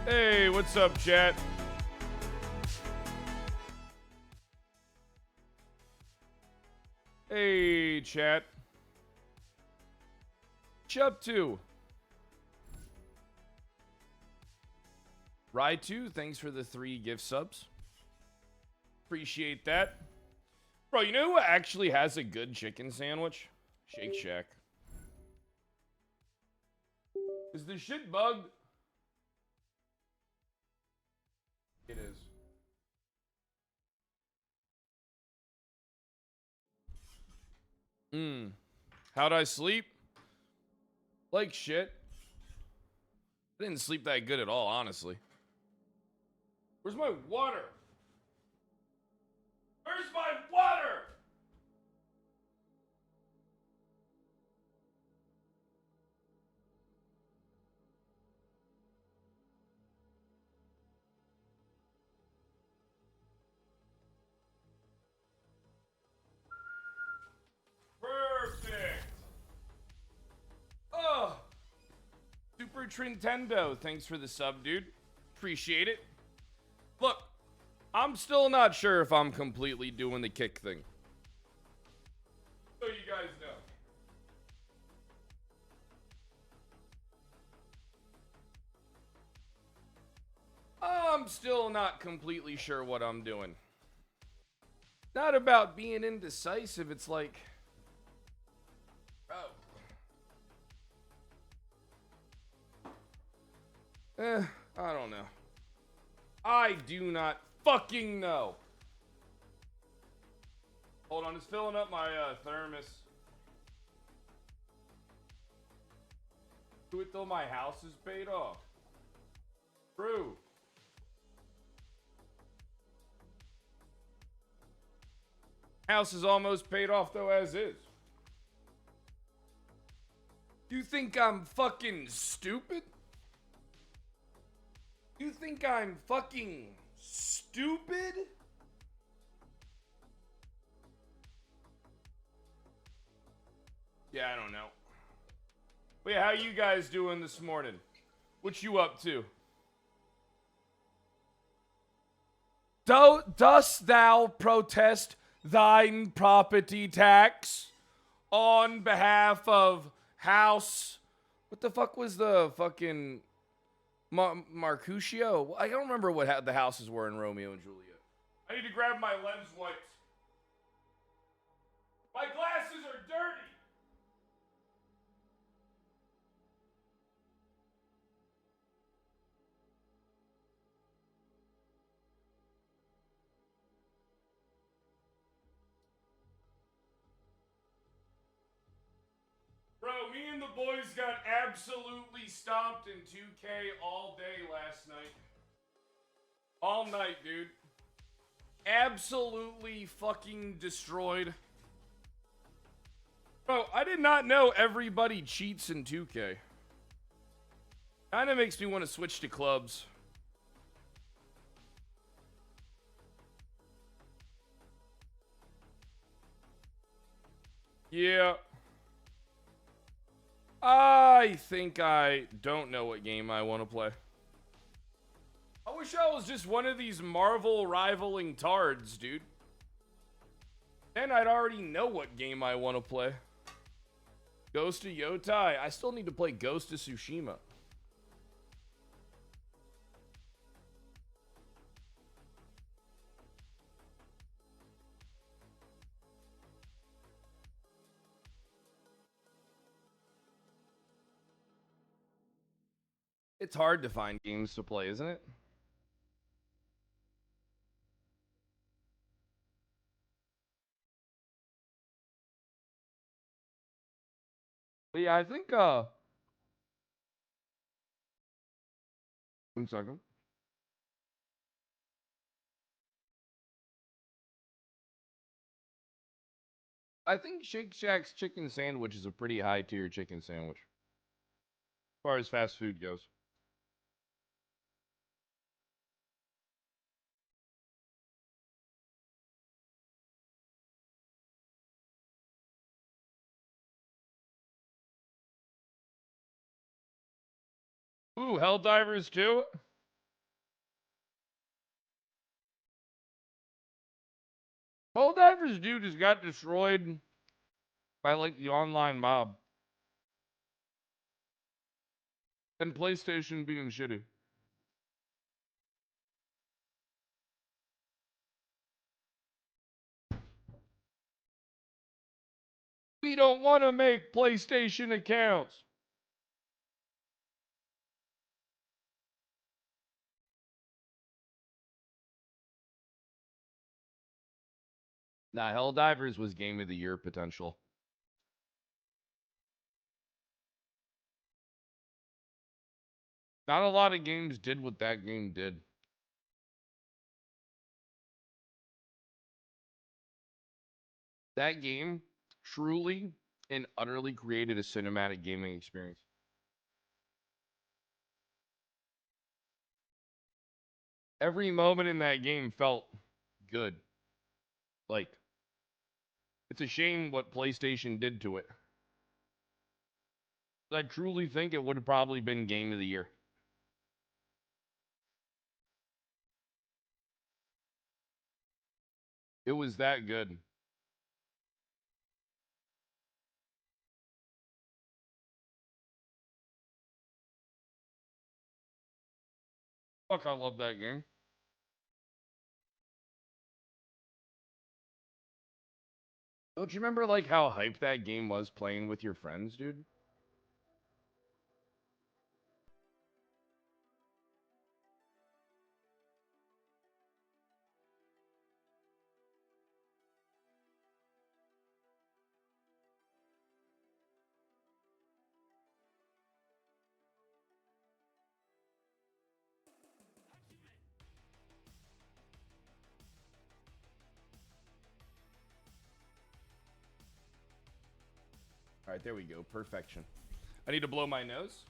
Hey, what's up, chat? Hey, chat. What you up to? Raitu, thanks for the 3 gift subs. Appreciate that. Bro, you know who actually has a good chicken sandwich? Shake Shack. Is the shit bugged? It is. How'd I sleep? Like shit. I didn't sleep that good at all, honestly. Where's my water? Where's my water? Perfect. Oh. Super Nintendo, thanks for the sub, dude. Appreciate it. Look, I'm still not sure if I'm completely doing the kick thing. So you guys know. I'm still not completely sure what I'm doing. Not about being indecisive, it's like... I don't know. I do not fucking know. Hold on, it's filling up my thermos. Do it till my house is paid off. True. House is almost paid off though as is. You think I'm fucking stupid? You think I'm fucking stupid? Yeah, I don't know. But yeah, how you guys doing this morning? What you up to? Dost thou protest thine property tax on behalf of House? What the fuck was the fucking Mercutio? I don't remember what the houses were in Romeo and Juliet. I need to grab my lens wipes. My glasses are dirty. Bro, me and the boys got absolutely stomped in 2K all day last night. All night, dude. Absolutely fucking destroyed. Bro, I did not know everybody cheats in 2K. Kinda makes me want to switch to clubs. Yeah. I think I don't know what game I want to play. I wish I was just one of these Marvel rivaling tards, dude. Then I'd already know what game I want to play. Ghost of Yotai. I still need to play Ghost of Tsushima. It's hard to find games to play, isn't it? But yeah, I think 1 second. I think Shake Shack's chicken sandwich is a pretty high tier chicken sandwich. As far as fast food goes. Ooh, Helldivers too? Helldivers, dude, just got destroyed by, like, the online mob. And PlayStation being shitty. We don't want to make PlayStation accounts. Nah, Helldivers was Game of the Year potential. Not a lot of games did what that game did. That game truly and utterly created a cinematic gaming experience. Every moment in that game felt good. Like, it's a shame what PlayStation did to it. I truly think it would have probably been Game of the Year. It was that good. Fuck, I love that game. Don't you remember, like, how hyped that game was playing with your friends, dude? All right, there we go. Perfection. I need to blow my nose.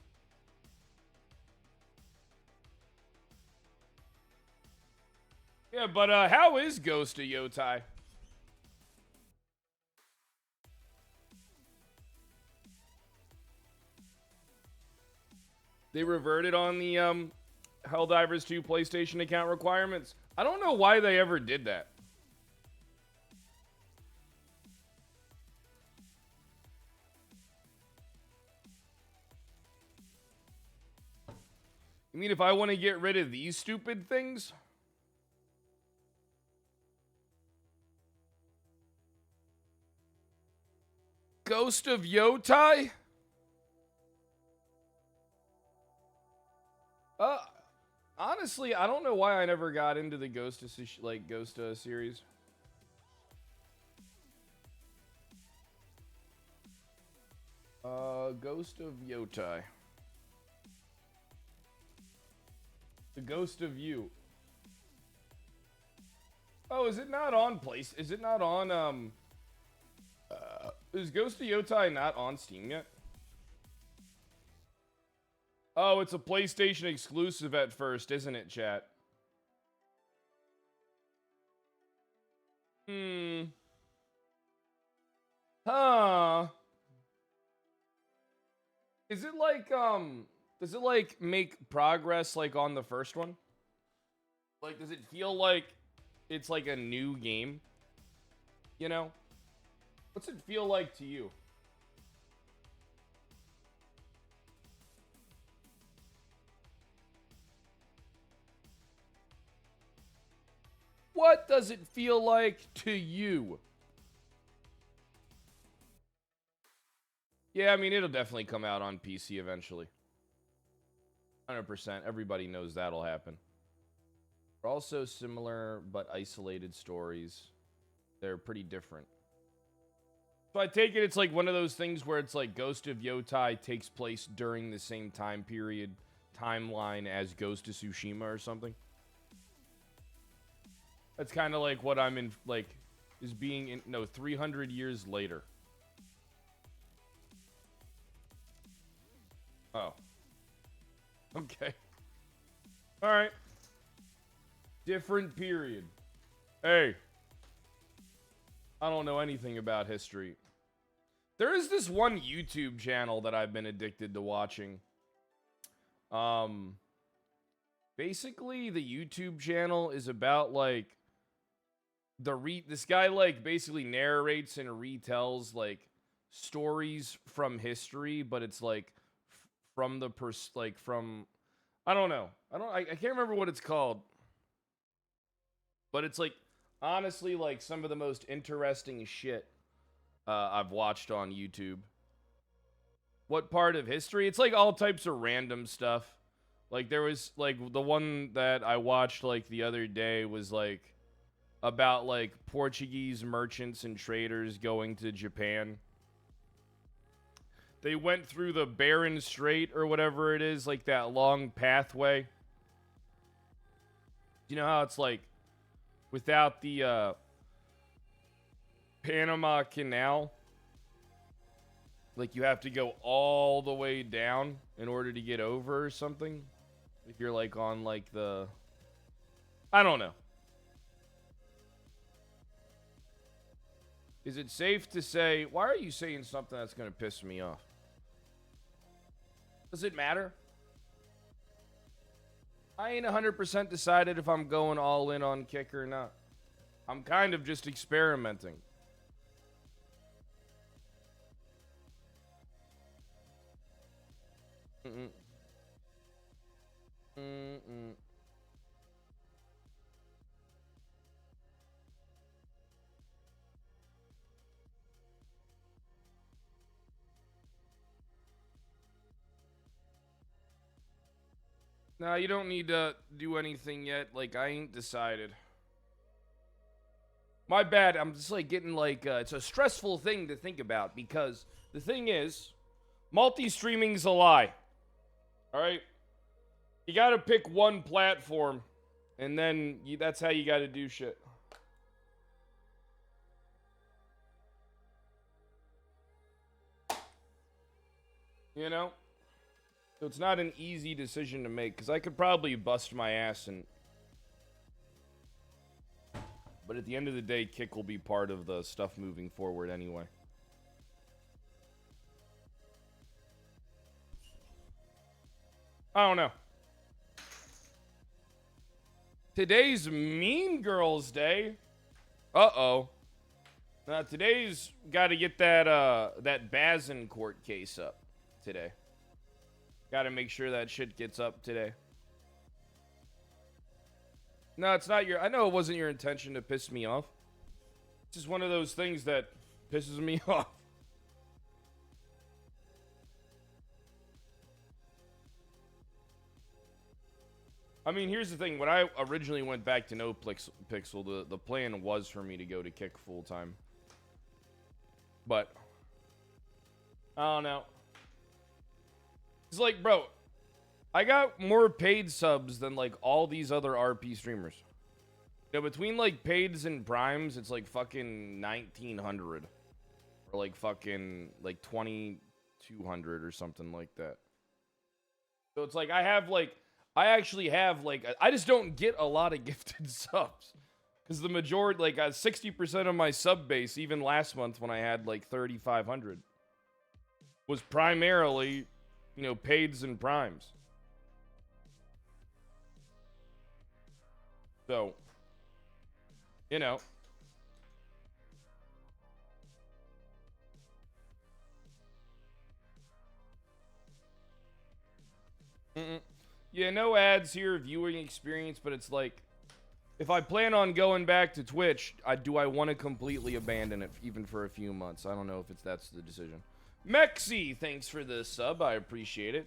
Yeah, but how is Ghost of Yotai? They reverted on the Helldivers 2 PlayStation account requirements. I don't know why they ever did that. You mean if I want to get rid of these stupid things? Ghost of Yotai? Honestly, I don't know why I never got into the Ghost of series. Ghost of Yotai. The Ghost of You. Oh, is it not on place? Is it not on is Ghost of Yotai not on Steam yet? Oh, it's a PlayStation exclusive at first, isn't it, chat? Huh. Is it like does it like make progress like on the first one? Like, does it feel like it's like a new game? You know? What's it feel like to you? What does it feel like to you? Yeah, I mean, it'll definitely come out on PC eventually. 100%. Everybody knows that'll happen. They're also similar but isolated stories. They're pretty different. So I take it it's like one of those things where it's like Ghost of Yotai takes place during the same time period, timeline as Ghost of Tsushima or something. That's kind of like what I'm in, like, is being in, no, 300 years later. Oh. Okay. Alright. Different period. Hey. I don't know anything about history. There is this one YouTube channel that I've been addicted to watching. Basically, the YouTube channel is about, like, this guy like basically narrates and retells like stories from history, but it's like from the from I don't know. I can't remember what it's called. But it's like honestly like some of the most interesting shit I've watched on YouTube. What part of history? It's like all types of random stuff. Like there was like the one that I watched like the other day was like about like Portuguese merchants and traders going to Japan. They went through the Bering Strait or whatever it is, like that long pathway. You know how it's like without the Panama Canal, like you have to go all the way down in order to get over or something? If you're like on like the, I don't know. Is it safe to say, why are you saying something that's going to piss me off? Does it matter? I ain't 100% decided if I'm going all in on kick or not. I'm kind of just experimenting. No, you don't need to do anything yet. Like, I ain't decided. My bad. I'm just, like, getting, like, it's a stressful thing to think about because the thing is, multi-streaming's a lie. Alright? You gotta pick one platform, and then that's how you gotta do shit. You know? So it's not an easy decision to make, because I could probably bust my ass and... But at the end of the day, kick will be part of the stuff moving forward anyway. I don't know. Today's Mean Girls Day. Uh-oh. Now, today's got to get that Bazin court case up today. Got to make sure that shit gets up today. No, it's not your... I know it wasn't your intention to piss me off. It's just one of those things that pisses me off. I mean, here's the thing. When I originally went back to NoPixel, the plan was for me to go to kick full time. But I don't know. It's like, bro, I got more paid subs than like all these other RP streamers. You know, between like paids and primes, it's like fucking 1,900 or like fucking like 2,200 or something like that. So it's like I actually have like I just don't get a lot of gifted subs. Because the majority, like 60% of my sub base, even last month when I had like 3,500, was primarily, you know, paids and primes. So, you know. Yeah, no ads here, viewing experience, but it's like, if I plan on going back to Twitch, do I want to completely abandon it even for a few months? I don't know if that's the decision. Mexi, thanks for the sub. I appreciate it.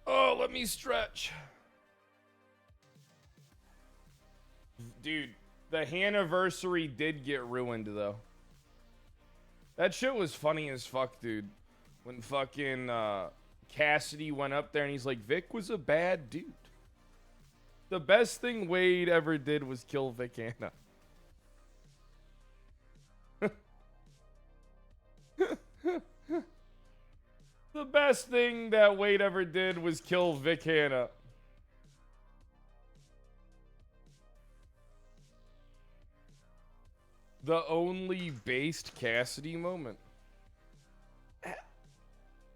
Oh, let me stretch. Dude, the Hanniversary did get ruined, though. That shit was funny as fuck, dude. When fucking Cassidy went up there and he's like, Vic was a bad dude. The best thing Wade ever did was kill Vic Hanna. The best thing that Wade ever did was kill Vic Hanna. The only based Cassidy moment.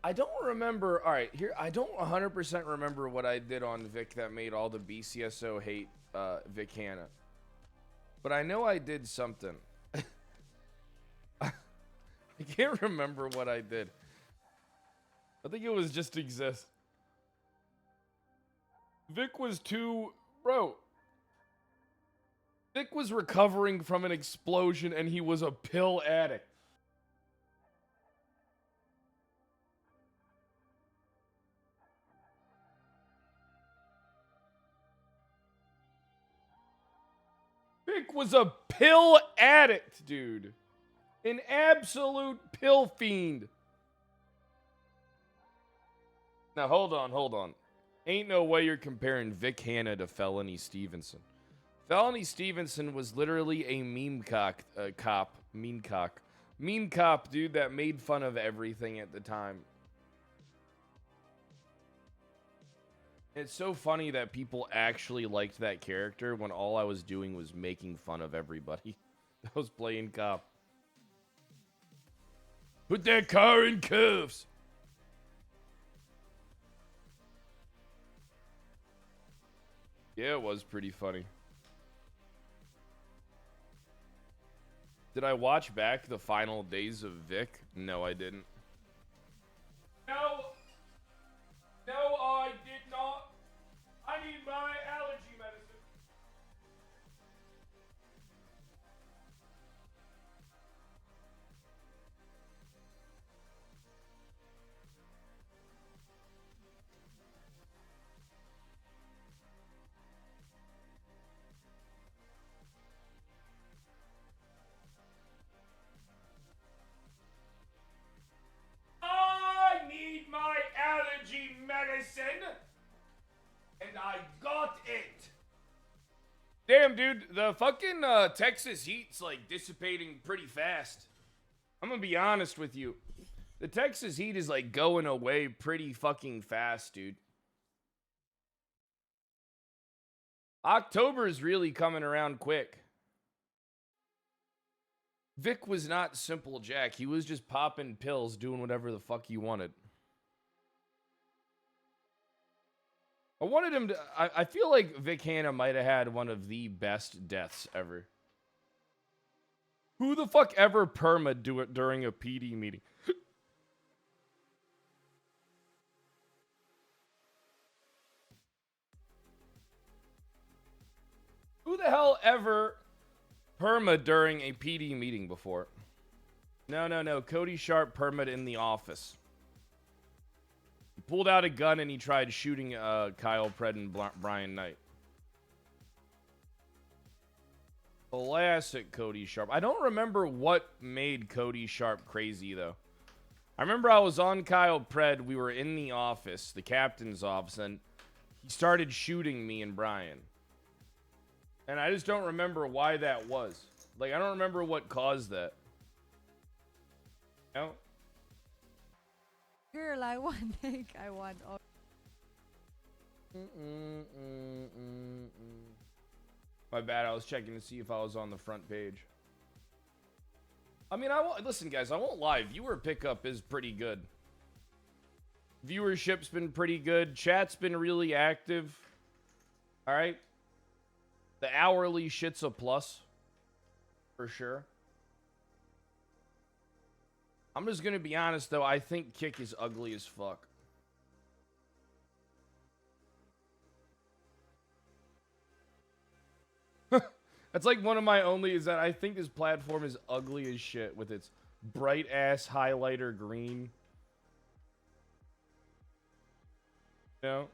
I don't remember. All right, here I don't 100% remember what I did on Vic that made all the BCSO hate Vic Hanna. But I know I did something. I can't remember what I did. I think it was just exist. Vic was too... Bro. Vic was recovering from an explosion and he was a pill addict. Vic was a pill addict, dude. An absolute pill fiend. Now, hold on. Ain't no way you're comparing Vic Hanna to Felony Stevenson. Felony Stevenson was literally a meme cop, dude, that made fun of everything at the time. It's so funny that people actually liked that character when all I was doing was making fun of everybody that was playing cop. Put that car in cuffs. Yeah, it was pretty funny. Did I watch back the final days of Vic? No, I didn't. No, I did not. I need my allergy medicine. I need my allergy medicine. And I got it. Damn, dude, the fucking Texas heat's like dissipating pretty fast. I'm gonna be honest with you. The Texas heat is like going away pretty fucking fast, dude. October is really coming around quick. Vic was not Simple Jack. He was just popping pills, doing whatever the fuck he wanted. I wanted him to... I feel like Vic Hanna might have had one of the best deaths ever. Who the fuck ever perma'd do it during a PD meeting? Who the hell ever perma'd during a PD meeting before? No. Cody Sharp perma'd in the office. He pulled out a gun and he tried shooting Kyle Pred and Brian Knight. Classic Cody Sharp. I don't remember what made Cody Sharp crazy, though. I remember I was on Kyle Pred. We were in the office, the captain's office, and he started shooting me and Brian. And I just don't remember why that was. Like, I don't remember what caused that. No? Girl, I want all. My bad, I was checking to see if I was on the front page. I mean, I won't... Listen, guys, I won't lie. Viewer pickup is pretty good. Viewership's been pretty good. Chat's been really active. Alright? The hourly shit's a plus. For sure. I'm just gonna be honest, though. I think Kick is ugly as fuck. That's like one of my only, is that I think this platform is ugly as shit with its bright ass highlighter green. You know?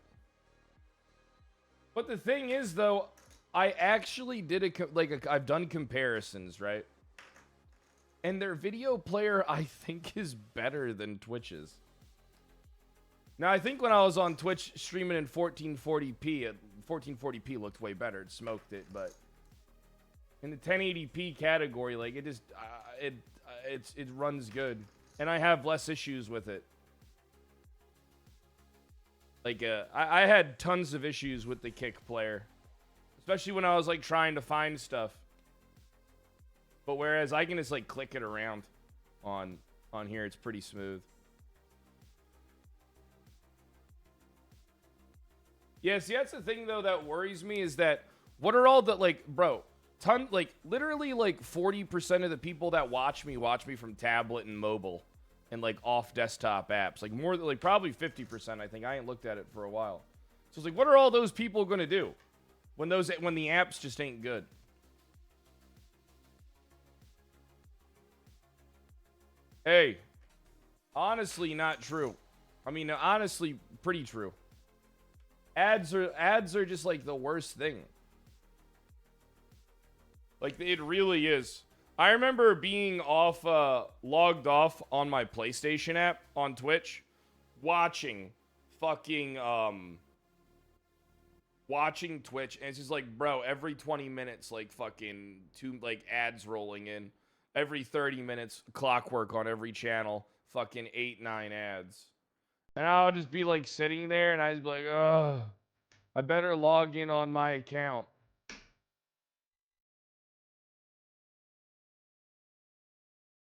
But the thing is, though, I actually did I've done comparisons, right? And their video player, I think, is better than Twitch's. Now, I think when I was on Twitch streaming in 1440p, 1440p looked way better. It smoked it, but in the 1080p category, like, it just, it runs good. And I have less issues with it. Like, I had tons of issues with the Kick player. Especially when I was, like, trying to find stuff. But whereas I can just, like, click it around on here, it's pretty smooth. Yeah, see, that's the thing, though, that worries me is that what are all the, like, bro, literally, like, 40% of the people that watch me from tablet and mobile and, like, off desktop apps. Like, more, like, probably 50%, I think. I ain't looked at it for a while. So it's like, what are all those people going to do when the apps just ain't good? Hey, honestly, not true. I mean, honestly, pretty true. Ads are just like the worst thing. Like, it really is. I remember being logged off on my PlayStation app on Twitch, watching fucking watching Twitch, and it's just like, bro, every 20 minutes, like, fucking like ads rolling in. Every 30 minutes, clockwork on every channel, fucking 8-9 ads. And I'll just be like sitting there, and I'd just be like, ugh, I better log in on my account.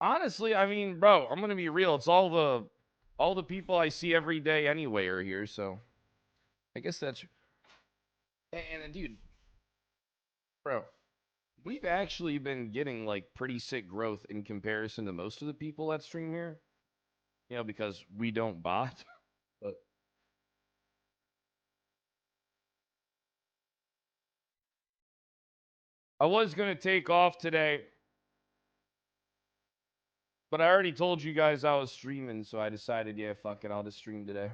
Honestly, I mean, bro, I'm gonna be real. It's all the people I see every day anyway are here, so I guess that's. And dude, bro, we've actually been getting like pretty sick growth in comparison to most of the people that stream here. You know, because we don't bot. But I was gonna take off today, but I already told you guys I was streaming, so I decided, yeah, fuck it, I'll just stream today.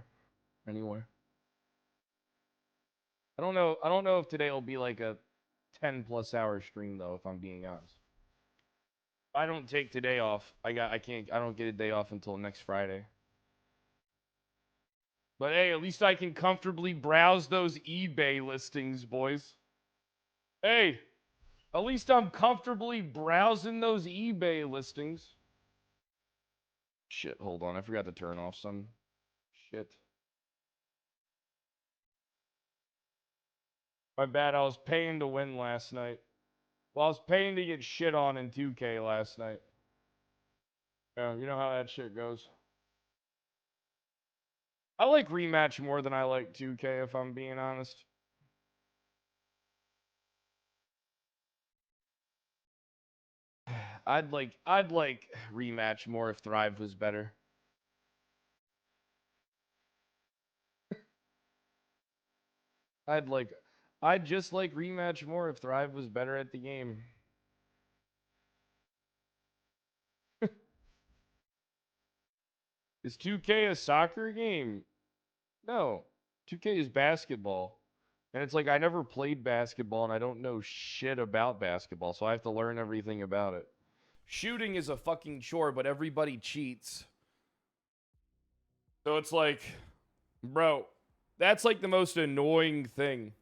Anyway. I don't know if today will be like a 10+ hour stream though, if I'm being honest. I don't take today off. I don't get a day off until next Friday. But hey, at least I can comfortably browse those eBay listings, boys. Hey, at least I'm comfortably browsing those eBay listings. Shit, hold on. I forgot to turn off some shit. My bad, I was paying to win last night. Well, I was paying to get shit on in 2K last night. Yeah, you know how that shit goes. I like Rematch more than I like 2K, if I'm being honest. I'd like Rematch more if Thrive was better. I'd just like Rematch more if Thrive was better at the game. Is 2K a soccer game? No. 2K is basketball. And it's like I never played basketball and I don't know shit about basketball, so I have to learn everything about it. Shooting is a fucking chore, but everybody cheats. So it's like, bro, that's like the most annoying thing.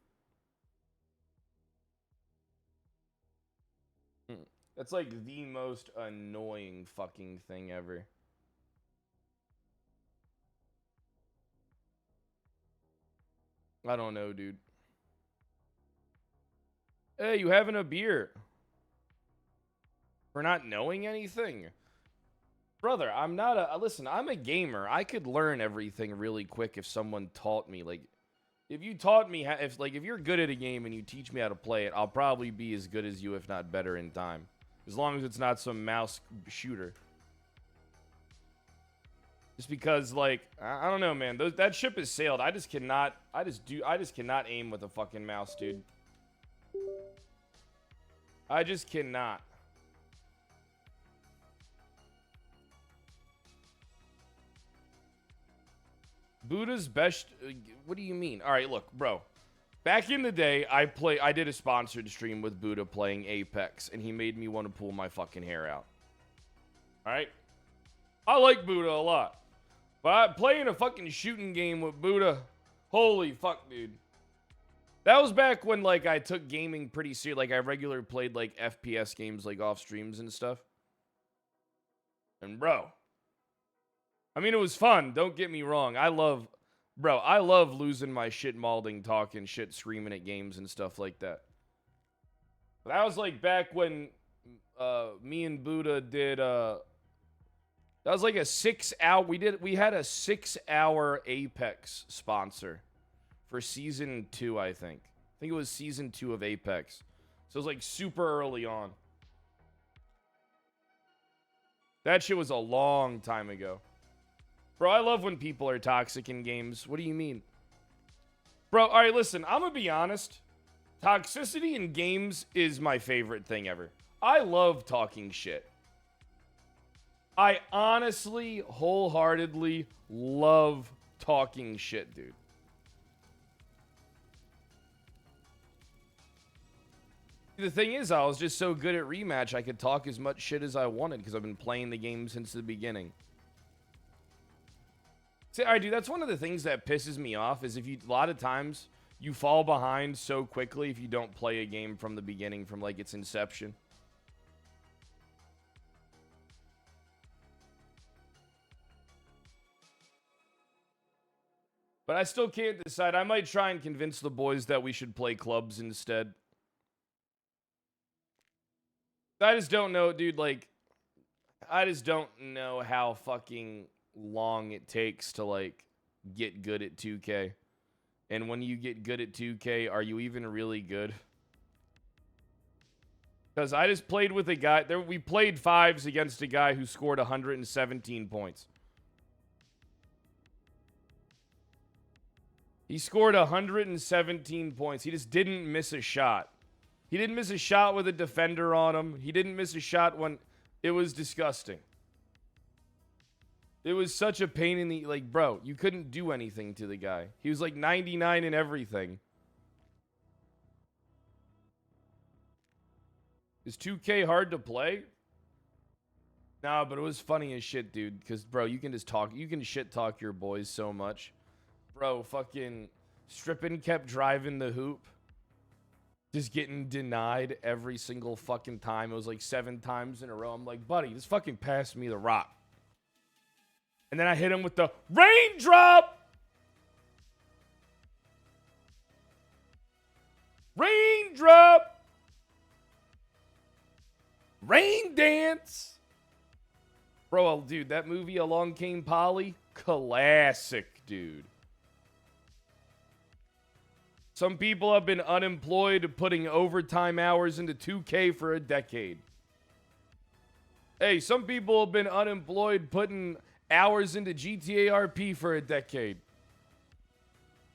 That's like the most annoying fucking thing ever. I don't know, dude. Hey, you having a beer? For not knowing anything? Brother, I'm not a... Listen, I'm a gamer. I could learn everything really quick if someone taught me. Like, if you taught me... If you're good at a game and you teach me how to play it, I'll probably be as good as you, if not better, in time. As long as it's not some mouse shooter. Just because, like, I don't know, man. That ship has sailed. I just cannot aim with a fucking mouse, dude. I just cannot. Buddha's best... what do you mean? All right, look, bro. Back in the day, I did a sponsored stream with Buddha playing Apex, and he made me want to pull my fucking hair out. All right? I like Buddha a lot. But playing a fucking shooting game with Buddha, holy fuck, dude. That was back when, like, I took gaming pretty serious. Like, I regularly played, like, FPS games, like, off streams and stuff. And, bro, I mean, it was fun. Don't get me wrong. I love losing my shit, malding, talking shit, screaming at games and stuff like that. But that was, like, back when me and Buddha did... that was like a 6-hour... We had a 6-hour Apex sponsor. for season 2, I think. I think it was season 2 of Apex. So it was like super early on. That shit was a long time ago. Bro, I love when people are toxic in games. What do you mean? Bro, alright, listen, I'm gonna be honest. Toxicity in games is my favorite thing ever. I love talking shit. I honestly, wholeheartedly love talking shit, dude. The thing is, I was just so good at Rematch, I could talk as much shit as I wanted because I've been playing the game since the beginning. See, alright, dude, that's one of the things that pisses me off is if you, a lot of times, you fall behind so quickly if you don't play a game from the beginning, from like its inception. But I still can't decide. I might try and convince the boys that we should play clubs instead. I just don't know, dude, like, I just don't know how fucking long it takes to, like, get good at 2K. And when you get good at 2K, are you even really good? Because I just played with a guy, we played fives against a guy who scored 117 points. He scored 117 points. He just didn't miss a shot. He didn't miss a shot with a defender on him. He didn't miss a shot when it was disgusting. It was such a pain in the, like, bro, you couldn't do anything to the guy. He was like 99 in everything. Is 2K hard to play? Nah, but it was funny as shit, dude. Because, bro, you can just talk, you can shit talk your boys so much. Bro, fucking Strippin kept driving the hoop. Just getting denied every single fucking time. It was like 7 times in a row. I'm like, buddy, just fucking pass me the rock. And then I hit him with the raindrop. Raindrop. Rain dance. Bro, dude, that movie Along Came Polly, classic, dude. Some people have been unemployed putting overtime hours into 2K for a decade. Hey, some people have been unemployed putting hours into GTARP for a decade.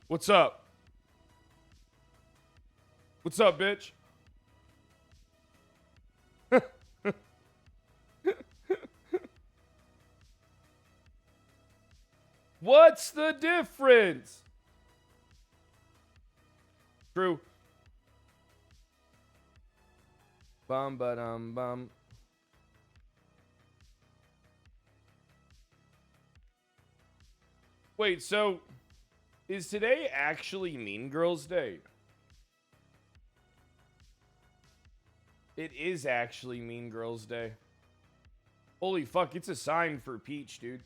What's up? What's up, bitch? What's the difference? True. Bum ba dum bum. Wait, so is today actually Mean Girls Day? It is actually Mean Girls Day. Holy fuck, it's a sign for Peach, dude.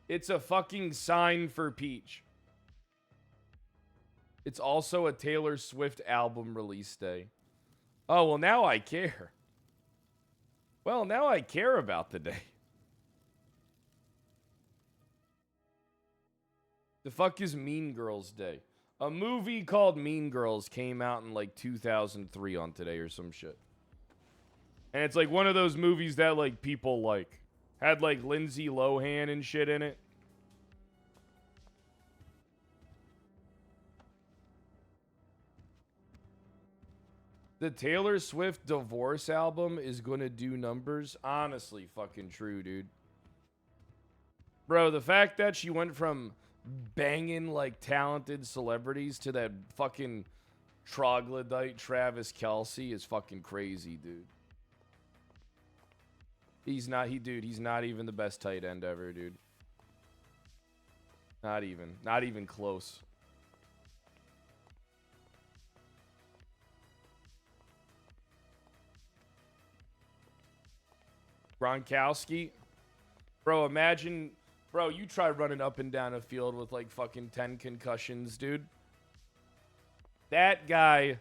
It's a fucking sign for Peach. It's also a Taylor Swift album release day. Oh, well, now I care. Well, now I care about the day. The fuck is Mean Girls Day? A movie called Mean Girls came out in like 2003 on today or some shit. And it's like one of those movies that like people like. Had like Lindsay Lohan and shit in it. The Taylor Swift divorce album is gonna do numbers. Honestly, fucking true, dude. Bro, the fact that she went from banging like talented celebrities to that fucking troglodyte Travis Kelce is fucking crazy, dude. He's not even the best tight end ever, dude. Not even close. Gronkowski. Bro, imagine, bro, you try running up and down a field with like fucking 10 concussions, dude. That guy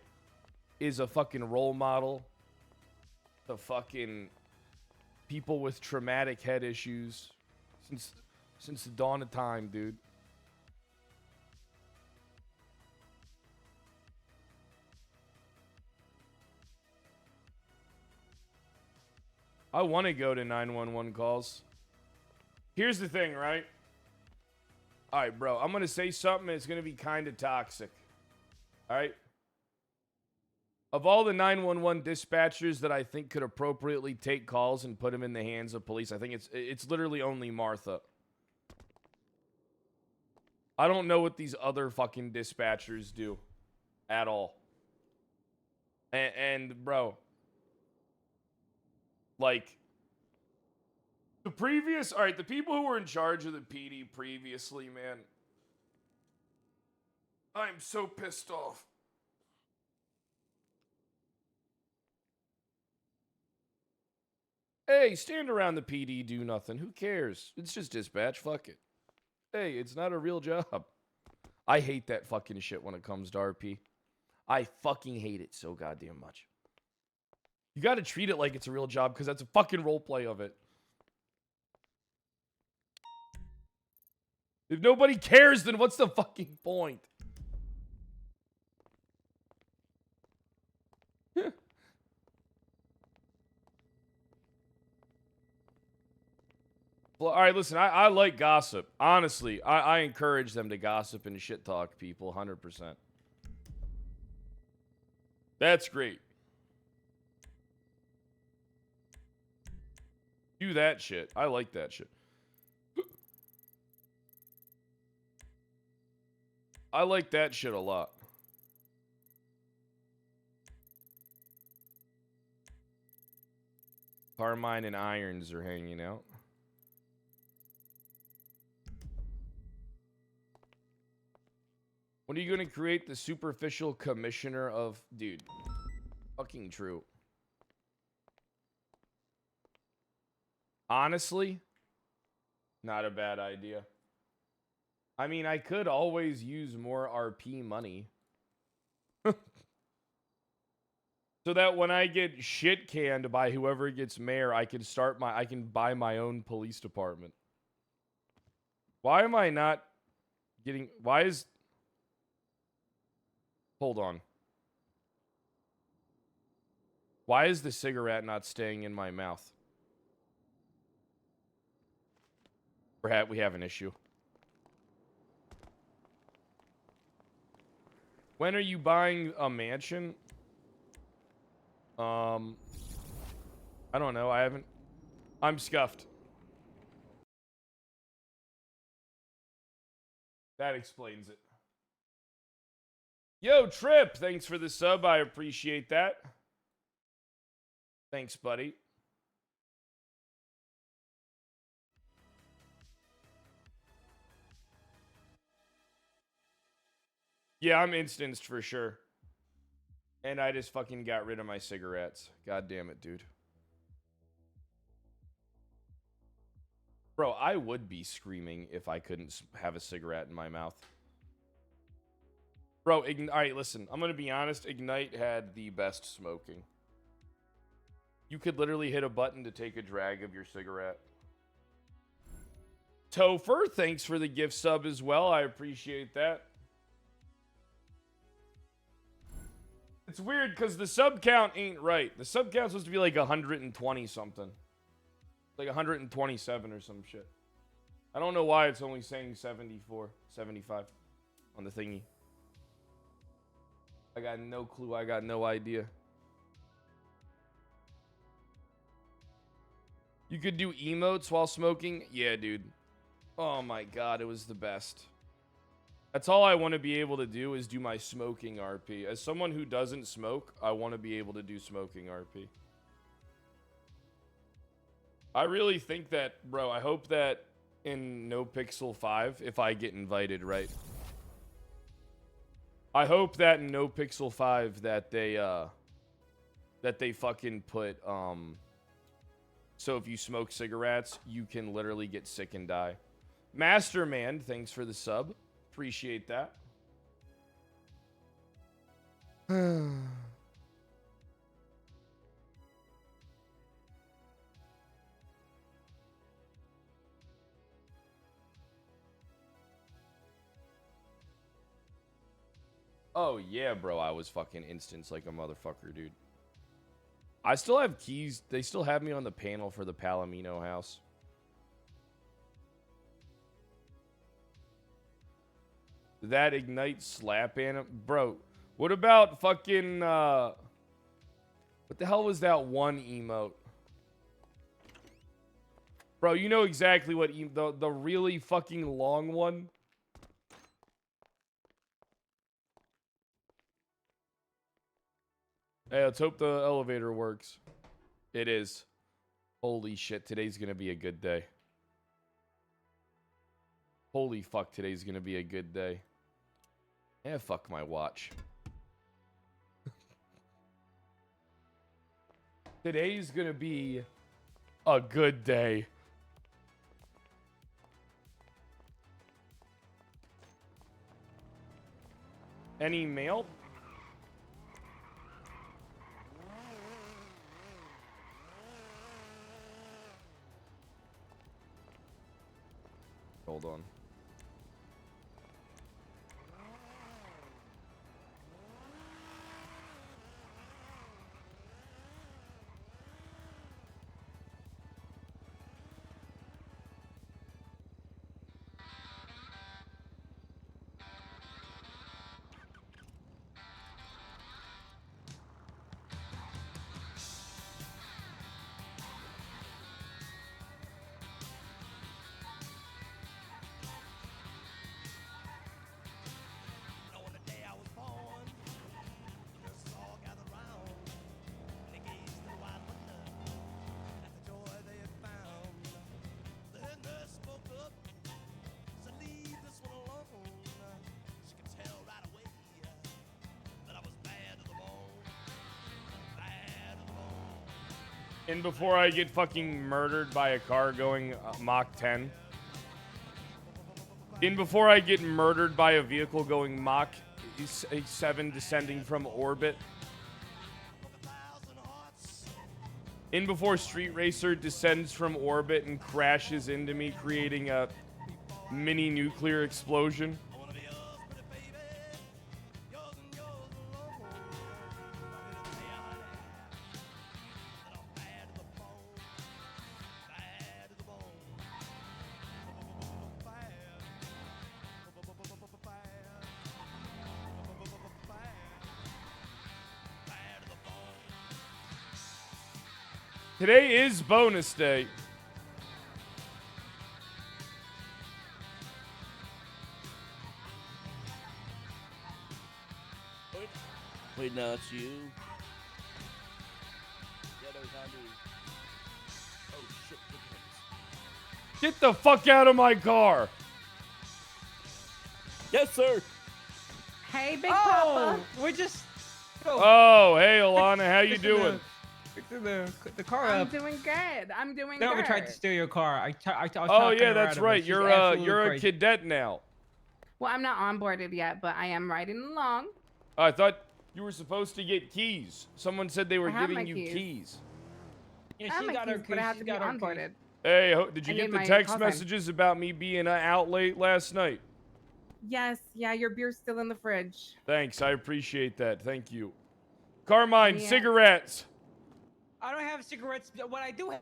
is a fucking role model. The fucking people with traumatic head issues since the dawn of time, dude. I want to go to 911 calls. Here's the thing, right? All right, bro. I'm going to say something that's going to be kind of toxic. All right? Of all the 911 dispatchers that I think could appropriately take calls and put them in the hands of police, I think it's literally only Martha. I don't know what these other fucking dispatchers do at all. And bro, like, the previous, all right, the people who were in charge of the PD previously, man, I'm so pissed off. Hey, stand around the PD, do nothing. Who cares? It's just dispatch. Fuck it. Hey, it's not a real job. I hate that fucking shit when it comes to RP. I fucking hate it so goddamn much. You gotta treat it like it's a real job because that's a fucking roleplay of it. If nobody cares, then what's the fucking point? Well, all right, listen, I like gossip. Honestly, I encourage them to gossip and shit talk people, 100%. That's great. Do that shit. I like that shit. I like that shit a lot. Carmine and Irons are hanging out. When are you going to create the superficial commissioner of... Dude, fucking true. Honestly, not a bad idea. I mean, I could always use more RP money. So that when I get shit canned by whoever gets mayor, I can buy my own police department. Why am I not getting... Hold on. Why is the cigarette not staying in my mouth? Perhaps we have an issue. When are you buying a mansion? I don't know. I'm scuffed. That explains it. Yo, Trip, thanks for the sub. I appreciate that. Thanks, buddy. Yeah, I'm instanced for sure. And I just fucking got rid of my cigarettes. God damn it, dude. Bro, I would be screaming if I couldn't have a cigarette in my mouth. Bro, alright, listen. I'm gonna be honest. Ignite had the best smoking. You could literally hit a button to take a drag of your cigarette. Topher, thanks for the gift sub as well. I appreciate that. It's weird because the sub count ain't right. The sub count's supposed to be like 120 something. Like 127 or some shit. I don't know why it's only saying 74, 75 on the thingy. I got no clue. I got no idea. You could do emotes while smoking? Yeah, dude. Oh my god, it was the best. That's all I want to be able to do is do my smoking RP. As someone who doesn't smoke, I want to be able to do smoking RP. I really think that, bro, I hope that in NoPixel 5, if I get invited, right? I hope that in NoPixel 5 that they fucking put, so if you smoke cigarettes, you can literally get sick and die. Masterman, thanks for the sub. Appreciate that. Oh, yeah, bro. I was fucking instanced like a motherfucker, dude. I still have keys. They still have me on the panel for the Palomino house. That Ignite slap anim, bro. What about fucking what the hell was that one emote? Bro, you know exactly what the really fucking long one. Hey, let's hope the elevator works. It is. Holy shit, today's gonna be a good day. Holy fuck, today's gonna be a good day. Eh, fuck my watch. Today's gonna be a good day. Any mail? Hold on. And before I get fucking murdered by a car going Mach 10. And before I get murdered by a vehicle going Mach 7 descending from orbit. And before Street Racer descends from orbit and crashes into me, creating a mini nuclear explosion. Today is bonus day. Wait, no, it's you. Yeah, no, it's not me. Oh, shit. Get the fuck out of my car. Yes, sir. Hey, Big Papa. We just. Oh, hey, Alana, how you doing? The car I'm up. doing good. I'm doing No, good. we tried to steal your car. I was Oh talking yeah, her that's out of it. right. She's You're absolutely a crazy. cadet now. Well, I'm not onboarded yet, but I am riding along. Oh, I thought you were supposed to get keys. Someone said they were I have giving my you keys. keys. Yeah, I have she my got her keys, but I have keys. to She be got her keys. onboarded. Hey, did you I get need the my text call sign. messages about me being out late last night? Yes, yeah, your beer's still in the fridge. Thanks, I appreciate that. Thank you. Carmine, Yeah. cigarettes. I don't have cigarettes. What I do have.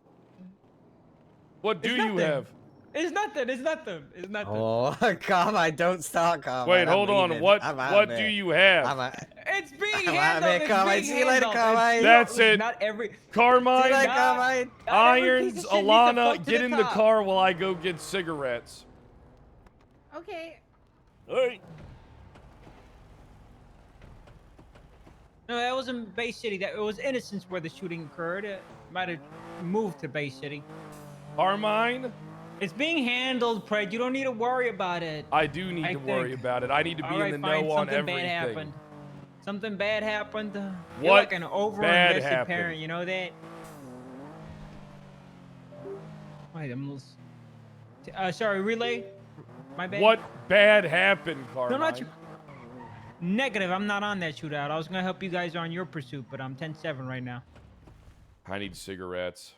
What do It's you nothing. have? It's nothing. It's nothing. It's nothing. Oh, Carmine, don't start, Carmine. Wait, I'm hold on. leaving. What I'm out what of do it. you have? I'm out. It's being I'm out of handled. it, It's Carmine. being See you later, handled. Carmine. That's it. Not every. See you Carmine, later, Not- Carmine. not every piece Irons, of shit needs to float Alana, to get the in the top. car while I go get cigarettes. Okay. All right. No, that wasn't Bay City. That it was Innocence where the shooting occurred. It might have moved to Bay City. Carmine, It's being handled, Pred. You don't need to worry about it. I do need I to worry think- about it. I need to be All right, in the fine. know on Something everything. bad happened. Something bad happened. You're What like an bad over-invested happened? parent. You know that? Wait, sorry, relay. My bad. What bad happened, Carmine? No, not you. Negative. I'm not on that shootout. I was gonna help you guys on your pursuit, but I'm 10-7 right now. I need cigarettes.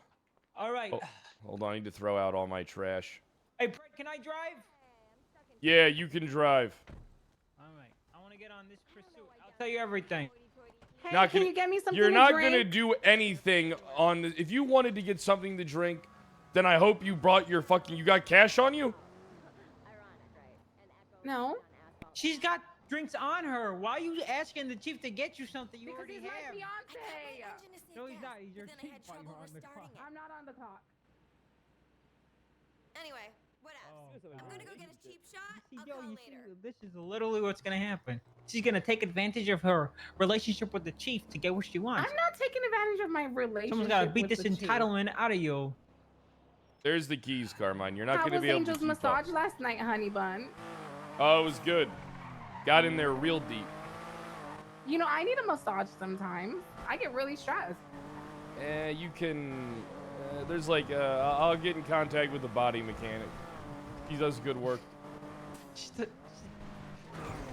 All right. Oh, hold on, I need to throw out all my trash. Hey, Pred, can I drive? Yeah, you can drive. All right. I want to get on this pursuit. I'll tell you everything. Hey, Not can gonna- you get me something You're to not drink? gonna do anything on the, if you wanted to get something to drink, then I hope you brought your fucking, you got cash on you? No, She's got drinks on her. Why are you asking the chief to get you something you because already he's my have? fiance. No, he's not. He's your chief while you're on the clock. I'm not on the clock. Anyway, what else? Oh, I'm gonna go get a cheap shot. See, I'll yo, call you later. see, this is literally what's gonna happen. She's gonna take advantage of her relationship with the chief to get what she I'm wants. not taking advantage of my relationship. Someone's gotta beat with this the chief. entitlement out of you. There's the keys, Carmine. You're not How gonna was be able Angel's to keep massage up. last night, honey bun? Oh, it was good. Got in there real deep. You know, I need a massage sometimes. I get really stressed. You can, there's like, I'll get in contact with the body mechanic. He does good work.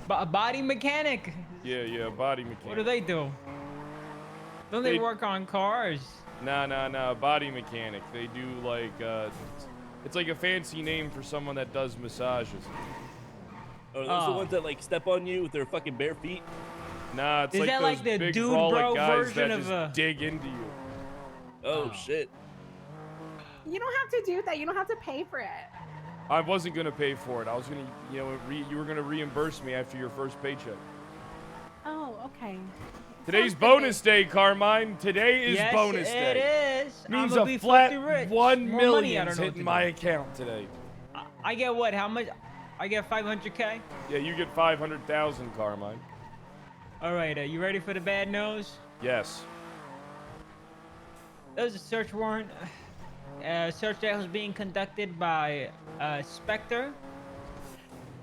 But a body mechanic. Yeah, body mechanic. What do they do? Don't they They- work on cars? Nah, body mechanic. They do like, it's like a fancy name for someone that does massages. Are those the Oh. ones that like step on you with their fucking bare feet? Nah, it's Is like that those like the big dude brolic bro guys version that of just dig into you. Oh, Oh. shit. You don't have to do that. You don't have to pay for it. I wasn't gonna pay for it. I was gonna, you know, you were gonna reimburse me after your first paycheck. Oh, okay. Today's Sounds good, bonus day, Carmine. Today is yes, bonus it day. is. Means I'ma a be flat filthy rich. 1 More money, I million don't know what hitting to my do. account today. I get what? How much? I get 500K. Yeah, you get 500,000, Carmine. All right, you ready for the bad news? Yes. There was a search warrant. Search that was being conducted by Spectre,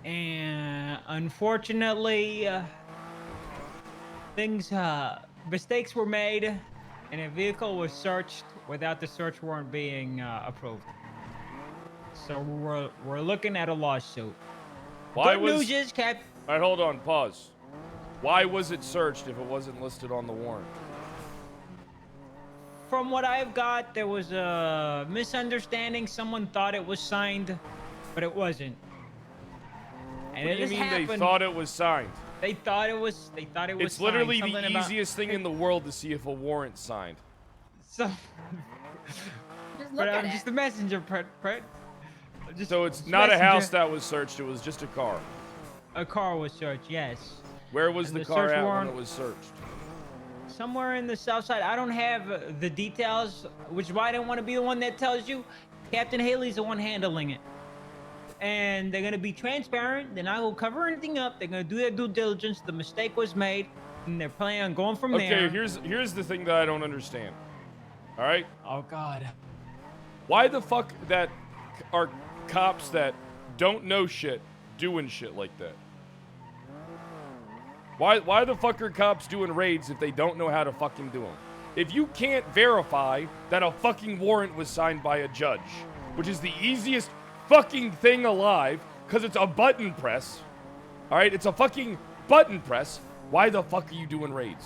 and unfortunately, mistakes were made, and a vehicle was searched without the search warrant being approved. So we're looking at a lawsuit. Why Good was? news is, Cap. All right, hold on. Pause. Why was it searched if it wasn't listed on the warrant? From what I've got, there was a misunderstanding. Someone thought it was signed, but it wasn't. And What do you it mean happened. they thought it was signed? They thought it was. They thought it was. It's literally signed. the Something about- easiest thing in the world to see if a warrant's signed. So, Just look but at I'm it. just a messenger, Pret. So it's just not a house messenger. that was searched. It was just a car. A car was searched. Yes, Where was And the the car search at when warrant- it was searched? somewhere in the south side. I don't have the details, which is why I don't want to be the one that tells you. Captain Haley's the one handling it. And they're going to be transparent. They're not going to cover anything up. They're going to do their due diligence. The mistake was made, and they're planning on going from Okay, there. here's the thing that I don't understand. All right, Oh, God. why the fuck that are cops that don't know shit doing shit like that? Why the fuck are cops doing raids if they don't know how to fucking do them? If you can't verify that a fucking warrant was signed by a judge, which is the easiest fucking thing alive, because it's a button press, all right, it's a fucking button press, why the fuck are you doing raids?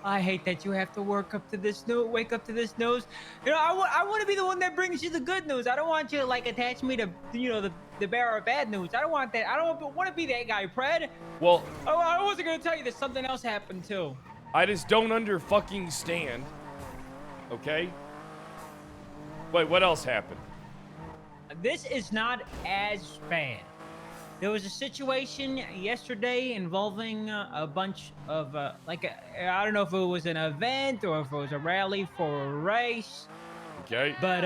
I hate that you have to wake up to this news. You know, I want to be the one that brings you the good news. I don't want you to like attach me to, you know, the bearer of bad news. I don't want that. I don't want to be that guy, Pred. Well, Oh, I wasn't gonna tell you that something else happened too. I just don't fucking stand. Okay? Wait, what else happened? This is not as bad. There was a situation yesterday involving a bunch of I don't know if it was an event or if it was a rally for a race, Okay? but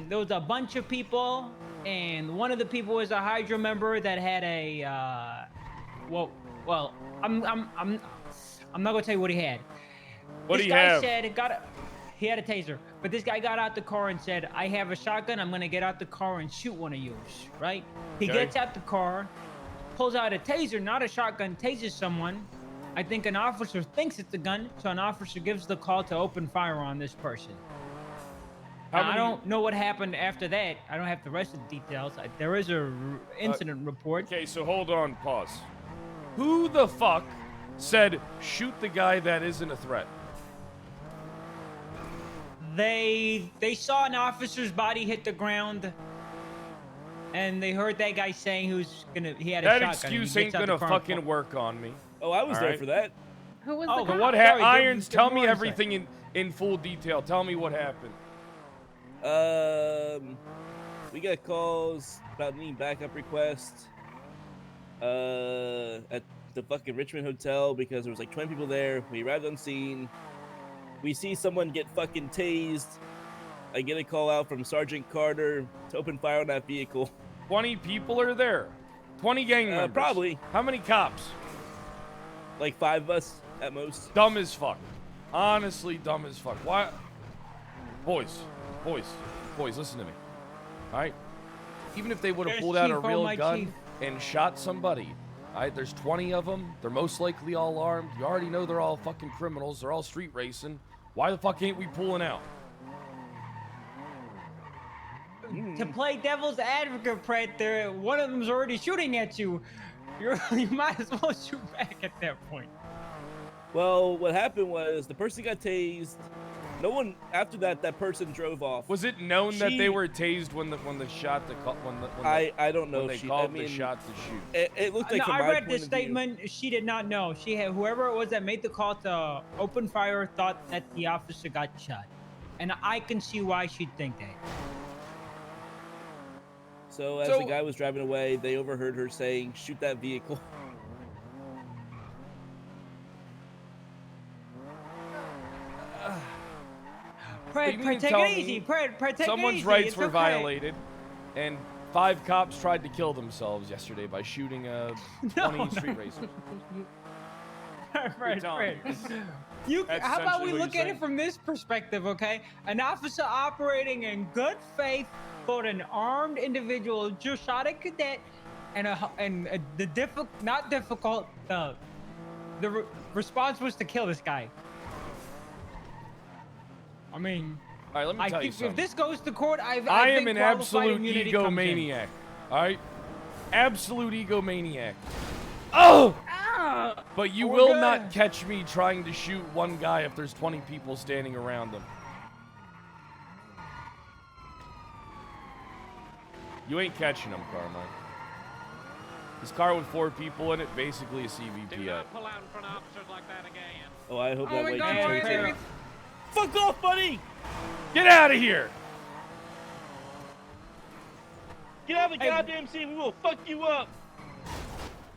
there was a bunch of people, and one of the people was a Hydra member that had a I'm not gonna tell you what he had. What This do you guy have? said he had a taser, but this guy got out the car and said, "I have a shotgun. I'm gonna get out the car and shoot one of you." Right? He Okay. gets out the car, pulls out a taser, not a shotgun, tases someone. I think an officer thinks it's a gun, so an officer gives the call to open fire on this person. How Now, I many- don't know what happened after that. I don't have the rest of the details. There is a incident report. Okay, so hold on, pause. Who the fuck said shoot the guy that isn't a threat? They saw an officer's body hit the ground, and they heard that guy saying he had a That shotgun. excuse He ain't gets out the gonna car and fucking work on me. Oh, I was All there right. for that. Who was Oh, the So cop? what Sorry, give- Irons, give tell more me insight. everything in full detail. Tell me what happened. We got calls about needing backup requests. At the fucking Richmond Hotel because there was like 20 people there. We arrived on scene. We see someone get fucking tased. I get a call out from Sergeant Carter to open fire on that vehicle. 20 people are there. 20 gang members. Probably. How many cops? Like 5 of us at most. Dumb as fuck. Honestly, dumb as fuck. Why? Boys, listen to me. All right? Even if they would have Yes, pulled out Chief, a oh, real my gun Chief. and shot somebody, all right? There's 20 of them. They're most likely all armed. You already know they're all fucking criminals. They're all street racing. Why the fuck ain't we pulling out? To play devil's advocate, Pratt, there, one of them's already shooting at you. You might as well shoot back at that point. Well, what happened was the person got tased. No one after that person drove off. Was it known that they She- were tased when the shot I don't know when they if she called I mean, the shot to shoot? It looked like No, from I my read point the of view- statement. She did not know. She had whoever it was that made the call to open fire thought that the officer got shot, and I can see why she'd think that. So as So- the guy was driving away, they overheard her saying, "Shoot that vehicle." Pratt, you mean Pratt, to take tell it me easy. Pratt, take it Someone's easy. rights It's were okay. violated, and 5 cops tried to kill themselves yesterday by shooting a 20 No, street racer. Pratt, telling Pratt. You, That's how about we essentially what look you're at saying. it from this perspective, okay? An officer operating in good faith caught an armed individual just shot a cadet, and the response was to kill this guy. I mean, All right, let me I tell you think if something. this goes to court, I I am think an qualified absolute immunity comes in. egomaniac. All right, absolute egomaniac. Oh! Ah, But you We're will good. not catch me trying to shoot one guy if there's 20 people standing around him. You ain't catching him, Carmine. This car with 4 people in it, basically a CVP up. pull out in front of officers like that again. Oh, I hope oh that my way God, you why turn are it. they- Fuck off, buddy! Get out of here! Get out of the goddamn scene. We will fuck you up.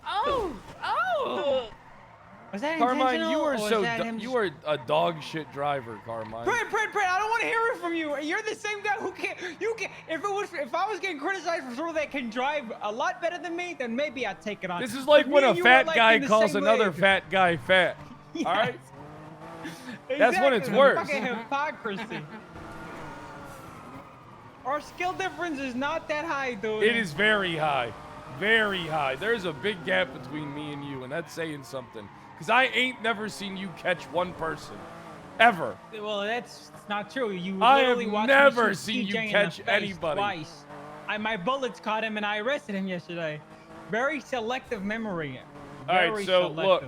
Oh, oh. Was that Carmine, intentional, you are or was so that him you are a dog shit driver, Carmine. Pratt, I don't want to hear it from you. You're the same guy who can't. You can. If I was getting criticized for someone that can drive a lot better than me, then maybe I'd take it on. This is like But when me a and you fat are, like, guy in the calls same another league. fat guy fat. All right? That's when it's Exactly, worse. Fucking hypocrisy. Our skill difference is not that high, dude. It is very high. Very high. There's a big gap between me and you, and that's saying something. Because I ain't never seen you catch one person. Ever. Well, that's not true. You I have literally watched never me shoot seen you TJ in the catch face anybody. Twice. My bullets caught him, and I arrested him yesterday. Very selective memory. All right, Very so selective. look.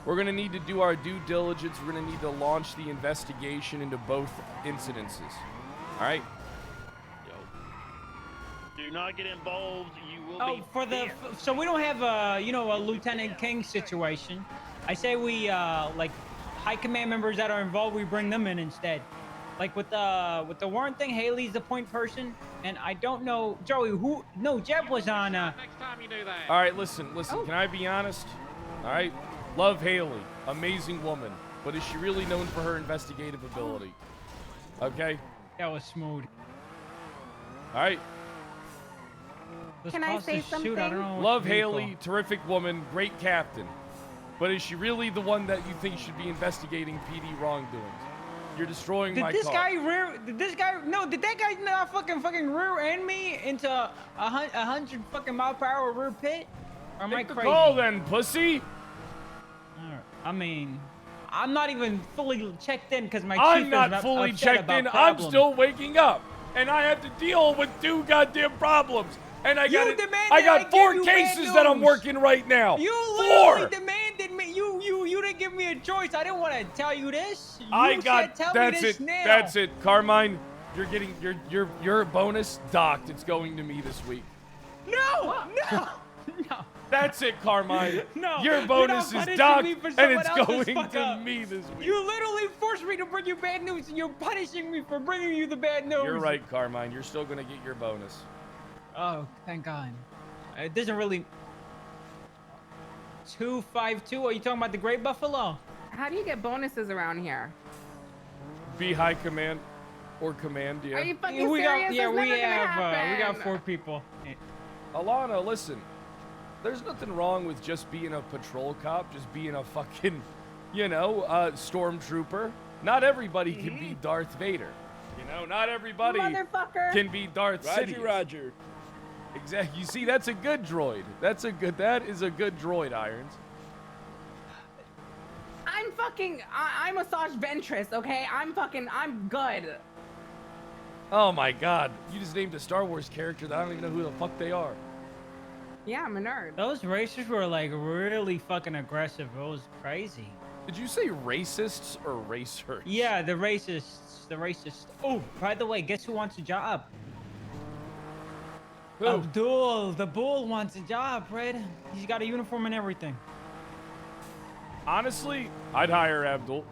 We're going to need to do our due diligence. We're going to need to launch the investigation into both incidences. All right? Do not get involved. You will Oh, be for the so we don't have a a Lieutenant King situation. I say we like high command members that are involved, we bring them in instead. Like with the warrant thing, Haley's the point person, and I don't know Joey who. No, Jeb was on. next time you do that. All right, listen. Can I be honest? All right? Love Haley. Amazing woman. But is she really known for her investigative ability? Okay? That was smooth. All right? This Can I cost say us shoot, something? I don't know Love what you Haley. call. Terrific woman. Great captain. But is she really the one that you think should be investigating PD wrongdoings? You're destroying Did my this car. guy rear? Did this guy? No, did that guy not fucking rear end me into a 100 fucking mile per hour rear pit? Or am I Make the crazy? call then, pussy. Alright, I mean, I'm not even fully checked in because my I'm chief not is fully upset checked about in. I'm problems. still waking up, and I have to deal with 2 goddamn problems. And I got demanded I I got 4 give you bad cases that I'm news. working right now. You 4. literally demanded me. You didn't give me a choice. I didn't want to tell you this. You I got. said, tell That's me this it. now. That's it, Carmine. You're getting your bonus docked. It's going to me this week. No, no, no. That's it, Carmine. No, Your you're bonus not is punishing docked, me for and someone it's else's going fuck to up. me this week. You literally forced me to bring you bad news, and you're punishing me for bringing you the bad news. You're right, Carmine. You're still gonna get your bonus. Oh, thank God. It doesn't really. 252. Are you talking about the Great Buffalo? How do you get bonuses around here? Be high command or command, Are yeah. you fucking we serious? got, yeah, That's we never gonna have. We got happen. 4 people. Alana, listen. There's nothing wrong with just being a patrol cop, just being a fucking, stormtrooper. Not everybody can be Darth Vader. Not everybody Motherfucker. can be Darth Sidious. Roger. Exactly. You see, that's a good droid. That is a good droid, Irons. I massage Ventress, okay? I'm good. Oh my God. You just named a Star Wars character that I don't even know who the fuck they are. Yeah, I'm a nerd. Those racers were like really fucking aggressive. It was crazy. Did you say racists or racers? Yeah, the racists. The racists. Oh, by the way, guess who wants a job? Who? Abdul, the bull wants a job, Fred. He's got a uniform and everything. Honestly, I'd hire Abdul.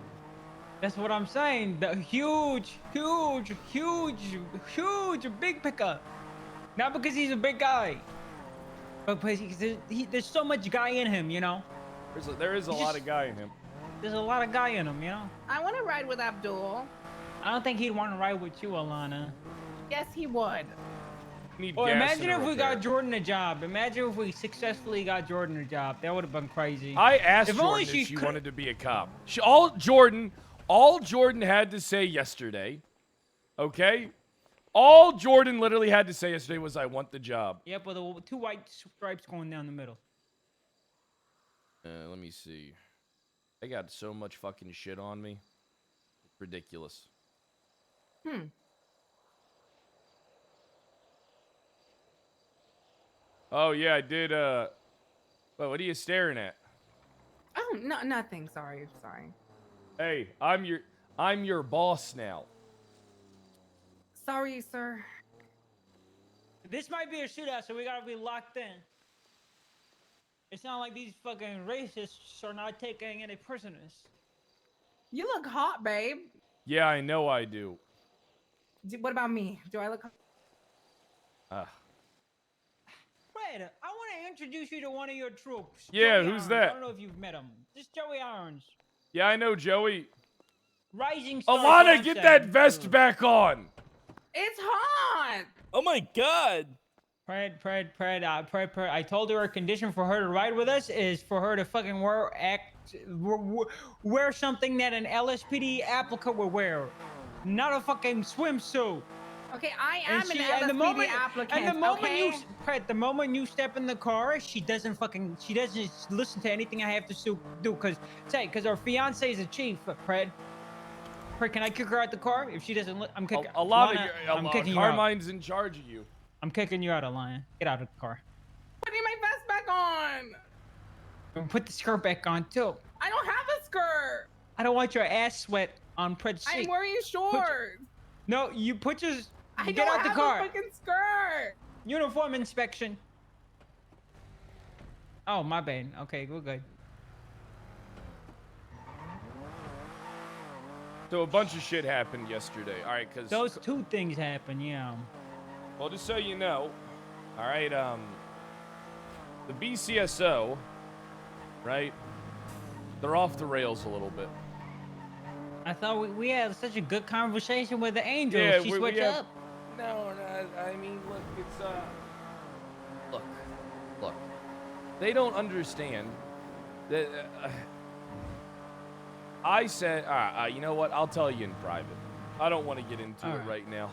That's what I'm saying. The huge big pickup. Not because he's a big guy, but because there's so much guy in him, There is a lot of guy in him. There's a lot of guy in him, I want to ride with Abdul. I don't think he'd want to ride with you, Alana. Yes, he would. Need Or gas imagine and a if we repair. got Jordan a job. Imagine if we successfully got Jordan a job. That would have been crazy. I asked If only Jordan if she she could- wanted to be a cop. All Jordan had to say yesterday, okay? All Jordan literally had to say yesterday was, I want the job. Yep, with the 2 white stripes going down the middle. Let me see. I got so much fucking shit on me. It's ridiculous. Oh, yeah, I did, well, what are you staring at? Oh, no, nothing. Sorry. Hey, I'm your boss now. Sorry, sir. This might be a shootout, so we gotta be locked in. It's not like these fucking racists are not taking any prisoners. You look hot, babe. Yeah, I know I do. What about me? Do I look hot? Fred, I want to introduce you to one of your troops. Yeah, Joey who's Irons. that? I don't know if you've met him. This Joey Irons. Yeah, I know, Joey. Rising star. Alana, fiance. get that vest back on. It's hot. Oh my God. Fred, I told her a condition for her to ride with us is for her to fucking wear something that an LSPD applicant would wear. Not a fucking swimsuit. Okay, I am an LSPD applicant. And the moment okay? Fred, the moment you step in the car, she doesn't listen to anything I have to do. Cause her fiance is a chief, Fred. Fred, can I kick her out the car? If she doesn't, I'm kicking. I'm kicking you out. Carmine's in charge of you. I'm kicking you out, Alana. Get out of the car. Putting my vest back on. And put the skirt back on too. I don't have a skirt. I don't want your ass sweat on Fred's seat. I'm wearing shorts. No, you put your. I Get don't out the have car. a fucking skirt. Uniform inspection. Oh, my bad. Okay, we're good. So a bunch of shit happened yesterday. All right, because Those 2 things happen, yeah. well, just so you know, all right, the BCSO, right? They're off the rails a little bit. I thought we had such a good conversation with the angel. Yeah, she we switched have- up. No, I mean, look, it's look. They don't understand that. I said, you know what? I'll tell you in private. I don't want to get into All it right. right now.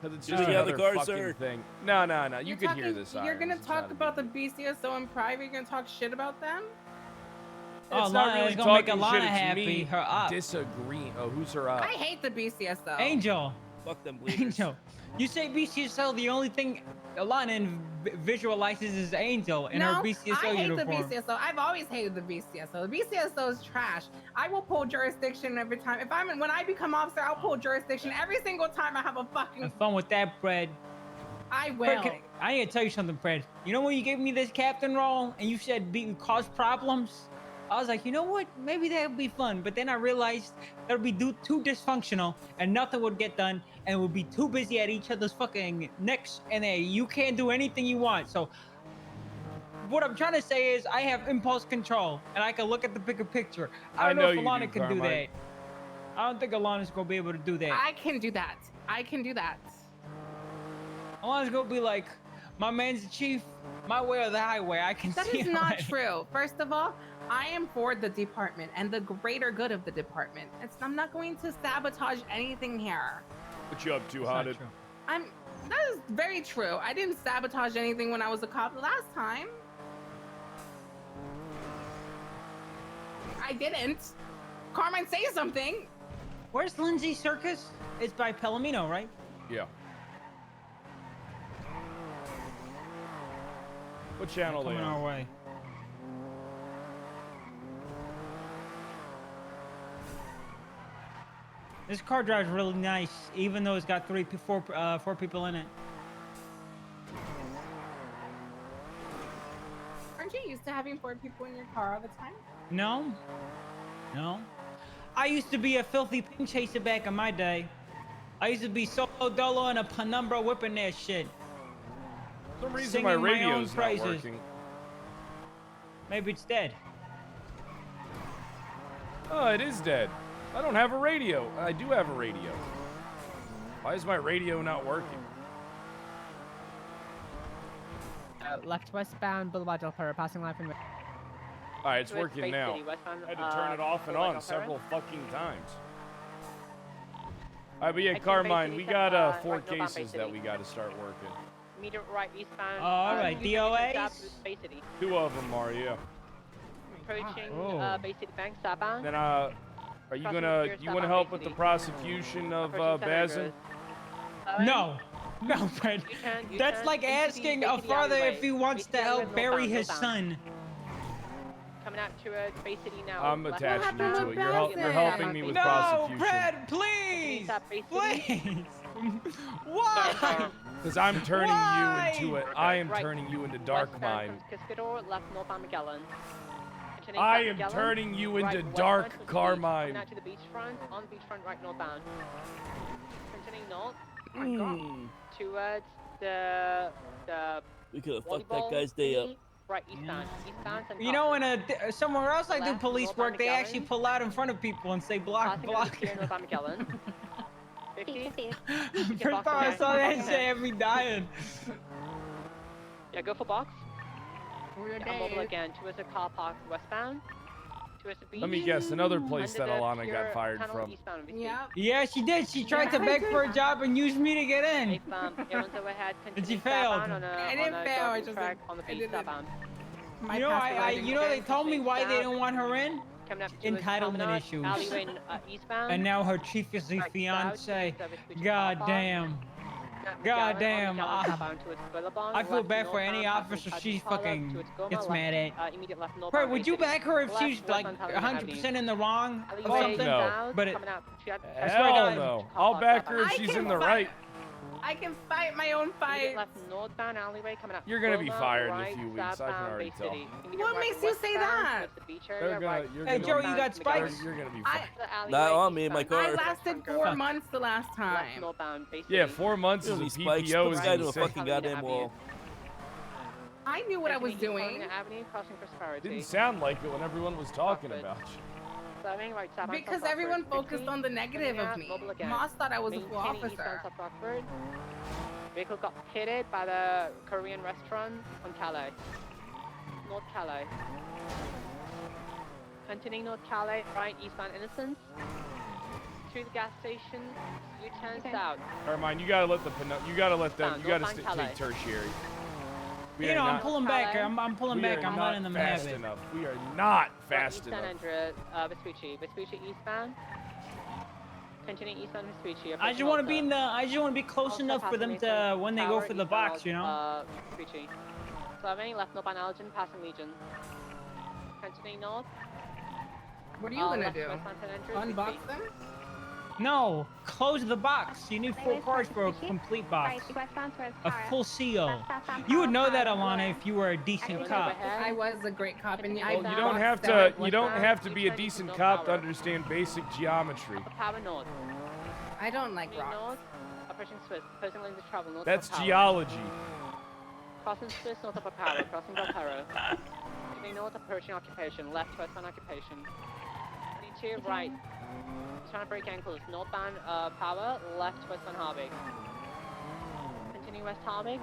Because it's Just just get out of another the car, fucking sir. thing. No. You You're can hear talking- this. You're Irons. gonna It's talk not a about the big deal. BCSO in private. You're gonna talk shit about them. Oh, It's not Lana really is gonna make talking Alana shit. It's happy. me Her up. disagreeing. Oh, who's her up? I hate the BCSO. Angel. Fuck them bleeders. Angel. You say BCSO, the only thing Alana visualizes is Angel in her BCSO I hate uniform. the BCSO. I've always hated the BCSO. The BCSO is trash. I will pull jurisdiction every time. When I become officer, I'll pull jurisdiction every single time I have a fucking. Have fun with that, Fred. I will. I need to tell you something, Fred. You know when you gave me this captain role and you said cause problems? I was like, you know what? Maybe that would be fun. But then I realized that would be too dysfunctional and nothing would get done and we'd be too busy at each other's fucking necks and you can't do anything you want. So what I'm trying to say is I have impulse control and I can look at the bigger picture. I don't know if you Alana do, can do Carmine. that. I don't think Alana's gonna be able to do that. I can do that. I can do that. Alana's gonna be like, my man's the chief, my way or the highway. I can That see is it not already. true. First of all, I am for the department and the greater good of the department. I'm not going to sabotage anything here. What you up to, It's not Hodded? true. That is very true. I didn't sabotage anything when I was a cop last time. I didn't. Carmine, say something. Where's Lindsay Circus? It's by Palomino, right? Yeah. What channel they Coming our on? way. This car drives really nice, even though it's got four people in it. Aren't you used to having 4 people in your car all the time? No, no. I used to be a filthy pin chaser back in my day. I used to be Solo Dolo and a Penumbra whipping that shit. For some reason Singing my my own radio's not praises. working. Maybe it's dead. Oh, it is dead. I don't have a radio. I do have a radio. Why is my radio not working? Left westbound, Boulevard Del Perro, passing live in. All right, it's working now. I had to turn it off and on several fucking times. All right, but yeah, Carmine, we got 4 cases that we got to start working. Immediate right eastbound. All right, DOAs. Bay City. 2 of them are, yeah. Approaching Oh. Bay City Bank, southbound. Then, are you gonna, you want to help with the prosecution of Bazin? No. No, Fred. That's like asking a father if he wants to help bury his son. Coming out to Bay City now. I'm left attaching you happened to with it. You're Bazin? helping me with No, prosecution. Fred, please, Bay City. please. Why? Because I'm turning Why? you into it. I am Right. turning you into Dark Mind. Westbound from Cascador, left northbound Magellan. Continuing I south am Magellan, turning you into right Dark westbound towards the beach. Carmine. Coming out to the beachfront, on the beachfront, right northbound. Continuing north towards the We could have fucked volleyball that guy's day up. thingy, right eastbound. Eastbound and You know, somewhere else I do Left, police northbound work, they Magellan. actually pull out in front of people and say block, passing block. over here northbound Magellan. 50. First time I saw that shit, I had me dying. Yeah, go for box. We're Yeah, mobile again towards the car park westbound. Towards the beach. Let me guess, another place Under that the Alana pure got fired tunnel from. eastbound of BC. Yep. Yeah, she did. She tried to Yeah, beg I for a did. job and used me to get in. If everyone's overhead, And she continue failed. southbound on a, I didn't on a fail, I jogging just track didn't- on the I beach didn't- southbound. My You know, past riding you know, they was- told me why they don't want her in. Coming up towards Entitlement Promenade, issues. Alleyway eastbound. And now her chief is the Right fiance. south, service between God car park. damn. Magellan, God on damn, Magellan southbound towards Billabong, I feel left bad for any northbound, officer passing she Parlour fucking towards Goma, gets left, mad at. Immediate left northbound Bro, would Bay you City. back her if Left, she's like westbound Palomino 100% in the wrong or Alleyway something? no. south, But it- coming out to- I swear to Hell God. no. I'll back her if I she's can in the fight. right. I can fight my own Immediate fight. left northbound alleyway coming out. You're gonna be Goma, fired in a right, few weeks, I can southbound already Bay tell. City. Immediate What right makes you say westbound that? towards the beach area, They're gonna, right you're Hey, gonna Joe, be, you got spikes? You're gonna be I- fine. The alleyway Not on me, my eastbound. car. I lasted 4 Fuck. months the last Left time. northbound Bay Yeah, City. 4 months You'll as be a spiked. PPO This is guy to a insane. fucking goddamn wall. I knew what I was Continuing doing. East California Avenue, crossing Prosperity. Didn't sound like it when everyone was talking Rockford. about you. Serving right southbound Because South everyone Rockford. focused on the negative Coming of out, me. mobile again. Moss thought I was a full Maintaining eastbound officer. South Rockford. Vehicle got pitted by the Korean restaurant on Calais. North Calais. Continuing North Calais, right eastbound Innocence. To the gas station, U-turn south. Carmine, you gotta let the you gotta let them. Found You gotta Northbound Calais. take tertiary. We You are know, I'm not- pulling back. I'm pulling we back. are I'm not letting them have fast it. enough. We are not Right fast east enough. San Andreas, Vespucci. Vespucci eastbound. Continuing eastbound Vespucci. I just want to be in the. I just want to be close enough for them to when they go for the box, you know. Vespucci. Serving left northbound Elgin, passing Legion. Continuing north. What are you gonna left do? westbound San Andreas, Unbox Bixby. them? No, close the box. You need 4 cars for a complete box. A full CO. You would know that, Alana, if you were a decent cop. I was a great cop, and I Well, you don't have boxed to. out You with don't that. have to be a decent cop to understand basic geometry. Power north. I don't like North. rocks. Approaching Swiss. Opposing lanes of travel. North That's of Power. geology. Crossing Swiss north of Power. Crossing Valpero. Keeping north approaching occupation. Left westbound occupation. 32 right. Trying to break ankles. Northbound Power. Left westbound Harvick. Continue west Harvick.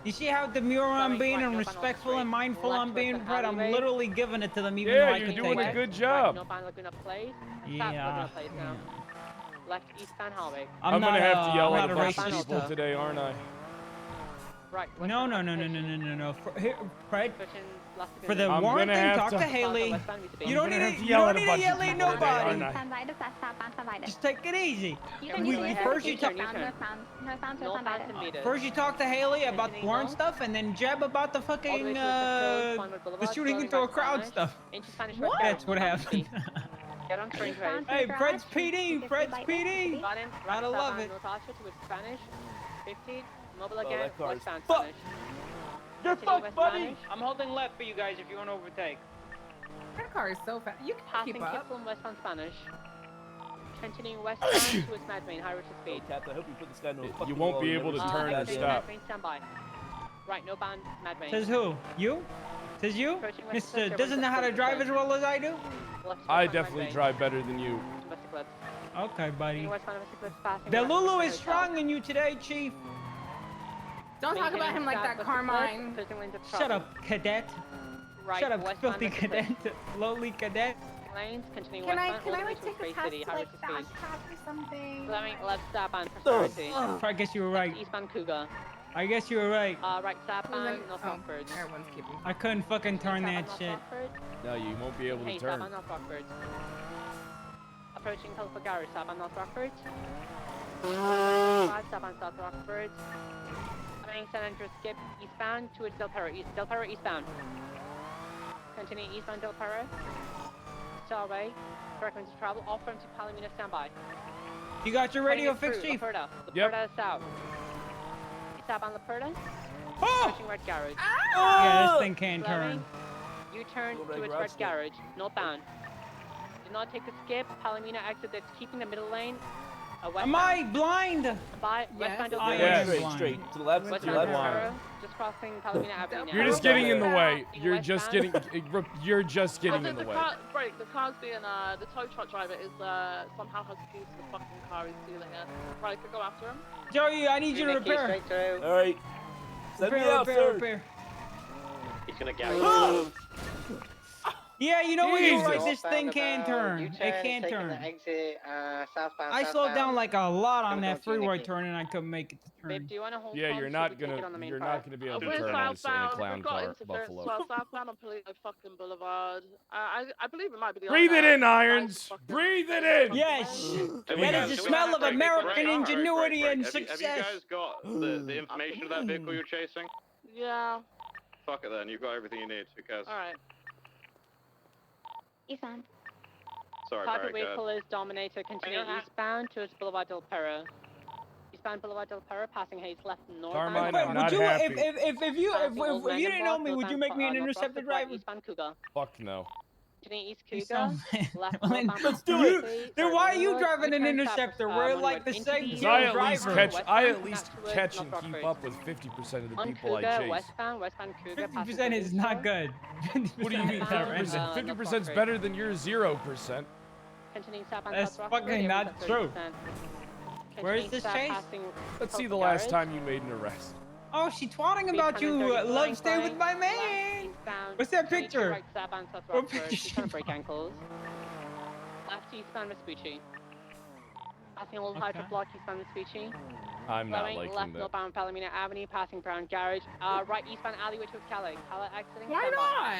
You see how demure I'm being and respectful and mindful I'm being, Fred? I'm literally giving it to them even though I Yeah, could you're doing take a it. good job. Northbound Laguna Place. Yeah. Laguna Place now. Left eastbound Harvick. I'm not gonna have to yell I'm at a not bunch of racist. people today, aren't I? Right. No. Fred, for the I'm warrant gonna thing, have talk to- to Haley. You don't need to yell at a yell bunch of at people today, nobody. aren't I? Just take it easy. First you talk to Haley about the warrant stuff, and then Jeb about the fucking the shooting into a crowd stuff. What? That's what happened. Get on Spring Trace. Hey, Fred's PD. Fred's PD. Got him. Gotta love it. North Archer to Spanish. 50. Mobile Oh, again. that car is Westbound fucked. Spanish. You're Continue fucked, west buddy. Spanish. I'm holding left for you guys if you want to overtake. That car is so fast. You can Passing keep up. Kipling westbound Spanish. Continuing westbound towards Mad Main. High rate of speed. Captain, I hope you put this guy in a You fucking won't wall be and able to never turn see or him Approaching again. stop. Mad Main, stand by. Right, no band, Mad Main. Says who? You? Says you? Approaching west Mr. Pacific, Doesn't know how to drive as well as I do? Left I westbound definitely Mad Main. drive better than you. Domestic left. Okay, buddy. Continuing westbound Domestic left, passing The west Lulu Pacific is Hotel. strong in you today, Chief. Don't talk about him like that, Carmine. Shut up, cadet. Right, Shut up, westbound filthy Pacific cadet. Lowly cadet. Lanes, continuing Can I westbound all the way like to take a Space test City, to high like rate of fast speed. pass or something? Left southbound Prosperity. I guess you were right. Eastbound Cougar. I guess you were right. Right southbound North Oh, Rockford. everyone's keeping. I couldn't fucking turn that Southbound shit. North Rockford. No, you won't be able to Hey, turn. southbound North Rockford. Approaching California Garage, southbound North Rockford. Southbound South Rockford. Coming San Andreas Skip eastbound towards Del Perro. Del Perro eastbound. Continuing eastbound Del Perro. Starway. Recommended to travel. Off from to Palomino, standby. You got your radio fixed, Chief? Laporta. Yep. Laporta south. Southbound Laporta. Oh! Approaching Red Garage. Yeah, this thing can't Slowing. turn. U-turn Go right towards garage Red skip. Garage. Northbound. Do not take the skip. Palomino exit that's keeping the middle lane. Am I blind? By Yes. westbound Del I Perro. Yes. Straight, blind. straight. To the left, to the Westbound left. Del blind. Perro. Just crossing Palomino Avenue now. You're just getting in the way. You're Westbound. just getting. You're just getting in the way. Break, the car's being, the tow truck driver is, somehow has keys to the fucking car, he's stealing it. Right, could go after him. Joey, I need you to repair. All right. Send me out, sir. He's gonna get Yeah, you know what? You're right. Jesus. This thing can turn. It can turn. Exit, southbound. I slowed down like a lot on that freeway turn, and I couldn't make it to Babe, turn. do you want to hold Yeah, on you're so not we can gonna. get on the main You're part? not gonna be able to We're turn on this any southbound, clown we've got car, interference. Buffalo. Well, southbound on Polito fucking Boulevard. I believe it might be the Breathe it owner. in, Irons. Fucking- Breathe it in. Yes, Have that you is the guys- smell of American Break. ingenuity and Have you success. guys got the information of that vehicle you're chasing? Yeah, Fuck it then, you've got everything you need. Who cares? alright. Eastbound. Sorry, Target Barry, go vehicle is Dominator, continuing eastbound towards Boulevard del Perro. Eastbound Boulevard del Perro, passing Hayes left north. Carmine, Wait, I'm not would you, happy. if you didn't know me, would you make me an interceptor driver? Eastbound Cougar. Fuck no. Continuing east You Cougar. sound- Left Then northbound let's do Prospect it. City, Then why are you north, driving an U-turn interceptor? south, We're on like the into same the Cause Yo, I at driver. least westbound, catch. I at not least towards catch and North keep Rockford. up with 50% of the On people I Cougar, chase. westbound Cougar. 50% is not good. What do you mean 50%? 50% is better than your 0%. Continuing southbound That's South Rockford, fucking area not was at true. 30%. Where is Continuing this south chase? passing Let's see Tulsa the last Garage. time you made an arrest. Oh, she twatting about you. 830 Love, stay with my left man. eastbound, What's that 22 picture? Right southbound South What Rockford, picture she's trying to you break want? ankles. Left eastbound Vespucci. Passing Old Okay. Hydro Block, eastbound Vespucci. I'm not Flowing liking left that. northbound Palomino Avenue, passing Brown Garage. Right eastbound alleyway towards Cali. Cali exiting. Why standby.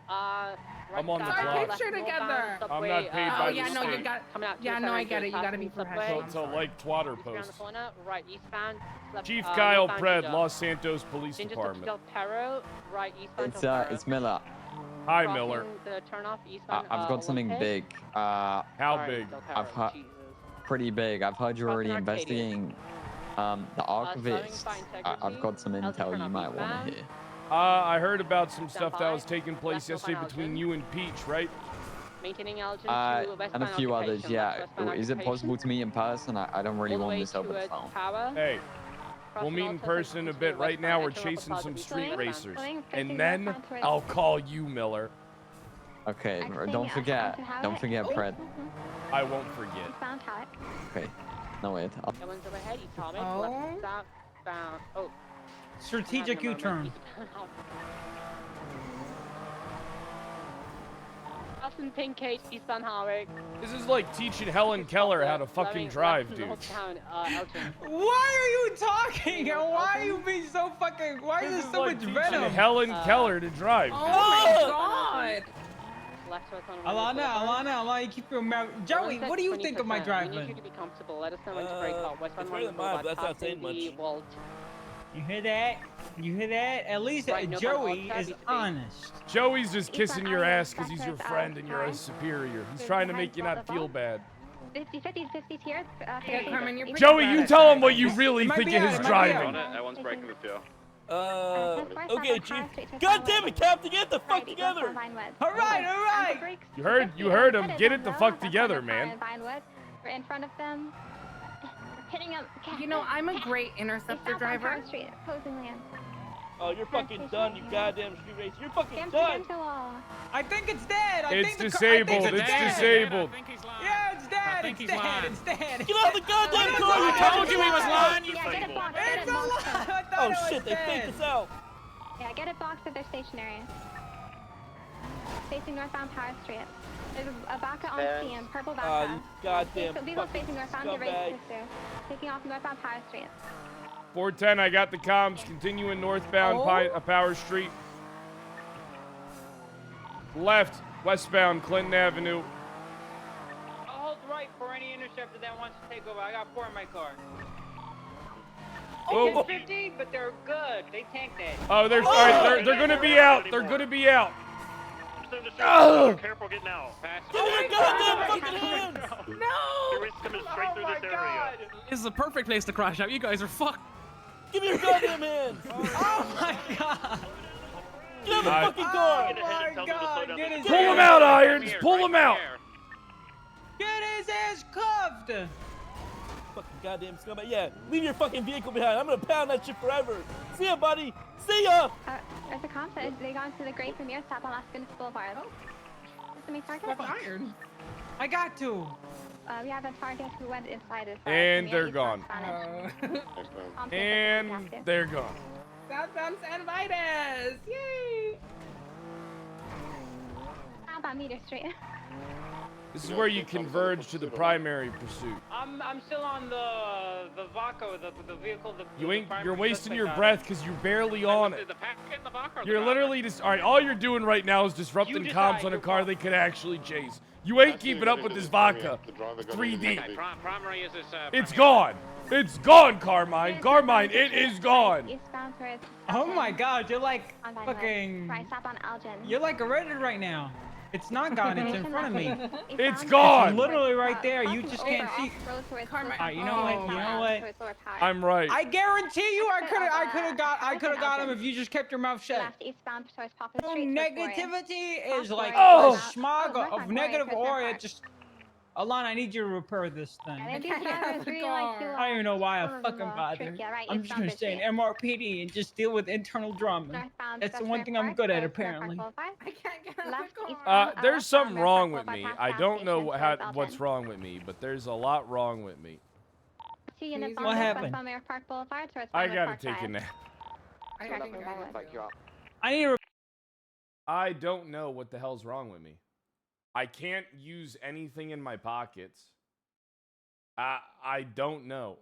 not? Right I'm on the side, clock. left Picture northbound together. Subway, I'm not paid Oh by yeah, the no, you state. got. Coming out Yeah, towards no, I San get it. Andreas, You gotta be passing professional. To like twatter Just around the posts. corner, right eastbound. Left, Chief northbound Kyle Pred, Ginger. Los Santos Police Ginger Department. Del Perro, right eastbound It's Del Perro. Miller. Hi, Crossing Miller. The turnoff eastbound, I've got something Olympic. big. How Sorry, big? Del I've Perro, heard Jesus. pretty big. I've heard you're already Crossing Arcadia. investigating the archivist. Starting by I've got some Integrity, intel you turn might off want to eastbound. hear. I heard about some stuff that was by, taking place left yesterday by between Elgin. you and Peach, right? Maintaining Elgin to And a westbound few others, occupation, yeah. left westbound Is it occupation. possible to meet in person? I don't really All the want way this over the towards phone. Tower. Hey, we'll Crossing meet in Alta, person in a continue bit. Right now, we're westbound, chasing Plaza some Vista street westbound. racers. Facing And then northbound towards- I'll call you, Miller. Okay, Exiting don't forget. onto Howard. Don't forget, Fred. I won't forget. Eastbound Howard. Okay. No wait. That one's overhead, Atomic, Oh. left southbound. Oh, Strategic having a moment. U-turn. Austin Pink Cage, eastbound Howard. This is like teaching Helen Keller how to fucking drive, dude. Elgin. Why are you talking? Why are you being so fucking? Why is This there is so like much teaching venom? Helen Keller to drive. Oh my god! Left west on Alana, you keep your mouth. Joey, what do you think of my We need driving? you to be comfortable. Let us know when to break out. Westbound it's better than mine, but that's not saying much. Vault. You hear that? You hear that? At least Right, no Joey bad is outside, honest. Joey's just Eastbound kissing your Iowa, ass because he's your back friend towards and you're his superior. He's trying to make you not feel bad. 50-50 here. Yeah, Carmen, you're pretty Joey, bad you at tell him driving. what you really It might think be of out, his it might be out. driving. That one's breaking the fuel. Okay, Chief. God damn it, Captain, get the fuck together! All right. You heard him. Get it the fuck together, man. We're in front of them. We're hitting them. You know, I'm a great interceptor driver. Street, opposing land. Oh, you're fucking done, you goddamn street racer. You're fucking Against done! the wall. I think it's dead. I It's think the disabled. I think It's dead. disabled. Yeah, it's dead. It's dead. It's dead. Get out of the goddamn car! I told you he was lying. Yeah, get it boxed. It's Get a it lie. boxed. I thought Oh it was shit, they dead. faked us out! Yeah, get it boxed if they're stationary. Facing northbound Power Street. There's a Vaca on scene, purple Ah, Vaca. you goddamn Vehicles fucking facing northbound, get ready scumbag. to pursue. Taking off northbound Power Street. 410, I got the comms. Continuing northbound Power Street. Left, westbound Clinton Avenue. I'll hold right for any interceptor that wants to take over. I got 4 in my car. Oh, 50, but they're good. They tank that. oh, they're sorry. They're gonna be out. They're gonna be out. Careful getting out. Give me your goddamn fucking hands! You're coming straight through this area. This is a perfect place to crash out. You guys are fucked. Give me your goddamn hands! Oh my god. Get out of the fucking car! Oh my god. Get his Pull him out, Irons. Pull him out. Get his ass cuffed. Fucking goddamn scumbag. Yeah, leave your fucking vehicle behind. I'm gonna pound that shit forever. See ya, buddy. See ya! There's a concept. They gone to the Great Premier stop on Las Vegas Boulevard. Is it target? Iron. I got to. We have a target who went inside his And Premier, they're East gone. Spanish. And they're gone. Southbound San Vitus! Yay! How about Meter Street? This is where you converge to the primary pursuit. I'm still on the Vaca, the vehicle. You're wasting your breath because you're barely on it. You're literally just, all right, all you're doing right now is disrupting comms on a car they could actually chase. You ain't keeping up with this vodka. 3D. Primary is this, It's gone. It's gone, Carmine. Carmine, it is gone. Eastbound towards Oh my god, you're like on Vinewood. fucking. Right, stop on Elgin. You're like a Reddit right now. It's not gone. It's in front of me. It's gone. It's literally right there. You just can't see. Carmine. Alright, you know what? You know what? I'm right. I guarantee you, I could have got him if you just kept your mouth shut. Left eastbound towards Poplar So Street. negativity is like Oh. a smog of negative aura. Just, Alana, I need you to repair this thing. I don't even know why I fucking bothered. I'm just gonna stay in MRPD and just deal with internal drama. That's the one thing I'm good at, apparently. I can't get out Left of the east car. There's something wrong with me. I don't know what's wrong with me, but there's a lot wrong with me. What happened? I gotta take a nap. I think I need to. I don't know what the hell's wrong with me. I can't use anything in my pockets. I don't know.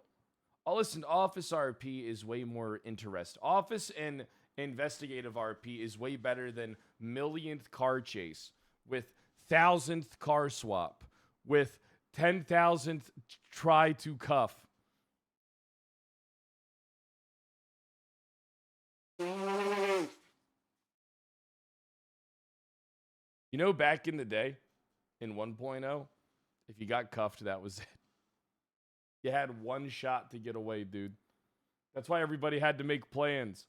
Oh, listen, Office RP is way more interesting. Office and Investigative RP is way better than millionth car chase with 1,000th car swap with 10,000th try to cuff. You know, back in the day, in 1.0, if you got cuffed, that was it. You had one shot to get away, dude. That's why everybody had to make plans.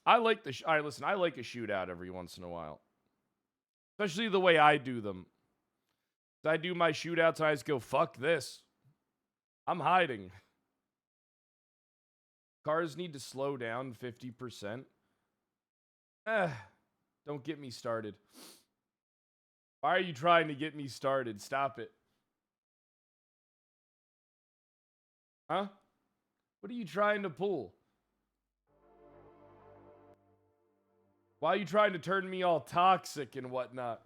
I like the listen, I like a shootout every once in a while. Especially the way I do them. I do my shootouts and I just go, fuck this. I'm hiding. Cars need to slow down 50%. Don't get me started. Why are you trying to get me started? Stop it. Huh? What are you trying to pull? Why are you trying to turn me all toxic and whatnot?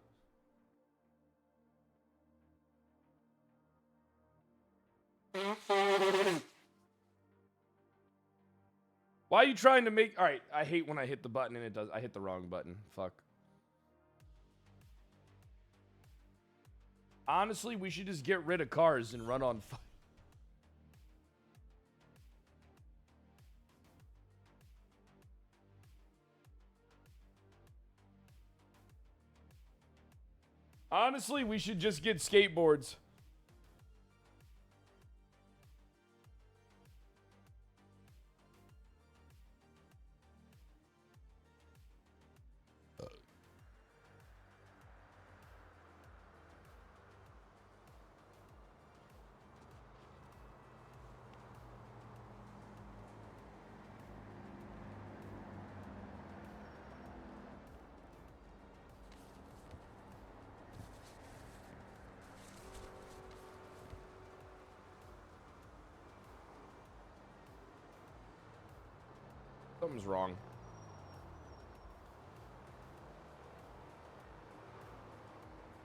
Why are you trying to make... Alright, I hate when I hit the button and it does... I hit the wrong button. Fuck. Honestly, we should just get rid of cars and run on fire. Honestly, we should just get skateboards. Something's wrong.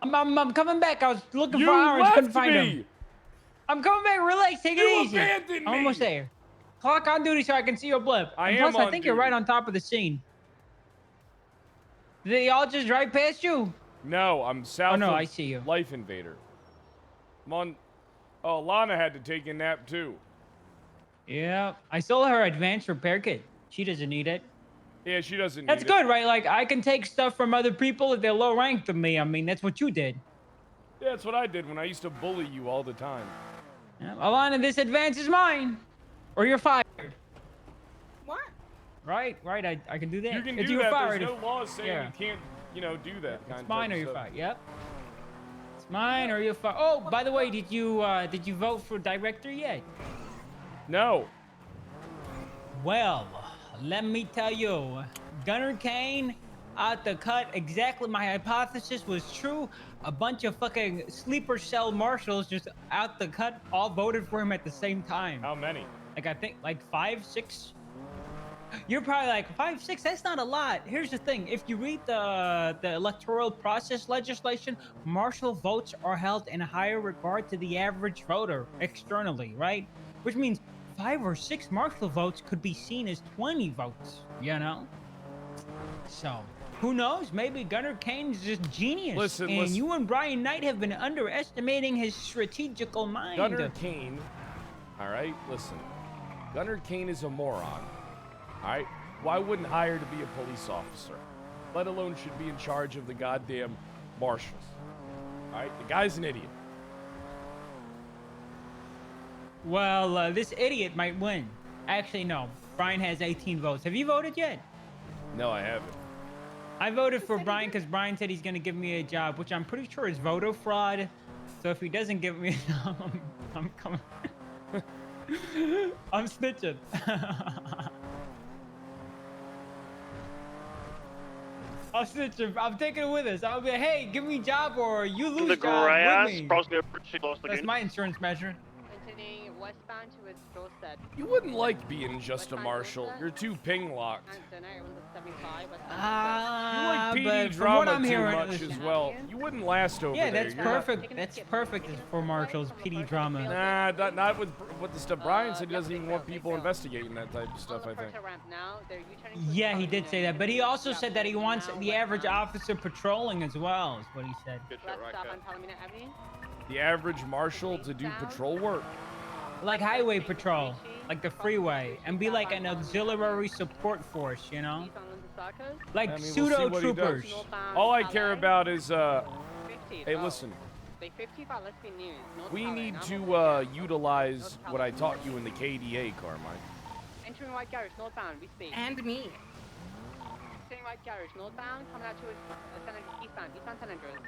I'm coming back. I was looking You for orange, couldn't left find me! him. I'm coming back. Relax, take it You easy. abandoned me! Almost there. Clock on duty so I can see your blip. I And am plus, I on think you're right duty. on top of the scene. Did they all just drive past you? No, I'm south Oh no, of I see you. Life Invader. I'm on... Oh, Lana had to take a nap too. Yeah, I sold her advanced repair kit. She doesn't need it. Yeah, she doesn't That's need good, it. right? Like, I can take stuff from other people if they're low ranked than me. I mean, that's what you did. Yeah, that's what I did when I used to bully you all the time. Yeah, Alana, this advance is mine. Or you're fired. What? Right, I can do that. You can if do you're that. Fired, There's no laws saying yeah. you can't, you know, do that kind it's of mine or you're stuff. fired. Yep. It's mine or you're fired. Oh, by the way, did you vote for director yet? No. Well, let me tell you, Gunnar Kane out the cut. Exactly, my hypothesis was true. A bunch of fucking sleeper cell marshals just out the cut all voted for him at the same time. How many? Like, I think like 5, 6. You're probably like 5, 6. That's not a lot. Here's the thing: if you read the electoral process legislation, marshal votes are held in higher regard to the average voter externally, right? Which means 5 or 6 marshal votes could be seen as 20 votes. You know. So who knows? Maybe Gunnar Kane's just genius. Listen, and listen. you and Brian Knight have been underestimating his strategical mind. Gunnar Kane. All right, listen. Gunnar Kane is a moron. All right? Why wouldn't hire to be a police officer? Let alone should be in charge of the goddamn marshals. All right? The guy's an idiot. Well, this idiot might win. Actually, no. Brian has 18 votes. Have you voted yet? No, I haven't. I voted for Brian because Brian said he's going to give me a job, which I'm pretty sure is voter fraud. So if he doesn't give me a job, I'm coming. I'm snitching. I'll snitch. I'm taking it with us. I'll be like, hey, give me a job or you lose The job grass, with me. she lost That's again. my insurance measure. Continuing westbound to its doorstep. You wouldn't like being just a marshal. You're too ping locked. You like PD but from drama what I'm too hearing, much listen. as well. You wouldn't last over Yeah, there. that's You're not- perfect. That's perfect for marshals, PD drama. Nah, not with the stuff. Brian said he doesn't even want people investigating that type of stuff, I think. Yeah, he did say that, but he also said that he wants the average officer patrolling as well, is what he said. The average marshal to do patrol work. like highway patrol, like the freeway, and be like an auxiliary support force, you know? Like I mean, we'll see pseudo what he does. troopers. All I care about is hey, listen. We need to utilize what I taught you in the KDA, Carmine. Entering right garage, northbound, we speak. And me. Entering right garage, northbound, coming out to eastbound, San Andreas.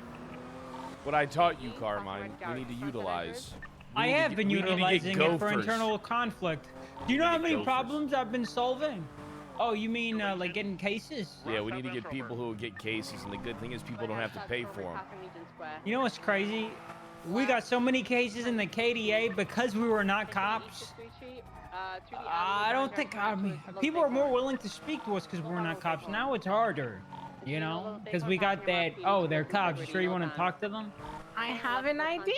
What I taught you, Carmine, we need to utilize. I have been we need to get utilizing it for gophers. internal conflict. Do you know how many problems I've been solving? Oh, you mean like getting cases? Yeah, we need to get people who will get cases, and the good thing is people don't have to pay for them. You know what's crazy? We got so many cases in the KDA because we were not cops. I don't think, I mean, people are more willing to speak to us because we're not cops. Now it's harder, you know? Because we got that, oh, they're cops. You sure you want to talk to them? I have an idea.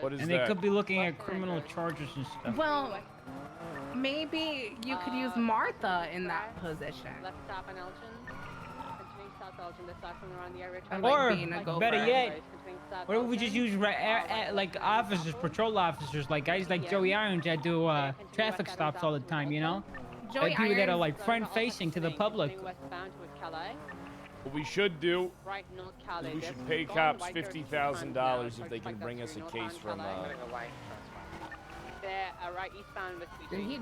What is And that? they could be looking at criminal charges and stuff. Well, maybe you could use Martha in that position. Left stop on Elgin. Continuing south Elgin, this side from around the area. I like Or, being a gopher. better yet, what if we just use like officers, patrol officers, like guys like Joey Irons that do traffic stops all the time, you know? Joey Like people that are Irons. like front-facing to the public. What we should do Right, North is Calais. we There's should pay gone cops white girls $50,000 if they like can that bring us a through case from northbound Calais. They're right eastbound with Did he?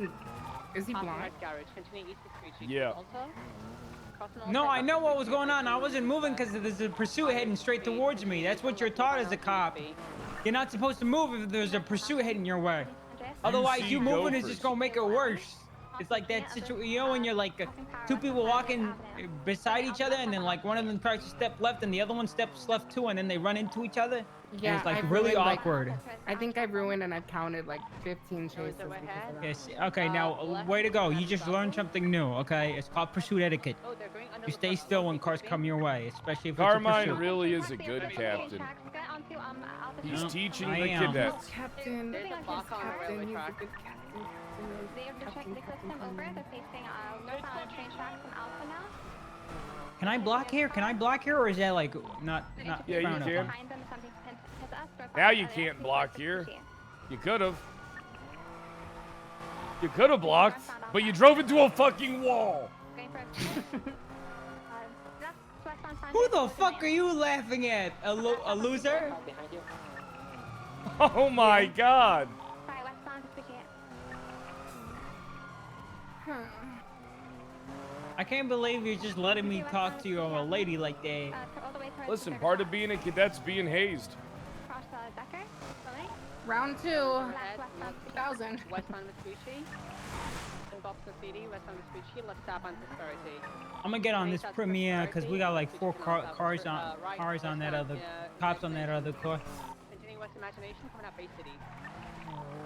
Is he blind? Right garage, continuing east with Street. Yeah. No, I know what was going on. I wasn't moving because there's a pursuit heading straight towards me. That's what you're taught as a cop. You're not supposed to move if there's a pursuit heading your way. Otherwise, see you moving is gophers. just gonna make it worse. It's like that situation, you know, when you're like two people walking beside each other, and then like one of them tries to step left, and the other one steps left too, and then they run into each other. Yeah, and it's like I've really ruined, like, awkward. I think I've ruined and I've counted like 15 chases because of that. Yes. Okay. Now, way to go. You just learned something new. Okay. It's called pursuit etiquette. You stay still when cars come your way, especially if it's a Carmine pursuit. really is a good captain. He's No, teaching I the am. cadets. Captain, There's a he's block on the captain, railway he's a track. good captain. They're checking the system over. They're facing northbound train tracks from Alpha now. Can I block here? Can I block here, or is that like not Yeah, you frowned can. upon? Behind them, something hits us. Northbound Now you Alpha, can't please block fix the here. machine. You could have. You could have blocked, but you drove into a fucking wall. Going for a left, westbound sign. Who the fuck are you laughing at? A loser? Behind you. Oh my god. Sorry, westbound is switching it. I can't believe you're just letting me talk to you, a lady like that. All the way towards Listen, the part of being a cadet's being hazed. Cross Becker. Slowly. Round 2. Left, westbound. 1000. Westbound Vespucci. Boston City, westbound Vespucci, left stop on Prosperity. I'm gonna get on this premiere because we got like 4 cars on that other cops on that other car. Continuing West Imagination, coming out Bay City.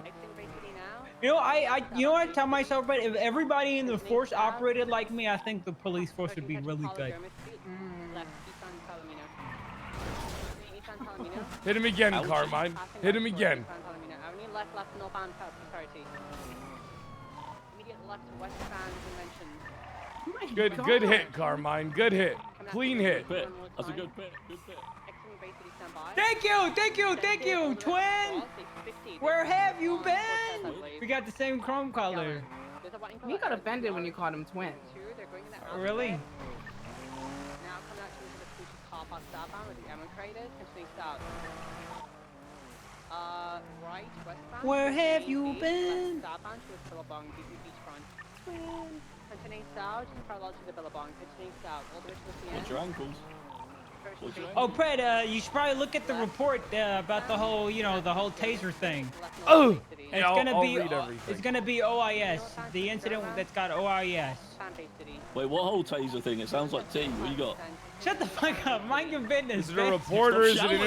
Exiting Bay City now. You know, you know what I tell myself, but if everybody in the force operated like me, I think the police force would be really good. Left, eastbound Palomino. Eastbound Palomino. Hit him again, Carmine. Hit him again. Eastbound Palomino Avenue, left, northbound Prosperity. Immediate left, westbound Convention. Good hit, Carmine. Good hit. Clean hit. That's a good pit. Good pit. Exiting Bay City, stand by. Thank you, twin. Where have you been? We got the same chrome color. You got offended when you called him twin. Really? Now coming out to the Vespucci car park southbound with the ammo craters, continuing south. Right, westbound. Where have Bay you Beach, been? left southbound to Billabong, beachfront. Continuing south, parallel to the Billabong, continuing south, all the way to the Watch your ankles. Watch your Oh, Pred, you should probably look at the report about the whole, you know, the whole taser thing. Oh! It's Yeah, gonna I'll be, read everything. it's gonna be OIS, the incident that's got OIS. Wait, what whole taser thing? It sounds like T. What you got? Shut the fuck up, mind your business. Is it a bitch. report or is it an Shouting the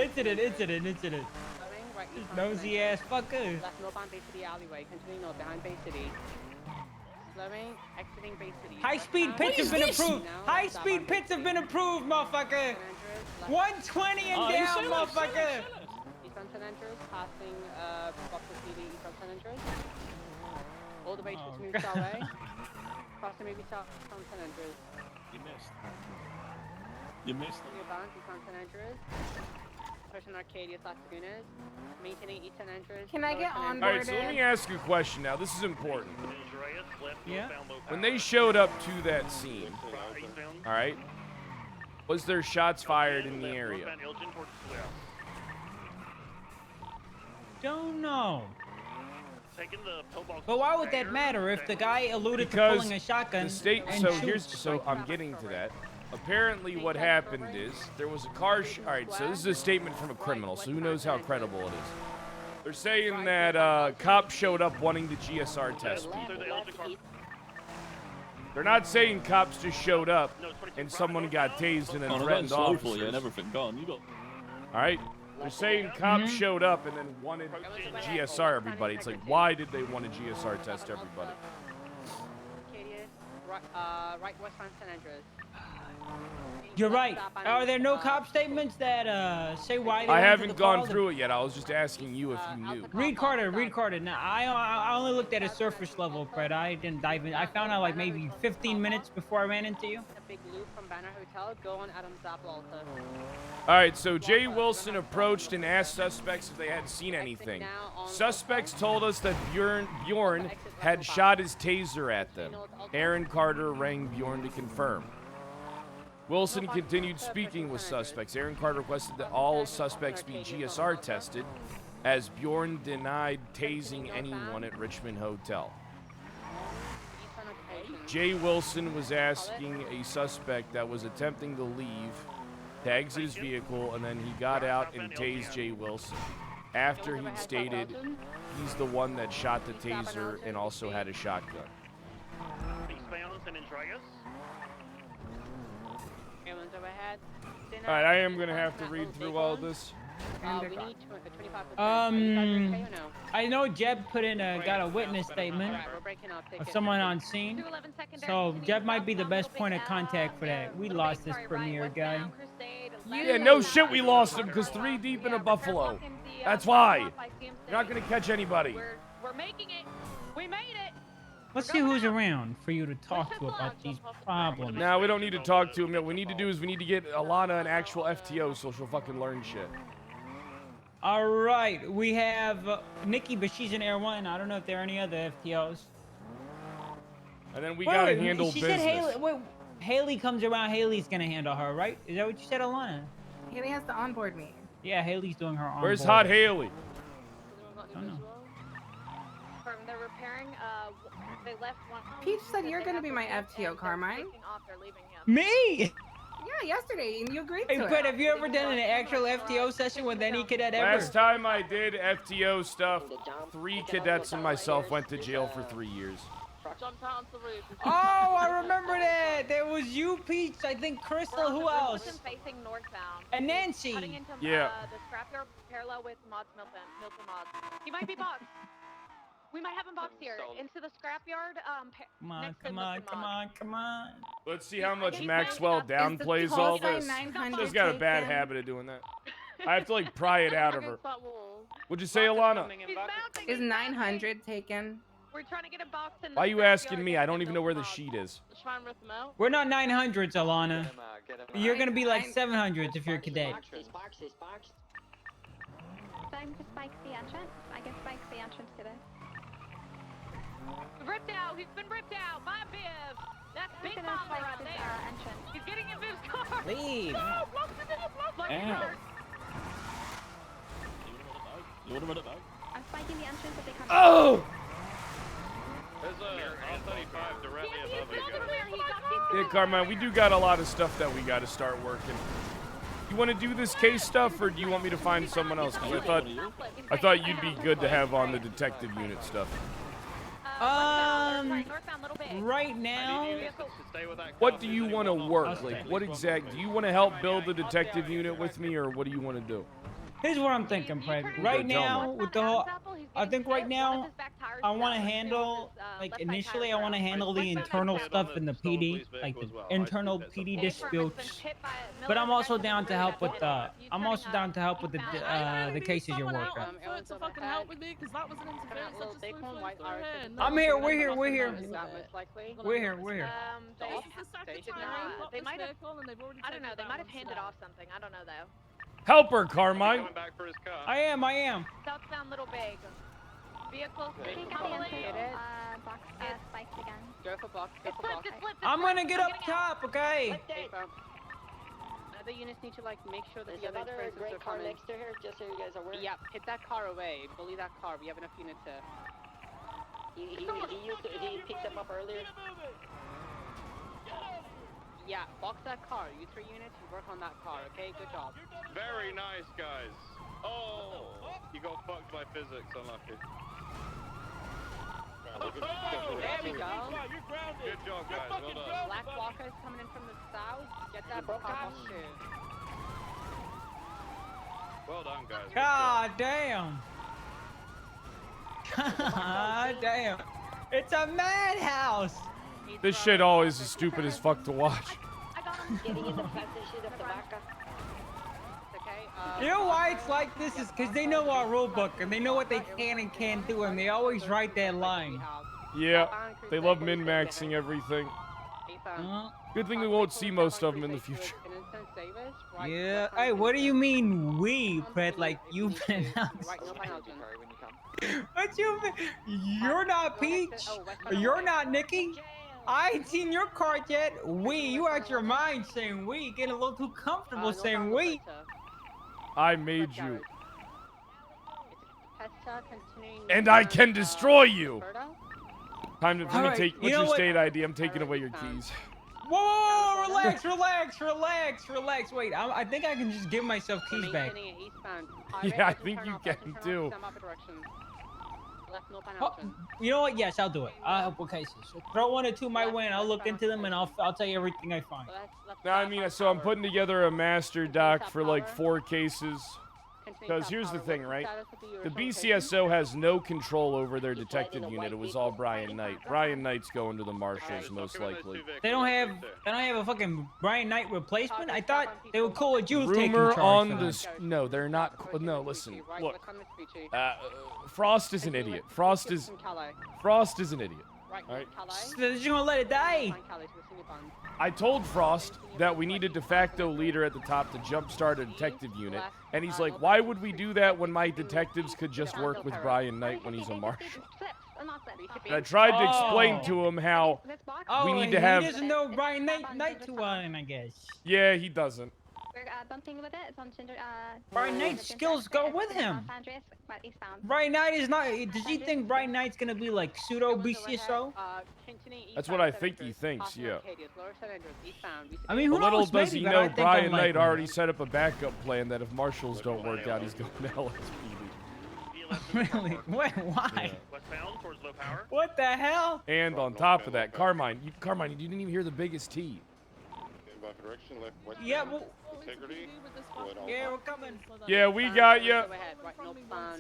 incident? Incident. Nosy ass fucker. Left northbound Bay City alleyway, continuing north behind Bay City. Slowing, exiting Bay City. High speed pits have been approved. High speed pits have been approved, motherfucker. 120 and down, motherfucker. Eastbound San Andreas, passing Boston City, eastbound San Andreas. All the way to Smooth Way. Crossing maybe south from San Andreas. You missed. You missed. Your bound, eastbound San Andreas. Pushing Arcadia slash Lagunas. Maintaining eastern entrance. Can I get on All right, so let me ask you a question now. This is important. Yeah. When they showed up to that scene, all right, was there shots fired in the area? Don't know. But why would that matter if the guy alluded to Because pulling a shotgun? the state. and So shoots? I'm getting to that. Apparently, what happened is there was a car. All right, so this is a statement from a criminal. So who knows how credible it is? They're saying that cops showed up wanting to GSR test people. They're not saying cops just showed up and someone got tased and then threatened officers. and everything gone. You got. All right. They're saying cops showed up and then wanted to GSR everybody. It's like, why did they want to GSR test everybody? Arcadia, right westbound San Andreas. You're right. Are there no cop statements that say why they I went to haven't the gone call? through it yet. I was just asking you if you knew. Read Carter. Now, I only looked at a surface level, Fred. I didn't dive in. I found out like maybe 15 minutes before I ran into you. A big loop from Banner Hotel. Go on Adams Apple also. All right, so Jay Wilson approached and asked suspects if they had seen anything. Suspects told us that Bjorn had shot his taser at them. Aaron Carter rang Bjorn to confirm. Wilson continued speaking with suspects. Aaron Carter requested that all suspects be GSR tested, as Bjorn denied tasing anyone at Richmond Hotel. Jay Wilson was asking a suspect that was attempting to leave to exit his vehicle, and then he got out and tased Jay Wilson. After he'd stated he's the one that shot the taser and also had a shotgun. All right, I am going to have to read through all of this. I know Jeb put in got a witness statement of someone on scene, so Jeb might be the best point of contact for that. We lost this premier guy. Yeah, no shit we lost him, because 3 deep in a Buffalo. That's why. You're not going to catch anybody. We're making it. We made it. Let's see who's around for you to talk to about these problems. Now we don't need to talk to him. What we need to do is we need to get Alana an actual FTO so she'll fucking learn shit. All right, we have Nikki, but she's in Air 1. I don't know if there are any other FTOs. And then we gotta handle she business. Said Haley comes around. Haley's gonna handle her, right? Is that what you said, Alana? Haley has to onboard me. Yeah, Haley's doing her onboard. Where's Hot Haley? I don't know. They're repairing. They left one. Peach said you're gonna be my FTO, Carmine. Me? Yeah, yesterday, and you agreed Hey, to it. Fred, have you ever done an actual FTO session with any cadet ever? Last time I did FTO stuff, 3 cadets and myself went to jail for 3 years. Jumped out onto the roof. Oh, I remember that. There was you, Peach, I think Crystal, who else? Facing northbound. And Nancy. Cutting into Yeah. The scrapyard parallel with Milton Mods. He might be boxed. We might have him boxed here. Into the scrapyard. Come on. Let's see how much Maxwell downplays all this. She's got a bad habit of doing that. I have to like pry it out of her. What'd you say, Alana? Is 900 taken? We're trying to get him boxed in the Why are you asking me? I don't even know where the sheet is. Try and rip him out. We're not 900s, Alana. You're gonna be like 700s if you're a cadet. Time to spike the entrance. I can spike the entrance today. Ripped out. He's been ripped out by Viv. That's Big Gonna Mama spike right this there. entrance. He's getting in Viv's car. Leave. No, block the video, block the car. You want to run it back? I'm spiking the entrance if they come. Oh! There's a R35 directly above you guys. Yeah, Carmine, we do got a lot of stuff that we got to start working. You want to do this case stuff, or do you want me to find someone else? 'Cause I thought you'd be good to have on the detective unit stuff. Right now, What do you want to work? Like, what exact? Do you want to help build the detective unit with me, or what do you want to do? here's what I'm thinking, Fred. Right now, with the whole, I think right now, I want to handle, like initially, I want to handle the internal stuff in the PD, like the internal PD disputes. But I'm also down to help with the, the cases you're working. To fucking help with me, because that was an interference. I just flew through her head. I'm here. We're here. We're here. They might have. I don't know. They might have handed off something. I don't know though. Help her, Carmine. Coming back for his car. I am. Southbound Little Big. Vehicles Can you get the answer? Box spikes again. Go for box. Go for box. I'm gonna get up top, okay? Other units need to like make sure that the other experiences are coming. next to her, just so you guys are aware. Yeah, hit that car away. Bully that car. We have enough units to. He picked them up earlier. Yeah, box that car. You 3 units, you work on that car, okay? Good job. Very nice, guys. Oh, you got fucked by physics. Unlucky. There we go. Good job, guys. Well done. Black Walker's coming in from the south. Get that car off too. Well done, guys. God damn. God damn. It's a madhouse. This shit always is stupid as fuck to watch. I got him. Getting in the passenger seat of the back. You know why it's like this is because they know our rule book and they know what they can and can't do and they always write that line. Yeah, they love min-maxing everything. Good thing we won't see most of them in the future. Yeah. Hey, what do you mean we, Brett? Like you've been announced? What you mean? You're not Peach. You're not Nikki. I ain't seen your card yet. We, you out your mind saying we, getting a little too comfortable saying we. I made you. And I can destroy you. Time to take. What's your state ID? I'm taking away your keys. Whoa, relax. Wait, I think I can just give myself keys back. Yeah, I think you can too. Oh, you know what? Yes, I'll do it. Okay, so throw 1 or 2 my way and I'll look into them and I'll tell you everything I find. No, I mean, so I'm putting together a master doc for like 4 cases. Because here's the thing, right? The BCSO has no control over their detective unit. It was all Brian Knight. Brian Knight's going to the marshals, most likely. They don't have a fucking Brian Knight replacement? I thought they were cool with you taking Rumor charge on for this. No, they're not. No, listen. Look. Frost is an idiot. Frost is an idiot. All right. So they're just gonna let it die. I told Frost that we need a de facto leader at the top to jumpstart a detective unit, and he's like, "Why would we do that when my detectives could just work with Brian Knight when he's a marshal?" And I tried to explain to him how we need to have. He doesn't know Brian Knight too well, I guess. Yeah, he doesn't. We're bumping with it. It's on Cinder. Brian Knight's skills go with him. Brian Knight is not. Does he think Brian Knight's gonna be like pseudo BCSO? That's what I think he thinks. Yeah. I mean, who little knows? does he Maybe, know, but I think Brian I'm Knight like already set up a backup plan that if marshals don't work out, he's going to LSPD. Really? Wait, why? Yeah. Westbound towards low power. What the hell? And on top of that, Carmine, you didn't even hear the biggest T. Yeah, well, integrity. Yeah, we're coming. Yeah, we got you.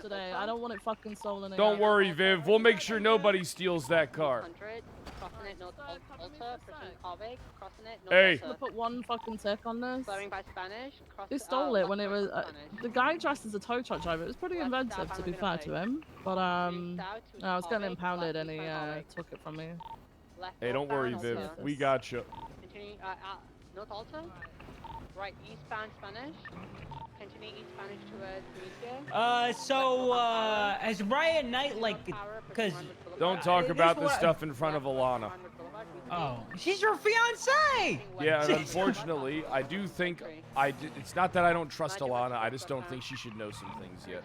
Today, I don't want it fucking stolen. Don't worry, Viv. We'll make sure nobody steals that car. Hey. Put 1 fucking sec on this. They stole it when it was. The guy dressed as a tow truck driver. It was pretty inventive, to be fair to him. But I was getting impounded and he took it from me. Hey, don't worry, Viv. We got you. North Alta. Right, eastbound Spanish. Continue east Spanish towards Tunisia. As Brian Knight, like, because... Don't talk about this stuff in front of Alana. Oh, she's your fiancée! Yeah, and unfortunately, I do think it's not that I don't trust Alana, I just don't think she should know some things yet.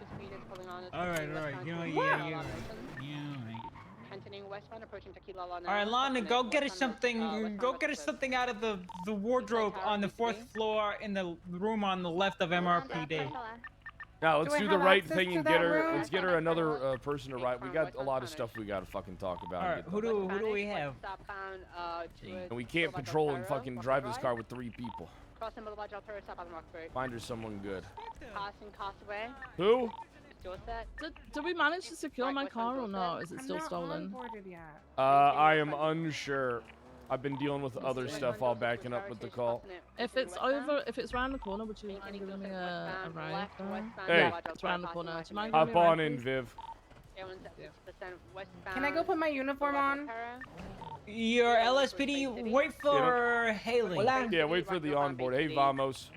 Alright. Yeah. Alright, Lana, go get us something. Go get us something out of the wardrobe on the 4th floor in the room on the left of MRPD. Now let's do the right thing and get her. Let's get her another person to ride. We got a lot of stuff we gotta fucking talk about. Alright, who do we have? And we can't patrol and fucking drive this car with 3 people. Find her someone good. Who? Did we manage to secure my car or not? Is it still stolen? I am unsure. I've been dealing with other stuff while backing up with the call. If it's round the corner, would you mind giving me a ride? Hey. Yeah, it's round the corner. Do you mind Hop giving me a on ride, in, please? Viv. Can I go put my uniform on? Your LSPD, wait for Haley. Yeah, wait for the onboard. Hey, Vamos.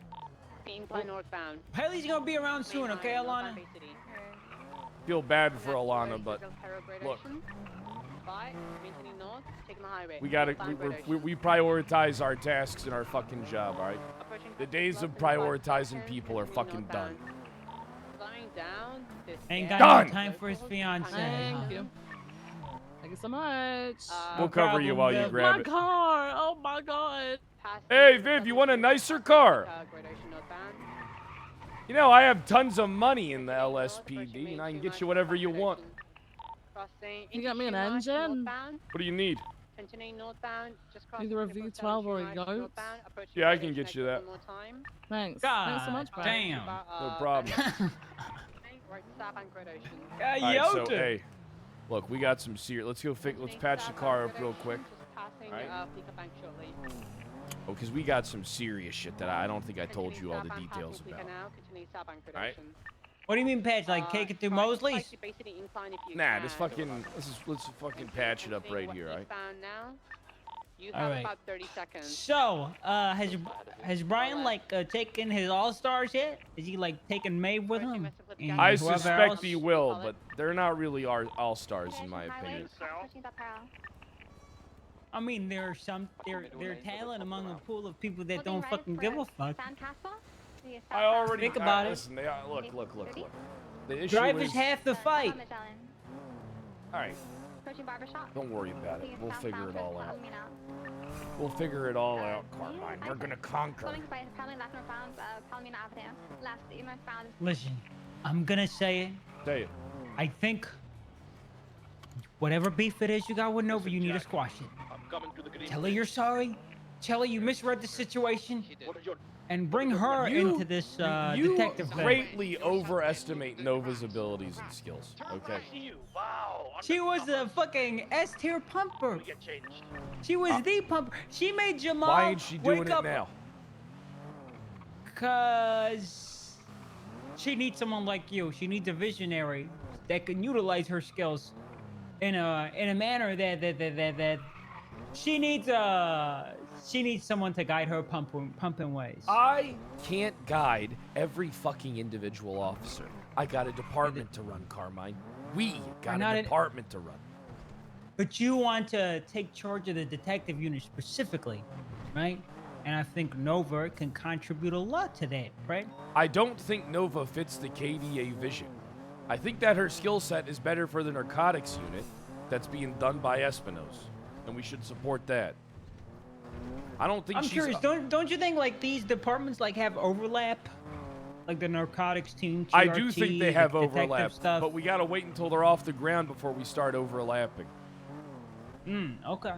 incline northbound. Haley's gonna be around soon, okay, Alana? Feel bad for Alana, but look, we gotta we prioritize our tasks in our fucking job, all right? The days of prioritizing people are fucking done. Ain't got Done. no time for his fiance. Thank you. Thank you so much. We'll cover you while you grab my it. car. Oh my god. Hey, Viv, you want a nicer car? You know, I have tons of money in the LSPD, and I can get you whatever you want. You got me an engine? What do you need? Either a V12 or a goat. Yeah, I can get you that. Thanks. God Thanks so much, bro. damn. No problem. Alright, so, hey, look, we got some serious. Let's go let's patch the car up real quick. Alright? Oh, because we got some serious shit that I don't think I told you all the details about. Alright? What do you mean patch? Like take it through Mosley's? Nah, let's fucking patch it up right here, alright? All right. So, has Brian like taken his all-stars yet? Is he like taking Maeve with him? And I whoever suspect else? he will, but they're not really all-stars in my opinion. I mean, there's they're talent among a pool of people that don't fucking give a fuck. I already Think about it. Listen, they are, look. The issue Drive is is half the fight. Alright. Don't worry about it. We'll figure it all out. We'll figure it all out, Carmine. We're gonna conquer. Listen, I'm gonna say it. Say it. I think whatever beef it is you got with Nova, you need to squash it. Tell her you're sorry. Tell her you misread the situation. And bring her into this detective thing. You greatly overestimate Nova's abilities and skills. Okay. She was a fucking S-tier pumper. She was the pumper. She made Jamal Why ain't she doing wake it up. now? Cause she needs someone like you. She needs a visionary that can utilize her skills in a manner that she needs someone to guide her pumping ways. I can't guide every fucking individual officer. I got a department to run, Carmine. We got a department to run. But you want to take charge of the detective unit specifically, right? And I think Nova can contribute a lot to that, right? I don't think Nova fits the KDA vision. I think that her skill set is better for the narcotics unit that's being done by Espinosa, and we should support that. I don't think I'm curious. Don't you think like these departments like have overlap? Like the narcotics team, I do think TRT, they have the detective overlap, stuff. but we gotta wait until they're off the ground before we start overlapping. Okay.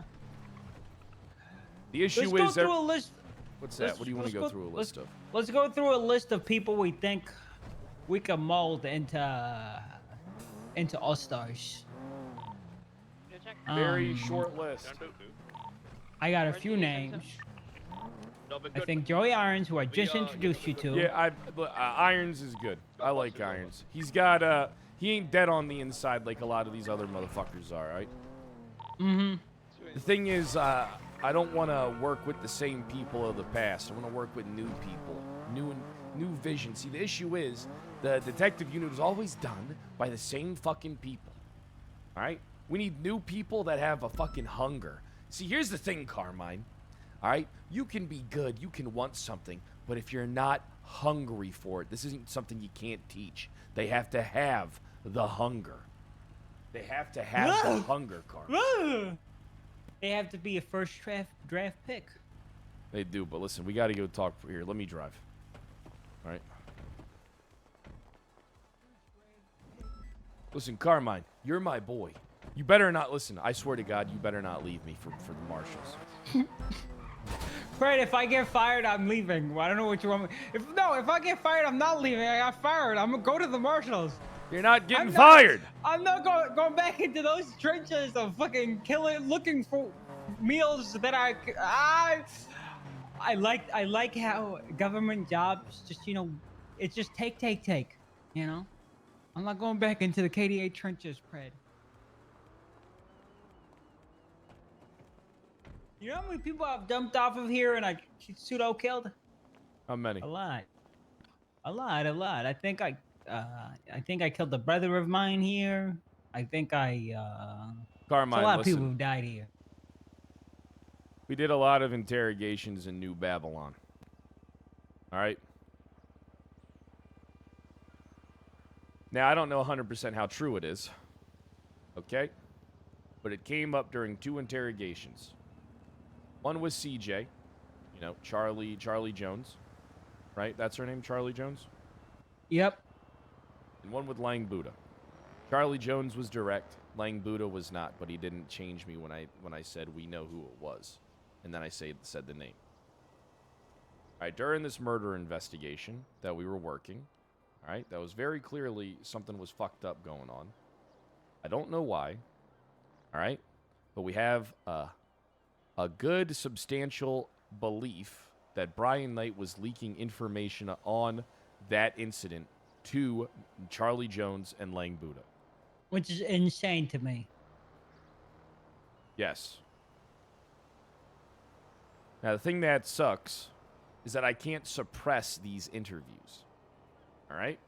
The issue Let's is go through a list. What's that? What do you want to go through a list of? Let's go through a list of people we think we can mold into all-stars. Very short list. I got a few names. I think Joey Irons, who I just introduced you to. Yeah, Irons is good. I like Irons. He's got he ain't dead on the inside like a lot of these other motherfuckers are, right? Mm-hmm. The thing is, I don't want to work with the same people of the past. I want to work with new people, new vision. See, the issue is the detective unit is always done by the same fucking people. All right? We need new people that have a fucking hunger. See, here's the thing, Carmine. All right? You can be good, you can want something, but if you're not hungry for it, this isn't something you can't teach. They have to have the hunger. They have to have the hunger, Carmine. They have to be a first draft pick. They do, but listen, we got to go talk here. Let me drive. All right? Listen, Carmine, you're my boy. You better not listen. I swear to God, you better not leave me for the marshals. Fred, if I get fired, I'm leaving. Well, I don't know what you want me. If I get fired, I'm not leaving. I got fired. I'm gonna go to the marshals. You're not getting fired. I'm not going back into those trenches of fucking looking for meals that I like how government jobs just, you know, it's just take, you know. I'm not going back into the KDA trenches, Fred. You know how many people I've dumped off of here and I pseudo killed? How many? A lot. A lot. I think I killed a brother of mine here. I think there's a Carmine, lot of people listen. who've died here. We did a lot of interrogations in New Babylon. All right? Now, I don't know 100% how true it is. Okay? But it came up during 2 interrogations. One was CJ. You know, Charlie Jones. Right? That's her name, Charlie Jones? Yep. And one with Lang Buddha. Charlie Jones was direct. Lang Buddha was not, but he didn't change me when I said we know who it was. And then I said the name. All right, during this murder investigation that we were working, all right, that was very clearly something was fucked up going on. I don't know why, all right, but we have a good substantial belief that Brian Knight was leaking information on that incident to Charlie Jones and Lang Buddha. Which is insane to me. Yes. Now, the thing that sucks is that I can't suppress these interviews. All right?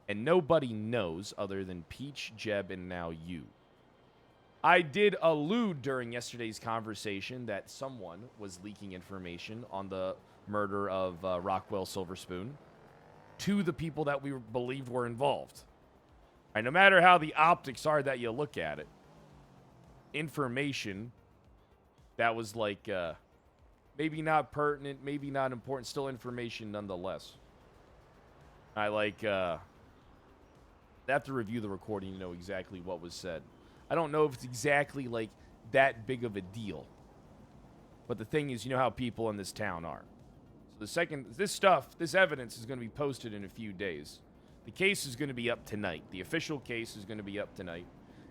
And nobody knows other than Peach, Jeb, and now you. I did allude during yesterday's conversation that someone was leaking information on the murder of Rockwell Silverspoon to the people that we believed were involved. And no matter how the optics are that you look at it, information that was like maybe not pertinent, maybe not important, still information nonetheless. I have to review the recording to know exactly what was said. I don't know if it's exactly like that big of a deal. But the thing is, you know how people in this town are. So this evidence is going to be posted in a few days. The case is going to be up tonight. The official case is going to be up tonight.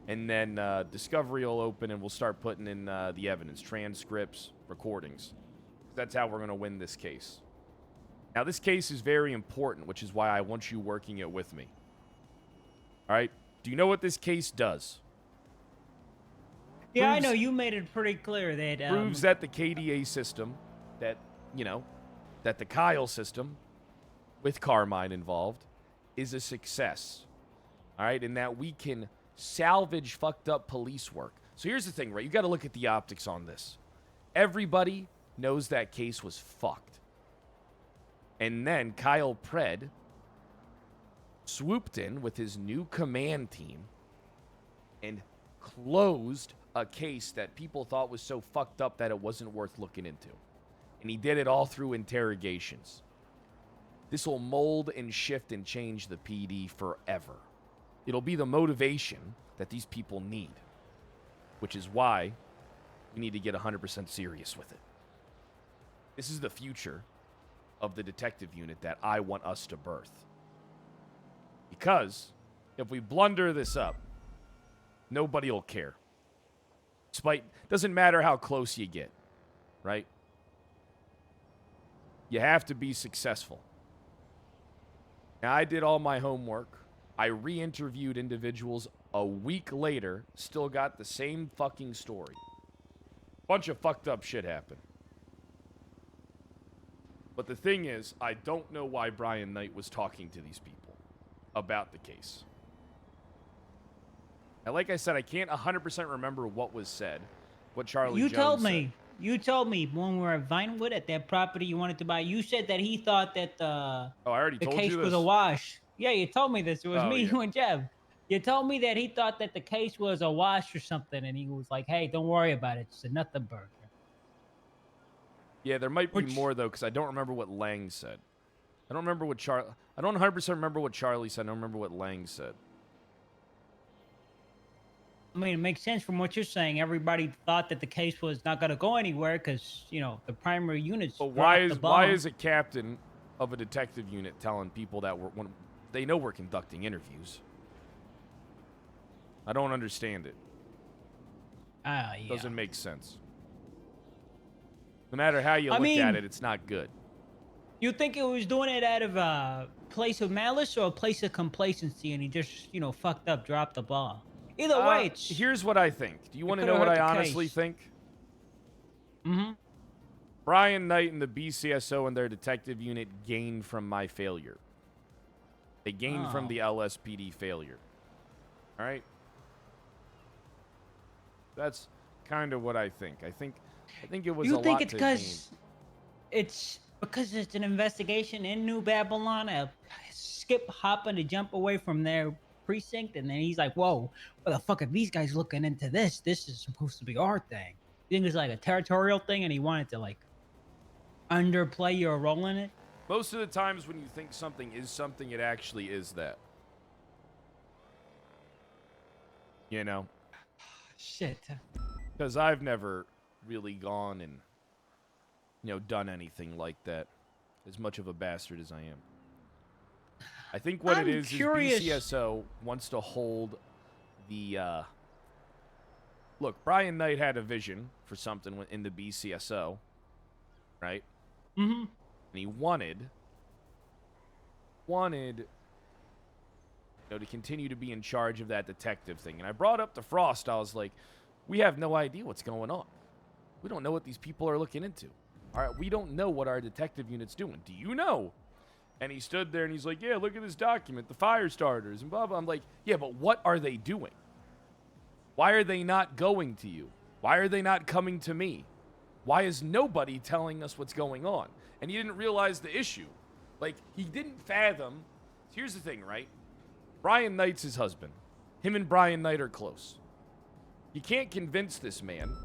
And then Discovery will open and we'll start putting in the evidence, transcripts, recordings. That's how we're going to win this case. Now, this case is very important, which is why I want you working it with me. All right? Do you know what this case does? Yeah, I know. You made it pretty clear that... proves that the KDA system, that the Kyle system, with Carmine involved, is a success. All right? And that we can salvage fucked up police work. So here's the thing, right? You got to look at the optics on this. Everybody knows that case was fucked. And then Kyle Pred swooped in with his new command team and closed a case that people thought was so fucked up that it wasn't worth looking into. And he did it all through interrogations. This will mold and shift and change the PD forever. It'll be the motivation that these people need, which is why we need to get 100% serious with it. This is the future of the detective unit that I want us to birth. Because if we blunder this up, nobody will care. Doesn't matter how close you get, right? You have to be successful. Now, I did all my homework. I re-interviewed individuals a week later, still got the same fucking story. Bunch of fucked up shit happened. But the thing is, I don't know why Brian Knight was talking to these people about the case. And like I said, I can't 100% remember what was said, what Charlie Jones said. You told me when we were at Vinewood at that property you wanted to buy, you said that he thought that the case was a wash. Yeah, you told me this. It was me, you, and Jeff. You told me that he thought that the case was a wash or something, and he was like, hey, don't worry about it. It's a nothing burger. Yeah, there might be more, though, because I don't remember what Lang said. I don't remember what I don't 100% remember what Charlie said. I don't remember what Lang said. I mean, it makes sense from what you're saying. Everybody thought that the case was not going to go anywhere because, you know, the primary units. But why is a captain of a detective unit telling people that they know we're conducting interviews? I don't understand it. Yeah. Doesn't make sense. No matter how you look at it, it's not good. You think it was doing it out of a place of malice or a place of complacency, and he just, you know, fucked up, dropped the ball? Either way, it's... Here's what I think. Do you want to know what I honestly think? Mm-hmm. Brian Knight and the BCSO and their detective unit gained from my failure. They gained from the LSPD failure. All right? That's kind of what I think. I think it was a lot to gain. You think it's because it's an investigation in New Babylon, a skip, hop, and a jump away from their precinct, and then he's like, whoa, what the fuck are these guys looking into this? This is supposed to be our thing. You think it's like a territorial thing and he wanted to like underplay your role in it? Most of the times when you think something is something, it actually is that. You know? Shit. Because I've never really gone and, done anything like that. As much of a bastard as I am. I think what it is BCSO wants to hold the, Look, Brian Knight had a vision for something in the BCSO, right? Mm-hmm. And he wanted, to continue to be in charge of that detective thing. And I brought up to Frost, I was like, we have no idea what's going on. We don't know what these people are looking into. All right, we don't know what our detective unit's doing. Do you know? And he stood there and he's like, yeah, look at this document, the fire starters, and blah, blah. I'm like, yeah, but what are they doing? Why are they not going to you? Why are they not coming to me? Why is nobody telling us what's going on? And he didn't realize the issue. Like, he didn't fathom. Here's the thing, right? Brian Knight's his husband. Him and Brian Knight are close. You can't convince this man.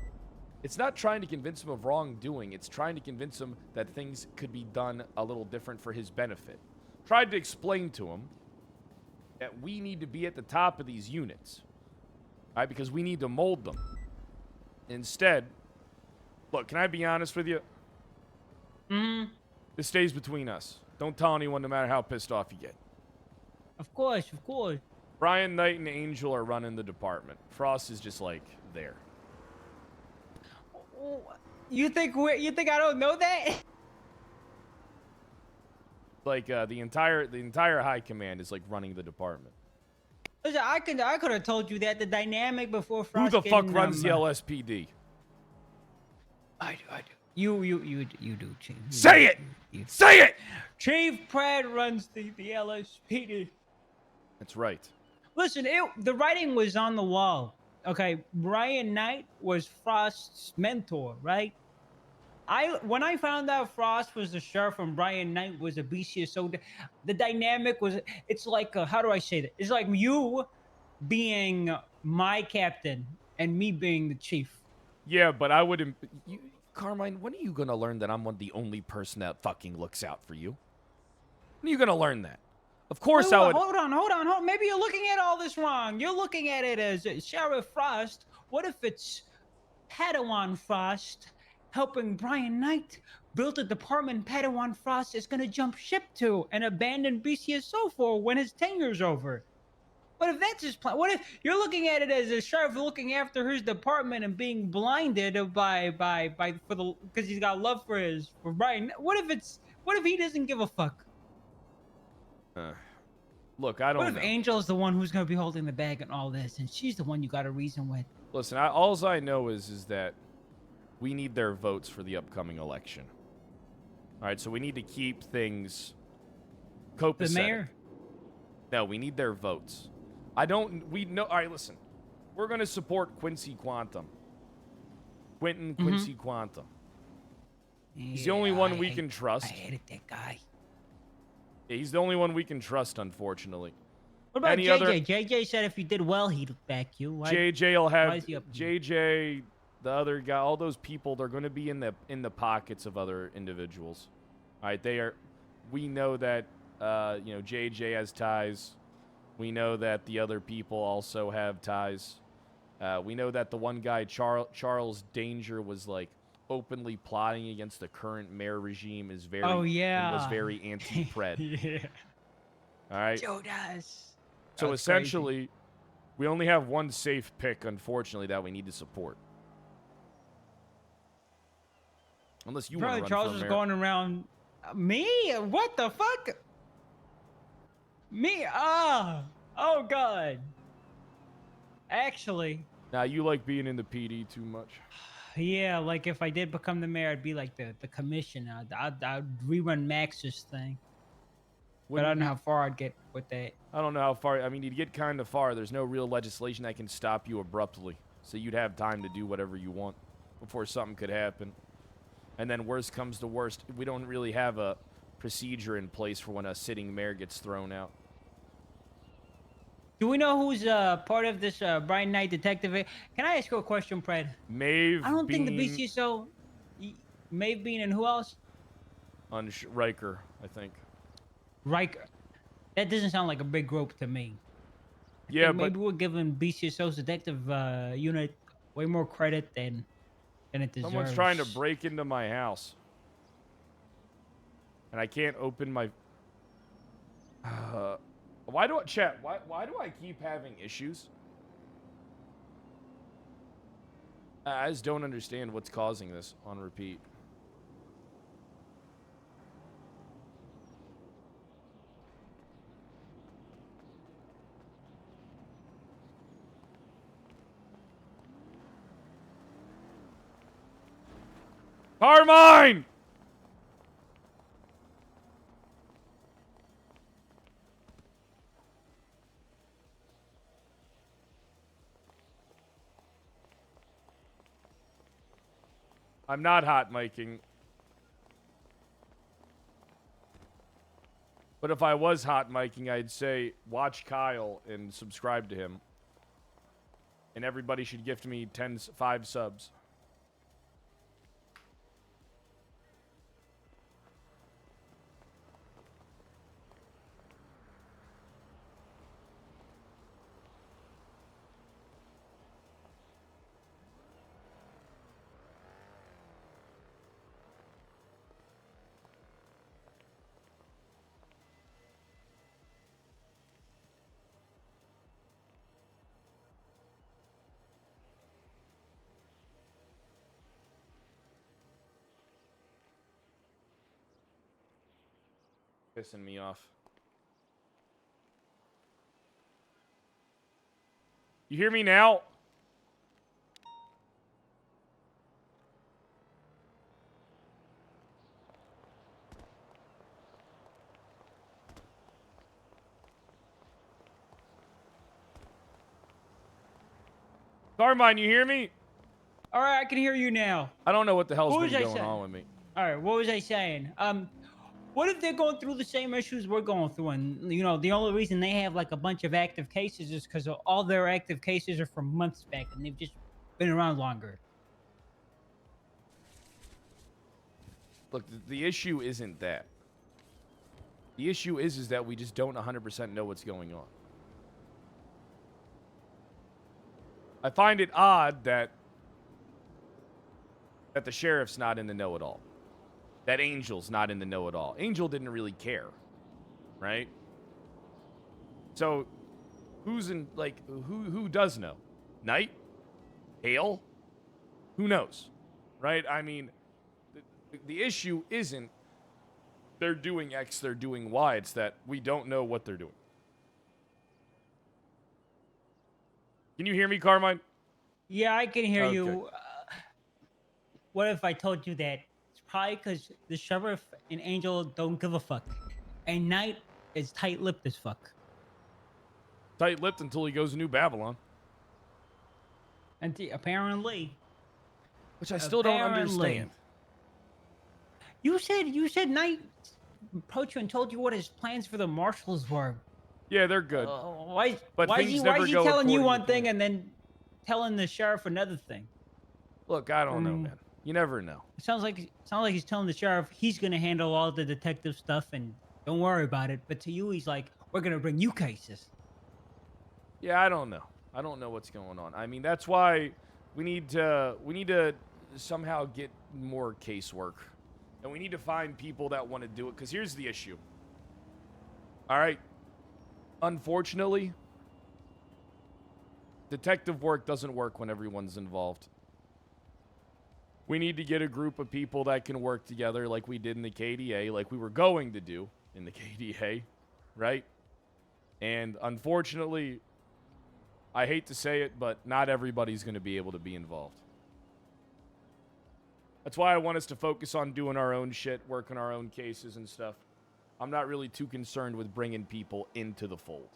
It's not trying to convince him of wrongdoing. It's trying to convince him that things could be done a little different for his benefit. Tried to explain to him that we need to be at the top of these units. All right, because we need to mold them. Instead, look, can I be honest with you? This stays between us. Don't tell anyone no matter how pissed off you get. Of course, of course. Brian Knight and Angel are running the department. Frost is just like there. You think I don't know that? Like the entire high command is like running the department. Listen, I could have told you that the dynamic before Frost. Who the fuck runs the LSPD? I do. You do, Chief. Say it! Say it! Chief Pratt runs the LSPD. That's right. Listen, the writing was on the wall. Okay, Brian Knight was Frost's mentor, right? When I found out Frost was the sheriff and Brian Knight was a BCSO, the dynamic was, it's like, how do I say that? It's like you being my captain and me being the chief. Yeah, but I wouldn't. Carmine, when are you going to learn that I'm the only person that fucking looks out for you? When are you going to learn that? Of course I would. Hold on. Maybe you're looking at all this wrong. You're looking at it as Sheriff Frost. What if it's Padawan Frost helping Brian Knight build a department Padawan Frost is going to jump ship to and abandon BCSO for when his tenure's over? What if that's his plan? What if you're looking at it as a sheriff looking after his department and being blinded because he's got love for Brian? What if he doesn't give a fuck? Look, I don't know. What if Angel's the one who's going to be holding the bag and all this, and she's the one you got to reason with? Listen, all I know is that we need their votes for the upcoming election. All right, so we need to keep things copacetic. The mayor? No, we need their votes. All right, listen. We're going to support Quincy Quantum. Quincy Quantum. He's the only one we can trust. I hated that guy. Yeah, he's the only one we can trust, unfortunately. What about JJ? JJ said if you did well, he'd back you. JJ will have JJ, the other guy, all those people. They're going to be in the pockets of other individuals. All right, we know that JJ has ties. We know that the other people also have ties. We know that the one guy, Charles Danger, was like openly plotting against the current mayor regime. Was very anti-pred. Yeah. All right. Joe does. So essentially, we only have one safe pick, unfortunately, that we need to support. Unless you want to run Charles for is mayor. going around. Me? What the fuck? Me? Oh God. Actually. Now, you like being in the PD too much? Yeah, like if I did become the mayor, I'd be like the commissioner. I'd rerun Max's thing. But I don't know how far I'd get with that. I don't know how far. I mean, you'd get kind of far. There's no real legislation that can stop you abruptly. So you'd have time to do whatever you want before something could happen. And then worst comes to worst, we don't really have a procedure in place for when a sitting mayor gets thrown out. Do we know who's part of this Bright Knight Detective? Can I ask you a question, Pred? Maeve I don't think the Bean BCSO... Maeve Bean and who else? Riker, I think. Riker. That doesn't sound like a big group to me. Yeah, but maybe we're giving BCSO's detective unit way more credit than it deserves. someone's trying to break into my house. And I can't open my... why do I keep having issues? I just don't understand what's causing this on repeat. Carmine! I'm not hot miking. But if I was hot miking, I'd say watch Kyle and subscribe to him. And everybody should gift me 5 subs. Pissing me off. You hear me now? Carmine, you hear me? All right, I can hear you now. I don't know what the hell's What been was I going saying? on with me. All right, what was I saying? What if they're going through the same issues we're going through, and you know the only reason they have like a bunch of active cases is because all their active cases are from months back, and they've just been around longer. Look, the issue isn't that. The issue is that we just don't 100% know what's going on. I find it odd that the sheriff's not in the know at all. That Angel's not in the know at all. Angel didn't really care, right? So, who's in, like, who does know? Knight? Hale? Who knows, right? I mean, the issue isn't they're doing X, they're doing Y. It's that we don't know what they're doing. Can you hear me, Carmine? Yeah, I can hear Okay. you. What if I told you that it's probably because the sheriff and Angel don't give a fuck, and Knight is tight-lipped as fuck. Tight-lipped until he goes to New Babylon. And apparently, which I still don't understand. You said Knight approached you and told you what his plans for the marshals were. Yeah, they're good. Why But is things he never go telling you according one to thing and then telling the sheriff another thing? Look, I don't know, man. You never know. It sounds like he's telling the sheriff he's gonna handle all the detective stuff and don't worry about it. But to you, he's like, we're gonna bring you cases. Yeah, I don't know. I don't know what's going on. I mean, that's why we need to somehow get more casework. And we need to find people that want to do it. Because here's the issue. All right. Unfortunately, detective work doesn't work when everyone's involved. We need to get a group of people that can work together like we did in the KDA, like we were going to do in the KDA, right? And unfortunately, I hate to say it, but not everybody's going to be able to be involved. That's why I want us to focus on doing our own shit, working our own cases and stuff. I'm not really too concerned with bringing people into the fold.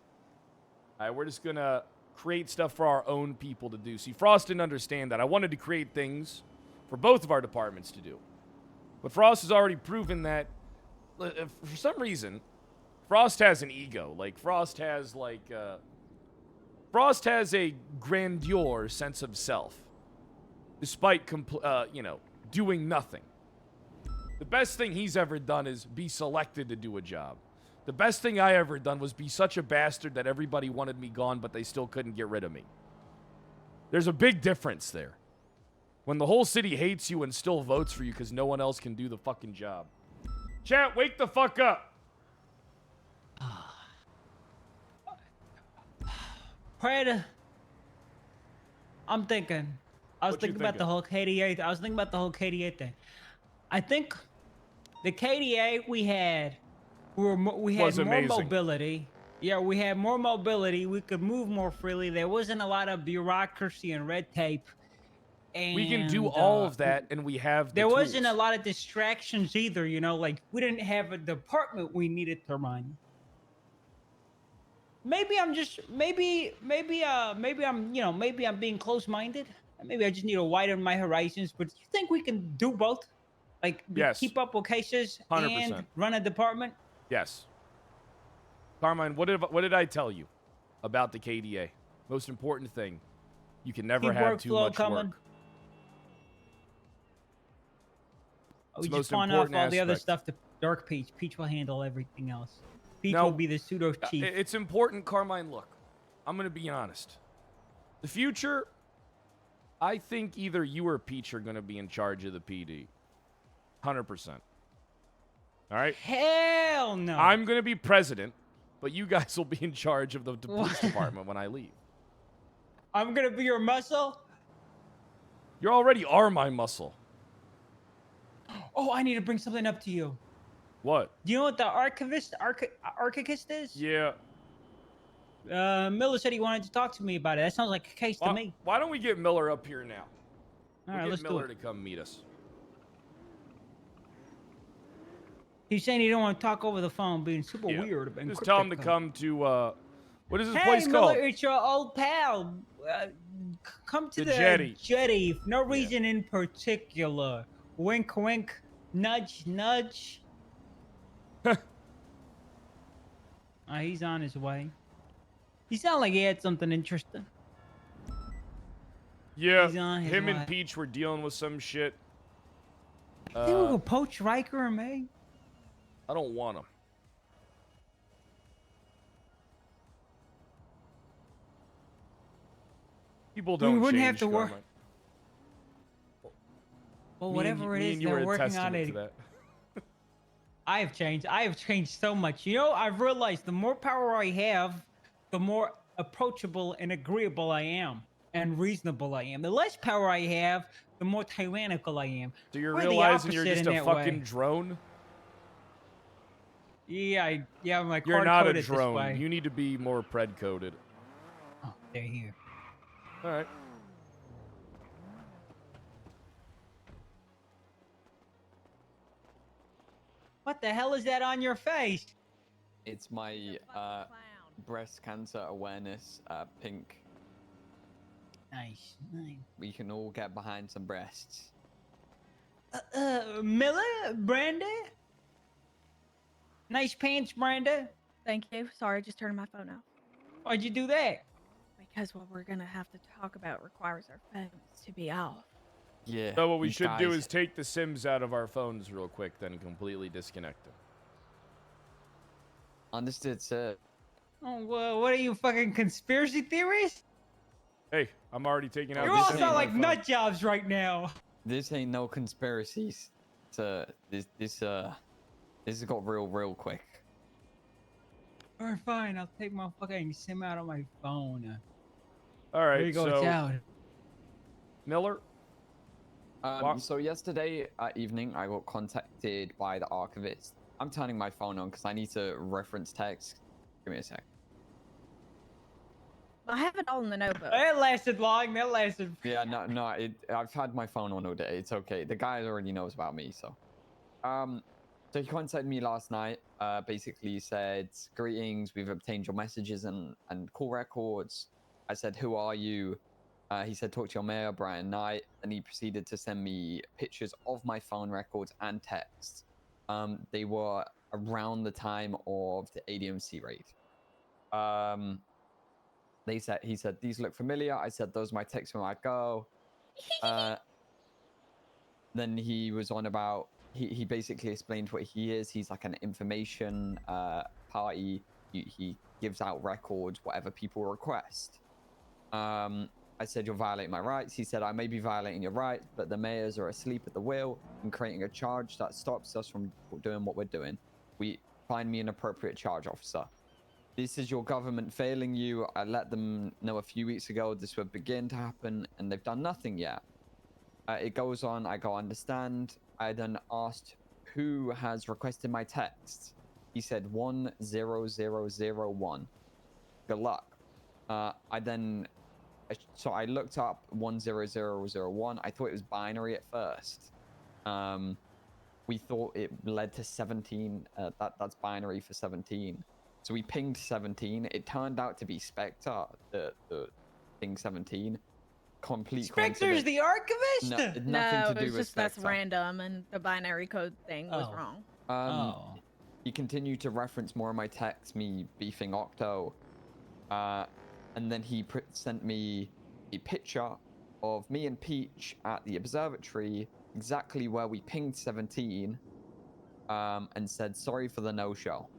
All right, we're just going to create stuff for our own people to do. See, Frost didn't understand that. I wanted to create things for both of our departments to do. But Frost has already proven that, for some reason, Frost has an ego. Like, Frost has a grandeur sense of self. Despite, doing nothing. The best thing he's ever done is be selected to do a job. The best thing I ever done was be such a bastard that everybody wanted me gone, but they still couldn't get rid of me. There's a big difference there. When the whole city hates you and still votes for you because no one else can do the fucking job. Chat, wake the fuck up. Predator. I'm thinking. I was What you thinking about the whole KDA. I was thinking about the whole KDA thing. I think the KDA we had more mobility. Yeah, we had more mobility. We could move more freely. There wasn't a lot of bureaucracy and red tape. And, We can do all of that, and we have the There wasn't a tools. lot of distractions either, you know, like we didn't have a department we needed to run. Maybe I'm being close-minded. Maybe I just need to widen my horizons, but you think we can do both? Like Yes. keep up with cases 100%. and run a department? Yes. Carmine, what did I tell you about the KDA? Most important thing, you can never Keep have too workflow much coming. work. We It's the just most pawn off all important the other aspect. stuff to Dark Peach. Peach will handle everything else. Peach No, will be the pseudo chief. It's important, Carmine. Look, I'm going to be honest. The future, I think either you or Peach are going to be in charge of the PD. 100%. All right? Hell no. I'm going to be president, but you guys will be in charge of the police department when I leave. I'm gonna be your muscle. You already are my muscle. Oh, I need to bring something up to you. What? Do you know what the archivist is? Yeah. Miller said he wanted to talk to me about it. That sounds like a case to me. Why don't we get Miller up here now? All right, We'll let's get do Miller it. to come meet us. He's saying he don't want to talk over the phone, being super weird. And Just tell him to cryptic. come to, what is this Hey, place Miller, called? it's your old pal. Come to The the Jetty. Jetty. For no reason in particular. Wink, wink. Nudge, nudge. He's on his way. He sounded like he had something interesting. Yeah, He's on his him way. and Peach were dealing with some shit. I think we could poach Riker and May. I don't want him. People We don't wouldn't change, have to work. Carmine. Well, Me whatever and it is, you were they're a working on testament it. to that. I have changed. I have changed so much. You know, I've realized the more power I have, the more approachable and agreeable I am, and reasonable I am. The less power I have, the more tyrannical I am. So you're We're the realizing you're opposite just in a that fucking way. drone? Yeah, my You're card not a coded this drone. way. You need to be more pred coded. Oh, they're here. All right. What the hell is that on your face? It's my breast cancer awareness pink. Nice, nice. We can all get behind some breasts. Miller, Brenda. Nice pants, Brenda. Thank you. Sorry, just turning my phone off. Why'd you do that? Because what we're gonna have to talk about requires our phones to be off. Yeah. So what we you should do guys- is take the SIMs out of our phones real quick, then completely disconnect them. Understood, sir. Oh, well, what are you, fucking conspiracy theorists? Hey, I'm already taking out You the all SIM sound on my like phone. nut jobs right now. This ain't no conspiracies. This has got real quick. Alright, fine. I'll take my fucking SIM out of my phone. All right, There you go. so It's out. Miller. So yesterday evening, I got contacted by the archivist. I'm turning my phone on because I need to reference text. Give me a sec. I have it all in the notebook. That lasted long. That lasted. Yeah, no. I've had my phone on all day. It's okay. The guy already knows about me, so. So he contacted me last night. Basically said, "Greetings. We've obtained your messages and call records." I said, "Who are you?" He said, "Talk to your mayor, Brian Knight." And he proceeded to send me pictures of my phone records and texts. They were around the time of the ADMC raid. He said, "These look familiar." I said, "Those are my texts from my go." Then he was on about, he basically explained what he is. He's like an information party. He gives out records, whatever people request. I said, "You're violating my rights." He said, "I may be violating your rights, but the mayors are asleep at the wheel and creating a charge that stops us from doing what we're doing. Find me an appropriate charge, officer. This is your government failing you. I let them know a few weeks ago this would begin to happen, and they've done nothing yet." It goes on. I go, "Understand." I then asked who has requested my text. He said 10001. Good luck. So I looked up 10001. I thought it was binary at first. We thought it led to 17. That's binary for 17. So we pinged 17. It turned out to be Spectre, the ping 17. Complete Spectre's the archivist? nothing No, to do it's with just that's Spectre. random, and the binary code thing was wrong. He continued to reference more of my texts, me beefing Octo. And then he sent me a picture of me and Peach at the observatory, exactly where we pinged 17, and said, "Sorry for the no-show."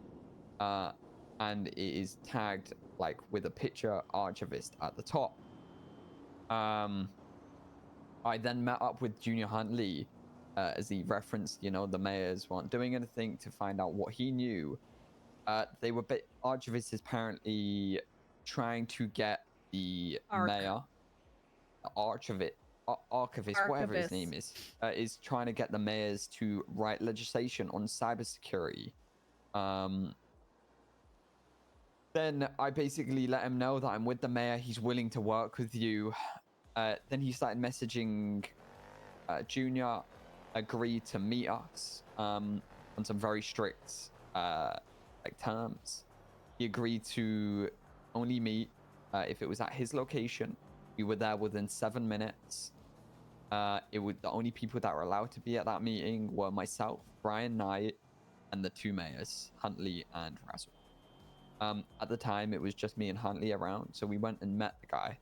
And it is tagged like with a picture archivist at the top. I then met up with Junior Huntley, as he referenced, the mayors weren't doing anything, to find out what he knew. Archivist is apparently trying to get the mayor, archivist, whatever his name is trying to get the mayors to write legislation on cybersecurity. Then I basically let him know that I'm with the mayor. He's willing to work with you. Then he started messaging Junior, agreed to meet us on some very strict terms. He agreed to only meet if it was at his location. We were there within 7 minutes. The only people that were allowed to be at that meeting were myself, Brian Knight, and the two mayors, Huntley and Razzle. At the time, it was just me and Huntley around, so we went and met the guy.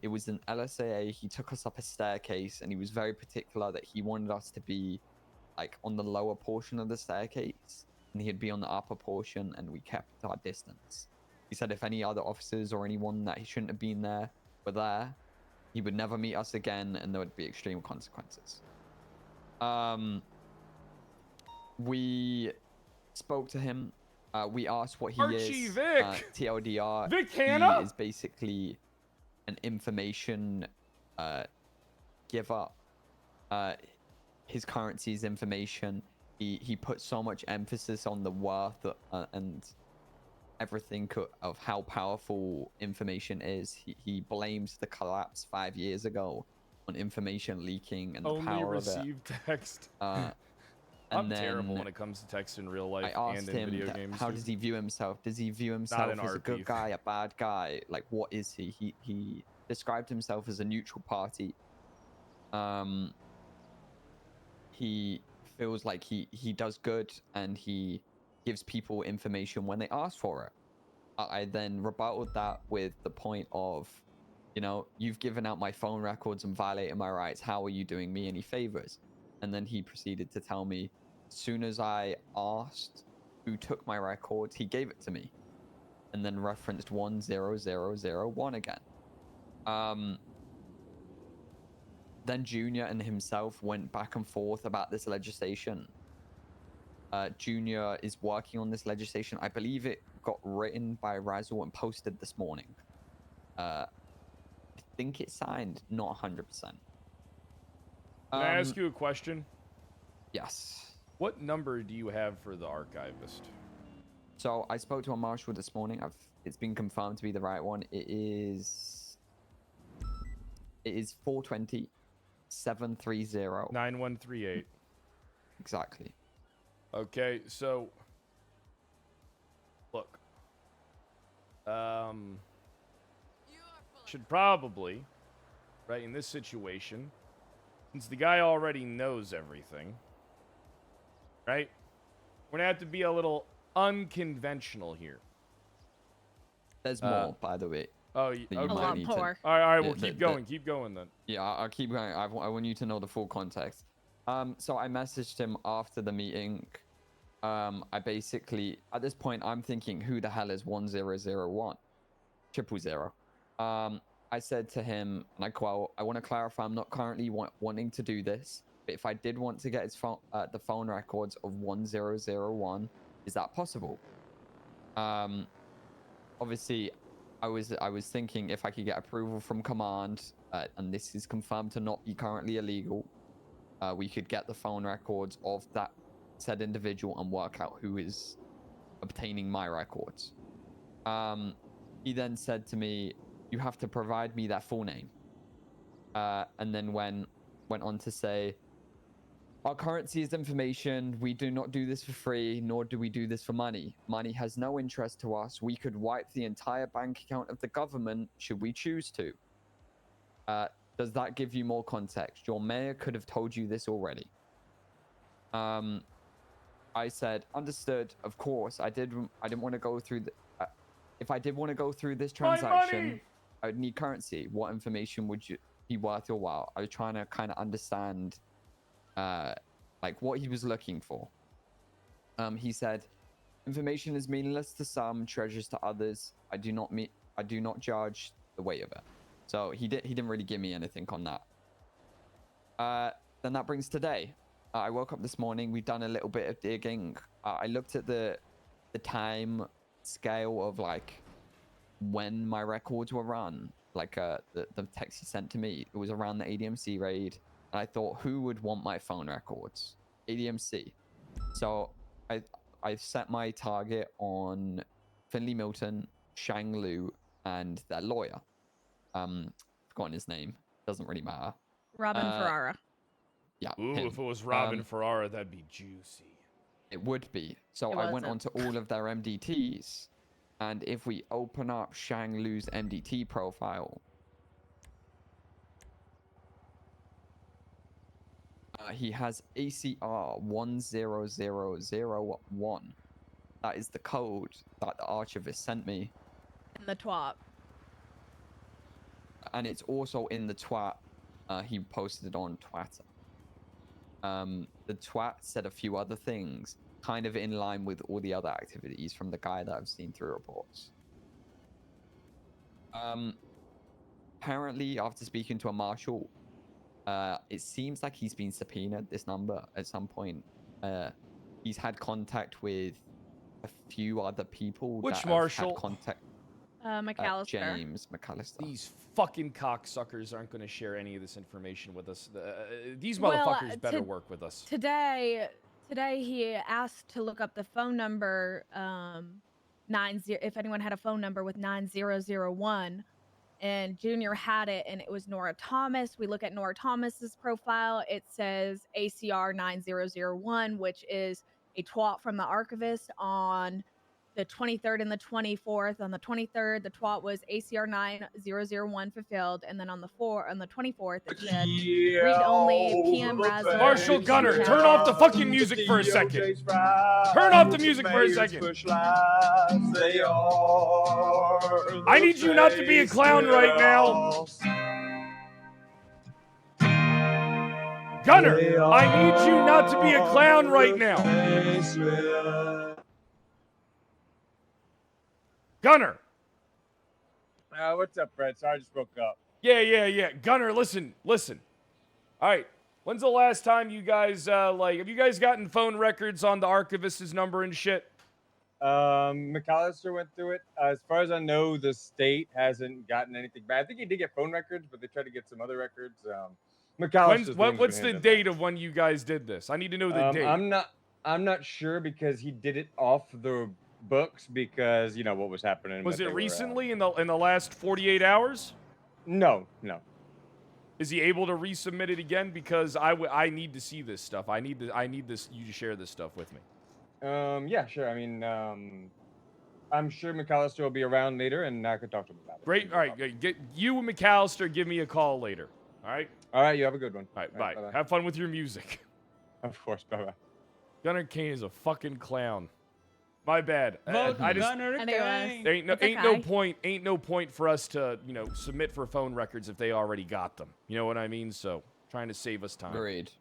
It was an LSAA. He took us up a staircase, and he was very particular that he wanted us to be on the lower portion of the staircase, and he'd be on the upper portion, and we kept our distance. He said if any other officers or anyone that he shouldn't have been there were there, he would never meet us again, and there would be extreme consequences. We spoke to him. We asked what he Archie is. Vic! TLDR. Vic Hanna? He is basically an information giver. His currency is information. He put so much emphasis on the worth and everything of how powerful information is. He blames the collapse 5 years ago on information leaking and the power of it. Only received text. And I'm then terrible when it comes to text in real life I asked and in him video games. how dude. does he view himself? Does he view himself an as a good RP. guy, a bad guy? Like, what is he? He described himself as a neutral party. He feels like he does good, and he gives people information when they ask for it. I then rebutted that with the point of, you've given out my phone records and violated my rights. How are you doing me any favors? And then he proceeded to tell me, as soon as I asked who took my records, he gave it to me, and then referenced 10001 again. Then Junior and himself went back and forth about this legislation. Junior is working on this legislation. I believe it got written by Razzle and posted this morning. I think it's signed, not 100%. Can I ask you a question? Yes. What number do you have for the archivist? So I spoke to a marshal this morning. I've It's been confirmed to be the right one. It is 420 730 9138. Exactly. Okay, so look. Should probably, right, in this situation, since the guy already knows everything, right? We're gonna have to be a little unconventional here. There's more, by the way. Oh, that you okay. might need to- All right, well, the- keep going. Keep going then. Yeah, I'll keep going. I want you to know the full context. So I messaged him after the meeting. I basically, at this point, I'm thinking, who the hell is 1001? 000. I said to him, and I quote, I want to clarify, I'm not currently wanting to do this, but if I did want to get his phone, the phone records of 1001, is that possible? Obviously, I was thinking if I could get approval from command, and this is confirmed to not be currently illegal, we could get the phone records of that said individual and work out who is obtaining my records. He then said to me, you have to provide me their full name. And then went on to say, our currency is information. We do not do this for free, nor do we do this for money. Money has no interest to us. We could wipe the entire bank account of the government should we choose to. Does that give you more context? Your mayor could have told you this already. I said, understood. Of course, I didn't want to go through the. If I did want to go through this transaction, I would need currency. What information would you be worth your while? I was trying to kind of understand, like what he was looking for. He said, information is meaningless to some, treasures to others. I do not judge the weight of it. So he didn't really give me anything on that. Then that brings today. I woke up this morning. We've done a little bit of digging. I looked at the time scale of like when my records were run. Like the text he sent to me. It was around the ADMC raid. And I thought, who would want my phone records? ADMC. So I set my target on Finley Milton, Shang Lu, and their lawyer. Forgotten his name. Doesn't really matter. Robin Ferrara. Yeah. Ooh, him. if it was Robin Ferrara, that'd be juicy. It would be. So It I went on wasn't. to all of their MDTs. And if we open up Shang Lu's MDT profile, he has ACR 10001. That is the code that the archivist sent me. In the twat. And it's also in the twat. He posted it on Twitter. The twat said a few other things, kind of in line with all the other activities from the guy that I've seen through reports. Apparently, after speaking to a marshal, it seems like he's been subpoenaed this number at some point. He's had contact with a few other people. Which that marshal? Have had contact. McAllister. James McAllister. These fucking cocksuckers aren't going to share any of this information with us. These Well, motherfuckers better work with us. Today he asked to look up the phone number if anyone had a phone number with 9001, and Junior had it, and it was Nora Thomas. We look at Nora Thomas's profile. It says ACR 9001, which is a twat from the archivist on the 23rd and the 24th. On the 23rd, the twat was ACR 9001 fulfilled, and then on the 24th, it said read only PM Razzle. Marshal Gunner, turn off the fucking music for a second. Turn off the music for a second. I need you not to be a clown right now. Gunner, I need you not to be a clown right now. Gunner. What's up, Fred? Sorry, I just woke up. Yeah. Gunner, listen. All right. When's the last time you guys, have you guys gotten phone records on the archivist's number and shit? McAllister went through it. As far as I know, the state hasn't gotten anything back. I think he did get phone records, but they tried to get some other records. McAllister's What's the date of when you guys did this? I need to know the date. I'm not sure because he did it off the books because you know what was happening. Was that it they were, recently in the last 48 hours? No, no. Is he able to resubmit it again? Because I need to see this stuff. I need this you to share this stuff with me. Yeah, sure. I mean, I'm sure McAllister will be around later, and I could talk to him about it. Great. All right. Get you and McAllister. Give me a call later. All right. All right. You have a good one. All right. Bye. bye-bye. Have fun with your music. Of course. Bye bye. Gunnar Kane is a fucking clown. My bad. Vote I just Gunnar Kane. ain't no point for us to submit for phone records if they already got them. You know what I mean? So trying to save us time. Agreed.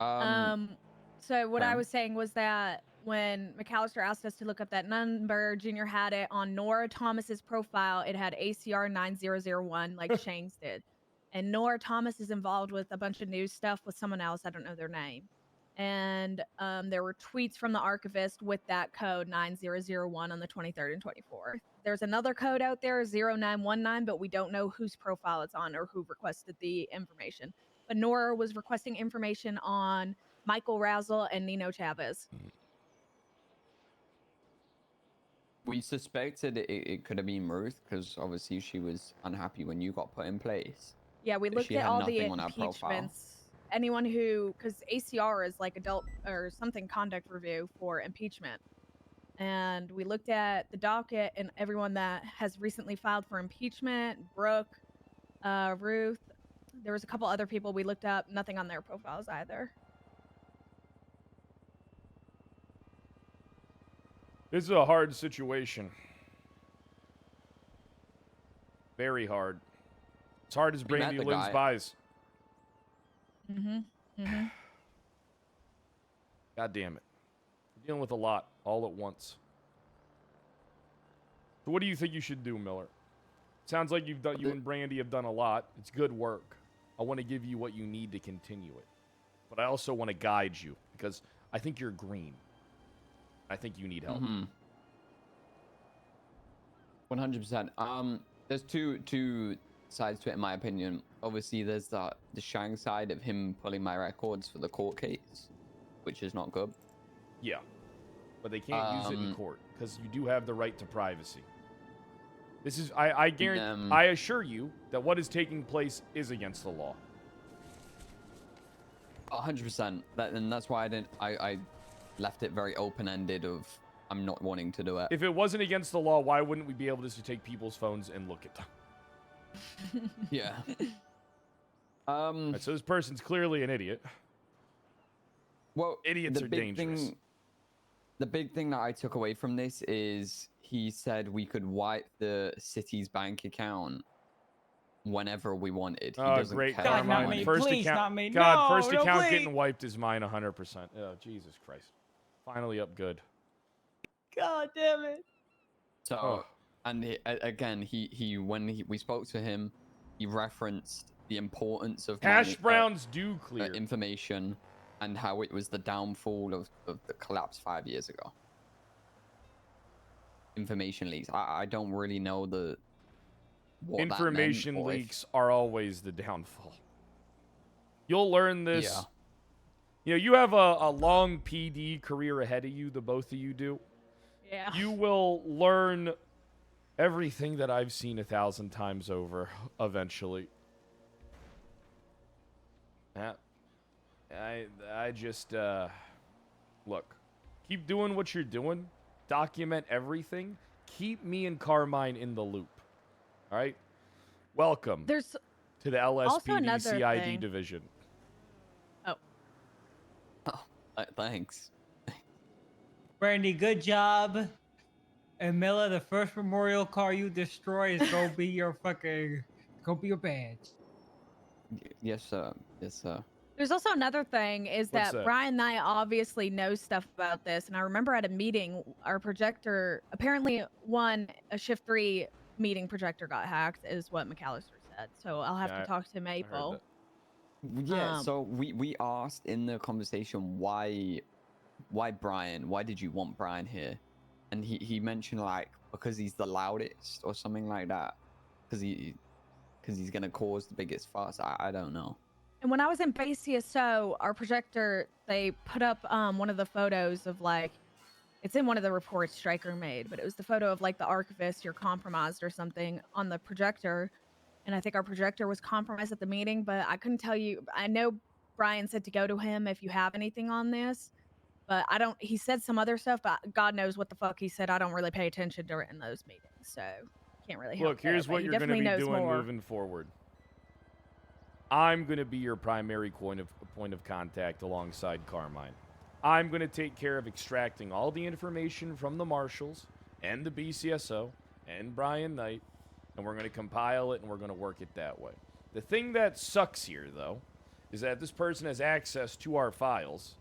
So what I was saying was that when McAllister asked us to look up that number, Junior had it on Nora Thomas's profile. It had ACR 9001, like Shanks did. And Nora Thomas is involved with a bunch of news stuff with someone else. I don't know their name. And there were tweets from the archivist with that code 9001 on the 23rd and 24th. There's another code out there, 0919, but we don't know whose profile it's on or who requested the information. But Nora was requesting information on Michael Razzle and Nino Chavez. We suspected it could have been Ruth because obviously she was unhappy when you got put in place. Yeah, we looked She at had all the nothing on her profile. impeachments. Anyone who, because ACR is like adult or something conduct review for impeachment. And we looked at the docket and everyone that has recently filed for impeachment, Brooke, Ruth. There was a couple other people we looked up, nothing on their profiles either. This is a hard situation. Very hard. It's hard as Brandy lives buys. God damn it. We're dealing with a lot all at once. So what do you think you should do, Miller? Sounds like you and Brandy have done a lot. It's good work. I want to give you what you need to continue it. But I also want to guide you because I think you're green. I think you need help. 100%. There's two sides to it, in my opinion. Obviously, there's the Shang side of him pulling my records for the court case, which is not good. Yeah, but they can't use it in court because you do have the right to privacy. This is I guarantee. I assure you that what is taking place is against the law. 100%. And that's why I left it very open-ended of I'm not wanting to do it. If it wasn't against the law, why wouldn't we be able just to take people's phones and look at them? Yeah. Right, so this person's clearly an idiot. Well, idiots are dangerous. The big thing that I took away from this is he said we could wipe the city's bank account whenever we wanted. He doesn't great. care God, about mine. it. First Please, account, not me. God, No, first no, account please. getting wiped is mine 100%. Oh, Jesus Christ. Finally up good. God damn it. So, and we spoke to him, he referenced the importance of Hash browns do clear information and how it was the downfall of the collapse 5 years ago. Information leaks. I don't really know what that meant, information or if- leaks are always the downfall. You'll learn this. Yeah. You know, you have a long PD career ahead of you, the both of you do. Yeah. You will learn everything that I've seen 1,000 times over eventually. I just look, keep doing what you're doing. Document everything. Keep me and Carmine in the loop. All right? Welcome There's to the also LSPD another CID thing. division. Thanks. Brandy, good job. And Miller, the first memorial car you destroy is gonna be your badge. Yes, sir. Yes, sir. There's also another thing is What's that that? Brian and I obviously know stuff about this. And I remember at a meeting, our projector, apparently a shift 3 meeting projector got hacked is what McAllister said. So I'll have to talk to Maple. Yeah, so we asked in the conversation why Brian? Why did you want Brian here? And he mentioned like because he's the loudest or something like that. Because he's gonna cause the biggest fuss. I don't know. And when I was in base CSO, our projector, they put up one of the photos of like It's in one of the reports Stryker made, but it was the photo of like the archivist, you're compromised or something on the projector. And I think our projector was compromised at the meeting, but I couldn't tell you. I know Brian said to go to him if you have anything on this, but I don't. He said some other stuff, but God knows what the fuck he said. I don't really pay attention during those meetings, so can't really help. Look, here's there, what he you're going to definitely be knows doing more. moving forward. I'm going to be your primary point of contact alongside Carmine. I'm going to take care of extracting all the information from the marshals and the BCSO and Brian Knight, and we're going to compile it and we're going to work it that way. The thing that sucks here, though, is that this person has access to our files.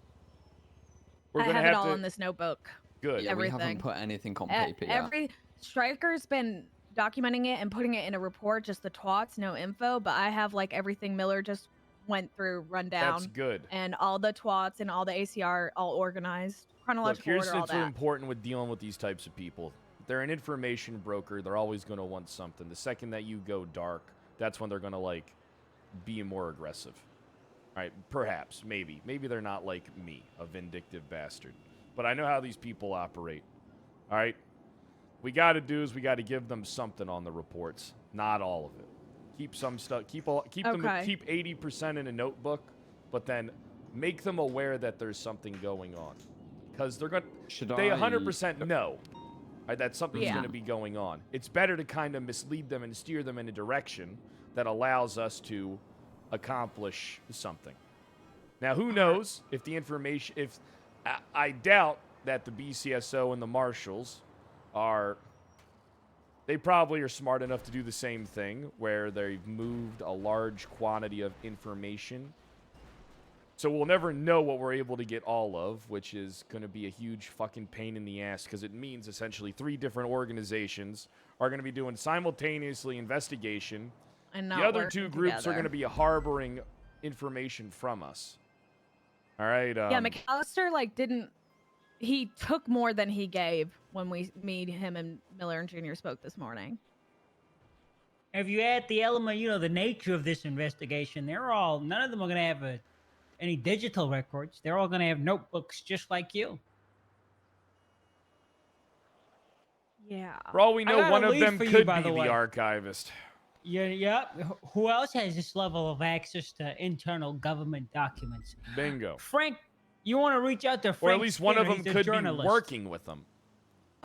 We're I going to have it have all to... in this notebook. Good. Yeah, we haven't Everything. put anything on paper yet. Every Stryker's been documenting it and putting it in a report, just the twats, no info, but I have like everything Miller just went through, rundown. That's good. And all the twats and all the ACR all organized, Look, chronological here's order, all what's that. important with dealing with these types of people. They're an information broker. They're always going to want something. The second that you go dark, that's when they're going to, like, be more aggressive. All right, perhaps, maybe. Maybe they're not like me, a vindictive bastard. But I know how these people operate. All right? We got to do is we got to give them something on the reports. Not all of it. Keep some stuff. Keep them. Keep 80% in a notebook, but then make them aware that there's something going on, because they're going. They 100% know that something's going to be going on. It's better to kind of mislead them and steer them in a direction that allows us to accomplish something. Now, who knows if the information? If I doubt that the BCSO and the marshals are. They probably are smart enough to do the same thing, where they've moved a large quantity of information. So we'll never know what we're able to get all of, which is going to be a huge fucking pain in the ass, because it means essentially 3 different organizations are going to be doing simultaneously investigation. And not the other 2 working groups are together. going to be harboring information from us. All right? Yeah, McAllister, like, didn't... He took more than he gave when him and Miller and Jr. spoke this morning. If you add the element, the nature of this investigation, none of them are going to have any digital records. They're all going to have notebooks just like you. Yeah. For all we know, one of them could be by the the way. archivist. Yeah. Who else has this level of access to internal government documents? Bingo. Frank, you want to reach out to Or Frank at least one of Skinner, them he's a could be journalist. working with them.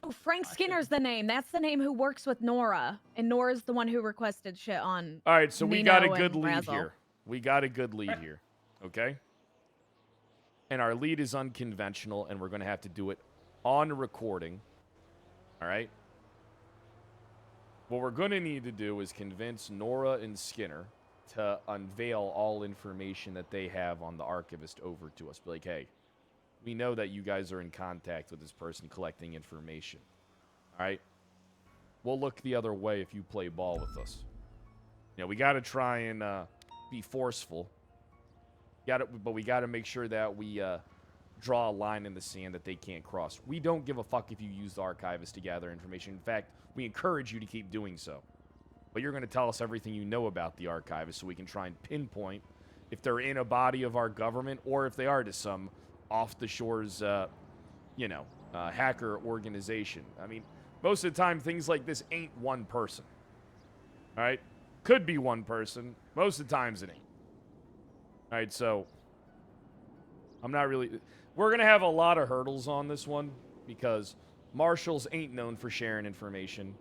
Oh, Frank Skinner's the name. That's the name who works with Nora. And Nora's the one who requested shit on All right, so we Nino got a and good lead Razzle. here. We got a good lead here, okay? And our lead is unconventional, and we're going to have to do it on recording, all right? What we're going to need to do is convince Nora and Skinner to unveil all information that they have on the archivist over to us. Be like, hey, we know that you guys are in contact with this person collecting information, all right? We'll look the other way if you play ball with us. We got to try and be forceful. But we got to make sure that we draw a line in the sand that they can't cross. We don't give a fuck if you use the archivist to gather information. In fact, we encourage you to keep doing so. But you're going to tell us everything you know about the archivist so we can try and pinpoint if they're in a body of our government or if they are to some off-the-shores, hacker organization. I mean, most of the time, things like this ain't one person. All right? Could be one person. Most of the times it ain't. All right, so I'm not really... We're going to have a lot of hurdles on this one because marshals ain't known for sharing information.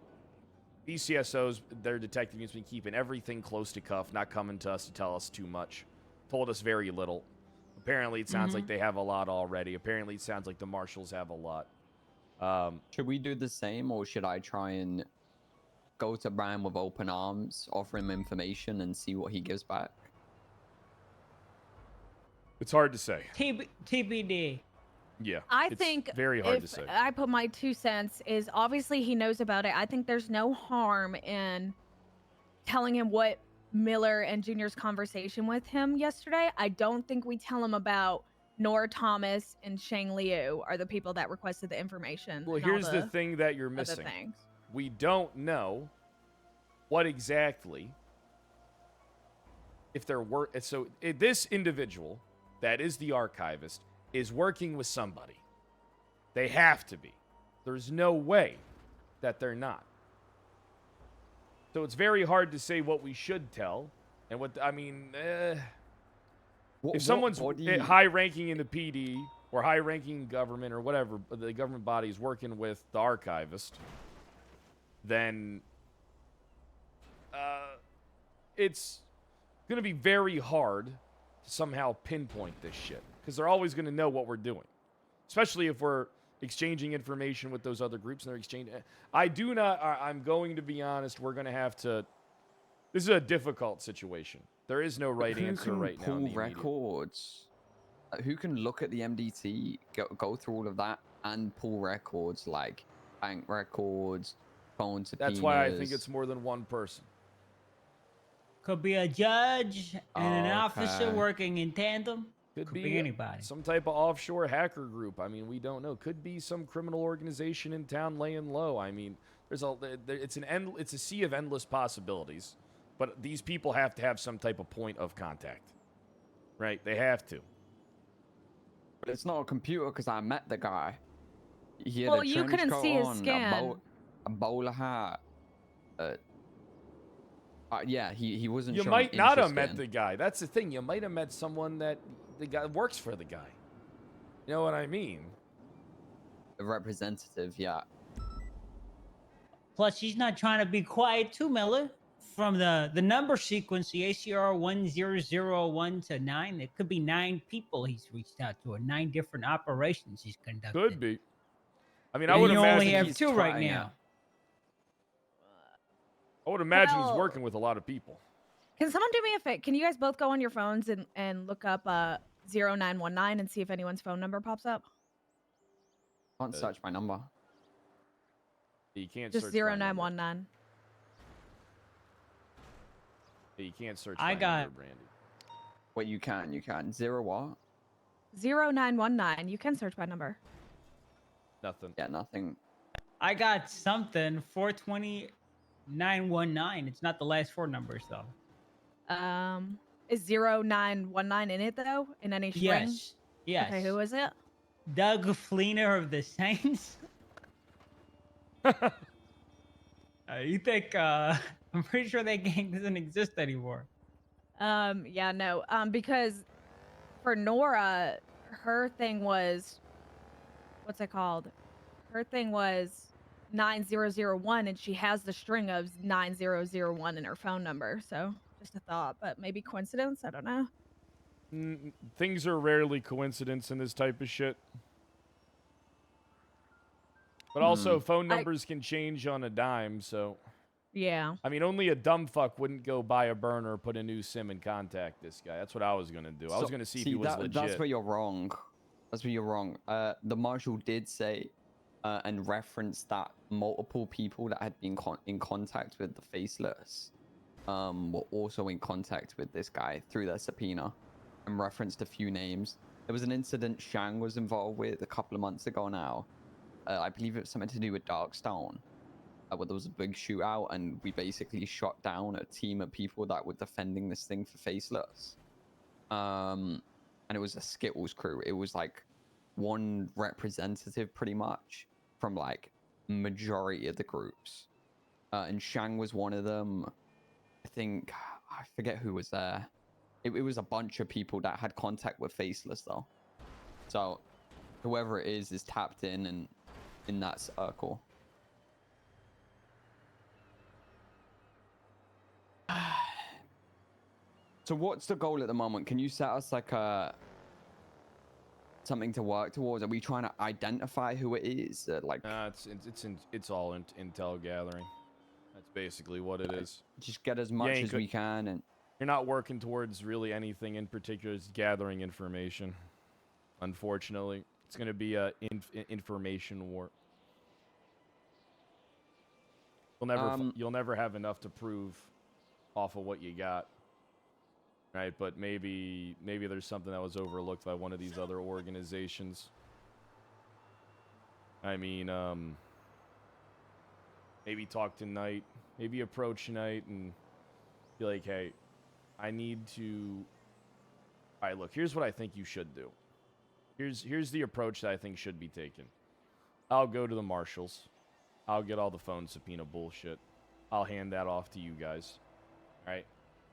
BCSOs, their detective unit's been keeping everything close to cuff, not coming to us to tell us too much. Told us very little. Apparently, it sounds like they have a lot already. Apparently, it sounds like the marshals have a lot. Should we do the same, or should I try and go to Brian with open arms, offer him information, and see what he gives back? It's hard to say. TBD. Yeah. I it's think very hard if to say. I put my 2 cents is obviously he knows about it. I think there's no harm in telling him what Miller and Junior's conversation with him yesterday. I don't think we tell him about Nora Thomas and Shang Liu are the people that requested the information. Well, and all here's the thing that you're other missing. things. We don't know what exactly if there were... So this individual that is the archivist is working with somebody. They have to be. There's no way that they're not. So it's very hard to say what we should tell. And what, I mean, if someone's high-ranking in the PD or high-ranking government or whatever, the government body is working with the archivist, then it's going to be very hard to somehow pinpoint this shit. Because they're always going to know what we're doing. Especially if we're exchanging information with those other groups and they're exchanging. I'm going to be honest, we're going to have to. This is a difficult situation. There is no right answer right now. Who can pull records? Who can look at the MDT, go through all of that, and pull records like bank records, phone subpoenas? That's why I think it's more than one person. Could be a judge and an officer working in tandem. Could be anybody. Some type of offshore hacker group. I mean, we don't know. Could be some criminal organization in town laying low. I mean, it's a sea of endless possibilities. But these people have to have some type of point of contact, right? They have to. But it's not a computer because I met the guy. He had well, a you trench couldn't coat see his on, scan. a bowler hat. Yeah, he wasn't. You might not have met the guy. That's the thing. You might have met someone that the guy works for the guy. You know what I mean? A representative, yeah. Plus, he's not trying to be quiet too, Miller. From the number sequence, the ACR 1001 to 9, it could be 9 people he's reached out to, or 9 different operations he's conducted. Could be. I mean, and I would you imagine only have he's 2 right now. I would imagine he's working with a lot of people. Can someone do me a favor? Can you guys both go on your phones and look up 0919 and see if anyone's phone number pops up? Can't search my number. You can't just search 0919. You can't search. I got number, Brandy. Wait, you can. 0 what? 0919. You can search by number. Nothing. Yeah, nothing. I got something 42919. It's not the last 4 numbers though. Is 0919 in it though? In any string? Yes. Yes. Okay, who is it? Doug Fleener of the Saints. You think? I'm pretty sure that gang doesn't exist anymore. Yeah, no. Because for Nora, her thing was, what's it called? Her thing was 9001, and she has the string of 9001 in her phone number. So just a thought, but maybe coincidence. I don't know. Things are rarely coincidence in this type of shit. But also, phone numbers can change on a dime, so... Yeah. I mean, only a dumb fuck wouldn't go buy a burner, put a new SIM, and contact this guy. That's what I was going to do. I was going to see if he was legit. That's where you're wrong. That's where you're wrong. The marshal did say and reference that multiple people that had been in contact with the Faceless were also in contact with this guy through their subpoena, and referenced a few names. There was an incident Shang was involved with a couple of months ago now. I believe it was something to do with Darkstone. Where there was a big shootout, and we basically shot down a team of people that were defending this thing for Faceless. And it was a Skittles crew. It was like one representative pretty much from like majority of the groups. And Shang was one of them. I think, I forget who was there. It was a bunch of people that had contact with Faceless though. So whoever it is tapped in and in that circle. So what's the goal at the moment? Can you set us like something to work towards? Are we trying to identify who it is? It's all intel gathering. That's basically what it is. Just get as much as we can, and you're not working towards really anything in particular. It's gathering information. Unfortunately, it's going to be a information war. You'll never have enough to prove off of what you got. Right, but maybe there's something that was overlooked by one of these other organizations. I mean, maybe talk to Knight, maybe approach Knight and be like, hey, I need to... All right, look, here's what I think you should do. Here's the approach that I think should be taken. I'll go to the marshals. I'll get all the phone subpoena bullshit. I'll hand that off to you guys. All right?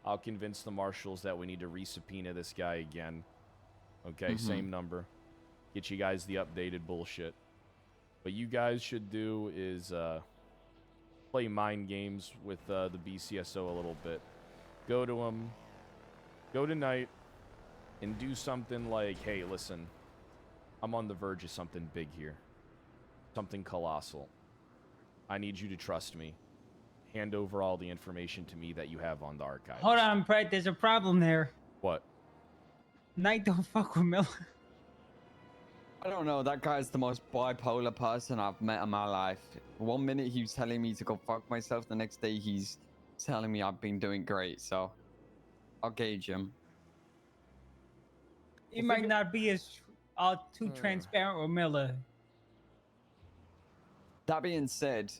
I'll convince the marshals that we need to re-subpoena this guy again. Okay, same number. Get you guys the updated bullshit. What you guys should do is play mind games with the BCSO a little bit. Go to him. Go tonight and do something like, hey, listen, I'm on the verge of something big here. Something colossal. I need you to trust me. Hand over all the information to me that you have on the archive. Hold on, Brett. There's a problem there. What? Knight don't fuck with Miller. I don't know. That guy's the most bipolar person I've met in my life. 1 minute he's telling me to go fuck myself. The next day he's telling me I've been doing great. So I'll gauge him. He might not be as too transparent with Miller. That being said,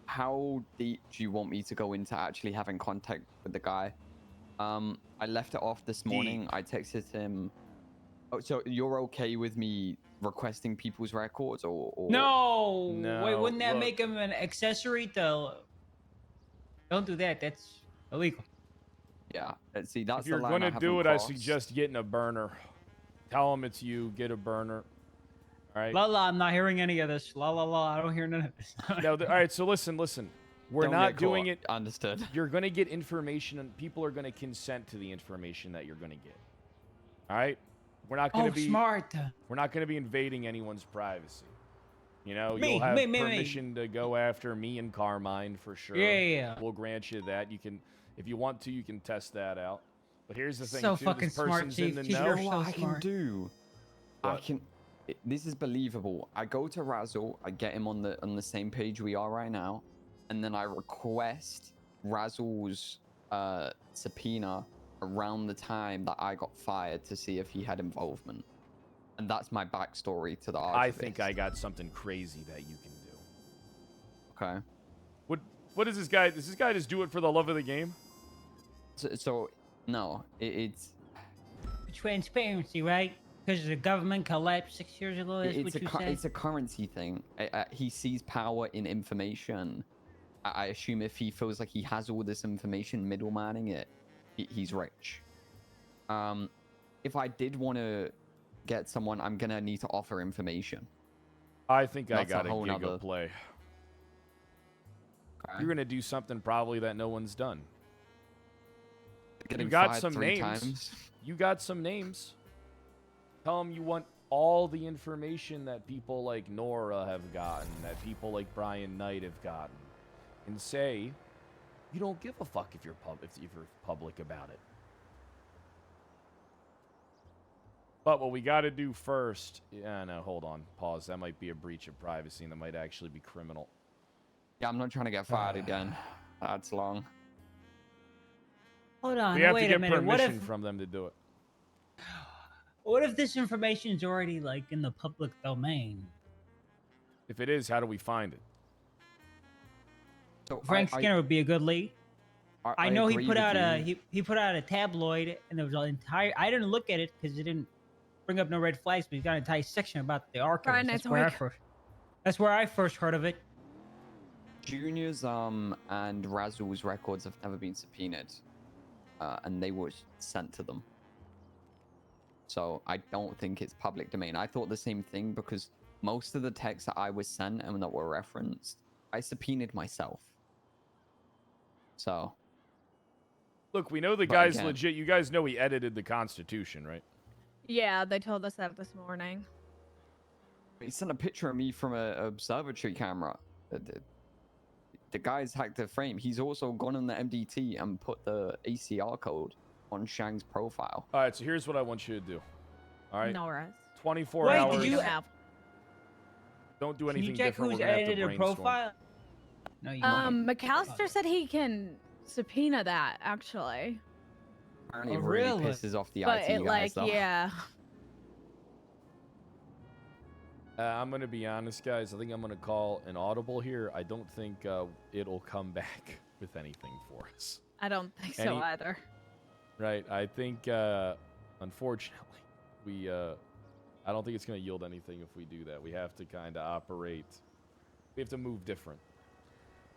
how deep do you want me to go into actually having contact with the guy? I left it off this morning. I texted him. Oh, so you're okay with me requesting people's records or... No! Wait, wouldn't that look. make him an accessory to... Don't do that. That's illegal. Yeah. See, that's If you're the line going I to haven't do it, I crossed. suggest getting a burner. Tell them it's you. Get a burner. All right? La la, I'm not hearing any of this. La la la, I don't hear none of this. No, all right, so listen. We're Don't not get doing caught. it. Understood. You're going to get information, and people are going to consent to the information that you're going to get. All right? We're not going to be smart. We're not going to be invading anyone's privacy. You know, Me, you'll have me. permission to go after me and Carmine for sure. Yeah. We'll grant you that. You can, if you want to, you can test that out. But here's the thing, So too, fucking this smart, person's in Chief. the Chief, know. you're You know so what I can smart. do? What? This is believable. I go to Razzle, I get him on the same page we are right now, and then I request Razzle's subpoena around the time that I got fired to see if he had involvement. And that's my backstory to the archivist. I think I got something crazy that you can do. Okay. What is this guy? Does this guy just do it for the love of the game? So no, it's Transparency, right? Because the government collapsed 6 years ago. That's what you said. it's a currency thing. He sees power in information. I assume if he feels like he has all this information, middlemaning it, he's rich. If I did want to get someone, I'm gonna need to offer information. I think I That's a got a whole gig nother- of play. Okay. You're gonna do something probably that no one's done. Getting You got fired some 3 names. times. You got some names. Tell them you want all the information that people like Nora have gotten, that people like Brian Knight have gotten, and say you don't give a fuck if you're public about it. But what we got to do first, no, hold on, pause. That might be a breach of privacy, and that might actually be criminal. Yeah, I'm not trying to get fired again. That's long. Hold on, We have wait to a get minute. permission from them to do it. What if this information is already like in the public domain? If it is, how do we find it? So Frank Skinner would be a good lead. I know he put out he put out a tabloid, and there was an entire. I didn't look at it because it didn't bring up no red flags, but he's got an entire section about the archives. That's where I first heard of it. Junior's and Razzle's records have never been subpoenaed, and they were sent to them. So I don't think it's public domain. I thought the same thing because most of the texts that I was sent and that were referenced, I subpoenaed myself. So. Look, we know the But guy's again- legit. You guys know he edited the Constitution, right? Yeah, they told us that this morning. He sent a picture of me from a observatory camera. The guy's hacked the frame. He's also gone on the MDT and put the ACR code on Shang's profile. All right, so here's what I want you to do. All right, Nora's. 24 Wait, hours. did you Don't do Can anything you check different. who's We're gonna have to edited a brainstorm. profile? No, you McAllister said he can subpoena that actually. Apparently, Oh, it really really? pisses off the But IT it guys, though. yeah. I'm gonna be honest, guys. I think I'm gonna call an audible here. I don't think it'll come back with anything for us. I don't think so either. Right. I think, unfortunately, we I don't think it's going to yield anything if we do that. We have to kind of operate. We have to move different.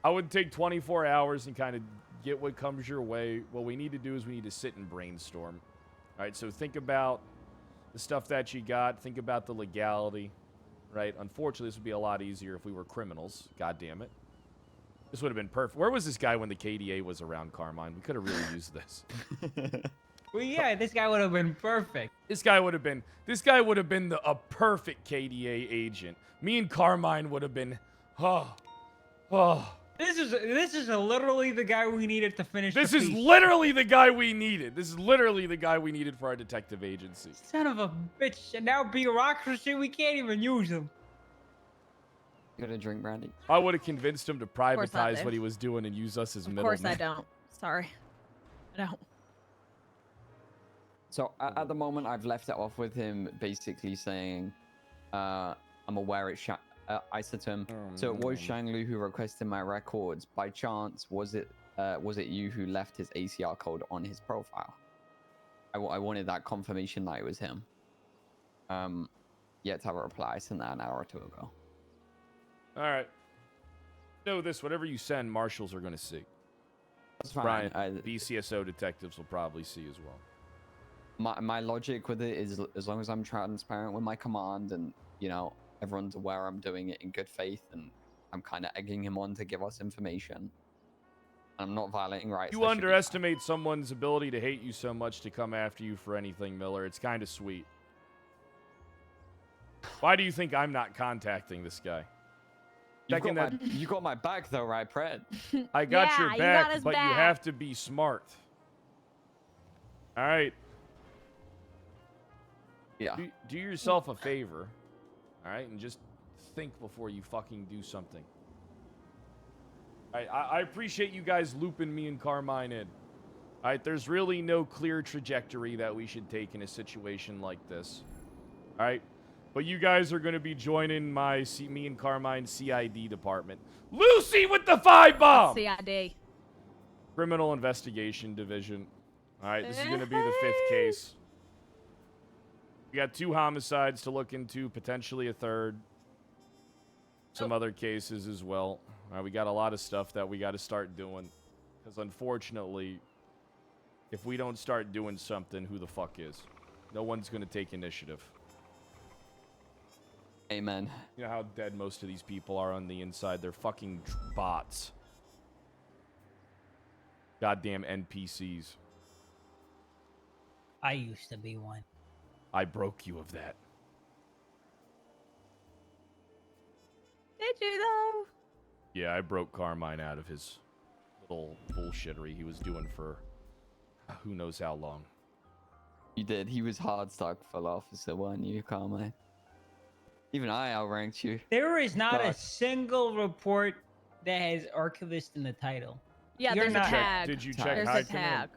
I would take 24 hours and kind of get what comes your way. What we need to do is we need to sit and brainstorm. All right, so think about the stuff that you got. Think about the legality, right? Unfortunately, this would be a lot easier if we were criminals. God damn it. This would have been perfect. Where was this guy when the KDA was around, Carmine? We could have really used this. Well, yeah, this guy would have been perfect. This guy would have been a perfect KDA agent. Me and Carmine would have been, This is literally the guy we needed to finish. This the is piece. literally the guy we needed. This is literally the guy we needed for our detective agency. Son of a bitch. And now bureaucracy, we can't even use him. You got a drink, Brandy? I would have convinced him to course not, privatize Dave. what he was doing and use us as Of middlemen. course I don't. Sorry. I don't. So at the moment, I've left it off with him basically saying, I'm aware it's I said to him, so it was Shanglu who requested my records. By chance, was it you who left his ACR code on his profile? I wanted that confirmation that it was him. Yet to have a reply. I sent that an hour or two ago. All right. Know this, whatever you send, marshals are going to see. That's fine. Brian, BCSO detectives will probably see as well. My logic with it is, as long as I'm transparent with my command and, you know, everyone's aware I'm doing it in good faith and I'm kind of egging him on to give us information. I'm not violating rights. You underestimate someone's ability to hate you so much to come after you for anything, Miller. It's kind of sweet. Why do you think I'm not contacting this guy? You got my back though, right, Pred? I got Yeah, your you back, got his but you back. have to be smart. All right. Yeah. Do yourself a favor, all right, and just think before you fucking do something. All right, I appreciate you guys looping me and Carmine in. All right, there's really no clear trajectory that we should take in a situation like this. All right, but you guys are going to be joining me and Carmine's CID department. Lucy with the 5-bomb! CID. Criminal Investigation Division. All right, this is going to be the 5th case. We got 2 homicides to look into, potentially a 3rd. Some other cases as well. All right, we got a lot of stuff that we got to start doing. Because unfortunately, if we don't start doing something, who the fuck is? No one's going to take initiative. Amen. You know how dead most of these people are on the inside? They're fucking bots. Goddamn NPCs. I used to be one. I broke you of that. Did you though? Yeah, I broke Carmine out of his little bullshittery he was doing for who knows how long. You did. He was hard stuck full officer, weren't you, Carmine? Even I outranked you. There is not a Fuck. single report that has archivist in the title. Yeah, You're there's not- a tag. Did you check There's High a tag.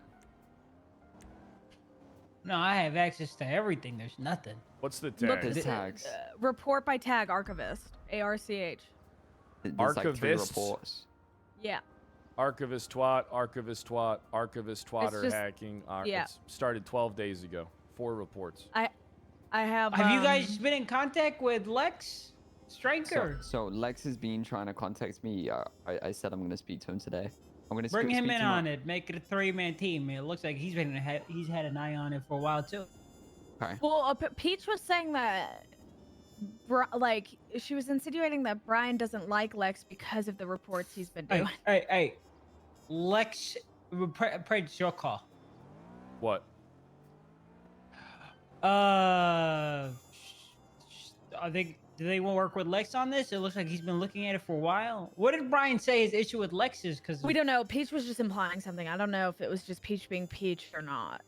No, I have access to everything. There's nothing. What's the Look, tag? There's tags. Report by tag archivist. ARCH. There's like 3 Archivists? reports. Yeah. Archivist twat, archivist twat, archivist twatter just- hacking. yeah. It's started 12 days ago. 4 reports. I have. Have you guys been in contact with Lex Striker? So Lex has been trying to contact me. I said I'm going to speak to him today. I'm going to Bring him speak in to on it. Make it a 3-man team. It looks like he's had an eye on it for a while too. Okay. Well, Peach was saying that, like, she was insinuating that Brian doesn't like Lex because of the reports he's been doing. Hey, Lex, it's your call. What? Do they want to work with Lex on this? It looks like he's been looking at it for a while. What did Brian say his issue with Lex is? Because We don't know. Peach was just implying something. I don't know if it was just Peach being Peach or not.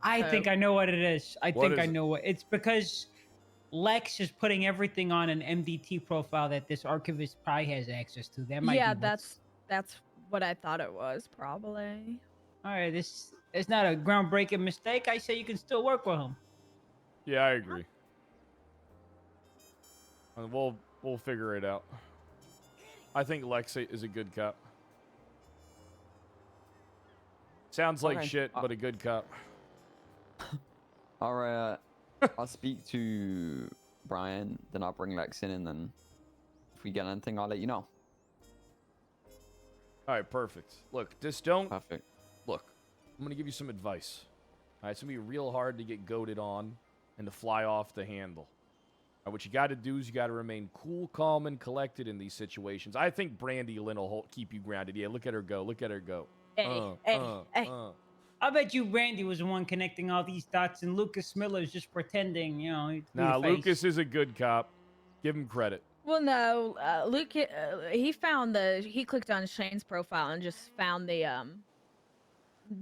I think I know what it is. I What think I is it? know what it's because Lex is putting everything on an MDT profile that this archivist probably has access to. That might Yeah, be that's what I thought it was, probably. all right. This it's not a groundbreaking mistake. I say you can still work with him. Yeah, I agree. We'll figure it out. I think Lex is a good cop. Sounds like Okay. shit, but a good cop. Our I'll speak to Brian, then I'll bring Lex in, and then if we get anything, I'll let you know. All right, perfect. Look, just don't. Perfect. Look, I'm gonna give you some advice. All right, it's gonna be real hard to get goaded on and to fly off the handle. All right, what you got to do is you got to remain cool, calm, and collected in these situations. I think Brandy Lynn will keep you grounded. Yeah, look at her go. Look at her go. Hey. I bet you Randy was the one connecting all these dots, and Lucas Miller is just pretending, you know. Nah, Lucas is a good cop. Give him credit. Well, no, Luke, he clicked on Shane's profile and just found the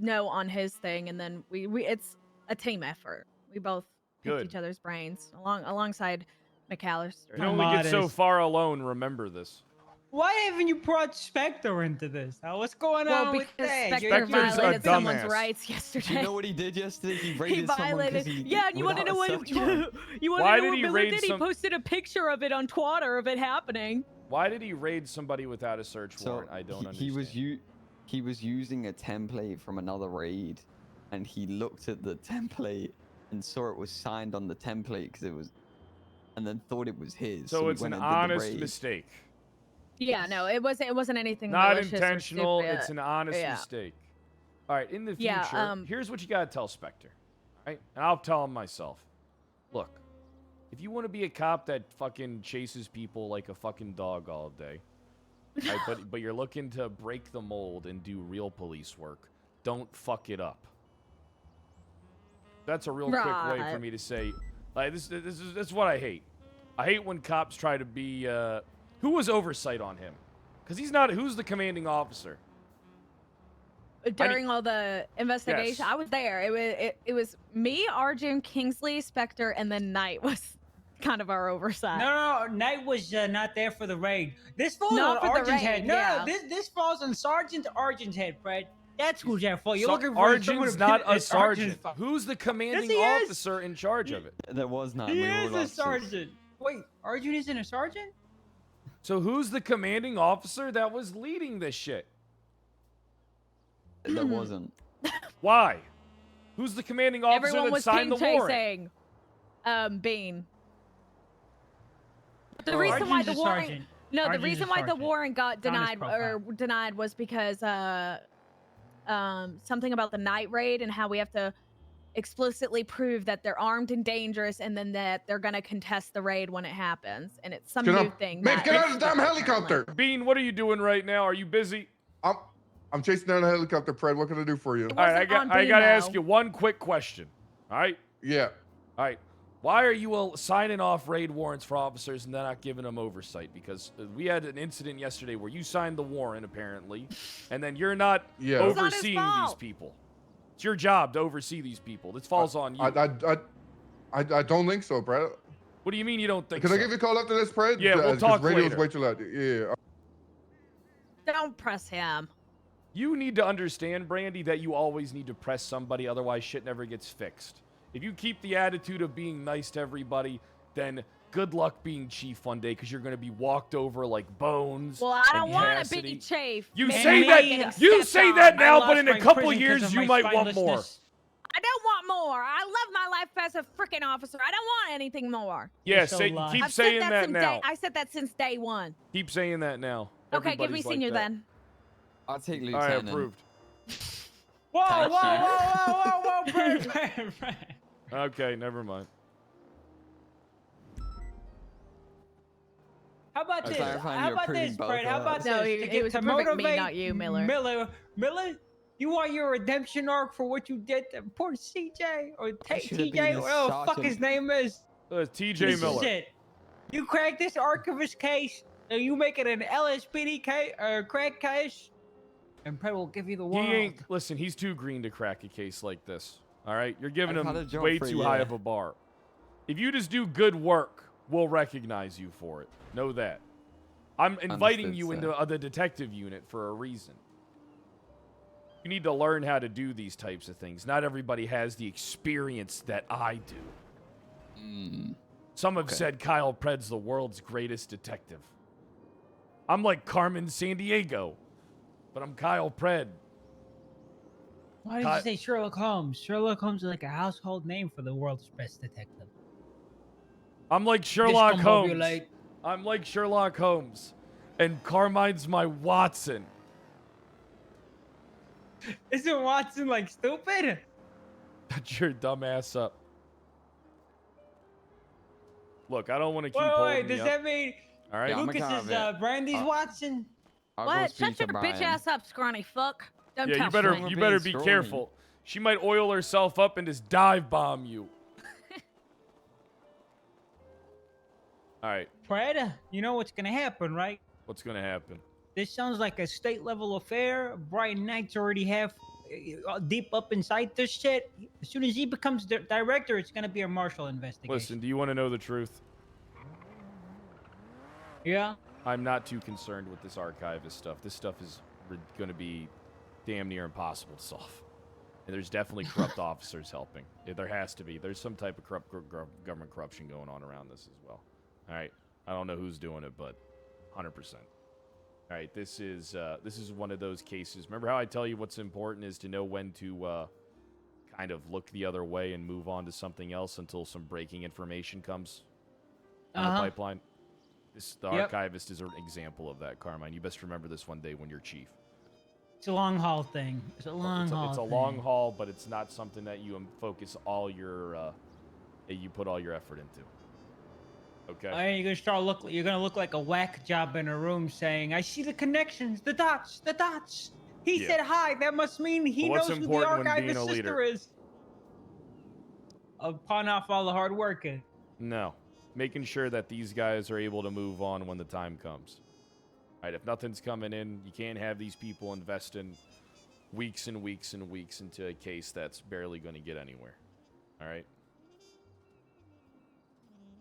no on his thing, and then it's a team effort. We both picked Good. each other's brains alongside McAllister. You can only get so far alone. Remember this. Why haven't you brought Spectre into this? What's going on with because that? Spectre violated someone's rights yesterday. Do you know what he did yesterday? He raided violated. someone. Yeah, and you want to know what? You want Why to did know he what Miller raid did? some- He posted a picture of it on Twitter of it happening. Why did he raid somebody without a search warrant? I don't understand. He was using a template from another raid, and he looked at the template and saw it was signed on the template because it was, and then thought it was his. So he it's an went and did the honest raid. mistake. Yeah, no, it wasn't anything Not malicious or intentional. stupid. It's an honest Yeah. mistake. All right, in the future, Yeah, here's what you got to tell Spectre. All right? And I'll tell him myself. Look, if you want to be a cop that fucking chases people like a fucking dog all day, right, but you're looking to break the mold and do real police work, don't fuck it up. That's a real quick way for Right. me to say, like, this is what I hate. I hate when cops try to be, who was oversight on him? Because he's not, who's the commanding officer? During all the investigation, Yes. I was there. It was me, Arjun, Kingsley, Spectre, and then Knight was kind of our oversight. No, Knight was not there for the raid. This falls Not on for the Arjun's raid, head. No, yeah. this falls on Sergeant Arjun's head, Fred. That's who's there for. You're So looking for someone Arjun's to not pin- a it's sergeant. Arjun's fault. Who's the commanding he is. officer in charge of it? There was none. He we were is all a officers. sergeant. Wait, Arjun isn't a sergeant? So who's the commanding officer that was leading this shit? There wasn't. Why? Who's the commanding officer Everyone that was signed team the warrant? chasing Bean. The Oh, reason why Arjun's the a warrant sergeant. No, the Arjun's a reason why the sergeant. warrant got It's on his denied was because something about the night raid and how we have to explicitly prove that they're armed and dangerous, and then that they're gonna contest the raid when it happens, and it's some new thing. Man, that- get out of the damn helicopter! Bean, what are you doing right now? Are you busy? I'm chasing down a helicopter, Fred. What can I do for you? All right, I got to ask you one quick question. All right? Yeah. All right. Why are you signing off raid warrants for officers and then not giving them oversight? Because we had an incident yesterday where you signed the warrant, apparently, and then you're not Yeah. It's not his overseeing fault. these people. It's your job to oversee these people. This falls on you. I don't think so, Brad. What do you mean you don't think Can so? I give you a call after this, Fred? Yeah, we'll 'Cause talk radio's later. way too loud. Yeah. Don't press him. You need to understand, Brandy, that you always need to press somebody, otherwise shit never gets fixed. If you keep the attitude of being nice to everybody, then good luck being chief one day, because you're going to be walked over like Bones. Well, I don't and want to Cassidy. be chief. You Maybe say I that. can get You stepped say on. that I now, lost but in my a couple prison 'cause years of you my might want more. spinelessness. I don't want more. I love my life as a freaking officer. I don't want anything more. Yeah, so say, lost. keep I've saying said that since now. I said that since day one. Keep saying that now. Okay, give me Everybody's like senior that. then. I'll take All lieutenant. right, approved. Whoa, Thank whoa, you. whoa, whoa, whoa, Fred. Okay, never mind. How about I'm this? clarifying How you're about this, approving both Fred? How of about us. this? No, To it get was to approving me, motivate not you, Miller. Miller, you want your redemption arc for what you did to poor CJ or I should have TJ, been a whatever the fuck his sergeant. name is. TJ Piece of Miller. shit. You crack this archivist case, and you make it an LSPD case or crack case, and Fred will give you the He world. ain't. Listen, he's too green to crack a case like this. All right, you're giving I've had a him job way for a too high year. of a bar. If you just do good work, we'll recognize you for it. Know that. I'm inviting Understood, you sir. into the detective unit for a reason. You need to learn how to do these types of things. Not everybody has the experience that I do. Some have said Kyle Pred's the world's greatest detective. I'm like Carmen Sandiego, but I'm Kyle Pred. Why did you say Sherlock Holmes? Sherlock Holmes is like a household name for the world's best detective. I'm like Sherlock Holmes. Discombobulate. I'm like Sherlock Holmes. And Carmine's my Watson. Isn't Watson like stupid? Shut your dumb ass up. Look, I don't want to keep Wait, holding does you that up. mean All right. Lucas is Brandy's Watson? What? Shut your bitch ass up, scrawny fuck. Don't Yeah, touch me. you better be careful. She might oil herself up and just dive bomb you. All right. Fred, you know what's gonna happen, right? What's gonna happen? This sounds like a state level affair. Brian Knight's already half deep up inside this shit. As soon as he becomes the director, it's gonna be a martial investigation. Listen, do you want to know the truth? Yeah. I'm not too concerned with this archivist stuff. This stuff is going to be damn near impossible to solve. And there's definitely corrupt officers helping. Yeah, there has to be. There's some type of corrupt government corruption going on around this as well. All right. I don't know who's doing it, but 100%. All right. This is one of those cases. Remember how I tell you what's important is to know when to kind of look the other way and move on to something else until some breaking information comes in the pipeline? The archivist is an example of that, Carmine. You best remember this one day when you're chief. It's a long haul thing. It's a long haul. It's a long haul, but it's not something that you focus all your you put all your effort into. Okay. All right, you're gonna look like a whack job in a room saying, "I see the connections, the dots, the dots." He said hi. That must mean he knows who the archivist sister is. Pawn off all the hard work. No. Making sure that these guys are able to move on when the time comes. All right, if nothing's coming in, you can't have these people invest in weeks and weeks and weeks into a case that's barely going to get anywhere. All right?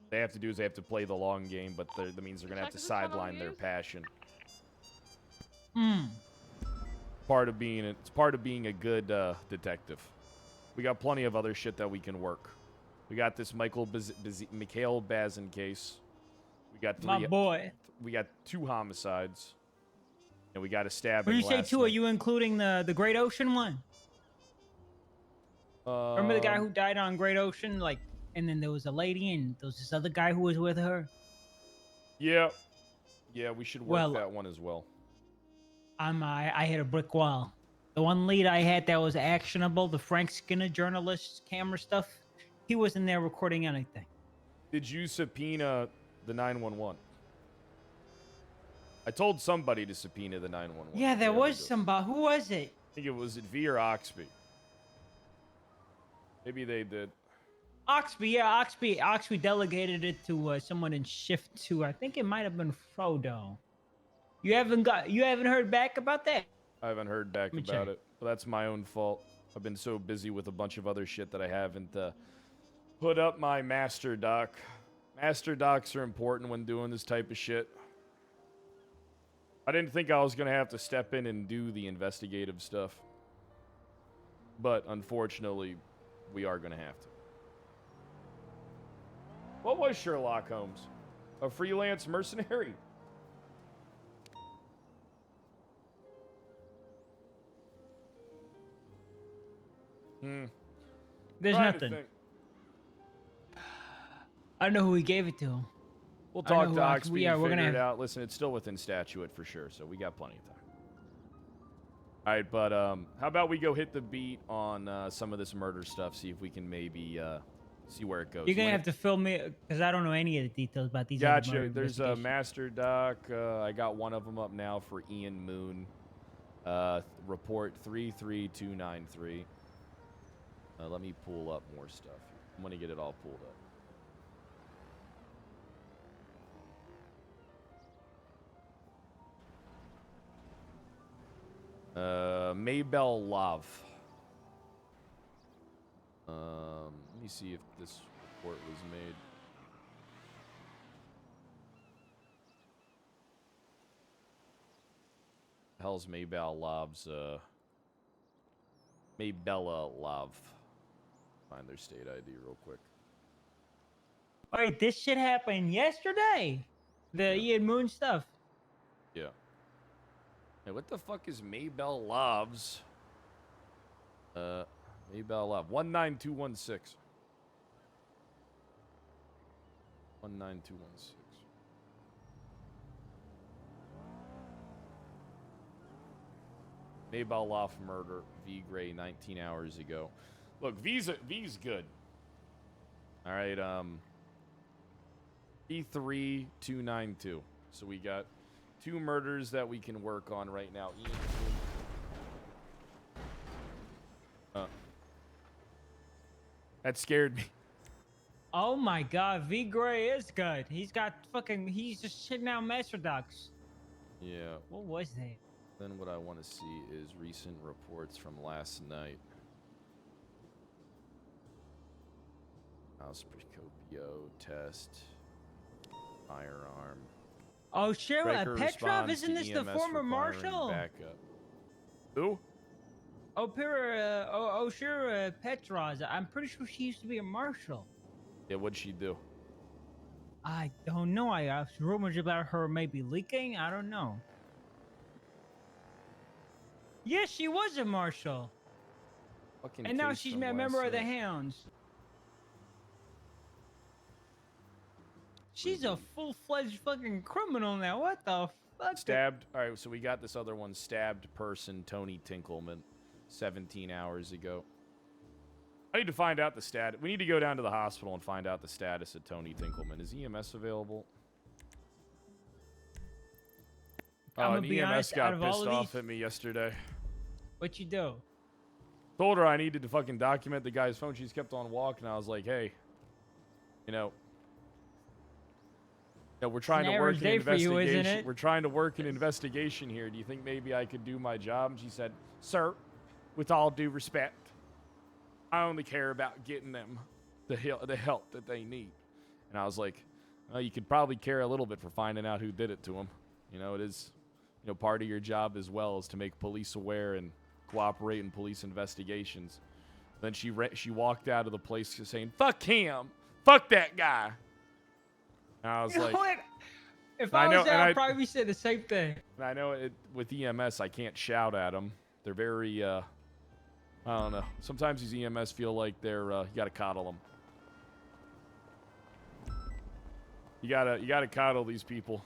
They have to do is they have to play the long game, but that means they're going to have to sideline their passion. Part of being a good detective. We got plenty of other shit that we can work. We got this Mikhail Bazin case. We got My boy. We got 2 homicides. And we got a stabbing. When you say 2, are you including the Great Ocean one? Remember the guy who died on Great Ocean? And then there was a lady and there was this other guy who was with her? Yeah. Yeah, we should work that one as well. I hit a brick wall. The one lead I had that was actionable, the Frank Skinner journalist camera stuff, he wasn't there recording anything. Did you subpoena the 911? I told somebody to subpoena the 911. Yeah, there was somebody. Who was it? I think it was V or Oxby. Maybe they did. Oxby, yeah, Oxby delegated it to someone in shift 2. I think it might have been Frodo. You haven't heard back about that? I haven't heard back about it, but that's my own fault. I've been so busy with a bunch of other shit that I haven't put up my master doc. Master docs are important when doing this type of shit. I didn't think I was going to have to step in and do the investigative stuff. But unfortunately, we are going to have to. What was Sherlock Holmes? A freelance mercenary? There's nothing. I don't know who he gave it to. We'll talk to Oxby and figure it out. Listen, it's still within statute for sure, so we got plenty of time. All right, but how about we go hit the beat on some of this murder stuff, see if we can maybe see where it goes. You're going to have to fill me, because I don't know any of the details about these. Gotcha. There's a master doc. I got one of them up now for Ian Moon. Report 33293. Let me pull up more stuff here. I'm going to get it all pulled up. Maybell Love. Let me see if this report was made. The hell's Maybell Love's Maybella Love. Find their state ID real quick. Wait, this shit happened yesterday. The Ian Moon stuff. Yeah. Hey, what the fuck is Maybell Love's Maybell Love. 19216. 19216. Maybell Loft murder. V Gray 19 hours ago. Look, V's good. All right, E3292. So we got 2 murders that we can work on right now. That scared me. Oh my god, V Gray is good. He's just shitting out master docs. Yeah. What was that? Then what I want to see is recent reports from last night. House Procopio test. Firearm. Oh, sure. Breaker Petrov, responds isn't to this the EMS former requiring marshal? Backup. Who? Sure, Petrov. I'm pretty sure she used to be a marshal. Yeah, what'd she do? I don't know. I have rumors about her maybe leaking. I don't know. Yes, she was a marshal. Fucking And now case she's from a member last of the night. Hounds. She's a full-fledged fucking criminal now. What the fuck? Stabbed. All right, so we got this other one. Stabbed person, Tony Tinkleman, 17 hours ago. I need to find out the status. We need to go down to the hospital and find out the status of Tony Tinkleman. Is EMS available? I'ma an be EMS honest, out got of all pissed of off these- at me yesterday. What you do? Told her I needed to fucking document the guy's phone. She's kept on walking. I was like, hey, we're trying to work average an day for you, investigation. isn't it? We're trying to work an investigation here. Do you think maybe I could do my job? And she said, sir, with all due respect, I only care about getting them the help that they need. And I was like, well, you could probably care a little bit for finding out who did it to them. It is, part of your job as well is to make police aware and cooperate in police investigations. Then she walked out of the place saying, fuck him. Fuck that guy. And I was You know like, what? If I I know- was there, and I'd I- probably say the same thing. and I know with EMS, I can't shout at them. They're very, I don't know. Sometimes these EMS feel like they're, you gotta coddle them. You gotta coddle these people.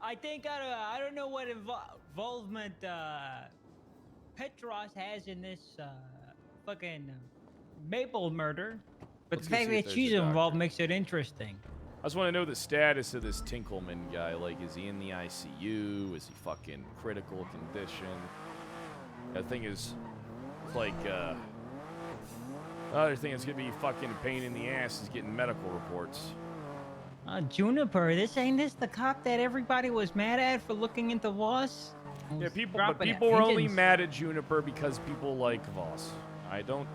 I think I don't know what involvement Petros has in this fucking Maple murder, but Let's the go fact see if that there's she's a doctor. involved makes it interesting. I just want to know the status of this Tinkleman guy. Like, is he in the ICU? Is he fucking critical condition? That thing is, it's like, the other thing that's gonna be fucking a pain in the ass is getting medical reports. Juniper, ain't this the cop that everybody was mad at for looking into Voss? Yeah, people Dropping were only engines. mad at Juniper because people like Voss. I don't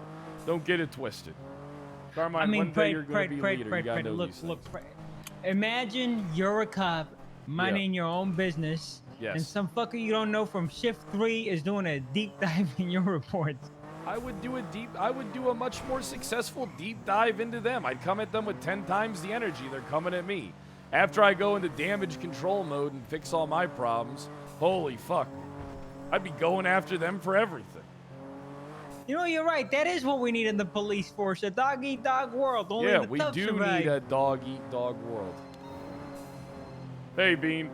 get it twisted. Carmine, I mean, one day you're gonna be leader. You gotta know look, these look. things. Imagine you're a cop minding your own business, and Yes. some fucker you don't know from shift 3 is doing a deep dive in your reports. I would do a much more successful deep dive into them. I'd come at them with 10 times the energy they're coming at me. After I go into damage control mode and fix all my problems, holy fuck. I'd be going after them for everything. You know, you're right. That is what we need in the police force, a dog-eat-dog world. Only Yeah, the we tough do survive. need a dog-eat-dog world. Hey, Bean.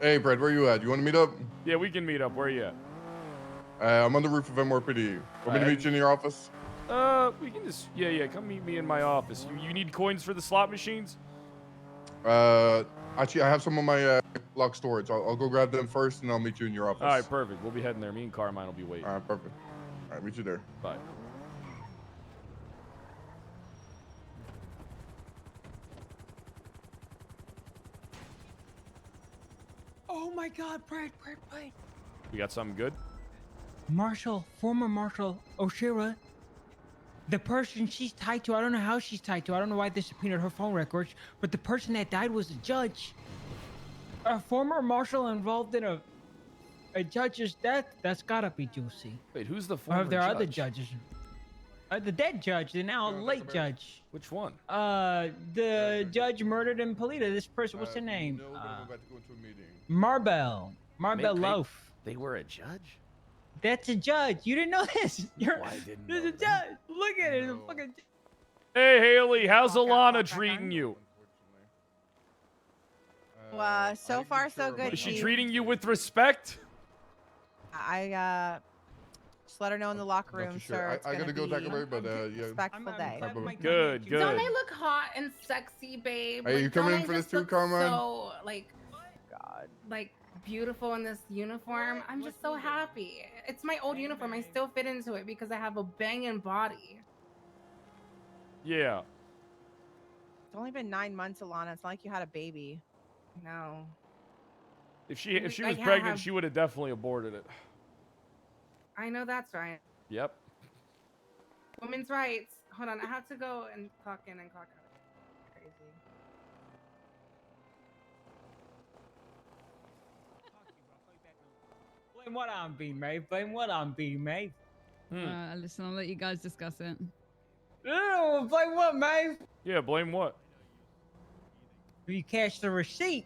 Hey, Brad, where you at? You want to meet up? Yeah, we can meet up. Where you at? I'm on the roof of MRPD. Want me to meet you in your office? We can just, yeah, come meet me in my office. You need coins for the slot machines? Actually, I have some on my lock storage. I'll go grab them first, and I'll meet you in your office. All right, perfect. We'll be heading there. Me and Carmine will be waiting. All right, perfect. All right, meet you there. Bye. Oh my God, Brad. We got something good? Former Marshal Oshira, the person she's tied to, I don't know how she's tied to. I don't know why they subpoenaed her phone records, but the person that died was a judge. A former marshal involved in a judge's death? That's gotta be juicy. Wait, who's the Or former if there are other judge? judges. The dead judge, the now late judge. Which one? The judge murdered in Polita. This person, what's her name? No, but I'm about to go into a meeting. Marbell May- Loaf. They were a judge? That's a judge. You didn't know this. I didn't There's know a judge. Look at it. It's a fucking. Hey, Haley, how's Alana treating you? So far so good. Is she Chief. treating you with respect? I just let her know in the locker room, sure. sir. It's I gonna gotta go be back away, but yeah. respectful day. Good, good. Don't I look hot and sexy, babe? Hey, you Like, coming don't in I for this just too, look Carmine? So like beautiful in this uniform. I'm just so happy. It's my old uniform. I still fit into it because I have a banging body. Yeah. It's only been 9 months, Alana. It's not like you had a baby. No. If she was I can't pregnant, have- she would have definitely aborted it. I know that's right. Yep. Women's rights. Hold on, I have to go and clock in and clock out. Crazy. Blame what on B, mate. Blame what on B, mate. Listen, I'll let you guys discuss it. No, blame what, mate? Yeah, blame what? If you cash the receipt,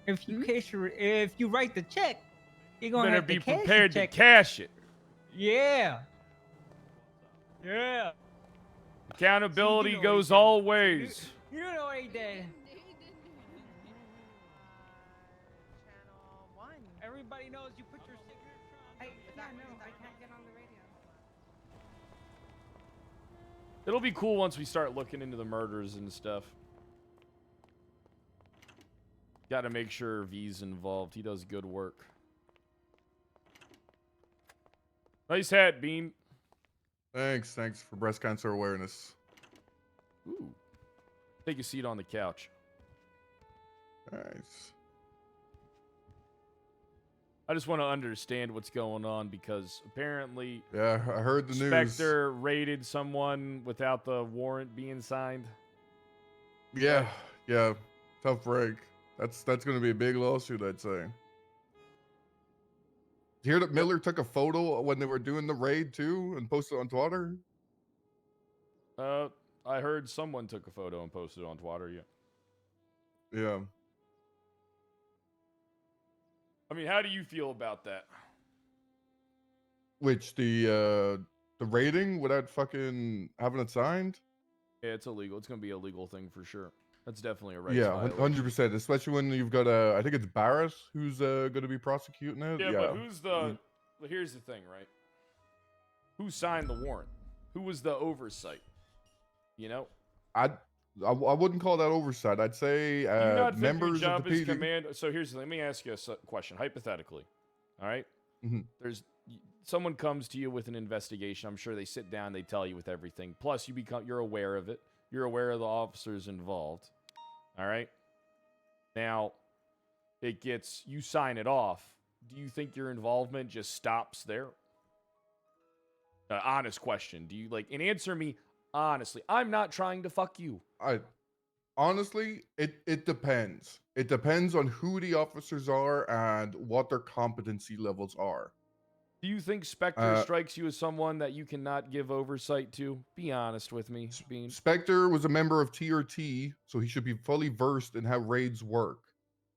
if you if you write the check, you're gonna Better have be to cash prepared the to check. cash it. Yeah. Yeah. Accountability You know goes what he did. all ways. You know what he did. Everybody knows you put your signature on. I can't get on the radio. It'll be cool once we start looking into the murders and stuff. Got to make sure V's involved. He does good work. Nice hat, Bean. Thanks for breast cancer awareness. Ooh. Take a seat on the couch. Nice. I just want to understand what's going on because apparently, Yeah, I heard the news. Spectre raided someone without the warrant being signed. Yeah, tough break. That's gonna be a big lawsuit, I'd say. Did you hear that Miller took a photo when they were doing the raid too and posted it on Twitter? I heard someone took a photo and posted it on Twitter. Yeah. Yeah. I mean, how do you feel about that? Which the rating without fucking having it signed? Yeah, it's illegal. It's gonna be a legal thing for sure. That's definitely a right. Yeah, 100%. Especially when you've got I think it's Barrett who's going to be prosecuting it. Yeah, but who's the? Well, here's the thing, right? Who signed the warrant? Who was the oversight? You know. I wouldn't call that oversight. I'd say Do you not think members your of job the is PD. command. So here's the thing. Let me ask you a question, hypothetically. All right. There's someone comes to you with an investigation. I'm sure they sit down. They tell you with everything. Plus, you're aware of it. You're aware of the officers involved. All right. Now, you sign it off. Do you think your involvement just stops there? Honest question. Do you and answer me honestly? I'm not trying to fuck you. Honestly, it depends. It depends on who the officers are and what their competency levels are. Do you think Spectre strikes you as someone that you cannot give oversight to? Be honest with me, Bean. Spectre was a member of TRT, so he should be fully versed in how raids work.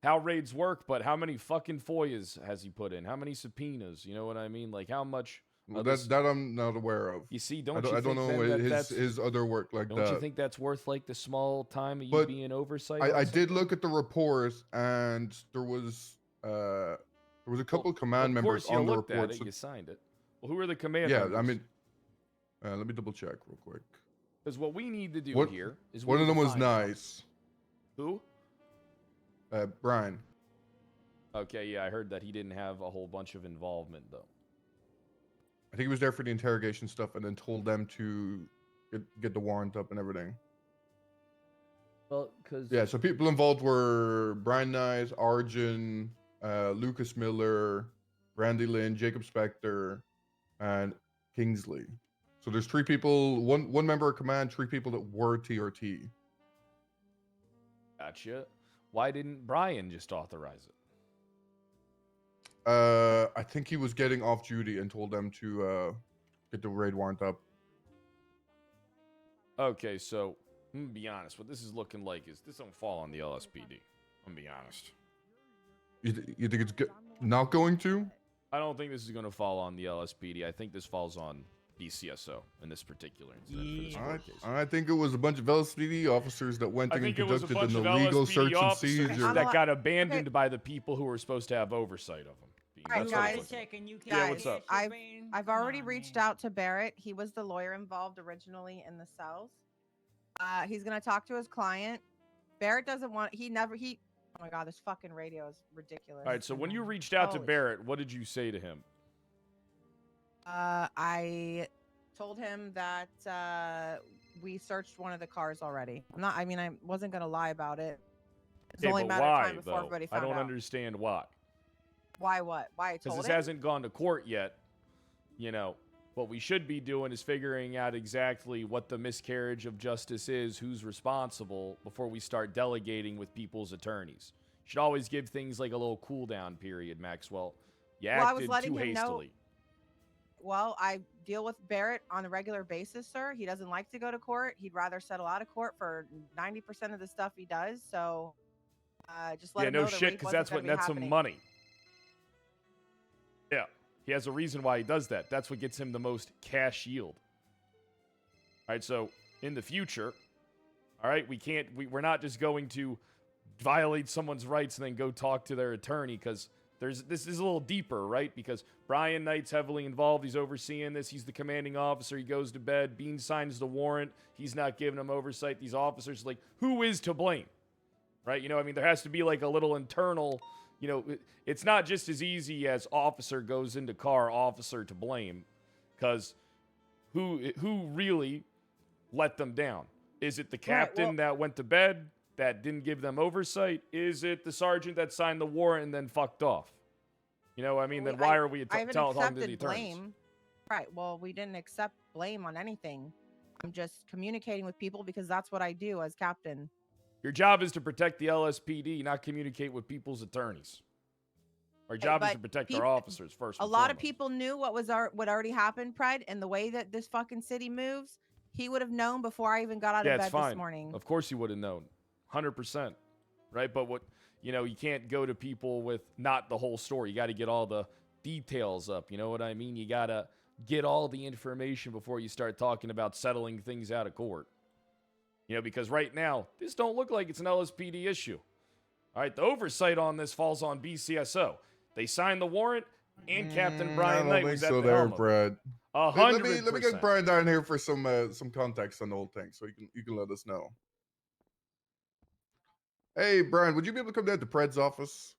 How raids work, but how many fucking FOIAs has he put in? How many subpoenas? You know what I mean? Like how much? That I'm not aware of. You see, I don't don't you know think that's his other work like don't that. you think that's worth the small time of you But being oversight? I did look at the report, and there was a couple of command members on the looked report. at it, you signed it. Well, who are the command Yeah, members? I mean, let me double check real quick. Because what we need to do here is one we of need them to was find out. nice. Who? Brian. Okay, yeah, I heard that he didn't have a whole bunch of involvement though. I think he was there for the interrogation stuff, and then told them to get the warrant up and everything. Well, because Yeah, so people involved were Brian Nyes, Arjun, Lucas Miller, Randy Lynn, Jacob Spector, and Kingsley. So there's 3 people, one member of command, 3 people that were TRT. Gotcha. Why didn't Brian just authorize it? I think he was getting off duty and told them to get the raid warrant up. Okay, so I'm gonna be honest. What this is looking like is this don't fall on the LSPD. I'm gonna be honest. You think it's not going to? I don't think this is going to fall on the LSPD. I think this falls on BCSO in this particular incident. For this court case. I think it was a bunch of LSPD officers that went I in and think it was a conducted bunch an of illegal LSPD search and officers seizure. that got abandoned by the people who were supposed to have oversight of them. All right, That's what it guys. looks like. Guys, Yeah, what's up? I've already reached out to Barrett. He was the lawyer involved originally in the cells. He's gonna talk to his client. Barrett doesn't want. Oh my god, this fucking radio is ridiculous. All right, so when you reached out to Barrett, what did you say to him? I told him that we searched one of the cars already. I wasn't gonna lie about it. It's Okay, only a but matter of why, time before though? everybody I found don't out. understand why. Why what? Why I Because told this him? hasn't gone to court yet. You know, what we should be doing is figuring out exactly what the miscarriage of justice is, who's responsible, before we start delegating with people's attorneys. You should always give things like a little cool down period, Maxwell. You Well, I acted was letting too him know- hastily. Well, I deal with Barrett on a regular basis, sir. He doesn't like to go to court. He'd rather settle out of court for 90% of the stuff he does. So just let Yeah, him know no the shit, rape because wasn't that's what gonna be nets him happening. money. Yeah, he has a reason why he does that. That's what gets him the most cash yield. All right, so in the future, all right, we're not just going to violate someone's rights and then go talk to their attorney, because this is a little deeper, right? Because Brian Knight's heavily involved. He's overseeing this. He's the commanding officer. He goes to bed. Bean signs the warrant. He's not giving him oversight. These officers, like, who is to blame? Right? You know, I mean, there has to be like a little internal, you know, it's not just as easy as officer goes into car, officer to blame, because who really let them down? Is it the captain that went to bed that didn't give them oversight? Is it the sergeant that signed the warrant and then fucked off? You know, I mean, then why are we I haven't talking to the accepted attorneys? blame. Right. Well, we didn't accept blame on anything. I'm just communicating with people because that's what I do as captain. Your job is to protect the LSPD, not communicate with people's attorneys. Our job is to protect our officers first. A lot of people knew what already happened, Pred, and the way that this fucking city moves. He would have known before I even got out Yeah, of it's bed fine. this morning. Of course he would have known. 100%. Right? But you can't go to people with not the whole story. You got to get all the details up. You know what I mean? You got to get all the information before you start talking about settling things out of court. You know, because right now, this don't look like it's an LSPD issue. All right, the oversight on this falls on BCSO. They signed the warrant, and Captain Brian Knight was at the helm of it. Brad. 100%. Let me get Brian down here for some context on the whole thing, so you can let us know. Hey, Brian, would you be able to come down to Pred's office?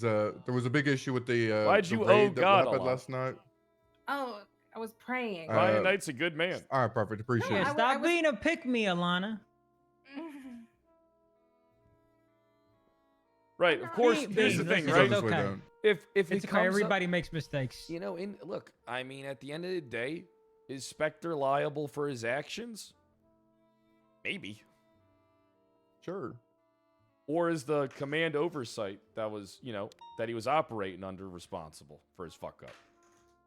There was a big issue with the Why'd the you raid owe that God a happened lot? last night. Oh, I was praying. Brian Knight's a good man. All right, perfect. Appreciate Yeah, it. stop being a pick-me, Alana. Right, of course. Here's the thing, right? It's okay. If It's it okay. comes Everybody up, makes mistakes. you know, look, I mean, at the end of the day, is Spectre liable for his actions? Maybe. Sure. Or is the command oversight that he was operating under responsible for his fuck up?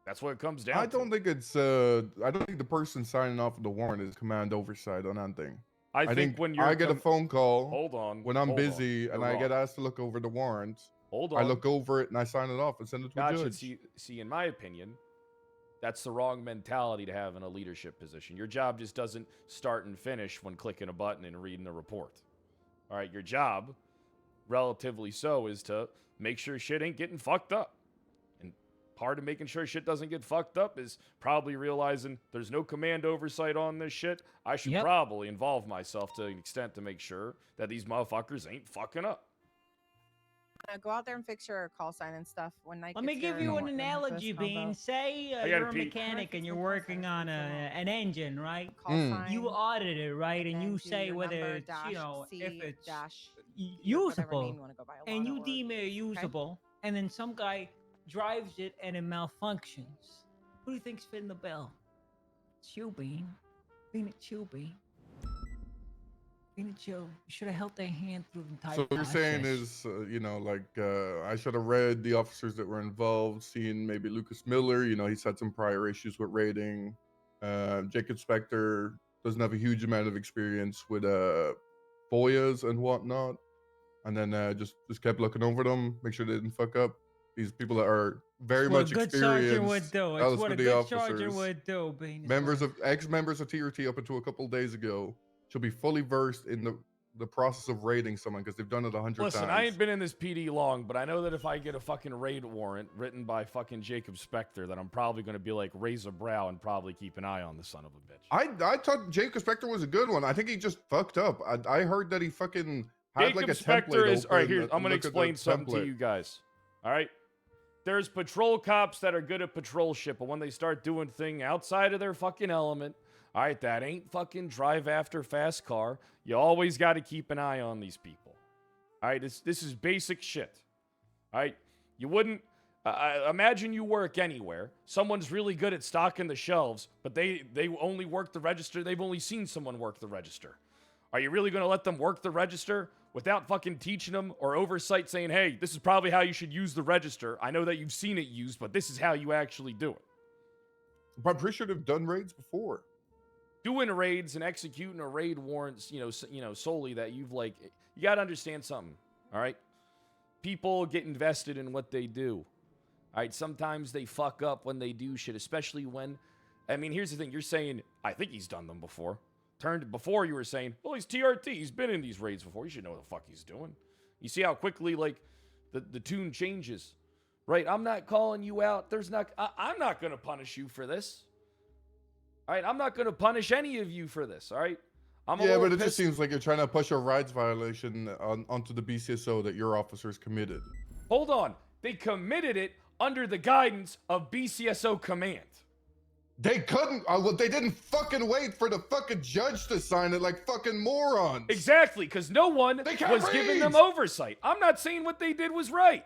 That's what it comes down I to. don't think it's I don't think the person signing off the warrant is command oversight on anything. I think when you're I get a phone call hold on when I'm hold on. busy and You're I wrong. get asked to look over the warrant. Hold I on. look over it and I sign it off and send it to a Gotcha. judge. See, in my opinion, that's the wrong mentality to have in a leadership position. Your job just doesn't start and finish when clicking a button and reading a report. All right, your job, relatively so, is to make sure shit ain't getting fucked up. And part of making sure shit doesn't get fucked up is probably realizing there's no command oversight on this shit. I should probably involve myself to an extent to make sure that these motherfuckers ain't fucking up. Go out there and fix your call sign and stuff when night. Let me give you an analogy, Bean. Say I you're gotta a pee. mechanic and you're working on an engine, right? Call sign, You audit it, right? And you do say your whether number, it's, dash, C, if it's dash, usable, name you wanna go by, and Alana you or- deem it usable, and then some guy drives it and it malfunctions. Who do you think's fitting the bill? It's you, Bean. Bean, it's you, Bean. Bean, it's you. You should have held their hand through the entire So what you're process. saying is, I should have read the officers that were involved, seen maybe Lucas Miller. You know, he's had some prior issues with raiding. Jacob Spector doesn't have a huge amount of experience with FOIAs and whatnot. And then just kept looking over them, make sure they didn't fuck up. these people that are very It's what a much good sergeant would experienced do. It's what a LSPD good sergeant officers, would do. Being members of ex-members of TRT up until a couple days ago should be fully versed in the process of raiding someone because they've done it 100 times. Listen, I ain't been in this PD long, but I know that if I get a fucking raid warrant written by fucking Jacob Spector, that I'm probably going to be like, raise a brow and probably keep an eye on the son of a bitch. I thought Jacob Spector was a good one. I think he just fucked up. I heard that he fucking had Jacob like a Spector template is, all right, open here, and I'm going to look at the explain something to template. you guys. All right? There's patrol cops that are good at patrol shit, but when they start doing thing outside of their fucking element, all right, that ain't fucking drive after fast car. You always got to keep an eye on these people. All right, this is basic shit. All right, you wouldn't imagine you work anywhere. Someone's really good at stocking the shelves, but they only work the register. They've only seen someone work the register. Are you really going to let them work the register without fucking teaching them or oversight saying, hey, this is probably how you should use the register. I know that you've seen it used, but this is how you actually do it. But I'm pretty sure they've done raids before. Doing raids and executing a raid warrants, solely that you've like, you got to understand something, all right? People get invested in what they do, all right? Sometimes they fuck up when they do shit, especially when, I mean, here's the thing. You're saying, I think he's done them before. Before you were saying, well, he's TRT. He's been in these raids before. You should know what the fuck he's doing. You see how quickly, like, the tune changes, right? I'm not calling you out. I'm not going to punish you for this. All right, I'm not going to punish any of you for this, all right? Yeah, but it just seems like you're trying to push a rights violation onto the BCSO that your officers committed. Hold on. They committed it under the guidance of BCSO command. They couldn't. Well, they didn't fucking wait for the fucking judge to sign it like fucking morons. Exactly, because no one was giving them oversight. I'm not saying what they did was right.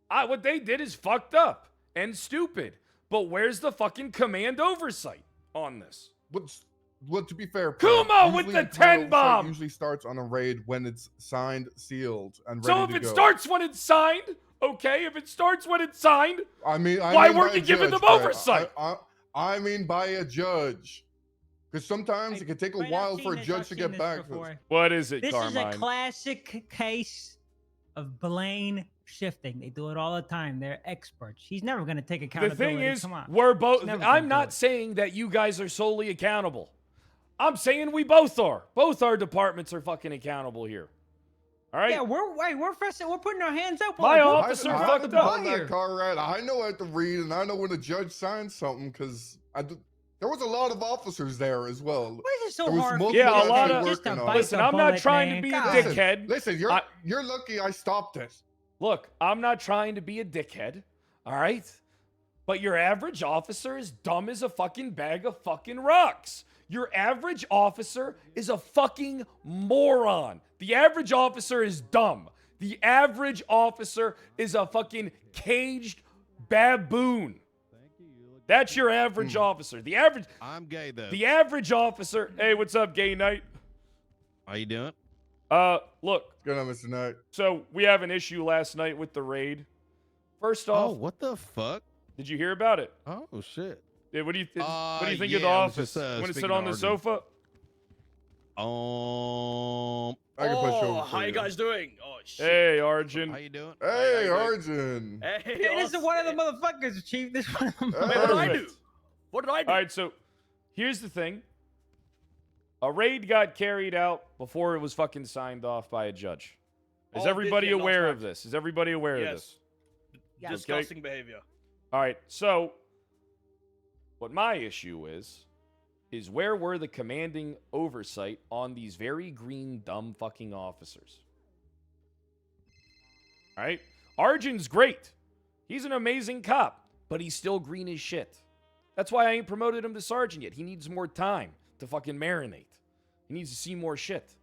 What they did is fucked up and stupid. But where's the fucking command oversight on this? Well, to be fair, Kuma with usually the a command 10 bomb oversight usually starts on a raid when it's signed, sealed, and ready So to if it go. starts when it's signed, okay. If it starts when it's signed, I mean why by weren't a you giving judge, them oversight? I mean by a judge. Because sometimes it can take a while for a judge to get back to us. What is it, This Carmine? is a classic case of blame shifting. They do it all the time. They're experts. He's never going to take The accountability. thing is, Come on. we're both. He's never I'm gonna not saying that you guys are solely accountable. I'm saying we both are. Both our departments are fucking accountable here. All right. Yeah, we're frustrated. We're putting our hands up. My Like, officer we're fucked the up. On that car ride, I know I have to read, and I know when a judge signs something because there was a lot of officers there as well. Why is it so There was hard? multiple Yeah, a lot actually of. working on it. Listen, I'm not trying to be a dickhead. Listen, you're lucky I stopped it. Look, I'm not trying to be a dickhead. All right. But your average officer is dumb as a fucking bag of fucking rocks. Your average officer is a fucking moron. The average officer is dumb. The average officer is a fucking caged baboon. That's your average officer. The average. I'm gay though. The average officer. Hey, what's up, Gay Knight? How you doing? Look. What's going on, Mr. Knight? So we have an issue last night with the raid. First off, Oh, what the fuck? did you hear about it? Oh shit. Yeah, what do you think yeah, of the I was office? just, Want to sit speaking on to the Arjun. sofa? I can push over Oh, for how you guys doing? Oh shit. Hey, Arjun. How you doing? Hey, Arjun. Hey, Hey, this is one of the motherfuckers, Chief. This one of them. Wait, what did I do? What did I do? All right, so here's the thing. A raid got carried out before it was fucking signed off by a judge. Is Oh, everybody yeah, no, aware it's of this? Is everybody aware of Yes. this? Yes. Disgusting behavior. All right, so what my issue is where were the commanding oversight on these very green, dumb fucking officers? All right? Arjun's great. He's an amazing cop, but he's still green as shit. That's why I ain't promoted him to sergeant yet. He needs more time to fucking marinate. He needs to see more shit.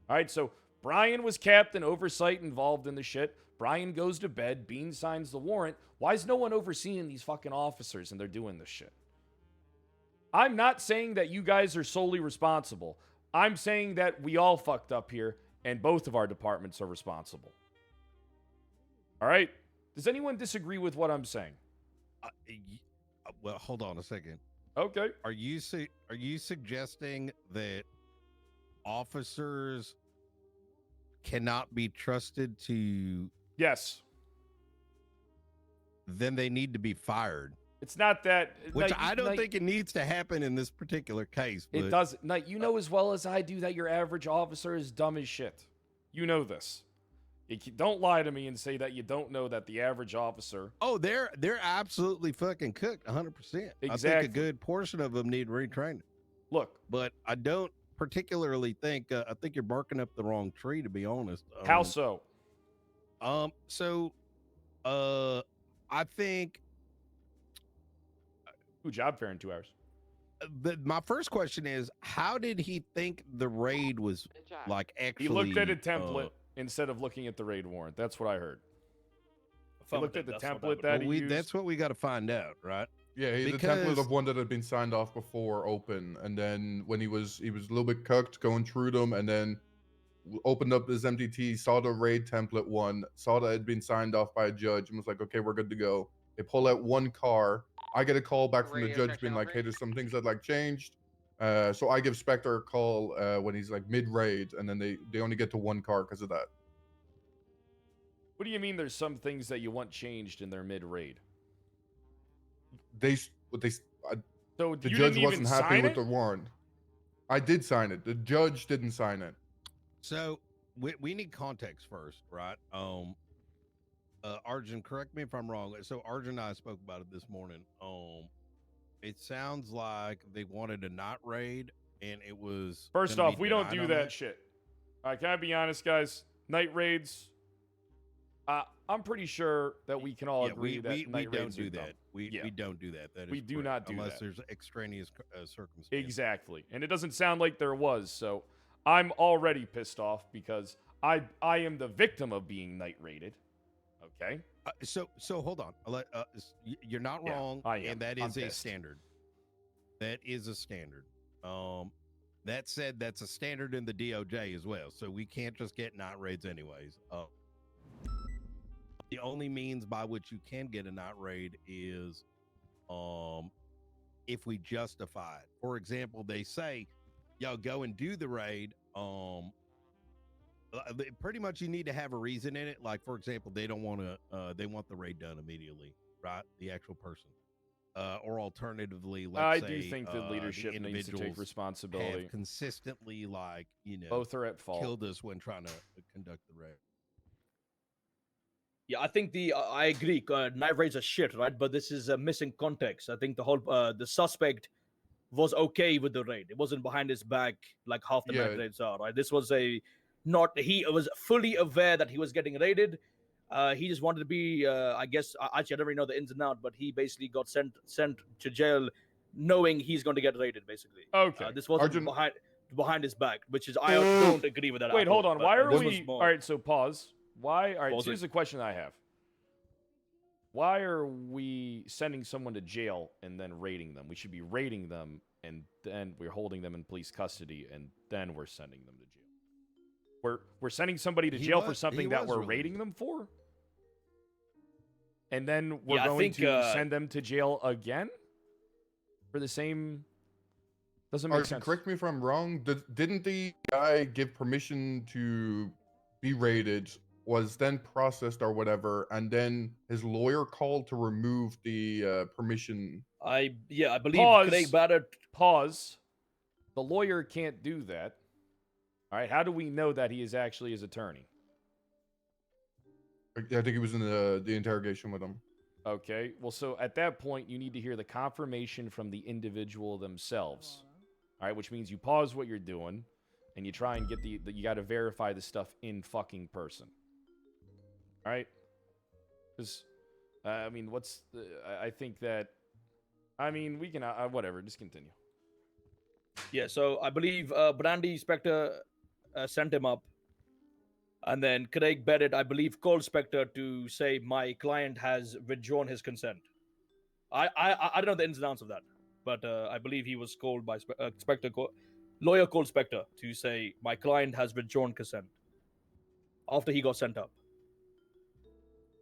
All right, so Brian was captain, oversight involved in the shit. Brian goes to bed. Bean signs the warrant. Why is no one overseeing these fucking officers and they're doing this shit? I'm not saying that you guys are solely responsible. I'm saying that we all fucked up here and both of our departments are responsible. All right? Does anyone disagree with what I'm saying? Well, hold on a second. Okay. Are you suggesting that officers cannot be trusted to? Yes. then they need to be fired. It's not that. Which Knight, I don't Knight, think it needs to happen in this particular case. It but- doesn't. Knight, you know as well as I do that your average officer is dumb as shit. You know this. Don't lie to me and say that you don't know that the average officer. Oh, they're absolutely fucking cooked, 100%. I think Exactly. a good portion of them need retraining. Look, but I don't particularly think. I think you're barking up the wrong tree, to be honest. How so? I think. Ooh, job fair in 2 hours. My first question is, how did he think the raid was like actually? He looked at a template instead of looking at the raid warrant. That's what I heard. He looked at the template that he used. That's what we got to find out, right? Yeah, the template of one that had been signed off before open, and then when he was a little bit cucked going through them, and then opened up his MTT, saw the raid template one, saw that it had been signed off by a judge, and was like, okay, we're good to go. They pull out one car. I get a call back from the judge being like, hey, there's some things that like changed. So I give Spectre a call when he's like mid raid, and then they only get to one car because of that. What do you mean? There's some things that you want changed in their mid raid. So you the didn't judge even wasn't happy sign with it? the warrant. I did sign it. The judge didn't sign it. So we need context first, right? Arjun, correct me if I'm wrong. So Arjun and I spoke about it this morning. It sounds like they wanted a night raid, and it was First gonna off, be we don't denied do on that shit. All right, can I be honest, guys? Night raids. I'm pretty sure that we can all agree that we night don't raids do are dumb. that. We don't do that. That is We do correct, not do unless that. there's extraneous circumstances. Exactly, and it doesn't sound like there was. So I'm already pissed off because I am the victim of being night raided. Okay. So hold on. You're not Yeah, wrong, I am. and that I'm is a pissed. standard. That is a standard. That said, that's a standard in the DOJ as well. So we can't just get night raids anyways. The only means by which you can get a night raid is if we justify it. For example, they say, yo, go and do the raid. Pretty much you need to have a reason in it. Like, for example, they don't want to, they want the raid done immediately, right? The actual person. Or alternatively, let's say I do think that leadership the needs to take individuals responsibility. have consistently, like, Both are at fault. killed us when trying to conduct the raid. Yeah, I think I agree. Night raids are shit, right? But this is missing context. I think the whole the suspect was okay with the raid. It wasn't behind his back like half the night raids are, right? This was he was fully aware that he was getting raided. He just wanted to be, I guess, actually, I don't really know the ins and outs, but he basically got sent to jail knowing he's going to get raided, basically. Okay. This wasn't behind his back, which is, I don't agree with that. Wait, at hold all, on. but Why are this we? was more- All right, so pause. Why? All right, Pause so here's it. a question I have. Why are we sending someone to jail and then raiding them? We should be raiding them, and then we're holding them in police custody, and then we're sending them to jail. We're sending somebody to jail for something that we're raiding them for? And then we're going to send them to jail again for the same. Doesn't make Archie, sense. correct me if I'm wrong. Didn't the guy give permission to be raided, was then processed or whatever, and then his lawyer called to remove the permission? I believe Pause. Craig Barrett. Pause. The lawyer can't do that. All right. How do we know that he is actually his attorney? I think he was in the interrogation with him. Okay. Well, so at that point, you need to hear the confirmation from the individual themselves. All right, which means you pause what you're doing, and you try and get you got to verify the stuff in fucking person. All right. Because, I mean, I think that, I mean, we can whatever. Just continue. Yeah, so I believe Brandy Spectre sent him up. And then Craig Barrett, I believe, called Spectre to say my client has withdrawn his consent. I don't know the ins and outs of that, but I believe he was called by Spectre. Lawyer called Spectre to say my client has withdrawn consent after he got sent up.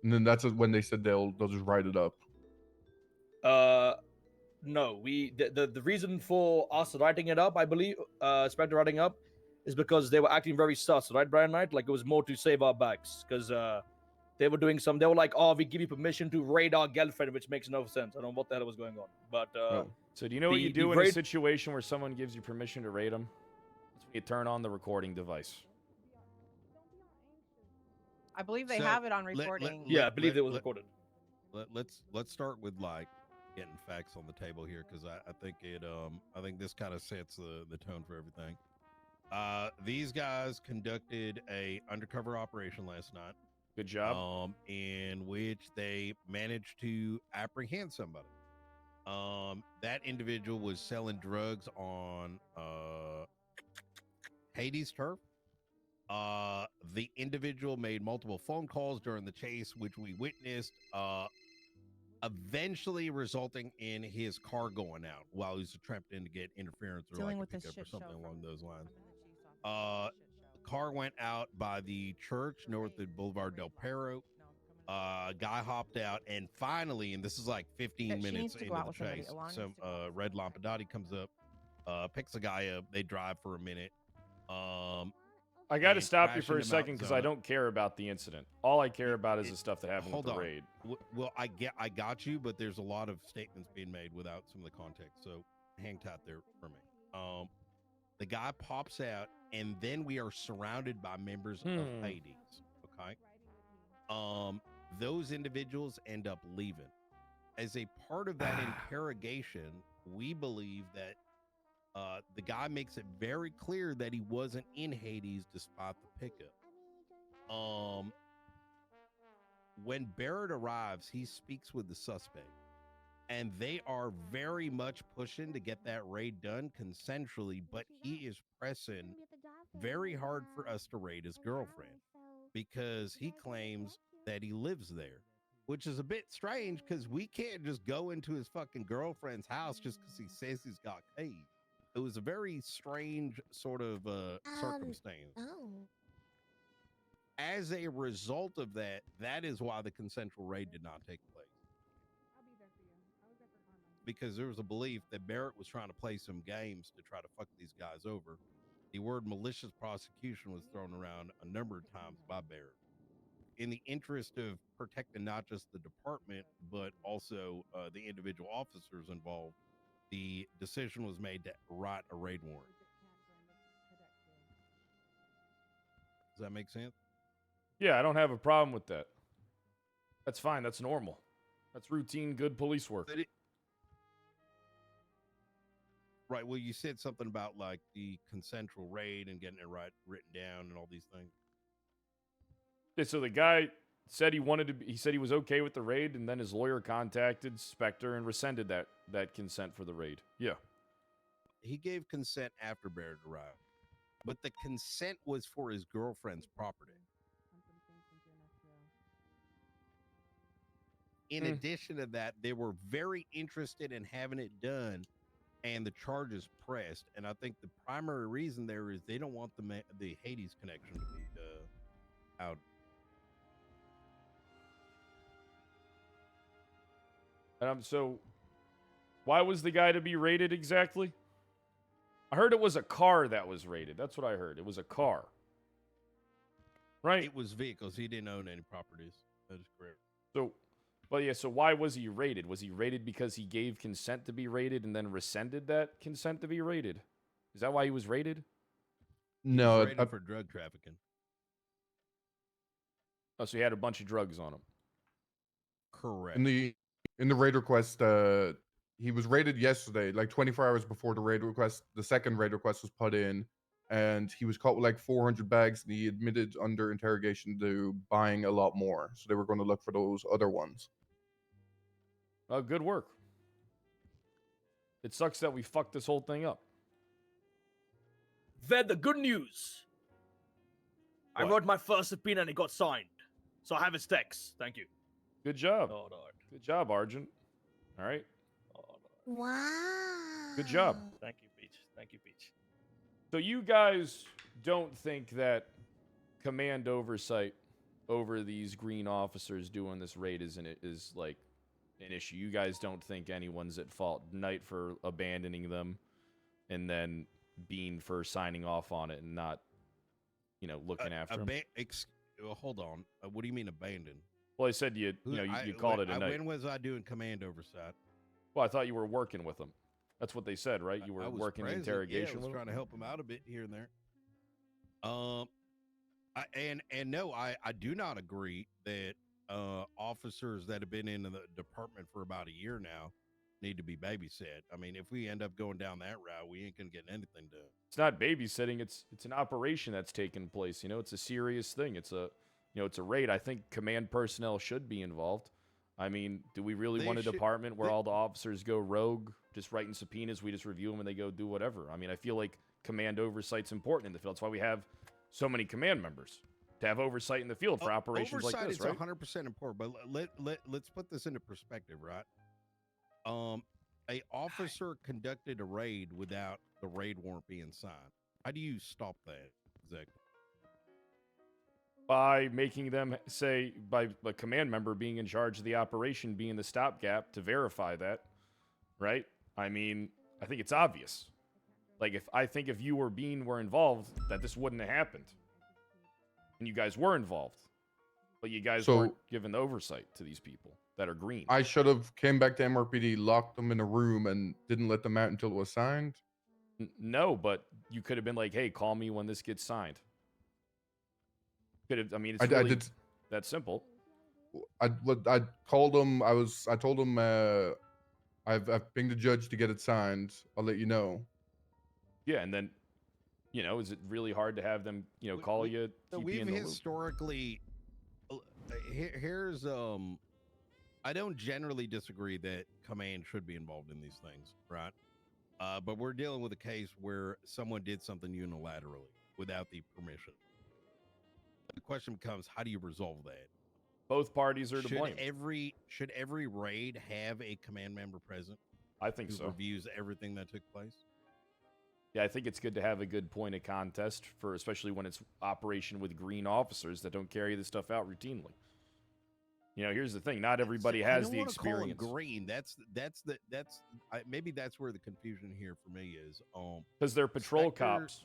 And then that's when they said they'll just write it up. No, the reason for us writing it up, I believe, Spectre writing up, is because they were acting very sus, right, Brian Knight? Like, it was more to save our backs, because They were doing some. They were like, "Oh, we give you permission to raid our girlfriend," which makes no sense. I don't know what the hell was going on. But So do you know what you do in a situation where someone gives you permission to raid them? That's when you turn on the recording device. I believe they have it on recording. I believe it was recorded. Let's start with like getting facts on the table here, because I think I think this kind of sets the tone for everything. These guys conducted a undercover operation last night. Good job. In which they managed to apprehend somebody. That individual was selling drugs on Hades turf. The individual made multiple phone calls during the chase, which we witnessed, eventually resulting in his car going out while he was attempting to get interference or Dealing like with a this pickup or shit show something along from- those lines. The car went out by the church north of Boulevard Del Perro. Guy hopped out, and finally, and this is like 15 Yeah, she minutes needs to into go out the with somebody. chase, Alana some needs to go red Lampadati comes up, picks a guy up. They drive for a minute. I got to and stop you crash for a into second Mount because I Zona. don't care about the incident. All I care about is the stuff that happened with Hold the on. raid. Well, I got you, but there's a lot of statements being made without some of the context. So hang tight there for me. The guy pops out, and then we are surrounded by members of Hades. Okay. Those individuals end up leaving. As a part of that interrogation, we believe that the guy makes it very clear that he wasn't in Hades despite the pickup. When Barrett arrives, he speaks with the suspect, and they are very much pushing to get that raid done consensually, but he is pressing very hard for us to raid his girlfriend because he claims that he lives there, which is a bit strange because we can't just go into his fucking girlfriend's house just because he says he's got keys. It was a very strange sort of circumstance. As a result of that, that is why the consensual raid did not take place. Because there was a belief that Barrett was trying to play some games to try to fuck these guys over. The word malicious prosecution was thrown around a number of times by Barrett. In the interest of protecting not just the department, but also the individual officers involved, the decision was made to write a raid warrant. Does that make sense? Yeah, I don't have a problem with that. That's fine. That's normal. That's routine, good police work. Right. Well, you said something about like the consensual raid and getting it right written down and all these things. Yeah, so the guy said he said he was okay with the raid, and then his lawyer contacted Spectre and rescinded that consent for the raid. Yeah. He gave consent after Barrett arrived, but the consent was for his girlfriend's property. In addition to that, they were very interested in having it done and the charges pressed. And I think the primary reason there is they don't want the Hades connection to be out. So why was the guy to be raided exactly? I heard it was a car that was raided. That's what I heard. It was a car. Right? It was vehicles. He didn't own any properties. That is correct. So why was he raided? Was he raided because he gave consent to be raided and then rescinded that consent to be raided? Is that why he was raided? No, He was raided for drug trafficking. Oh, so he had a bunch of drugs on him. Correct. In the raid request, he was raided yesterday, like 24 hours before the raid request. The second raid request was put in, and he was caught with like 400 bags, and he admitted under interrogation to buying a lot more. So they were going to look for those other ones. Oh, good work. It sucks that we fucked this whole thing up. Ved, the good news. I wrote my first subpoena and it got signed. So I have his text. Thank you. Good job. Oh, no. Good job, Argent. All right. Wow. Good job. Thank you, Peach. Thank you, Peach. So you guys don't think that command oversight over these green officers doing this raid is like an issue? You guys don't think anyone's at fault? Knight for abandoning them, and then Bean for signing off on it and not, looking after them? well, hold on. What do you mean abandoned? Well, I said you called it a night. When was I doing command oversight? Well, I thought you were working with them. That's what they said, right? You were I was working the present. interrogation. Yeah, I was with trying to them? help him out a bit here and there. No, I do not agree that officers that have been in the department for about a year now need to be babysat. I mean, if we end up going down that route, we ain't gonna get anything done. It's not babysitting. It's an operation that's taken place. You know, it's a serious thing. It's a it's a raid. I think command personnel should be involved. I mean, do we really They want a should- department where all the officers go rogue, just writing subpoenas? We just review them and they go do whatever. I mean, I feel like command oversight's important in the field. That's why we have so many command members to have oversight in the field for operations like Oversight this, is right? 100% important, but let's put this into perspective, right? A officer conducted a raid without the raid warrant being signed. How do you stop that exactly? By making them say, by a command member being in charge of the operation, being the stopgap to verify that, right? I mean, I think it's obvious. Like, if you or Bean were involved, that this wouldn't have happened. And you guys were involved. But you guys So- weren't given the oversight to these people that are green. I should have came back to MRPD, locked them in a room, and didn't let them out until it was signed. No, but you could have been like, hey, call me when this gets signed. Could have, I mean, it's I really did. that simple. I called them. I told them I've pinged the judge to get it signed. I'll let you know. Yeah, and then, is it really hard to have them, call you, So keep you in we've the loop? historically here's I don't generally disagree that command should be involved in these things, right? But we're dealing with a case where someone did something unilaterally without the permission. The question becomes, how do you resolve that? Both parties are to blame. Should every raid have a command member present? I think who so. Reviews everything that took place. Yeah, I think it's good to have a good point of contest for, especially when it's operation with green officers that don't carry this stuff out routinely. Here's the thing: not everybody I has don't the wanna call 'em experience. green. Maybe that's where the confusion here for me is. Because they're patrol Spectre- cops.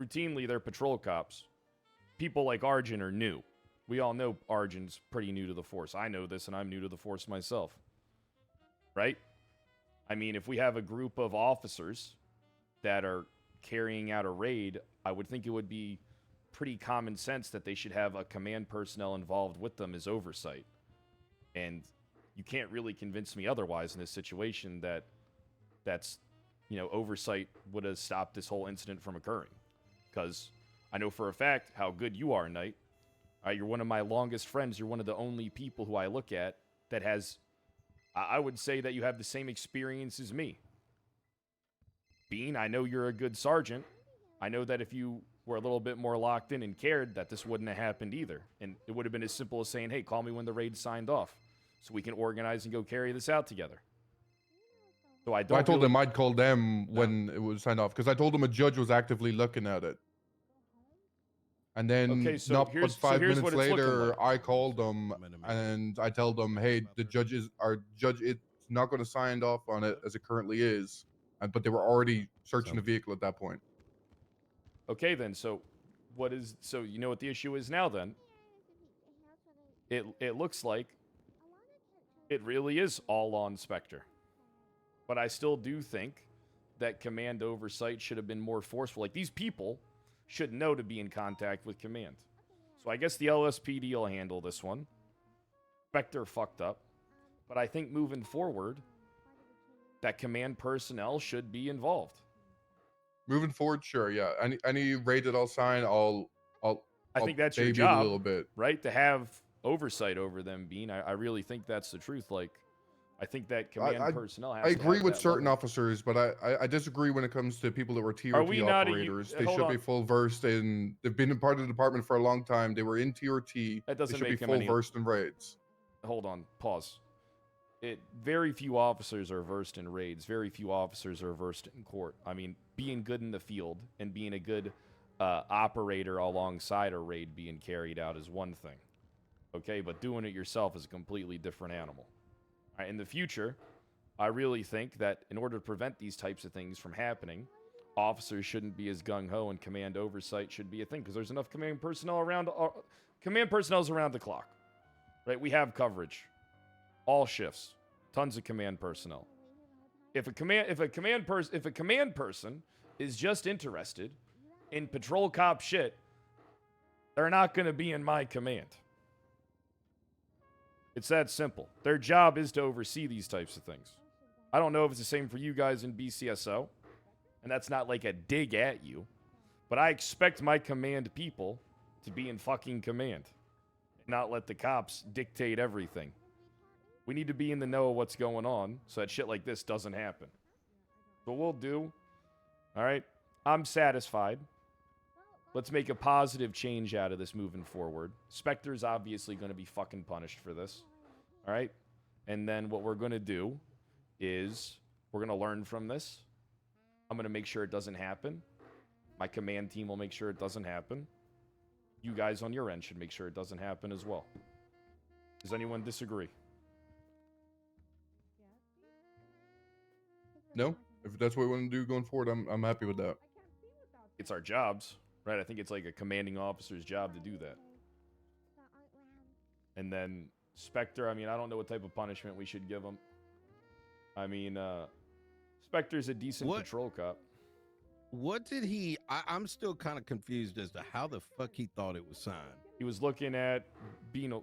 Routinely, they're patrol cops. People like Arjun are new. We all know Arjun's pretty new to the force. I know this, and I'm new to the force myself. Right? I mean, if we have a group of officers that are carrying out a raid, I would think it would be pretty common sense that they should have a command personnel involved with them as oversight. And you can't really convince me otherwise in this situation that's oversight would have stopped this whole incident from occurring. Because I know for a fact how good you are, Knight. You're one of my longest friends. You're one of the only people who I look at that has, I would say that you have the same experience as me. Bean, I know you're a good sergeant. I know that if you were a little bit more locked in and cared, that this wouldn't have happened either. And it would have been as simple as saying, hey, call me when the raid's signed off so we can organize and go carry this out together. So I I told them I'd call them when it was signed off because I told them a judge was actively looking at it. And then, Okay, so not but here's 5 what minutes it's looking later, like. I called them and I told them, hey, our judge, it's not going to sign off on it as it currently is. But they were already searching the vehicle at that point. Okay, then. So you know what the issue is now, then? It looks like it really is all on Spectre. But I still do think that command oversight should have been more forceful. Like, these people should know to be in contact with command. So I guess the LSPD will handle this one. Spectre fucked up. But I think moving forward, that command personnel should be involved. Moving forward, sure, yeah. Any raid that I'll sign, I think that's your baby it job, a little bit. right? To have oversight over them, Bean. I really think that's the truth. Like, I think that command personnel has I to agree have with that certain level. officers, but I disagree when it comes to people that were Are TRT we not operators. They hold should be on. full versed in. They've been a part of the department for a long time. They were in TRT. That doesn't they should make be them full any- versed in raids. Hold on, pause. Very few officers are versed in raids. Very few officers are versed in court. I mean, being good in the field and being a good operator alongside a raid being carried out is one thing. Okay, but doing it yourself is a completely different animal. All right, in the future, I really think that in order to prevent these types of things from happening, officers shouldn't be as gung-ho and command oversight should be a thing because there's enough command personnel around. Command personnel's around the clock, right? We have coverage, all shifts, tons of command personnel. If a command person is just interested in patrol cop shit, they're not going to be in my command. It's that simple. Their job is to oversee these types of things. I don't know if it's the same for you guys in BCSO, and that's not like a dig at you, but I expect my command people to be in fucking command and not let the cops dictate everything. We need to be in the know of what's going on so that shit like this doesn't happen. But we'll do. All right? I'm satisfied. Let's make a positive change out of this moving forward. Spectre's obviously going to be fucking punished for this. All right? And then what we're going to do is we're going to learn from this. I'm going to make sure it doesn't happen. My command team will make sure it doesn't happen. You guys on your end should make sure it doesn't happen as well. Does anyone disagree? No, if that's what we want to do going forward, I'm happy with that. It's our jobs, right? I think it's like a commanding officer's job to do that. And then Spectre, I mean, I don't know what type of punishment we should give him. I mean, Spectre's a decent patrol cop. What did he... I'm still kind of confused as to how the fuck he thought it was signed. He was looking at... Bean,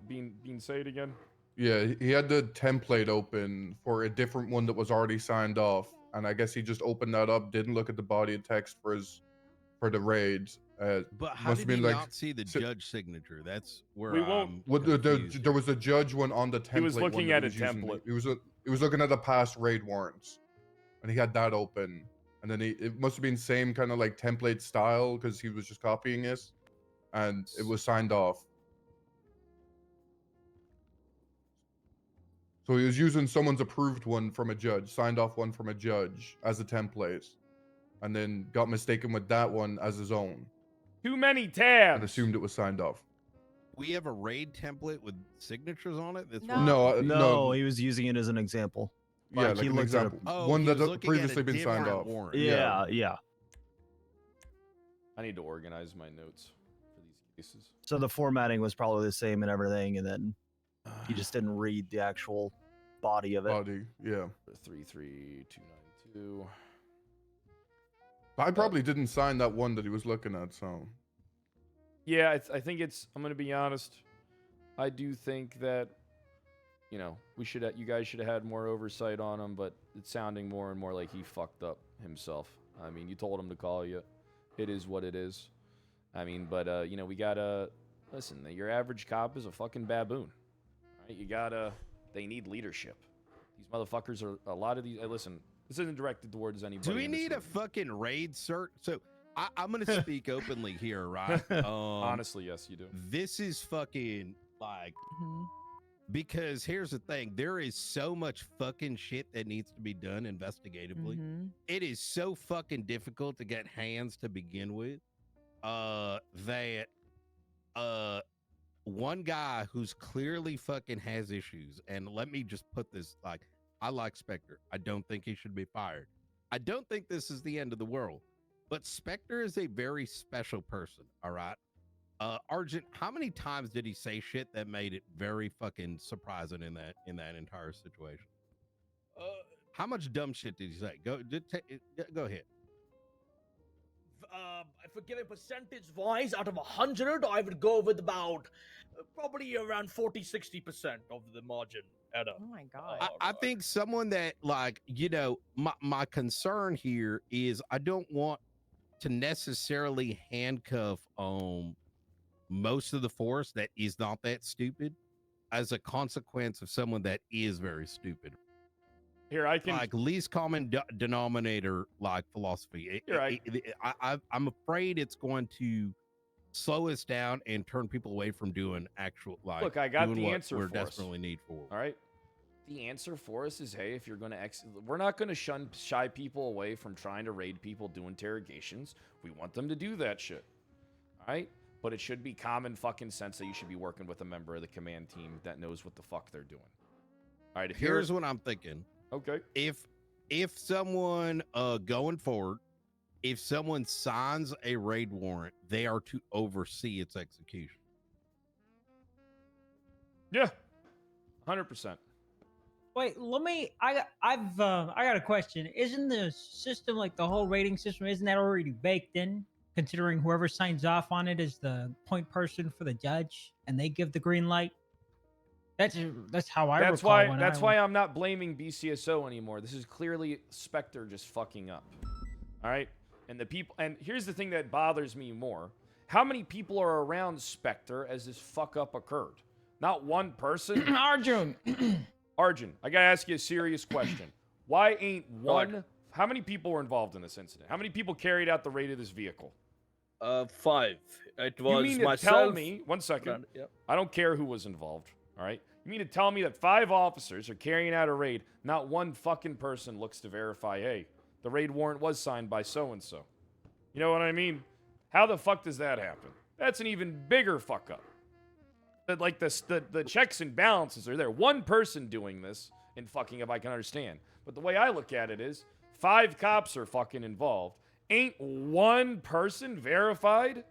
say it again? Yeah, he had the template open for a different one that was already signed off. And I guess he just opened that up, didn't look at the body of text for the raids. But how did he not see the judge signature? That's where we won't. Well, there was a judge one on the template. He was looking at a template. He was looking at the past raid warrants, and he had that open. And then it must have been same kind of like template style because he was just copying it, and it was signed off. So he was using someone's approved one from a judge, signed off one from a judge as a template, and then got mistaken with that one as his own. Too many tabs. And assumed it was signed off. We have a raid template with signatures on it? That's No, he was using it as an example. Yeah, like he an looked at example. One that had previously been signed off. Yeah. I need to organize my notes for these cases. So the formatting was probably the same and everything, and then he just didn't read the actual body of it. Yeah. 33292. I probably didn't sign that one that he was looking at, so. Yeah, I think it's. I'm gonna be honest. I do think that, you know, you guys should have had more oversight on him, but it's sounding more and more like he fucked up himself. I mean, you told him to call you. It is what it is. I mean, but you know, we gotta listen. Your average cop is a fucking baboon. Right? You gotta. They need leadership. These motherfuckers are a lot of these. Listen, this isn't directed towards anybody. Do we need a fucking raid cert? So I'm gonna speak openly here, right? Honestly, yes, you do. This is fucking like. Because here's the thing, there is so much fucking shit that needs to be done investigatively. It is so fucking difficult to get hands to begin with. That one guy who's clearly fucking has issues, and let me just put this, like, I like Spectre. I don't think he should be fired. I don't think this is the end of the world. But Spectre is a very special person, all right? Argent, how many times did he say shit that made it very fucking surprising in that entire situation? How much dumb shit did he say? Go ahead. If we're giving percentage-wise, out of 100, I would go with about probably around 40-60% of the margin. Error. Oh my god! I think someone that, like, you know, my concern here is I don't want to necessarily handcuff most of the force that is not that stupid as a consequence of someone that is very stupid. Here, I can, like, least common denominator, like, philosophy. I'm afraid it's going to slow us down and turn people away from doing actual, like, look, I got doing the what answer we're for us. desperately need for. All right. The answer for us is, hey, if you're going to we're not going to shy people away from trying to raid people, do interrogations. We want them to do that shit. All right? But it should be common fucking sense that you should be working with a member of the command team that knows what the fuck they're doing. All right, Here's what I'm thinking. Okay. If someone going forward if someone signs a raid warrant, they are to oversee its execution. Yeah, 100%. Wait, let me. I got a question. Isn't the system like the whole rating system? Isn't that already baked in? Considering whoever signs off on it is the point person for the judge, and they give the green light. That's how I That's recall. why. That's why I'm not blaming BCSO anymore. This is clearly Spectre just fucking up. All right, and the people. And here's the thing that bothers me more: how many people are around Spectre as this fuck up occurred? Not one person. Arjun. Arjun, I gotta ask you a serious question. Why ain't one? How many people were involved in this incident? How many people carried out the raid of this vehicle? 5. It was You mean to myself. tell me? 1 second. Yep. I don't care who was involved. All right. You mean to tell me that 5 officers are carrying out a raid? Not one fucking person looks to verify. Hey, the raid warrant was signed by so and so. You know what I mean? How the fuck does that happen? That's an even bigger fuck up. Like the checks and balances are there. One person doing this and fucking up, I can understand. But the way I look at it is 5 cops are fucking involved. Ain't one person verified,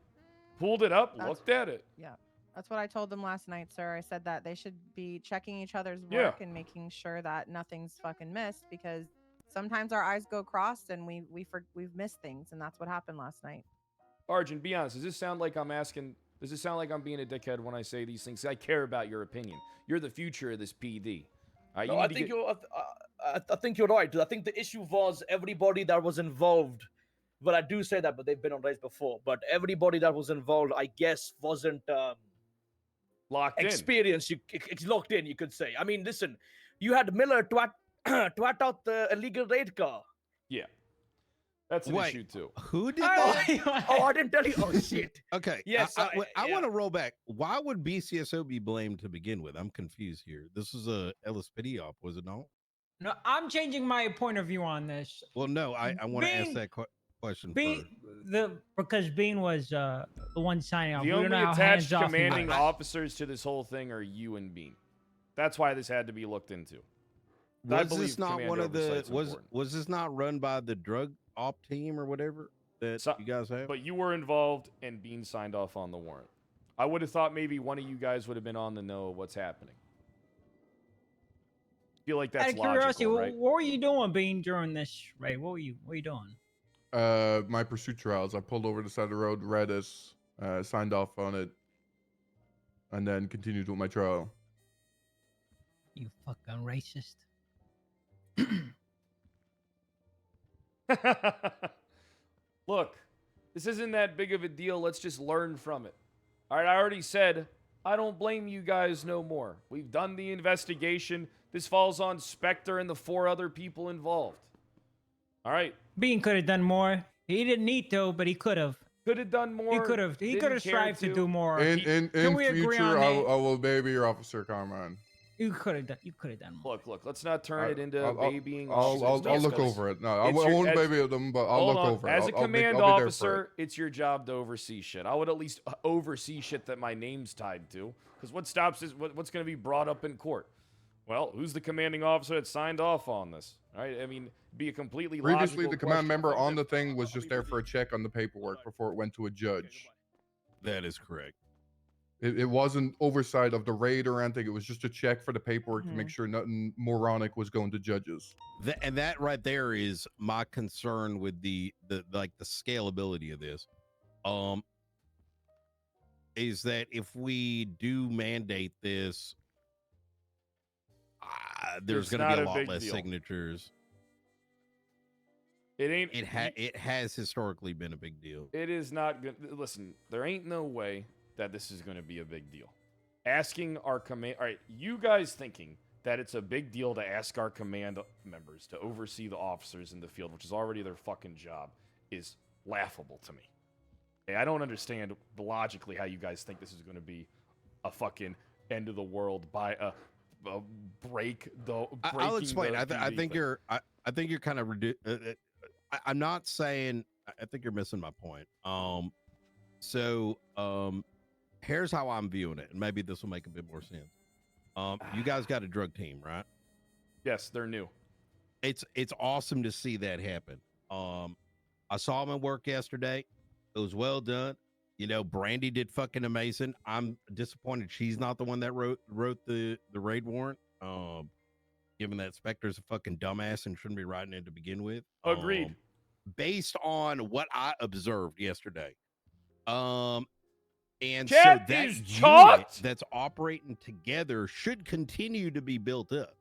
pulled it up, looked at it. Yeah, that's what I told them last night, sir. I said that they should be checking each other's work and making sure that nothing's fucking missed, because sometimes our eyes go crossed and we've missed things, and that's what happened last night. Arjun, be honest. Does this sound like I'm asking? Does it sound like I'm being a dickhead when I say these things? I care about your opinion. You're the future of this PD. No, I think I think you're right. I think the issue was everybody that was involved. But I do say that, but they've been on raids before. But everybody that was involved, I guess, wasn't locked in. Experienced. It's locked in, you could say. I mean, listen, you had Miller twat out the illegal raid car. Yeah, that's an issue too. Who did that? that? Oh, I didn't tell you. Oh shit. Okay. Yes. I want to roll back. Why would BCSO be blamed to begin with? I'm confused here. This is a LSPD op, was it not? No, I'm changing my point of view on this. Well, no, I want to ask that question because Bean was the one signing off. The We don't only know how attached hands-off he commanding was. officers to this whole thing are you and Bean. That's why this had to be looked into. I Was believe this not command one of the oversight's important. was this not run by the drug op team or whatever that you guys have? But you were involved, and Bean signed off on the warrant. I would have thought maybe one of you guys would have been on the know of what's happening. Feel like that's Out of curiosity, logical, right? what were you doing, Bean, during this raid? What were you doing? My pursuit trials. I pulled over the side of the road, read it, signed off on it, and then continued with my trial. You fucking racist. Look, this isn't that big of a deal. Let's just learn from it. All right, I already said I don't blame you guys no more. We've done the investigation. This falls on Spectre and the 4 other people involved. All right. Bean could have done more. He didn't need to, but he could have. Could have done more. He could have. He could have strived to do more. In Can we agree future, on I that? will baby your officer, Carmine. You could have done. You could have done more. Look. Let's not turn it into babying. I'll look over it. No, I won't baby them, but I'll look over it. As a I'll be command there for officer, it's your job to oversee shit. I would at least oversee shit that my name's tied to. Because what stops is what's going to be brought up in court. Well, who's the commanding officer that signed off on this? All right, I mean, be a completely Previously, logical the command question. member on the thing was just there for a check on the paperwork before it went to a judge. That is correct. It wasn't oversight of the raid or anything. It was just a check for the paperwork to make sure nothing moronic was going to judges. And that right there is my concern with the scalability of this. Is that if we do mandate this, there's going to be a lot less signatures. It ain't. It has historically been a big deal. It is not good. Listen, there ain't no way that this is going to be a big deal. Asking our command. All right, you guys thinking that it's a big deal to ask our command members to oversee the officers in the field, which is already their fucking job, is laughable to me. Okay, I don't understand logically how you guys think this is going to be a fucking end of the world by a break the. I'll explain. I think you're kind of I'm not saying. I think you're missing my point. Here's how I'm viewing it, and maybe this will make a bit more sense. You guys got a drug team, right? Yes, they're new. It's awesome to see that happen. I saw him at work yesterday. It was well done. You know, Brandy did fucking amazing. I'm disappointed she's not the one that wrote the raid warrant. Given that Spectre's a fucking dumbass and shouldn't be writing it to begin with. Agreed. Based on what I observed yesterday. And Chat so that is unit chalked. that's operating together should continue to be built up.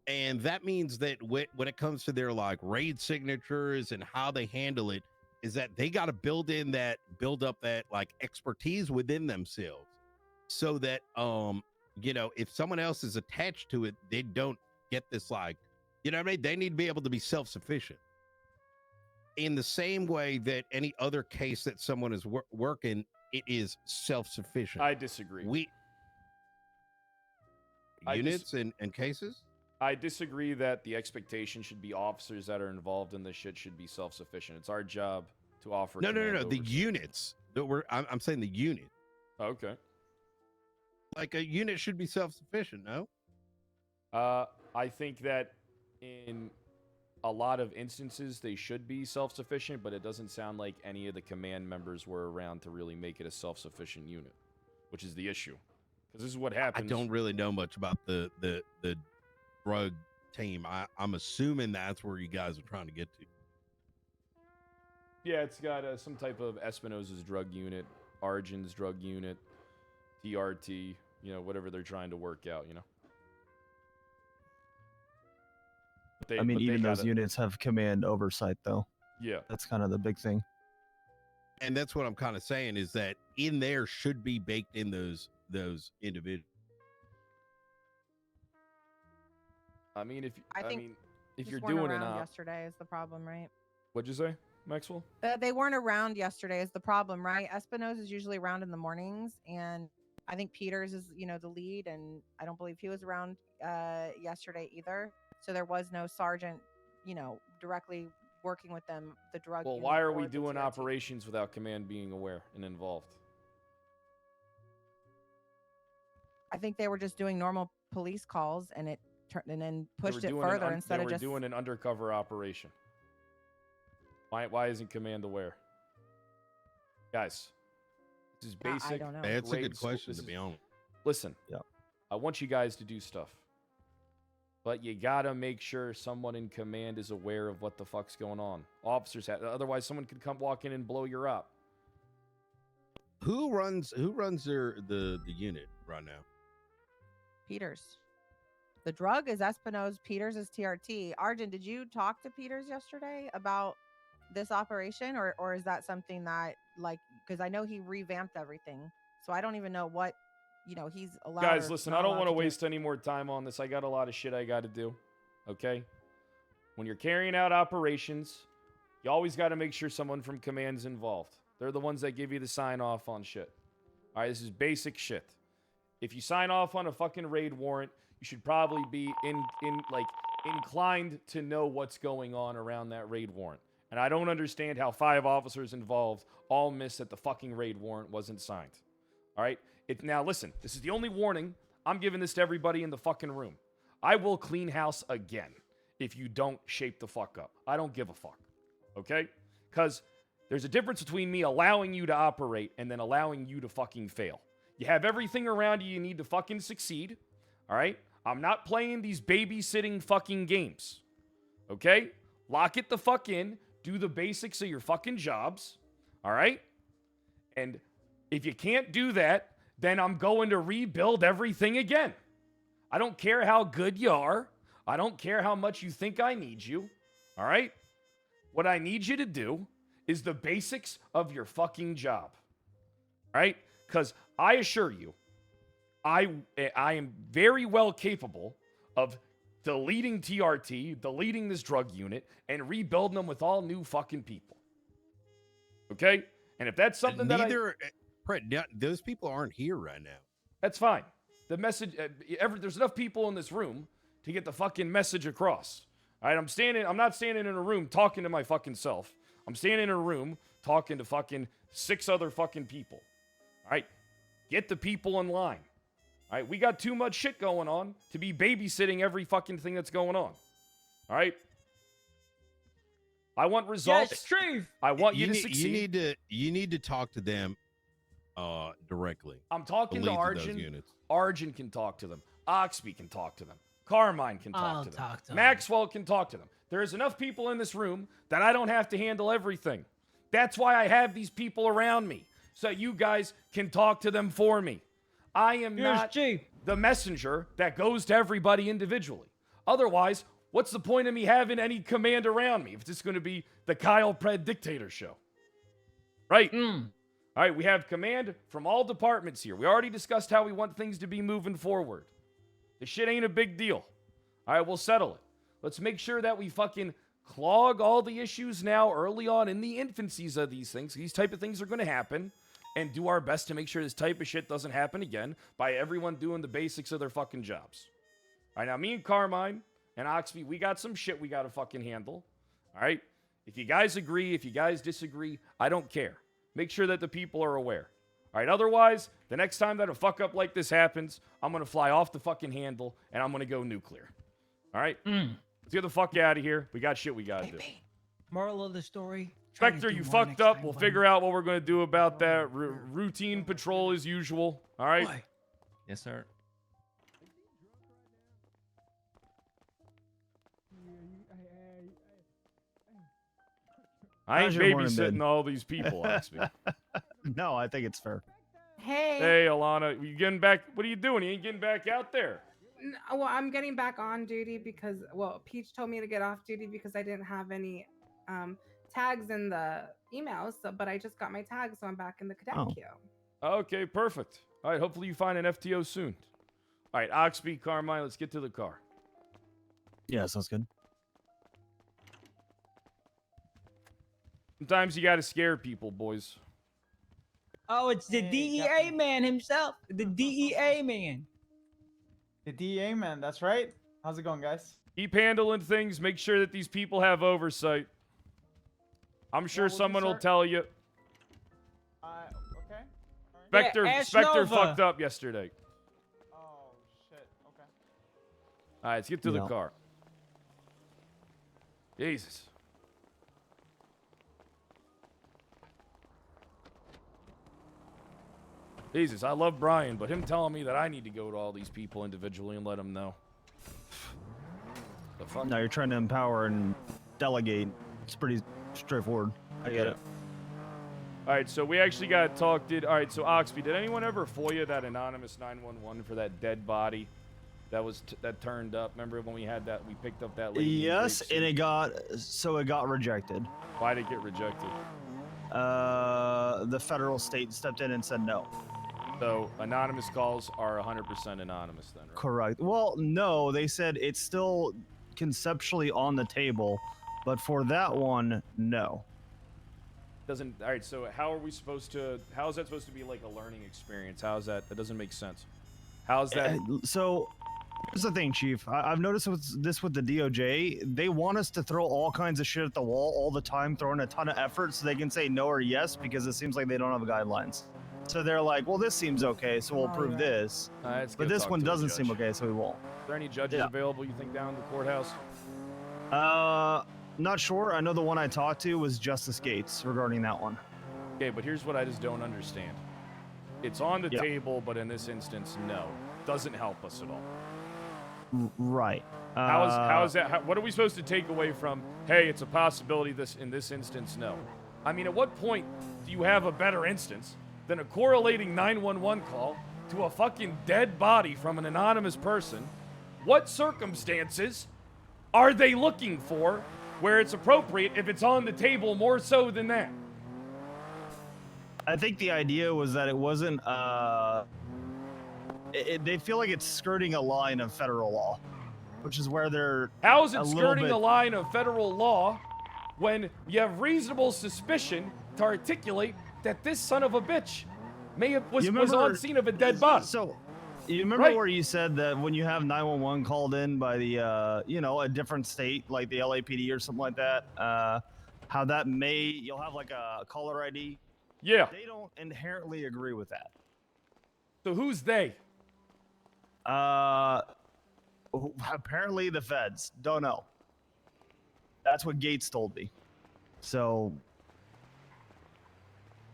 And that means that when it comes to their like raid signatures and how they handle it, is that they got to build up that like expertise within themselves so that, you know, if someone else is attached to it, they don't get this like, you know what I mean? They need to be able to be self-sufficient in the same way that any other case that someone is working, it is self-sufficient. I disagree. Units and cases? I disagree that the expectation should be officers that are involved in this shit should be self-sufficient. It's our job to offer. No. command The oversight. units that I'm saying the unit. Okay. Like a unit should be self-sufficient, no? I think that in a lot of instances they should be self-sufficient, but it doesn't sound like any of the command members were around to really make it a self-sufficient unit, which is the issue. Because this is what happens. I don't really know much about the drug team. I'm assuming that's where you guys are trying to get to. Yeah, it's got some type of Espinosa's drug unit, Arjun's drug unit, TRT, you know, whatever they're trying to work out, you know. I mean, even those units have command oversight, though. Yeah. That's kind of the big thing. And that's what I'm kind of saying is that in there should be baked in those individuals. I mean, if Just you're weren't doing an around op, yesterday is the problem, right? what'd you say, Maxwell? They weren't around yesterday is the problem, right? Espinosa is usually around in the mornings, and I think Peters is, you know, the lead, and I don't believe he was around yesterday either. So there was no sergeant, you know, directly working with them, the drug. Well, unit why are or we the doing TRT. operations without command being aware and involved? I think they were just doing normal police calls, and it turned and then They were pushed it doing further instead they of were just doing an undercover operation. Why isn't command aware? Guys, this is I basic. don't know. That's a grade good school- question, this to is- be honest. Listen, Yeah. I want you guys to do stuff. But you gotta make sure someone in command is aware of what the fuck's going on. Officers have, otherwise someone could come walk in and blow you up. Who runs the unit right now? Peters. The drug is Espinosa, Peters is TRT. Arjun, did you talk to Peters yesterday about this operation, or is that something that, like, because I know he revamped everything, so I don't even know what, you know, he's allowed. Guys, or listen, not I don't allowed want to do. waste any more time on this. I got a lot of shit I got to do. Okay? When you're carrying out operations, you always got to make sure someone from command's involved. They're the ones that give you the sign off on shit. All right, this is basic shit. If you sign off on a fucking raid warrant, you should probably be inclined to know what's going on around that raid warrant. And I don't understand how 5 officers involved all missed that the fucking raid warrant wasn't signed. All right? Now listen, this is the only warning. I'm giving this to everybody in the fucking room. I will clean house again if you don't shape the fuck up. I don't give a fuck. Okay? Because there's a difference between me allowing you to operate and then allowing you to fucking fail. You have everything around you need to fucking succeed. All right? I'm not playing these babysitting fucking games. Okay? Lock it the fuck in. Do the basics of your fucking jobs. All right? And if you can't do that, then I'm going to rebuild everything again. I don't care how good you are. I don't care how much you think I need you. All right? What I need you to do is the basics of your fucking job. All right? Because I assure you, I am very well capable of deleting TRT, deleting this drug unit, and rebuilding them with all new fucking people. Okay? And if that's something those people aren't here right now. That's fine. The message, there's enough people in this room to get the fucking message across. All right, I'm not standing in a room talking to my fucking self. I'm standing in a room talking to fucking 6 other fucking people. All right, get the people in line. All right, we got too much shit going on to be babysitting every fucking thing that's going on. All right? I want results. Yes, Chief. I want you to need, succeed. You need to talk to them directly. I'm talking the to leads of those Arjun. units. Arjun can talk to them. Oxby can talk to them. Carmine can talk I'll to them. talk to 'em. Maxwell can talk to them. There's enough people in this room that I don't have to handle everything. That's why I have these people around me, so you guys can talk to them for me. I am not the messenger that goes to everybody individually. Otherwise, what's the point of me having any command around me if it's just going to be the Kyle Pred dictator show? Right? All right, we have command from all departments here. We already discussed how we want things to be moving forward. This shit ain't a big deal. All right, we'll settle it. Let's make sure that we fucking clog all the issues now early on in the infancies of these things. These type of things are going to happen, and do our best to make sure this type of shit doesn't happen again by everyone doing the basics of their fucking jobs. All right, now me and Carmine and Oxby, we got some shit we got to fucking handle. All right? If you guys agree, if you guys disagree, I don't care. Make sure that the people are aware. All right, otherwise, the next time that a fuck up like this happens, I'm going to fly off the fucking handle and I'm going to go nuclear. All right? Let's get the fuck out of here. We got shit we got to do. Moral of the story. try to Spectre, do you more fucked next up. time, We'll buddy. figure out what we're going to do about that. Routine patrol as usual. All right? Yes, sir. I ain't How's your morning babysitting been? all these people, Oxby. No, I think it's fair. Hey. Hey, Alana, you getting back? What are you doing? You ain't getting back out there. Well, I'm getting back on duty because, well, Peach told me to get off duty because I didn't have any tags in the emails. So, but I just got my tags, so I'm back in the cadet queue. Okay, perfect. All right, hopefully you find an FTO soon. All right, Oxby, Carmine, let's get to the car. Yeah, sounds good. Sometimes you got to scare people, boys. Oh, it's the DEA man himself. The DEA man. The DEA man, that's right. How's it going, guys? Keep handling things. Make sure that these people have oversight. I'm sure someone will tell you. Okay. Spectre, Yeah, Spectre Nova. fucked up yesterday. Oh, shit. Okay. All right, let's get to the car. Jesus. Jesus, I love Brian, but him telling me that I need to go to all these people individually and let them know. The fuck? No, you're trying to empower and delegate. It's pretty straightforward. I get it. All right, so we actually got talked. All right, so Oxby, did anyone ever FOIA that anonymous 911 for that dead body that turned up? Remember when we had that? We picked up that lady. Yes, and it got rejected. Why did it get rejected? The federal state stepped in and said no. So anonymous calls are 100% anonymous then, right? Correct. Well, no, they said it's still conceptually on the table, but for that one, no. Doesn't. All right, so how are we supposed to? How is that supposed to be like a learning experience? How is that? That doesn't make sense. How's that? So, here's the thing, Chief. I've noticed with the DOJ, they want us to throw all kinds of shit at the wall all the time, throwing a ton of effort so they can say no or yes because it seems like they don't have guidelines. So they're like, well, this seems okay, so we'll approve this. Let's But go this talk one to the doesn't seem judge. okay, so we won't. Is there any judges available you think down in the courthouse? Not sure. I know the one I talked to was Justice Gates regarding that one. Okay, but here's what I just don't understand. It's on the table, but in this instance, no. Doesn't help us at all. Right. How is that? What are we supposed to take away from? Hey, it's a possibility. In this instance, no. I mean, at what point do you have a better instance than a correlating 911 call to a fucking dead body from an anonymous person? What circumstances are they looking for where it's appropriate if it's on the table more so than that? I think the idea was that it wasn't. They feel like it's skirting a line of federal law, which is where they're. How is it a little skirting bit- a line of federal law when you have reasonable suspicion to articulate that this son of a bitch was on scene of a dead body? So, you remember where you said that when you have 911 called in by the, a different state, like the LAPD or something like that, how that you'll have like a caller ID? Yeah. They don't inherently agree with that. So who's they? Apparently the feds. Don't know. That's what Gates told me. So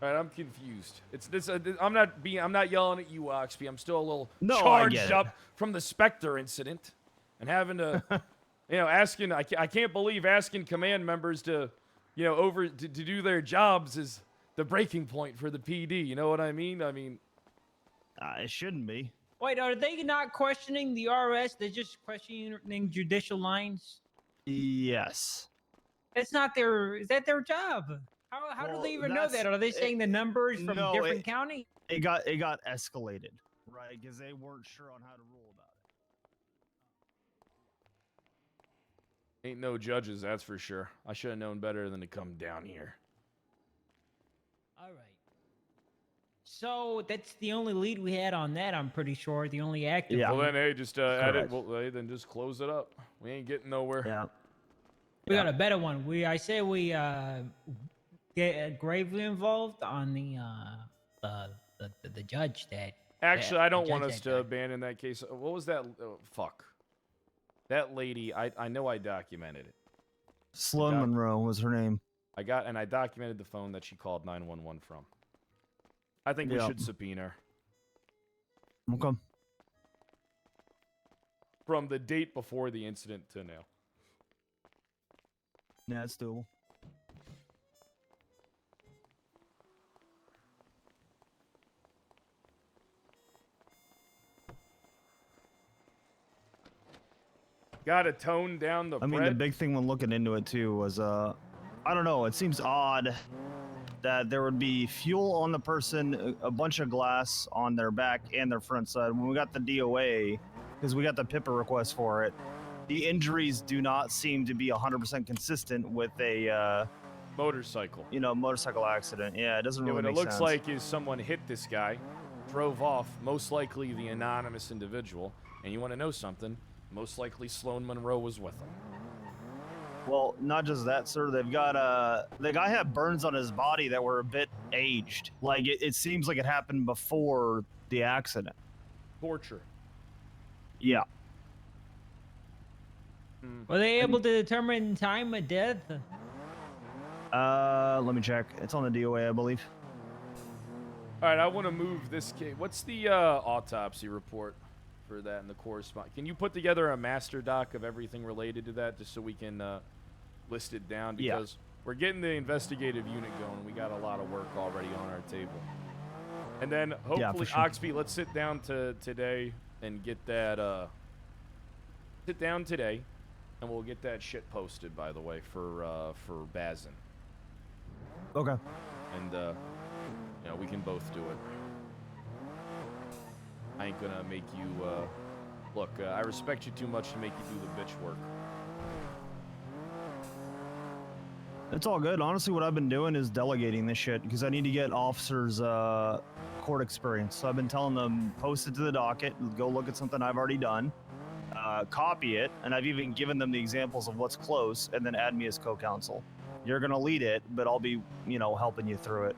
All right, I'm confused. It's this. I'm not yelling at you, Oxby. I'm still a little No, I charged get it. up from the Spectre incident, and having to, asking. I can't believe asking command members to, to do their jobs is the breaking point for the PD. You know what I mean? it shouldn't be. Wait, are they not questioning the RS? They're just questioning judicial lines? Yes. That's not their. Is that their job? How do Well, they even know that? Are they saying the numbers from different county? It got escalated, right? Because they weren't sure on how to rule about it. Ain't no judges, that's for sure. I should have known better than to come down here. All right. So that's the only lead we had on that. I'm pretty sure the only active. Well then, hey, just add it. Correct. Well, hey, then just close it up. We ain't getting nowhere. Yeah. We got a better one. I say we get gravely involved on the judge that. Actually, I don't want judge us that to abandon that case. What was that? Fuck. That lady. I know I documented it. Sloan Monroe was her name. I documented the phone that she called 911 from. I think we Yeah. should subpoena her. Okay. From the date before the incident to now. Yeah, it's doable. Got to tone down the I mean, the big thing when looking into it too was, I don't know. It seems odd that there would be fuel on the person, a bunch of glass on their back and their front side. When we got the DOA, because we got the PIPA request for it, the injuries do not seem to be 100% consistent with a motorcycle. Motorcycle accident. Yeah, it doesn't really what make it looks sense. like is someone hit this guy, drove off, most likely the anonymous individual. And you want to know something? Most likely Sloan Monroe was with him. Well, not just that, sir. They've got the guy had burns on his body that were a bit aged. Like it seems like it happened before the accident. Torture. Yeah. Were they able to determine time of death? Let me check. It's on the DOA, I believe. All right, I want to move this case. What's the autopsy report for that and the correspondence? Can you put together a master doc of everything related to that just so we can list it down? Because we're getting the investigative unit going. We got a lot of work already on our table. And then hopefully, sure. Oxby, let's sit down today and get that. Sit down today, and we'll get that shit posted. By the way, for Bazin. Okay. And we can both do it. I ain't gonna make you, look, I respect you too much to make you do the bitch work. It's all good. Honestly, what I've been doing is delegating this shit because I need to get officers court experience. So I've been telling them, post it to the docket, go look at something I've already done, copy it, and I've even given them the examples of what's close, and then add me as co-counsel. You're gonna lead it, but I'll be, helping you through it.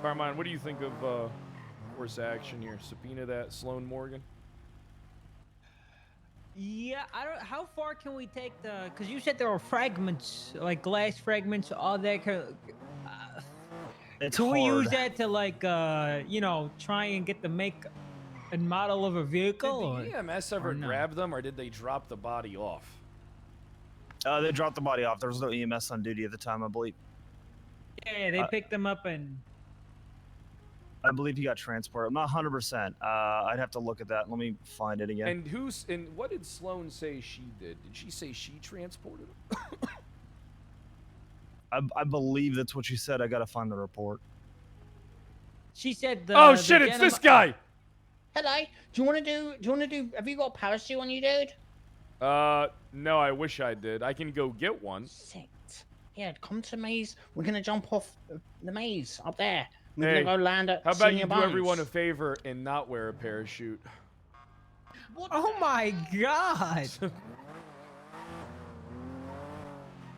Carmine, what do you think of course of action here? Subpoena that Sloan Morgan? Yeah, I don't. How far can we take the? Because you said there were fragments, like glass fragments, all that. It's can we use hard. that to try and get the make and model of a vehicle? Did the EMS ever grab them, or did they drop the body off? They dropped the body off. There was no EMS on duty at the time, I believe. Yeah, they picked them up and. I believe he got transported. I'm not 100%. I'd have to look at that. Let me find it again. And what did Sloan say she did? Did she say she transported him? I believe that's what she said. I gotta find the report. She said oh shit! It's this guy. Hello. Do you want to do? Have you got a parachute on you, dude? No. I wish I did. I can go get one. Sick. Yeah, come to the maze. We're gonna jump off the maze up there. We're Hey, gonna go land at how about Senior you do Bones. everyone a favor and not wear a parachute? Oh my god!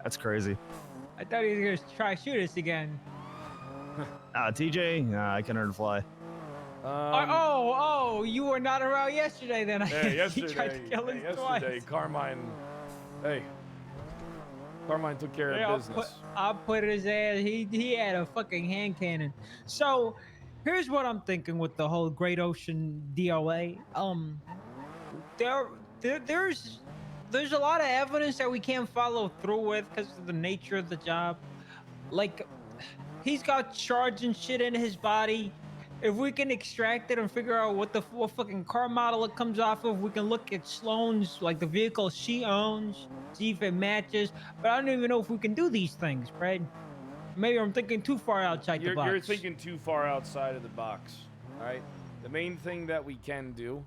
That's crazy. I thought he was gonna try to shoot us again. TJ, I can learn to fly. You were not around yesterday then. Hey, He tried to kill us twice. Carmine. Hey. Carmine took care Yeah, of business. I'll put his ass. He had a fucking hand cannon. So, here's what I'm thinking with the whole Great Ocean DOA. There's a lot of evidence that we can't follow through with because of the nature of the job. Like, he's got shards and shit in his body. If we can extract it and figure out what fucking car model it comes off of, we can look at Sloane's, like the vehicle she owns, see if it matches. But I don't even know if we can do these things, Fred. Maybe I'm thinking too far outside the box. You're thinking too far outside of the box. All right. The main thing that we can do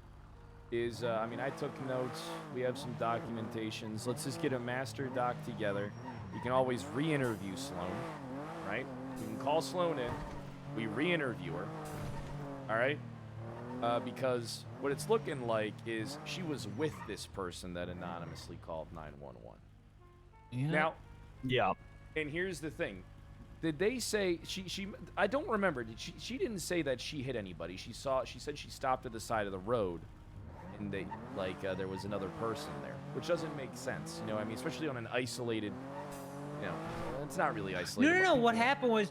is, I mean, I took notes. We have some documentations. Let's just get a master doc together. You can always re-interview Sloane, right? You can call Sloane in. We re-interview her. All right. Because what it's looking like is she was with this person that anonymously called 911. Yeah. Now, yeah. And here's the thing. Did they say she I don't remember. Did she didn't say that she hit anybody. She said she stopped at the side of the road and they there was another person there, which doesn't make sense. You know, I mean, especially on an isolated, you know, it's not really isolated. No. What happened was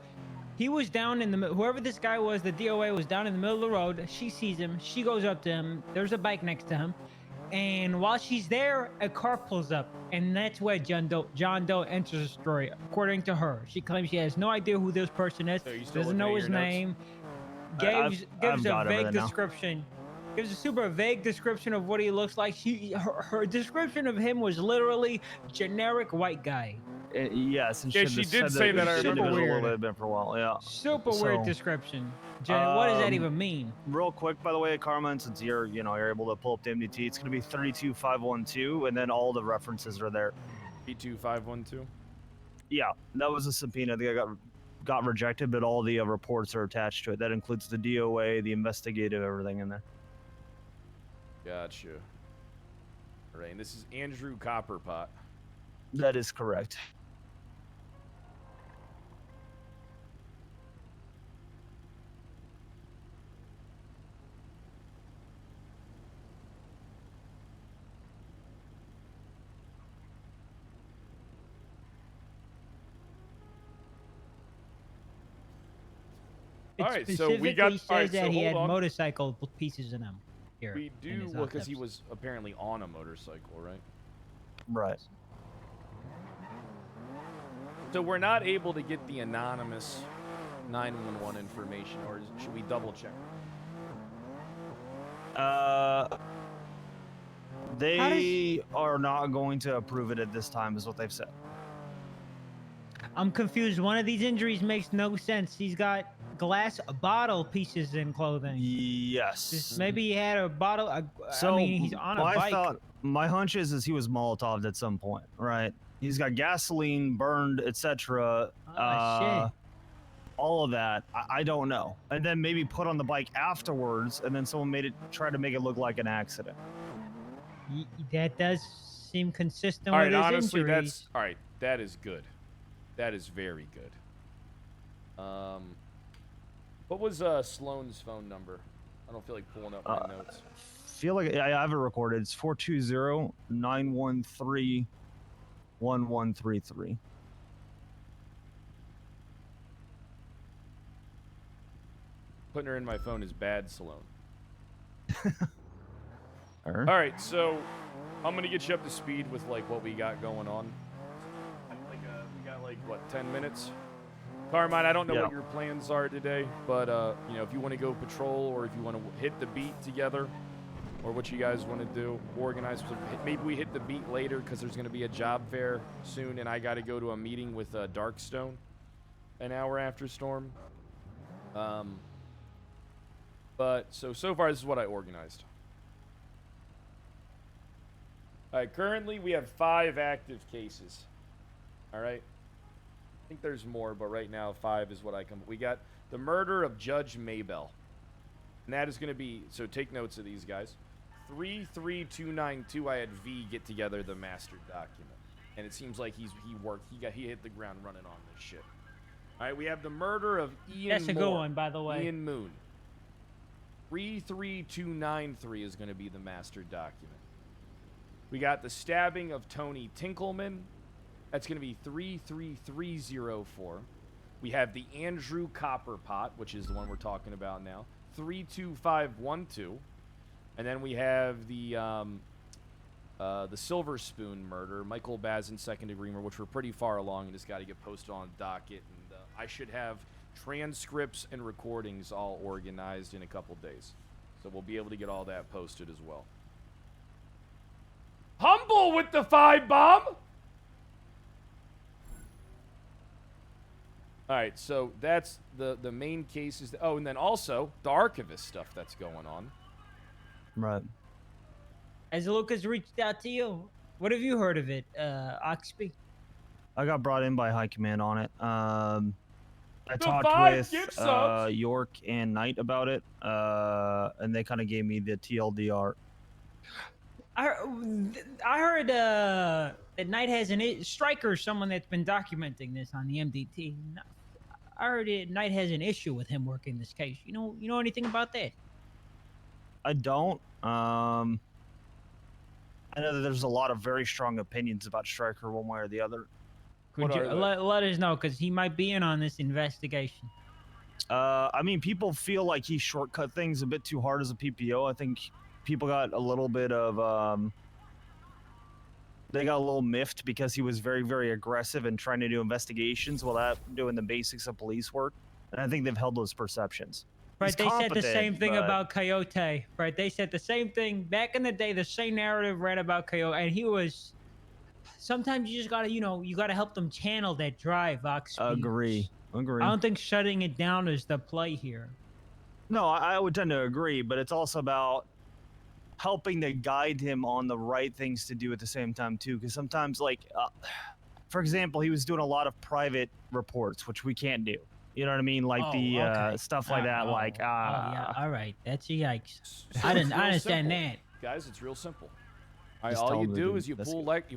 he was down in the middle. Whoever this guy was, the DOA was down in the middle of the road. She sees him. She goes up to him. There's a bike next to him. And while she's there, a car pulls up. And that's where John Doe enters the story, according to her. She claims she has no idea who this person is. Doesn't know his name. Gives a vague description. Gives a super vague description of what he looks like. Her description of him was literally generic white guy. Yes, and yeah, she did say that. I remember. A little bit for a while. Yeah. Super weird description. What does that even mean? Real quick, by the way, Carmine, since you're able to pull up the MDT, it's gonna be 32512, and then all the references are there. 32512. Yeah, that was a subpoena. that got rejected, but all the reports are attached to it. That includes the DOA, the investigative, everything in there. Gotcha. All right, and this is Andrew Copperpot. That is correct. All right, so we got. Says all right, that so he hold had on. motorcycle pieces in him. Here, We in do his because he autopsy. was apparently on a motorcycle, right? Right. So we're not able to get the anonymous 911 information, or should we double check? They are not going to approve it at this time, is what they've said. I'm confused. One of these injuries makes no sense. He's got glass bottle pieces in clothing. Yes. Maybe he had a bottle. I mean, he's on a bike. My hunch is he was Molotov'd at some point, right? He's got gasoline burned, etc. Shit. All of that, I don't know. And then maybe put on the bike afterwards, and then someone try to make it look like an accident. That does seem consistent All with right, his honestly, injuries. that's all right. That is good. That is very good. What was Sloane's phone number? I don't feel like pulling up my notes. Feel like I have it recorded. It's 420-913-1133. Putting her in my phone is bad, Sloane. All right, so I'm gonna get you up to speed with like what we got going on. We got like what, 10 minutes? Carmine, I don't know what your plans are today, but you know, if you want to go patrol or if you want to hit the beat together, or what you guys want to do, organize. Maybe we hit the beat later because there's going to be a job fair soon, and I got to go to a meeting with Darkstone an hour after Storm. But so far, this is what I organized. All right, currently we have 5 active cases. All right. I think there's more, but right now 5 is what I come. We got the murder of Judge Maybell, and that is going to be. So take notes of these guys. 33292. I had V get together the master document, and it seems like he hit the ground running on this shit. All right, we have the murder of Ian. That's a Moore, good one, by the way. Ian Moon. 33293 is going to be the master document. We got the stabbing of Tony Tinkleman That's going to be 33304. We have the Andrew Copperpot, which is the one we're talking about now, 32512. And then we have the Silver Spoon murder, Michael Bazin, second degree murder, which we're pretty far along and just got to get posted on the docket. And I should have transcripts and recordings all organized in a couple days. So we'll be able to get all that posted as well. Humble with the 5-bomb! All right, so that's the main cases. Oh, and then also the archivist stuff that's going on. Right. Has Lucas reached out to you? What have you heard of it, Oxby? I got brought in by High Command on it. I The talked 5 with gift subs. York and Knight about it, and they kind of gave me the TLDR. I heard that Knight has Striker, someone that's been documenting this on the MDT. I heard Knight has an issue with him working this case. You know anything about that? I don't. I know that there's a lot of very strong opinions about Striker one way or the other. Could you let us know, because he might be in on this investigation. I mean, people feel like he shortcut things a bit too hard as a PPO. I think people got a little bit of they got a little miffed because he was very, very aggressive and trying to do investigations without doing the basics of police work. And I think they've held those perceptions. Right, He's they said the same competent, thing but- about Coyote. Right, they said the same thing back in the day. The same narrative ran about Coyote, and he was. Sometimes you just gotta, you gotta help them channel that drive, Oxby. Agree. I don't think shutting it down is the play here. No, I would tend to agree, but it's also about helping to guide him on the right things to do at the same time too. Because sometimes, like, for example, he was doing a lot of private reports, which we can't do. You know what I mean? Like stuff like that. Yeah, all right, that's a yikes. So I it's didn't real understand simple. that. Guys, it's real simple. All right, Just all tell you him to do do is you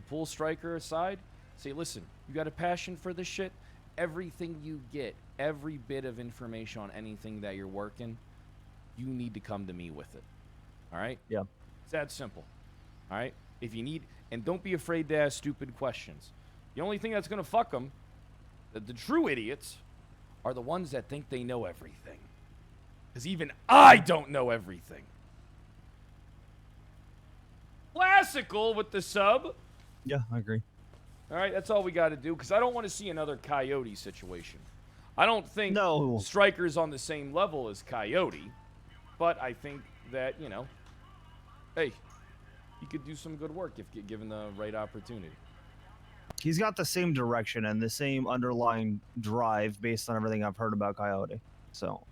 pull Striker aside, say, listen, you got a passion for this shit. Everything you get, every bit of information on anything that you're working, you need to come to me with it. All right? Yeah. It's that simple. All right? If you need, and don't be afraid to ask stupid questions. The only thing that's gonna fuck them, the true idiots, are the ones that think they know everything. Because even I don't know everything. Classical with the sub. Yeah, I agree. All right, that's all we got to do, because I don't want to see another Coyote situation. I don't think Striker's on the same level as Coyote, but I think that, hey, he could do some good work if given the right opportunity. He's got the same direction and the same underlying drive based on everything I've heard about Coyote. So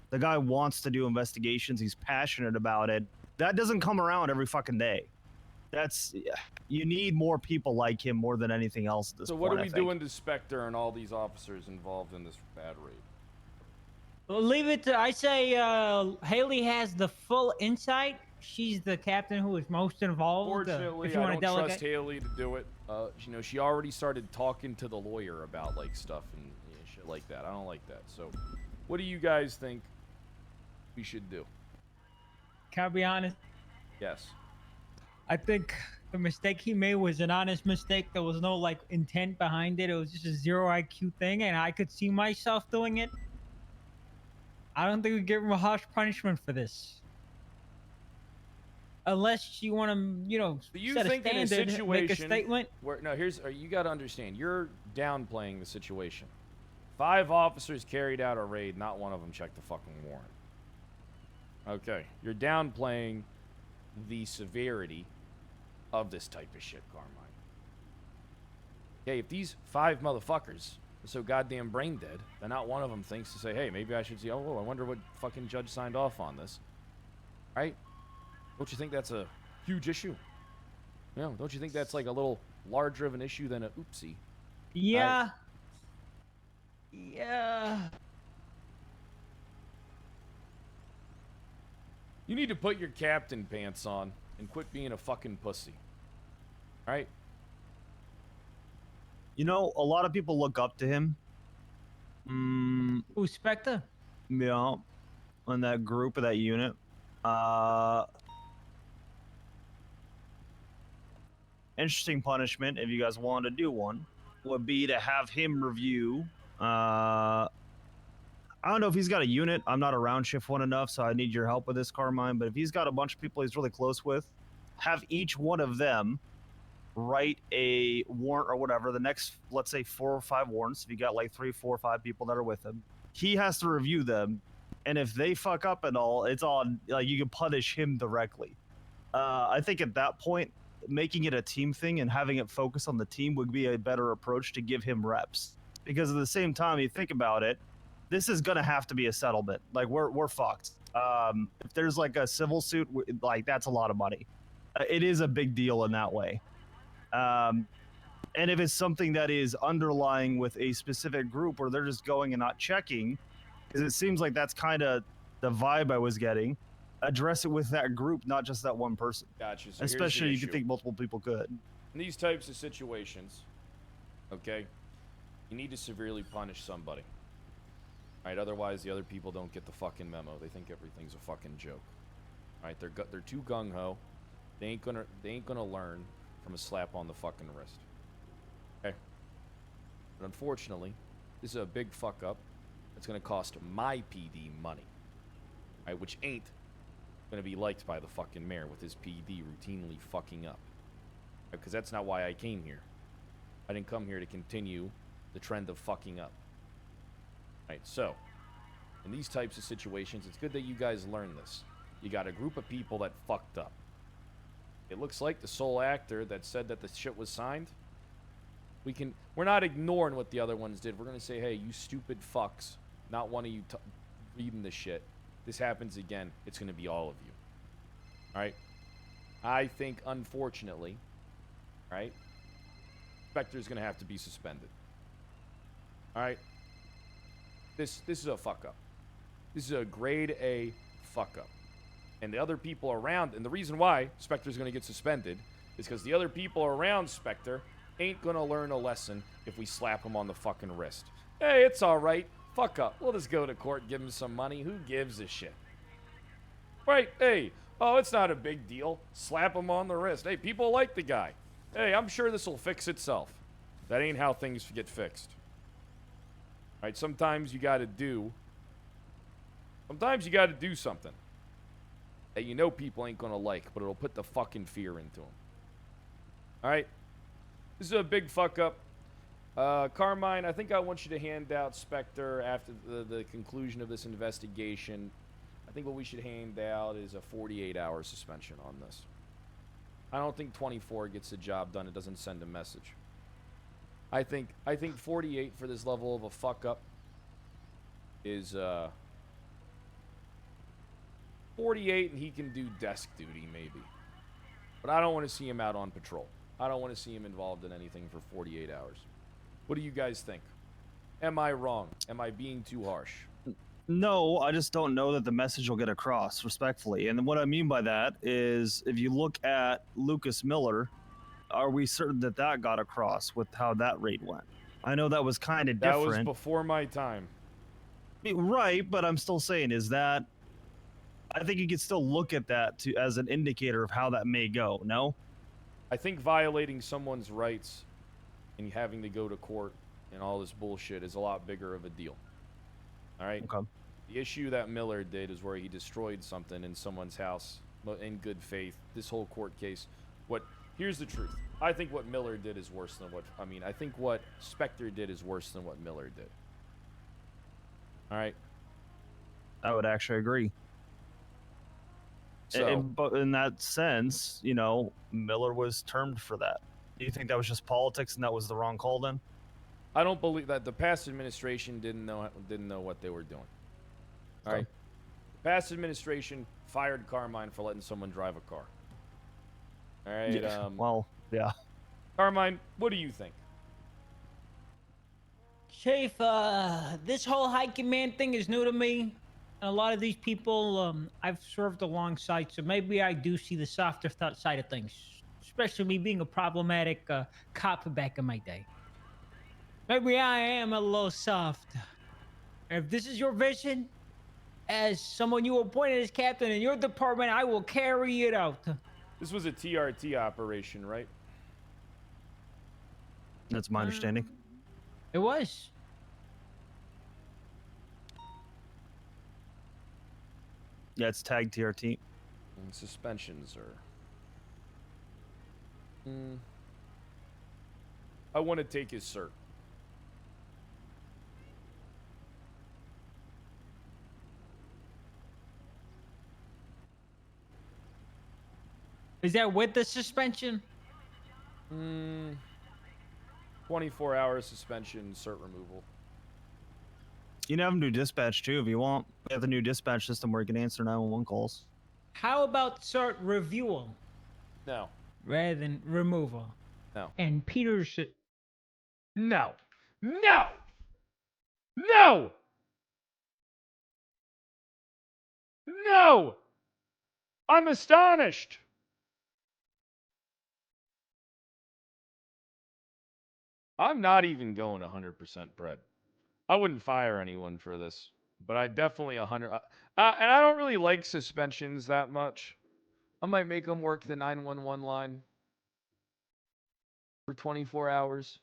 the guy wants to do investigations. He's passionate about it. That doesn't come around every fucking day. You need more people like him more than anything else at this So point, what are I we think. doing to Spectre and all these officers involved in this bad raid? Well, leave it to. I say Haley has the full insight. She's the captain who is most involved. Fortunately, if you I want to don't delegate. trust Haley to do it. She already started talking to the lawyer about stuff and shit like that. I don't like that. So, what do you guys think we should do? Can I be honest? Yes. I think the mistake he made was an honest mistake. There was no intent behind it. It was just a 0 IQ thing, and I could see myself doing it. I don't think we give him a harsh punishment for this. Unless you want to, Do you set think a in a standard, situation make a statement. where you got to understand, you're downplaying the situation. 5 officers carried out a raid, not one of them checked the fucking warrant. Okay, you're downplaying the severity of this type of shit, Carmine. Okay, if these 5 motherfuckers are so goddamn brain dead, then not one of them thinks to say, hey, maybe I should see, I wonder what fucking judge signed off on this. Right? Don't you think that's a huge issue? Don't you think that's a little larger of an issue than a oopsie? Yeah. Yeah. You need to put your captain pants on and quit being a fucking pussy. Right? A lot of people look up to him. Who's Spectre? Yeah. On that group or that unit. Interesting punishment if you guys want to do one. would be to have him review. I don't know if he's got a unit. I'm not around shift one enough, so I need your help with this, Carmine. But if he's got a bunch of people he's really close with, have each one of them write a warrant or whatever. The next, let's say 4 or 5 warrants. If you got like 3, 4, 5 people that are with him, he has to review them. And if they fuck up and all, it's on, like, you can punish him directly. I think at that point, making it a team thing and having it focus on the team would be a better approach to give him reps. Because at the same time, you think about it, this is gonna have to be a settlement. Like, we're fucked. If there's like a civil suit, like, that's a lot of money. It is a big deal in that way. And if it's something that is underlying with a specific group where they're just going and not checking, because it seems like that's kind of the vibe I was getting, address it with that group, not just that one person. Gotcha. So Especially you issue. could think multiple people could. In these types of situations, okay, you need to severely punish somebody. Right, otherwise the other people don't get the fucking memo. They think everything's a fucking joke. Right, they're too gung ho. They ain't gonna learn from a slap on the fucking wrist. Okay. But unfortunately, this is a big fuck up. It's gonna cost my PD money. Right, which ain't gonna be liked by the fucking mayor with his PD routinely fucking up. Because that's not why I came here. I didn't come here to continue the trend of fucking up. Right, so, in these types of situations, it's good that you guys learn this. You got a group of people that fucked up. It looks like the sole actor that said that the shit was signed, we're not ignoring what the other ones did. We're gonna say, hey, you stupid fucks, not one of you reading this shit. This happens again, it's gonna be all of you. Alright? I think, unfortunately, right, Spectre's gonna have to be suspended. Alright? This is a fuck up. This is a grade A fuck up. And the other people around, and the reason why Spectre's gonna get suspended is because the other people around Spectre ain't gonna learn a lesson if we slap him on the fucking wrist. Hey, it's alright. Fuck up. We'll just go to court and give him some money. Who gives a shit? Right, hey, oh, it's not a big deal. Slap him on the wrist. Hey, people like the guy. Hey, I'm sure this will fix itself. That ain't how things get fixed. Right, sometimes you gotta do something that you know people ain't gonna like, but it'll put the fucking fear into them. Alright? This is a big fuck up. Carmine, I think I want you to hand out Spectre after the conclusion of this investigation. I think what we should hand out is a 48-hour suspension on this. I don't think 24 gets the job done. It doesn't send a message. I think 48 for this level of a fuck up is 48, and he can do desk duty maybe. But I don't want to see him out on patrol. I don't want to see him involved in anything for 48 hours. What do you guys think? Am I wrong? Am I being too harsh? No, I just don't know that the message will get across, respectfully. And what I mean by that is, if you look at Lucas Miller, are we certain that that got across with how that raid went? I know that was kind of different. That was before my time. Right, but I'm still saying, is that... I think you could still look at that as an indicator of how that may go, no? I think violating someone's rights and having to go to court and all this bullshit is a lot bigger of a deal. All right? Okay. The issue that Miller did is where he destroyed something in someone's house in good faith. This whole court case. Here's the truth. I think what Miller did is worse than I think what Spectre did is worse than what Miller did. All right? I would actually agree. So, But in that sense, you know, Miller was termed for that. Do you think that was just politics and that was the wrong call then? I don't believe that the past administration didn't know what they were doing. All right? The past administration fired Carmine for letting someone drive a car. All right? Yeah, well, yeah. Carmine, what do you think? Chief, this whole hiking man thing is new to me. And a lot of these people I've served alongside, so maybe I do see the softer side of things. Especially me being a problematic cop back in my day. Maybe I am a little soft. If this is your vision, as someone you appointed as captain in your department, I will carry it out. This was a TRT operation, right? That's my understanding. It was. Yeah, it's tagged TRT. And suspensions are. I want to take his cert. Is that with the suspension? 24-hour suspension, cert removal. You can have them do dispatch too if you want. We have the new dispatch system where you can answer 911 calls. How about cert reviewal No. rather than removal? No. And Peter should. No. No. No. No. I'm astonished. I'm not even going 100% bread. I wouldn't fire anyone for this, but I definitely 100. And I don't really like suspensions that much. I might make him work the 911 line for 24 hours.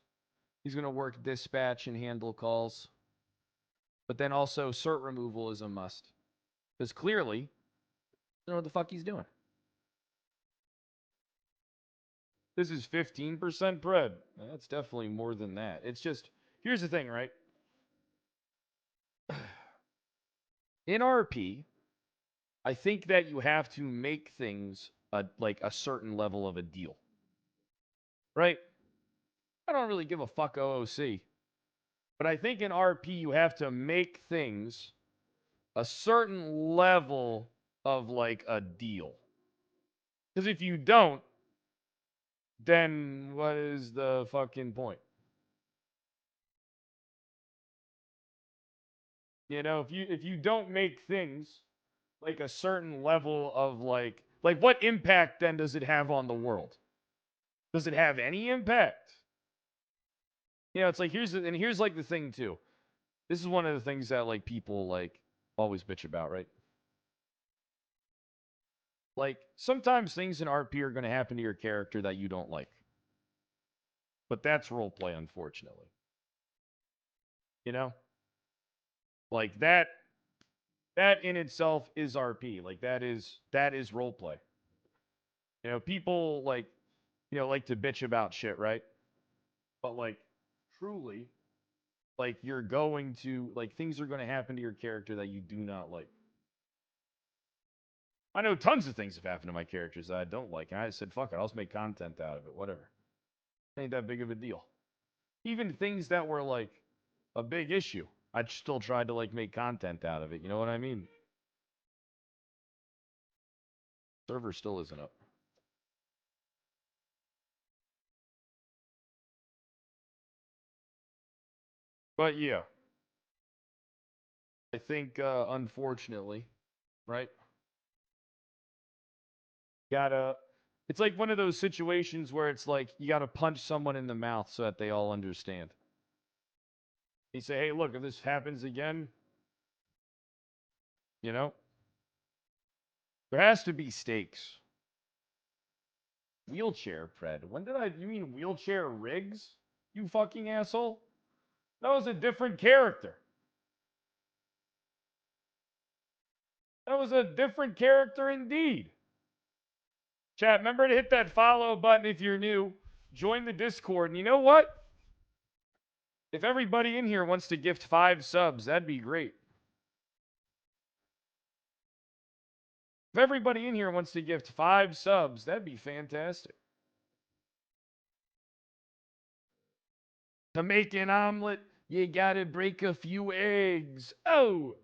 He's going to work dispatch and handle calls. But then also cert removal is a must. Because clearly, I don't know what the fuck he's doing. This is 15% bread. That's definitely more than that. It's just, here's the thing, right? In RP, I think that you have to make things like a certain level of a deal. Right? I don't really give a fuck OOC. But I think in RP, you have to make things a certain level of like a deal. Because if you don't, then what is the fucking point? You know, if you don't make things like a certain level of like what impact then does it have on the world? Does it have any impact? You know, it's like here's like the thing too. This is one of the things that like people like always bitch about, right? Like sometimes things in RP are going to happen to your character that you don't like. But that's roleplay, unfortunately. You know? Like that in itself is RP. Like that is roleplay. You know, people like to bitch about shit, right? But like truly, like you're going to like things are going to happen to your character that you do not like. I know tons of things have happened to my characters that I don't like, and I said, fuck it, I'll just make content out of it, whatever. Ain't that big of a deal. Even things that were like a big issue, I still tried to like make content out of it. You know what I mean? Server still isn't up. But yeah, I think unfortunately, right? Gotta. It's like one of those situations where it's like you gotta punch someone in the mouth so that they all understand. You say, hey, look, if this happens again, you know, there has to be stakes. Wheelchair, Pred. You mean wheelchair Riggs? You fucking asshole? That was a different character. That was a different character indeed. Chat, remember to hit that follow button if you're new. Join the Discord. And you know what? If everybody in here wants to gift 5 subs, that'd be great. If everybody in here wants to gift 5 subs, that'd be fantastic. To make an omelet, you gotta break a few eggs. Oh!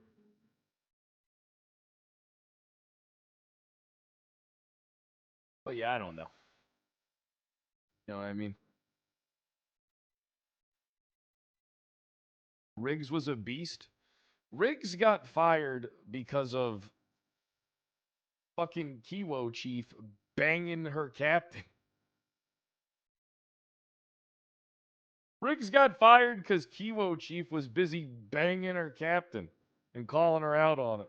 But yeah, I don't know. You know what I mean? Riggs was a beast. Riggs got fired because of fucking Kiwo Chief banging her captain. Riggs got fired because Kiwo Chief was busy banging her captain and calling her out on it.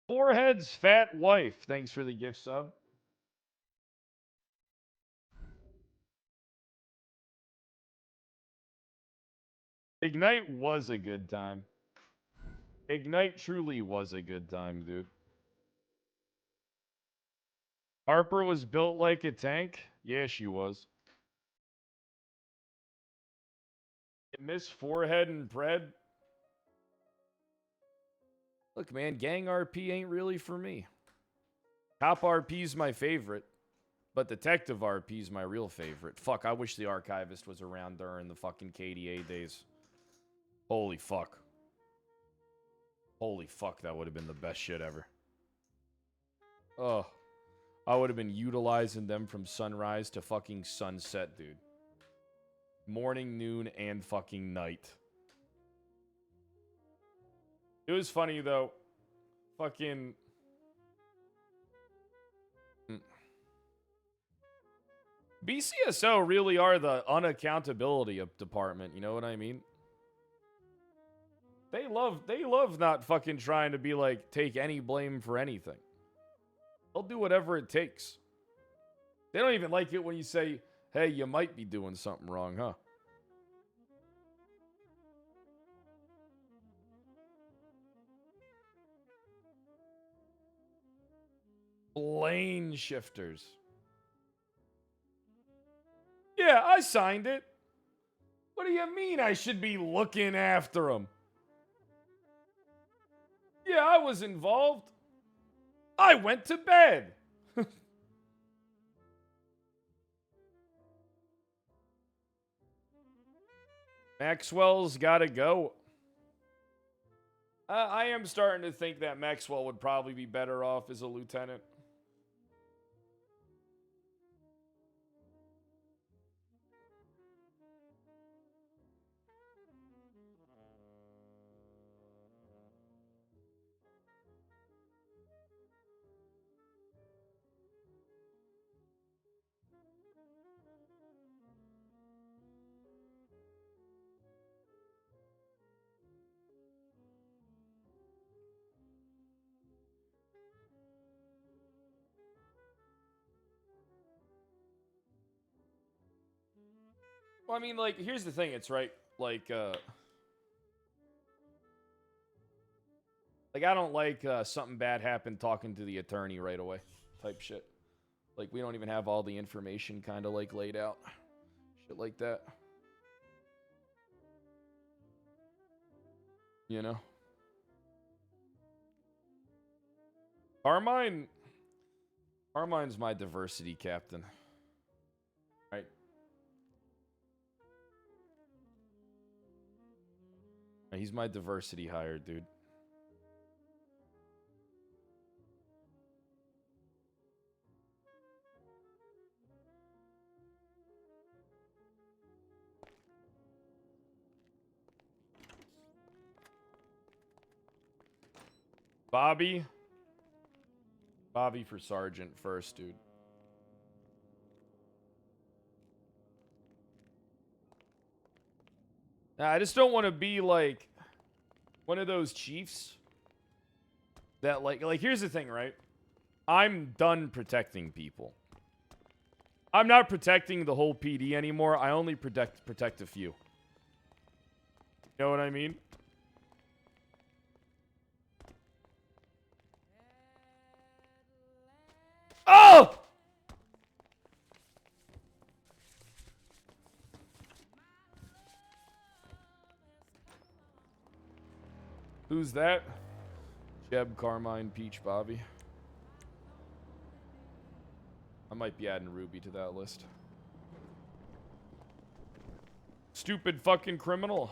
Forehead's fat wife. Thanks for the gift sub. Ignite was a good time. Ignite truly was a good time, dude. Harper was built like a tank? Yeah, she was. Miss Forehead and Pred? Look, man, gang RP ain't really for me. Cop RP's my favorite, but Detective RP's my real favorite. Fuck, I wish the Archivist was around during the fucking KDA days. Holy fuck. Holy fuck, that would have been the best shit ever. Oh, I would have been utilizing them from sunrise to fucking sunset, dude. Morning, noon, and fucking night. It was funny, though. Fucking... BCSO really are the unaccountability department, you know what I mean? They love not fucking trying to be like, take any blame for anything. They'll do whatever it takes. They don't even like it when you say, hey, you might be doing something wrong, huh? Lane shifters. Yeah, I signed it. What do you mean I should be looking after them? Yeah, I was involved. I went to bed. Maxwell's gotta go. I am starting to think that Maxwell would probably be better off as a lieutenant. Well, I mean, like, here's the thing. It's right, like, I don't like something bad happened talking to the attorney right away type shit. Like, we don't even have all the information kind of, like, laid out. Shit like that. You know? Carmine's my diversity captain. Right? He's my diversity hire, dude. Bobby for sergeant first, dude. Nah, I just don't want to be like one of those chiefs that like here's the thing, right? I'm done protecting people. I'm not protecting the whole PD anymore. I only protect a few. You know what I mean? Oh! Who's that? Jeb, Carmine, Peach, Bobby. I might be adding Ruby to that list. Stupid fucking criminal.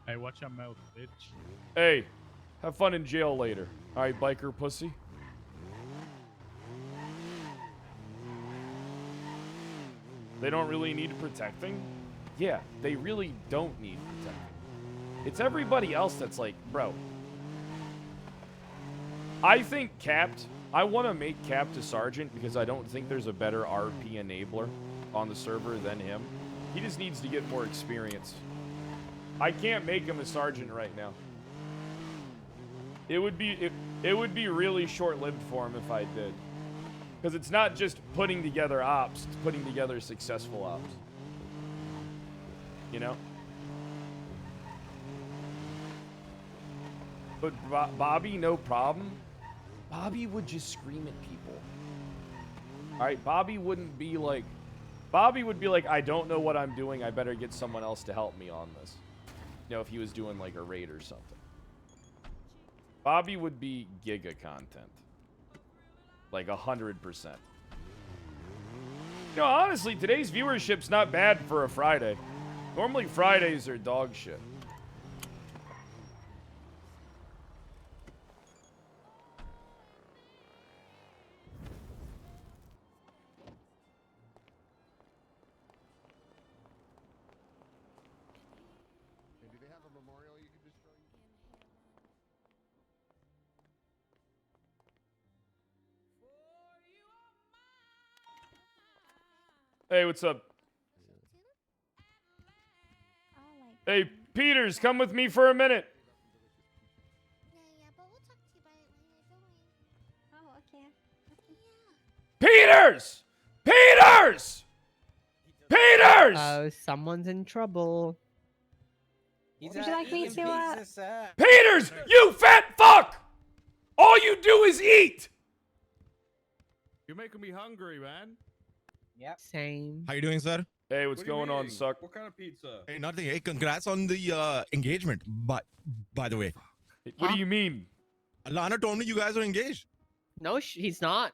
Hey, watch your mouth, bitch. Hey, have fun in jail later. Alright, biker pussy. They don't really need protecting? Yeah, they really don't need protecting. It's everybody else that's like, bro. I think Capped, I want to make Capped a sergeant because I don't think there's a better RP enabler on the server than him. He just needs to get more experience. I can't make him a sergeant right now. It would be really short-lived for him if I did. Because it's not just putting together ops, it's putting together successful ops. You know? But Bobby, no problem. Bobby would just scream at people. Alright, Bobby wouldn't be like... Bobby would be like, I don't know what I'm doing, I better get someone else to help me on this. You know, if he was doing like a raid or something. Bobby would be giga content. Like 100%. You know, honestly, today's viewership's not bad for a Friday. Normally Fridays are dog shit. Do they have a memorial you can destroy? Hey, what's up? Hey, Peters, come with me for a minute. Oh, okay. Peters! Peters! Peters! Oh, someone's in trouble. Would you like me to, Peters, you fat fuck! All you do is eat! You're making me hungry, man. Yep. Same. How you doing, sir? Hey, what's going on, suck? What kind of pizza? Hey, nothing. Hey, congrats on the engagement. But by the way, what do you mean? Alana told me you guys are engaged. No, he's not.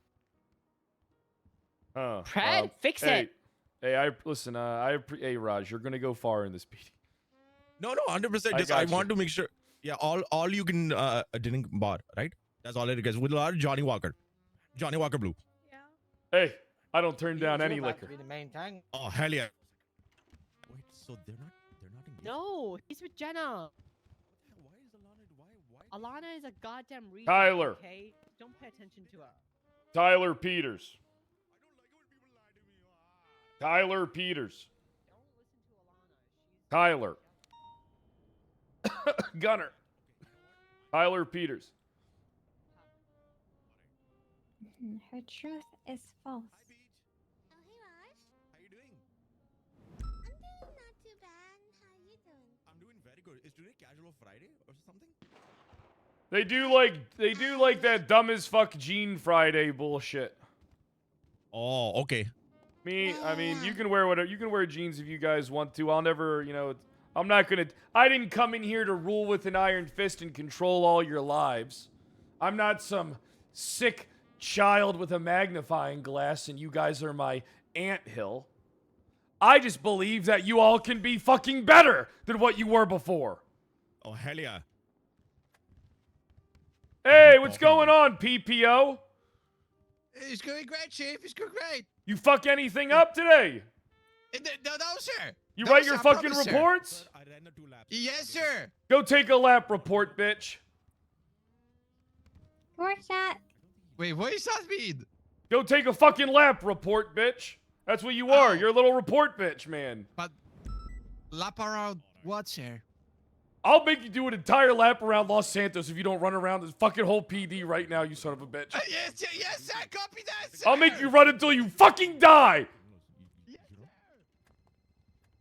Huh. Fred, fix hey, it. Hey, listen. Hey, Raj, you're gonna go far in this meeting. No, 100%. Just got I you. want to make sure. Yeah, all you can drink bar, right? That's all it is. With a lot of Johnny Walker Blue. Hey, I don't turn down any liquor. Be the main thing. Oh hell yeah. Wait, so they're not engaged? No, he's with Jenna. Alana is a goddamn retard. Tyler. Okay, don't pay attention to her. Tyler Peters. Tyler Peters. Tyler. Gunner. Tyler Peters. Her truth is false. I'm doing very good. Is today casual Friday or something? They do like that dumb as fuck Jean Friday bullshit. Oh, okay. I mean, you can wear whatever. You can wear jeans if you guys want to. I'll never, you know, I'm not gonna. I didn't come in here to rule with an iron fist and control all your lives. I'm not some sick child with a magnifying glass, and you guys are my anthill. I just believe that you all can be fucking better than what you were before. Oh hell yeah. Hey, what's going on, PPO? It's going great, Chief. It's going great. You fuck anything up today? No, sir. You No, write sir, your I fucking promise, sir. reports? Yes, sir. Go take a lap report, bitch. Where's that? Wait, what does that mean? Go take a fucking lap report, bitch. That's what you are. You're a little report bitch, man. But lap around what, sir? I'll make you do an entire lap around Los Santos if you don't run around this fucking whole PD right now, you son of a bitch. Yes, sir. Copy that, sir. I'll make you run until you fucking die.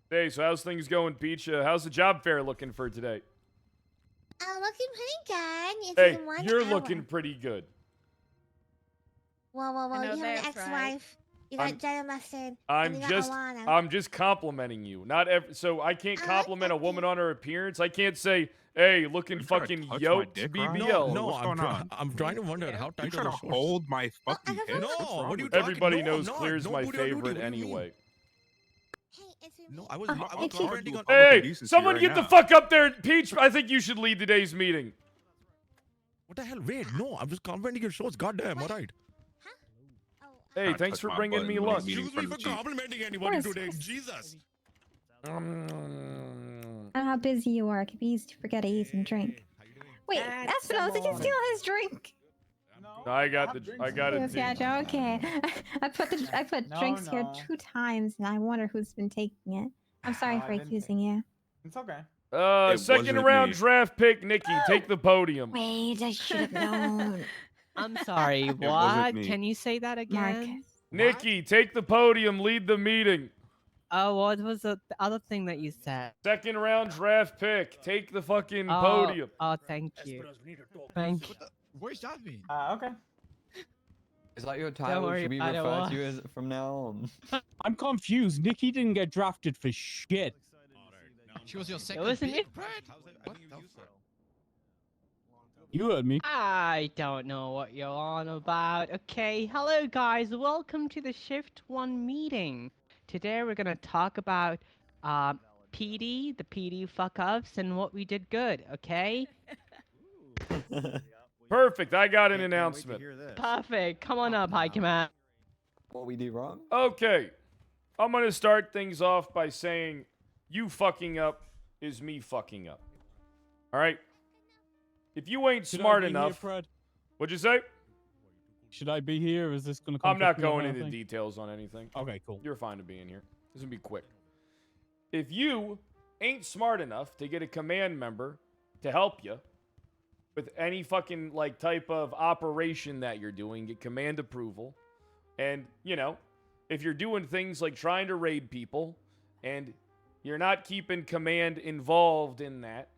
Hey, so how's things going, Peach? How's the job fair looking for today? Looking pretty good. It's Hey, in 1 you're hour. looking pretty good. Whoa. I know You have an that's right. ex-wife. You got I'm- Jenna Mustard. I'm and you got just Alana. I'm just complimenting you. Not every, so I can't compliment a woman on her appearance. I can't say, "Hey, looking fucking yoked BBL." No, What's I'm, going on? I'm trying to wonder how tight trying are to the shorts? hold my fucking head? No, What's wrong what are you with talking? Everybody No, knows I'm Clear's not. my No booty on duty. favorite What do you mean? anyway. No, I was commenting on. Hey, someone get the fuck up there, Peach. I think you should lead today's meeting. What the hell? Wait, no, I'm just complimenting your shorts. Goddamn, all right. Hey, Can't thanks touch for my bringing butt me in lunch. meeting Excuse me from for the chief. complimenting anybody course, today. of course. Jesus. I don't know how busy you are. It could be easy to forget to eat and drink. Wait, Espinosa, did you steal his drink? I got it. Yes, too. yeah, okay. I put No, drinks here no. 2 times, and I wonder who's been taking it. I'm sorry I for didn't accusing you. It's okay. Second round draft pick, Nikki. Take the podium. Wait, I should have known. I'm sorry. wasn't What? me. Can you say that again? Nikki, take the podium. Lead the meeting. Oh, what was the other thing that you said? Second round draft pick. Take the fucking Oh, podium. Oh, thank you. Thank you. Where's that mean? Okay. Is that your title? worry Should we about it, refer to you boss. as from now on? I'm confused. Nikki didn't get drafted for shit. She was your second wasn't pick, it? Brad? What the fuck? You heard me. I don't know what you're on about. Okay, hello guys, welcome to the Shift 1 meeting. Today we're gonna talk about PD, the PD fuck-ups, and what we did good, okay? Perfect. I got an announcement. Perfect. Come on up, High Command. What we do wrong? Okay. I'm going to start things off by saying you fucking up is me fucking up. All right? If you ain't Should I smart be here, enough. Fred? What'd you say? Should I be here? Is this gonna? I'm not conflict me with going into anything? details on anything. Okay, cool. You're fine to be in here. This is going to be quick. If you ain't smart enough to get a command member to help you with any fucking like type of operation that you're doing, get command approval, and you know, if you're doing things like trying to raid people and you're not keeping command involved in that,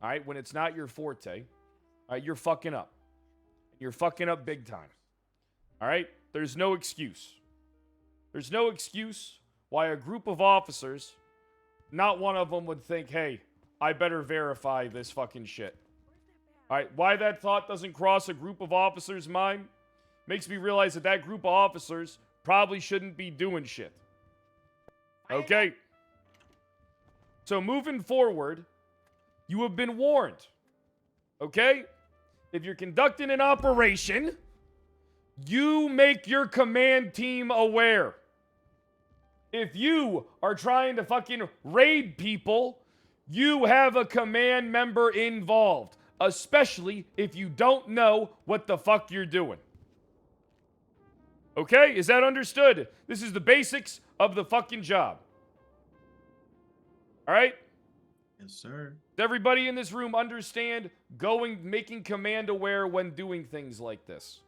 all right, when it's not your forte, all right, you're fucking up. You're fucking up big time. All right? There's no excuse. There's no excuse why a group of officers, not one of them would think, hey, I better verify this fucking shit. All right? Why that thought doesn't cross a group of officers' mind makes me realize that that group of officers probably shouldn't be doing shit. Okay? So moving forward, you have been warned. Okay? If you're conducting an operation, you make your command team aware. If you are trying to fucking raid people, you have a command member involved, especially if you don't know what the fuck you're doing. Okay? Is that understood? This is the basics of the fucking job. All right? Yes, sir. Does everybody in this room understand making command aware when doing things like this?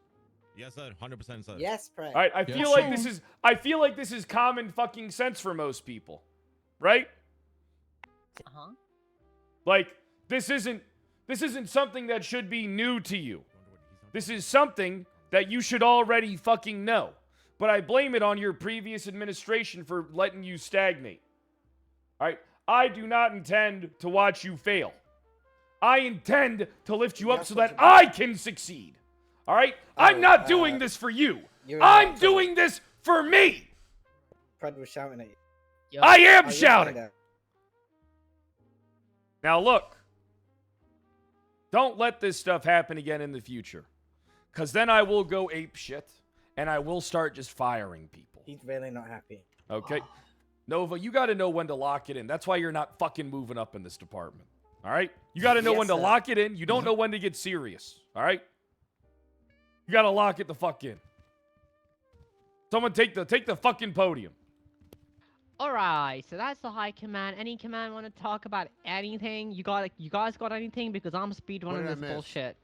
Yes, sir. 100%, sir. Yes, Fred. All right, I feel like this is common fucking sense for most people. Right? Uh-huh. Like this isn't something that should be new to you. This is something that you should already fucking know. But I blame it on your previous administration for letting you stagnate. All right? I do not intend to watch you fail. I intend to lift you up so that I can succeed. All right? I'm not doing this for you. I'm doing this for me. Fred was shouting at you. I am shouting. Now look. Don't let this stuff happen again in the future. Because then I will go ape shit. And I will start just firing people. He's really not happy. Okay? Nova, you got to know when to lock it in. That's why you're not fucking moving up in this department. All right? You got to know when to lock it in. You don't know when to get serious. All right? You got to lock it the fuck in. Someone take the fucking podium. All right, so that's the high command. Any command want to talk about anything? You guys got anything? Because I'm speedrunning this bullshit.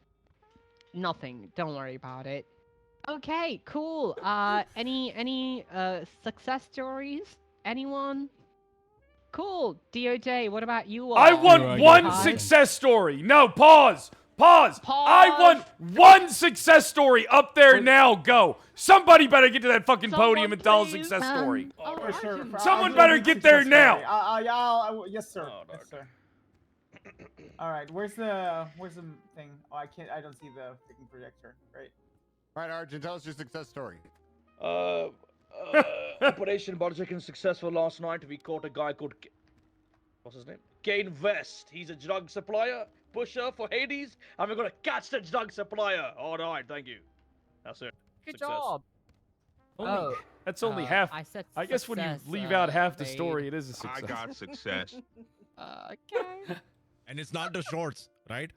Nothing. Don't worry about it. Okay, cool. Any success stories? Anyone? Cool. DOJ, what about you all? I want one success story. No, pause. I want one success story up there now. Go. Somebody better get to that fucking podium and tell a success story. Someone better get there now. Yes, sir. Yes, sir. All right. Where's the thing? Oh, I don't see the freaking projector. Right. All right, Arjun, tell us your success story. Operation Butter Chicken successful last night. We caught a guy called what's his name? Kane West. He's a drug supplier, pusher for Hades, and we're gonna catch the drug supplier. All right, thank you. That's it. Good Success. job. That's only half. I guess when you leave out half the story, it is a success. I got success. Okay. And it's not the shorts, right?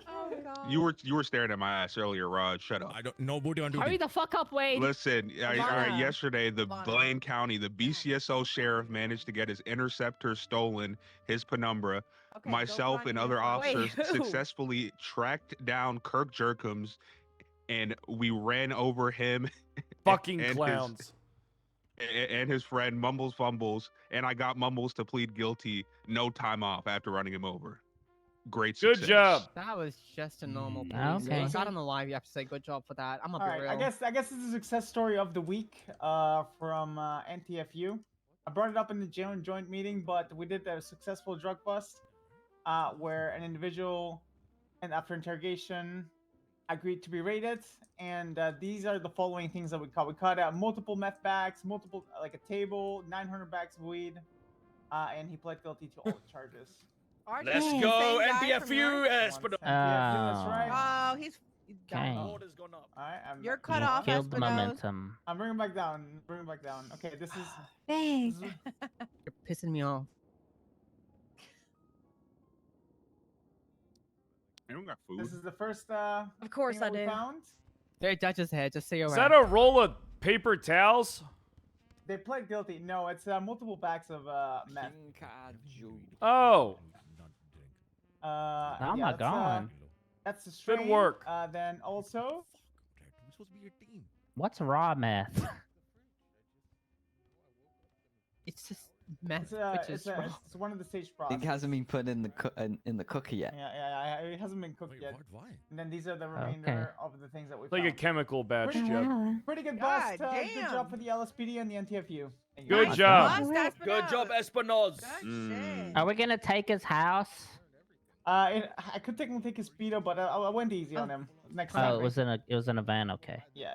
Oh god. You were staring at my ass earlier, Rod. Shut up. I don't know booty on duty. Hurry the fuck up, Wade. Listen, all right, Ivana. yesterday, the Blaine County, the BCSO sheriff managed to get his interceptor stolen, his penumbra. Okay, Myself and other officers Wait, who? successfully tracked down Kirk Jerkums, and we ran over him. Fucking and clowns. And his friend Mumbles Fumbles, and I got Mumbles to plead guilty, no time off after running him over. Great success. Good job. That was just a normal police. Okay. I got on the live. You have to say good job for that. I'm All gonna be right, real. I guess this is a success story of the week from NTFU. I brought it up in the joint meeting, but we did a successful drug bust where an individual, and after interrogation, agreed to be raided. And these are the following things that we caught. We caught multiple meth bags, like a table, 900 bags of weed, and he pled guilty to all the charges. Let's go, NPFU, Espinosa. That's right. Oh, he's Okay. Order's gone up. All right, You're cut off, Killed the Espinosa. momentum. I'm bringing him back down. Bring him back down. Okay, this is. Thanks. You're pissing me off. I don't got food. This is the first. Of course thing I that we do. found. There, judge's head. Just so you're Is aware. that a roll of paper towels? They pled guilty. No, it's multiple bags of meth. Oh. Oh Oh my god. That's the strain. Good work. Then also. We're supposed to be your team. What's raw meth? It's just meth, It's, which is it's one of the stage It process. hasn't been put in the in the cooker yet. Yeah, it hasn't been cooked yet. Why? And then these are the remainder of the things that we It's like a found. chemical batch, Pretty, Jeb. pretty good God bust. Good damn. job for the LSPD and the NTFU. Thank you. Good Nice job. bust. Good job, Espinoz. Are we gonna take his house? I could technically take his speedo, but I went easy on him. Next time. Oh, it was in a van. Okay. Yeah.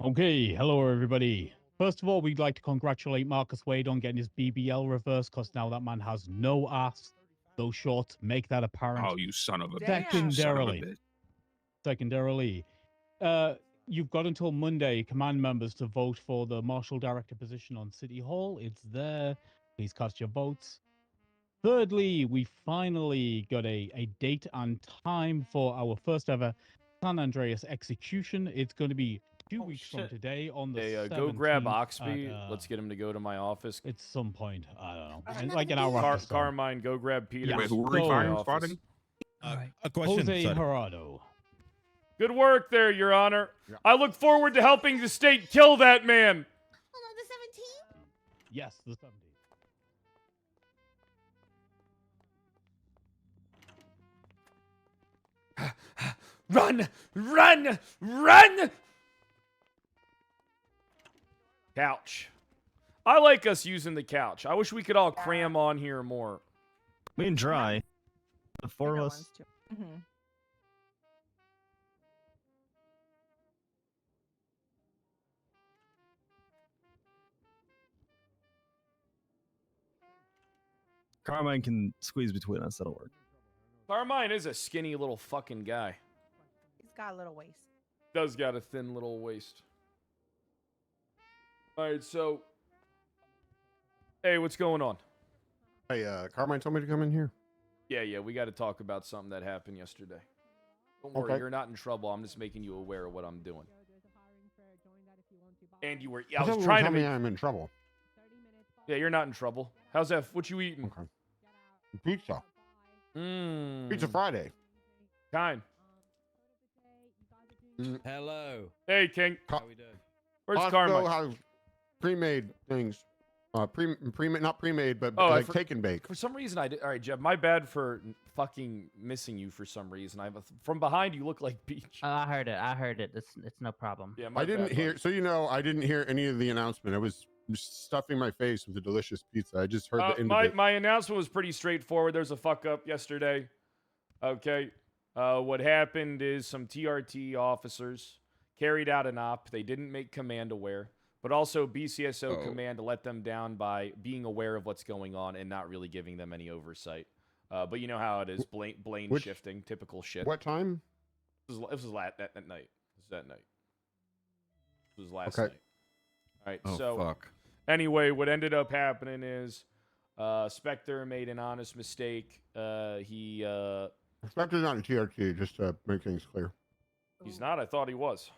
Okay, hello everybody. First of all, we'd like to congratulate Marcus Wade on getting his BBL reversed, because now that man has no ass, no shorts. Make that apparent. Oh, you son of a Damn. bitch. Son of a bitch. Secondarily, you've got until Monday, command members, to vote for the marshal director position on City Hall. It's there. Please cast your votes. Thirdly, we finally got a date and time for our first ever San Andreas execution. It's going to be 2 weeks from today on the Hey, go grab 17th Oxby. at, Let's get him to go to my office. At some point. I don't know. And like an hour after. Carmine, go grab Peter. Wait, who Go are we to my firing office. spotting? A question. Jose son. Gerardo. Good work there, Your Honor. I look forward to helping the state kill that man. Yes, the 17th. Run! Run! Run! Couch. I like us using the couch. I wish we could all cram on here more. We can try. The four of us. Mm-hmm. Carmine can squeeze between us. That'll work. Carmine is a skinny little fucking guy. He's got a little waist. Does got a thin little waist. Alright, so... Hey, what's going on? Hey, Carmine told me to come in here. Yeah, we got to talk about something that happened yesterday. Don't worry, Okay. you're not in trouble. I'm just making you aware of what I'm doing. And you were... I I was thought you trying to tell me make... I'm in trouble. Yeah, you're not in trouble. How's that? What you eating? Okay. Pizza. Mmm. Pizza Friday. Kind. Hello. Hey, King. How we doing? Where's Costco Carmine? has pre-made things. Not pre-made, but Oh, like take and bake. For some reason, I did. All right, Jeb. My bad for fucking missing you for some reason. From behind, you look like Peach. I heard it. It's no problem. Yeah, my I didn't bad, hear. bud. So you know, I didn't hear any of the announcement. I was stuffing my face with a delicious pizza. I just heard the end of it. My announcement was pretty straightforward. There's a fuck up yesterday. Okay. What happened is some TRT officers carried out an op. They didn't make command aware, but also BCSO command let them down by being aware of what's going on and not really giving them any oversight. But you know how it is, blame shifting, typical shit. What time? This was that night. This was that night. This was last Okay. night. All right, Oh, so fuck. anyway, what ended up happening is Spectre made an honest mistake. He Spectre's not in TRT, just to make things clear. He's not. I thought he was.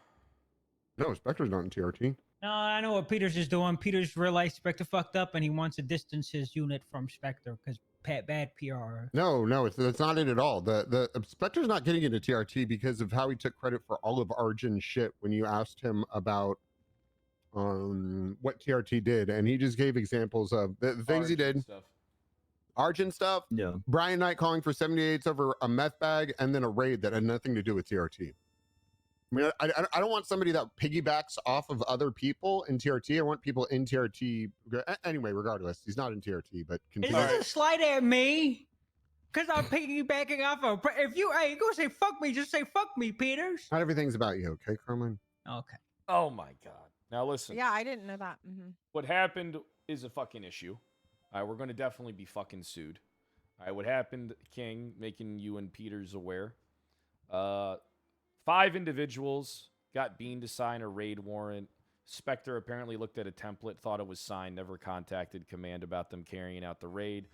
No, Spectre's not in TRT. No, I know what Peters is doing. Peters realized Spectre fucked up, and he wants to distance his unit from Spectre because bad PR. No, that's not it at all. The Spectre's not getting into TRT because of how he took credit for all of Arjun's shit when you asked him about what TRT did, and he just gave examples of the things he did. Arjun stuff. Yeah. Brian Knight calling for 78s over a meth bag, and then a raid that had nothing to do with TRT. I mean, I don't want somebody that piggybacks off of other people in TRT. I want people in TRT. Anyway, regardless, he's not in TRT, but Is continue. this a slight at me? Because I'm piggybacking off of. If you go say fuck me, just say fuck me, Peters. Not everything's about you, okay, Carmine? Okay. Oh my god. Now listen. Yeah, I didn't know that. What happened is a fucking issue. All right, we're going to definitely be fucking sued. All right, what happened, King, making you and Peters aware. 5 individuals got Bean to sign a raid warrant. Spectre apparently looked at a template, thought it was signed, never contacted Command about them carrying out the raid.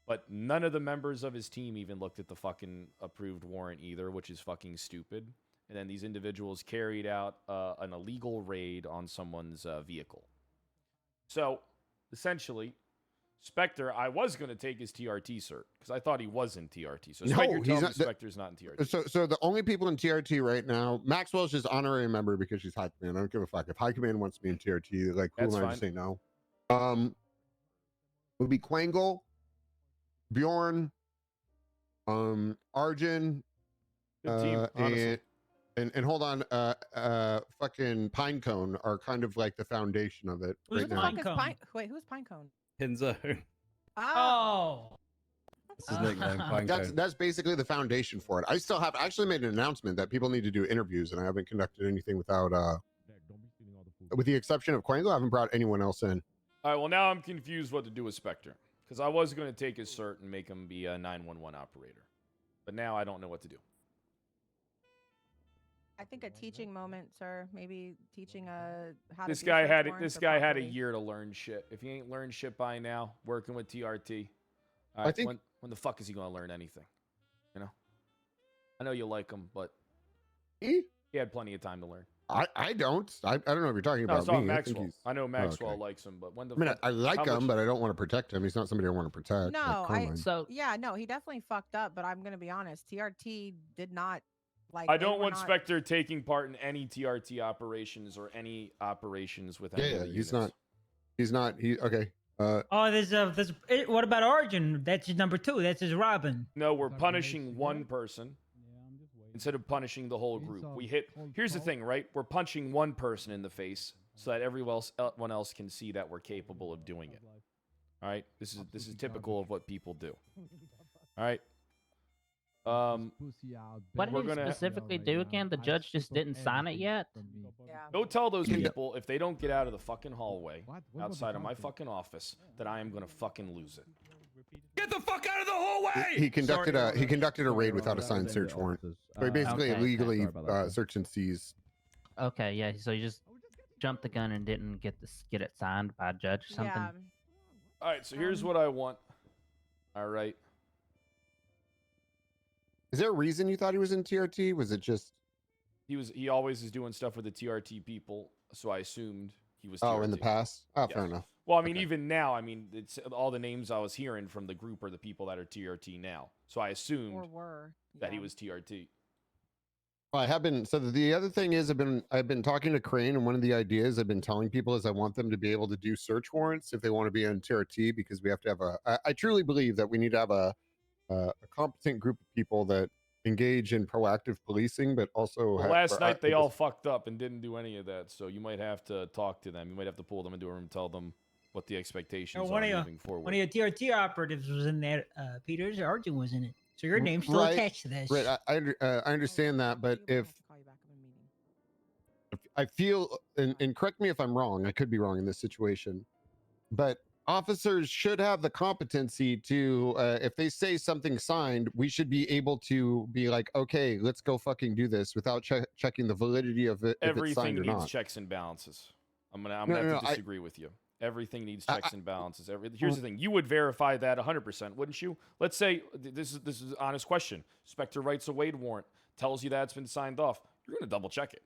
But none of the members of his team even looked at the fucking approved warrant either, which is fucking stupid. And then these individuals carried out an illegal raid on someone's vehicle. So, essentially, Spectre, I was going to take his TRT cert because I thought he was in TRT. So, Spectre tells me Spectre's not in TRT. So the only people in TRT right now, Maxwell's just honorary member because she's High Command. I don't give a fuck. If High Command wants me in TRT, like, who That's am I to fine. say no? Would be Quangle, Bjorn, Arjun, Good team, honestly. and hold on, fucking Pinecone are kind of like the foundation of it Who's right the now. fuck is Pine? Wait, who's Pinecone? Hinzo. Oh. That's his nickname, Pinecone. That's basically the foundation for it. I actually made an announcement that people need to do interviews, and I haven't conducted anything without with the exception of Quangle, I haven't brought anyone else in. All right, well, now I'm confused what to do with Spectre. Because I was going to take his cert and make him be a 911 operator. But now I don't know what to do. I think a teaching moment, sir. Maybe teaching how This to. guy had a year to learn shit. If he ain't learned shit by now, working with TRT, all right, when the fuck is he gonna learn anything? You know, I know you like him, but he had plenty of time to learn. I don't. I don't know if you're talking No, about it's not me. Maxwell. I know Maxwell okay. likes him, but when the I mean, fuck, I like how him, much- but I don't want to protect him. He's not somebody I want to protect. No, like Carmine. yeah, no, he definitely fucked up. But I'm gonna be honest, TRT did not like. I they don't were want not- Spectre taking part in any TRT operations or any operations with any Yeah, of the he's units. not. He okay. Oh, what about Origin? That's his number 2. That's his Robin. No, we're punishing one person instead of punishing the whole group. Here's the thing, right? We're punching one person in the face so that everyone else can see that we're capable of doing it. All right? This is typical of what people do. All right? What we're did he gonna specifically do again? The judge just didn't sign it yet? Go tell those people if they don't get out of the fucking hallway outside of my fucking office that I am gonna fucking lose it. Get the fuck out of the hallway! He conducted a raid without a signed search warrant. So he basically Okay. illegally searched and seized. Okay, yeah. So you just jumped the gun and didn't get it signed by a judge or something. Yeah. All right, so here's what I want. All right. Is there a reason you thought he was in TRT? Was it just? He always is doing stuff with the TRT people, so I assumed he was TRT. Oh, in the past. Oh, fair Yes. enough. Well, I mean, even now, I mean, it's all the names I was hearing from the group are the people that are TRT now. So I assumed Or were. that he was TRT. Well, I have been. So the other thing is, I've been talking to Crane, and one of the ideas I've been telling people is I want them to be able to do search warrants if they want to be in TRT, because we have to have I truly believe that we need to have a competent group of people that engage in proactive policing, but also Well, have last night they proactive- all fucked up and didn't do any of that. So you might have to talk to them. You might have to pull them into a room and tell them what the expectations one are of moving forward. your TRT operatives was in there. Peters, Arjun was in it. So your name's still Right, attached to this. Right, I understand that, but if I feel, and correct me if I'm wrong, I could be wrong in this situation, but officers should have the competency to, if they say something signed, we should be able to be like, okay, let's go fucking do this without checking the validity of it, if it's Everything signed or needs not. checks and balances. I'm gonna No, have no, to I- disagree with you. Everything needs checks and balances. Here's the thing: you would verify that 100%, wouldn't you? Let's say this is an honest question. Spectre writes a Wade warrant, tells you that it's been signed off. You're gonna double check it.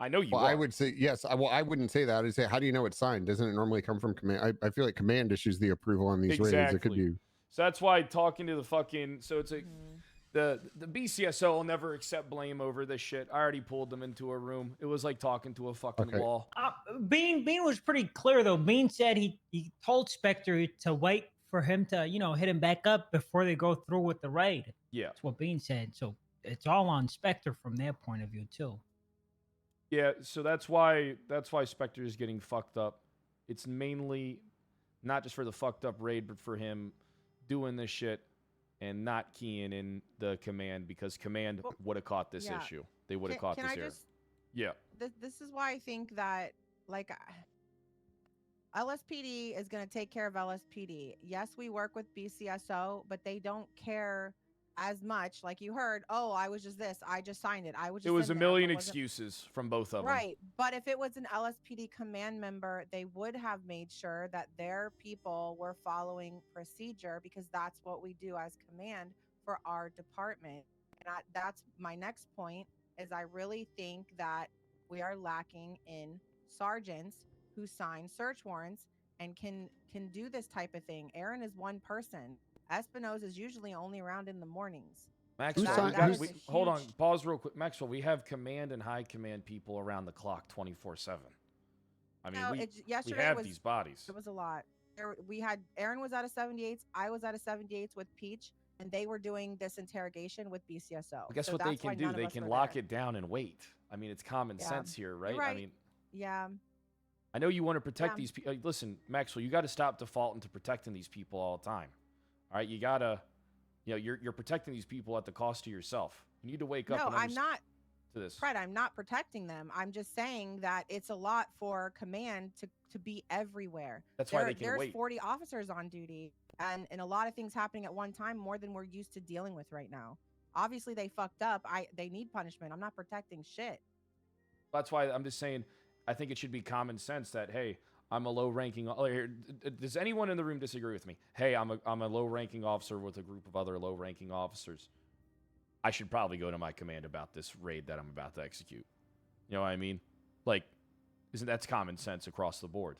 I know you. Well, are. I would say yes. I wouldn't say that. I'd say, how do you know it's signed? Doesn't it normally come from command? I feel like command issues the approval on these raids. It could be. So that's why talking to the fucking it's a the BCSO will never accept blame over this shit. I already pulled them into a room. It was like talking to a fucking wall. Bean was pretty clear though. Bean said he told Spectre to wait for him to hit him back up before they go through with the raid. Yeah, that's what Bean said. So it's all on Spectre from their point of view too. Yeah, so that's why Spectre is getting fucked up. It's mainly not just for the fucked up raid, but for him doing this shit and not keying in the command, because command would have caught this issue. They would have caught this error. Yeah. This is why I think that like LSPD is going to take care of LSPD. Yes, we work with BCSO, but they don't care as much. Like you heard, oh, I was just this, I just signed it, I was just. It was a million excuses from both of them. Right, but if it was an LSPD command member, they would have made sure that their people were following procedure, because that's what we do as command for our department. And that's my next point, is I really think that we are lacking in sergeants who sign search warrants and can do this type of thing. Aaron is one person. Espinosa is usually only around in the mornings. Maxwell, hold on, pause real quick. Maxwell, we have command and high command people around the clock 24/7. I mean, we have these bodies. It was a lot. We had Aaron was out of 78s, I was out of 78s with Peach, and they were doing this interrogation with BCSO. Well, guess what they can do? They can lock it down and wait. I mean, it's common sense here, right? You're right? I mean, yeah. I know you want to protect these people. Listen, Maxwell, you got to stop defaulting to protecting these people all the time. All right, you gotta, you're protecting these people at the cost of yourself. You need to wake up. No, I'm not. To this, Fred, I'm not protecting them. I'm just saying that it's a lot for command to be everywhere. That's why they can there's wait. 40 officers on duty, and a lot of things happening at one time, more than we're used to dealing with right now. Obviously, they fucked up. They need punishment. I'm not protecting shit. That's why I'm just saying, I think it should be common sense that, hey, I'm a low-ranking. Does anyone in the room disagree with me? Hey, I'm a low-ranking officer with a group of other low-ranking officers. I should probably go to my command about this raid that I'm about to execute. You know what I mean? Like, that's common sense across the board?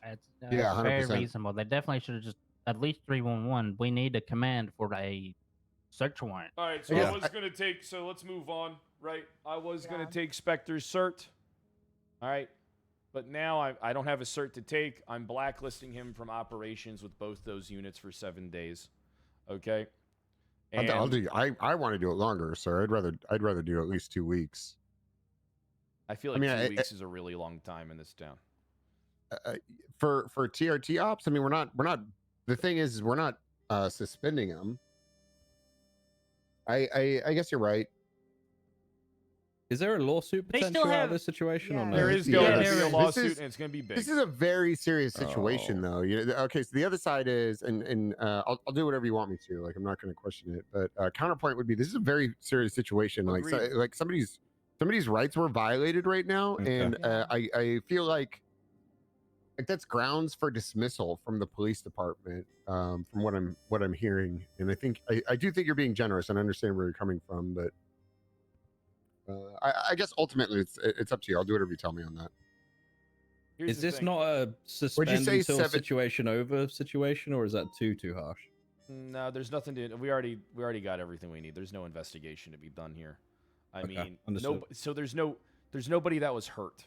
Yeah, 100%. Very reasonable. They definitely should have just at least 311. We need a command for a search warrant. All right, so I was gonna take. So let's move on. Right, I was gonna take Spectre's cert. All right. But now I don't have a cert to take. I'm blacklisting him from operations with both those units for 7 days. Okay. And I'll do. I want to do it longer, sir. I'd rather do at least 2 weeks. I feel like 2 weeks is a really long time in this town. For TRT ops, I mean, we're not. The thing is we're not suspending them. I guess you're right. Is there a lawsuit potential out of this situation or no? There is going to be a lawsuit, and it's going to be big. This is a very serious situation, though. Okay, so the other side is, and I'll do whatever you want me to. Like, I'm not going to question it, but counterpoint would be, this is a very serious situation. Like somebody's rights were violated right now, and I feel like that's grounds for dismissal from the police department, from what I'm hearing. And I do think you're being generous, and I understand where you're coming from, but. I guess ultimately it's up to you. I'll do whatever you tell me on that. Is this not a suspend until situation over situation, or is that too harsh? No, there's nothing to. We already got everything we need. There's no investigation to be done here. I mean, so there's nobody that was hurt.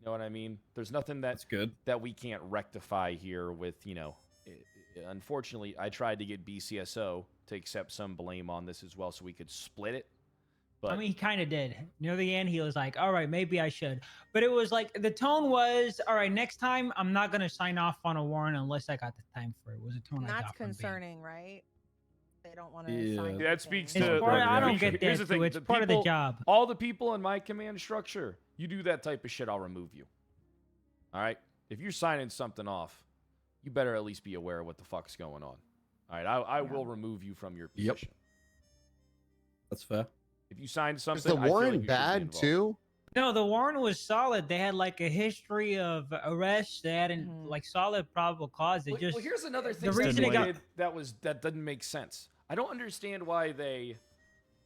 You know what I mean? There's nothing that we can't rectify here with, unfortunately, I tried to get BCSO to accept some blame on this as well so we could split it. But, I mean, he kind of did. Near the end, he was like, all right, maybe I should. But it was like, the tone was, all right, next time, I'm not going to sign off on a warrant unless I got the time for it. Was a tone I got That's from concerning, right? They don't want to sign. That speaks to. I don't get that. Here's the thing. It's part of the job. All the people in my command structure, you do that type of shit, I'll remove you. All right? If you're signing something off, you better at least be aware of what the fuck's going on. All right? I will remove you from your position. That's fair. If you signed something, is the warrant bad too? No, the warrant was solid. They had like a history of arrests. They had like solid probable cause. They just here's another thing the reason it got that doesn't make sense. I don't understand why they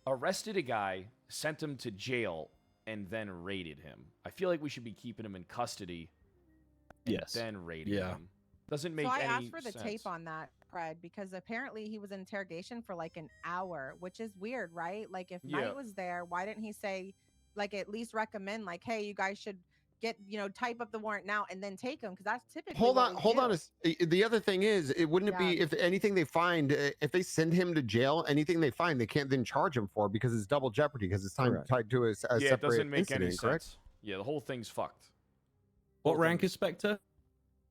arrested a guy, sent him to jail, and then raided him. I feel like we should be keeping him in custody. And then raiding him. Doesn't make any sense. So I asked for the tape on that, Fred, because apparently he was in interrogation for like an hour, which is weird, right? Like if Knight was there, why didn't he say, like, at least recommend, like, hey, you guys should get, type up the warrant now and then take him, because that's typically Hold on. The other thing is, it wouldn't it be if anything they find, if they send him to jail, anything they find, they can't then charge him for because it's double jeopardy because it's tied to a separate it doesn't make incident, any correct? sense. Yeah, the whole thing's fucked. What rank is Spectre?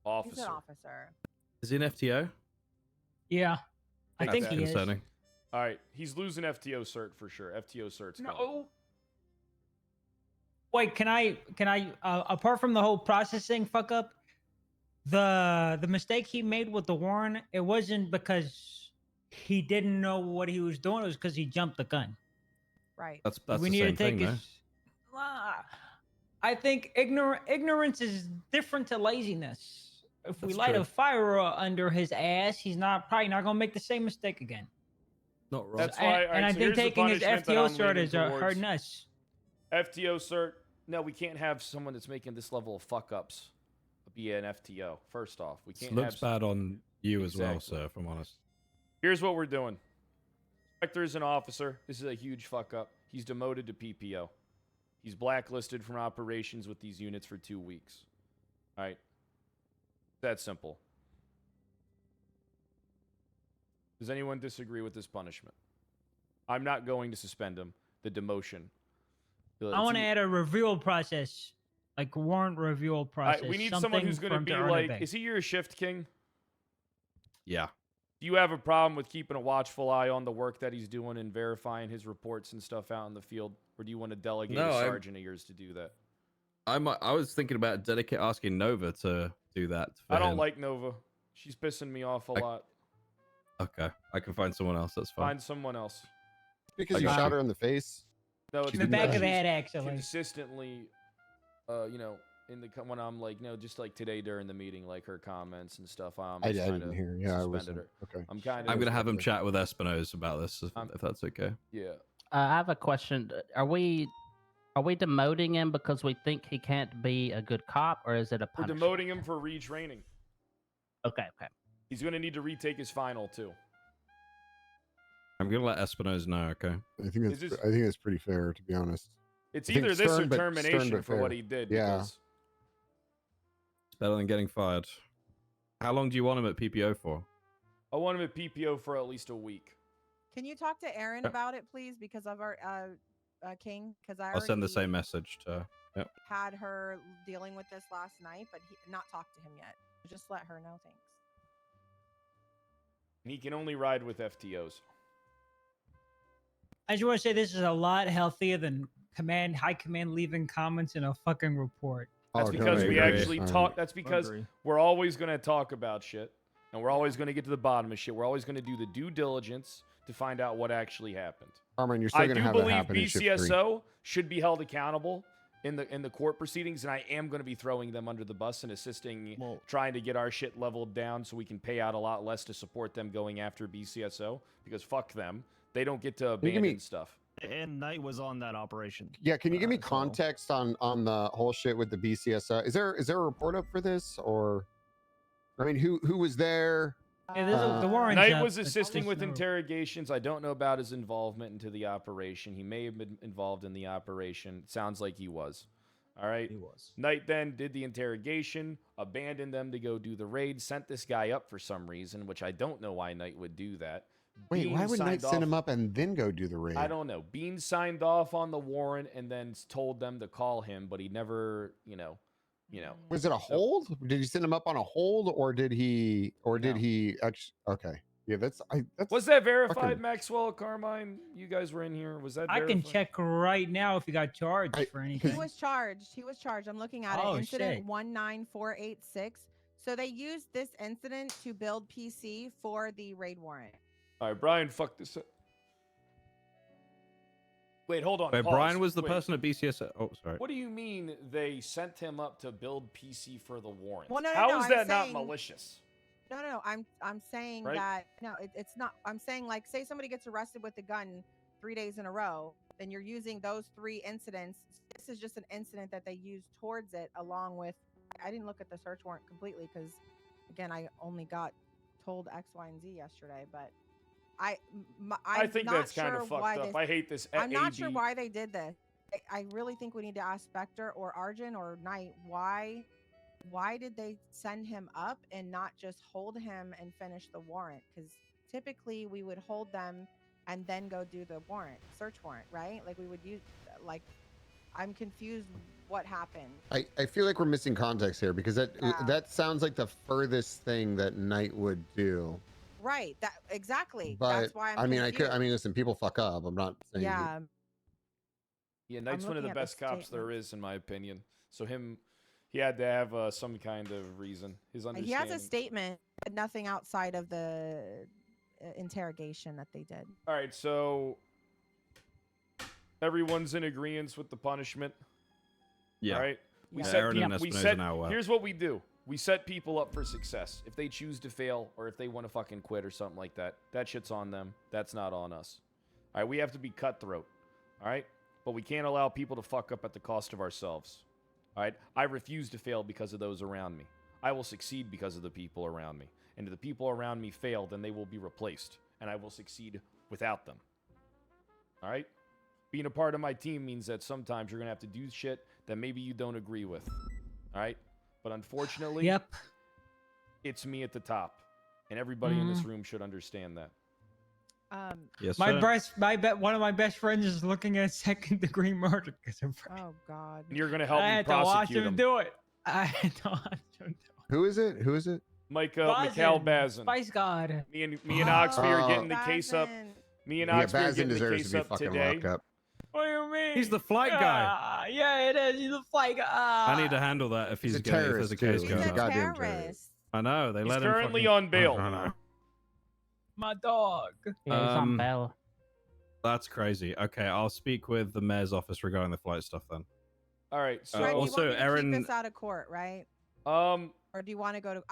Officer. He's an officer. Is he an FTO? Yeah, I think he is. Concerning. All right, he's losing FTO cert for sure. FTO cert's gone. Wait, can I apart from the whole processing fuck up, the mistake he made with the warrant, it wasn't because he didn't know what he was doing, it was because he jumped the gun. Right. That's we the need same to take thing, his I think ignorance is different to laziness. If we That's light true. a fire under his ass, he's probably not gonna make the same mistake again. Not wrong. That's why. And I think taking his FTO cert is hurting us. FTO cert. No, we can't have someone that's making this level of fuck ups be an FTO. First off, we can't. It looks have bad on you as well, sir. If I'm honest. Here's what we're doing. Spectre is an officer. This is a huge fuck up. He's demoted to PPO. He's blacklisted from operations with these units for 2 weeks. All right. That simple. Does anyone disagree with this punishment? I'm not going to suspend him. The demotion. I want to add a review process, like warrant review process. We need someone who's going to be like, is he your shift king? Yeah. Do you have a problem with keeping a watchful eye on the work that he's doing and verifying his reports and stuff out in the field? Or do you want to delegate a sergeant of yours to do that? I was thinking about asking Nova to do that. I don't like Nova. She's pissing me off a lot. Okay, I can find someone else. That's fine. Find someone else. Because you shot her in the face. No, it's in the back of the head, actually. Consistently, when I'm like, no, just like today during the meeting, like her comments and stuff. I didn't hear. Yeah, I wasn't. her. Okay. I'm gonna have him chat with Espinosa about this, if that's okay. Yeah. I have a question. Are we demoting him because we think he can't be a good cop, or is it a punishment? We're demoting him for retraining. Okay. He's going to need to retake his final too. I'm gonna let Espinosa know. Okay. I think that's pretty fair, to be honest. It's I think either this or stern, but termination for fair. what he did. Yeah. Because It's better than getting fired. How long do you want him at PPO for? I want him at PPO for at least a week. Can you talk to Aaron about it, please? Because I've already, King, because I'll send the same message to her. Yep. had her dealing with this last night, but not talked to him yet. Just let her know things. And he can only ride with FTOs. I just want to say this is a lot healthier than high command leaving comments in a fucking report. That's because we actually talk. That's because we're always going to talk about shit, and we're always going to get to the bottom of shit. We're always going to do the due diligence to find out what actually happened. Carmine, you're still going to have that happen in shift 3. BCSO should be held accountable in the court proceedings, and I am going to be throwing them under the bus and assisting, trying to get our shit leveled down so we can pay out a lot less to support them going after BCSO, because fuck them. They don't get to abandon stuff. And Knight was on that operation. Yeah, can you give me context on the whole shit with the BCSO? Is there a report up for this, or I mean, who was there? Yeah, the warrant. Knight was assisting with interrogations. I don't know about his involvement into the operation. He may have been involved in the operation. It sounds like he was. All right. He was. Knight then did the interrogation, abandoned them to go do the raid, sent this guy up for some reason, which I don't know why Knight would do that. Wait, why would Knight signed send off- him up and then go do the raid? I don't know. Bean signed off on the warrant and then told them to call him, but he never, you know. Was it a hold? Did he send him up on a hold, or did he actually? Okay, yeah, that's. Was that verified, fucking- Maxwell, Carmine? You guys were in here. Was that? I can verified? check right now if he got charged for anything. He was charged. I'm looking at Oh, it. Incident shit. 19486. So they used this incident to build PC for the raid warrant. All right, Brian, fuck this up. Wait, hold on. Wait, pause. Brian was the Wait. person at BCS. Oh, sorry. What do you mean they sent him up to build PC for the warrant? Well, no, no, How no, is I'm that saying- not malicious? No. I'm saying Right? that no, it's not. I'm saying like, say somebody gets arrested with a gun 3 days in a row, then you're using those 3 incidents. This is just an incident that they used towards it, along with. I didn't look at the search warrant completely because, again, I only got told X, Y, and Z yesterday. But I think that's kind of fucked up. I hate this. I'm not sure why they did this. I really think we need to ask Spectre or Arjun or Knight why did they send him up and not just hold him and finish the warrant? Because typically we would hold them and then go do the search warrant, right? Like we would use, like, I'm confused what happened. I feel like we're missing context here because that sounds like the furthest thing that Knight would do. Right. That exactly. But That's why I'm I mean, confused. listen, people fuck up. I'm not saying. Yeah. Yeah, Knight's one of the looking at the best cops there is, in my opinion. So he had to have some kind of reason. His understanding. He has a statement, but nothing outside of the interrogation that they did. All right, so everyone's in agreement with the punishment. Yeah. All right. Aaron and Espinosa now well. Here's what we do. We set people up for success. If they choose to fail or if they want to fucking quit or something like that, that shit's on them. That's not on us. All right, we have to be cutthroat. All right? But we can't allow people to fuck up at the cost of ourselves. All right? I refuse to fail because of those around me. I will succeed because of the people around me. And if the people around me fail, then they will be replaced. And I will succeed without them. All right? Being a part of my team means that sometimes you're going to have to do shit that maybe you don't agree with. All right? But unfortunately, it's me at the top. And everybody in this room should understand that. Yes, one of my best friends is looking at second-degree murder because of. Oh God! And you're gonna help I me had to watch prosecute him him. do it. I had to watch him do it. Who is it? Mikhail Bazin. Spice God. Me and Oxby are getting the case up. Me and Oxby are Bazin getting the deserves case to be up fucking today. locked up. What do you mean? He's the flight guy. Yeah, it is. He's the flight guy. I need to handle that if He's a if there's a case terrorist, going too. on. Goddamn terrorist. I know they He's let him. currently on bail. I know. My dog. Yeah, he's on bail. That's crazy. Okay, I'll speak with the mayor's office regarding the flight stuff then. All right. So Right, also, you want me to Aaron. keep this out of court, right? Or do you want to go to?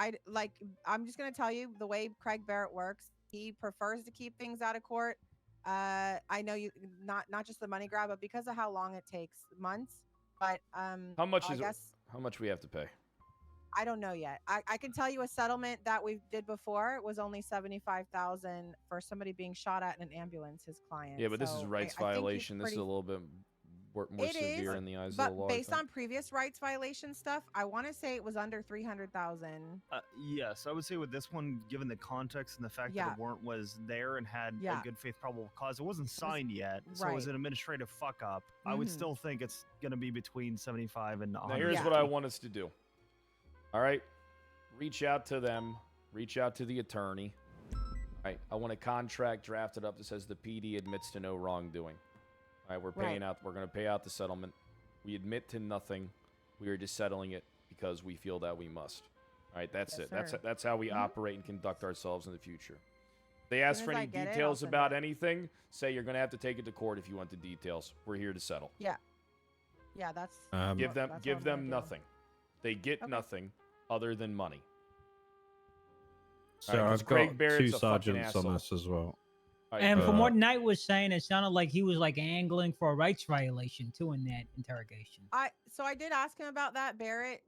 I'm just gonna tell you the way Craig Barrett works. He prefers to keep things out of court. I know you not just the money grab, but because of how long it takes, months. But how much I is guess, it? How much we have to pay? I don't know yet. I can tell you a settlement that we did before was only $75,000 for somebody being shot at in an ambulance. His client. Yeah, but this is So rights I think he's violation. This is a little bit more It severe is, in the eyes but of the law. I based think. on previous rights violation stuff, I want to say it was under 300,000. Yes, I would say with this one, given the context and the fact that Yeah. the warrant was there and had Yeah. a good faith probable cause, it wasn't signed yet, so it was right. an administrative fuck up. I would Mhm. still think it's going to be between 75 and 100. Now here's what I want us to do. All right, reach out to them. Reach out to the attorney. All right, I want a contract drafted up that says the PD admits to no wrongdoing. All right, we're paying out. We're going to pay out the settlement. We admit to nothing. We are just settling it because we feel that we must. All right, that's it. That's how we operate and conduct ourselves in the future. If they ask soon for as I any get it, I'll details send about anything, say you're going to have to take it to court if you want the details. We're here to settle. Yeah. Yeah, that's. Give them that's what I'm gonna do. nothing. They get nothing other than money. So All right, 'cause I've Craig got Barrett's two a fucking sergeants on asshole. this as well. And from what Knight was saying, it sounded like he was like angling for a rights violation too in that interrogation. So I did ask him about that, Barrett.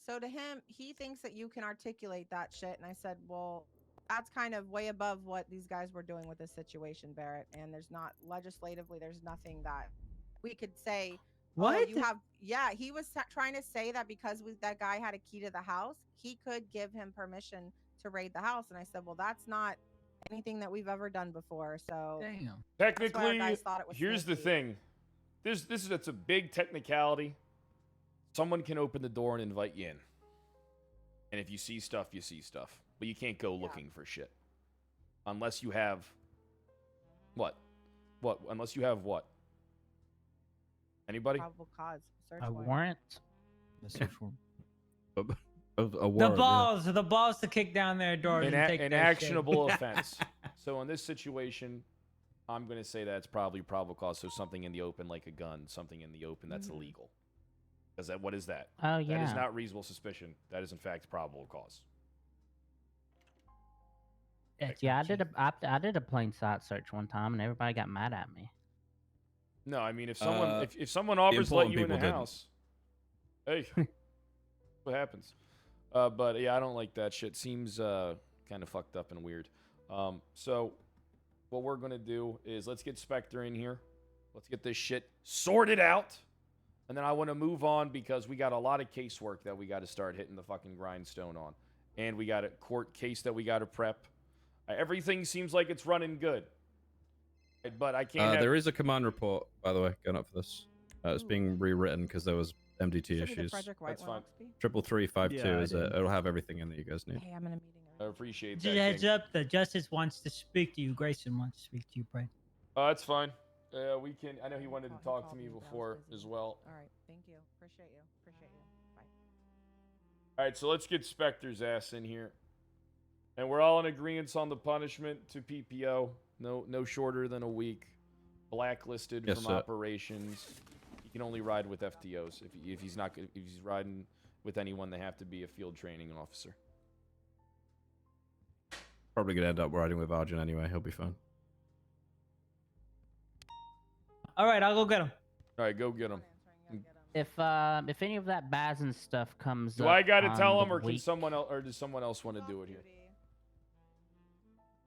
So to him, he thinks that you can articulate that shit, and I said, well, that's kind of way above what these guys were doing with this situation, Barrett. And there's not legislatively, there's nothing that we could say. What? Oh, you have? Yeah, he was trying to say that because that guy had a key to the house, he could give him permission to raid the house, and I said, well, that's not anything that we've ever done before. So damn. Technically, thought it was here's the thing. It's a big technicality. Someone can open the door and invite you in. And if you see stuff, you see stuff. But you can't go looking for shit. Unless you have... What? What? Unless you have what? Anybody? Probable cause. Search A warrant. warrant? A search warrant. A warrant, The balls to kick down their doors An and take an their actionable shit. offense. So in this situation, I'm going to say that's probably probable cause. So something in the open, like a gun, something in the open that's illegal. Because what is that? Oh, That is yeah. not reasonable suspicion. That is in fact probable cause. Yeah, I did a plain sight search one time, and everybody got mad at me. No, I mean if someone if someone offers to let you in the house, hey, what happens? But yeah, I don't like that shit. Seems kind of fucked up and weird. So what we're gonna do is let's get Spectre in here. Let's get this shit sorted out, and then I want to move on because we got a lot of casework that we got to start hitting the fucking grindstone on, and we got a court case that we got to prep. Everything seems like it's running good. But I can't. There is a command report, by the way, going up for this. It's being rewritten because there was MDT issues. That's fine. 33352 is it? It'll have everything in that you guys need. Hey, I'm in a meeting. I appreciate Just that. a heads King. up, the justice wants to speak to you. Grayson wants to speak to you, Brad. That's fine. We can. I know he wanted to talk to me before as well. All right, thank you. Appreciate you. Appreciate you. Bye. All right, so let's get Spectre's ass in here, and we're all in agreement on the punishment to PPO. No shorter than a week. Blacklisted Yes, from sir. operations. He can only ride with FTOs. If he's riding with anyone, they have to be a field training officer. Probably gonna end up riding with Arjun anyway. He'll be fine. All right, I'll go get him. All right, go get him. If any of that Bazin stuff comes Do up I got to on tell the him, or can week- someone else, or does someone else want to do it here?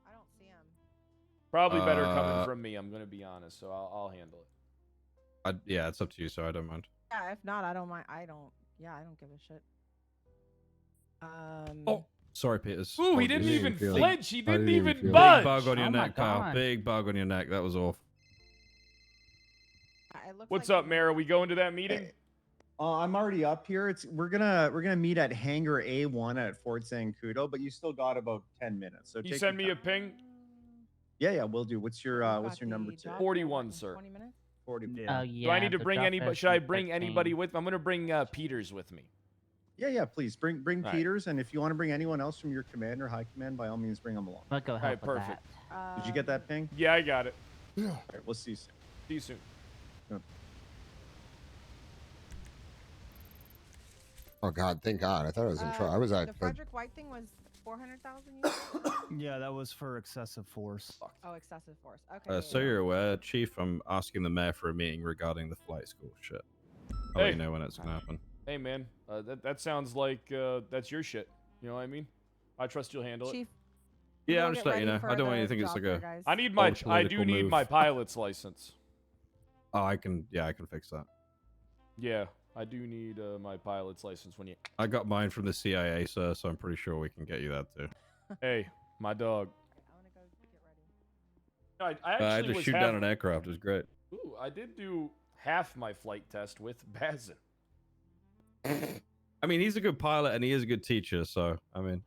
I don't see him. Probably better coming from me. I'm gonna be honest, so I'll handle it. Yeah, it's up to you, so I don't mind. Yeah, if not, I don't mind. I don't give a shit. Oh, sorry, Peters. Ooh, he Apologies. didn't even feel it. flinch. He I didn't even feel it. budge. Big bug on your Oh my neck, pal. God. Big bug on your neck. That was awful. What's up, Mayor? Are we going to that meeting? I'm already up here. We're gonna meet at Hangar A1 at Fort Zancudo, but you still got about 10 minutes. So You take send your me a time. ping. Yeah, we'll do. What's your number two? 41, sir. 40. Oh, Do I need to the bring drop anybody? is Should I in bring 13. anybody with me? I'm gonna bring Peters with me. Yeah, please bring All right. Peters, and if you want to bring anyone else from your command or high command, by all means, bring them along. I'll go help right, with perfect. that. Did you get that ping? Yeah, I got it. All right, we'll see you soon. See you soon. Yep. Oh God, thank God! I thought I was in trouble. I was at. The Frederick White thing was 400,000. Yeah, that was for excessive force. Oh, excessive force. Okay. So you're aware, Chief, I'm asking the mayor for a meeting regarding the flight school shit. I'll Hey. let you know when it's gonna happen. Hey, man, that sounds like that's your shit. You know what I mean? I trust you'll handle Chief, it. Yeah, I'm just letting you know. I don't want you to think it's like a. I need my. old I do political need move. my pilot's license. Oh, I can. Yeah, I can fix that. Yeah, I do need my pilot's license when you. I got mine from the CIA, sir, so I'm pretty sure we can get you that too. Hey, my dog. No, I I actually just was shoot down an aircraft. It was great. Ooh, I did do half my flight test with Bazin. I mean, he's a good pilot and he is a good teacher, so I mean,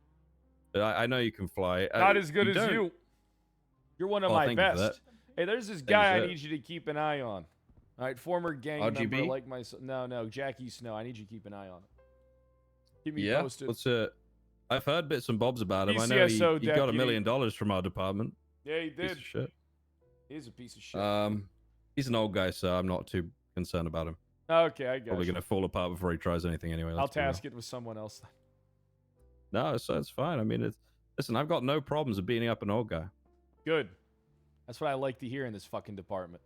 I know you can fly. Not as good as don't- you. You're one of Oh, my thank you for best. that. Hey, there's this Thank guy you, I sir. need you to keep an eye on. All right, former gang member RGB? like myself. No, Jackie Snow. I need you to keep an eye on it. Keep me Yeah, posted. what's I've heard bits and bobs about him. I know PCSO he got $1 deputy. million from our department. Yeah, he Piece did. of shit. He's a piece of shit. He's an old guy, so I'm not too concerned about him. Okay, I got Probably you. gonna fall apart before he tries anything anyway. I'll task it with someone else. No, so it's fine. I mean, listen. I've got no problems with beating up an old guy. Good. That's what I like to hear in this fucking department.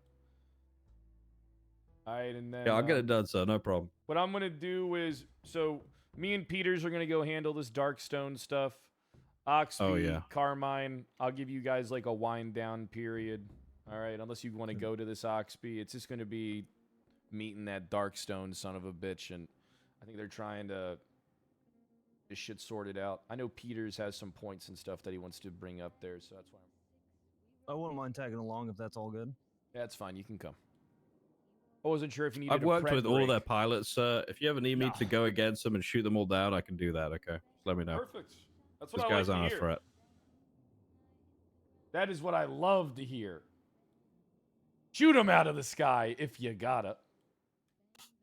All right, and then Yeah, I'll get it done, sir. No problem. what I'm gonna do is, so me and Peters are gonna go handle this Darkstone stuff. Oxby, Oh, yeah. Carmine, I'll give you guys like a wind down period. All right, unless you want to go to this Oxby, it's just gonna be meeting that Darkstone son of a bitch, and I think they're trying to this shit sorted out. I know Peters has some points and stuff that he wants to bring up there, so that's why I wouldn't mind tagging along if that's all good. yeah, it's fine. You can come. I wasn't sure if you needed. I've a worked pred with all of break. their pilots, sir. If you ever need me No. to go against them and shoot them all down, I can do that. Okay, just let me know. Perfect. That's what These I guys like to aren't a hear. threat. That is what I love to hear. Shoot them out of the sky if you gotta.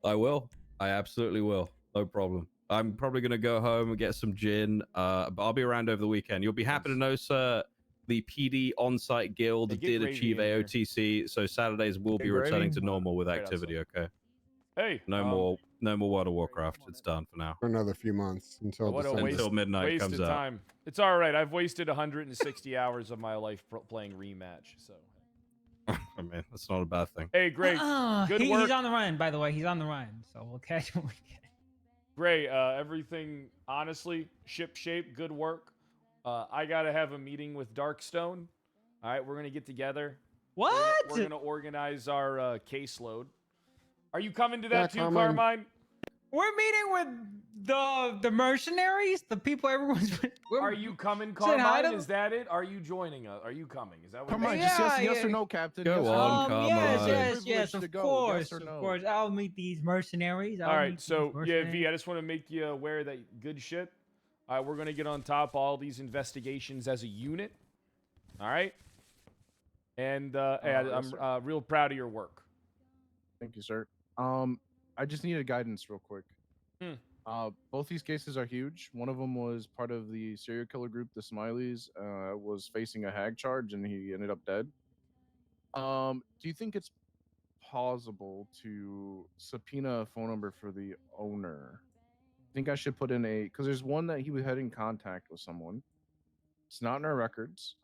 I will. I absolutely will. No problem. I'm probably gonna go home and get some gin. But I'll be around over the weekend. You'll be happy to know, sir. the PD on-site guild Hey, get did Gravy achieve in here. AOTC, so Saturdays will be returning to normal with Right activity. Okay. Hey, No more World of Warcraft. It's done for now. For another few months until what a December. waste, Until midnight waste comes of out. time. It's all right. I've wasted 160 hours of my life playing rematch. So. I mean, that's not a bad thing. Hey, great. Good work. He's on the run, by the way. He's on the run, so we'll catch him. Great. Everything, honestly, ship shape. Good work. I gotta have a meeting with Darkstone. All right, we're gonna get together. What? We're gonna organize our caseload. Are you coming to that too, Carmine. Carmine? We're meeting with the mercenaries, the people everyone's. Are you coming, Said hi Carmine? to- Is that it? Are you joining us? Are you coming? Is that what? Carmine, it is? just yes, Yeah, yes or no, Captain. Go yes or on, no. Carmine. Yes, of course, of course. I'll meet these mercenaries. All right, so yeah, V, I just want to make you aware that good shit. All right, we're gonna get on top of all these investigations as a unit. All right, and I'm real proud of your work. Thank you, sir. I just needed guidance real quick. Both these cases are huge. One of them was part of the serial killer group, the Smileys, was facing a hag charge and he ended up dead. Do you think it's possible to subpoena a phone number for the owner? I think I should put in because there's one that he had in contact with someone. It's not in our records.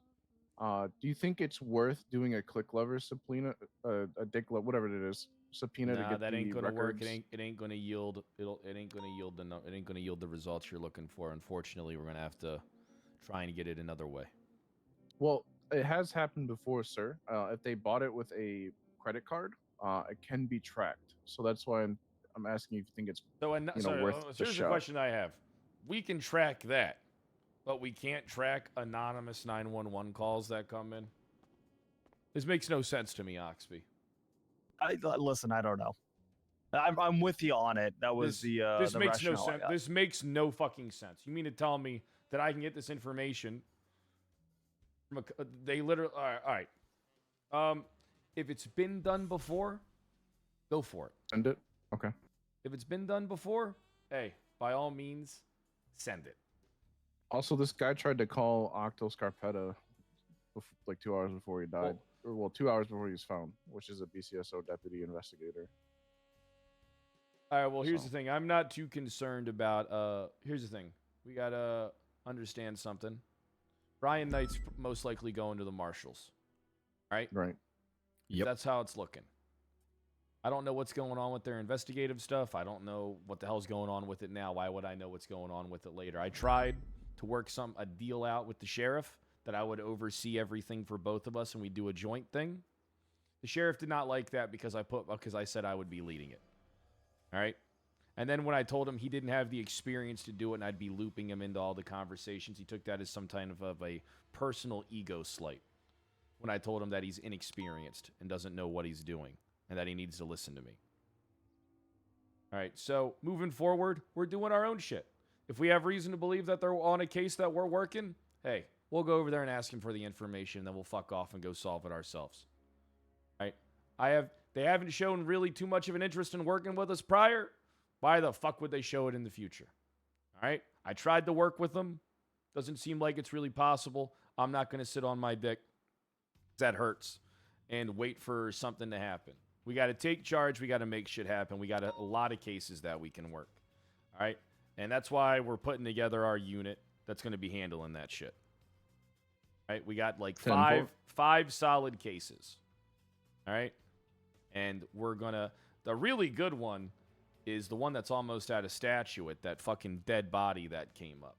Do you think it's worth doing a click lever subpoena, a dick lever, whatever it is, subpoena to Nah, get that ain't the gonna work. records? It ain't gonna yield. It ain't gonna yield the results you're looking for. Unfortunately, we're gonna have to try and get it another way. Well, it has happened before, sir. If they bought it with a credit card, it can be tracked. So that's why I'm asking if you think it's So, worth the here's the shot. question I have: we can track that, but we can't track anonymous 911 calls that come in. This makes no sense to me, Oxby. Listen, I don't know. I'm with you on it. That was this the makes no rationale I sense. got. This makes no fucking sense. You mean to tell me that I can get this information from they literally? All right. If it's been done before, go for it. Send it. Okay. If it's been done before, hey, by all means, send it. Also, this guy tried to call Octo Scarpetta like 2 hours before he died. Well, 2 hours before he was found, which is a BCSO deputy investigator. All right, well, here's the thing. I'm not too concerned about, here's the thing. We got to understand something. Brian Knight's most likely going to the marshals. Right? Right. Yep. That's how it's looking. I don't know what's going on with their investigative stuff. I don't know what the hell's going on with it now. Why would I know what's going on with it later? I tried to work a deal out with the sheriff that I would oversee everything for both of us and we do a joint thing. The sheriff did not like that because I said I would be leading it. All right? And then when I told him he didn't have the experience to do it and I'd be looping him into all the conversations, he took that as some kind of a personal ego slight. When I told him that he's inexperienced and doesn't know what he's doing and that he needs to listen to me. All right, so moving forward, we're doing our own shit. If we have reason to believe that they're on a case that we're working, hey, we'll go over there and ask him for the information, and then we'll fuck off and go solve it ourselves. All right? They haven't shown really too much of an interest in working with us prior. Why the fuck would they show it in the future? All right? I tried to work with them. Doesn't seem like it's really possible. I'm not going to sit on my dick. That hurts. And wait for something to happen. We got to take charge. We got to make shit happen. We got a lot of cases that we can work. All right? And that's why we're putting together our unit that's going to be handling that shit. All right? We got like five solid cases. All right? And we're going to... The really good one is the one that's almost at a statuette, that fucking dead body that came up.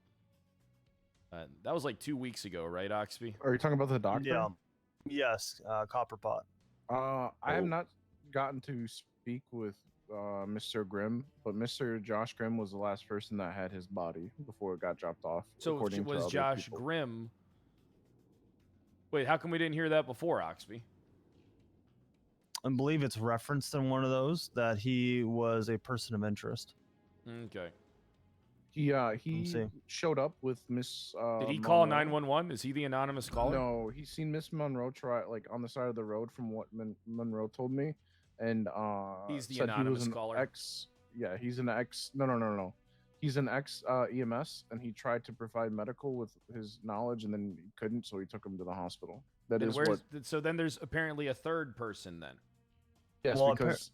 That was like 2 weeks ago, right, Oxby? Are you talking about the doctor? Yeah. Yes, Copperpot. I have not gotten to speak with Mr. Grimm, but Mr. Josh Grimm was the last person that had his body before it got dropped off. So it was Josh Grimm. Wait, how come we didn't hear that before, Oxby? I believe it's referenced in one of those that he was a person of interest. Okay. He showed up with Miss. Did he call 911? Is he the anonymous caller? No, he's seen Miss Monroe on the side of the road, from what Monroe told me, and he's the said anonymous he was caller. Yeah, he's an ex. No. He's an ex EMS, and he tried to provide medical with his knowledge, and then he couldn't, so he took him to the hospital. That Then is what. So then there's apparently a third person then. Yes, Well, because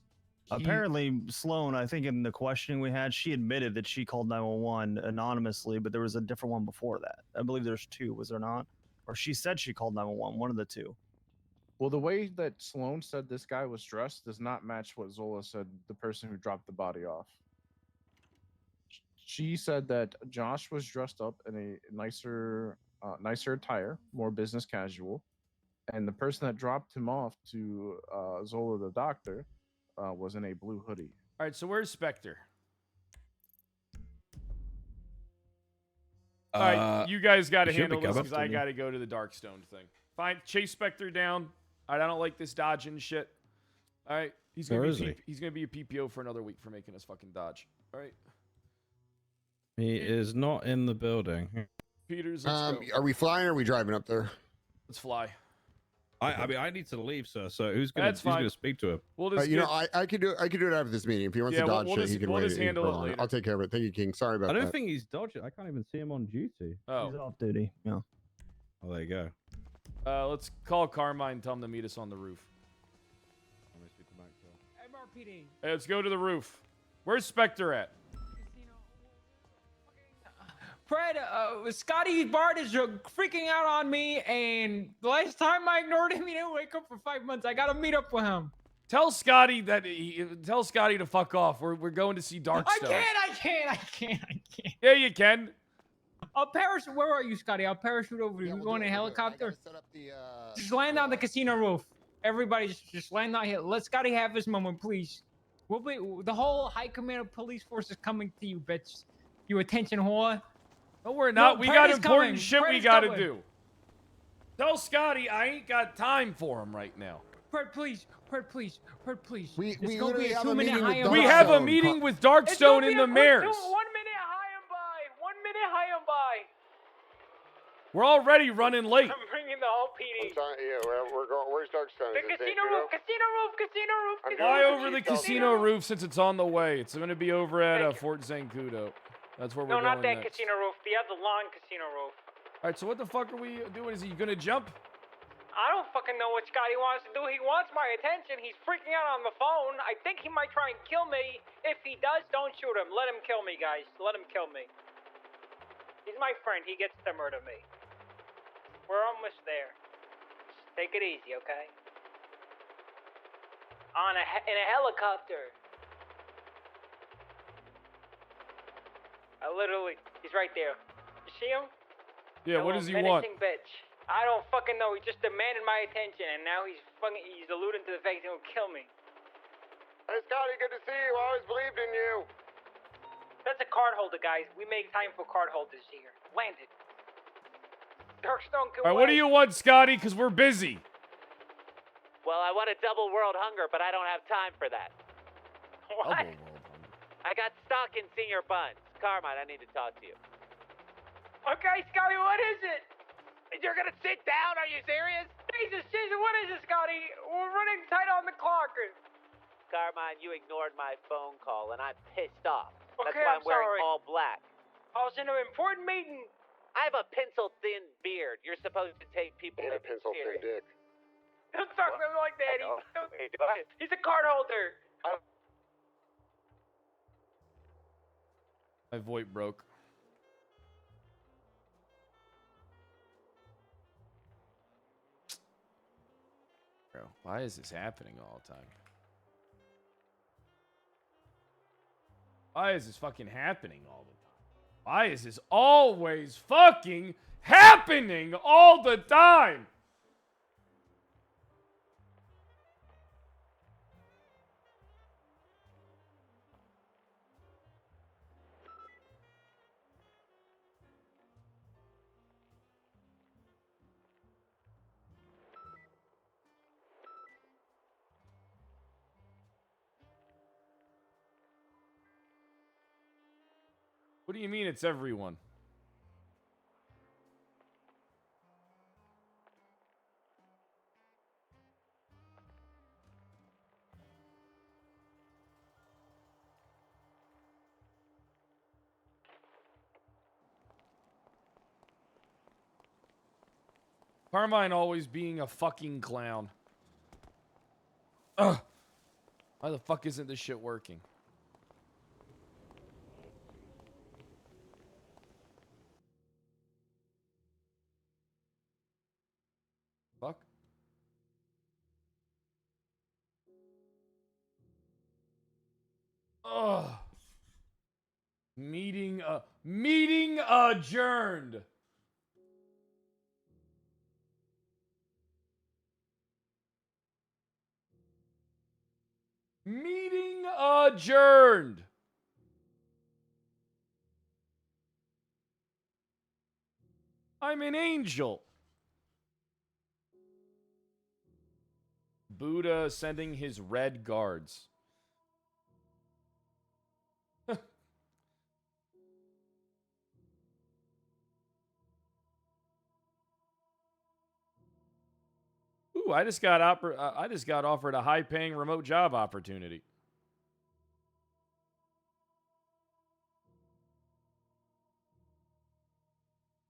apparently Sloan, I think in the questioning we had, she admitted that she called 911 anonymously, but there was a different one before that. I believe there's two, was there not? Or she said she called 911, one of the two. Well, the way that Sloan said this guy was dressed does not match what Zola said, the person who dropped the body off. She said that Josh was dressed up in a nicer attire, more business casual, and the person that dropped him off to Zola the doctor was in a blue hoodie. All right, so where's Spectre? All right, you guys got to handle this because I got to go to the Darkstone thing. Fine, chase Spectre down. All right, I don't like this dodging shit. All right, he's gonna be a PPO for another week for making us fucking dodge. All right. He is not in the building. Peters, let's go. Are we flying or are we driving up there? Let's fly. I mean, I need to leave, sir. So who's gonna speak to him? We'll just I could do it after this meeting. If he wants to dodge shit, he can wait. I'll take care of it. Thank you, King. Sorry about that. I don't think he's dodging. I can't even see him on duty. Oh, he's off duty. Yeah. Oh, there you go. Let's call Carmine and tell him to meet us on the roof. MRPD. Hey, let's go to the roof. Where's Spectre at? Fred, Scotty Bart is freaking out on me, and the last time I ignored him, he didn't wake up for 5 months. I gotta meet up with him. Tell Scotty to fuck off. We're going to see Darkstone. I can't. Yeah, you can. I'll parachute. Where are you, Scotty? I'll parachute over you. We're going in a helicopter. Just land on the casino roof. Everybody, just land out here. Let Scotty have his moment, please. The whole high command of police force is coming to you, bitch. You attention whore. No, we're not. We got important shit we gotta coming. do. Tell Scotty I ain't got time for him right now. Fred, please. We literally have a meeting with Darkstone. We have a meeting with Darkstone in the mayor's. 1 minute high and by. We're already running late. I'm bringing the whole PD. We're going. Where's Darkstone? The casino roof. Fly over the casino roof since it's on the way. It's going to be over at Fort Zancudo. That's where we're going. No, not that next. casino roof. The other lawn casino roof. All right, so what the fuck are we doing? Is he going to jump? I don't fucking know what Scotty wants to do. He wants my attention. He's freaking out on the phone. I think he might try and kill me. If he does, don't shoot him. Let him kill me, guys. Let him kill me. He's my friend. He gets to murder me. We're almost there. Just take it easy, okay? In a helicopter. He's right there. You see him? Yeah, what does he want? Menacing bitch. I don't fucking know. He just demanded my attention, and now he's alluding to the fact he'll kill me. Hey, Scotty, good to see you. I always believed in you. That's a card holder, guys. We make time for card holders here. Landed. Darkstone, All right, what do you want, Scotty? Because we're busy. Well, I want a double world hunger, but I don't have time for that. What? I got stock in Senior Buns. Carmine, I need to talk to you. Okay, Scotty, what is it? You're gonna sit down? Are you serious? Jesus, what is it, Scotty? We're running tight on the clock. Carmine, you ignored my phone call, and I'm pissed off. That's Okay, why I'm wearing sorry. all black. I was in an important meeting. I have a pencil-thin beard. You're supposed to take people And a pencil-thin dick. Don't talk to him like that. He's a card holder. My VoIP broke. Bro, why is this happening all the time? Why is this fucking happening all the time? Why is this always fucking happening all the time? What do you mean it's everyone? Carmine always being a fucking clown. Ugh. Why the fuck isn't this shit working? Fuck. Ugh. Meeting adjourned. Meeting adjourned. I'm an angel. Buddha sending his red guards. Ooh, I just got offered a high-paying remote job opportunity.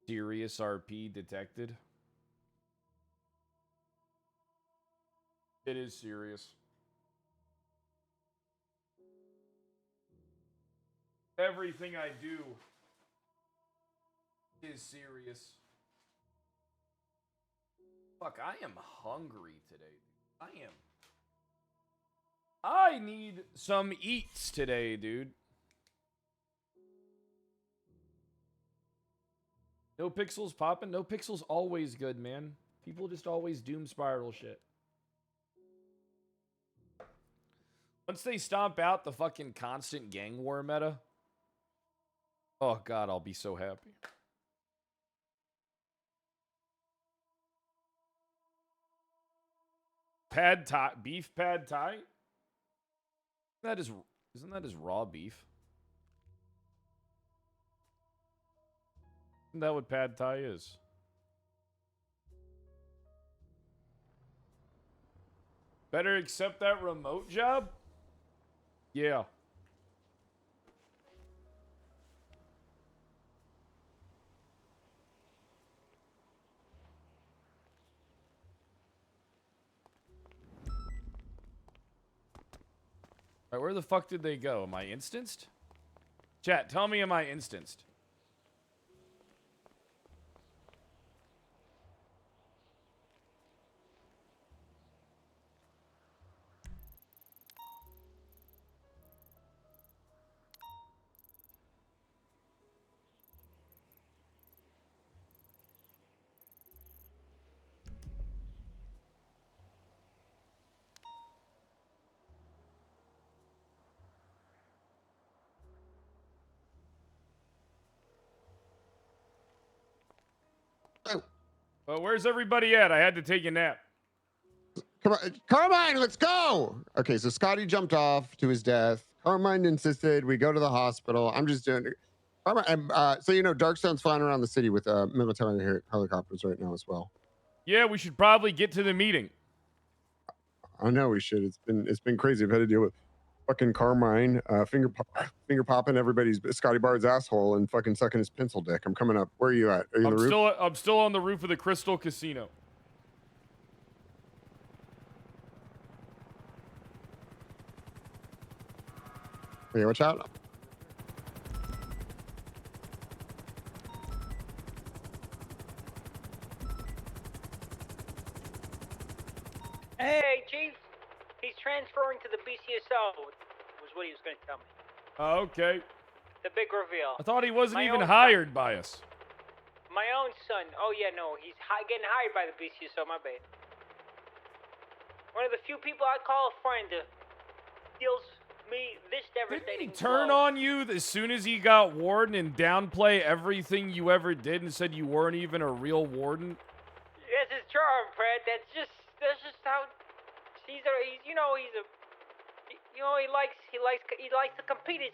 Serious RP detected. It is serious. Everything I do is serious. Fuck, I am hungry today. I need some eats today, dude. NoPixel's popping. NoPixel's always good, man. People just always doom spiral shit. Once they stomp out the fucking constant gang war meta, oh god, I'll be so happy. Pad thai, beef pad thai? Isn't that his raw beef? Isn't that what pad thai is? Better accept that remote job? Yeah. Alright, where the fuck did they go? Am I instanced? Chat, tell me, am I instanced? Well, where's everybody at? I had to take a nap. Come on, Carmine, let's go. Okay, so Scotty jumped off to his death. Carmine insisted we go to the hospital. I'm just doing it. Carmine, so you know, Darkstone's flying around the city with military helicopters right now as well. Yeah, we should probably get to the meeting. I know we should. It's been crazy. I've had to deal with fucking Carmine, finger popping everybody's Scotty Bard's asshole and fucking sucking his pencil dick. I'm coming up. Where are you at? Are you on the roof? I'm still on the roof of the Crystal Casino. Yeah, watch out. Hey, Chief. He's transferring to the BCSO, was what he was going to tell me. Oh, okay. The big reveal. I thought he wasn't My even own hired by us. My own son. Oh, yeah, no. He's getting hired by the BCSO, my bad. One of the few people I call a friend deals me this devastating Turn blow. on you as soon as he got warden and downplay everything you ever did and said you weren't even a real warden. That's his charm, Fred. That's just how he likes to compete. He's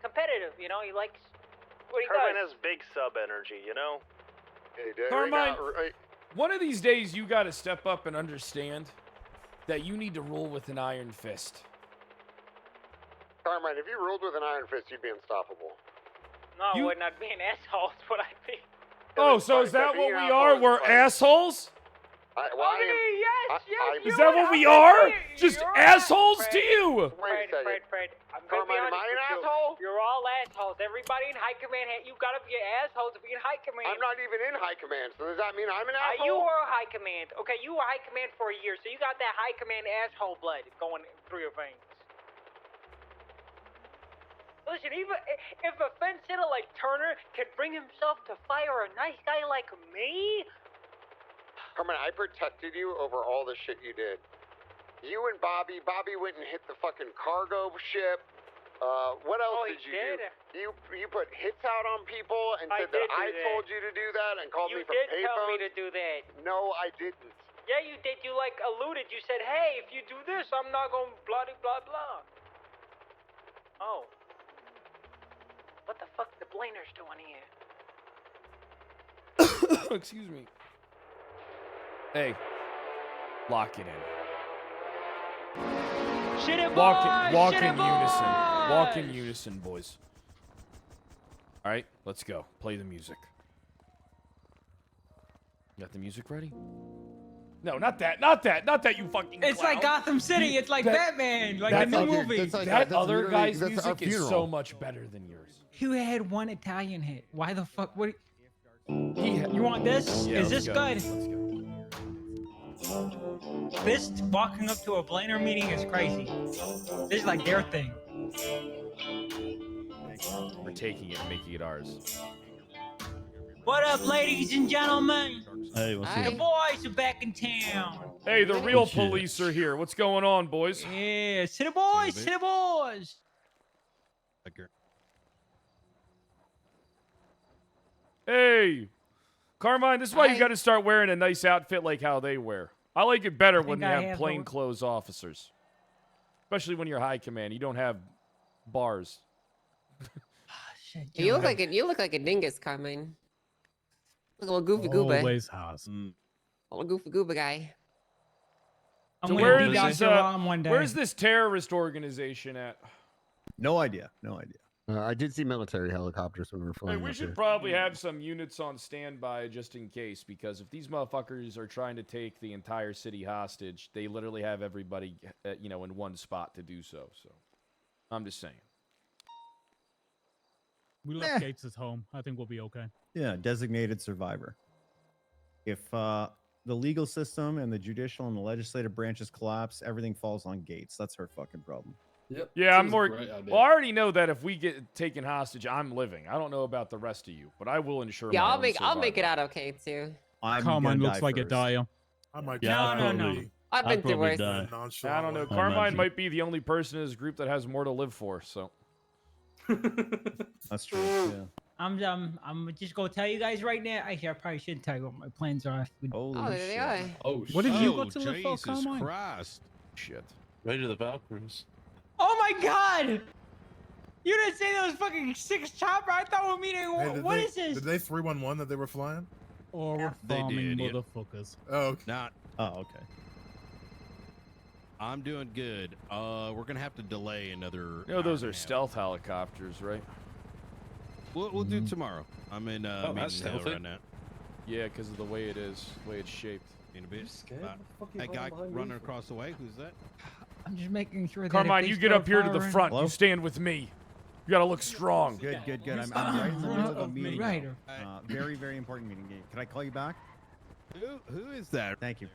competitive. You know, he likes what he Carmine does. has big sub energy, you know. Hey, Dad, Carmine, one of these days you got to step up and understand that you need to rule with an iron fist. Carmine, if you ruled with an iron fist, you'd be unstoppable. No, I would not be an asshole. That's what I'd be. Oh, so is that what we are? We're assholes? Is that what we are? Just assholes to you? Fred, Carmine, am I an asshole? You're all assholes. Everybody in high command, you gotta be an asshole to be in high command. I'm not even in high command, so does that mean I'm an asshole? You were high command. Okay, you were high command for a year, so you got that high command asshole blood going through your veins. Listen, even if a fence hitter like Turner can bring himself to fire a nice guy like me. Carmine, I protected you over all the shit you did. You and Bobby went and hit the fucking cargo ship. What else did you do? You put hits out on people and said that I told you to do that and called me for payphones. You did tell me to do that. No, I didn't. Yeah, you did. You like alluded. You said, "Hey, if you do this, I'm not gonna blah blah blah." Oh, what the fuck the Blainers doing here? Excuse me. Hey, lock it in. Shit it, Walk boys! in unison. Walk in unison, boys. All right, let's go. Play the music. You got the music ready? No, not that. You fucking. It's clown. like Gotham City. It's like Batman. Like a new movie. That other guy's music is so much better than yours. You had one Italian hit. Why the fuck? What? You want this? Yeah, Is this let's go. good? Let's go. This walking up to a Blainer meeting is crazy. This is like their thing. We're taking it and making it ours. What up, ladies and gentlemen? Hey, The boys are back in town. Hey, the real police are here. What's going on, boys? Yeah, to the boys, to the boys. Hey, Carmine, this is why you got to start wearing a nice outfit like how they wear. I like it better when you have plainclothes officers. Especially when you're high command. You don't have bars. You look like a dingus, Carmine. Look a little goofy gooba. Always has. A little goofy gooba guy. So where's this terrorist organization at? No idea. I did see military helicopters when we were Hey, flying. we up should here. probably have some units on standby just in case, because if these motherfuckers are trying to take the entire city hostage, they literally have everybody, in one spot to do so. So, I'm just saying. We left Gates at home. I think we'll be okay. Yeah, designated survivor. If the legal system and the judicial and the legislative branches collapse, everything falls on Gates. That's her fucking problem. Yep. Yeah, I'm more. Well, I already know that if we get taken hostage, I'm living. I don't know about the rest of you, but I will ensure. Yeah, my I'll own make survival. it out okay too. Carmine looks like a dyer. I might No. I've been through worse. I don't know. Carmine might be the only person in this group that has more to live for. So. That's true. Yeah. I'm just gonna tell you guys right now. Actually, I probably shouldn't tell you what my plans are. Oh, there they are. Oh, What have you got to live for, Jesus Carmine? Christ. Shit. Ready to the Valkyries. Oh my god! You didn't say there was fucking 6 chopper. I thought we were meeting. What is this? Did they 311 that they were flying? Or we're They farming did, yeah. motherfuckers. Oh, okay. Not. Oh, okay. I'm doing good. We're gonna have to delay another. Those are stealth helicopters, right? We'll do tomorrow. I'm in that's Meeting Hill stealthy. right now. Yeah, because of the way it is, the way it's shaped. In a bit. scared? Bye. What the fuck That is guy behind running me? across the way. Who's that? I'm just making sure that. Carmine, if you they get start up here to the firing- front. Hello? You stand with me. You gotta look strong. Good. I'm right in the middle of a meeting. Very, very important meeting. Can I call you back? Who is that? Thank you. Is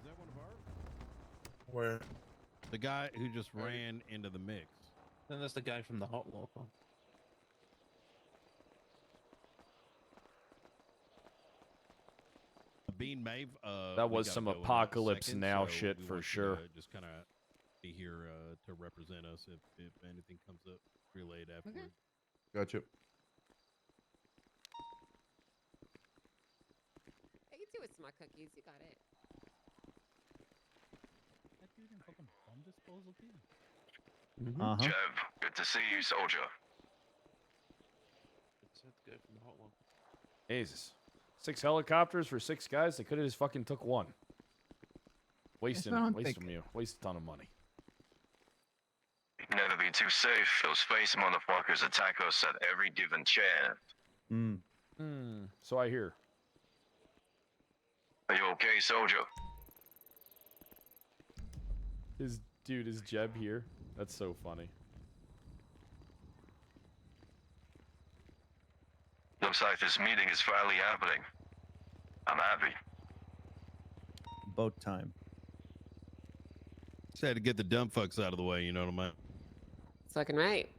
that one of ours? Where? The guy who just ran into the mix. Then that's the guy from the Hot Locker. Bean Mave. That we was gotta some go in a Apocalypse second, Now so shit we for want you sure. to just kind of be here to represent us if anything comes up relayed afterwards. Gotcha. Hey, you do with my cookies. You got it. That dude in fucking bomb disposal team. Mm-hmm. Jev, good to see you, soldier. It's the guy from the Hot Locker. Jesus. 6 helicopters for 6 guys? They could have just fucking took one. Wasting you. Waste a ton of money. Never be too safe. Those face motherfuckers attack us at every given chance. So I hear. Are you okay, soldier? Is Jeb here? That's so funny. Looks like this meeting is finally happening. I'm happy. Boat time. Just had to get the dumb fucks out of the way, you know what I mean? It's looking right.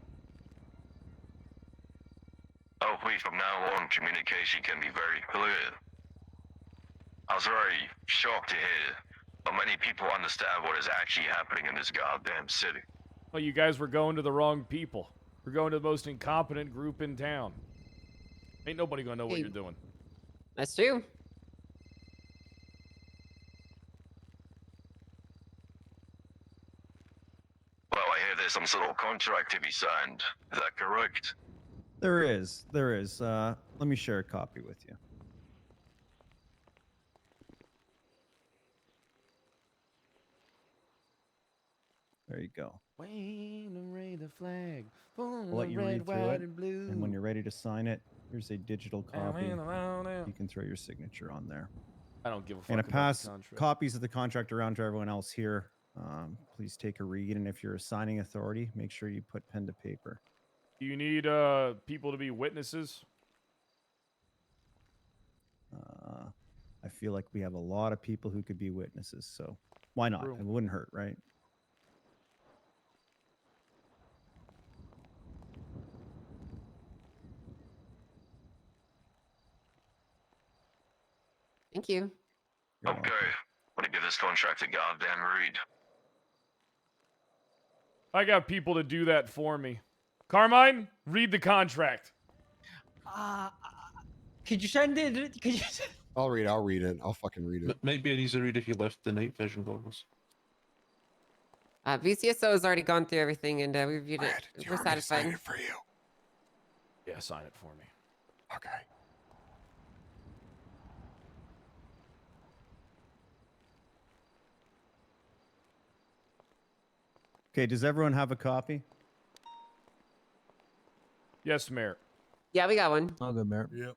Hopefully from now on, communication can be very clear. I was very shocked to hear how many people understand what is actually happening in this goddamn city. Well, you guys were going to the wrong people. We're going to the most incompetent group in town. Ain't nobody gonna know what you're doing. That's true. Well, I hear there's some sort of contract to be signed. Is that correct? There is. Let me share a copy with you. There you go. Wayne, array the flag. I'll let you read through it, and when you're ready to sign it, here's a digital copy. You can throw your signature on there. I don't give a fuck And about pass the contract. copies of the contract around to everyone else here. Please take a read, and if you're a signing authority, make sure you put pen to paper. Do you need people to be witnesses? I feel like we have a lot of people who could be witnesses, so why not? True. It wouldn't hurt, right? Thank you. Okay. Want to give this contract a goddamn read. I got people to do that for me. Carmine, read the contract. Could you send it? Could you? I'll read it. I'll fucking read it. Maybe an easy read if you left the night vision goggles. VCSO has already gone through everything and we reviewed it. We're satisfied. Sign it for you. Yeah, sign it for me. Okay. Okay, does everyone have a copy? Yes, Mayor. Yeah, we got one. All good, Mayor. Yep.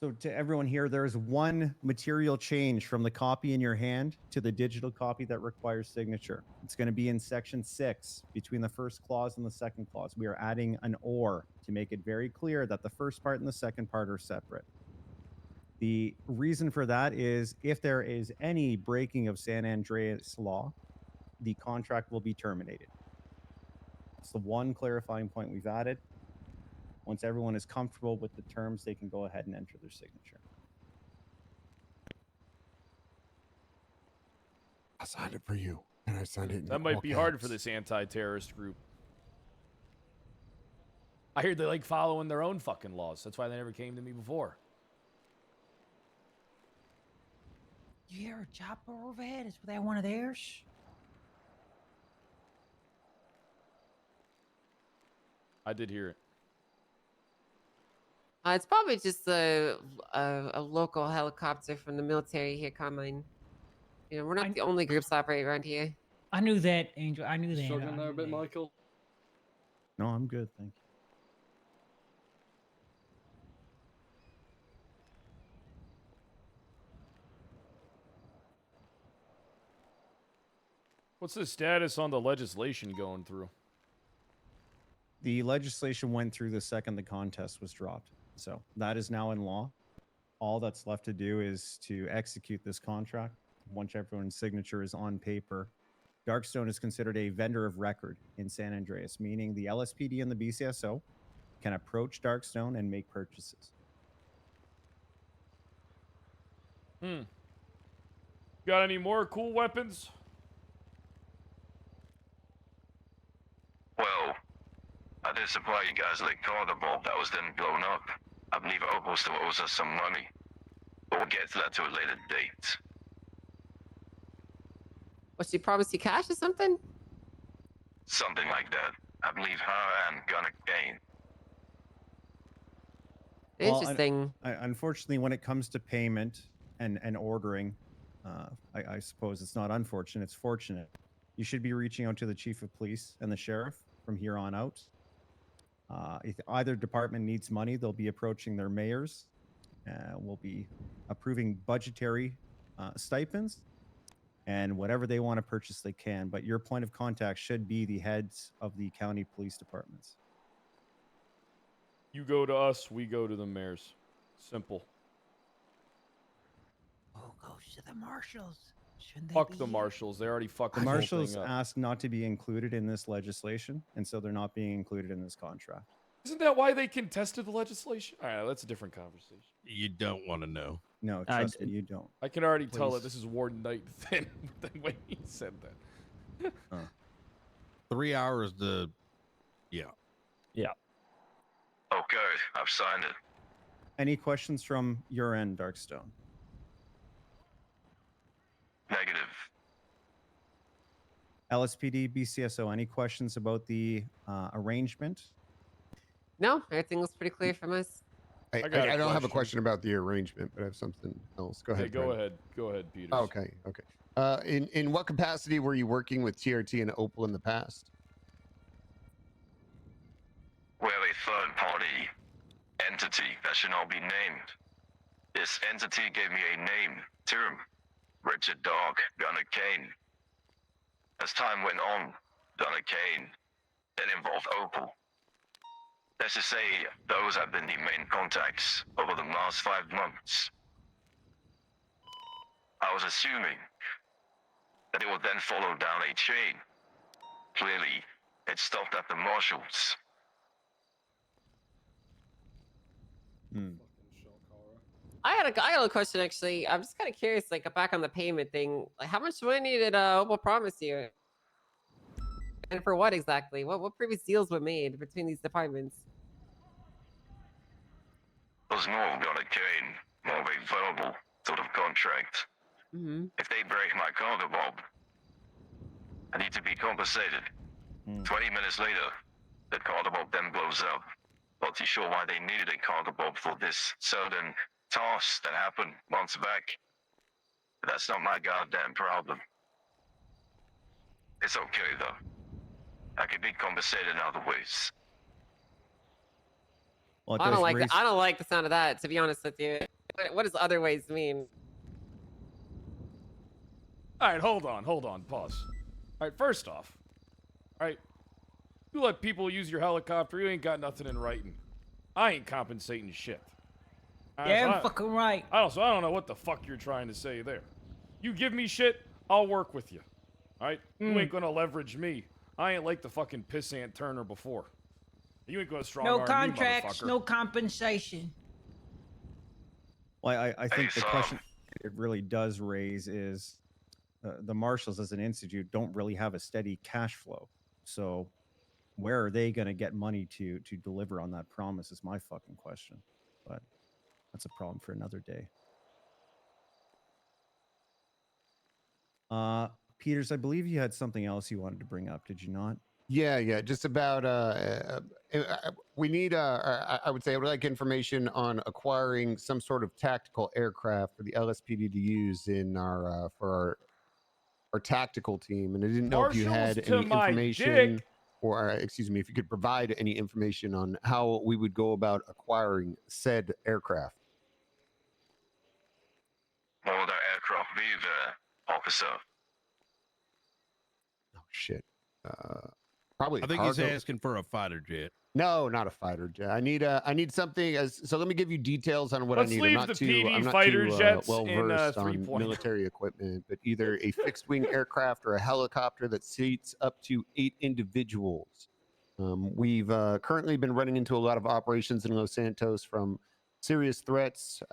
So to everyone here, there is one material change from the copy in your hand to the digital copy that requires signature. It's going to be in section 6, between the first clause and the second clause. We are adding an or to make it very clear that the first part and the second part are separate. The reason for that is if there is any breaking of San Andreas law, the contract will be terminated. It's the one clarifying point we've added. Once everyone is comfortable with the terms, they can go ahead and enter their signature. I signed it for you, and I signed it in That might all be hard caps. for this anti-terrorist group. I hear they like following their own fucking laws. That's why they never came to me before. You hear a chopper overhead? Is that one of theirs? I did hear it. It's probably just a local helicopter from the military here, Carmine. You know, we're not the only groups that operate around here. I knew that, Angel. I knew that. Struggling there a bit, Michael. No, I'm good, thank you. What's the status on the legislation going through? The legislation went through the second the contest was dropped. So that is now in law. All that's left to do is to execute this contract. Once everyone's signature is on paper, Darkstone is considered a vendor of record in San Andreas, meaning the LSPD and the BCSO can approach Darkstone and make purchases. Got any more cool weapons? Well, I did supply you guys with a cargo bomb that was then blown up. I believe Opal still owes us some money. But we'll get to that to a later date. What, she promised you cash or something? Something like that. I believe her and Gunner Kane. Interesting. Unfortunately, when it comes to payment and ordering, I suppose it's not unfortunate, it's fortunate. You should be reaching out to the chief of police and the sheriff from here on out. If either department needs money, they'll be approaching their mayors We'll be approving budgetary stipends, and whatever they want to purchase, they can. But your point of contact should be the heads of the county police departments. You go to us, we go to the mayors. Simple. Who goes to the marshals? Shouldn't they Fuck be the here? marshals. They already fucked The this whole marshals thing up. asked not to be included in this legislation, and so they're not being included in this contract. Isn't that why they contested the legislation? All right, that's a different conversation. You don't want to know. No, trust me, you don't. I can already tell that Please. this is Warden Knight thin the way he said that. 3 hours to, yeah. Okay, I've signed it. Any questions from your end, Darkstone? Negative. LSPD, BCSO, any questions about the arrangement? No, everything was pretty clear from us. I don't have a question about the arrangement, but I have something else. Go ahead. Hey, go Brent. ahead. Go ahead, Peters. Okay. In what capacity were you working with TRT and Opal in the past? We're a third-party entity that should not be named. This entity gave me a name, Tim, Richard Dog, Gunner Kane. As time went on, Gunner Kane then involved Opal. Let's just say those have been the main contacts over the last 5 months. I was assuming that it would then follow down a chain. Clearly, it stopped at the marshals. I got a question actually. I'm just kind of curious, like back on the payment thing. Like, how much money did Opal promise you? And for what exactly? What previous deals were made between these departments? There's more Gunner Kane, more of a verbal sort of contract. If they break my cargo bob, I need to be compensated. 20 minutes later, the cargo bob then blows up. Not too sure why they needed a cargo bob for this certain task that happened months back. But that's not my goddamn problem. It's okay though. I could be compensated in other ways. Well, I don't like the sound of that, to be honest with you. What does other ways mean? All right, hold on, pause. All right, first off, all right, you let people use your helicopter, you ain't got nothing in writing. I ain't compensating shit. Yeah, fucking right. I don't know what the fuck you're trying to say there. You give me shit, I'll work with you. All right? You ain't gonna leverage me. I ain't like the fucking pissant Turner before. You ain't gonna strong No arm contracts, me, no compensation. Well, I think the question it really does raise is the marshals as an institute don't really have a steady cash flow. So where are they going to get money to deliver on that promise is my fucking question. But that's a problem for another day. Peters, I believe you had something else you wanted to bring up, did you not? Yeah. Just about we need I would say I would like information on acquiring some sort of tactical aircraft for the LSPD to use in our for our tactical team, and I didn't know if you had any information, or excuse me, if you could provide any information on how we would go about acquiring said aircraft. What would that aircraft be there, officer? Oh shit. Probably. I think he's asking for a fighter jet. No, not a fighter jet. I need something as. So let me give you details on what Let's I need. leave I'm not the too, PD I'm not fighter too jets well in, versed on 3.0. military equipment, but either a fixed-wing aircraft or a helicopter that seats up to 8 individuals. We've currently been running into a lot of operations in Los Santos from serious threats.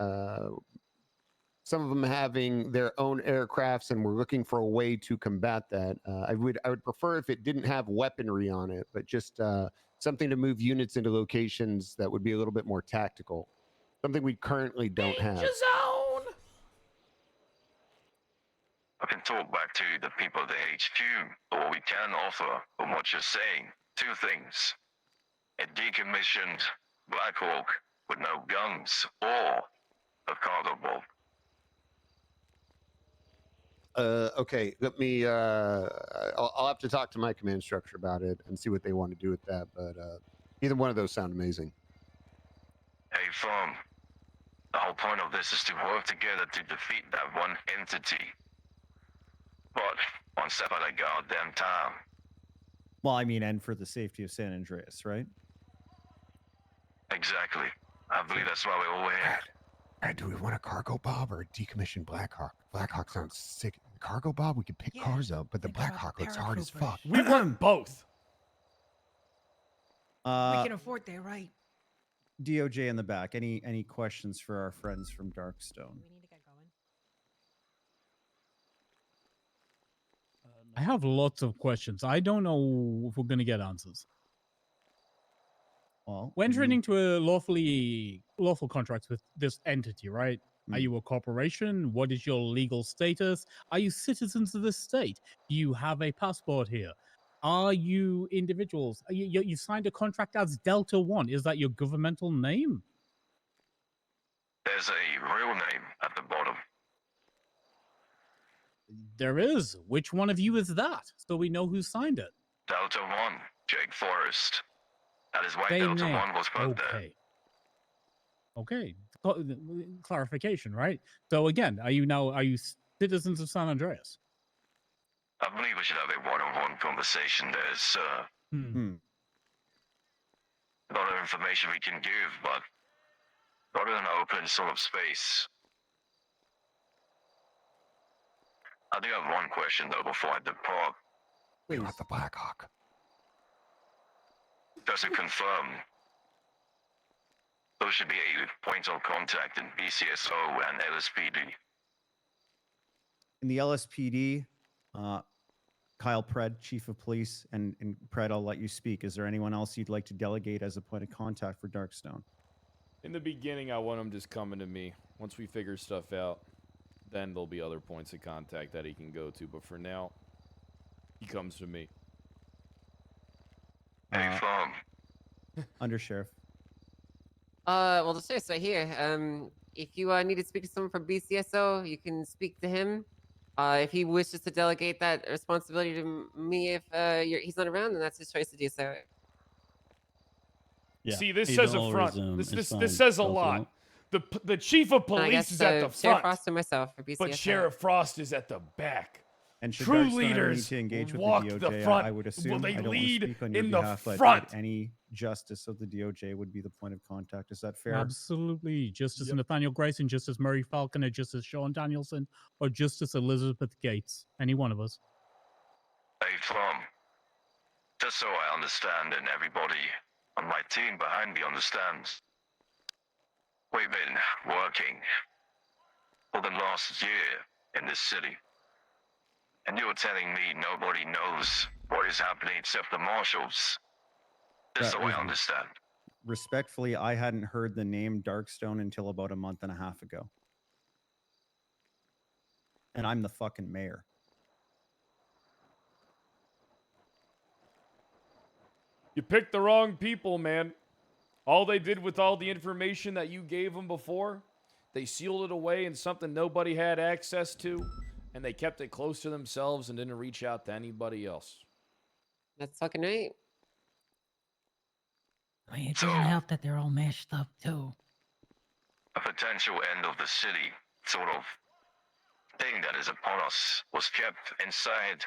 Some of them having their own aircrafts, and we're looking for a way to combat that. I would prefer if it didn't have weaponry on it, but just something to move units into locations that would be a little bit more tactical. Something we currently don't have. Zone. I can talk back to the people of the HQ, but what we can offer, from what you're saying, 2 things. A decommissioned Black Hawk with no guns, or a cargo bomb. Okay, let me. I'll have to talk to my command structure about it and see what they want to do with that. But either one of those sound amazing. Hey, Farm, The whole point of this is to work together to defeat that one entity. But one step at a goddamn time. Well, I mean, and for the safety of San Andreas, right? Exactly. I believe that's why we're all here. Brad, do we want a cargo Bob or a decommissioned Blackhawk? Blackhawk sounds sick. Cargo Bob, we could pick cars up, but the Blackhawk looks hard as fuck. We want both. We can afford that, right? DOJ in the back. Any questions for our friends from Darkstone? I have lots of questions. I don't know if we're going to get answers. Well, we're entering into a lawful contracts with this entity, right? Are you a corporation? What is your legal status? Are you citizens of this state? Do you have a passport here? Are you individuals? You signed a contract as Delta One. Is that your governmental name? There's a real name at the bottom. There is. Which one of you is that? So we know who signed it. Delta 1, Jake Forrest. That is why Same Delta name. 1 was put there. Okay. Clarification, right? So again, are you citizens of San Andreas? I believe we should have a one-on-one conversation there, sir. A lot of information we can give, but not in an open sort of space. I do have one question, though, before I depart. We want the Blackhawk. Just to confirm, there should be a point of contact in BCSO and LSPD. In the LSPD, Kyle Pred, Chief of Police, and Pred, I'll let you speak. Is there anyone else you'd like to delegate as a point of contact for Darkstone? In the beginning, I want him just coming to me. Once we figure stuff out, then there'll be other points of contact that he can go to. But for now, he comes to me. Hey, Farm. Under Sheriff. Well, the sheriff's right here. If you need to speak to someone from BCSO, you can speak to him. If he wishes to delegate that responsibility to me, if he's not around, then that's his choice to do so. Yeah. See, this says a front. This says a lot. The chief of police is at the front. Sheriff Frost and myself for BCSO. But Sheriff Frost is at the back. And should true Darkstone leaders need to engage with walk the DOJ, the front. I would assume. Well, they I don't lead want to speak on your in behalf, the but front. any justice of the DOJ would be the point of contact. Is that fair? Absolutely. Justice Nathaniel Grayson, Justice Murray Falconer, Justice Sean Danielson, or Justice Elizabeth Gates. Any one of us. Hey, Farm. Just so I understand and everybody on my team behind me understands. We've been working for the last year in this city. And you're telling me nobody knows what is happening except the marshals. Just so I understand. Respectfully, I hadn't heard the name Darkstone until about a month and a half ago. And I'm the fucking mayor. You picked the wrong people, man. All they did with all the information that you gave them before, they sealed it away in something nobody had access to, and they kept it close to themselves and didn't reach out to anybody else. That's fucking right. I mean, it doesn't help that they're all mashed up, too. A potential end of the city sort of thing that is upon us was kept inside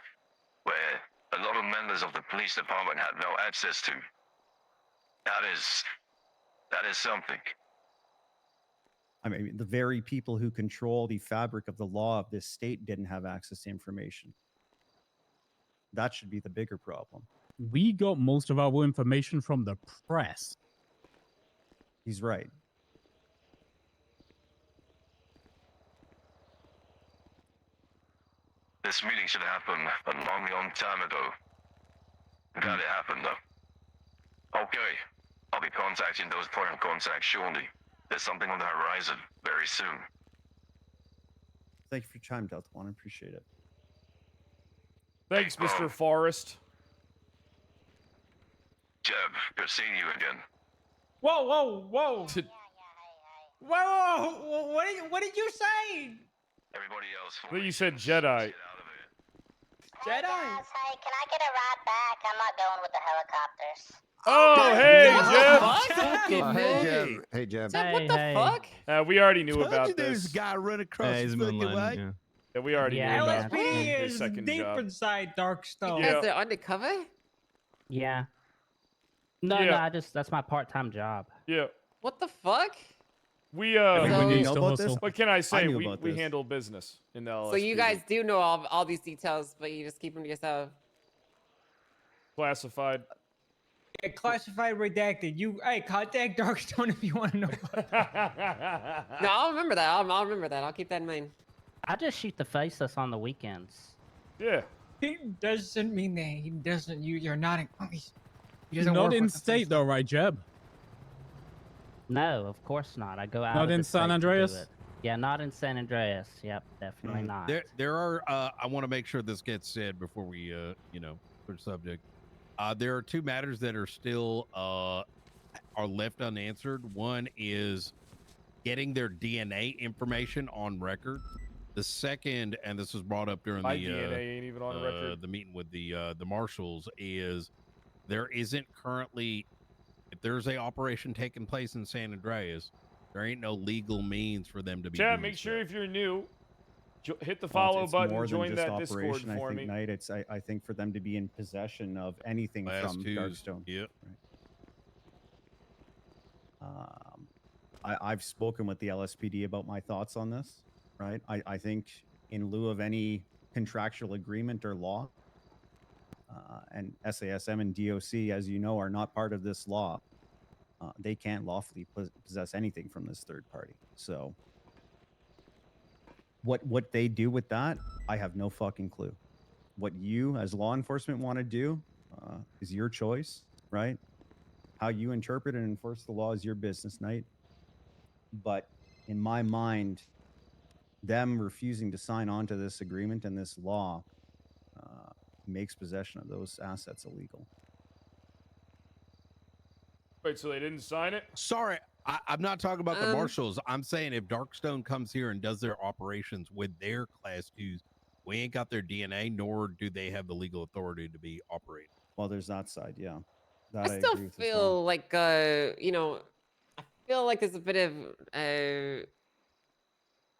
where a lot of members of the police department had no access to. That is something. I mean, the very people who control the fabric of the law of this state didn't have access to information. That should be the bigger problem. We got most of our information from the press. He's right. This meeting should happen a long time ago. Glad it happened, though. Okay, I'll be contacting those point of contact shortly. There's something on the horizon very soon. Thank you for your time, Delta One. I appreciate it. Thanks, Mr. Forrest. Jeb, good seeing you again. Whoa, whoa, whoa. Whoa, what did you say? Everybody else. I think you said Jedi. Jedi? Hey, can I get a ride back? I'm not going with the helicopters. Oh, hey, What the Jeff. fuck? Hey, Jeb. Hey, Jeb. Jeff, what the fuck? We already knew Told about you there's this. a guy run across Yeah, the he's fucking moving way. line. Yeah, we already Yeah, knew about LSPD his is second deep job. inside Darkstone. You guys are undercover? Yeah. No, Yeah. that's my part-time job. Yeah. What the fuck? We Everyone you needs know to about hustle. this? What can I say? knew We about we this. handle business in the LSPD. So you guys do know all these details, but you just keep them to yourself. Classified. Yeah, classified redacted. Hey, contact Darkstone if you want to know. No, I'll remember that. I'll remember that. I'll keep that in mind. I just shoot the faceless on the weekends. Yeah. He doesn't mean that. He doesn't. You're not in. He You're doesn't not work in with the state face. though, right, Jeb? No, of course not. I go out. Not of in the San state to do Andreas? it. Yeah, not in San Andreas. Yep, definitely not. There are. I want to make sure this gets said before we, switch subject. There are two matters that are still are left unanswered. One is getting their DNA information on record. The second, and this was brought up during My the DNA ain't even on record. the meeting with the marshals, is there isn't currently, if there's a operation taking place in San Andreas, there ain't no legal means for them to be. Chat, doing make sure so. if you're new, hit the Well, follow it's button, more than join just that Discord operation, for I think, me. Knight. It's I think for them to be in possession of anything Class from 2s. Darkstone. Yep. I've spoken with the LSPD about my thoughts on this. Right. I think in lieu of any contractual agreement or law, and SASM and DOC, as you know, are not part of this law. They can't lawfully possess anything from this third party. So what they do with that, I have no fucking clue. What you as law enforcement want to do is your choice, right? How you interpret and enforce the law is your business, Knight. But in my mind, them refusing to sign on to this agreement and this law makes possession of those assets illegal. Wait, so they didn't sign it? Sorry, I'm not talking about the marshals. I'm saying if Darkstone comes here and does their operations with their class 2s, we ain't got their DNA, nor do they have the legal authority to be operating. Well, there's that side, yeah. That I still agree with as well. feel like I feel like there's a bit of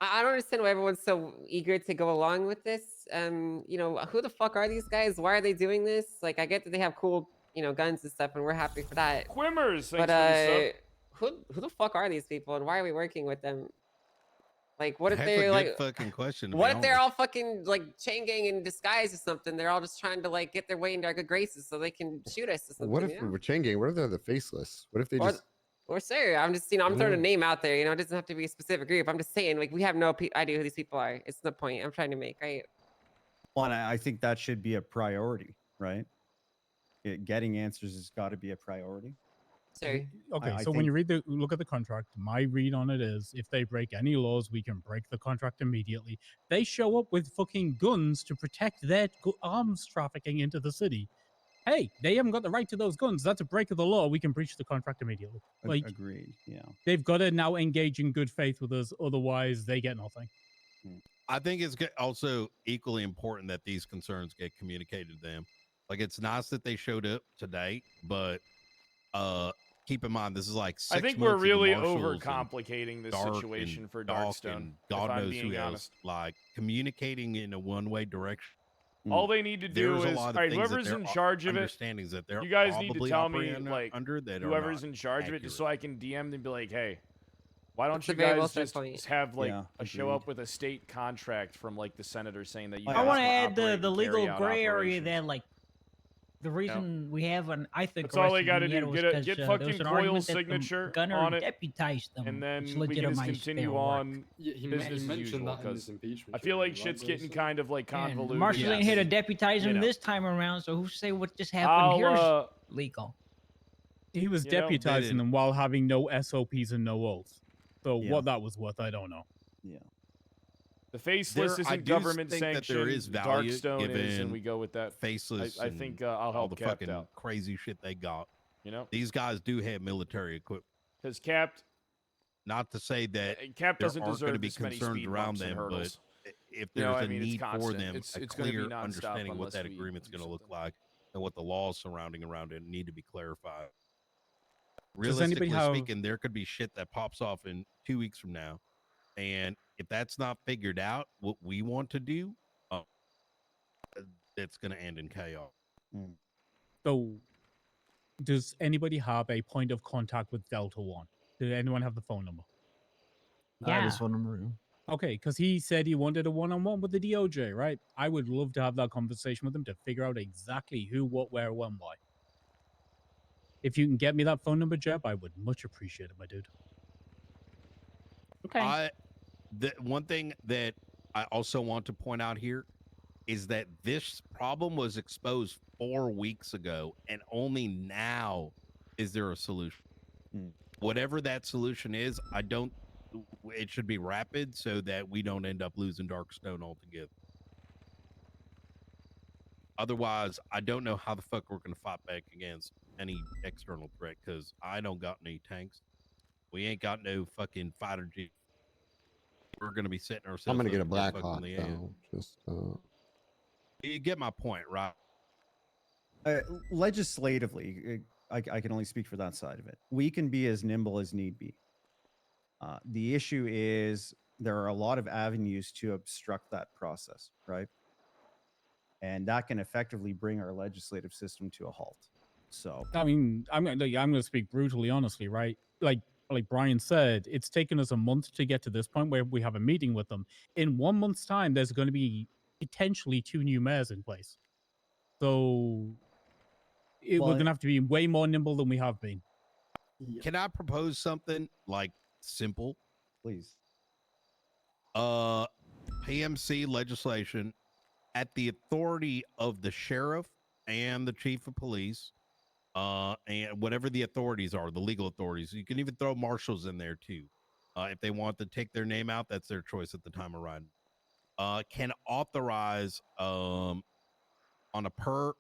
I don't understand why everyone's so eager to go along with this. Who the fuck are these guys? Why are they doing this? Like, I get that they have cool, guns and stuff, and we're happy for that. Quimmers, But thanks for the sub. who the fuck are these people, and why are we working with them? Like, what if That's they're a good like fucking question? To What be if they're honest. all fucking like chain gang in disguise or something? They're all just trying to like get their way into our good graces so they can shoot us or something. What if you know? we were chain gang? What if they're the faceless? What if they Or, just or sir, I'm just I'm throwing a Yeah. name out there. It doesn't have to be a specific group. I'm just saying, like, we have no idea who these people are. It's the point I'm trying to make, right? Well, and I think that should be a priority, right? Getting answers has got to be a priority. Sorry. Okay, I so when think- you look at the contract, my read on it is if they break any laws, we can break the contract immediately. They show up with fucking guns to protect their arms trafficking into the city. Hey, they haven't got the right to those guns. That's a break of the law. We can breach the contract immediately. Like, Agreed. Yeah. they've got to now engage in good faith with us. Otherwise, they get nothing. I think it's also equally important that these concerns get communicated to them. Like, it's nice that they showed up today, but keep in mind this is like 6 I think months we're of the really marshals and overcomplicating this Dark situation and for Doc Darkstone. and if God I'm knows being who honest. else. Like, communicating in a one-way direction. All they need to do There's a is, lot of all right, things that whoever's they're in charge of it, understandings that they're you guys need to probably tell me, operating like, under that are whoever's not in charge of it, just so I can DM them and be like, hey, why don't That's you a very well guys said just point. have, like, Yeah, show up with a state contract from, like, the senator saying that you I guys want to can add operate the and legal carry out gray area operations. that, like, the reason we have an, I think, That's all they got gotta to do. Get there fucking was an Coyle's argument that the signature gunner on it, deputized them, and then which we can just legitimized their continue work. on He business as mentioned usual. that in his Because impeachment. I feel like trial, shit's right, getting Jason? kind of like Yeah, and convoluted. Marshall ain't here to deputize him You know. this time around, so who say what just happened here is legal? He was You know, they deputizing didn't. them while having no SOPs and no oaths. So Yeah. what that was worth, I don't know. Yeah. The faceless I isn't do government think that sanctioned. there is value Darkstone is, and given we go with that. faceless. I think and I'll all help the Capt fucking out. crazy shit they got. You know, These guys do have military equipment. because Capt Not to say that Cap there doesn't aren't going to deserve be this many concerns speed around bumps and them, but hurdles. if You know there's what I a mean? It's need for constant. them, It's a gonna be clear nonstop understanding what unless that we agreement's do going to look something. like. and what the laws surrounding around it need to be clarified. Does anybody Realistically have- speaking, there could be shit that pops off in 2 weeks from now, and if that's not figured out, what we want to do, it's going to end in chaos. So, does anybody have a point of contact with Delta One? Did anyone have the phone number? I have his phone number. Okay, because he said he wanted a one-on-one with the DOJ, right? I would love to have that conversation with him to figure out exactly who, what, where, when, why. If you can get me that phone number, Jeb, I would much appreciate it, my dude. Okay. The one thing that I also want to point out here is that this problem was exposed 4 weeks ago, and only now is there a solution. Whatever that solution is, it should be rapid so that we don't end up losing Darkstone altogether. Otherwise, I don't know how the fuck we're going to fight back against any external threat, because I don't got any tanks. We ain't got no fucking fighter jet. We're going to be setting ourselves I'm gonna up get a for Black fucking Hawk the end. though. Just You get my point, right? Legislatively, I can only speak for that side of it. We can be as nimble as need be. The issue is there are a lot of avenues to obstruct that process, right? And that can effectively bring our legislative system to a halt. So, I mean, I'm going to speak brutally honestly, right? Like Brian said, it's taken us a month to get to this point where we have a meeting with them. In 1 month's time, there's going to be potentially 2 new mayors in place. So we're going to have to be way more nimble than we have been. Can I propose something like simple? Please. PMC legislation at the authority of the sheriff and the chief of police, and whatever the authorities are, the legal authorities. You can even throw marshals in there too. If they want to take their name out, that's their choice at the time of riding. Can authorize on a per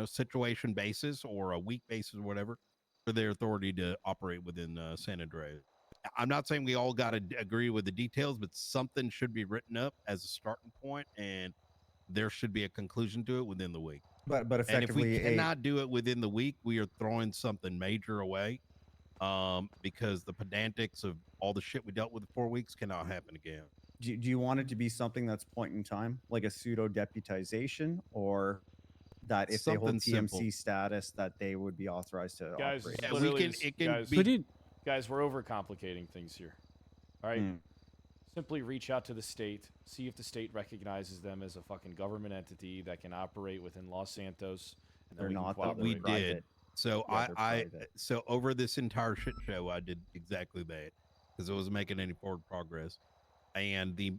situation basis or a week basis or whatever for their authority to operate within San Andreas. I'm not saying we all got to agree with the details, but something should be written up as a starting point, and there should be a conclusion to it within the week. but effectively, And if we cannot do it within the week, we are throwing something major away, because the pedantics of all the shit we dealt with in 4 weeks cannot happen again. do you want it to be something that's point in time, like a pseudo deputization, or that if they hold Something TMC simple. status, that they would be authorized to Guys, operate? literally, guys, we're overcomplicating things here. All right. Hmm. Simply reach out to the state, see if the state recognizes them as a fucking government entity that can operate within Los Santos. And then They're we can not, though. cooperate. They're We did. So Yeah, they're so over this entire shit show, I did exactly that because it wasn't making any forward progress. And we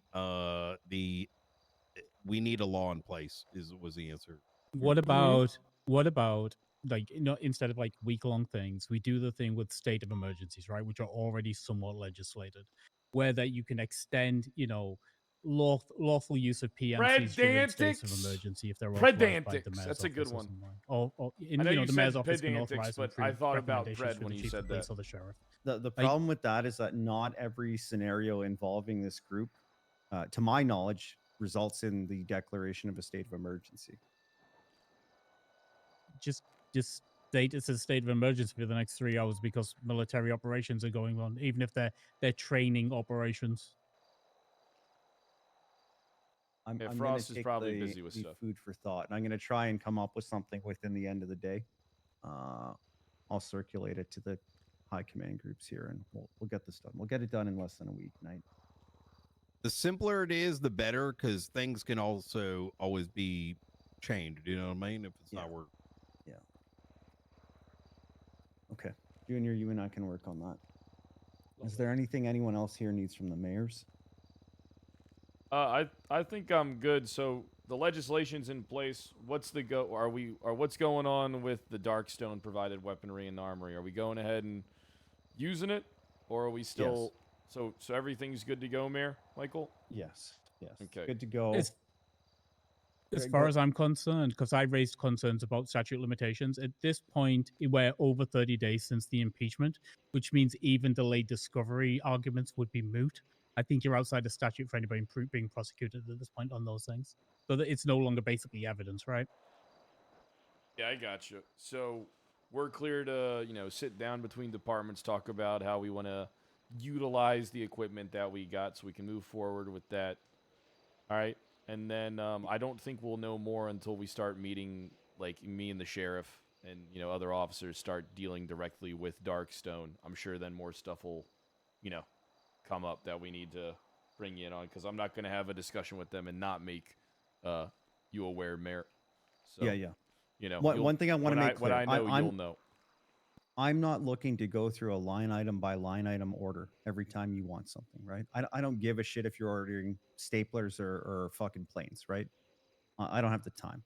need a law in place was the answer. What about like, instead of like week-long things, we do the thing with state of emergencies, right, which are already somewhat legislated, where that you can extend, lawful use of PMCs during states of emergency if they're authorized by the Pedantics. mayor's That's a good office or one. something. Or I know you the mayor's said office can pedantics, authorize them but through I thought about recommendations bread through when the you chief said of police that. or the sheriff. The problem with that is that not every scenario involving this group, to my knowledge, results in the declaration of a state of emergency. Just state it's a state of emergency for the next 3 hours because military operations are going on, even if they're training operations. I'm Yeah, gonna Frost is take probably busy with the stuff. food for thought, and I'm going to try and come up with something within the end of the day. I'll circulate it to the high command groups here, and we'll get this done. We'll get it done in less than a week, night. The simpler it is, the better, because things can also always be changed. You know what I mean? If it's not working. Yeah. Okay. Junior, you and I can work on that. Is there anything anyone else here needs from the mayors? I think I'm good. So the legislation's in place. What's what's going on with the Darkstone provided weaponry and armory? Are we going ahead and using it, or are we still? So everything's good to go, Mayor Michael? Yes. Yes. Okay. Good to go. As far as I'm concerned, because I raised concerns about statute limitations, at this point, we're over 30 days since the impeachment, which means even delayed discovery arguments would be moot. I think you're outside the statute for anybody being prosecuted at this point on those things. So that it's no longer basically evidence, right? Yeah, I got you. So we're clear to, sit down between departments, talk about how we want to utilize the equipment that we got so we can move forward with that. All right. And then I don't think we'll know more until we start meeting, like me and the sheriff and, other officers start dealing directly with Darkstone. I'm sure then more stuff will, come up that we need to bring you in on, because I'm not going to have a discussion with them and not make you aware, Mayor. So, yeah. You know, One thing I want to make clear. When I know, you'll know. I'm not looking to go through a line item by line item order every time you want something, right? I don't give a shit if you're ordering staplers or fucking planes, right? I don't have the time.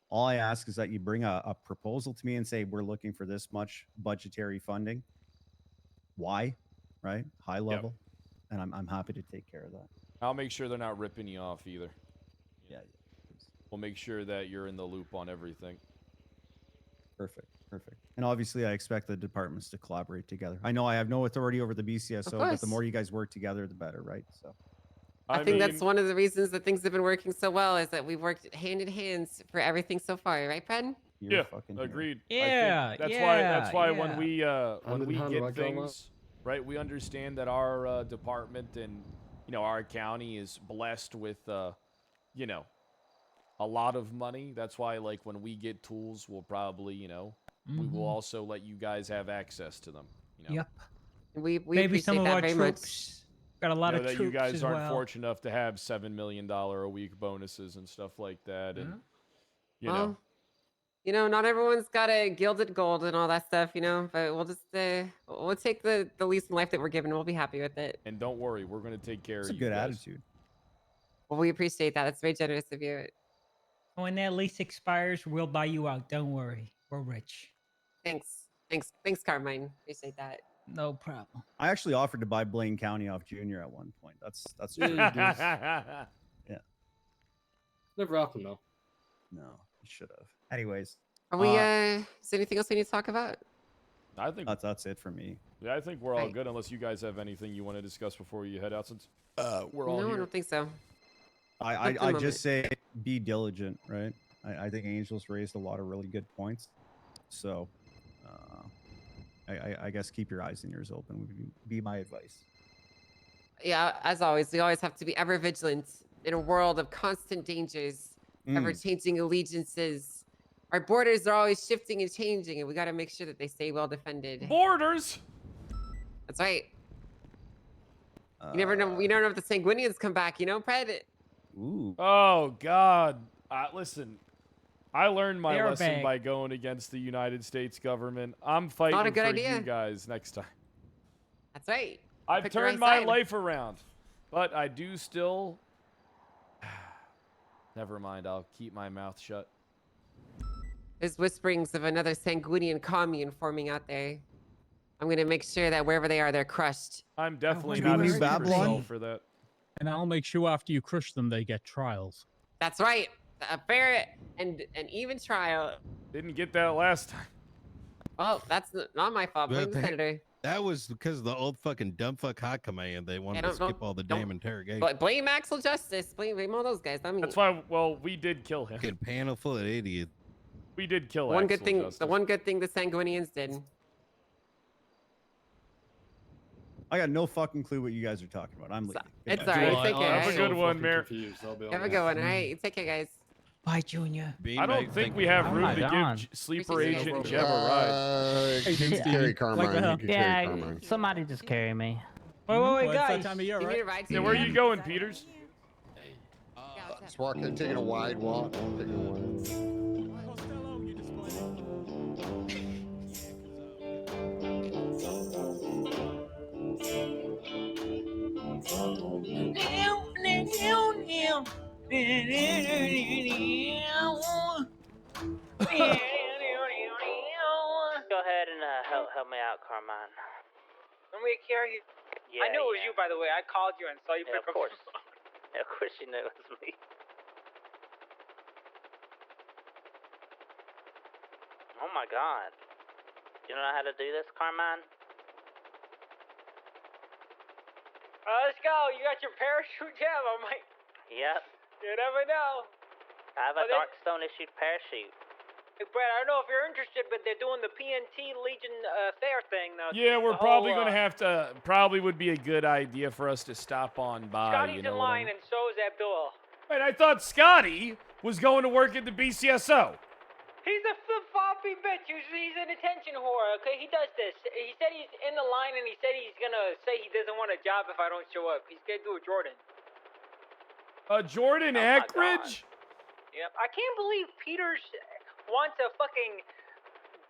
All I ask is that you bring a proposal to me and say, we're looking for this much budgetary funding. Why, right? High level. And I'm happy to take care of that. I'll make sure they're not ripping you off either. Yeah. We'll make sure that you're in the loop on everything. Perfect. And obviously, I expect the departments to collaborate together. I know I have no authority over the BCSO, but the more you guys work together, the better, right? So, I think that's one of the reasons that things have been working so well, is that we've worked hand in hand for everything so far, right, Fred? Yeah, agreed. Yeah, That's why when yeah. we get things right, we understand that our department and our county is blessed with a lot of money. That's why, like, when we get tools, we'll probably we will also let you guys have access to them. Yep. We Maybe some appreciate of that our very troops got a lot of that troops you guys as aren't well. fortunate enough to have $7 million a week bonuses and stuff like that, and you know. Not everyone's got a gilded gold and all that stuff, but we'll just we'll take the lease in life that we're given. We'll be happy with it. And don't worry, we're going to take care it's of a you good guys. attitude. Well, we appreciate that. It's very generous of you. When that lease expires, we'll buy you out. Don't worry. We're rich. Thanks, Carmine. Appreciate that. No problem. I actually offered to buy Blaine County off Junior at one point. That's true. Yeah. Never happened though. No, you should have. Anyways, are we? Is there anything else we need to talk about? I think that's it for me. Yeah, I think we're all good, unless you guys have anything you want to discuss before you head out. Since we're all No, here. I don't think so. I just say be diligent, right? I think Angel's raised a lot of really good points. So, I guess keep your eyes and ears open would be my advice. Yeah, as always, we always have to be ever vigilant in a world of constant dangers, ever-changing allegiances. Our borders are always shifting and changing, and we got to make sure that they stay well defended. Borders. That's right. You never know. We don't know if the Sanguinians come back. Pred. Ooh. Oh God. Listen, I learned my lesson Airbag. by going against the United States government. I'm fighting Not a good for idea. you guys next time. That's right. I've Pick the turned right my side. life around, but I do still. Never mind. I'll keep my mouth shut. There's whisperings of another Sanguinian commune forming out there. I'm gonna make sure that wherever they are, they're crushed. I'm definitely You not mean a New sleeper Babylon? cell for that. And I'll make sure after you crush them, they get trials. That's right. A fair and an even trial. Didn't get that last time. Well, that's not my fault. Blame the senator. That was because of the old fucking dumb fuck hot command. They wanted to skip all the damn interrogation. But blame Axel Justice. Blame all those guys. I mean, That's why. Well, we did kill him. Fucking panel full of idiots. We did kill one Axel good thing. Justice. The one good thing the Sanguinians did. I got no fucking clue what you guys are talking about. I'm leaving. It's Goodbye. alright. Take care. Have a good one, Mayor. Have a good one. All right. Take care, guys. Bye, Junior. I don't think we have room to God. give Sleeper Agent Jeb a ride. You can carry Carmine. You can carry Yeah, Carmine. somebody just carry me. Wait, guys. You need a ride? Yeah, where are you going, Peters? Just walking, taking a wide walk. Taking a wide. Go ahead and help me out, Carmine. Let me carry you. Yeah, I knew it was you, by the way. I called you and saw you Yeah, pick of course. Yeah, of course you knew it was me. Oh my God. You don't know how to do this, Carmine? Let's go. You got your parachute jam. I might. Yep. You never know. I have a Oh, they- Darkstone issued parachute. Hey, Brad, I don't know if you're interested, but they're doing the PNT Legion fair thing now. Yeah, we're The probably whole, gonna have to. Probably would be a good idea for us to stop on by. Scotty's You know in what I line, mean? and so is Abdul. Wait, I thought Scotty was going to work at the BCSO. He's a flip-floppy bitch. He's an attention whore, okay? He does this. He said he's in the line, and he said he's gonna say he doesn't want a job if I don't show up. He's gonna do a Jordan. Jordan Ackridge? Yep. I can't believe Peters wants a fucking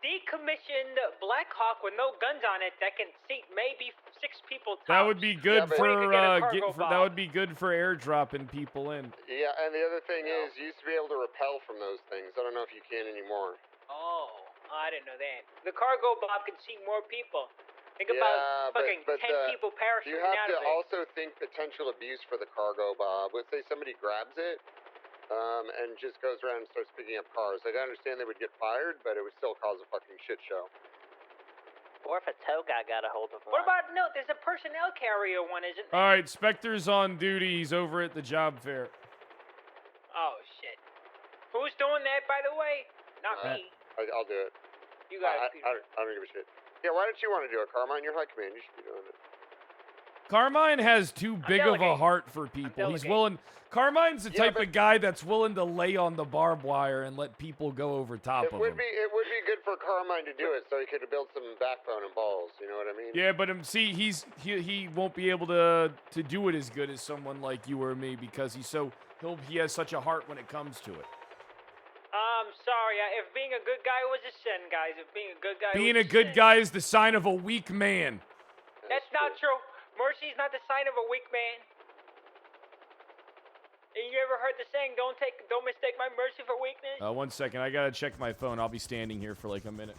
decommissioned Black Hawk with no guns on it that can seat maybe 6 people tops. That would be good but- for, Or you could get a that would be good for airdropping people in. Yeah, and the other thing is, you used to be able to rappel from those things. I don't know if you can anymore. Oh, I didn't know that. The cargo bob can seat more people. Think Yeah, about but- fucking but 10 people parachuting You have out to of it. also think potential abuse for the cargo, Bob. Let's say somebody grabs it, and just goes around and starts picking up cars. I understand they would get fired, but it would still cause a fucking shit show. Or if a tow guy got a hold of one. What about, no, there's a personnel carrier one, isn't there? All right, Spectre's on duty. He's over at the job fair. Oh, shit. Who's doing that, by the way? Not me. I'll do it. You got it, I don't give a shit. Yeah, why don't you want to do it, Carmine? You're high command. You should be doing it. Carmine has too big of a delegating. heart for people. He's delegating. willing. Carmine's the Yeah, type of guy that's willing to lay on the barbed wire and let people go over top It of would him. be good for Carmine to do it, so he could build some backbone and balls. You know what I mean? Yeah, but see, he won't be able to do it as good as someone like you or me because he has such a heart when it comes to it. I'm sorry. If being a good guy was a sin, guys. If being a good guy Being was a good guy is the sign of a weak man. That's not true. Mercy is not the sign of a weak man. And you ever heard the saying, don't mistake my mercy for weakness? 1 second, I gotta check my phone. I'll be standing here for like a minute.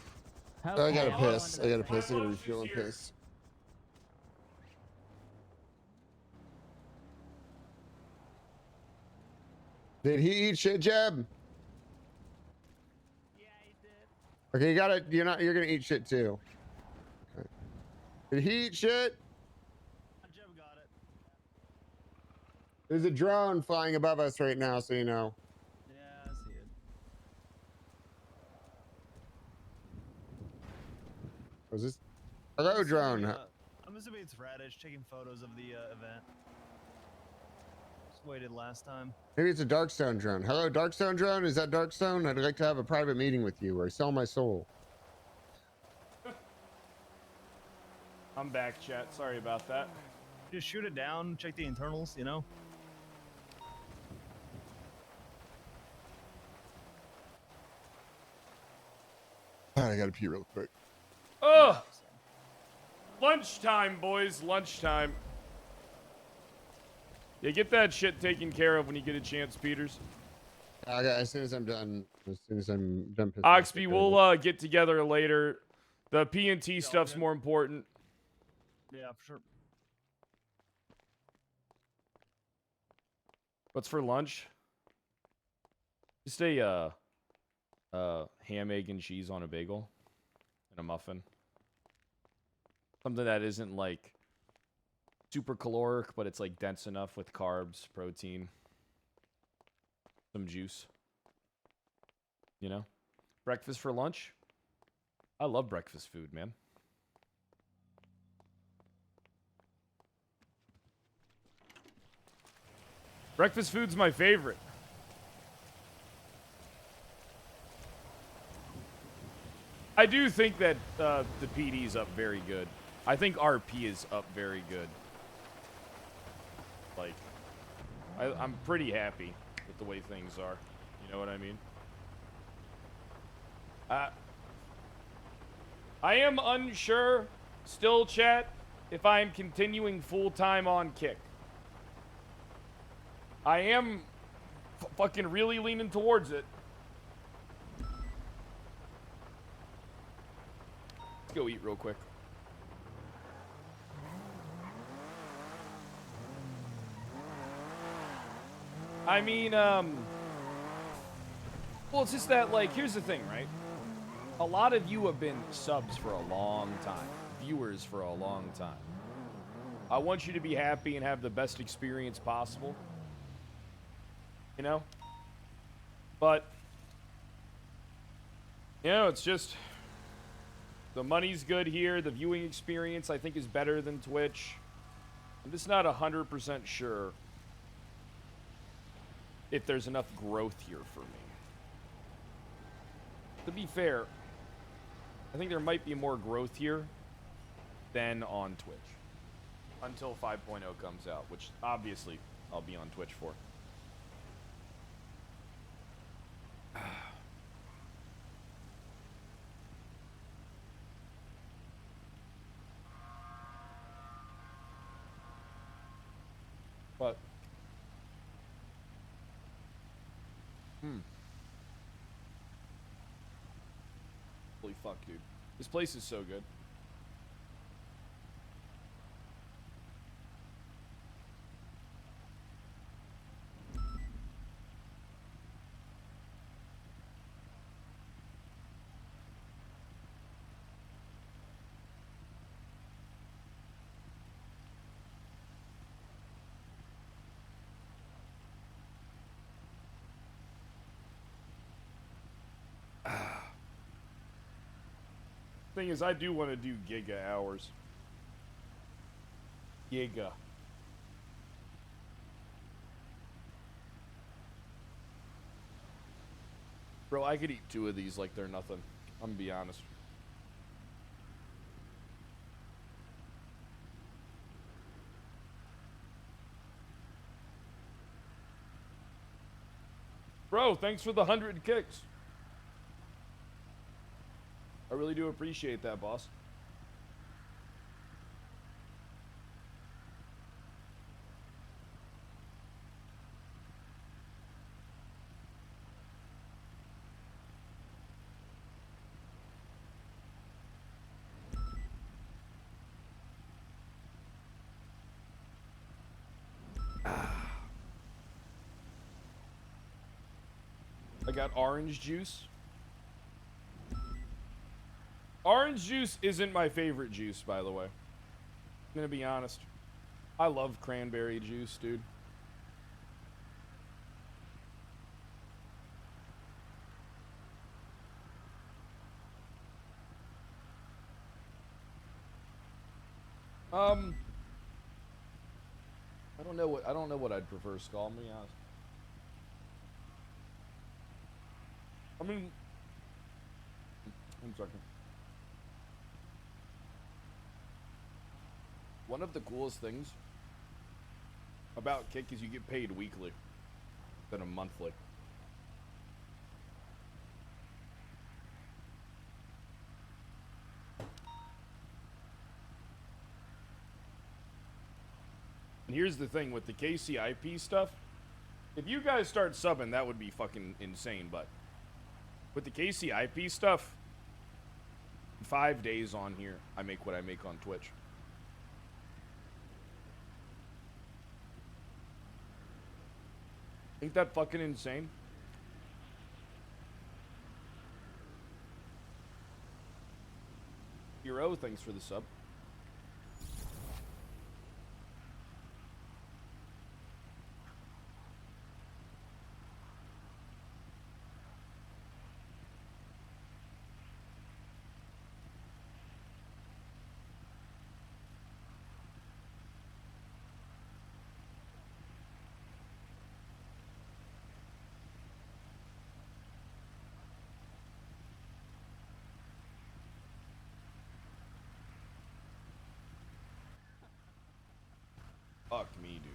I gotta piss. I gotta piss. I gotta refuel and piss. Did he eat shit, Jeb? Yeah, he did. Okay, you gotta. You're gonna eat shit too. Okay. Did he eat shit? Jeb got it. There's a drone flying above us right now, so you know. Yeah, I see it. Was this? Hello, drone. I'm assuming it's Radish taking photos of the event. Just waited last time. Maybe it's a Darkstone drone. Hello, Darkstone drone. Is that Darkstone? I'd like to have a private meeting with you where I sell my soul. I'm back, chat. Sorry about that. Just shoot it down, check the internals, you know? I gotta pee real quick. Ugh! Lunchtime, boys. Lunchtime. Yeah, get that shit taken care of when you get a chance, Peters. As soon as I'm done. As soon as I'm done. pissing, Oxby, we'll get together later. The P&T stuff's more important. Yeah, for sure. What's for lunch? Just a ham, egg, and cheese on a bagel and a muffin. Something that isn't like super caloric, but it's like dense enough with carbs, protein, some juice. You know? Breakfast for lunch? I love breakfast food, man. Breakfast food's my favorite. I do think that the PD's up very good. I think RP is up very good. Like, I'm pretty happy with the way things are. You know what I mean? I am unsure, still, chat, if I am continuing full-time on Kick. I am fucking really leaning towards it. Let's go eat real quick. I mean, well, it's just that, like, here's the thing, right? A lot of you have been subs for a long time, viewers for a long time. I want you to be happy and have the best experience possible. You know? But You know, it's just the money's good here. The viewing experience, I think, is better than Twitch. I'm just not 100% sure if there's enough growth here for me. To be fair, I think there might be more growth here than on Twitch. Until 5.0 comes out, which obviously I'll be on Twitch for. But holy fuck, dude. This place is so good. Thing is, I do want to do giga hours. Giga. Bro, I could eat 2 of these like they're nothing. I'm gonna be honest. Bro, thanks for the 100 kicks. I really do appreciate that, boss. I got orange juice. Orange juice isn't my favorite juice, by the way. I'm gonna be honest. I love cranberry juice, dude. I don't know what I'd prefer, Skull. I'm gonna be honest. I mean, 1 second. One of the coolest things about Kick is you get paid weekly instead of monthly. And here's the thing with the KCIP stuff. If you guys start subbing, that would be fucking insane, but with the KCIP stuff, 5 days on here, I make what I make on Twitch. Ain't that fucking insane? Hero, thanks for the sub. Fuck me, dude.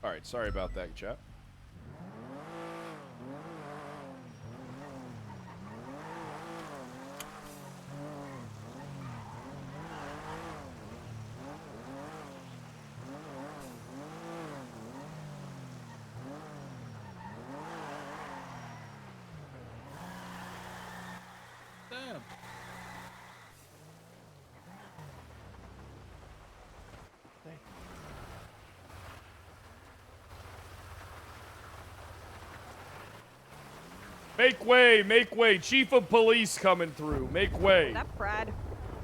Alright, sorry about that, chat. Damn. Make way, make way. Chief of police coming through. Make way. That Brad.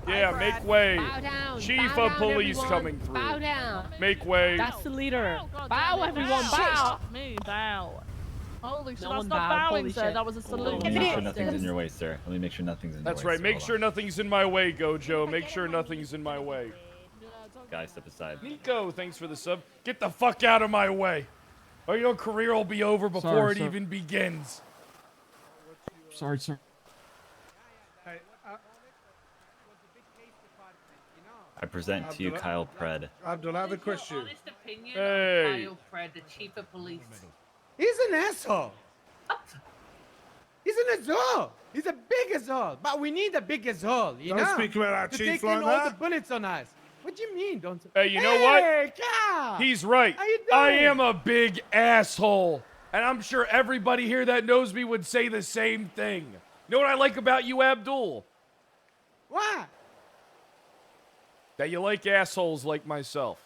Yeah, Hi, make Brad. way. Bow down, Chief bow of down, police everyone. coming through. Bow down. Make way. That's the leader. Bow, everyone, bow. Me, bow. Holy shit, No that's one not bowed, bowing, holy sir. shit. That was a salute. Let me make sure nothing's in your way, sir. Let me make sure nothing's in your way. That's right. sir. Make Hold sure nothing's in my way, Gojo. Make sure nothing's in my way. on. Guys, step aside. Nico, thanks for the sub. Get the fuck out of my way, or your career will be over before Sorry, it sir. even begins. Sorry, sir. I present to you Kyle Pred. Abdul, I have a question. Honest opinion Hey. of Kyle Fred, the chief of police. He's an asshole. He's an asshole. He's a big asshole. But we need a big asshole, you Don't know? speak about our to chief take like in all that. the bullets on us. What do you mean? Don't. Hey, you know what? Hey, Kyle! He's right. How you I doing? am a big asshole, and I'm sure everybody here that knows me would say the same thing. You know what I like about you, Abdul? What? That you like assholes like myself.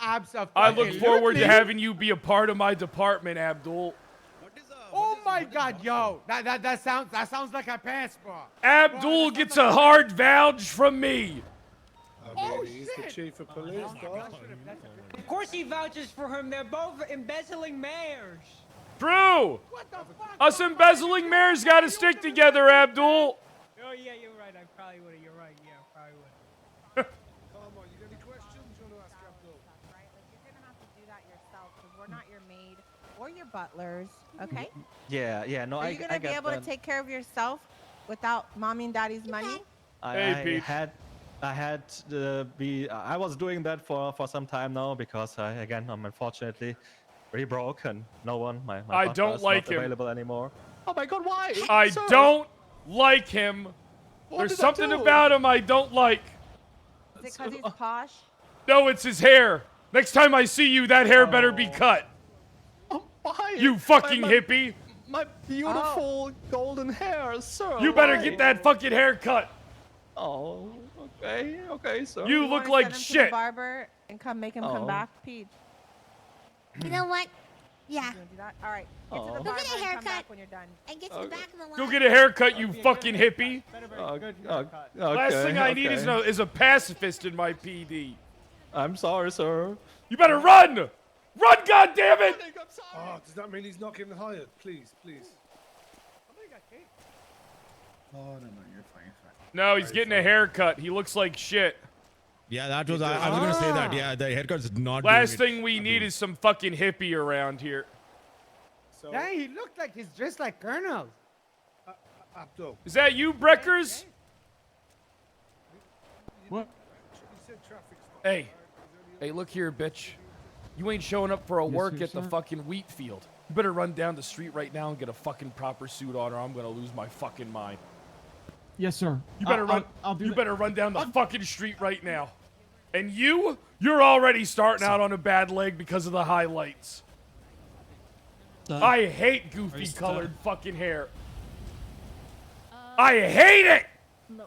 Absolutely. I look forward to having you be a part of my department, Abdul. Oh my God, yo! That sounds like a passport. Abdul gets a hard vouch from me. Oh He's the chief of police, dog. Of course he vouches for him. They're both embezzling mayors. True. Us embezzling mayors got to stick together, Abdul. Oh yeah, you're right. I probably would. You're right. Yeah, probably would. Come on, you got any questions you want to ask Abdul? Right? Like you're gonna have to do that yourself because we're not your maid or your butlers. Okay? Yeah, no, Are you gonna be able to take care of yourself without mommy and daddy's money? I was doing that for some time now because I'm unfortunately pretty broke and no one, my I partner don't is like not him. available anymore. Oh my God, why? I Sir. don't like him. What There's did I something do? about him I don't like. Is it because he's posh? No, it's his hair. Next time I see you, that hair better be cut. Why? You fucking My- hippie. My beautiful golden hair, sir. You better why? get that fucking hair cut. Oh, okay, sir. You wanna look send like him to the shit. barber and make him Oh. come back, Peach. You know what? Yeah. You wanna do that? All right. Get to the Oh. Go barber get a and come haircut back when you're done. and get to the back of the line. Go get a haircut, you fucking hippie. Last Okay, thing I need okay. is a pacifist in my PD. I'm sorry, sir. You better run! Run, goddammit! Oh, does that mean he's not getting hired? Please. Oh, no, you're fine. No, he's getting a haircut. He looks like shit. Yeah, that was. I was gonna say that. Yeah, the haircut's not. Last doing it. thing we need is some fucking hippie around here. So, Yeah, he looked like he's dressed like Colonel. Abdul. Is that you, Breckers? What? Hey, look here, bitch. You ain't showing up for a Yes, work sir, at the sir. fucking wheat field. You better run down the street right now and get a fucking proper suit on, or I'm gonna lose my fucking mind. Yes, sir. You better run. I'll do You that. better run down the fucking street right now. And you're already starting out on a bad leg because of the highlights. I hate goofy colored fucking hair. I hate it. No,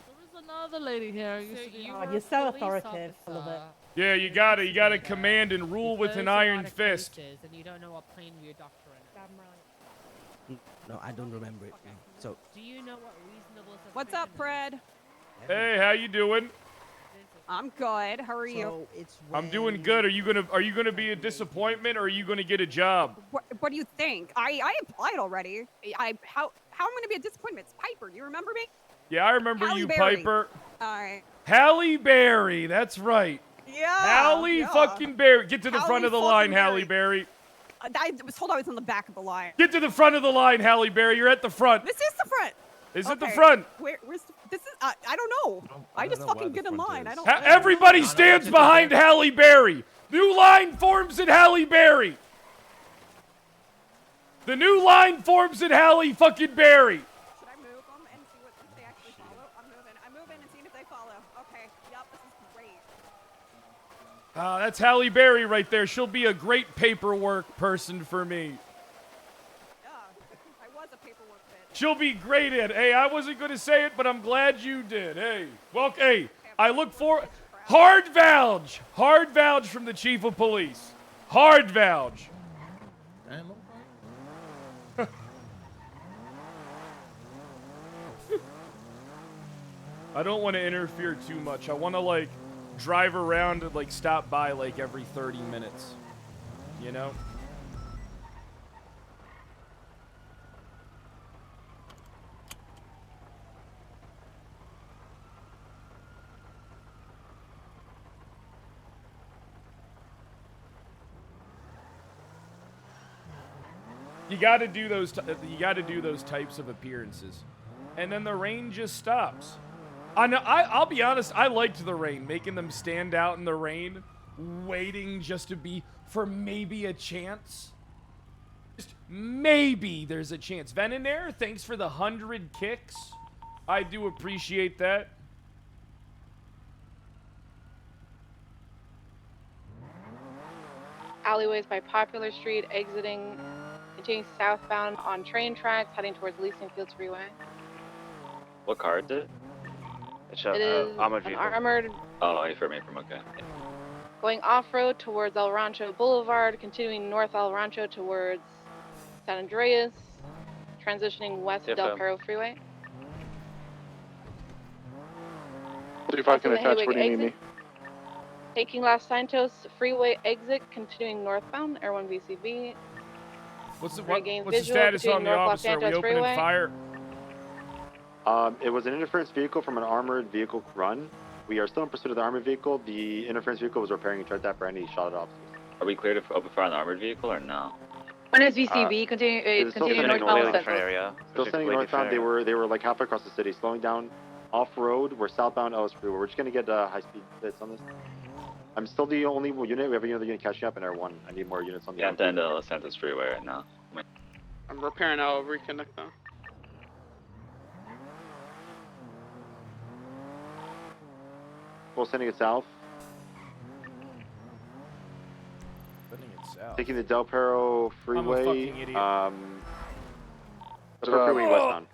there was another lady here. You're so authoritative. I love it. Yeah, you gotta command and rule with an iron fist. And you don't know what plane your doctor in. No, I don't remember it. So, Do you know what reasonable? What's up, Fred? Hey, how you doing? I'm good. How are you? I'm doing good. Are you gonna be a disappointment, or are you gonna get a job? What do you think? I applied already. How am I gonna be a disappointment? It's Piper. You remember me? Yeah, I remember Halle you, Berry. Piper. All right. Halle Berry, that's right. Yeah. Halle fucking Berry. Get to the front of the line, Halle Berry. I was told I was on the back of the line. Get to the front of the line, Halle Berry. You're at the front. This is the front. Is it the Okay. front? Where's this is? I don't know. I just fucking get in line. I don't. Everybody stands behind Halle Berry. New line forms at Halle Berry. The new line forms at Halle fucking Berry. Should I move them and see what if they actually follow? I'm moving and seeing if they follow. Okay. Yep. This is great. That's Halle Berry right there. She'll be a great paperwork person for me. Yeah. I was a paperwork bitch. She'll be great at it. Hey, I wasn't going to say it, but I'm glad you did. Hey, well, hey, I look for hard vouch from the chief of police. Hard vouch. I don't want to interfere too much. I want to, like, drive around and, like, stop by, like, every 30 minutes. You know? You got to do those. You got to do those types of appearances, and then the rain just stops. I know. I'll be honest. I liked the rain, making them stand out in the rain, waiting just to be for maybe a chance. Just maybe there's a chance. Venenair, thanks for the 100 kicks. I do appreciate that. Alleyways by Popular Street, exiting, continuing southbound on train tracks, heading towards Leasing Fields Freeway. What car is it? It's It is armored an vehicle. armored, Oh, A-frame, okay. going off-road towards El Rancho Boulevard, continuing north El Rancho towards San Andreas, transitioning west Yes, Del ma'am. Perro Freeway. See if I can Passing the attach. Hayward What do you need me? exit. Taking Los Santos Freeway exit, continuing northbound, Air 1 VCB. What's the Regain what's the visual, status on continuing the north Los officer? Are we Santos opening Freeway. fire? It was an interference vehicle from an armored vehicle run. We are still in pursuit of the armored vehicle. The interference vehicle was repairing a tread tap and he shot it off. Are we clear to open fire on the armored vehicle or no? One is VCB, continuing northbound Los Santos. area. Still standing northbound. They were like halfway across the city, slowing down off road. We're southbound Ellis Freeway. We're just gonna get high speed hits on this. I'm still the only unit. We have another unit catching up in R1. I need more units on the. Yeah, I'm down to Los Santos Freeway right now. I'm repairing. I'll reconnect now. We're sending it south. Sending it south. Taking the Del Perro Freeway. fucking idiot. Del Perro Freeway westbound.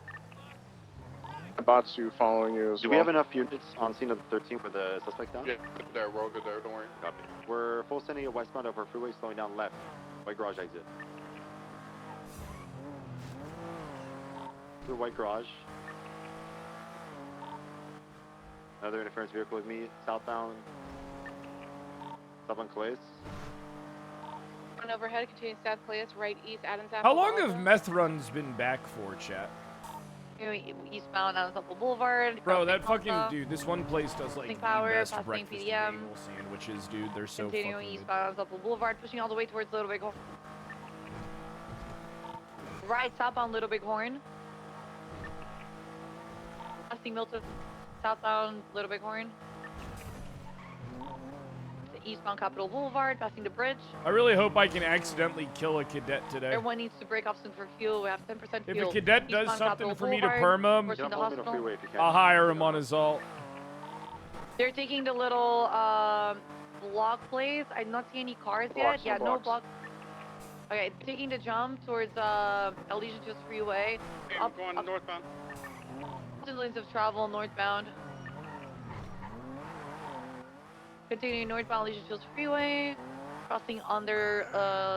Batsu following you as Do well. we have enough units on scene of the 13th for the suspect down? Yeah, good there. We're all good there. Don't worry. Copy. We're full sending it westbound over freeway, slowing down left. White garage exit. Through white garage. Another interference vehicle with me. Southbound. Southbound Calais. One overhead, continuing south Playas, right east Adams Apple. How long have meth runs been back for, chat? Eastbound Adams Apple Boulevard. Bro, that crossing fucking Tulsa, dude. This one place does like Passing the Power, best passing breakfast PDM. bagel sandwiches, dude. They're so continuing fucking good. eastbound Adams Apple Boulevard, pushing all the way towards Little Big Horn. Right southbound Little Big Horn. Passing Milton, southbound Little Big Horn. Eastbound Capitol Boulevard, passing the bridge. I really hope I can accidentally kill a cadet today. Everyone needs to break off soon for fuel. We have 10% If fuel. a cadet does Eastbound something Capitol for me to Boulevard, perm him, towards the hospital. I'll hire him on his alt. They're taking the little block place. I'm not seeing any cars Blocks, yet. no Yeah, no blocks. block. Okay, taking the jump towards Elysian Fields Freeway. I'm going northbound. 2 lanes of travel northbound. Continuing northbound Elysian Fields Freeway. Crossing under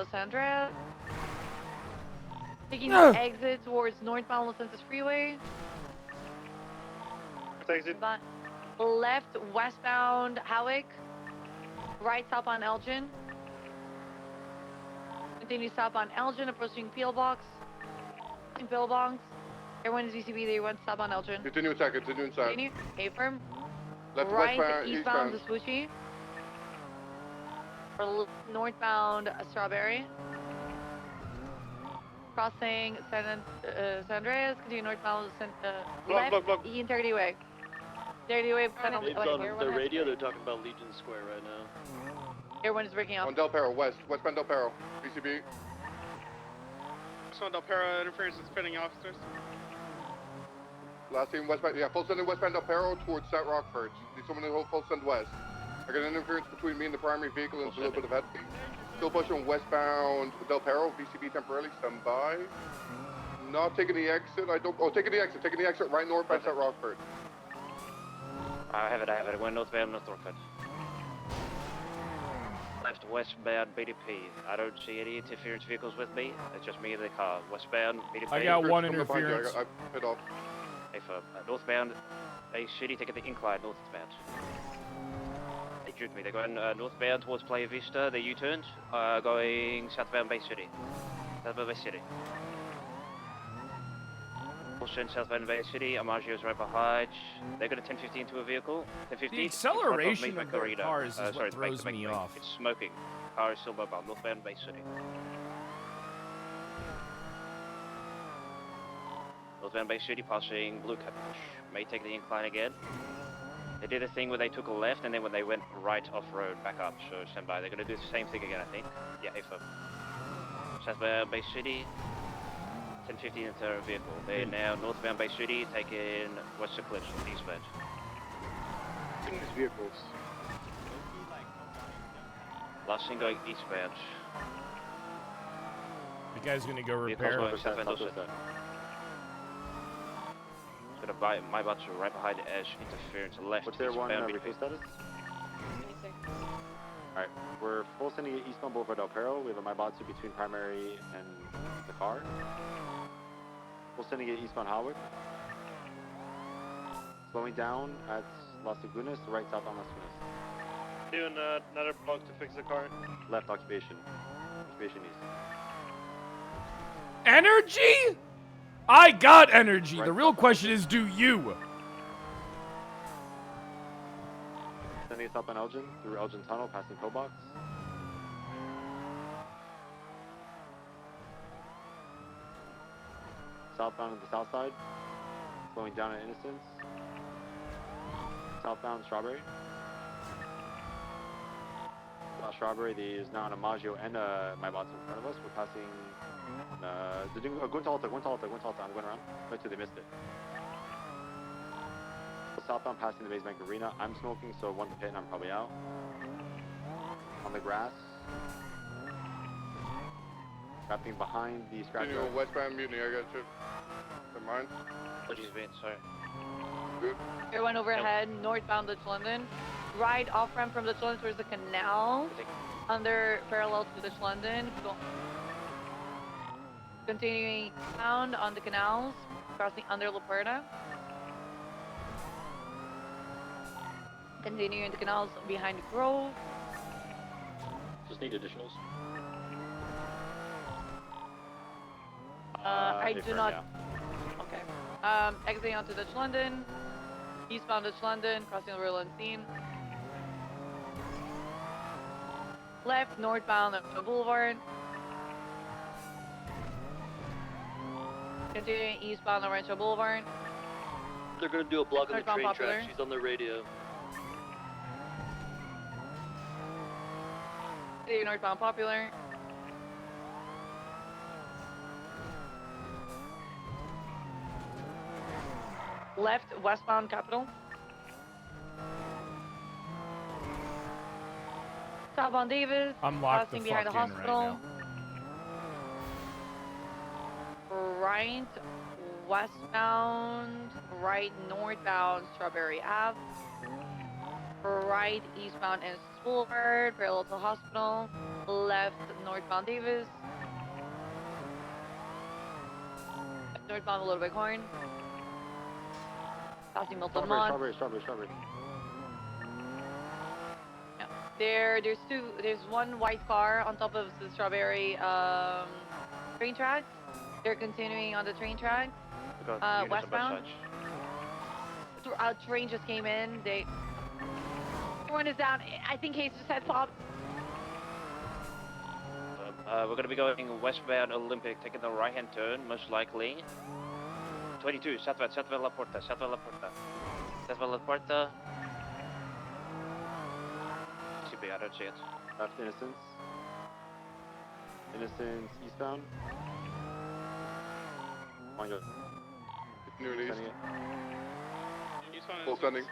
San Andreas. Taking the exit towards northbound Los Santos Freeway. Exit. Left westbound Howick. Right southbound Elgin. Continue southbound Elgin, approaching Pillbox. Pillbox. Everyone is VCB, they went southbound Elgin. Continue inside. Continue inside. Continue. A-firm. Left Right westbound, eastbound eastbound. Vespucci. Northbound Strawberry. Crossing San Andreas, continue northbound left block. E30 way. 30 way, on the radio, they're talking about Legion Square right now. Everyone is breaking up. On Del Perro, westbound Del Perro, BCB. Westbound Del Perro, interference with spinning officers. Last team westbound, yeah, full sending westbound Del Perro towards St. Rockford. Need someone to hold full send west. I got an interference between me and the primary vehicle and a little bit of headway. Still pushing westbound Del Perro, BCB temporarily, stand by. Not taking the exit, taking the exit right north by St. Rockford. I have it. Going northbound, North Northford. Left westbound BDP. I don't see any interference vehicles with me. It's just me in the car. Westbound BDP. I got one interference. I hit off. Northbound, Bay City, taking the incline northbound. They drew me. They're going northbound towards Playa Vista. They U-turned, going southbound Bay City. Southbound Bay City. Bullshit, southbound Bay City. Amagio's right behind. They're going to 1015 to a vehicle. 1015. The acceleration of their cars is what throws me off. It's smoking. Car is still mobile. Northbound Bay City. Northbound Bay City passing Blue Cabbage. May take the incline again. They did a thing where they took a left and then when they went right off-road, back up, so stand by. They're going to do the same thing again, I think. Yeah, A-firm. Southbound Bay City, 1015 into their vehicle. They're now northbound Bay City, taking Western Cliffs, eastbound. These vehicles. Last thing going eastbound. The guy's going to go repair. Vehicles going southbound also. Gonna buy my bots are right behind the edge, interference left. What's their one repair status? Alright, we're full sending it eastbound Boulevard Del Perro. We have a Mybatsu between primary and the car. Full sending it eastbound Hawick. Slowing down at Las Lagunas, the right south on Las Lagunas. Doing another bug to fix the car. Left occupation. Occupation east. Energy? I got energy. The real question is, do you? Sending us up on Elgin, through Elgin Tunnel, passing Pillbox. Southbound on the south side. Slowing down at Innocence. Southbound Strawberry. Strawberry, there's now an Amaggio and my bots in front of us. We're passing they're doing a Guintalta, I'm going around. Wait till they missed it. Southbound passing the Maze Bank Arena. I'm smoking, so one to pit and I'm probably out. On the grass. Wrapping behind the scratch. Westbound Mutiny, I got you. Never mind. Oh, geez, man, sorry. Good. Everyone overhead, northbound Dutch London. Right off ramp from Dutch London towards the canal. Under parallel to Dutch London. Continuing down on the canals, crossing under La Puerta. Continuing the canals behind the Grove. Just need additionals. I do not. Yeah. Okay. Exiting onto Dutch London. Eastbound Dutch London, crossing the Royal Unseen. Left, northbound up the Boulevard. Continuing eastbound on Rancho Boulevard. They're gonna do a block on the Northbound train Popular. track. She's on the radio. Northbound Popular. Left, westbound Capitol. Southbound Davis. I'm locked passing the behind the fuck in hospital. right Right, westbound, right, northbound, Strawberry Ave. Right, eastbound, Ennis Boulevard, parallel to hospital. Left, northbound, Davis. Northbound, Little Bighorn. Passing Milton Mott. Strawberry. Yeah. There's one white car on top of the Strawberry train tracks. They're continuing on the train track. Westbound. Train just came in. Everyone is down. I think Hayes just had popped. We're gonna be going westbound Olympic, taking the right-hand turn, most likely. 22, southbound La Puerta. Southbound La Puerta. Should be, I don't see it. Left Innocence. Innocence eastbound. New and east. Eastbound Full sending.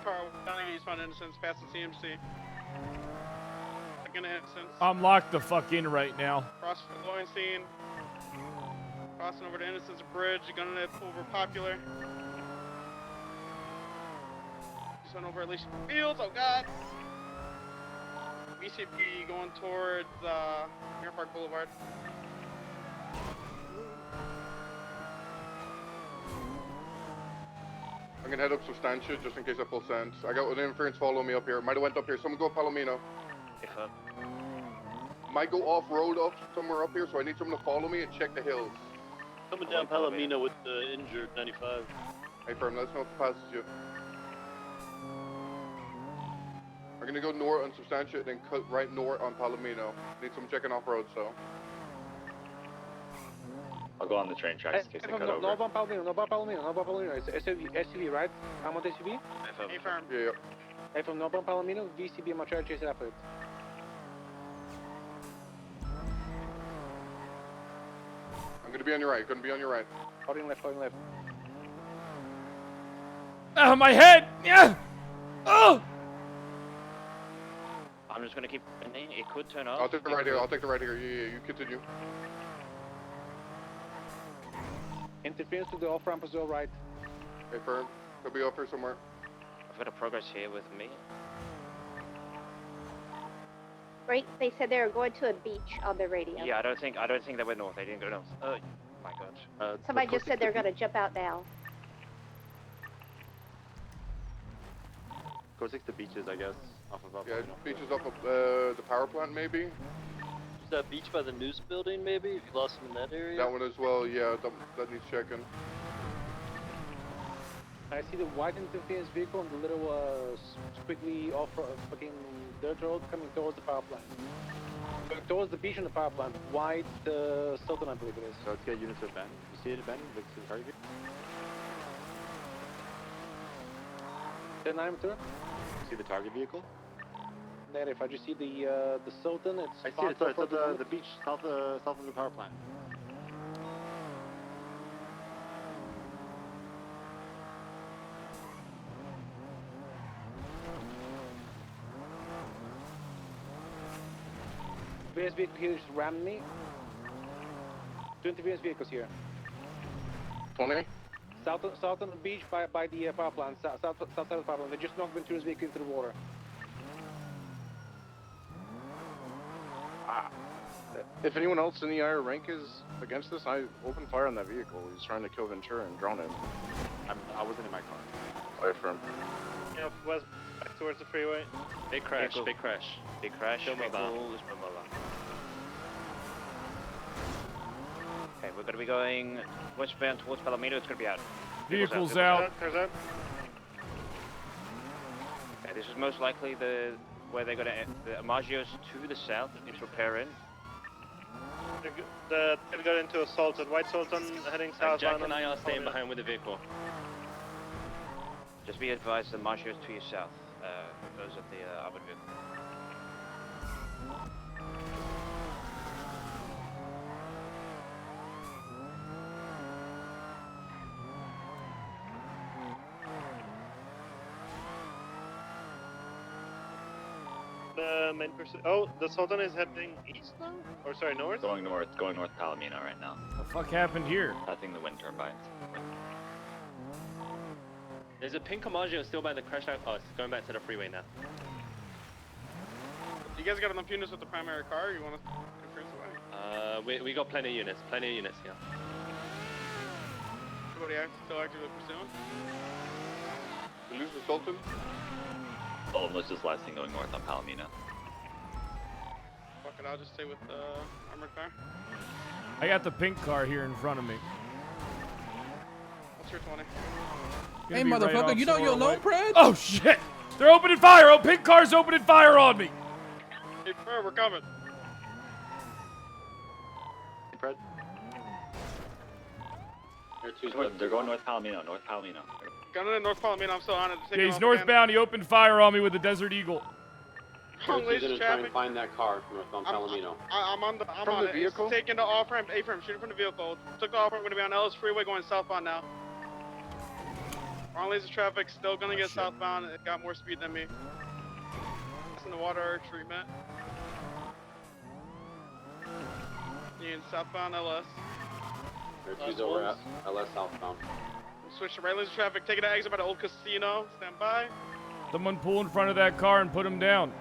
Car down eastbound Innocence, passing CMC. Second Innocence. I'm locked the fuck in right now. Crossing Lowenstein. Crossing over to Innocence Bridge. Gonna over Popular. Just went over Alicia Fields. Oh god. BCP going towards Air Park Boulevard. I'm gonna head up Substantia just in case I pull send. I got an interference follow me up here. Might have went up here. Someone go Palomino. If up. Might go off-road up somewhere up here, so I need someone to follow me and check the hills. Coming down Palomino with the injured 95. Hey, firm, let us know if it passes you. I'm gonna go north on Substantia, then cut right north on Palomino. Need someone checking off-road, so. I'll go on the train tracks in case they cut over. No bomb Palomino. It's SUV, right? I'm on the SUV. Hey, firm. Yeah. Hey, from no bomb Palomino, VCB, I'm gonna try to chase it after it. I'm gonna be on your right, gonna be on your right. Holding left. My head! Yeah! Oh! I'm just gonna keep bending. It could turn off. I'll take the right here, Yeah, you continue. Interference to the off-ramp as well, right? Hey, firm. Could be up here somewhere. I've got a progress here with me. Right? They said they were going to a beach on the radio. Yeah, I don't think they went north. They didn't go north. Oh my god. Somebody just said they're going to jump out now. Go take the beaches, I guess. Off of Yeah, beaches off of the power plant, maybe. Is that beach by the news building, maybe? If you lost them in that area? That one as well, yeah, that needs checking. I see the white interference vehicle and the little squiggly off fucking dirt road coming towards the power plant. Towards the beach and the power plant. White Sultan, I believe it is. So let's get units of Ben. You see it, Ben? Looks to the target. 10-9 turn. See the target vehicle? Negative. I just see the Sultan. It's I see it. It's at the beach south of the power plant. VS vehicle here just rammed me. 20 VS vehicles here. 20? South on the beach by the power plant. South side of the power plant. They just knocked Ventura's vehicle into the water. If anyone else in the IR rank is against this, I open fire on that vehicle. He's trying to kill Ventura and drown him. I wasn't in my car. Sorry for him. Yeah, west, back towards the freeway. Big crash, Vehicle. big crash. Big crash. Show mobile. Okay, we're gonna be going westbound towards Palomino. It's gonna be out. Vehicles out. Cars out. Okay, this is most likely where they're gonna the Amagios to the south into repair in. They got into a Sultan, white Sultan heading south. Jack and I are staying behind with the vehicle. Just be advised, the Amagios to your south. Those of the armored vehicle. The main person. Oh, the Sultan is heading east now? Or sorry, north? Going north Palomino right now. What the fuck happened here? Touching the wind turbines. There's a pink Amagio still by the crash out. Oh, it's going back to the freeway now. You guys got enough units with the primary car? You want to interference away? We got plenty of units here. Everybody still actively pursuing? We lose the Sultan? Oh, let's just last thing going north on Palomino. Fuck it, I'll just stay with the armored car. I got the pink car here in front of me. What's your 20? Hey, motherfucker, you know your low, Pred? Oh, shit! They're opening fire! Oh, pink car's opening fire on me! Hey, Fur, we're coming. Hey, Fred. They're going north Palomino, Gunning in North Palomino, I'm still on it. Yeah, he's northbound. He opened fire on me with the Desert Eagle. Wrong laser Try and traffic. find that car northbound Palomino. I'm on From the it. vehicle? It's taking the off-ramp, A-frame, shooting from the vehicle. Took the off-ramp, gonna be on Ellis Freeway going southbound now. Wrong laser traffic, still gonna get southbound. It got more speed than me. It's in the water treatment. In southbound LS. He's over at LS southbound. Switch to right laser traffic, taking the exit by the old casino. Stand by. Someone pull in front of that car and put him down.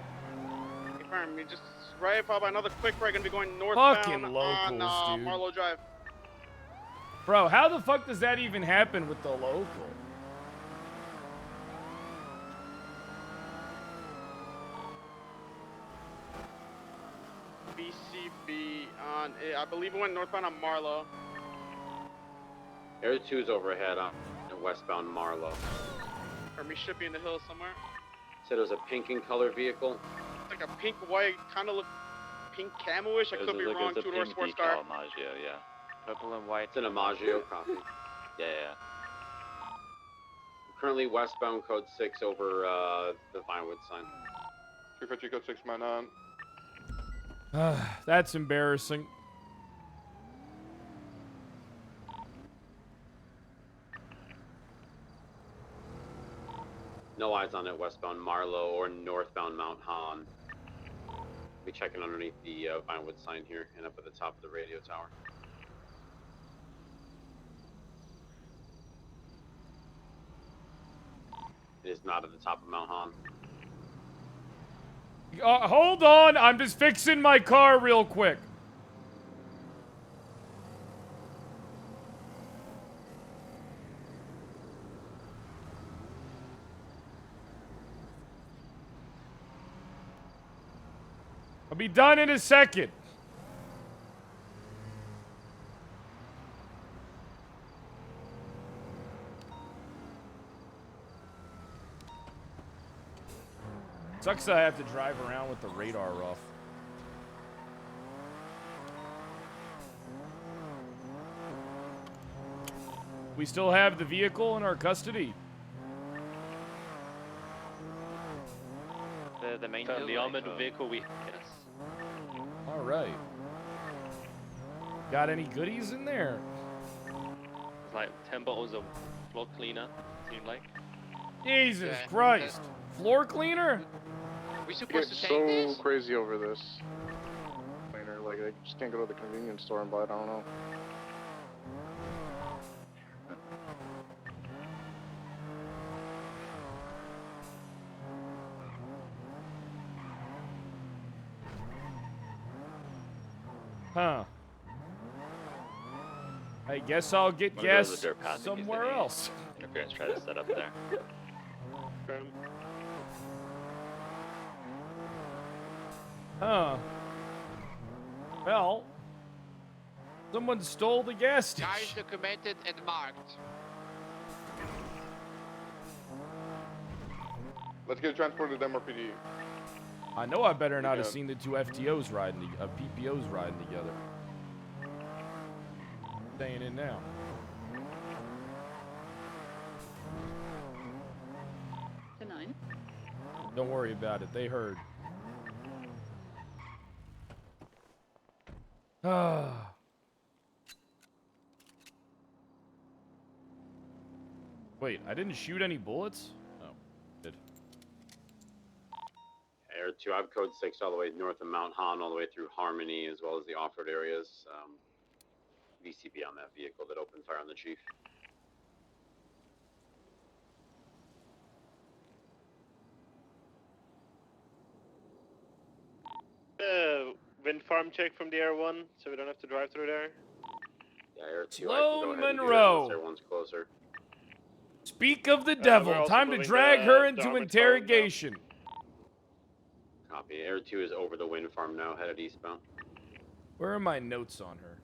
Confirm, you just right, followed by another quick right, gonna be going northbound Fucking locals, on dude. Marlowe Drive. Bro, how the fuck does that even happen with the local? VCB on, I believe it went northbound on Marlow. Air 2's overhead on westbound Marlow. Or me should be in the hills somewhere. Said it was a pink in color vehicle. Like a pink white, kind of look pink camo-ish. I could be wrong. 2-door sports car. Maggio, yeah. Purple and white. It's an Maggio copy. Yeah. Currently westbound code 6 over the Vinewood sign. 350 code 6 man on. That's embarrassing. No eyes on it westbound Marlow or northbound Mount Han. Be checking underneath the Vinewood sign here and up at the top of the radio tower. It is not at the top of Mount Han. Hold on, I'm just fixing my car real quick. I'll be done in a second. Sucks that I have to drive around with the radar off. We still have the vehicle in our custody. The main the armored vehicle we yes. All right. Got any goodies in there? It's like 10 bottles of floor cleaner, seemed like. Jesus Christ. Floor cleaner? We supposed to take this? So crazy over this. Cleaner, like I just can't go to the convenience store and buy it, I don't know. Huh. I guess I'll get Wanna go to gas the dirt path and use somewhere any else. Interference try to set up there. Huh. Well, someone stole the gas station. Guys documented and marked. Let's get transported to MRPD. I know I better not have seen the two FTOs riding, PPOs riding together. Staying in now. To 9. Don't worry about it. They heard. Wait, I didn't shoot any bullets? Oh, did. Air 2, I have code 6 all the way north of Mount Han, all the way through Harmony, as well as the off-road areas. VCB on that vehicle that opened fire on the chief. Wind farm check from the Air 1, so we don't have to drive through there. Yeah, Air 2, Sloan Monroe. Air 1's closer. Speak of the devil. Time to drag her into interrogation. Copy. Air 2 is over the wind farm now, headed eastbound. Where are my notes on her?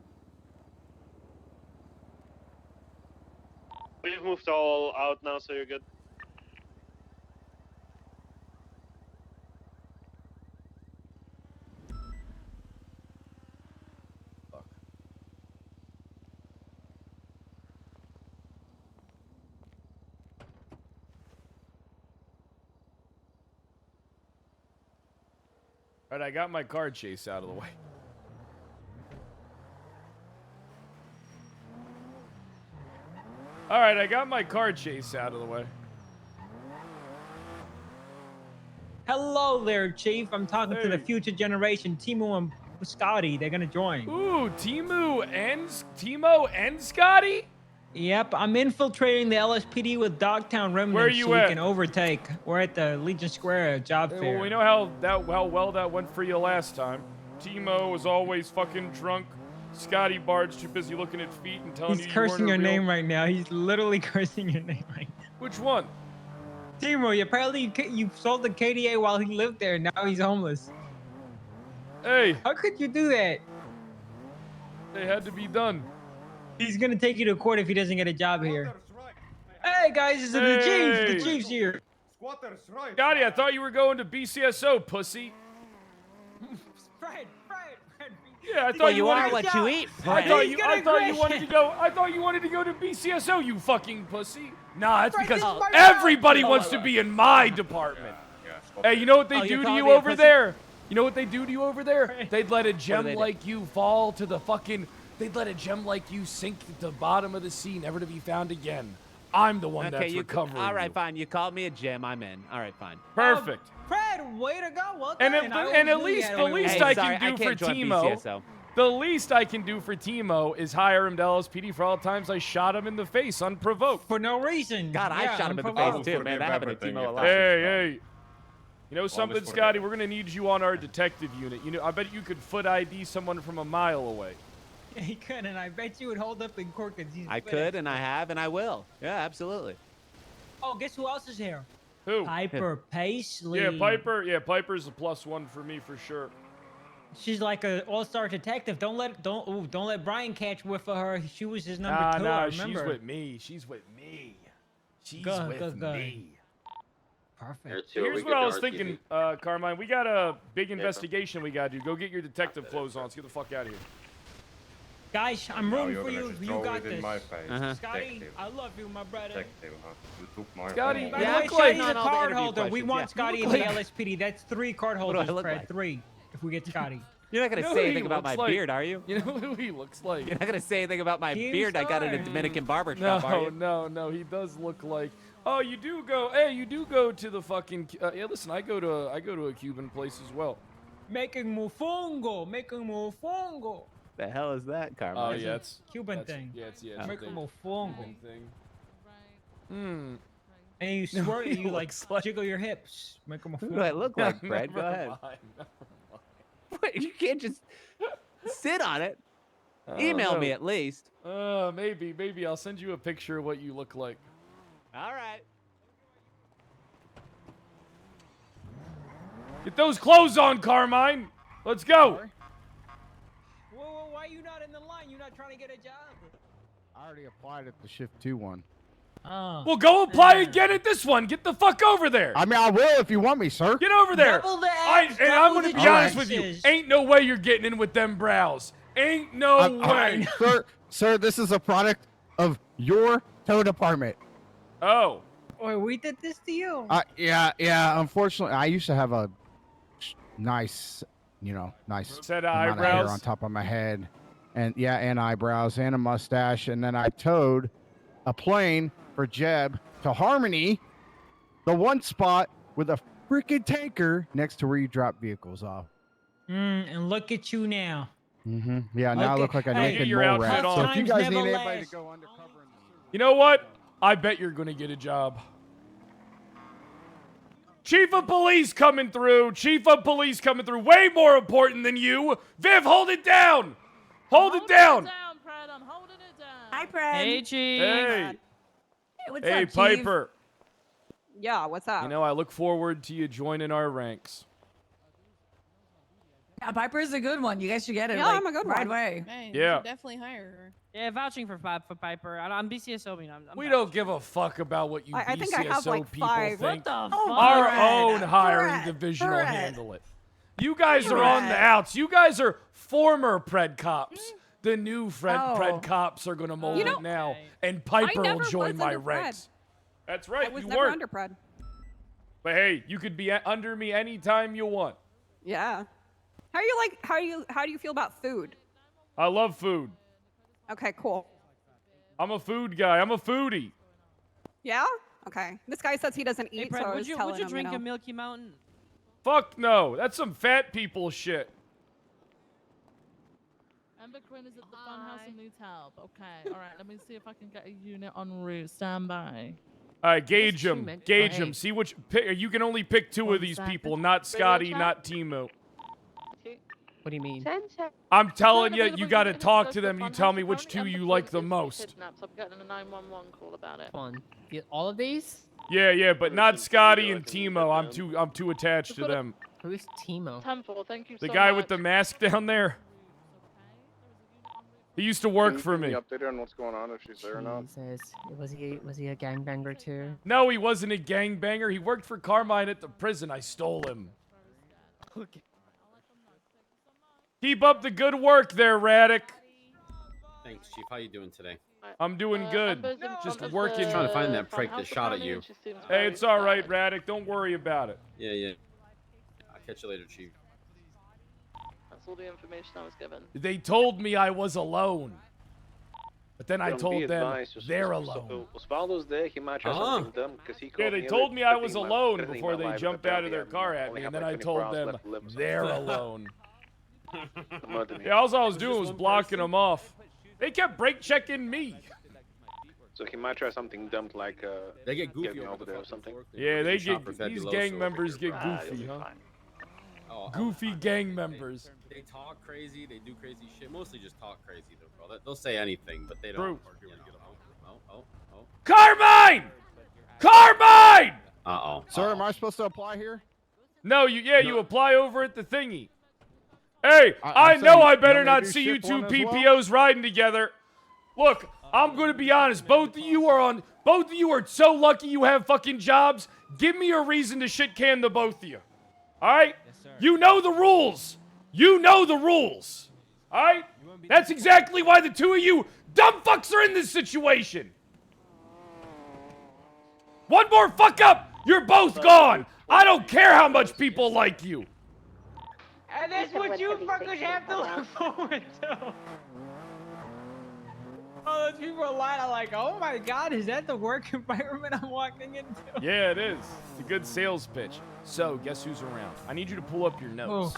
We've moved all out now, so you're good. All right, I got my car chase out of the way. All right, I got my car chase out of the way. Hello there, Chief. I'm talking to the future generation, Timo and Scotty. They're gonna join. Ooh, Timo and Scotty? Yep, I'm infiltrating the LSPD with Dogtown remnants. Where are you so at? we can overtake. We're at the Legion Square job fair. Well, we know how well that went for you last time. Timo was always fucking drunk. Scotty Bard's too busy looking at feet and telling He's you cursing you your weren't a real... name right now. He's literally cursing your name right now. Which one? Timo, apparently you sold the KDA while he lived there. Now he's homeless. Hey. How could you do that? They had to be done. He's gonna take you to court if he doesn't get a job here. Hey guys, it's the Chiefs. The Chiefs here. Scotty, I thought you were going to BCSO, pussy. Fred. Yeah, I thought Well, you you wanted are to- what you eat, I Fred. thought you wanted to go. I thought you wanted to go to BCSO, you fucking pussy. Nah, that's because everybody wants to be in my department. Hey, you know what they do to you over there? You know what they do to you over there? They'd let a gem like you fall to the fucking. They'd let a gem like you sink to the bottom of the sea, never to be found again. I'm the one that's recovering. All right, you. fine. You called me a gem. I'm in. All right, fine. Perfect. Fred, way to go. Well And done. at least I can do for Timo. The least I can do for Timo is hire him to LSPD for all the times I shot him in the face unprovoked. For no reason. God, I shot him in the face too, man. That happened to Timo a lot. Hey. You know something, Scotty? We're gonna need you on our detective unit. You know, I bet you could foot ID someone from a mile away. Yeah, he could, and I bet you would hold up in court because he's. I could, and I have, and I will. Yeah, absolutely. Oh, guess who else is here? Who? Piper Paisley. Yeah, Piper. Yeah, Piper's a +1 for me for sure. She's like an all-star detective. Don't let Brian catch whiff of her. She was his number 2. I remember. She's with me. She's with me. She's with me. Perfect. Here's what I was thinking, Carmine. We got a big investigation we gotta do. Go get your detective clothes on. Let's get the fuck out of here. Guys, I'm rooting for you. You got this. Scotty, I love you, my brother. Scotty, By the way, Scotty's a card holder. We want Scotty in the LSPD. That's 3 card holders, Fred. 3, if we get Scotty. You're not gonna say anything about my beard, are you? You know who he looks like? You're not gonna say anything about my beard I got in a Dominican barber shop, are you? No. He does look like. Oh, you do go. Hey, you do go to the fucking. Yeah, listen, I go to a Cuban place as well. Making mofongo. The hell is that, Carmen? Oh yeah, it's Cuban thing. Yeah, it's Making mofongo. Hmm. And you swear you like jiggle your hips. Make them a Who do I look like, Fred? Go ahead. What? You can't just sit on it. Email me at least. Maybe I'll send you a picture of what you look like. All right. Get those clothes on, Carmine. Let's go. Whoa, why are you not in the line? You're not trying to get a job. I already applied at the shift 2 one. Well, go apply again at this one. Get the fuck over there. I mean, I will if you want me, sir. Get over there. Double the I'm going to be honest with you. Ain't no way you're getting in with them brows. Ain't no way. Sir, this is a product of your tow department. Oh. Wait, we did this to you. Yeah. Unfortunately, I used to have a nice set of amount of eyebrows hair on top of my head, and eyebrows and a mustache, and then I towed a plane for Jeb to Harmony, the one spot with a freaking tanker next to where you drop vehicles off. And look at you now. Yeah, now I look like a naked your mole rat. outfit So on. if you guys need anybody to go undercover in the You know what? I bet you're going to get a job. Chief of police coming through. Way more important than you. Viv, hold it down. Hold it down. Hi, Fred. Hey, Chief. Hey. What's Hey, up, Chief? Piper. Yeah, what's up? You know, I look forward to you joining our ranks. Yeah, Piper's a good one. You guys should get it. Yeah, like, I'm a good right one. away. Man, Yeah. you should definitely hire her. Yeah, vouching for Piper. I'm BCSO. We don't give a fuck about what you I think I have, BCSO like, people 5. think. What the Our fuck? own hiring Fred, division will Fred. handle it. You guys are on the outs. You guys are former Pred cops. The new Pred cops are going to mold it now, and Piper will join my ranks. That's right. I was you never weren't. under Pred. But hey, you could be under me anytime you want. Yeah. How do you feel about food? I love food. Okay, cool. I'm a food guy. I'm a foodie. Yeah? Okay. This guy says he doesn't eat, so I was telling would you him, drink know. a Milky Mountain? Fuck no. That's some fat people shit. Amber Quinn is at the Funhouse in New Talb. Okay, all right. Let me see if I can get a unit en route. Stand by. All right, gauge them. Gauge them. See which. You can only pick 2 of these people, not Scotty, not Timo. What do you mean? I'm telling you, you got to talk to them. You tell me which 2 you like the most. I'm getting a 911 call about it. Fun. All of these? Yeah, but not Scotty and Timo. I'm too attached to them. Who's Timo? Temple, thank you The so guy much. with the mask down there. He used to work for me. Updated on what's going on, if she's there or not. Jesus. Was he a gangbanger too? No, he wasn't a gangbanger. He worked for Carmine at the prison. I stole him. Okay. Keep up the good work there, Radic. Thanks, Chief. How you doing today? I'm doing good. Just working. Just trying to find that prick that shot at you. Hey, it's all right, Radic. Don't worry about it. Yeah. I'll catch you later, Chief. That's all the information I was given. They told me I was alone. But then I told them they're alone. Osvaldo's there. He might try something dumb because he Yeah, they told me I was alone before they jumped out of their car at me, and then I told them they're alone. Yeah, all I was doing was blocking them off. They kept brake checking me. So he might try something dumb like they get goofy over there or something. Yeah, they get these gang members get goofy, huh? Goofy gang members. They talk crazy. They do crazy shit. Mostly just talk crazy, though, bro. They'll say anything, but they don't. Carmine! Carmine! Sir, am I supposed to apply here? No, you apply over at the thingy. Hey, I I'm know saying, I better you want not me to see you ship two one as well? PPOs riding together. Look, I'm gonna be honest. Both of you are so lucky you have fucking jobs. Give me a reason to shit can the both of you. All right? Yes, sir. You know the rules. You know the rules. All right? That's exactly why the two of you dumb fucks are in this situation. One more fuck up, you're both gone. I don't care how much people like you. And that's what you fuckers have to look forward to. Oh, those people are like, oh my god, is that the work environment I'm walking into? Yeah, it is. It's a good sales pitch. So, guess who's around? I need you to pull up your notes.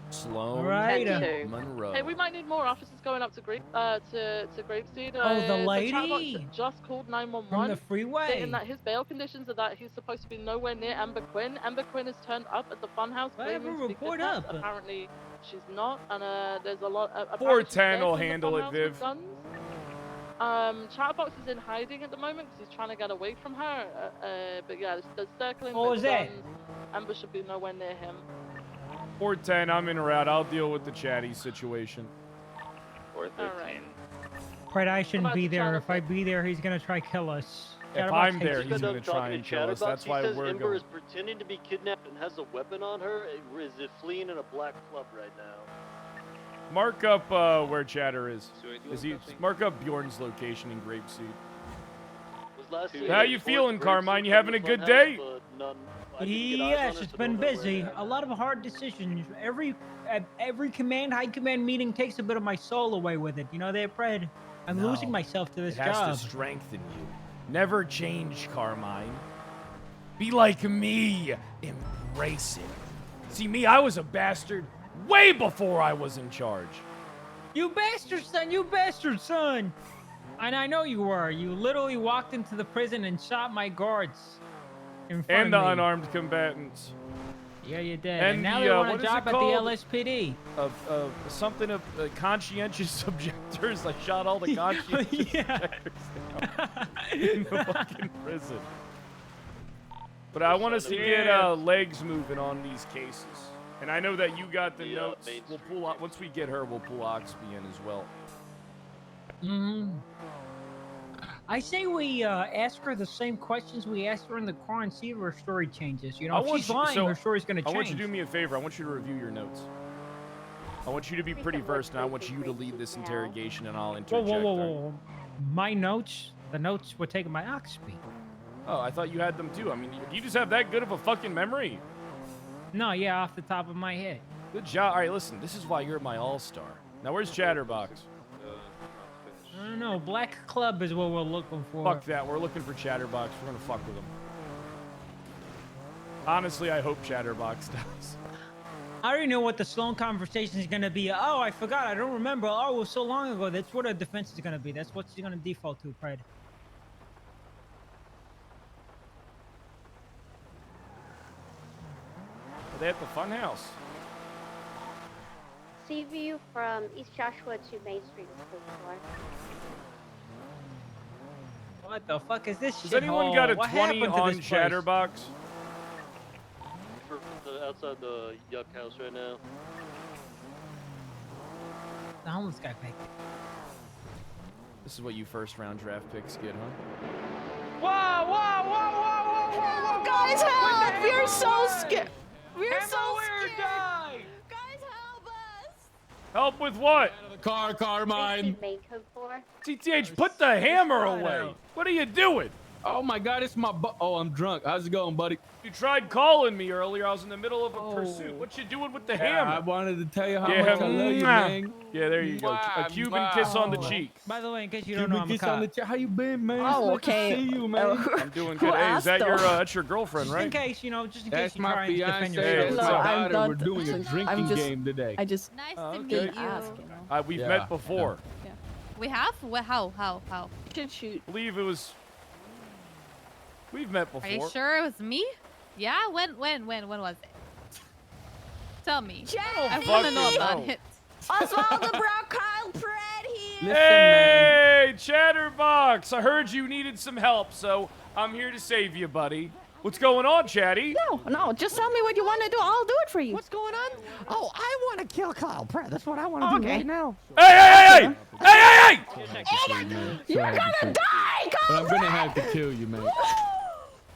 Sloan Monroe. Hey, we might need more officers going up to Grapeseed. Oh, the lady? chatbot just called 911. From the freeway. Stating that his bail conditions are that he's supposed to be nowhere near Amber Quinn. Amber Quinn has turned up at the funhouse claiming to be kidnapped. Apparently, she's not, and there's a lot. 410 will handle it, Viv. Chatbox is in hiding at the moment because he's trying to get away from her. But yeah, there's circling. What was that? Amber should be nowhere near him. 410, I'm in route. I'll deal with the chatty situation. 413. Fred, I shouldn't be there. If I be there, he's gonna try kill us. If I'm there, he's gonna try and kill us. That's why we're Ember going. is pretending to be kidnapped and has a weapon on her. Is it fleeing in a black club right now? Mark up where Chatter is. Mark up Bjorn's location in Grapeseed. How you feeling, Carmine? You having a good day? Yes, it's been busy. A lot of hard decisions. Every high command meeting takes a bit of my soul away with it. You know that, Fred? I'm losing myself to this It has job. to strengthen you. Never change, Carmine. Be like me. Embrace it. See, me, I was a bastard way before I was in charge. You bastard son! You bastard son! And I know you were. You literally walked into the prison and shot my guards. In front And the of me. unarmed combatants. Yeah, you did. And now the, they want what a is it job at the called? LSPD. Something of conscientious objectors. I shot all the conscientious objectors down in the fucking prison. But I want us to get legs moving on these cases. And I know that you got the notes. We'll pull out once we get her. We'll pull Oxby in as well. I say we ask her the same questions we asked her in the car and see if her story changes. You know, if she's lying, her story's going to change. I want you to do me a favor. I want you to review your notes. I want you to be pretty versed, and I want you to lead this interrogation, and I'll interject. Whoa. My notes? The notes were taken by Oxby. Oh, I thought you had them too. I mean, do you just have that good of a fucking memory? No, yeah, off the top of my head. Good job. All right, listen. This is why you're my all-star. Now, where's Chatterbox? I don't know. Black Club is what we're looking for. Fuck that. We're looking for Chatterbox. We're gonna fuck with him. Honestly, I hope Chatterbox does. I already know what the Sloan conversation is gonna be. Oh, I forgot. I don't remember. Oh, it was so long ago. That's what our defense is gonna be. That's what she's gonna default to, Fred. Are they at the fun house? Sea view from East Joshua to Main Street is close to What the fuck is this shit? Has anyone got a 20 on Chatterbox? outside the Yuck House right now. The homeless guy picked. This is what you first round draft picks get, huh? Whoa, whoa, whoa, whoa, whoa, whoa, whoa! Guys, help! We're so scared. We're so Everywhere scared. die! Guys, help us! Help with what? The car, Carmine. CTH, put the hammer away. What are you doing? Oh my God, it's my oh, I'm drunk. How's it going, buddy? You tried calling me earlier. I was in the middle of a pursuit. What you doing with the hammer? I wanted to tell you how Yeah, much I love you, man. Yeah, there you go. A Cuban kiss on the cheek. By the way, in case you don't know, I'm a kiss on the cop. cheek. How you been, man? Oh, It's nice to okay. see you, man. I'm doing good. Hey, is that that's your girlfriend, Just right? in case, you know, just in case That's you my try and defend fiance. yourself. That's No, my I'm daughter. not- We're doing a I'm drinking just- game today. I just Nice Oh, to okay. meet you. We've Yeah. met before. We have? How? I believe it was. We've met before. Are you sure it was me? Yeah? When was it? Tell me. I want to know about it. Oswaldo, bro, Kyle, Fred here. Hey, Chatterbox! I heard you needed some help, so I'm here to save you, buddy. What's going on, Chatty? No, just tell me what you want to do. I'll do it for you. What's going on? Oh, I want to kill Kyle Pratt. That's what I want to do right now. Hey! You're gonna die, But I'm gonna have to kill you, man.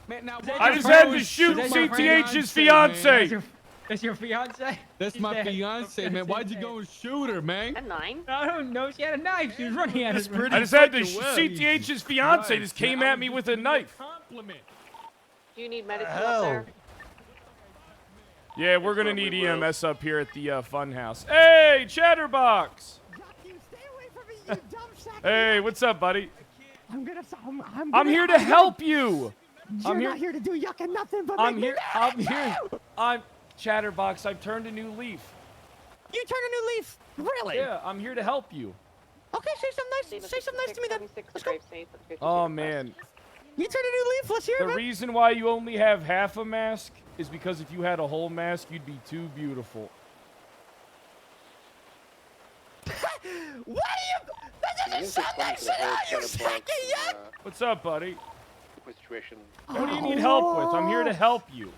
Man, now I just had to shoot CTH's fiance. That's your fiance? That's my fiance, man. Why'd you go and shoot her, man? A 9? I don't know. She had a knife. She was running at us. I just had to shoot CTH's fiance. Just came at me with a knife. Do you need medicine up there? Yeah, we're gonna need EMS up here at the fun house. Hey, Chatterbox! Hey, what's up, buddy? I'm here to help you. You're not here to do yuck and nothing but I'm make me here. mad. I'm Chatterbox. I've turned a new leaf. You turn a new leaf? Really? Yeah, I'm here to help you. Okay, say something nice to me then. Let's go. Oh man. You turn a new leaf. Let's hear The it. man. reason why you only have half a mask is because if you had a whole mask, you'd be too beautiful. What are you? That doesn't sound nice at all, you sack of yuck. What's up, buddy? Situation. What do you need help with? I'm here to help you.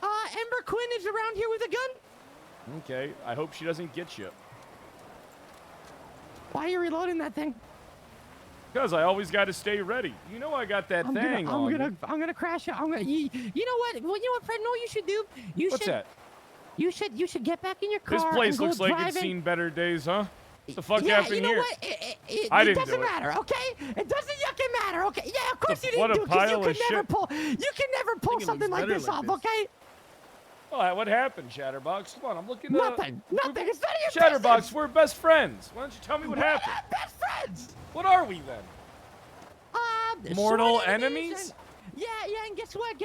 Ember Quinn is around here with a gun. Okay, I hope she doesn't get you. Why are you reloading that thing? Because I always got to stay ready. You know I got that thing on. I'm gonna crash it. You know what? Well, you know what, Fred? Know what you should do? What's that? You should get back in your car. This place and go looks like driving. it's seen better days, huh? What the fuck Yeah, happened you know here? what? It I didn't doesn't do it. matter, okay? It doesn't yucking matter, okay? Yeah, of course you What didn't a do it because pile you of can never shit. pull. You can never pull something like this off, okay? Well, what happened, Chatterbox? Come on, I'm looking. Nothing. It's none of your Chatterbox, business. we're best friends. Why don't you tell me what We're happened? not best friends. What are we then? Mortal sort of enemies? Yeah, and guess what?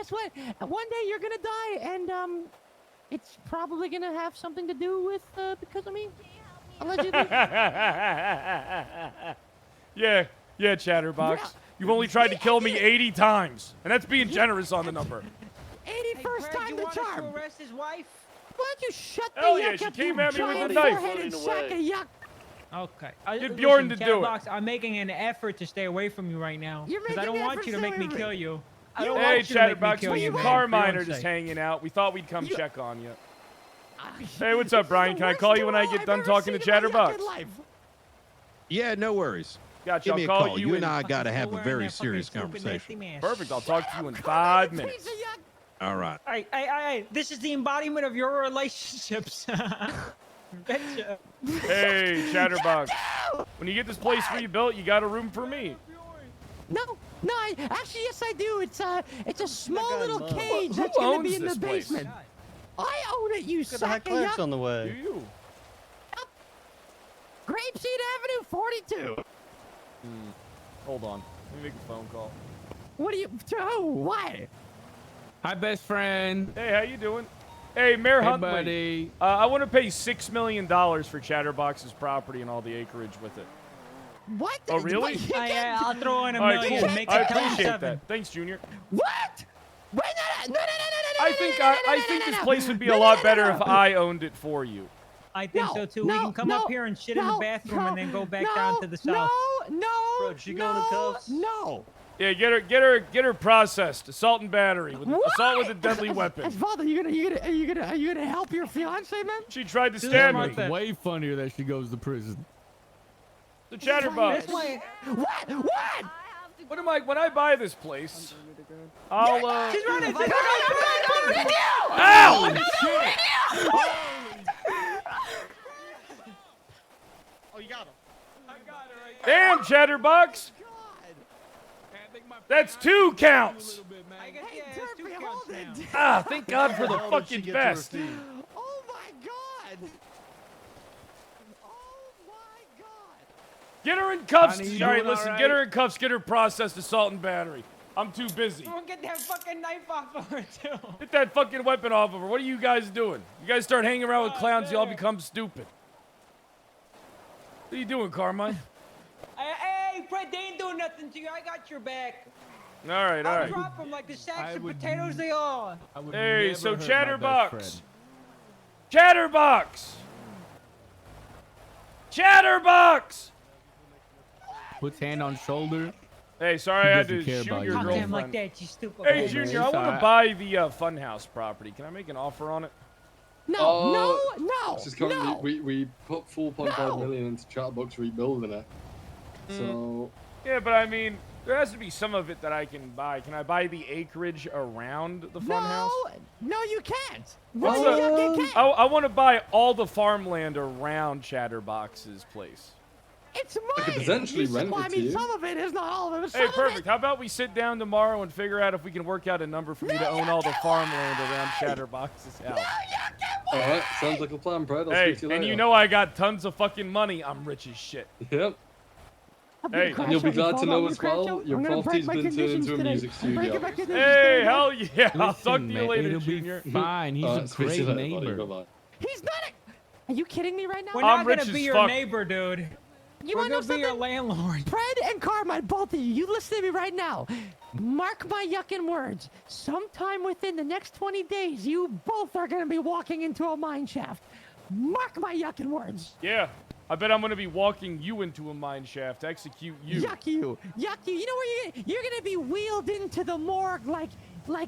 One day you're gonna die, and it's probably gonna have something to do with because of me. Allegedly. Yeah, Chatterbox. You've only tried to kill me 80 times, and that's being generous on the number. 81st time the charm. To arrest his wife? Why don't you shut the Hell yuck yeah, she up, came you at me with giant a knife. four-headed sack of yuck. Okay. Get Bjorn to do it. Chatterbox, I'm making an effort to stay away from you right now. You're Because I making don't an want effort you to to make stay me away from kill me. you. I don't Hey, want you to make me Chatterbox, kill me you, and man. Carmine For are just Bjorn's sake. hanging out. We thought we'd come check on you. Hey, what's up, Brian? Can I call you when I get done talking to Chatterbox? Yeah, no worries. Gotcha. Give me a I'll call call. you You and in- I got to have a wearing very that fucking serious stupid conversation. nasty mask. Perfect. I'll talk to you in 5 minutes. All right. Hey, this is the embodiment of your relationships. Betcha. Hey, Chatterbox. When you get this place rebuilt, you got a room for me. No, actually, yes, I do. It's a small little cage Who that's gonna owns be in the this place? basement. I own it, you Got the high sack of clerks yuck. on the way. Do you? Grapeseed Avenue 42. Hold on. Let me make a phone call. What are you? To who? Why? Hi, best friend. Hey, how you doing? Hey, Mayor Hey, Huntley. buddy. I want to pay $6 million for Chatterbox's property and all the acreage with it. What? Oh, really? I'll throw in a All right, million. cool. Make I it appreciate 27. that. Thanks, Junior. What? Wait, no. I think this place would be a lot better if I owned it for you. I think so too. We can come up here and shit in the bathroom and then go back down to the south. No. Bro, she going in cuffs? No. Yeah, get her processed. Assault and battery. Assault with a deadly weapon. Father, are you gonna help your fiance, man? She tried to stab me. It's way funnier that she goes to prison. The chatterbox. What? What am I? When I buy this place, I'll. She's running. Ow! Oh, you got him. Damn, chatterbox. That's 2 counts. Ah, thank God for the fucking vest. Oh my God. Get her in cuffs. Honey, you All right, doing listen. all Get her right? in cuffs. Get her processed assault and battery. I'm too busy. Don't get that fucking knife off of her too. Get that fucking weapon off of her. What are you guys doing? You guys start hanging around with clowns, y'all become stupid. What are you doing, Carmine? Hey, Fred, they ain't doing nothing to you. I got your back. All right, all I'll right. drop them like the sacks of potatoes they are. Hey, so Chatterbox. Chatterbox. Chatterbox. Puts hand on shoulder. Hey, sorry I had to doesn't care shoot about your you. Talk to him girlfriend. like that, you stupid. Hey, hoe. Junior, I want to buy the Funhouse property. Can I make an offer on it? No. Just currently, we put 4.5 million into Chatterbox rebuilding it. So. Yeah, but I mean, there has to be some of it that I can buy. Can I buy the acreage around the Funhouse? No, you can't. I want to buy all the farmland around Chatterbox's place. It's mine. I could potentially rent I it to mean, you. some of it is not all of it. Hey, perfect. How about we sit down tomorrow and figure out if we can work out a number for me to own all the farmland around Chatterbox's house? Alright, sounds like a plan, Brad. I'll Hey, speak to you later. and you know I got tons of fucking money. I'm rich as shit. Yep. Hey, And you'll be glad to know as well, your property's been turned into a music studio. Hey, hell yeah. I'll talk to Listen, you mate, later, it'll be Junior. fine. He's a speak to you great later, buddy. neighbor. Bye-bye. He's not Are you kidding me right now? We're I'm not rich gonna be as your fuck. neighbor, dude. You We're want to know gonna be your something? landlord. Fred and Carmine, both of you, you listen to me right now. Mark my yucking words. Sometime within the next 20 days, you both are going to be walking into a mine shaft. Mark my yucking words. Yeah. I bet I'm going to be walking you into a mine shaft to execute you. Yuck you. Yuck you. You know where you're going to be wheeled into the morgue like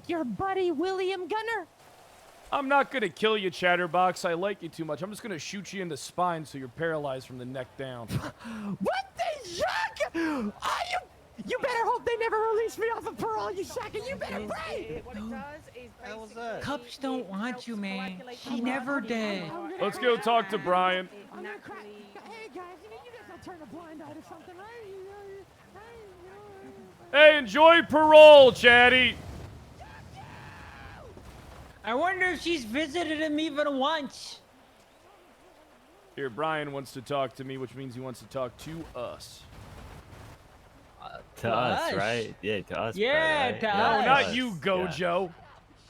your buddy William Gunner? I'm not going to kill you, Chatterbox. I like you too much. I'm just going to shoot you in the spine so you're paralyzed from the neck down. What the yuck? You better hope they never release me off of parole, you second. You better pray. What it does is Cups don't want you, man. She never did. Let's go talk to Brian. I'm gonna cry. Hey guys, you guys don't turn a blind eye to something. Hey, enjoy parole, Chatty. I wonder if she's visited him even once. Here, Brian wants to talk to me, which means he wants to talk to us. To us, right? Yeah, to us. Yeah, right? to No, us. not you, Gojo.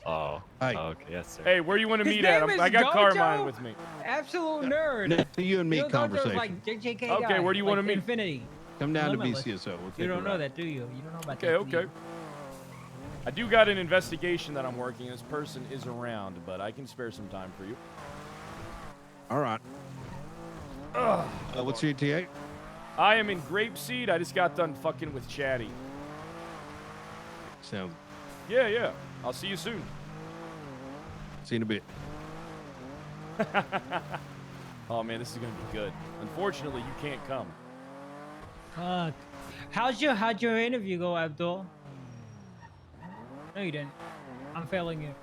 Oh. Okay, yes, sir. Hey, where you want to His meet at? name is I got Gojo? Carmine with me. Absolute nerd. No, you and me Gojo's conversation. like JJK Okay, guy, where do you wanna like meet? Infinity. Come down Limitless. to BCSO. We'll take You don't a know ride. that, do you? You don't know about Okay, that. okay. I do got an investigation that I'm working. This person is around, but I can spare some time for you. All right. What's your TA? I am in Grapeseed. I just got done fucking with Chatty. Sounds. Yeah, yeah. I'll see you soon. See you in a bit. Oh man, this is gonna be good. Unfortunately, you can't come. Fuck. How'd your interview go, Abdul? No, you didn't. I'm failing you.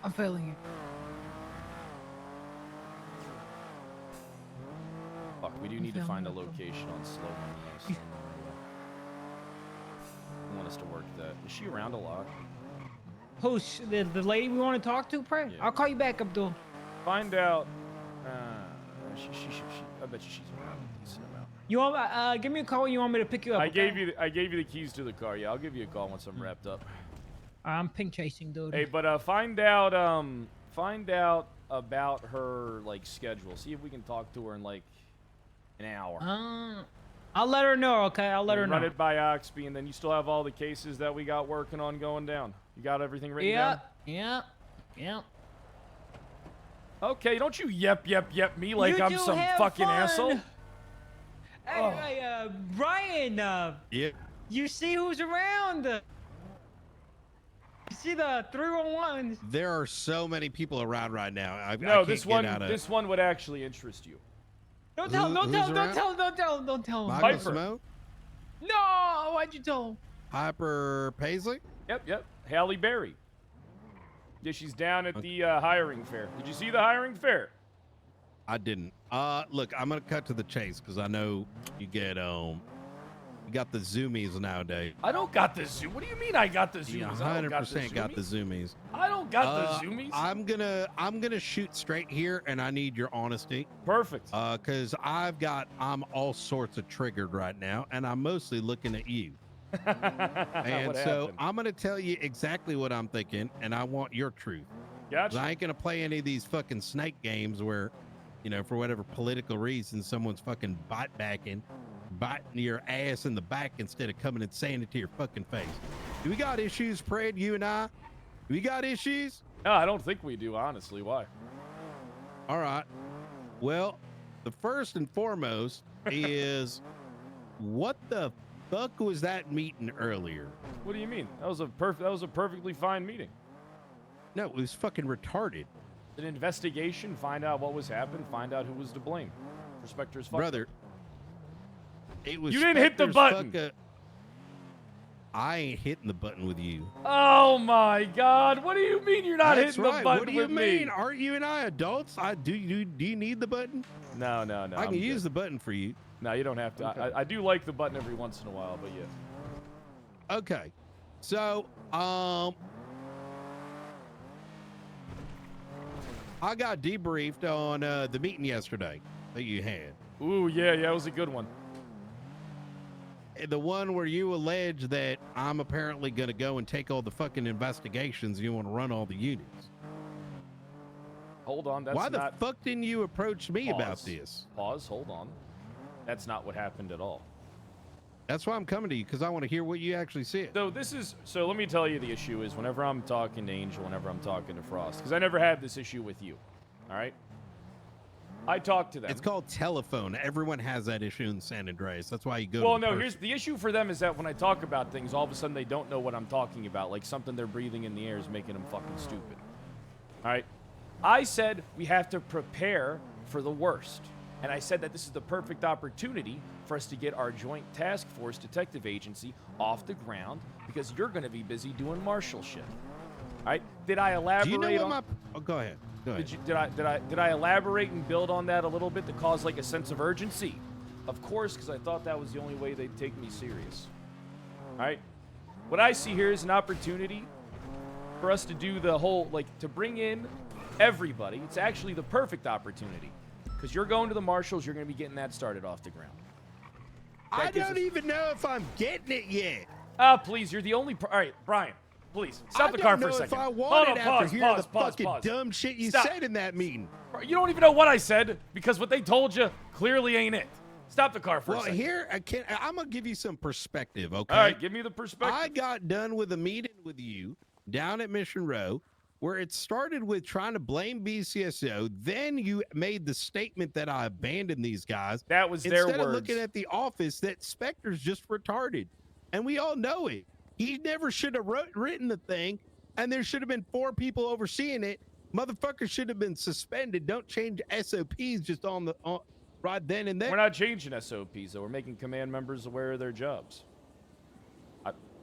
I'm failing you. Fuck, we do need to find a location on Slow Money. I want us to work that. Is she around a lot? Who's the lady we want to talk to, Pray? Yeah. I'll call you back, Abdul. Find out. I bet you she's around a decent amount. You want give me a call when you want me to pick you up. I okay? gave you the keys to the car. Yeah, I'll give you a call once I'm wrapped up. I'm pink chasing, dude. Hey, but find out about her like schedule. See if we can talk to her in like an hour. I'll let her know, okay? I'll let her know. Run it by Oxby, and then you still have all the cases that we got working on going down. You got everything written down? Yeah. Okay, don't you yep me like You I'm two some have fucking fun. asshole. Hey, Brian, Yeah. You see who's around. You see the 311s. There are so many people around right now. I No, can't this get one. out of... This one would actually interest you. Don't tell him. Don't tell him. Don't tell him. Don't tell him. Don't tell him. Michael Smoke? No, why'd you tell him? Hyper Paisley? Yep. Halle Berry. Yeah, she's down at the hiring fair. Did you see the hiring fair? I didn't. Look, I'm gonna cut to the chase because I know you get you got the zoomies nowadays. I don't got the zoom. What do you mean I got the zoomies? You I don't 100% got the zoomies. I don't got the zoomies. I'm gonna shoot straight here, and I need your honesty. Perfect. Because I'm all sorts of triggered right now, and I'm mostly looking at you. And What so happened? I'm gonna tell you exactly what I'm thinking, and I want your truth. 'Cause Gotcha. I ain't gonna play any of these fucking snake games where, for whatever political reason, someone's fucking biting your ass in the back instead of coming and saying it to your fucking face. Do we got issues, Fred? You and I? Do we got issues? No, I don't think we do. Honestly, why? All right. Well, the first and foremost is what the fuck was that meeting earlier? What do you mean? That was a perfectly fine meeting. No, it was fucking retarded. An investigation, find out what was happened, find out who was to blame. For Spectre's fuck. Brother, it was. You didn't hit the Spectre's button. I ain't hitting the button with you. Oh my God! What do you mean you're not That's hitting right. the button What do you with mean? me? Aren't you and I adults? Do you need the button? No. I can use the button for you. No, you don't have to. Okay. I do like the button every once in a while, but yeah. Okay, so I got debriefed on the meeting yesterday that you had. Ooh, yeah, it was a good one. The one where you allege that I'm apparently going to go and take all the fucking investigations. You want to run all the units. Hold on, that's Why not... the fuck didn't you approach me about this? Pause, hold on. That's not what happened at all. That's why I'm coming to you, because I want to hear what you actually said. So let me tell you the issue is whenever I'm talking to Angel, whenever I'm talking to Frost, because I never had this issue with you, all right? I talk to them. It's called telephone. Everyone has that issue in San Andreas. That's why you go Well, to the no, person. here's the issue for them is that when I talk about things, all of a sudden they don't know what I'm talking about. Like something they're breathing in the air is making them fucking stupid. All right? I said we have to prepare for the worst. And I said that this is the perfect opportunity for us to get our Joint Task Force Detective Agency off the ground because you're going to be busy doing marshal shit. All right? Did I elaborate Do you know on... what Oh, go ahead. Go ahead. Did I elaborate and build on that a little bit to cause like a sense of urgency? Of course, because I thought that was the only way they'd take me serious. All right? What I see here is an opportunity for us to do the whole, like, to bring in everybody. It's actually the perfect opportunity because you're going to the marshals. You're going to be getting that started off the ground. I don't even know if I'm getting it yet. Ah, please, you're the only... All right, Brian. Please, stop the car for a second. I don't know if I Hold want on, it after pause, hearing pause, the pause, fucking pause. dumb shit you Stop. said in that meeting. You don't even know what I said because what they told you clearly ain't it. Stop the car for a Well, second. here, I'm going to give you some perspective, okay? All right, give me the perspective. I got done with a meeting with you down at Mission Row where it started with trying to blame BCSO. Then you made the statement that I abandoned these guys. That was their Instead of words. looking at the office, that Spectre's just retarded. And we all know it. He never should have written the thing, and there should have been 4 people overseeing it. Motherfuckers should have been suspended. Don't change SOPs just on right then and there. We're not changing SOPs, though. We're making command members aware of their jobs.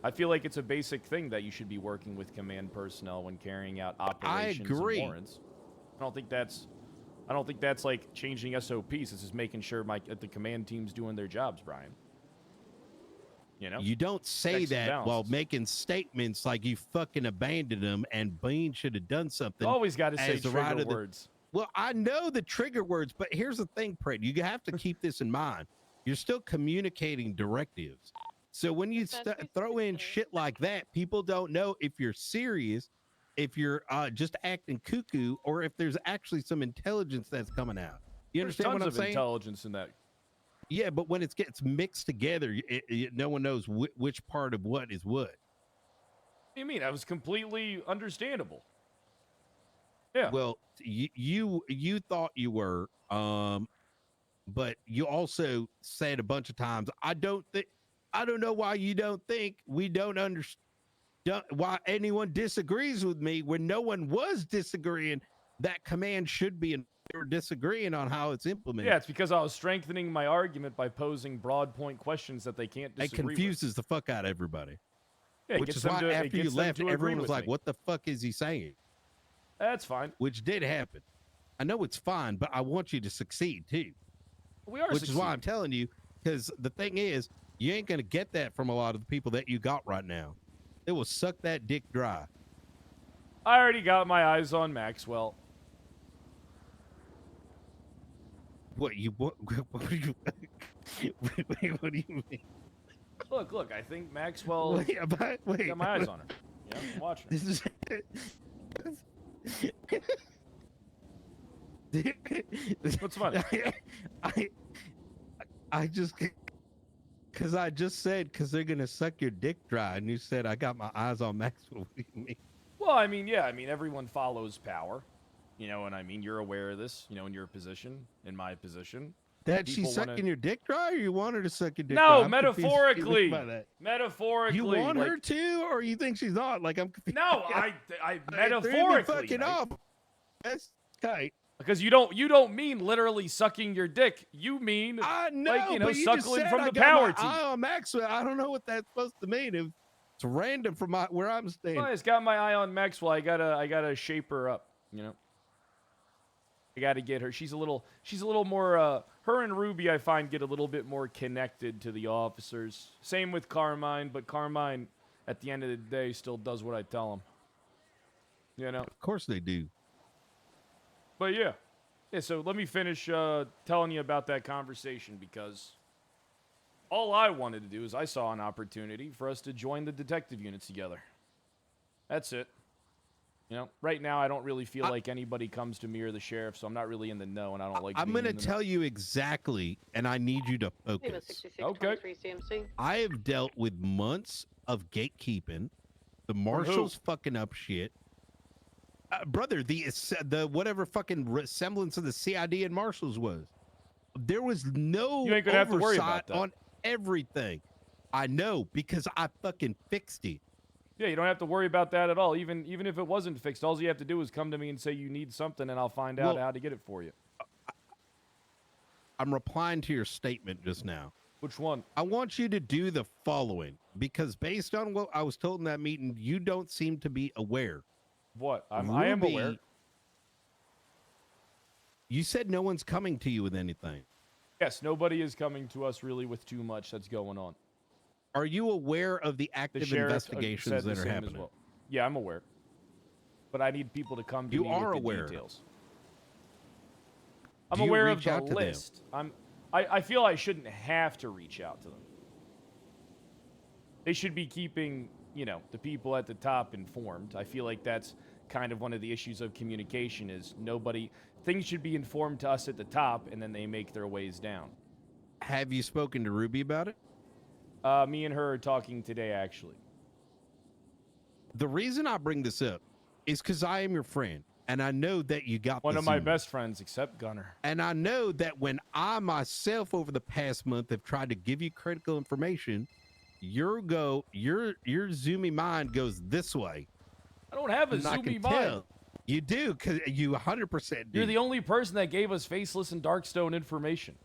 I feel like it's a basic thing that you should be working with command personnel when carrying out operations and agree. warrants. I don't think that's like changing SOPs. This is making sure the command team's doing their jobs, Brian. You know? You don't say Checks and that while balances. making statements like you fucking abandoned them and Bean should have done something. Always got to say as the trigger right of the- words. Well, I know the trigger words, but here's the thing, Pred. You have to keep this in mind. You're still communicating directives. So when you throw in shit like that, people don't know if you're serious, if you're just acting cuckoo, or if there's actually some intelligence that's coming out. You There's understand tons what I'm of saying? intelligence in that. Yeah, but when it gets mixed together, no one knows which part of what is what. What do you mean? That was completely understandable. Yeah. Well, you thought you were, but you also said a bunch of times, I don't think, I don't know why you don't think we don't understand why anyone disagrees with me when no one was disagreeing that command should be and they were disagreeing on how it's implemented. Yeah, it's because I was strengthening my argument by posing broad point questions that they can't It disagree with. confuses the fuck out of everybody. Yeah, it Which gets is them why to- it after you gets them left, to agree everyone was with like, me. what the fuck is he saying? That's fine. Which did happen. I know it's fine, but I want you to succeed too. We are Which is why I'm telling you, because the thing is, you ain't going to get that from a lot of the people that you got right now. They will suck that dick dry. I already got my eyes on Maxwell. What you what do you what do you mean? Look, I think Maxwell Wait, got my eyes on her. Yeah, I'm watching her. What's funny? I just because I just said because they're gonna suck your dick dry, and you said I got my eyes on Maxwell. What do you mean? Well, I mean, yeah, I mean, everyone follows power. You know, and I mean, you're aware of this, you know, in your position, in my position. That People she's sucking wanna- your dick dry, or you want her to suck your dick No, dry? I'm confused metaphorically. by that. Metaphorically. You want like- her to, or you think she's not? Like I'm confused. No, I Threw me metaphorically. fucking right? off. That's tight. Because you don't mean literally sucking your dick. You mean I know, like, you know, but you just suckling said from I the got power my team. eye on Maxwell. I don't know what that's supposed to mean. It's random from where I'm staying. Well, it's got my eye on Maxwell. I gotta shape her up. You know, I gotta get her. She's a little more. Her and Ruby, I find, get a little bit more connected to the officers. Same with Carmine, but Carmine, at the end of the day, still does what I tell him. You know. Of course they do. But yeah. So let me finish telling you about that conversation, because all I wanted to do is I saw an opportunity for us to join the detective units together. That's it. You know, right now I don't really feel like anybody comes to me or the sheriff, so I'm not really in the know, and I don't like. I'm being going in to the know. tell you exactly, and I need you to focus. Okay. CMC. I have dealt with months of gatekeeping, the marshals fucking up shit. Brother, the whatever fucking semblance of the CID and marshals was. There was no You ain't gonna have to worry oversight about that. on everything. I know, because I fucking fixed it. Yeah, you don't have to worry about that at all. Even if it wasn't fixed, all you have to do is come to me and say you need something, and I'll find out how to get it for you. I'm replying to your statement just now. Which one? I want you to do the following, because based on what I was told in that meeting, you don't seem to be aware. What? I am Ruby, aware. You said no one's coming to you with anything. Yes, nobody is coming to us really with too much that's going on. Are you aware of the The active sheriff investigations said the that are same as happening? well. Yeah, I'm aware. But I need people to come to You me are with the aware. details. I'm Do you aware of reach the out to them? list. I feel I shouldn't have to reach out to them. They should be keeping, you know, the people at the top informed. I feel like that's kind of one of the issues of communication is things should be informed to us at the top, and then they make their ways down. Have you spoken to Ruby about it? Me and her are talking today, actually. The reason I bring this up is because I am your friend, and I know that you got One the of my Zoom. best friends, except Gunner. And I know that when I myself over the past month have tried to give you critical information, your zoomy mind goes this way. I don't have a And I zoomy can mind. tell. You do, because you 100% do. You're the only person that gave us Faceless and Darkstone information.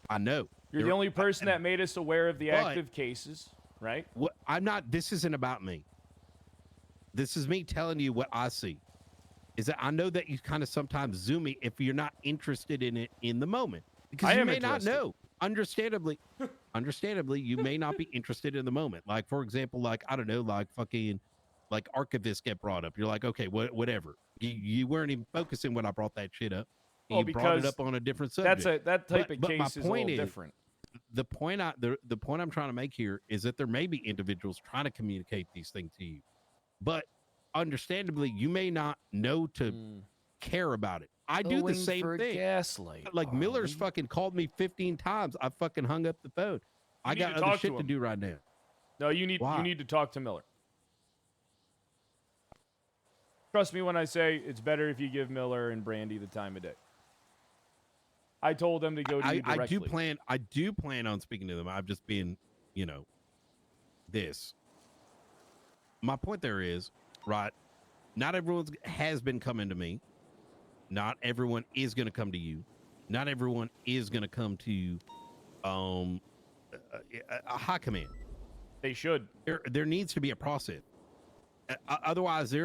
I know. You're the only person that made us aware of the But- active cases, right? What I'm not. This isn't about me. This is me telling you what I see. Is that I know that you kind of sometimes zoom me if you're not interested in it in the moment, because I you am may not interested. know. Understandably, you may not be interested in the moment. Like for example, like I don't know, like fucking, like archivists get brought up. You're like, okay, whatever. You weren't even focusing when I brought that shit up. Well, You brought it because up on a different subject. that type But of my case is a point little different. The point I'm trying to make here is that there may be individuals trying to communicate these things to you, but understandably, you may not know to care about it. I do the Going same for thing. gaslight. Like Miller's fucking called me 15 times. I fucking hung up the phone. I need got to other talk shit to to him. do right now. No, you need to talk to Miller. Trust me when I say it's better if you give Miller and Brandy the time of day. I told them to go to you directly. I do plan on speaking to them. I've just been, you know, this. My point there is, right, not everyone has been coming to me. Not everyone is going to come to you. Not everyone is going to come to a high command. They should. There needs to be a process. Otherwise,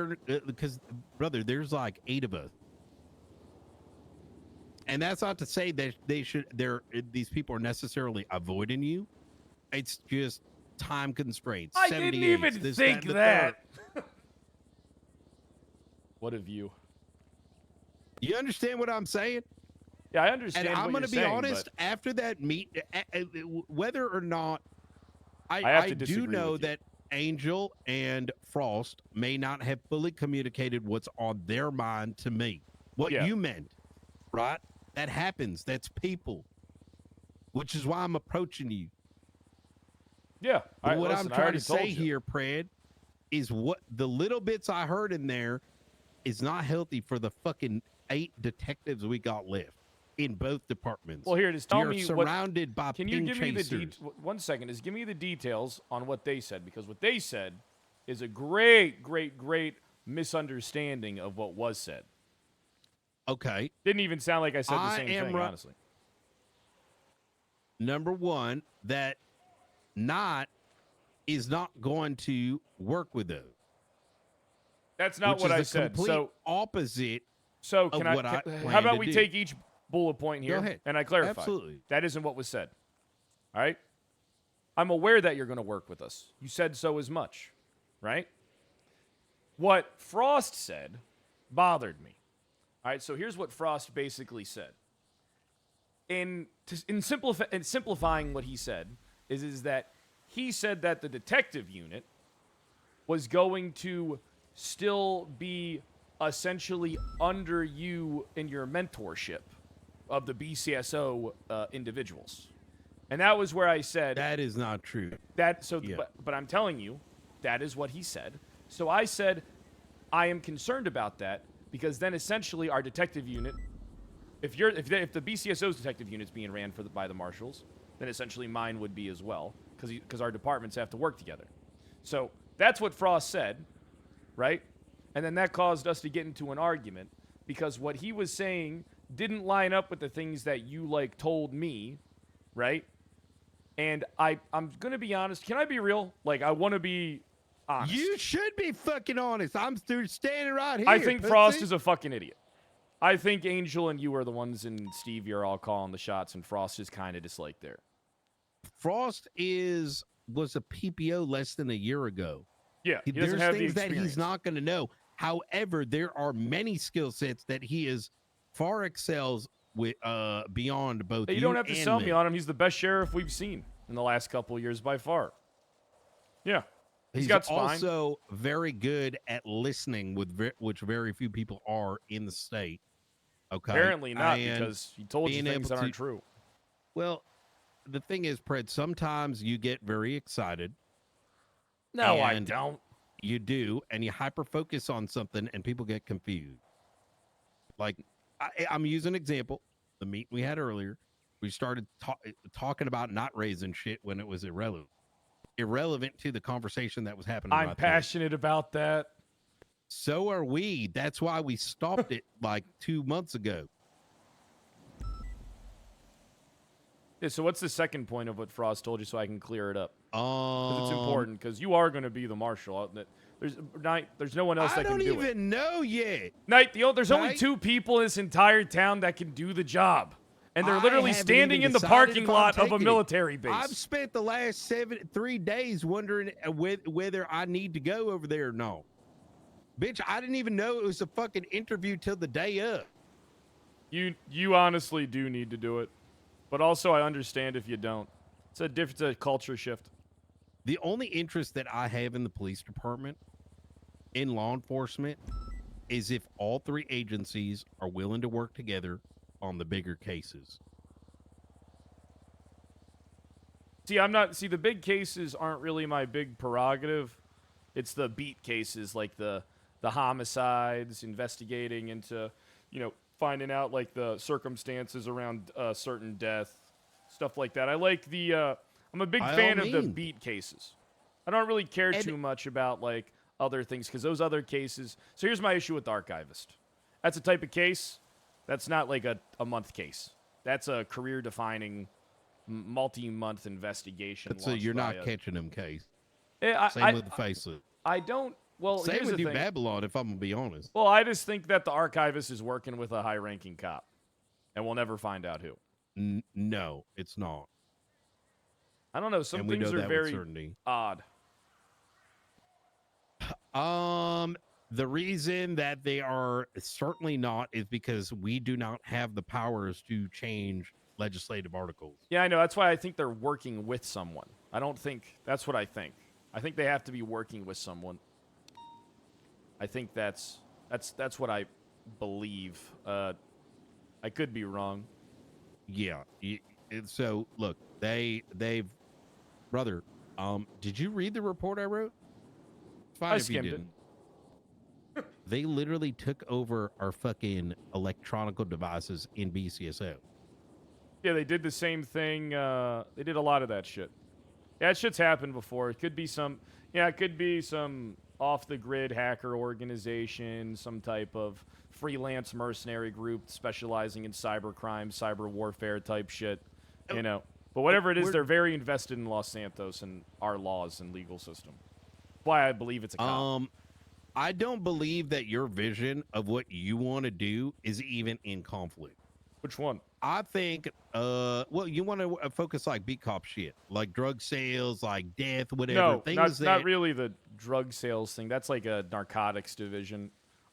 because, brother, there's like 8 of us. And that's not to say that these people are necessarily avoiding you. It's just time constraints. I didn't even think that. What a view. You understand what I'm saying? Yeah, I understand. And I'm going to be honest. After that meet, whether or not I do know that Angel and Frost may not have fully communicated what's on their mind to me. What you meant, right? That happens. That's people. Which is why I'm approaching you. Yeah. What I'm trying to say here, Pred, is what the little bits I heard in there is not healthy for the fucking 8 detectives we got left in both departments. Well, here, just tell me surrounded by can you give me the 1 second? Just give me the details on what they said, because what they said is a great misunderstanding of what was said. Okay. Didn't even sound like I said the same thing, honestly. Number one, that Knot is not going to work with those. That's not what I said. So opposite. So how about we take each bullet point here? Go ahead. And I clarify. Absolutely. That isn't what was said. All right? I'm aware that you're going to work with us. You said so as much, right? What Frost said bothered me. All right, so here's what Frost basically said. In simplifying what he said is that he said that the detective unit was going to still be essentially under you in your mentorship of the BCSO individuals. And that was where I said... That is not true. But I'm telling you, that is what he said. So I said, I am concerned about that, because then essentially our detective unit... If the BCSO's detective unit's being ran by the marshals, then essentially mine would be as well, because our departments have to work together. So that's what Frost said, right? And then that caused us to get into an argument, because what he was saying didn't line up with the things that you told me, right? And I'm gonna be honest. Can I be real? I want to be honest. You should be fucking honest. I'm standing right here. I think Frost is a fucking idiot. I think Angel and you are the ones, and Steve, you're all calling the shots, and Frost is kind of just there. Frost was a PPO less than a year ago. Yeah, he there's doesn't have things the that experience. he's not going to know. However, there are many skill sets that he is far excels with beyond both. You don't have to sell me on him. He's the best sheriff we've seen in the last couple of years by far. Yeah, he's got spine. Also very good at listening, which very few people are in the state. Okay, apparently not, because he told you things that aren't true. Well, the thing is, Pred, sometimes you get very excited. No, I don't. You do, and you hyper-focus on something, and people get confused. I'm using an example. The meet we had earlier, we started talking about not raising shit when it was irrelevant to the conversation that was happening. I'm passionate about that. So are we. That's why we stopped it 2 months ago. Yeah, so what's the second point of what Frost told you, so I can clear it up? Because it's important, because you are going to be the marshal. There's no one else that can do it. I don't even know yet. There's only 2 people in this entire town that can do the job. And they're literally standing in the parking lot of a military base. I've spent the last 3 days wondering whether I need to go over there or not. Bitch, I didn't even know it was a fucking interview till the day of. You honestly do need to do it. But also, I understand if you don't. It's a culture shift. The only interest that I have in the police department, in law enforcement, is if all 3 agencies are willing to work together on the bigger cases. See, the big cases aren't really my big prerogative. It's the beat cases, like the homicides, investigating into, finding out like the circumstances around certain death, stuff like that. I like the. I'm a big fan of the beat cases. I don't really care too much about like other things because those other cases. So here's my issue with the archivist. That's a type of case. That's not like a month case. That's a career-defining, multi-month investigation. So you're not catching them case. Yeah, Same with the facelift. I don't. Well, same here's with the you, thing. Babylon. If I'm gonna be honest. Well, I just think that the archivist is working with a high-ranking cop, and we'll never find out who. No, it's not. I don't know. Some things are very odd. The reason that they are certainly not is because we do not have the powers to change legislative articles. Yeah, I know. That's why I think they're working with someone. I don't think that's what I think. I think they have to be working with someone. I think that's what I believe. I could be wrong. Yeah. So look, they've brother. Did you read the report I wrote? It's fine if you didn't. They literally took over our fucking electronic devices in BCSO. Yeah, they did the same thing. They did a lot of that shit. Yeah, that shit's happened before. It could be some. Yeah, it could be some off-the-grid hacker organization, some type of freelance mercenary group specializing in cyber crime, cyber warfare type shit. You know, but whatever it is, they're very invested in Los Santos and our laws and legal system. Why I believe it's a cop. I don't believe that your vision of what you want to do is even in conflict. Which one? I think, well, you want to focus like beat cop shit, like drug sales, like death, whatever. No, not really the drug sales thing. That's like a narcotics division.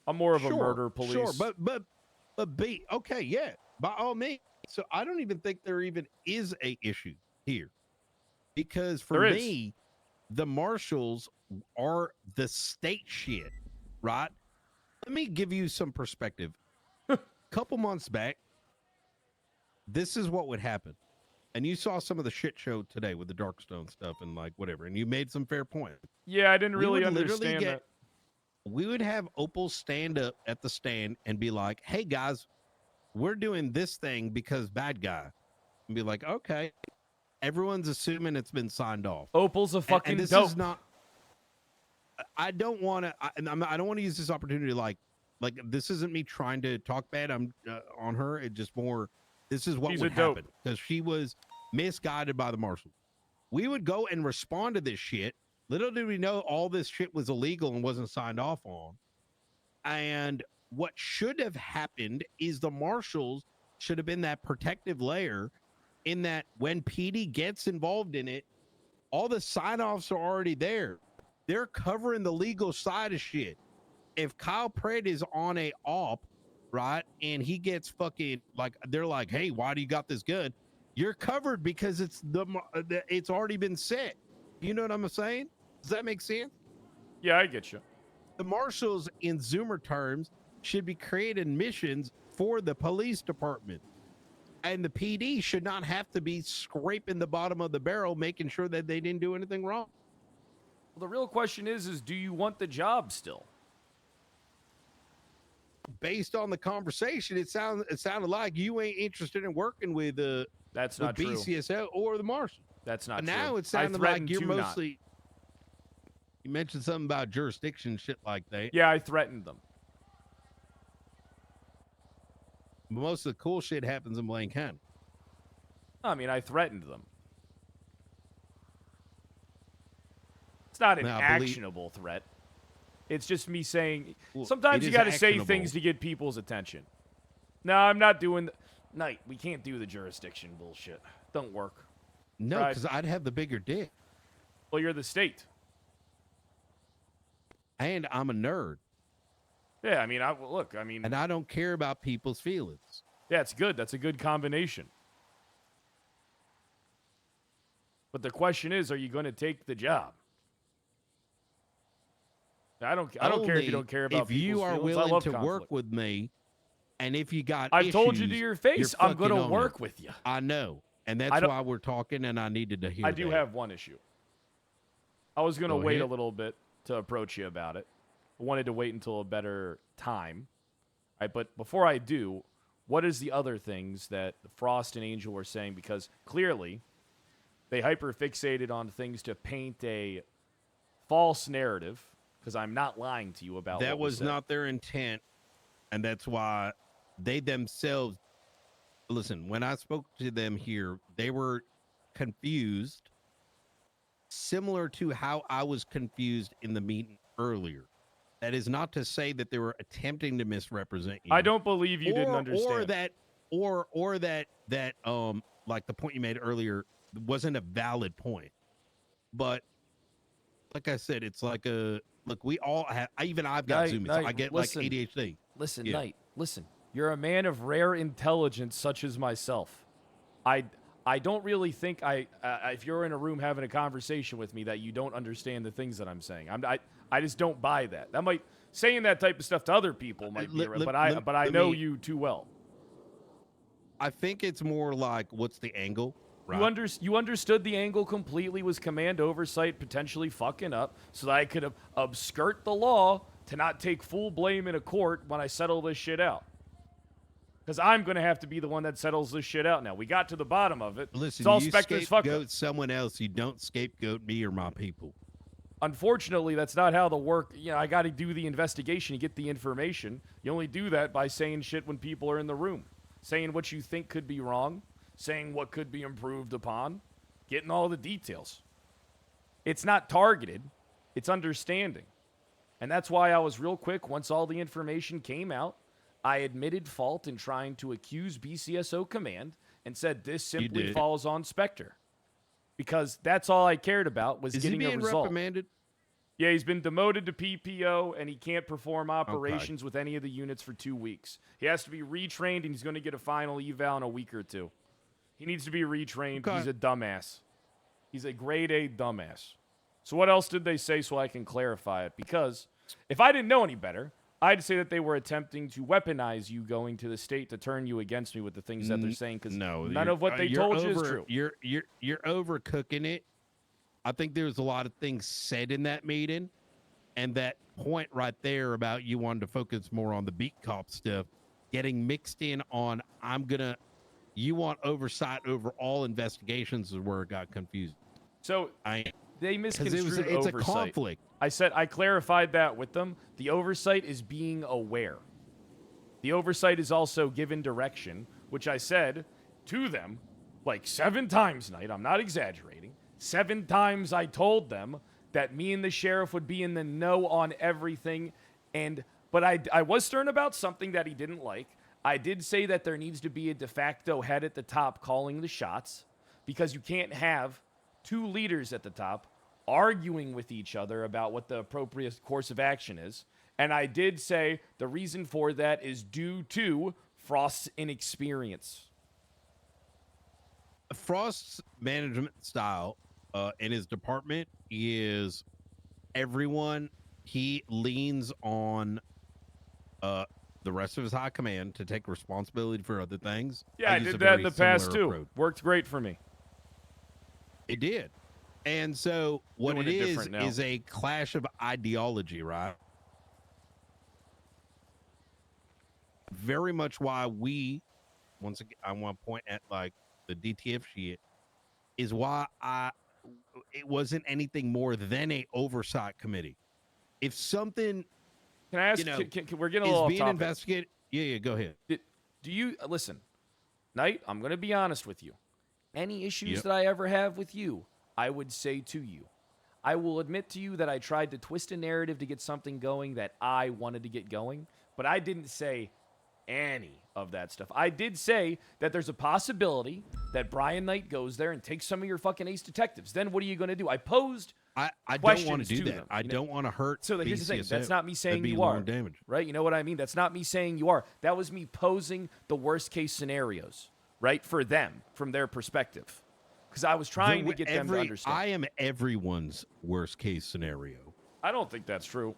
I'm more of a murder police. Sure, but beat. Okay, yeah, by all means. So I don't even think there even is a issue here, because for me, the marshals are the state shit, right? Let me give you some perspective. A couple months back, this is what would happen. And you saw some of the shit show today with the Darkstone stuff and like whatever, and you made some fair point. Yeah, I didn't really understand that. We would have Opal stand up at the stand and be like, hey guys, we're doing this thing because bad guy. And be like, okay. Everyone's assuming it's been signed off. Opal's a fucking and this dope. Is not. I don't want to. I don't want to use this opportunity like this isn't me trying to talk bad. On her. It just more. This is what would happen because she was misguided by the marshals. We would go and respond to this shit. Little did we know all this shit was illegal and wasn't signed off on. And what should have happened is the marshals should have been that protective layer. In that when PD gets involved in it, all the sign-offs are already there. They're covering the legal side of shit. If Kyle Pratt is on a op, right, and he gets fucking like, they're like, hey, why do you got this gun? You're covered because it's already been set. You know what I'm saying? Does that make sense? Yeah, I get you. The marshals, in Zoomer terms, should be creating missions for the police department. And the PD should not have to be scraping the bottom of the barrel, making sure that they didn't do anything wrong. Well, the real question is do you want the job still? Based on the conversation, it sounded like you ain't interested in working with that's not true. BCSO or the marshal. That's not true. Now it sounded like you're mostly. You mentioned something about jurisdiction, shit like that. Yeah, I threatened them. Most of the cool shit happens in Blaine County. I mean, I threatened them. It's not an actionable threat. It's just me saying, sometimes you got to say things to get people's attention. No, I'm not doing Knight, we can't do the jurisdiction bullshit. Don't work. No, because I'd have the bigger dick. Well, you're the state. And I'm a nerd. Yeah, I mean, look, I mean... And I don't care about people's feelings. Yeah, it's good. That's a good combination. But the question is, are you going to take the job? I don't care if you don't care about people's feelings. If you are willing to work with me, and if you got I've told you to your face, I'm going to work with you. I know. And that's why we're talking, and I needed to hear I do have one issue. I was going to wait a little bit to approach you about it. I wanted to wait until a better time. But before I do, what is the other things that Frost and Angel were saying? Because clearly they hyper-fixated on things to paint a false narrative, because I'm not lying to you about that what was said. not their intent, and that's why they themselves, listen, when I spoke to them here, they were confused, similar to how I was confused in the meeting earlier. That is not to say that they were attempting to misrepresent you. I don't believe you didn't understand. Or that like the point you made earlier wasn't a valid point. But like I said, it's like look, we all have, I've got zoomies. So I get listen, like ADHD. Listen, Yeah. Knight, listen. You're a man of rare intelligence, such as myself. I don't really think if you're in a room having a conversation with me that you don't understand the things that I'm saying. I just don't buy that. That might, saying that type of stuff to other people might be, but I know you too well. I think it's more like, what's the angle? Right. You understood the angle completely was command oversight potentially fucking up, so that I could obscure the law to not take full blame in a court when I settle this shit out. Because I'm going to have to be the one that settles this shit out now. We got to the bottom of it. Listen, it's all you Spectre's fuck up. scapegoat someone else. You don't scapegoat me or my people. Unfortunately, that's not how the work. I got to do the investigation, you get the information. You only do that by saying shit when people are in the room, saying what you think could be wrong, saying what could be improved upon, getting all the details. It's not targeted, it's understanding. And that's why I was real quick once all the information came out. I admitted fault in trying to accuse BCSO Command and said this simply falls on Spectre. Because that's all I cared about was getting a result. Is he being reprimanded? Yeah, he's been demoted to PPO, and he can't perform operations with any of the units for 2 weeks. He has to be retrained, and he's going to get a final eval in a week or two. He needs to be retrained. He's a dumbass. He's a grade A dumbass. So what else did they say so I can clarify it? Because if I didn't know any better, I'd say that they were attempting to weaponize you going to the state to turn you against me with the things that they're saying, because none of what they told you is true. You're overcooking it. I think there's a lot of things said in that meeting, and that point right there about you wanting to focus more on the beat cop stuff, getting mixed in on you want oversight over all investigations is where it got confused. So they misconstrued it's oversight. a conflict. I clarified that with them. The oversight is being aware. The oversight is also given direction, which I said to them like 7 times tonight. I'm not exaggerating. 7 times I told them that me and the sheriff would be in the know on everything. But I was stern about something that he didn't like. I did say that there needs to be a de facto head at the top calling the shots, because you can't have 2 leaders at the top arguing with each other about what the appropriate course of action is. And I did say the reason for that is due to Frost's inexperience. Frost's management style in his department is everyone. He leans on the rest of his high command to take responsibility for other things. Yeah, I did that in the past too. Approach. Worked great for me. It did. And so what it is a clash of ideology, right? Very much why once again, I want to point at like the DTF shit, is why it wasn't anything more than a oversight committee. If something, can I ask? We're getting a little being off topic. investigated. Yeah, go ahead. Do you listen, Knight? I'm going to be honest with you. Any issues that I ever have with you, I would say to you, I will admit to you that I tried to twist a narrative to get something going that I wanted to get going, but I didn't say any of that stuff. I did say that there's a possibility that Brian Knight goes there and takes some of your fucking ace detectives. Then what are you going to do? I posed I questions don't want to do that. them, I don't want to hurt. So here's the thing. BCSO. That's not me saying That'd be you are. long damage. Right? You know what I mean? That's not me saying you are. That was me posing the worst case scenarios, right? For them, from their perspective. Because I was trying to get them to understand. I am everyone's worst case scenario. I don't think that's true.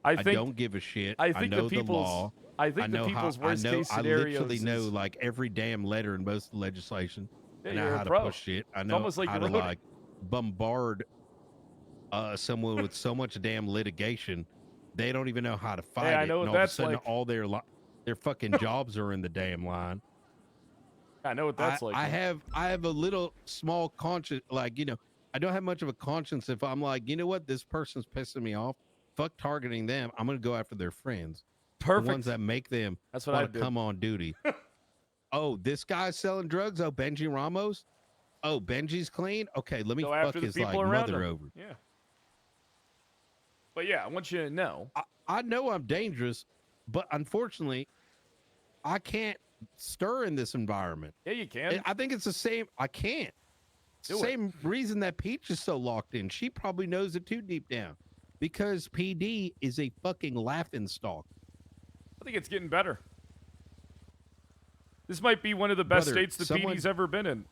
I don't give a shit. I know the law. I think the people's worst case scenarios. I literally know like every damn letter in most legislation. Yeah, I know you're how a to pro. push shit. I It's know almost like how you to wrote it. like bombard someone with so much damn litigation They don't even know how to fight I it. know and what all that's of a sudden, like. all their fucking jobs are in the damn line. I know what that's like. I have a little small conscience, like, you know, I don't have much of a conscience if I'm like, you know what, this person's pissing me off. Fuck targeting them. I'm gonna go after their friends. Perfect. The ones that make them That's what I want to did. come on duty. Oh, this guy's selling drugs. Oh, Benji Ramos. Oh, Benji's clean. Okay, let me Go fuck after the his people like around mother him. over. Yeah. But yeah, I want you to know. I know I'm dangerous, but unfortunately, I can't stir in this environment. Yeah, you can. I think it's the same. I can't. Same reason that Peach is so locked in. She probably knows it too deep down, because PD is a fucking laughing stock. I think it's getting better. This might be one of the best Brother, states the PD's ever been in.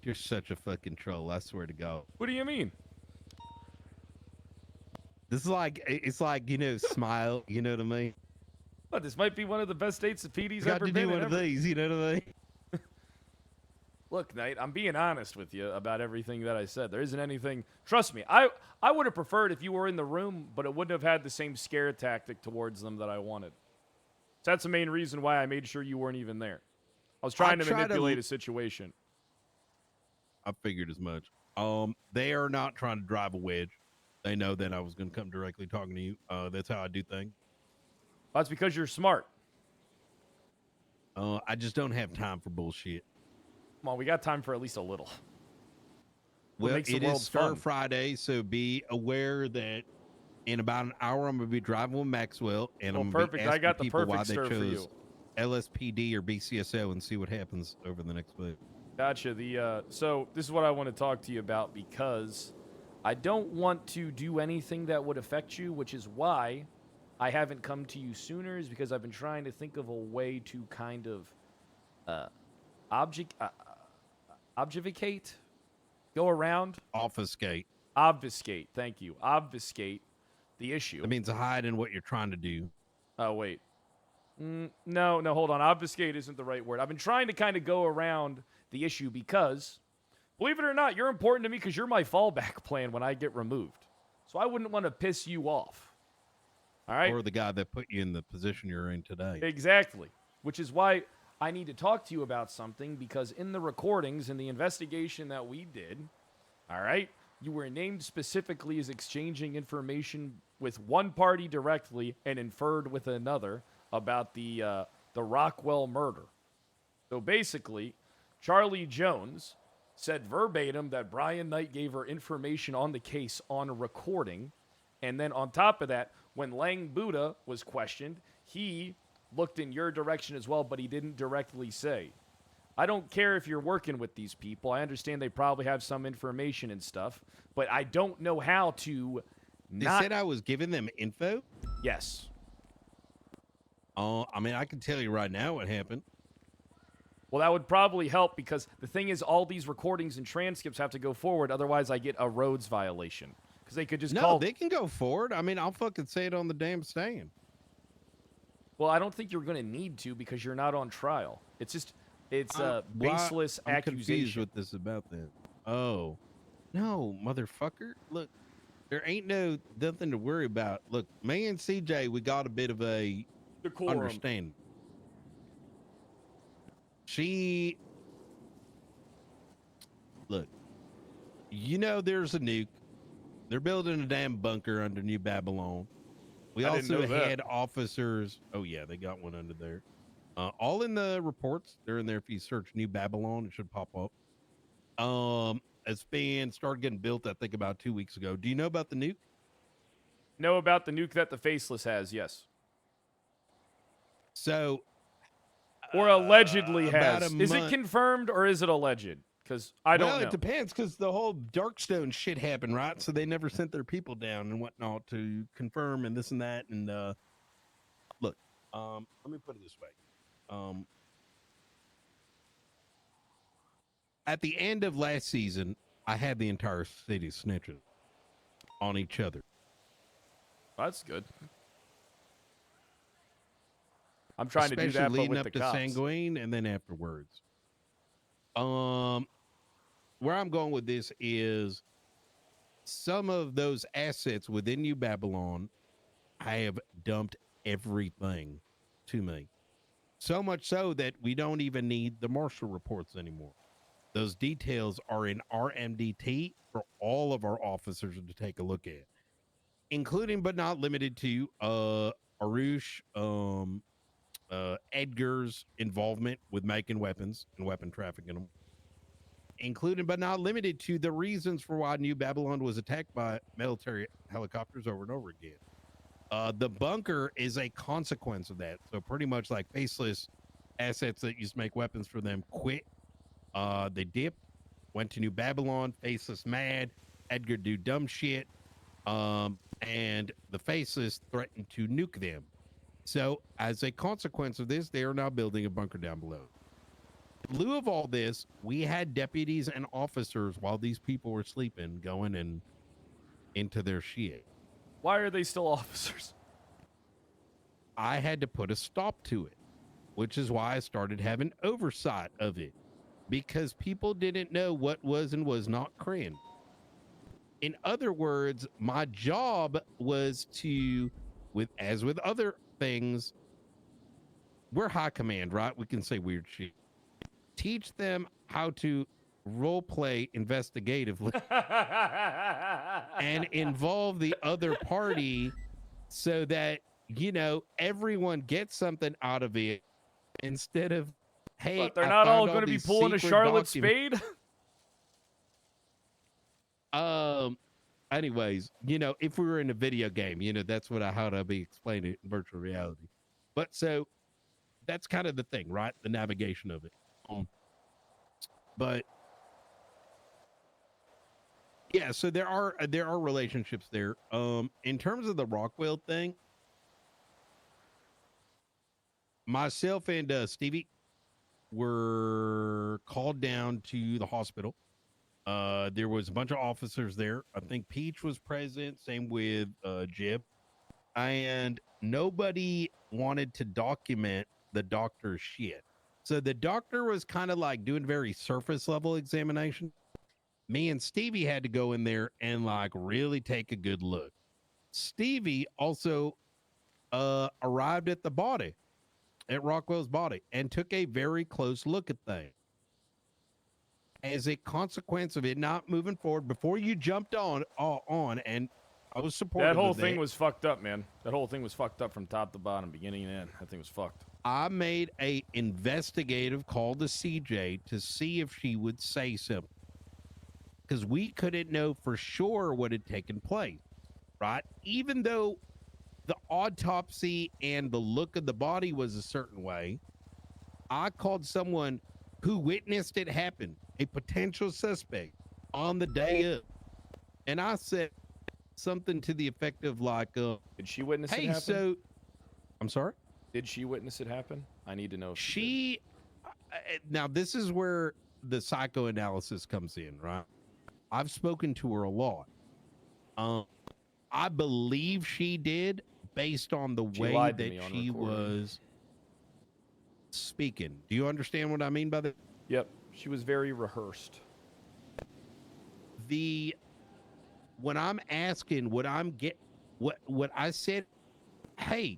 You're such a fucking troll. I swear to God. What do you mean? This is like, it's like, you know, smile. You know what I mean? But this might be one of the best states the PD's Got ever to been do in. one of these. You know what I mean? Look, Knight, I'm being honest with you about everything that I said. There isn't anything. Trust me, I would have preferred if you were in the room, but it wouldn't have had the same scare tactic towards them that I wanted. So that's the main reason why I made sure you weren't even there. I was trying to manipulate a situation. I figured as much. They are not trying to drive a wedge. They know that I was going to come directly talking to you. That's how I do things. That's because you're smart. I just don't have time for bullshit. Come on, we got time for at least a little. Well, it is Stir Friday, so be aware that in about an hour I'm going to be driving with Maxwell, and I'm going to be asking people why they chose LSPD or BCSO and see what happens over the next week. Gotcha. So this is what I want to talk to you about, because I don't want to do anything that would affect you, which is why I haven't come to you sooner, is because I've been trying to think of a way to kind of objectificate, go around, obfuscate, thank you, obfuscate the issue. That means hide in what you're trying to do. Oh, wait. No, hold on. Obfuscate isn't the right word. I've been trying to kind of go around the issue because, believe it or not, you're important to me because you're my fallback plan when I get removed. So I wouldn't want to piss you off. All right? Or the guy that put you in the position you're in today. Exactly. Which is why I need to talk to you about something, because in the recordings, in the investigation that we did, all right, you were named specifically as exchanging information with one party directly and inferred with another about the Rockwell murder. So basically, Charlie Jones said verbatim that Brian Knight gave her information on the case on a recording, and then on top of that, when Lang Buddha was questioned, he looked in your direction as well, but he didn't directly say. I don't care if you're working with these people. I understand they probably have some information and stuff, but I don't know how to They said I was giving them info? Yes. I mean, I can tell you right now what happened. Well, that would probably help, because the thing is, all these recordings and transcripts have to go forward. Otherwise, I get a roads violation. Because they could just call... No, they can go forward. I mean, I'll fucking say it on the damn stand. Well, I don't think you're going to need to, because you're not on trial. It's just, it's a baseless I'm accusation. Confused with this about that. Oh, no, motherfucker. Look, there ain't nothing to worry about. Look, me and CJ, we got a bit of a understanding. Look, you know, there's a nuke. They're building a damn bunker under New Babylon. We also had officers. Oh, yeah, they got one under there. All in the reports. They're in there. If you search New Babylon, it should pop up. It's been started getting built, I think, about 2 weeks ago. Do you know about the nuke? Know about the nuke that the Faceless has, yes. So... Or allegedly has. Is it confirmed or is it alleged? Because I don't know. Well, it depends, because the whole Darkstone shit happened, right? So they never sent their people down and whatnot to confirm and this and that. And look, let me put it this way. At the end of last season, I had the entire city snitching on each other. That's good. I'm trying to do that, but with the cops. Sanguine and then afterwards. Where I'm going with this is some of those assets within New Babylon have dumped everything to me. So much so that we don't even need the marshal reports anymore. Those details are in RMDT for all of our officers to take a look at, including but not limited to Arush, Edgar's involvement with making weapons and weapon trafficking them, including but not limited to the reasons for why New Babylon was attacked by military helicopters over and over again. The bunker is a consequence of that. So pretty much like Faceless assets that used to make weapons for them quit. They dipped, went to New Babylon, Faceless mad, Edgar do dumb shit, and the Faceless threatened to nuke them. So as a consequence of this, they are now building a bunker down below. In lieu of all this, we had deputies and officers while these people were sleeping going and into their shit. Why are they still officers? I had to put a stop to it, which is why I started having oversight of it, because people didn't know what was and was not cran. In other words, my job was to, as with other things, we're high command, right? We can say weird shit. Teach them how to role play investigatively and involve the other party so that, you know, everyone gets something out of it instead of, hey, but they're not all going to be pulling a Charlotte Spade. Anyways, you know, if we were in a video game, you know, that's how I'd be explaining it in virtual reality. But so that's kind of the thing, right? The navigation of it. But yeah, so there are relationships there. In terms of the Rockwell thing, myself and Stevie were called down to the hospital. There was a bunch of officers there. I think Peach was present, same with Jib. And nobody wanted to document the doctor's shit. So the doctor was kind of like doing very surface level examination. Me and Stevie had to go in there and like really take a good look. Stevie also arrived at the body, at Rockwell's body, and took a very close look at things. As a consequence of it not moving forward, before you jumped on, and I was supportive. That whole thing was fucked up, man. That whole thing was fucked up from top to bottom, beginning and end. That thing was fucked. I made a investigative call to CJ to see if she would say something, because we couldn't know for sure what had taken place, right? Even though the autopsy and the look of the body was a certain way, I called someone who witnessed it happen, a potential suspect, on the day of, and I said something to the effect of like, did she witness it happen? Hey, so, I'm sorry? Did she witness it happen? I need to know if she now this is where the psychoanalysis comes in, right? I've spoken to her a lot. I believe she did, based on the way that she was speaking. Do you understand what I mean by that? Yep. She was very rehearsed. When I'm asking, what I said, hey,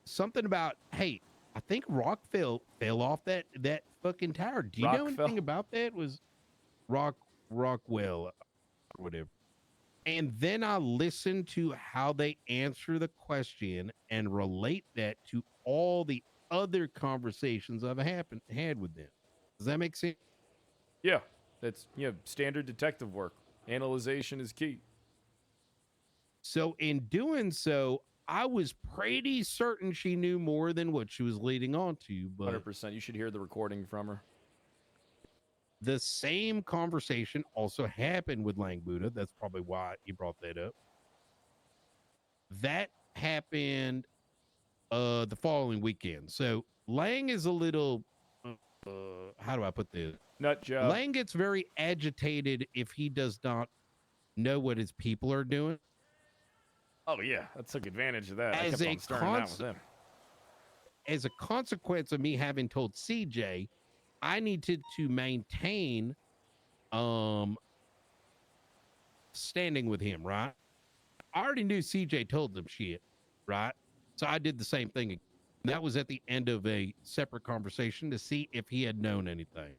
something about, hey, I think Rock fell off that fucking tower. Do you know anything about that? Was Rockwell or whatever. And then I listen to how they answer the question and relate that to all the other conversations I've had with them. Does that make sense? Yeah, that's standard detective work. Analyzation is key. So in doing so, I was pretty certain she knew more than what she was leading on to. But 100%. You should hear the recording from her. The same conversation also happened with Lang Buddha. That's probably why you brought that up. That happened the following weekend. So Lang is a little, how do I put this? Nut job. Lang gets very agitated if he does not know what his people are doing. Oh, yeah. I took advantage of that. I kept on stirring that with him. As a consequence of me having told CJ, I needed to maintain standing with him, right? I already knew CJ told them shit, right? So I did the same thing. That was at the end of a separate conversation to see if he had known anything.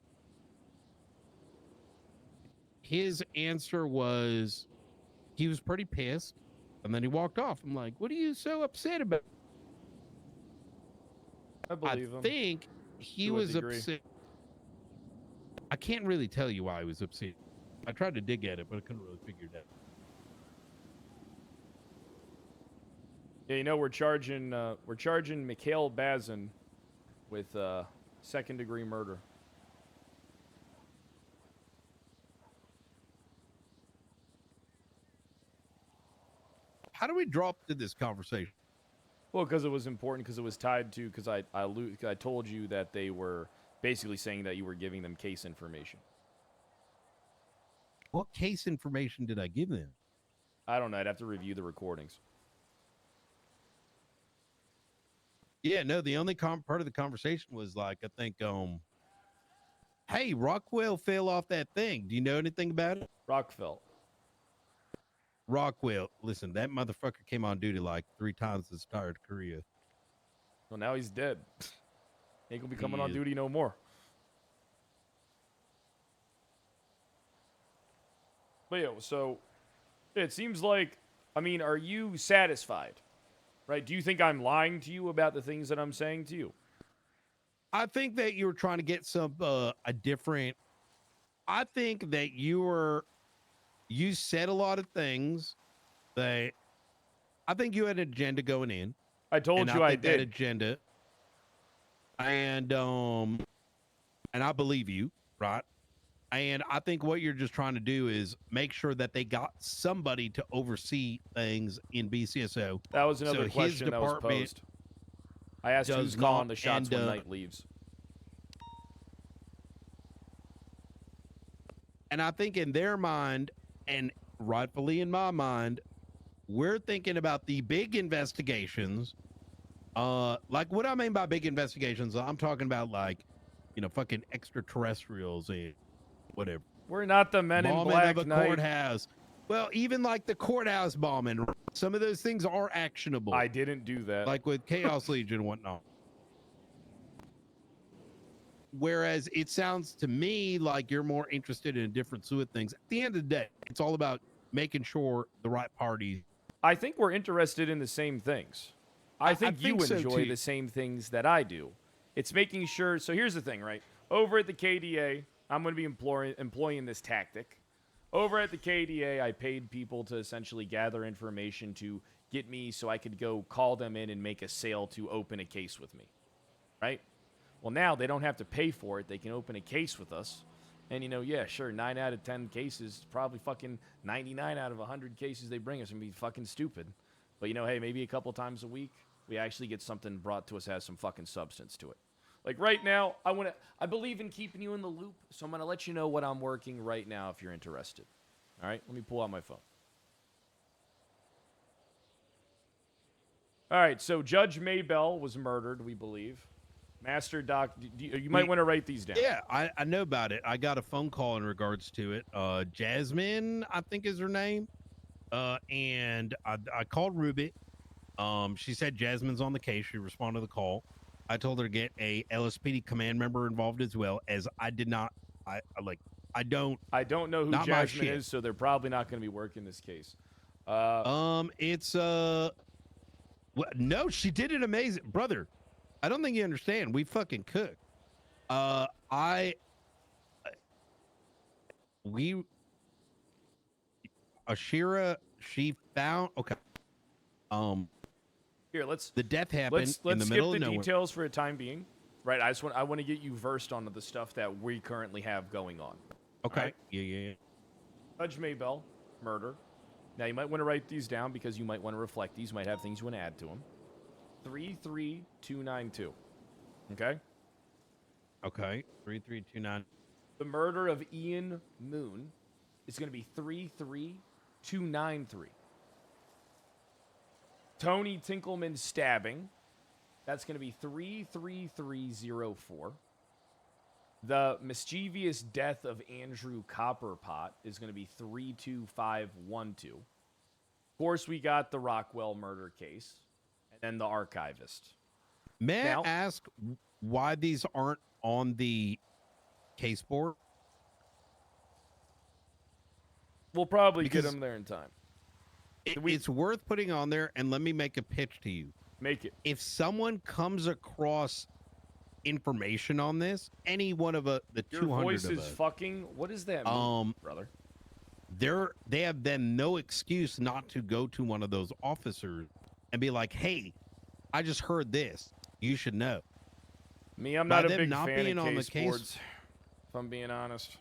His answer was he was pretty pissed, and then he walked off. I'm like, what are you so upset about? I believe him. I think he was upset. I can't really tell you why he was upset. I tried to dig at it, but I couldn't really figure it out. Yeah, you know, we're charging Mikhail Bazin with second-degree murder. How do we drop to this conversation? Well, because it was important, because it was tied to, because I told you that they were basically saying that you were giving them case information. What case information did I give them? I don't know. I'd have to review the recordings. Yeah, no, the only part of the conversation was like, I think, hey, Rockwell fell off that thing. Do you know anything about it? Rockwell. Listen, that motherfucker came on duty like 3 times his entire career. Well, now he's dead. Ain't gonna be coming on duty no more. But yeah, so it seems like, I mean, are you satisfied? Right? Do you think I'm lying to you about the things that I'm saying to you? I think that you were trying to get some a different. I think that you said a lot of things that I think you had an agenda going in. I told you I did. That agenda. And I believe you, right? And I think what you're just trying to do is make sure that they got somebody to oversee things in BCSO. That was another question that was posed. I asked who's calling the shots when Knight leaves. And I think in their mind, and rightfully in my mind, we're thinking about the big investigations. Like what I mean by big investigations, I'm talking about like, you know, fucking extraterrestrials and whatever. We're not the men in black, of a courthouse. Well, even like the courthouse bombing, some of those things are actionable. I didn't do that. Like with Chaos Legion and whatnot. Whereas it sounds to me like you're more interested in a different suite of things. At the end of the day, it's all about making sure the right party. I think we're interested in the same things. I think you enjoy the same things that I do. It's making sure. So here's the thing, right? Over at the KDA, I'm going to be employing this tactic. Over at the KDA, I paid people to essentially gather information to get me so I could go call them in and make a sale to open a case with me. Right? Well, now they don't have to pay for it. They can open a case with us. And, you know, yeah, sure, 9 out of 10 cases, probably fucking 99 out of 100 cases they bring us and be fucking stupid. But, you know, hey, maybe a couple times a week, we actually get something brought to us that has some fucking substance to it. Like right now, I believe in keeping you in the loop, so I'm going to let you know what I'm working right now if you're interested. All right, let me pull out my phone. All right, so Judge Maybell was murdered, we believe. Master Doc, you might want to write these down. Yeah, I know about it. I got a phone call in regards to it. Jasmine, I think is her name. And I called Ruby. She said Jasmine's on the case. She responded to the call. I told her to get a LSPD command member involved as well, as I did not. I don't know who Jasmine is, so they're probably not going to be working this case. No, she did an amazing, brother. I don't think you understand. We fucking cook. Ashira, she found Here, let's. The death happened in the middle of nowhere. Let's skip the details for a time being. Right, I want to get you versed onto the stuff that we currently have going on. Okay. Right? Yeah. Judge Maybell, murder. Now you might want to write these down because you might want to reflect these. You might have things you want to add to them. 33292. Okay. Okay. 3329. The murder of Ian Moon is going to be 33293. Tony Tinkleman stabbing. That's going to be 33304. The mischievous death of Andrew Copperpot is going to be 32512. Of course, we got the Rockwell murder case, and then the archivist. May I ask why these aren't on the case board? We'll probably get them there in time. It's worth putting on there, and let me make a pitch to you. Make it. If someone comes across information on this, any one of the Your 200 voice of is us, fucking. What does that mean, brother? they have then no excuse not to go to one of those officers and be like, "Hey, I just heard this. You should know." Me, I'm By not a them big not fan being of on the case case- boards, if I'm being honest.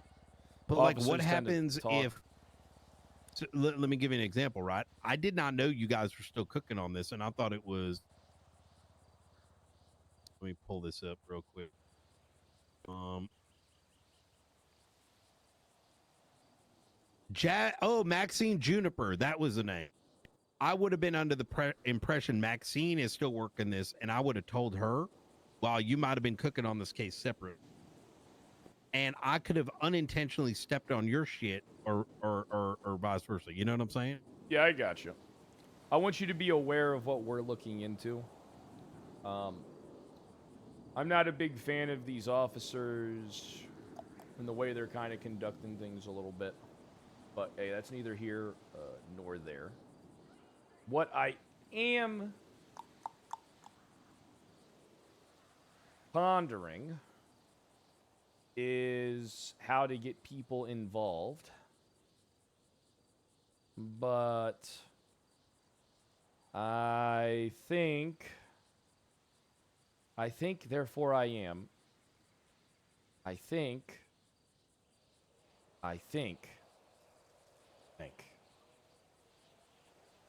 But like, what Officers tend to happens talk. if? So let me give you an example, right? I did not know you guys were still cooking on this, and I thought it was. Let me pull this up real quick. Maxine Juniper, that was the name. I would have been under the impression Maxine is still working this, and I would have told her, while you might have been cooking on this case separate. And I could have unintentionally stepped on your shit, or vice versa. You know what I'm saying? Yeah, I got you. I want you to be aware of what we're looking into. I'm not a big fan of these officers and the way they're kind of conducting things a little bit. But, hey, that's neither here nor there. What I am pondering is how to get people involved. But I think, therefore I am. I think.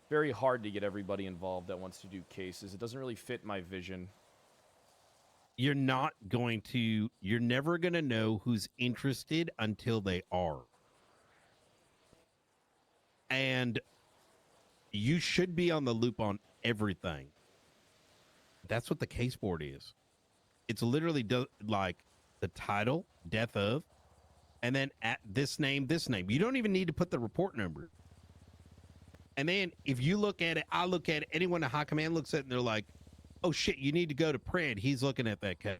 Very hard to get everybody involved that wants to do cases. It doesn't really fit my vision. You're never going to know who's interested until they are. And you should be on the loop on everything. That's what the case board is. It's literally like the title, death of, and then at this name, this name. You don't even need to put the report number. And then if you look at it, I look at it, anyone in high command looks at it and they're like, oh shit, you need to go to Pred. He's looking at that case.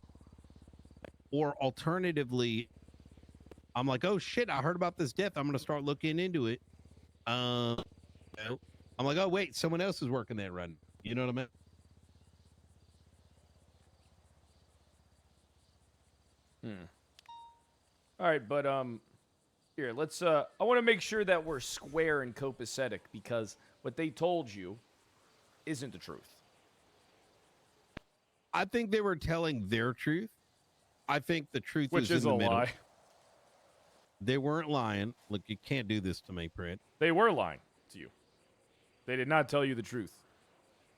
Or alternatively, I'm like, oh shit, I heard about this death. I'm going to start looking into it. I'm like, oh wait, someone else is working that run. You know what I mean? All right, but here, let's I want to make sure that we're square and copacetic, because what they told you isn't the truth. I think they were telling their truth. I think the truth Which is in the a middle. lie. They weren't lying. Look, you can't do this to me, Brent. They were lying to you. They did not tell you the truth.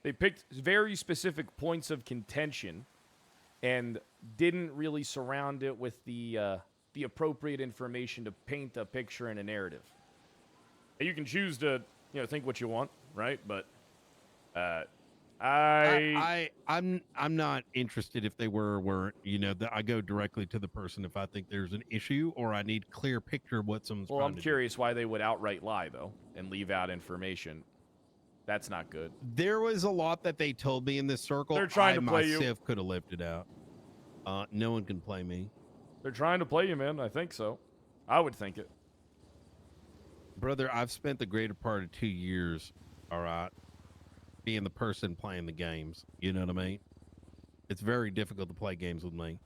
They picked very specific points of contention and didn't really surround it with the appropriate information to paint a picture and a narrative. You can choose to, think what you want, right? But I'm not interested if they were or weren't. I go directly to the person if I think there's an issue or I need clear picture of what someone's Well, trying I'm to curious why they would outright lie, though, and leave out information. That's not good. There was a lot that they told me in this circle. They're trying to play you. I myself could have left it out. No one can play me. They're trying to play you, man. I think so. I would think it. Brother, I've spent the greater part of 2 years, all right, being the person playing the games. You know what I mean? It's very difficult to play games with me.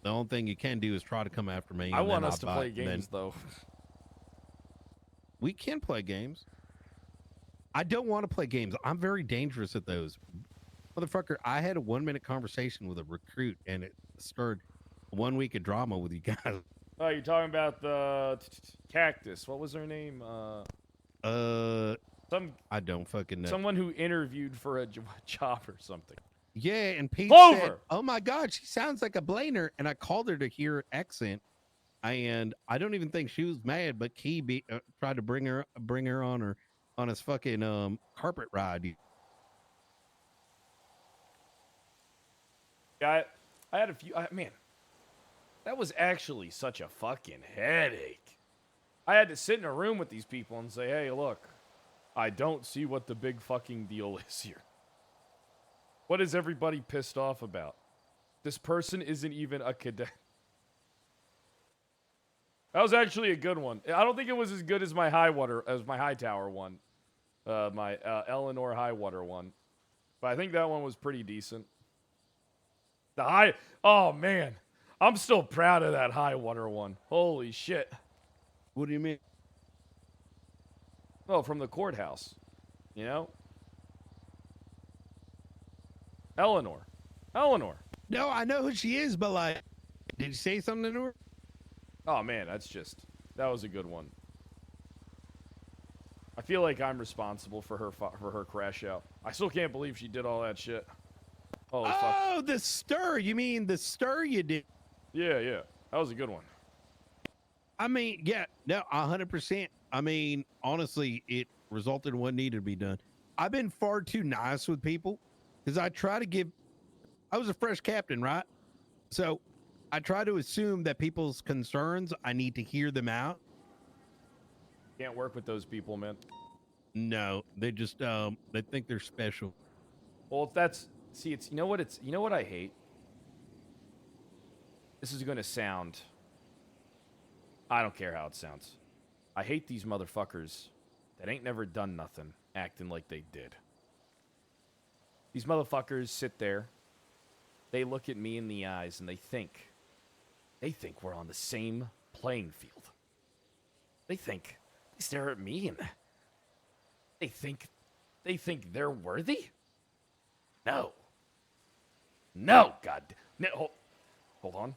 The only thing you can do is try to come after me. I want us to play games, though. We can play games. I don't want to play games. I'm very dangerous at those. Motherfucker, I had a 1-minute conversation with a recruit, and it stirred 1 week of drama with you guys. Oh, you're talking about the cactus. What was her name? I don't fucking know. Someone who interviewed for a job or something. Yeah, and Pete Clover! said, oh my God, she sounds like a Blainer. And I called her to hear her accent. And I don't even think she was mad, but Key tried to bring her on his fucking carpet ride. Yeah, I had a few. Man, That was actually such a fucking headache. I had to sit in a room with these people and say, hey, look, I don't see what the big fucking deal is here. What is everybody pissed off about? This person isn't even a cadet. That was actually a good one. I don't think it was as good as my high tower one. My Eleanor high water one. But I think that one was pretty decent. Oh man. I'm still proud of that high water one. Holy shit. What do you mean? Oh, from the courthouse. You know? Eleanor. No, I know who she is, but like, did you say something to her? Oh man, that was a good one. I feel like I'm responsible for her crash out. I still can't believe she did all that shit. Holy fuck. Oh, the stir. You mean the stir you did? Yeah. That was a good one. I mean, yeah, no, 100%. I mean, honestly, it resulted in what needed to be done. I've been far too nice with people because I was a fresh captain, right? So I try to assume that people's concerns, I need to hear them out. Can't work with those people, man. No, they just, they think they're special. Well, you know what I hate? This is going to sound, I don't care how it sounds. I hate these motherfuckers that ain't never done nothing acting like they did. These motherfuckers sit there. They look at me in the eyes and they think we're on the same playing field. They stare at me and they think they're worthy? No, God. No, hold on.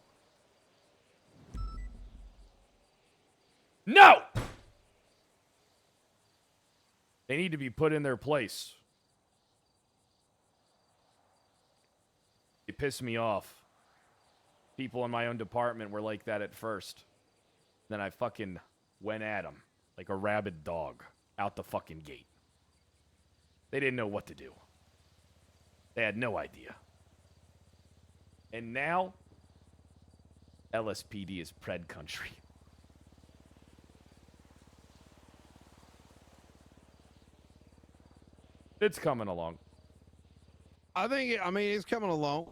No! They need to be put in their place. It pissed me off. People in my own department were like that at first. Then I fucking went at them like a rabid dog out the fucking gate. They didn't know what to do. They had no idea. And now, LSPD is pred country. It's coming along. I mean, it's coming along.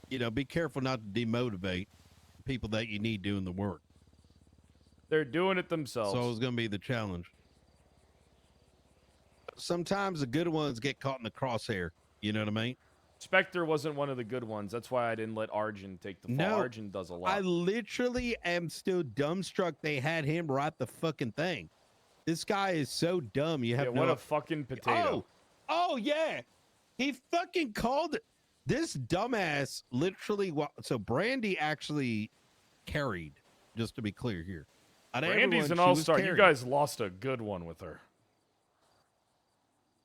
You know, be careful not to demotivate people that you need doing the work. They're doing it themselves. So it's going to be the challenge. Sometimes the good ones get caught in the crosshair. You know what I mean? Spectre wasn't one of the good ones. That's why I didn't let Arjun take the fall. No, Arjun does a lot. I literally am still dumbstruck they had him write the fucking thing. This guy is so dumb. You have what a fucking potato. Oh yeah. He fucking called it. This dumbass literally. So Brandy actually carried, just to be clear here. Brandy's an all-star. You guys lost a good one with her.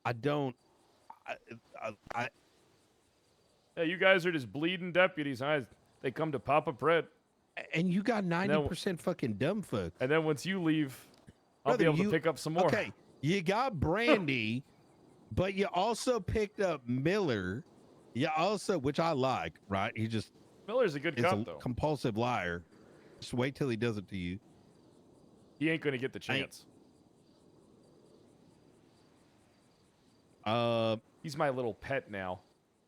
Yeah, you guys are just bleeding deputies. They come to Papa Pred. And you got 90% fucking dumb fuck. And then once you leave, I'll be able to pick up some more. Okay, you got Brandy, but you also picked up Miller. You also, which I like, right? Miller's a good cop, though. Compulsive liar. Just wait till he does it to you. He ain't gonna get the chance. He's my little pet now.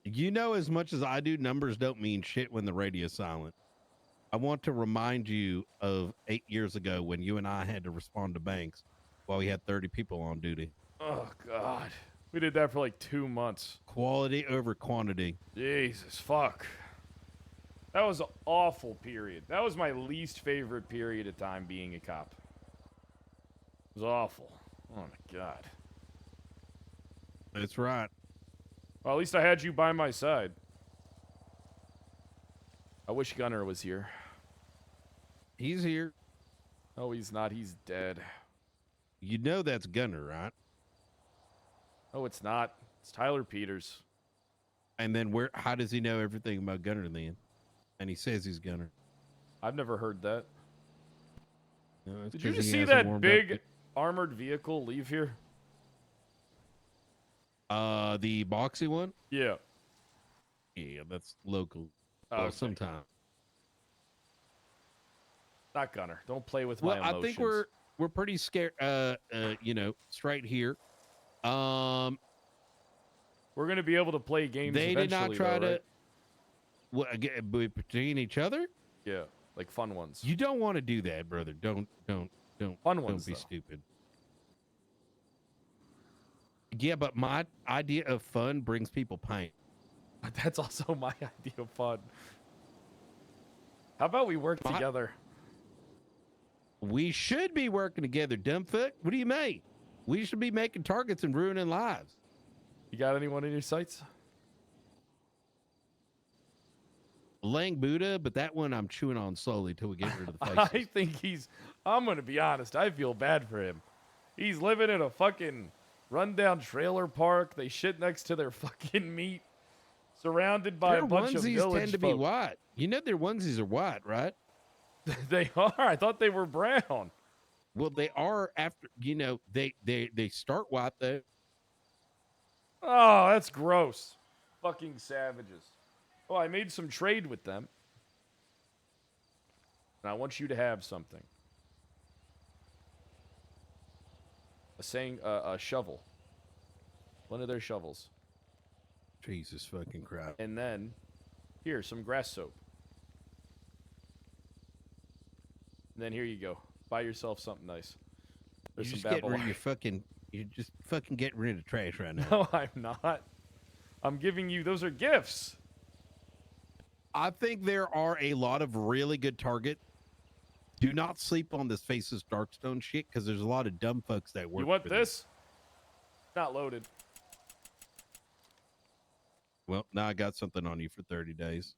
You know, as much as I do, numbers don't mean shit when the radio's silent. I want to remind you of 8 years ago when you and I had to respond to banks while we had 30 people on duty. Oh, God. We did that for like 2 months. Quality over quantity. Jesus, fuck. That was an awful period. That was my least favorite period of time being a cop. It was awful. Oh, my God. That's right. Well, at least I had you by my side. I wish Gunner was here. He's here. Oh, he's not. He's dead. You know that's Gunner, right? Oh, it's not. It's Tyler Peters. And then how does he know everything about Gunner then? And he says he's Gunner. I've never heard that. No, did you just see that big armored vehicle leave here? The boxy one? Yeah. Yeah, that's local. Okay. Well, sometime. Not Gunner. Don't play with my Well, emotions. I think we're pretty scared. You know, straight here. We're gonna be able to play games. They did not try though, right? to between each other. Yeah, like fun ones. You don't want to do that, brother. Don't fun ones. Don't be though. stupid. Yeah, but my idea of fun brings people pain. That's also my idea of fun. How about we work together? We should be working together, dumbfoot. What do you mean? We should be making targets and ruining lives. You got anyone in your sights? Lang Buddha, but that one I'm chewing on slowly till we get rid of the I faces. think I'm gonna be honest. I feel bad for him. He's living in a fucking rundown trailer park. They shit next to their fucking meat, surrounded by Their a bunch of onesies village tend to be folk. white. You know their onesies are white, right? They are. I thought they were brown. Well, they are after. You know, they start white though. Oh, that's gross. Fucking savages. Oh, I made some trade with them. And I want you to have something. A shovel. One of their shovels. Jesus fucking Christ. And then, here, some grass soap. And then here you go. Buy yourself something nice. There's You're some just getting rid of Babylon. your fucking. You're just fucking getting rid of trash right now. No, I'm not. I'm giving you, those are gifts. I think there are a lot of really good targets. Do not sleep on this Faces Darkstone shit because there's a lot of dumb folks that work. You want for this? Not loaded. Well, now I got something on you for 30 days.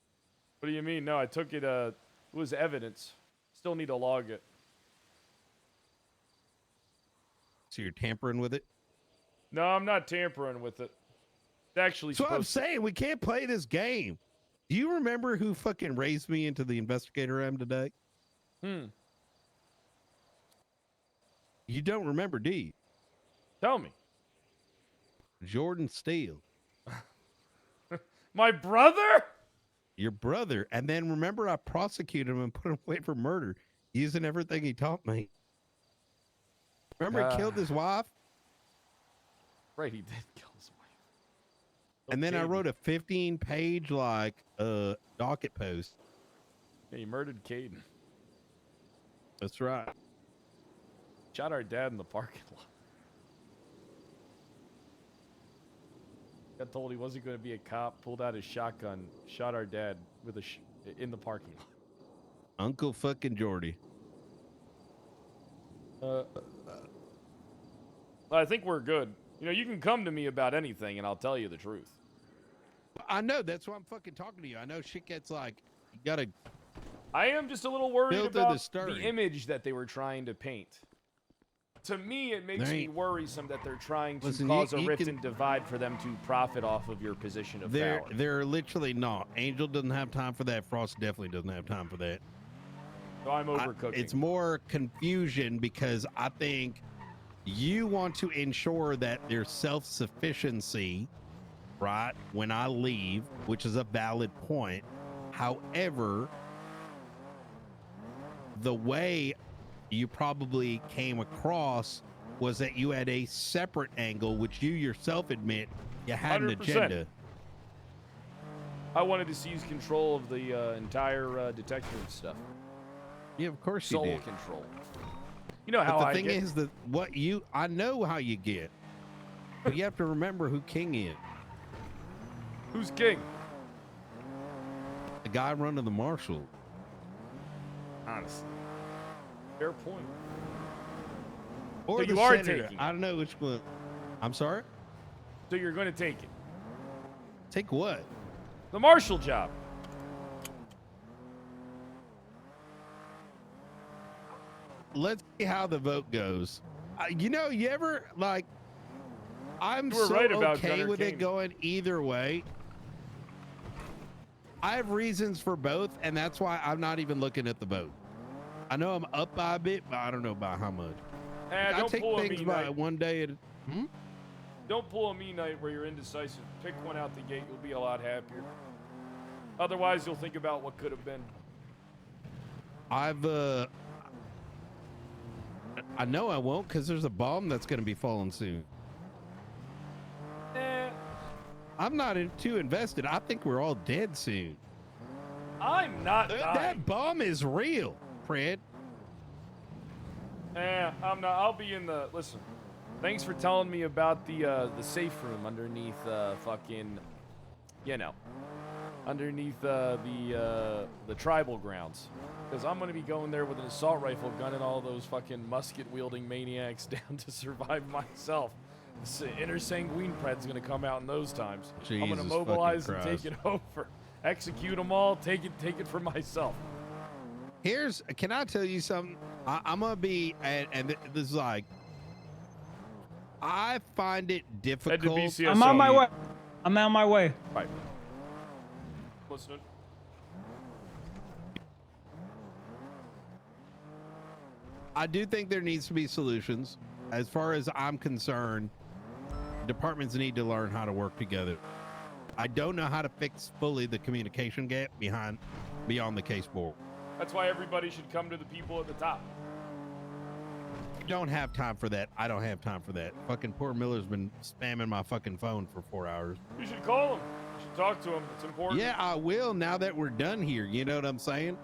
What do you mean? No, I took it, it was evidence. Still need to log it. So you're tampering with it? No, I'm not tampering with it. It's actually So I'm supposed saying we can't play this game. Do you remember who fucking raised me into the investigator I am today? You don't remember, do you? Tell me. Jordan Steele. My brother? Your brother. And then remember I prosecuted him and put him away for murder using everything he taught me. Remember he killed his wife? Right, he did kill his wife. And then I Caden. wrote a 15-page docket post. Yeah, he murdered Caden. That's right. Shot our dad in the parking lot. Got told he wasn't going to be a cop, pulled out his shotgun, shot our dad with in the parking lot. Uncle fucking Jordy. I think we're good. You know, you can come to me about anything and I'll tell you the truth. I know. That's why I'm fucking talking to you. I know shit gets like, you gotta. I am just a little worried Filter about the story. the image that they were trying to paint. To me, it makes There me ain't- worrisome that they're trying to Listen, cause you a rift can- and divide for them to profit off of your position of power. They're literally not. Angel doesn't have time for that. Frost definitely doesn't have time for that. So I'm overcooking. It's more confusion because I think you want to ensure that there's self-sufficiency, right, when I leave, which is a valid point. However, the way you probably came across was that you had a separate angle, which you yourself admit you had an 100%. agenda. I wanted to seize control of the entire detective stuff. Yeah, of course you Soul did. control. You know how But the I thing get. is that I know how you get, but you have to remember who King is. Who's king? The guy running the marshal. Honestly. Fair point. Or So the you are senator. taking it. I don't know which one. I'm sorry? So you're going to take it. Take what? The marshal job. Let's see how the vote goes. You know, you ever, like, I'm You were so right about okay Gunner with King. it going either way. I have reasons for both, and that's why I'm not even looking at the vote. I know I'm up by a bit, but I don't know by how much. I Don't take pull a things me by night. one day at a Don't pull a me night where you're indecisive. Pick one out the gate. You'll be a lot happier. Otherwise, you'll think about what could have been. I've I know I won't because there's a bomb that's going to be falling soon. I'm not too invested. I think we're all dead soon. I'm not dying. That bomb is real, Fred. I'm not. I'll be in the. Listen, thanks for telling me about the safe room underneath fucking, you know, underneath the tribal grounds. Because I'm gonna be going there with an assault rifle, gunning all those fucking musket-wielding maniacs down to survive myself. This inner sanguine pred's gonna come out in those times. I'm gonna mobilize and take it over, execute them all, take it for myself. Can I tell you something? I'm gonna be, and this is like, I find it difficult. I'm on my way. I'm on my way. Right. Listening. I do think there needs to be solutions. As far as I'm concerned, departments need to learn how to work together. I don't know how to fix fully the communication gap beyond the case board. That's why everybody should come to the people at the top. I don't have time for that. I don't have time for that. Fucking poor Miller's been spamming my fucking phone for 4 hours. You should call him. You should talk to him. It's important. Yeah, I will now that we're done here. You know what I'm saying?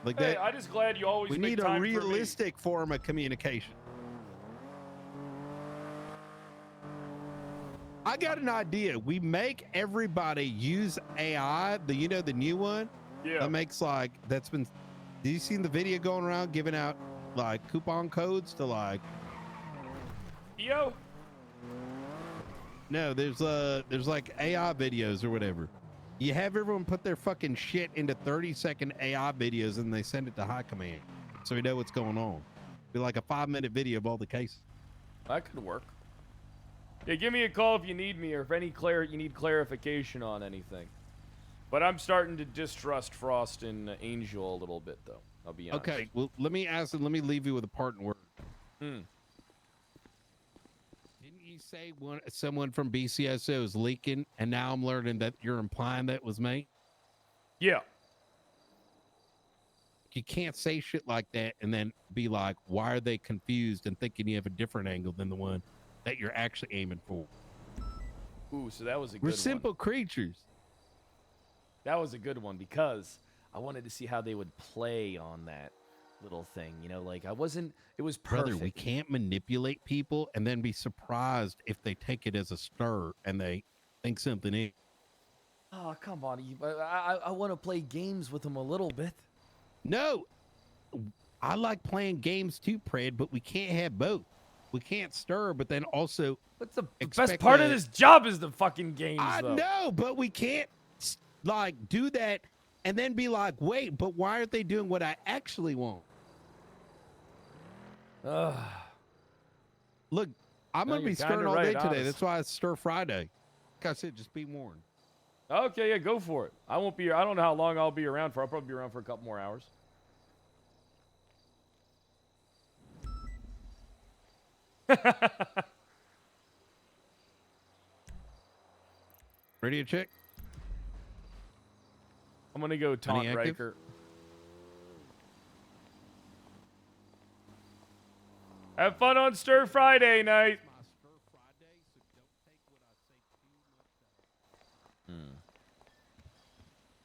Like Hey, that. I'm just glad you always We make need time a for me. realistic form of communication. I got an idea. We make everybody use AI. The new one. Yeah. That makes that's been. Did you see the video going around giving out like coupon codes to like? Yo. No, there's like AI videos or whatever. You have everyone put their fucking shit into 30-second AI videos and they send it to high command, so we know what's going on. Be like a 5-minute video of all the cases. That could work. Yeah, give me a call if you need me or if you need clarification on anything. But I'm starting to distrust Frost and Angel a little bit, though. I'll be honest. Okay, well, let me leave you with a parting word. Hmm. Didn't you say someone from BCSO is leaking, and now I'm learning that you're implying that was me? Yeah. You can't say shit like that and then be like, why are they confused and thinking you have a different angle than the one that you're actually aiming for? Ooh, so that was a good We're one. simple creatures. That was a good one because I wanted to see how they would play on that little thing. You know, like it was perfect. Brother, we can't manipulate people and then be surprised if they take it as a stir and they think something is. Oh, come on. I want to play games with them a little bit. No, I like playing games too, Pred, but we can't have both. We can't stir, but then also. What's the best part of this job is the fucking games, I though. know, but we can't do that and then be like, wait, but why aren't they doing what I actually want? Look, I'm gonna be stirring all day today. honest. That's why it's Stir Friday. Like I said, just be warned. Okay, yeah, go for it. I won't be. I don't know how long I'll be around for. I'll probably be around for a couple more hours. Radio check. I'm gonna go taunt active? Riker. Have fun on Stir Friday night.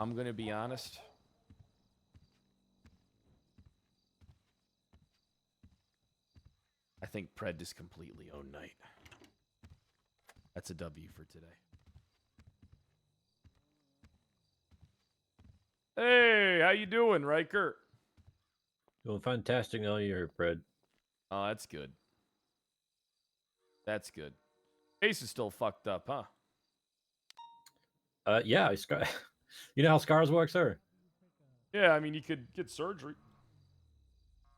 I'm gonna be honest. I think Pred just completely owned night. That's a W for today. Hey, how you doing, Riker? Doing fantastic all year, Fred. Oh, that's good. That's good. Case is still fucked up, huh? Yeah, you know how scars work, sir? Yeah, I mean, you could get surgery.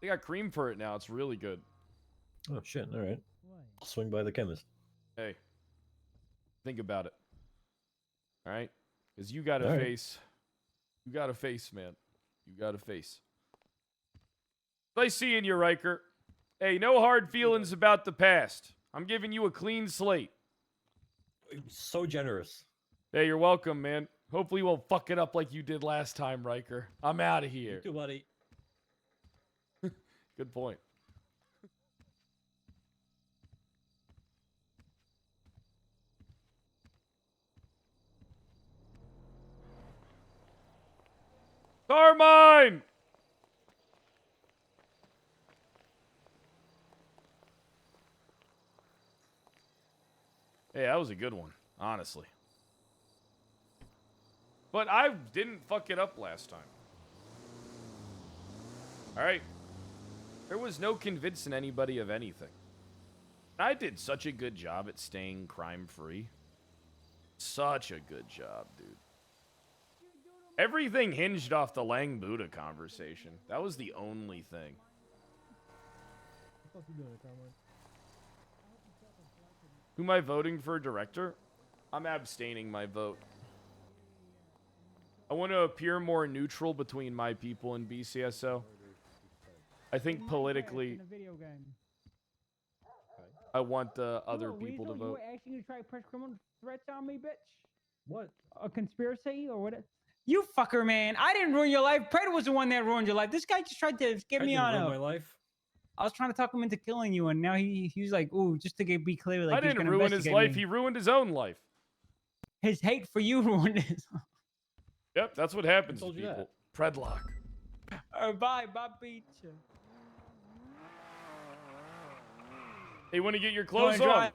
They got cream for it now. It's really good. Oh, shit. All right. I'll swing by the chemist. Hey, think about it. All right? Because you got a All right. face. You got a face, man. You got a face. Nice seeing you, Riker. Hey, no hard feelings about the past. I'm giving you a clean slate. So generous. Hey, you're welcome, man. Hopefully you won't fuck it up like you did last time, Riker. I'm out of here. You too, buddy. Good point. Carmine! Hey, that was a good one, honestly. But I didn't fuck it up last time. Alright. There was no convincing anybody of anything. I did such a good job at staying crime-free. Such a good job, dude. Everything hinged off the Lang Buddha conversation. That was the only thing. Who am I voting for director? I'm abstaining my vote. I want to appear more neutral between my people and BCSO. I think politically, I want the other people to vote. You were actually gonna try to press criminal threats on me, bitch? What? A conspiracy or what? You fucker, man! I didn't ruin your life. Pred was the one that ruined your life. This guy just tried to get me on ruin my life. I was trying to talk him into killing you, and now he's like, ooh, just to be clear, like I didn't ruin his life. He ruined his own life. His hate for you ruined his. Yep, that's what happens to people. Predlock. Bye, beach. Hey, want to get your clothes on?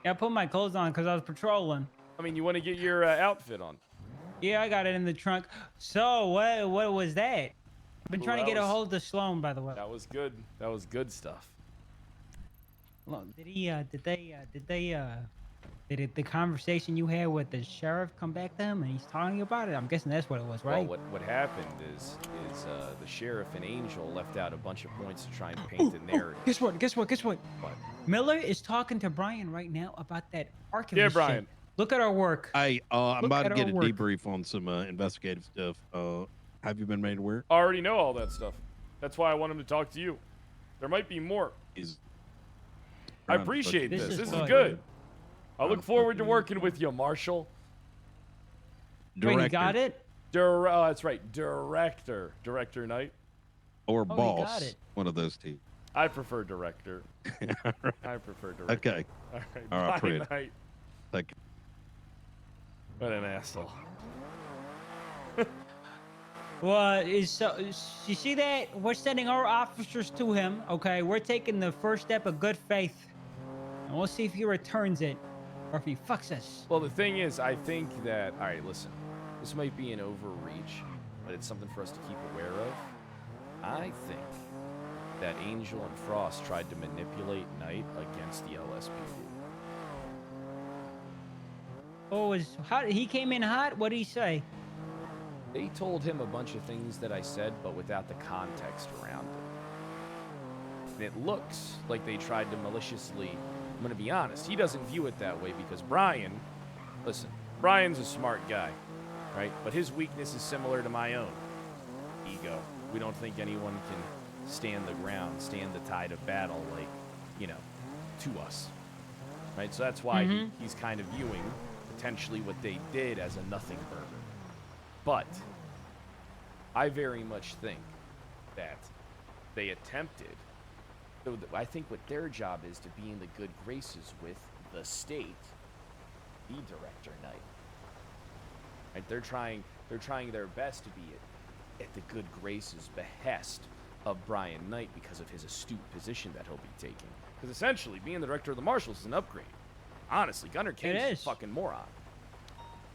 Yeah, I put my clothes on because I was patrolling. I mean, you want to get your outfit on? Yeah, I got it in the trunk. So, what was that? I've been trying to get a hold of Sloan, by the way. That was good. That was good stuff. Look, did the conversation you had with the sheriff come back to him and he's telling you about it? I'm guessing that's what it was, right? Well, what happened is the sheriff and Angel left out a bunch of points to try and paint the narrative. Guess what? What? Miller is talking to Brian right now about that archivist. Yeah, Brian. Shit. Look at our work. Hey, I'm Look about to at get our a work. debrief on some investigative stuff. Have you been made aware? I already know all that stuff. That's why I want him to talk to you. There might be more. I appreciate this. This is good. I look forward to working with you, Marshall. Director. Wait, you got it? That's right. Director. Director Knight. Or Oh, boss. you got it. One of those two. I prefer director. I prefer director. Okay. All right. All right, Bye, Fred. Knight. Thank you. What an asshole. Well, you see that? We're sending our officers to him, okay? We're taking the first step of good faith. And we'll see if he returns it or if he fucks us. Well, the thing is, I think that... All right, listen. This might be an overreach, but it's something for us to keep aware of. I think that Angel and Frost tried to manipulate Knight against the LSPD. Oh, he came in hot? What did he say? They told him a bunch of things that I said, but without the context around it. And it looks like they tried to maliciously... I'm going to be honest. He doesn't view it that way because Brian... Listen, Brian's a smart guy, right? But his weakness is similar to my own. Ego. We don't think anyone can stand the ground, stand the tide of battle like, you know, to us. Right? So that's why he's kind of viewing potentially what they did as a nothing burger. But I very much think that they attempted, so I think what their job is to be in the good graces with the state, the Director Knight. Right? They're trying their best to be at the good graces behest of Brian Knight because of his astute position that he'll be taking. Because essentially, being the Director of the Marshals is an upgrade. Honestly, Gunner King's a fucking moron.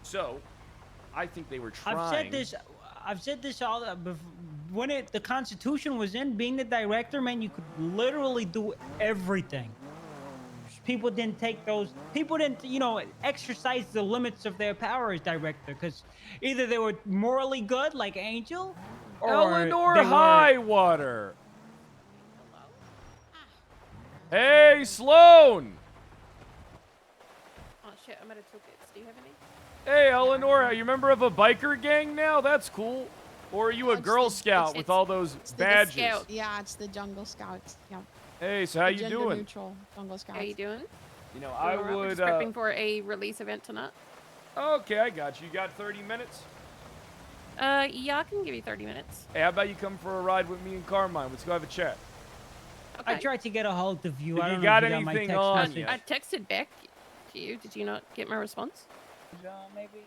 So, I think they were trying... I've said this all... When the Constitution was in, being the director, man, you could literally do everything. People didn't take those... People didn't, exercise the limits of their power as director, because either they were morally good, like Angel, or Eleanor Highwater! Hey, Sloan! Oh shit, I'm out of tickets. Do you have any? Hey, Eleanor, are you a member of a biker gang now? That's cool. Or are you a Girl Scout with all those badges? Yeah, it's the Jungle Scouts. Yeah. Hey, so how you Gender doing? Neutral Jungle Scouts. How you doing? You know, I We're would... just prepping for a release event tonight. Okay, I got you. You got 30 minutes? Yeah, I can give you 30 minutes. Hey, how about you come for a ride with me and Carmine? Let's go have a chat. Okay. I tried to get a hold of you. If I you don't got know if you got my anything text on message. you. I texted back to you. Did you not get my response? Maybe.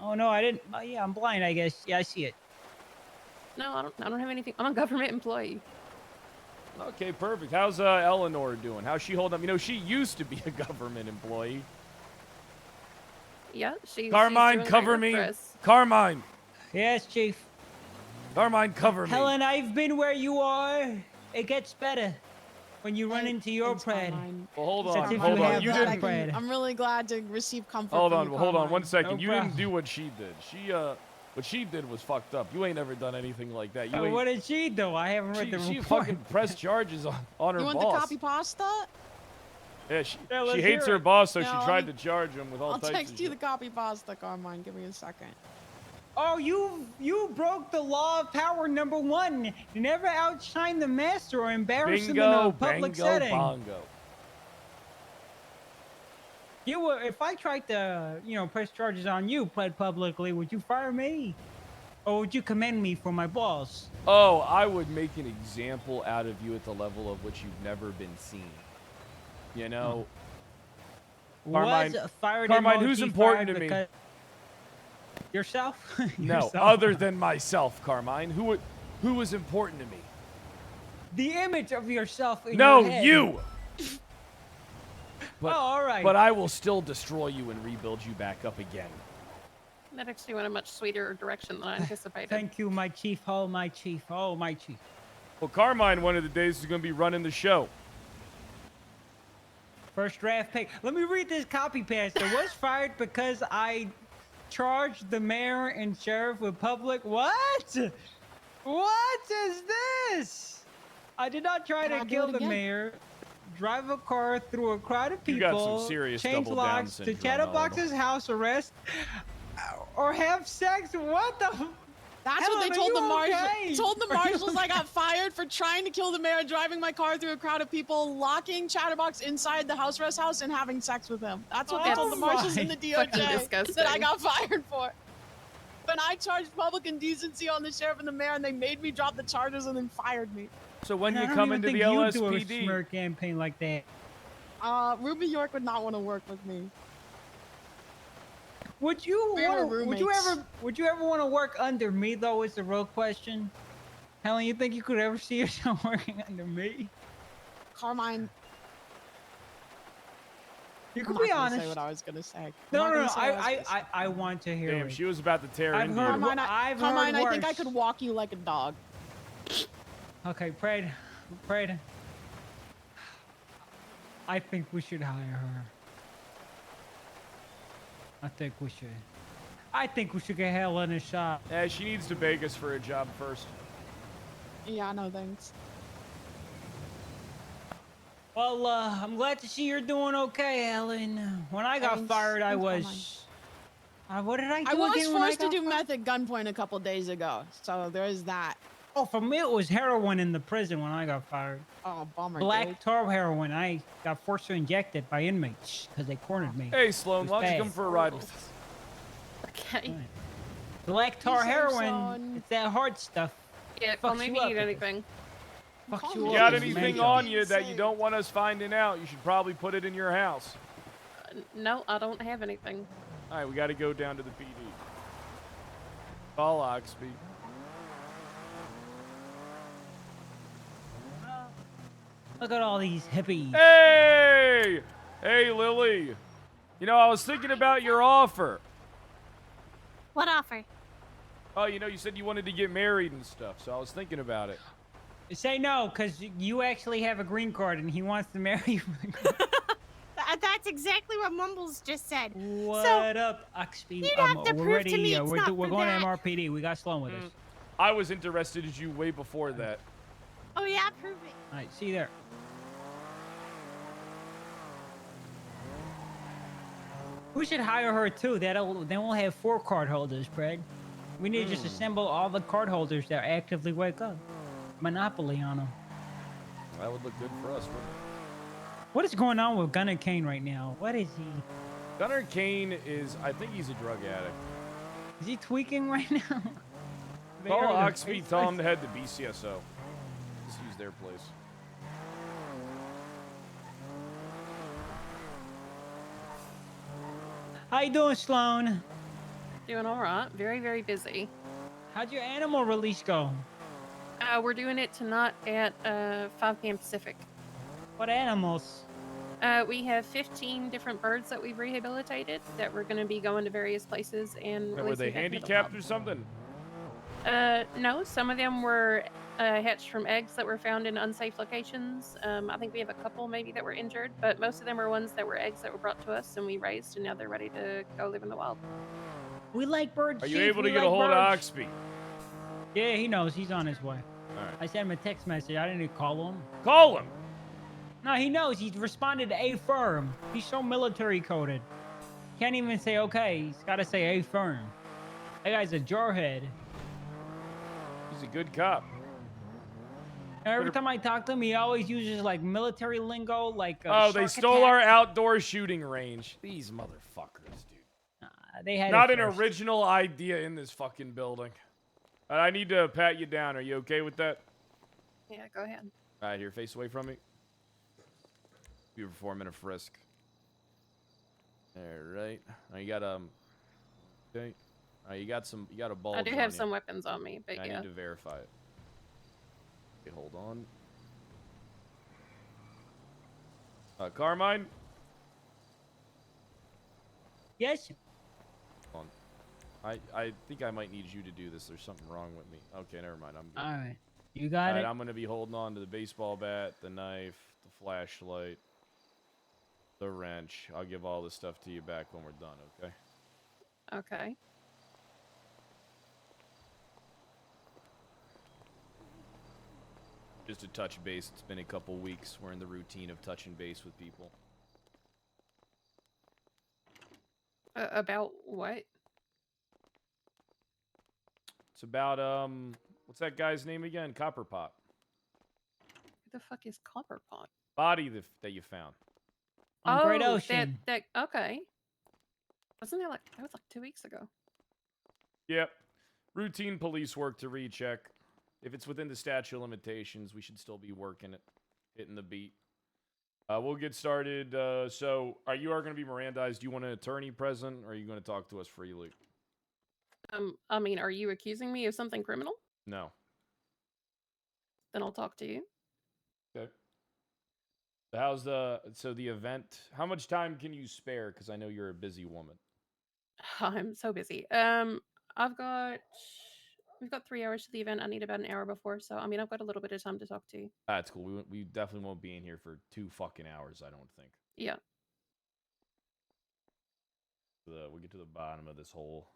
Oh no, I didn't. Yeah, I'm blind. I guess. Yeah, I see it. No, I don't have anything. I'm a government employee. Okay, perfect. How's Eleanor doing? How's she holding up? You know, she used to be a government employee. Yeah, she's Carmine, doing cover great me. work for us. Carmine. Yes, Chief. Carmine, cover me. Helen, I've been where you are. It gets better when you run into your pred. Well, hold on, Except if hold you on. have You that didn't. bread. I'm really glad to receive comfort. Hold from on, you, hold on, Carmine. 1 second. No You problem. didn't do what she did. What she did was fucked up. You ain't ever done anything like that. You ain't, What did she do? I haven't read the she report. fucking pressed charges on her You want boss. the copy pasta? Yeah, she let's hates hear her it. boss, so Yeah, she let tried me- to charge him with all I'll types text of you shit. the copy pasta, Carmine. Give me a second. Oh, you broke the law of power number 1. You never outshine the master or embarrass him in Bingo, a public bango, setting. bongo. You were, if I tried to, press charges on you, pled publicly, would you fire me? Or would you commend me for my balls? Oh, I would make an example out of you at the level of which you've never been seen. You know? Carmine, Was fired Carmine, emoji who's important fired to me? because- Yourself? No, Yourself. other than myself, Carmine. Who was important to me? The image of yourself in No, your head. you! But, Oh, all right. But I will still destroy you and rebuild you back up again. That actually went a much sweeter direction than I anticipated. Thank you, my chief. Oh, my chief. Oh, my chief. Well, Carmine, one of the days, is going to be running the show. First draft pick. Let me read this copy paste. I was fired because I charged the mayor and sheriff with public. What? What is this? I did not try to kill the mayor. Drive a car through a crowd of people. You got some serious change double down locks to syndrome, Chatterbox's house arrest, or have sex. What the? That's Helen, what they are told you the marshals. okay? Told the Are you marshals I got fired for trying to kill the mayor, driving my car through a crowd of people, locking Chatterbox inside the house arrest house, and having sex with him. That's what they told the marshals in the DOJ that I got fired for. But I charged public indecency on the sheriff and the mayor, and they made me drop the charges and then fired me. So when I you don't come even into think the you do a LSPD, smear campaign like that. Ruby York would not want to work with me. Would you We were wanna, would you ever want to work under me though? Is the real question. Helen, you think you could ever see yourself working under me? Carmine. You I'm could not be gonna honest. say what I was gonna say. No. I want to hear damn, it. she was about to tear I've into heard- you. Carmine, I've heard Carmine, I think I worse. could walk you like a dog. Okay, Pred. I think we should hire her. I think we should get Helen a shot. Yeah, she needs to beg us for a job first. Yeah, no thanks. Well, I'm glad to see you're doing okay, Helen. When I got Thanks. fired, I Thanks, was. What did I do I was again when I forced to got do fired? meth at gunpoint a couple days ago, so there is that. Oh, for me, it was heroin in the prison when I got fired. Oh, bummer. Black dude. tar heroin. I got forced to inject it by inmates because they cornered me. Hey, Sloan, It was why don't you bad. come for a ride with us? Okay. Black tar Peace out, heroin. son. It's that hard stuff. Yeah, call Fucks me you if you up. need anything. Fucks You you got up, anything man. on you that you don't want us finding out, you should probably put it in your house. No, I don't have anything. All right, we got to go down to the PD. Call Oxby. Look at all these hippies. Hey! Hey, Lily. You know, I was thinking about your offer. What offer? Oh, you know, you said you wanted to get married and stuff, so I was thinking about it. Say no, because you actually have a green card and he wants to marry you. That's exactly what Mumbles just said. What up, Oxby? You'd have to we're prove ready. to me it's we're not we're for going that. to MRPD. We got Sloan with us. I was interested in you way before that. Oh yeah, prove it. All right, see you there. We should hire her too. Then we'll have 4 card holders, Craig. We need to just assemble all the card holders that actively wake up. Monopoly on them. That would look good for us, wouldn't it? What is going on with Gunner Kane right now? What is he? Gunnar Kane is, I think he's a drug addict. Is he tweaking right now? Call Oxby, tell him to head to BCSO. Just use their place. How you doing, Sloan? Doing all right. Very, very busy. How'd your animal release go? We're doing it tonight at 5 p.m. Pacific. What animals? We have 15 different birds that we've rehabilitated that we're going to be going to various places and Were they releasing back into the handicapped wild. or something? No, some of them were hatched from eggs that were found in unsafe locations. I think we have a couple maybe that were injured, but most of them were ones that were eggs that were brought to us and we raised, and now they're ready to go live in the wild. We like birds. Are you Chief. able to We get a like hold birds. of Oxby? Yeah, he knows. He's on his way. All right. I sent him a text message. I didn't call him. Call him. No, he knows. He's responded to a firm. He's so military coded. Can't even say okay. He's got to say a firm. That guy's a jarhead. He's a good cop. Every time I talk to him, he always uses like military lingo, like oh, they shark stole attack. our outdoor shooting range. These motherfuckers, dude. They had Not it an first. original idea in this fucking building. I need to pat you down. Are you okay with that? Yeah, go ahead. All right, here, face away from me. You performing a frisk. All right. Now you got okay. You got a bulge. I do on have you. some weapons on me, but I yeah. need to verify it. Okay, hold on. Carmine. Yes. Hold on. I think I might need you to do this. There's something wrong with me. Okay, never mind. I'm good. All right. You got it. I'm gonna be holding on to the baseball bat, the knife, the flashlight, the wrench. I'll give all this stuff to you back when we're done, okay? Okay. Just a touch base. It's been a couple weeks. We're in the routine of touching base with people. About what? It's about, what's that guy's name again? Copperpot. Who the fuck is Copperpot? Body that you found. On Great Ocean. That okay. Wasn't that was like 2 weeks ago? Yep. Routine police work to recheck. If it's within the statute of limitations, we should still be working it, hitting the beat. We'll get started. So, you are going to be Mirandized. Do you want an attorney present, or are you going to talk to us freely? I mean, are you accusing me of something criminal? No. Then I'll talk to you. Okay. How's the event? How much time can you spare? Because I know you're a busy woman. I'm so busy. We've got 3 hours to the event. I need about an hour before, so I mean, I've got a little bit of time to talk to you. That's cool. We definitely won't be in here for 2 fucking hours, I don't think. Yeah. We'll get to the bottom of this whole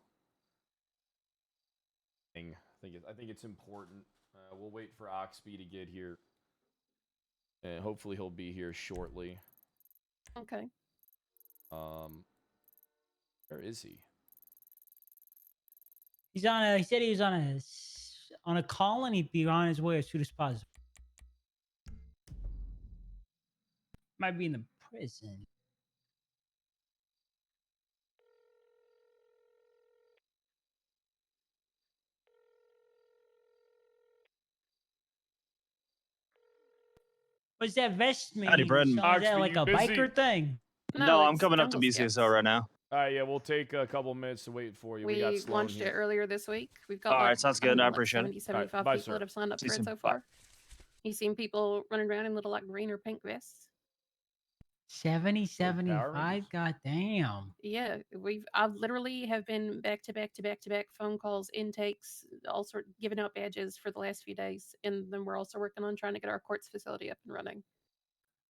thing. I think it's important. We'll wait for Oxby to get here. And hopefully he'll be here shortly. Okay. Where is he? He's on he said he was on a call and he'd be on his way as soon as possible. Might be in the prison. What's that vest mean? Howdy, Brendan. Is that Oxby, like you a busy? biker thing? No, I'm coming up to BCSO right now. All right, yeah, we'll take a couple minutes to wait for you. We got Sloan launched here. it earlier this week. We've got All right, sounds good. I like appreciate 70, it. 75 All right, bye, people sir. that have signed up See for you it soon. so far. You've seen people running around in little like green or pink vests. 70, 75? God damn. Yeah, I've literally have been back to back to back to back phone calls, intakes, all sort giving out badges for the last few days, and then we're also working on trying to get our courts facility up and running.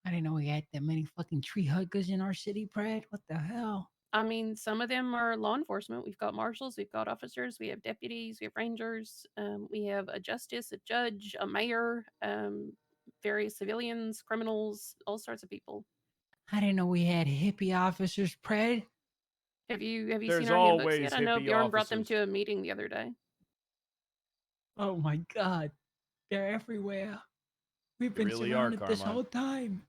I didn't know we had that many fucking tree huggers in our city, Brad. What the hell? I mean, some of them are law enforcement. We've got marshals, we've got officers, we have deputies, we have rangers, we have a justice, a judge, a mayor, various civilians, criminals, all sorts of people. I didn't know we had hippie officers, Pred. Have you There's seen our handbooks always yet? I know hippie Bjorn brought them officers. to a meeting the other day. Oh my God. They're everywhere. We've been really are, surrounded this Carmine. whole time.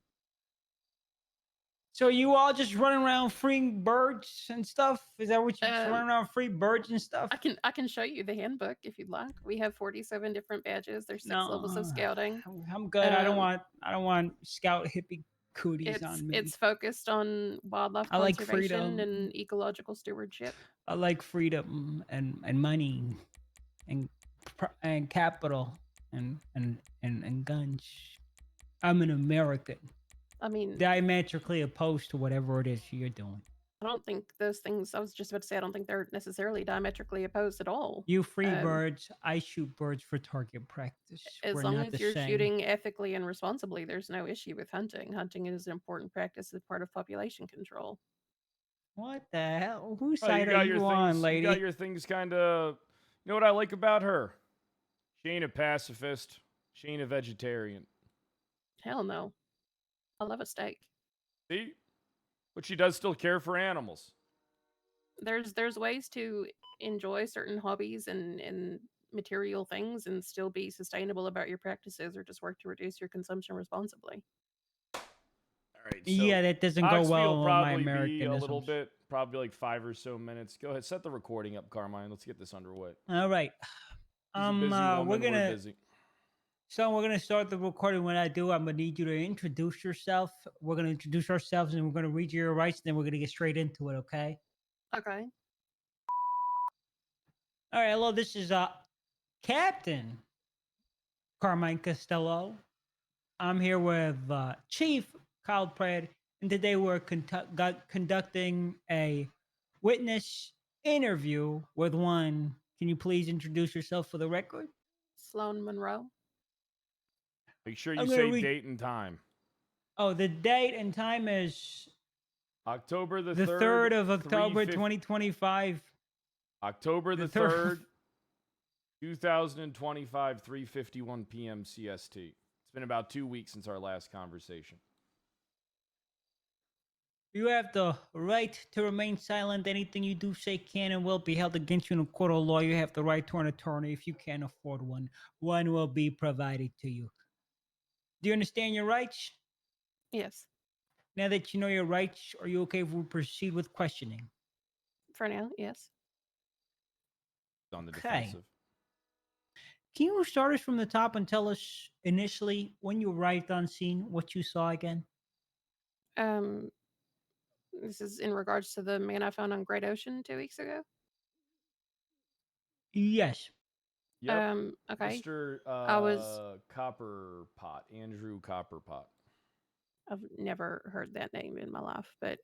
So you all just running around freeing birds and stuff? Is that what you just running around free birds and stuff? I can show you the handbook if you'd like. We have 47 different badges. There's 6 levels of scouting. I'm good. I don't want scout hippie cooties on me. It's focused on wildlife I like conservation freedom. and ecological stewardship. I like freedom and money and capital and guns. I'm an American. I mean, diametrically opposed to whatever it is you're doing. I don't think those things. I was just about to say, I don't think they're necessarily diametrically opposed at all. You free birds, I shoot birds for target practice. As long as you're shooting ethically and responsibly, there's no issue with hunting. Hunting is an important practice as part of population control. What the hell? Whose side are you on, lady? You got your things kind of... You know what I like about her? She ain't a pacifist. She ain't a vegetarian. Hell no. I love a steak. See? But she does still care for animals. There's ways to enjoy certain hobbies and material things and still be sustainable about your practices, or just work to reduce your consumption responsibly. All right. So yeah, that doesn't go well with my Americanisms. A little bit, probably like 5 or so minutes. Go ahead, set the recording up, Carmine. Let's get this underway. All right. We're busy. So we're gonna start the recording. When I do, I'm gonna need you to introduce yourself. We're gonna introduce ourselves, and we're gonna read your rights. And then we're gonna get straight into it. Okay. Okay. All right. Hello. This is Captain Carmine Costello. I'm here with Chief Kyle Pratt, and today we're conducting a witness interview with one. Can you please introduce yourself for the record? Sloan Monroe. Make sure you say date and time. Oh, the date and time is October the 3rd of October, 2025. October the 3rd, 2025, 3:51 p.m. CST. It's been about 2 weeks since our last conversation. You have the right to remain silent. Anything you do say can and will be held against you in a court of law. You have the right to an attorney. If you can't afford one, one will be provided to you. Do you understand your rights? Yes. Now that you know your rights, are you okay if we proceed with questioning? For now, yes. On the defensive. Can you start us from the top and tell us initially when you arrived on scene what you saw again? This is in regards to the man I found on Great Ocean 2 weeks ago? Yes. Yep. Okay. Mr. I was Copperpot, Andrew Copperpot. I've never heard that name in my life, but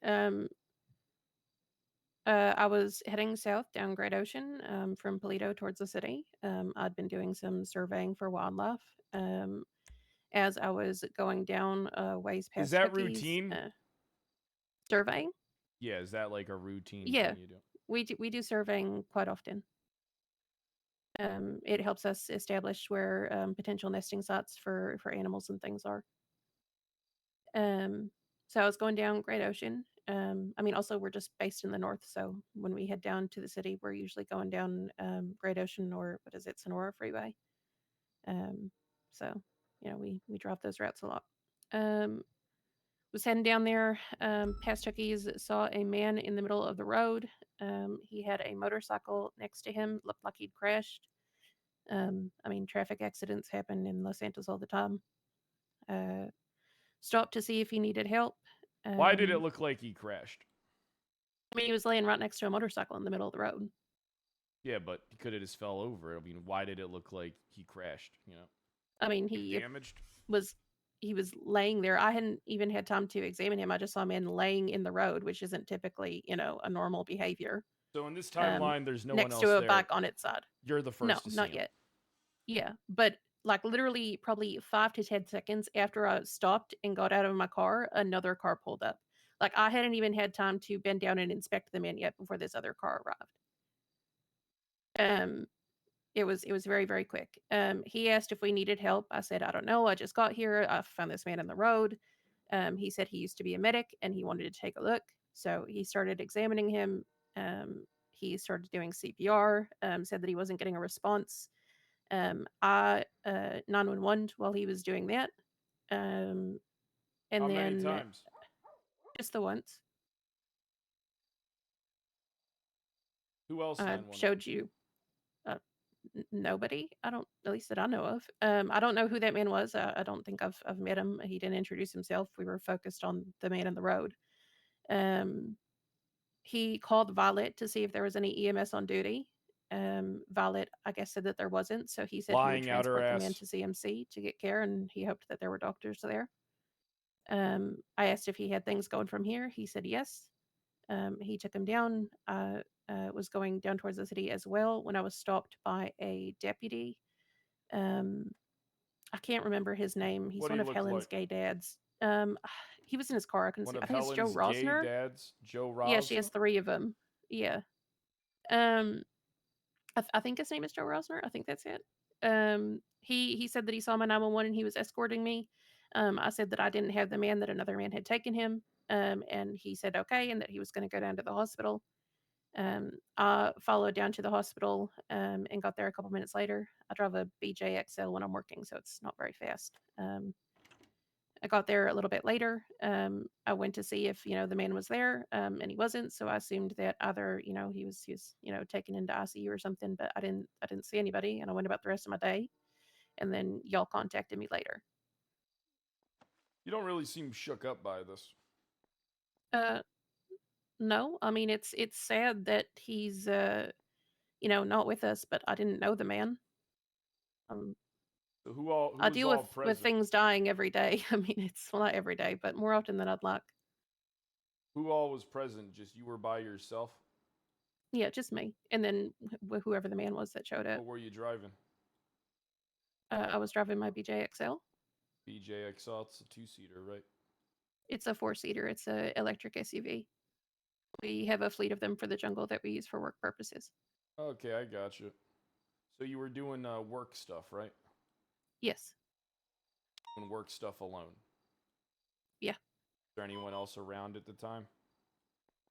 I was heading south down Great Ocean from Paleto towards the city. I'd been doing some surveying for wildlife. As I was going down ways past. Is that Cookies, routine? Surveying? Yeah, is that like a routine Yeah, thing you do? We do surveying quite often. It helps us establish where potential nesting sites for animals and things are. So I was going down Great Ocean. I mean, also we're just based in the north, so when we head down to the city, we're usually going down Great Ocean, or what is it, Sonora Freeway. So you know, we drive those routes a lot. Was heading down there past Chucky's, saw a man in the middle of the road. He had a motorcycle next to him, looked like he'd crashed. I mean, traffic accidents happen in Los Santos all the time. Stopped to see if he needed help. Why did it look like he crashed? I mean, he was laying right next to a motorcycle in the middle of the road. Yeah, but he could have just fell over. I mean, why did it look like he crashed? You know. I mean, he was laying there. I hadn't even had time to examine him. I just saw a man laying in the road, which isn't typically, you know, a normal behavior. So in this timeline, there's no one else next to a there. bike on its side. You're the first. No, to see not him. yet. Yeah, but like literally probably 5 to 10 seconds after I stopped and got out of my car, another car pulled up. Like I hadn't even had time to bend down and inspect the man yet before this other car arrived. It was very, very quick. He asked if we needed help. I said, I don't know. I just got here. I found this man in the road. He said he used to be a medic and he wanted to take a look. So he started examining him. He started doing CPR, said that he wasn't getting a response. I 911 while he was doing that. And How then many times? Just the once. Who else? Showed you. Nobody. At least that I know of. I don't know who that man was. I don't think I've met him. He didn't introduce himself. We were focused on the man in the road. He called Violet to see if there was any EMS on duty. Violet, I guess, said that there wasn't, so he said he would Lying out her transport the man ass. to CMC to get care, and he hoped that there were doctors there. I asked if he had things going from here. He said yes. He took him down. Was going down towards the city as well when I was stopped by a deputy. I can't remember his name. He's What do one you of look Helen's like? gay dads. He was in his car. I couldn't One see. of I think it's Joe Helen's gay Rosner. dads, Joe Yeah, she Rosner? has 3 of them. Yeah. Um, I think his name is Joe Rosner. I think that's it. He said that he saw my 911 and he was escorting me. I said that I didn't have the man, that another man had taken him. And he said okay, and that he was going to go down to the hospital. I followed down to the hospital and got there a couple minutes later. I drive a BJ XL when I'm working, so it's not very fast. I got there a little bit later. I went to see if the man was there, and he wasn't. So I assumed that either he was taken into ICU or something. But I didn't see anybody, and I went about the rest of my day. And then y'all contacted me later. You don't really seem shook up by this. No, I mean it's sad that he's not with us, but I didn't know the man. So who I was deal all with present? things dying every day. I mean, it's not every day, but more often than I'd like. Who all was present? Just you were by yourself? Yeah, just me, and then whoever the man was that showed up. What were you driving? I was driving my BJ XL. BJ XL, it's a 2-seater, right? It's a 4-seater. It's a electric SUV. We have a fleet of them for the jungle that we use for work purposes. Okay, I got you. So you were doing work stuff, right? Yes. Doing work stuff alone? Yeah. Is there anyone else around at the time?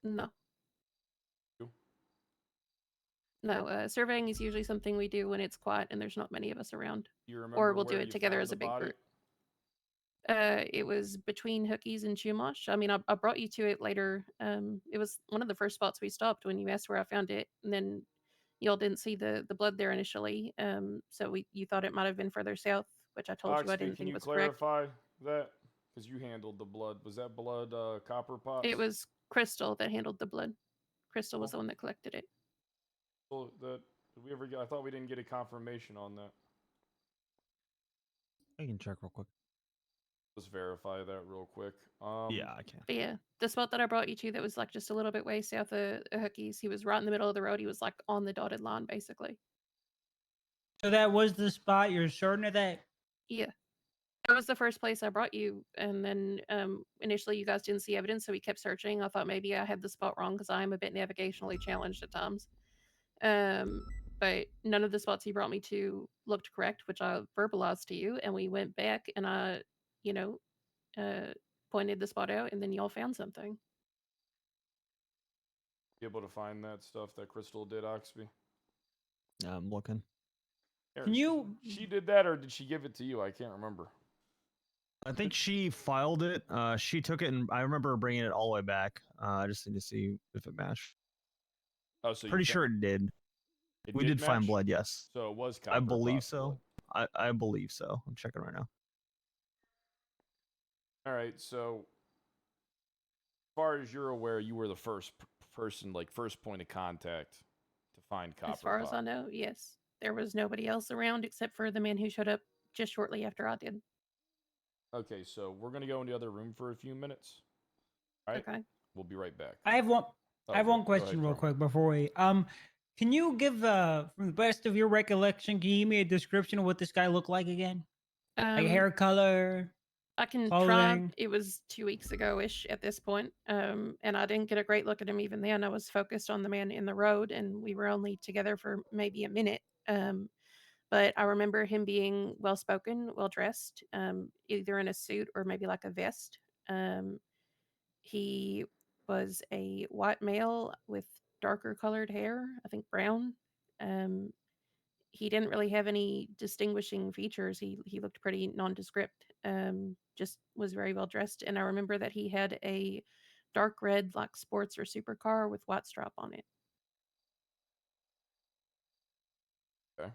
No. You? No, surveying is usually something we do when it's quiet and there's not many of us around. Do you remember Or we'll do where it you together found as the a big body? group. It was between Hookies and Chumash. I mean, I brought you to it later. It was one of the first spots we stopped when you asked where I found it, and then y'all didn't see the blood there initially. So you thought it might have been further south, which I told you I Oxby, didn't can think you was correct. clarify that? Because you handled the blood. Was that blood copper pops? It was Crystal that handled the blood. Crystal was the one that collected it. Well, did we ever get? I thought we didn't get a confirmation on that. I can check real quick. Let's verify that real quick. Yeah, I can. But yeah, the spot that I brought you to that was like just a little bit way south of Hookies, he was right in the middle of the road. He was like on the dotted line, basically. So that was the spot. You're certain of that? Yeah. That was the first place I brought you. And then initially you guys didn't see evidence, so we kept searching. I thought maybe I had the spot wrong because I am a bit navigationally challenged at times. But none of the spots he brought me to looked correct, which I verbalized to you. And we went back and I, pointed the spot out, and then y'all found something. You able to find that stuff that Crystal did, Oxby? I'm looking. Can you? She did that, or did she give it to you? I can't remember. I think she filed it. She took it, and I remember bringing it all the way back. I just need to see if it matched. Oh, so Pretty sure it did. We did find match? blood, yes. So it was copper I believe pot so. I believe so. I'm checking right now. All right, so as far as you're aware, you were the first person, like first point of contact to find copper As far pot. as I know, yes. There was nobody else around except for the man who showed up just shortly after I did. Okay, so we're gonna go in the other room for a few minutes. All right. Okay. We'll be right back. I have one. Oh, I have go- one go question ahead, real Carl. quick before we. Can you give from the best of your recollection? Can you give me a description of what this guy looked like again? Like hair color. I can clothing. try. It was 2 weeks ago-ish at this point, and I didn't get a great look at him even then. I was focused on the man in the road, and we were only together for maybe a minute. But I remember him being well-spoken, well-dressed, either in a suit or maybe like a vest. He was a white male with darker colored hair, I think brown. He didn't really have any distinguishing features. He looked pretty nondescript. Just was very well dressed, and I remember that he had a dark red like sports or supercar with white strap on it. Okay.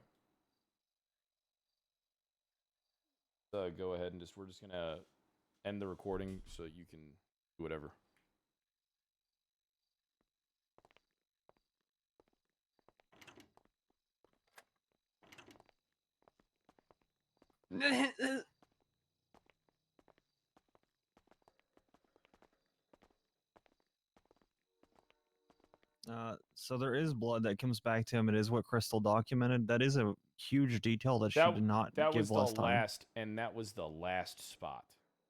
Go ahead and we're just gonna end the recording so you can do whatever. So there is blood that comes back to him. It is what Crystal documented. That is a huge detail that she did not That give was last the time. last, and that was the last spot.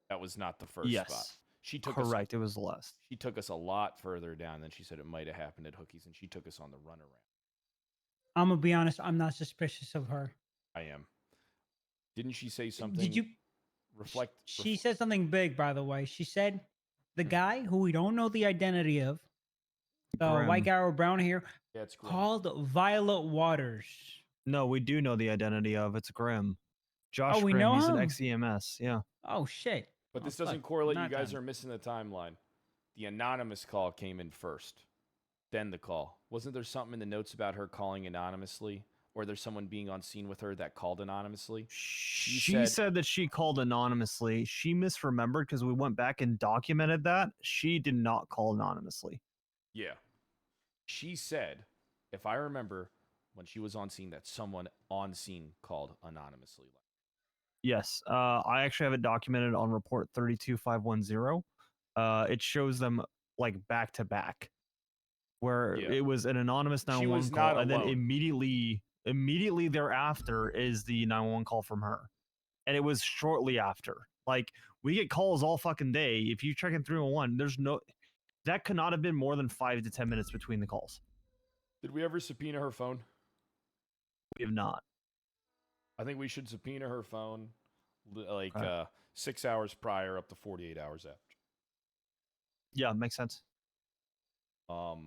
That was not the first Yes. spot. She took Correct. us, It was the last. She took us a lot further down than she said it might have happened at Hookie's, and she took us on the runaround. I'm gonna be honest. I'm not suspicious of her. I am. Didn't she say something? Did you reflect? She said something big, by the way. She said the guy who we don't know the identity of, the Grim. white guy with brown hair, Yeah, it's Grim. called Violet Waters. No, we do know the identity of. It's Grim. Josh Oh, we Grim. know He's him? an ex-EMS. Yeah. Oh shit. But this Oh, doesn't fuck. correlate. You Not guys done. are missing the timeline. The anonymous call came in first, then the call. Wasn't there something in the notes about her calling anonymously, or there's someone being on scene with her that called anonymously? She said that she called anonymously. She misremembered because we went back and documented that. She did not call anonymously. Yeah. She said, if I remember, when she was on scene, that someone on scene called anonymously. Yes. I actually have it documented on report 32510. It shows them like back to back, where it was an anonymous She 911 was call, not and then alone. immediately thereafter is the 911 call from her, and it was shortly after. Like we get calls all fucking day. If you check in 311, there's no that could not have been more than 5 to 10 minutes between the calls. Did we ever subpoena her phone? We have not. I think we should subpoena her phone like Okay. 6 hours prior up to 48 hours after. Yeah, makes sense. All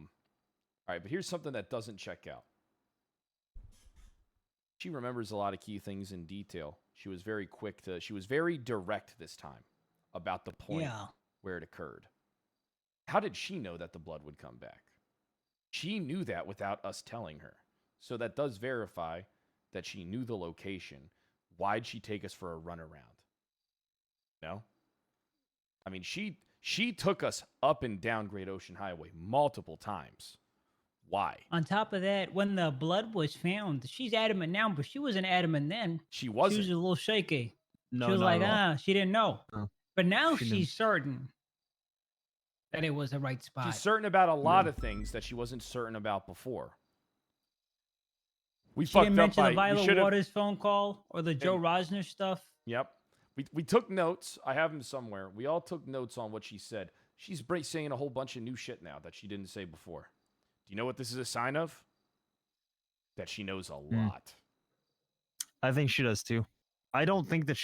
right, but here's something that doesn't check out. She remembers a lot of key things in detail. She was very she was very direct this time about the point where it occurred. How did she know that the blood would come back? She knew that without us telling her. So that does verify that she knew the location. Why'd she take us for a runaround? No? I mean, she took us up and down Great Ocean Highway multiple times. Why? On top of that, when the blood was found, she's adamant now, but she wasn't adamant then. She wasn't. She was a little shaky. No, she was not like, at all. she didn't know. No. But now She knew. she's certain that it was the right spot. She's certain about a lot of things that she wasn't certain about before. We She fucked didn't up mention by the Violet we should've- Waters phone call or the Joe Rosner stuff. Yep. We took notes. I have them somewhere. We all took notes on what she said. She's saying a whole bunch of new shit now that she didn't say before. Do you know what this is a sign of? That she knows a lot. I think she does too. I don't think that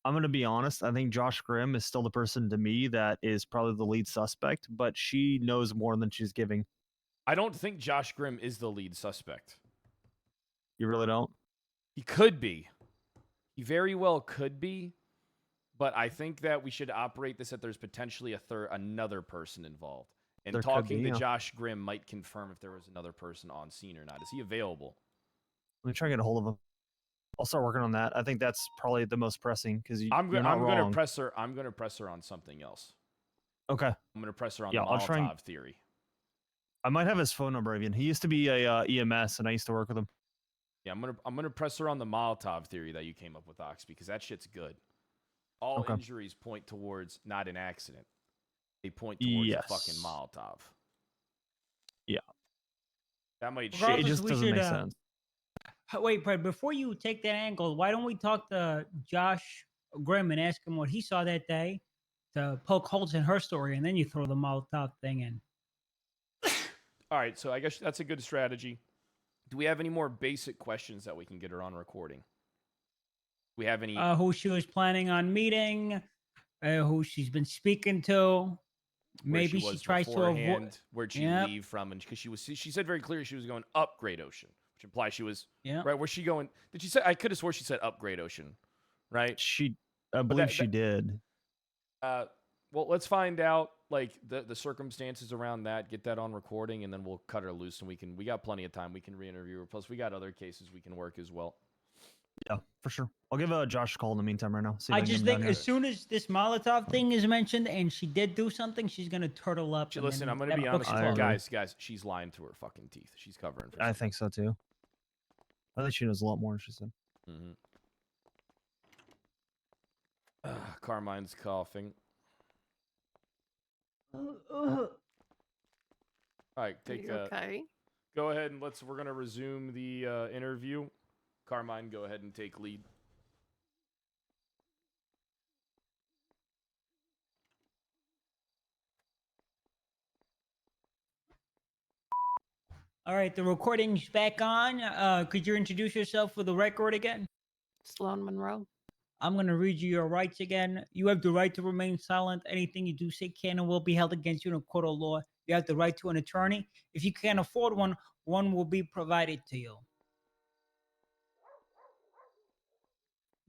I'm going to be honest. I think Josh Grimm is still the person to me that is probably the lead suspect, but she knows more than she's giving. I don't think Josh Grimm is the lead suspect. You really don't? He could be. He very well could be. But I think that we should operate this that there's potentially another person involved. And There could talking be, to yeah. Josh Grimm might confirm if there was another person on scene or not. Is he available? Let me try to get a hold of him. I'll start working on that. I think that's probably the most pressing because I'm you're not going to wrong. press her. I'm going to press her on something else. Okay. I'm going to press her on the I'll try Molotov and- theory. I might have his phone number even. He used to be a EMS, and I used to work with him. Yeah, I'm gonna press her on the Molotov theory that you came up with, Ox, because that shit's good. All injuries point towards not an accident. They point towards a fucking Molotov. Yeah. That might Regardless, It just we doesn't should, make sense. Wait, but before you take that angle, why don't we talk to Josh Grimm and ask him what he saw that day to poke holes in her story, and then you throw the Molotov thing in. All right, so I guess that's a good strategy. Do we have any more basic questions that we can get her on recording? Do we have any? Who she was planning on meeting, who she's been speaking to. Maybe she tries to avoid. Where'd she leave from? And because she said very clearly she was going up Great Ocean, which implies she was right. Where's she going? Did she say? I could have swore she said up Great Ocean, right? I believe she did. Well, let's find out like the circumstances around that. Get that on recording, and then we'll cut her loose, and we got plenty of time. We can re-interview her. Plus, we got other cases we can work as well. Yeah, for sure. I'll give Josh a call in the meantime right now. See if I can just get him think down as here. soon as this Molotov thing is mentioned and she did do something, she's gonna turtle up. and Listen, then I'm gonna that be honest book's with you closed. guys. She's lying to her fucking teeth. She's covering for I think so too. I think she knows a lot more than she said. Mm-hmm. Carmine's coughing. All right, take okay? Go ahead and we're gonna resume the interview. Carmine, go ahead and take lead. All right, the recording's back on. Could you introduce yourself for the record again? Sloan Monroe. I'm going to read you your rights again. You have the right to remain silent. Anything you do say can and will be held against you in a court of law. You have the right to an attorney. If you can't afford one, one will be provided to you.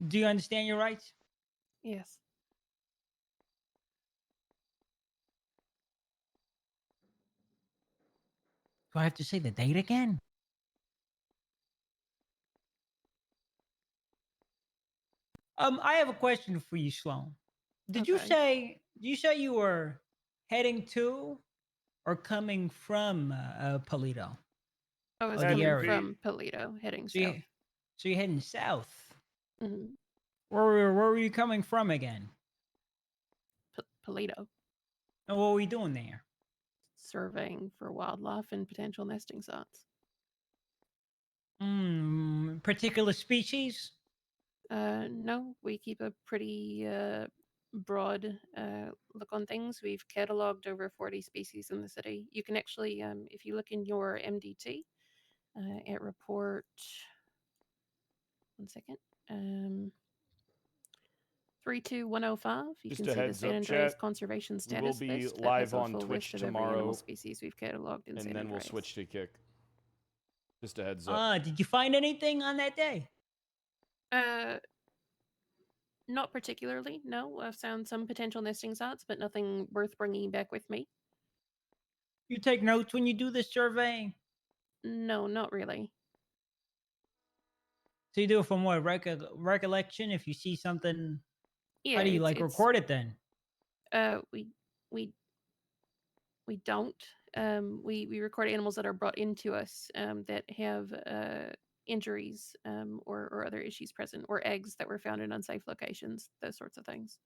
Do you understand your rights? Yes. Do I have to say the date again? I have a question for you, Sloan. Did you say you were heading to or coming from Polito? I was the coming area? from Polito, heading south. So you're heading south. Mm-hmm. Where were you coming from again? Polito. And what were we doing there? Surveying for wildlife and potential nesting sites. Particular species? No, we keep a pretty broad look on things. We've cataloged over 40 species in the city. You can actually, if you look in your MDT at report, 1 second, 32105, you Just can a see the heads San up, Andreas chat. conservation We status will be list. It live has a on full Twitch list of every animal tomorrow, species we've cataloged in and San then we'll Andreas. switch to Kick. Just a heads up. Did you find anything on that day? Not particularly, no. I've found some potential nesting sites, but nothing worth bringing back with me. You take notes when you do this surveying? No, not really. So you do it from what, recollection? If you see something, Yeah, how do you it's- record it then? We don't. We record animals that are brought into us that have injuries or other issues present, or eggs that were found in unsafe locations, those sorts of things.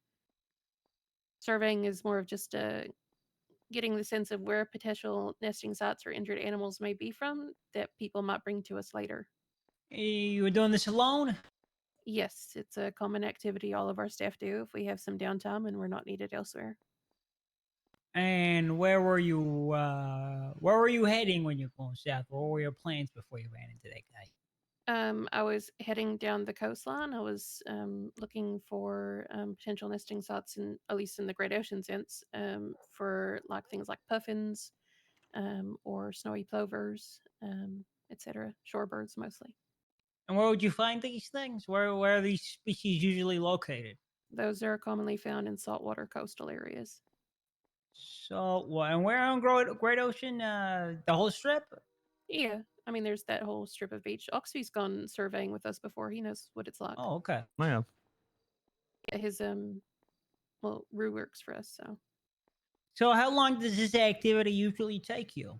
Surveying is more of just getting the sense of where potential nesting sites or injured animals may be from that people might bring to us later. You were doing this alone? Yes, it's a common activity all of our staff do if we have some downtime and we're not needed elsewhere. And where were you heading when you were going south? What were your plans before you ran into that guy? I was heading down the coastline. I was looking for potential nesting sites, at least in the Great Ocean sense, for like things like puffins or snowy plovers, etc. Shorebirds mostly. And where would you find these things? Where are these species usually located? Those are commonly found in saltwater coastal areas. So, and where on Great Ocean? The whole strip? Yeah, I mean, there's that whole strip of beach. Oxby's gone surveying with us before. He knows what it's like. Oh, okay. I have. Yeah, his Rue works for us, so. So, how long does this activity usually take you?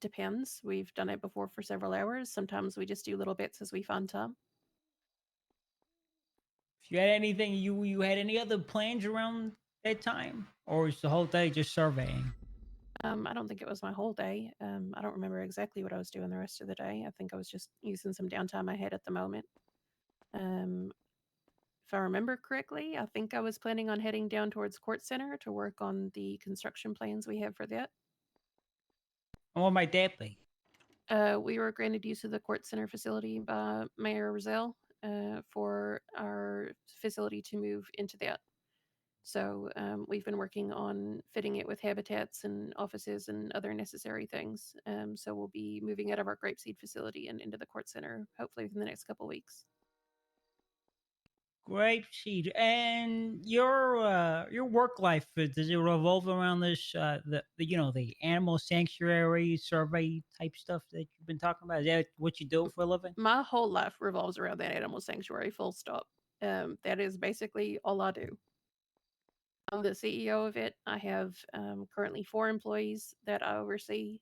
Depends. We've done it before for several hours. Sometimes we just do little bits as we find time. If you had anything, you had any other plans around that time, or is the whole day just surveying? I don't think it was my whole day. I don't remember exactly what I was doing the rest of the day. I think I was just using some downtime I had at the moment. If I remember correctly, I think I was planning on heading down towards Court Center to work on the construction plans we have for that. And what might that be? We were granted use of the Court Center facility by Mayor Rozelle for our facility to move into that. So we've been working on fitting it with habitats and offices and other necessary things. So we'll be moving out of our grapeseed facility and into the Court Center, hopefully within the next couple of weeks. Grapeseed. And your work life, does it revolve around this the animal sanctuary survey type stuff that you've been talking about? Is that what you do for a living? My whole life revolves around that animal sanctuary, full stop. That is basically all I do. I'm the CEO of it. I have currently 4 employees that I oversee.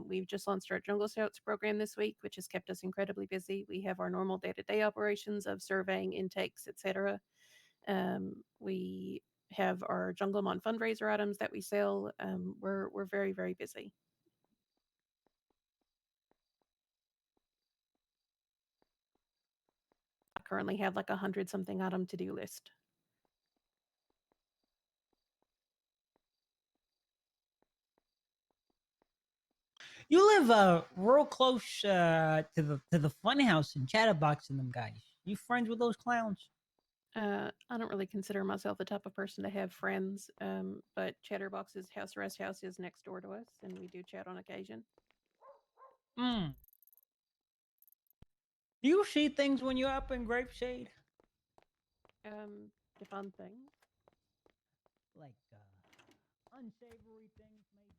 We've just launched our Jungle Scouts program this week, which has kept us incredibly busy. We have our normal day-to-day operations of surveying, intakes, etc. We have our Junglemon fundraiser items that we sell. We're very, very busy. I currently have like 100-something item to-do list. You live real close to the fun house and Chatterbox and them guys. You friends with those clowns? I don't really consider myself the type of person to have friends, but Chatterbox's house arrest house is next door to us, and we do chat on occasion. Hmm. Do you see things when you're up in Grapeshade? Define things. Like unsavory things, maybe.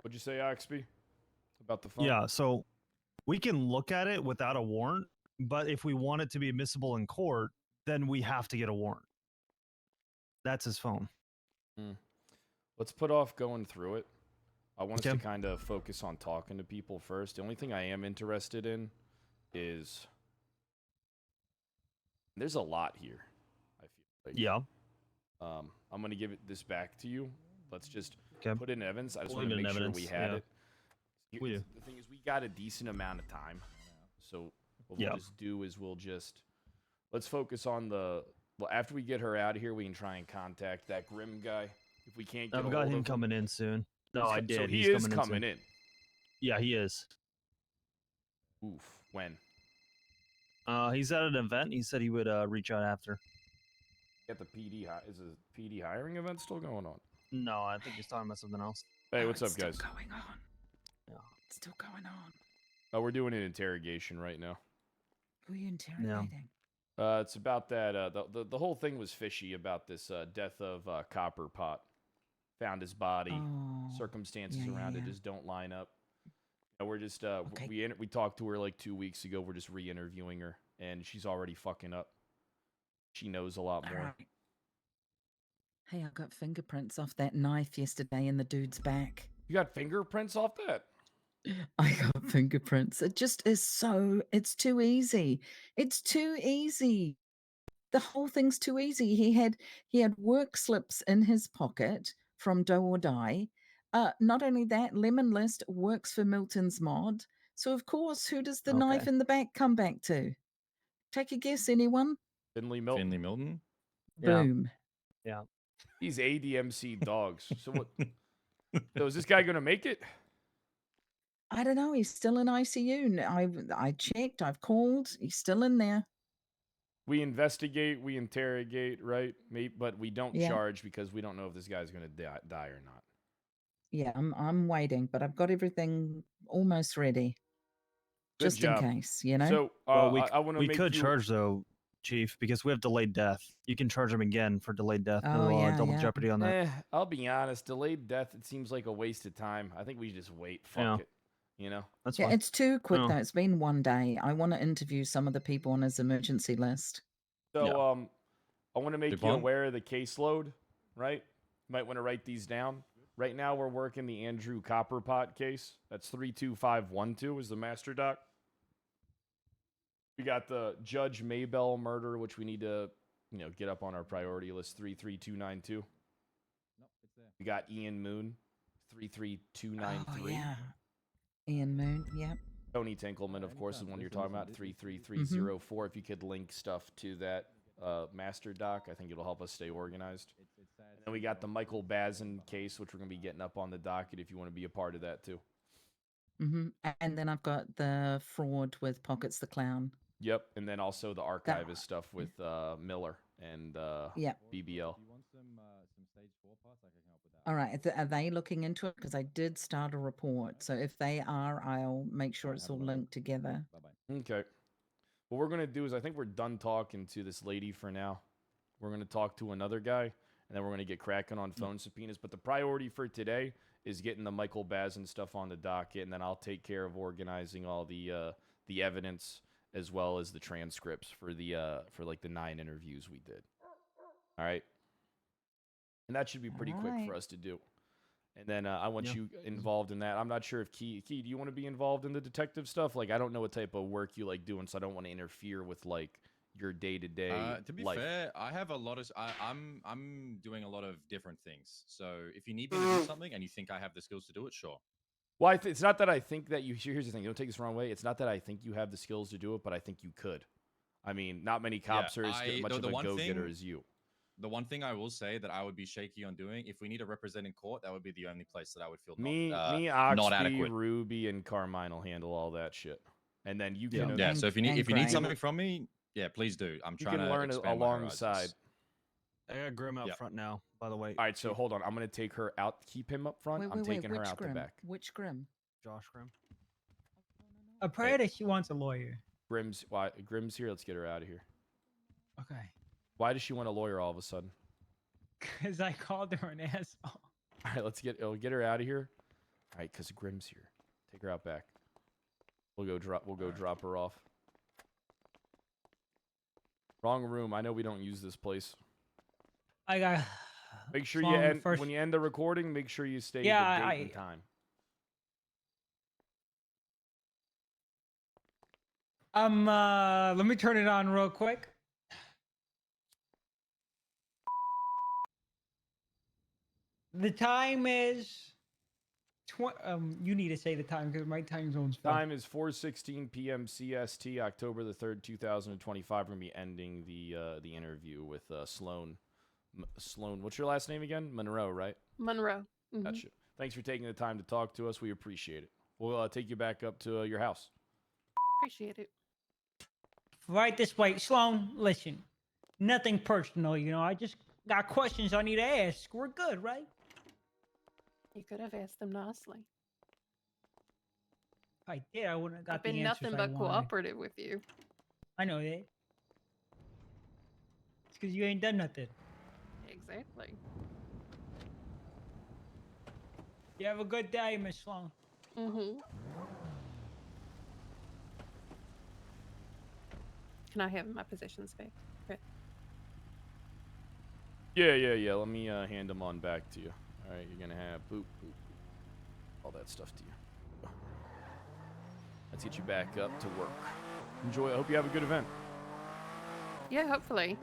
What'd you say, XP? About the phone? Yeah, so we can look at it without a warrant, but if we want it to be admissible in court, then we have to get a warrant. That's his phone. Let's put off going through it. I want us Okay. to kind of focus on talking to people first. The only thing I am interested in is there's a lot here. I feel like. Yeah. I'm gonna give this back to you. Let's just Okay. put in evidence. I just We'll want to leave it in make sure evidence, we had yeah. it. We do. The thing is, we got a decent amount of time, so what we'll just do is let's focus on well, after we get her out of here, we can try and contact that Grim guy. If we can't get I've a got hold him of coming in soon. No, He's I co- did. So he He's is coming coming soon. in. Yeah, he is. Oof. When? He's at an event. He said he would reach out after. At the PD, is the PD hiring event still going on? No, I think he's talking about something else. Hey, what's up, guys? Going on. Yeah. It's still going on. Oh, we're doing an interrogation right now. Who are you interrogating? It's about that. The whole thing was fishy about this death of Copper Pot. Found his body. Circumstances around it just don't line up. We're just we talked to her like 2 weeks ago. We're just re-interviewing her, and she's already fucking up. She knows a lot more. Right. Hey, I got fingerprints off that knife yesterday in the dude's back. You got fingerprints off that? I got fingerprints. It just is it's too easy. It's too easy. The whole thing's too easy. He had work slips in his pocket from Do or Die. Not only that, Lemon List works for Milton's mod. So of course, who does the knife in the back come back to? Take a guess, anyone? Finley Milton. Finley Milton? Boom. Yeah. These ADMC dogs. So what? So is this guy gonna make it? I don't know. He's still in ICU. I checked. I've called. He's still in there. We investigate, we interrogate, right? But we don't Yeah. charge because we don't know if this guy's gonna die or not. Yeah, I'm waiting, but I've got everything almost ready. Good Just job. in case, you know? So Well, I want to we make could you... charge though, Chief, because we have delayed death. You can charge him again for delayed death. Oh, No yeah, double yeah. jeopardy on that. I'll be honest. Delayed death. It seems like a waste of time. I think we just wait. Fuck it. You know. That's Yeah, fine. it's too quick No. though. It's been one day. I want to interview some of the people on his emergency list. So I want to make you Devon? aware of the caseload, right? You might want to write these down. Right now we're working the Andrew Copperpot case. That's 32512 is the master doc. We got the Judge Maybell murder, which we need to, get up on our priority list, 33292. We got Ian Moon, 33293. Oh, yeah. Ian Moon, yeah. Tony Tinkleman, of course, is one you're talking about, 33304. If you could link stuff to that master doc, I think it'll help us stay organized. And then we got the Michael Bazin case, which we're going to be getting up on the docket if you want to be a part of that, too. And then I've got the fraud with Pockets the Clown. Yep, and then also the archivist stuff with Miller and BBL. All right. Are they looking into it? Because I did start a report. So if they are, I'll make sure it's all linked together. Okay. What we're going to do is I think we're done talking to this lady for now. We're going to talk to another guy, and then we're going to get cracking on phone subpoenas. But the priority for today is getting the Michael Bazin stuff on the docket, and then I'll take care of organizing all the evidence as well as the transcripts for the 9 interviews we did. All right. And that should be pretty quick for us to do. And then I want you involved in that. I'm not sure if Key, do you want to be involved in the detective stuff? Like, I don't know what type of work you like doing, so I don't want to interfere with like your day-to-day To be life. fair, I have a lot of. I'm doing a lot of different things. So if you need me to do something and you think I have the skills to do it, sure. Well, it's not that I think that you. Here's the thing. Don't take this the wrong way. It's not that I think you have the skills to do it, but I think you could. I mean, not many cops are as much of a go-getter as you. The one thing I will say that I would be shaky on doing, if we need a represent in court, that would be the only place that I would feel Me, not Oxby, adequate. Ruby, and Carmine will handle all that shit. And then you can. Yeah. So if you need something from me, yeah, please do. I'm trying to learn expand my alongside. horizons. I got Grim out front now, by the way. All right, so hold on. I'm gonna take her out. Keep him up front. I'm taking her out Grim? the back. Which Grim? Josh Grim. Prada, she wants a lawyer. Grim's here. Let's get her out of here. Okay. Why does she want a lawyer all of a sudden? Because I called her an asshole. All right, let's get her out of here. All right, because Grim's here. Take her out back. We'll go drop her off. Wrong room. I know we don't use this place. I got. Make sure you end when you end the recording. Make sure you state the date and time. Let me turn it on real quick. The time is you need to say the time because my time zone's full. Time is 4:16 p.m. CST, October the 3rd, 2025. We're gonna be ending the interview with Sloan. Sloan, what's your last name again? Monroe, right? Monroe. Gotcha. Thanks for taking the time to talk to us. We appreciate it. We'll take you back up to your house. Appreciate it. Right this way, Sloan. Listen, nothing personal. You know, I just got questions I need to ask. We're good, right? You could have asked them nicely. If I did, I wouldn't have got I've the been answers nothing I but wanted. cooperative with you. I know that. It's because you ain't done nothing. Exactly. You have a good day, Miss Sloan. Mm-hmm. Can I have my possessions back? Okay. Yeah. Let me hand them on back to you. All right, you're gonna have boop, all that stuff to you. Let's get you back up to work. Enjoy. I hope you have a good event. Yeah, hopefully.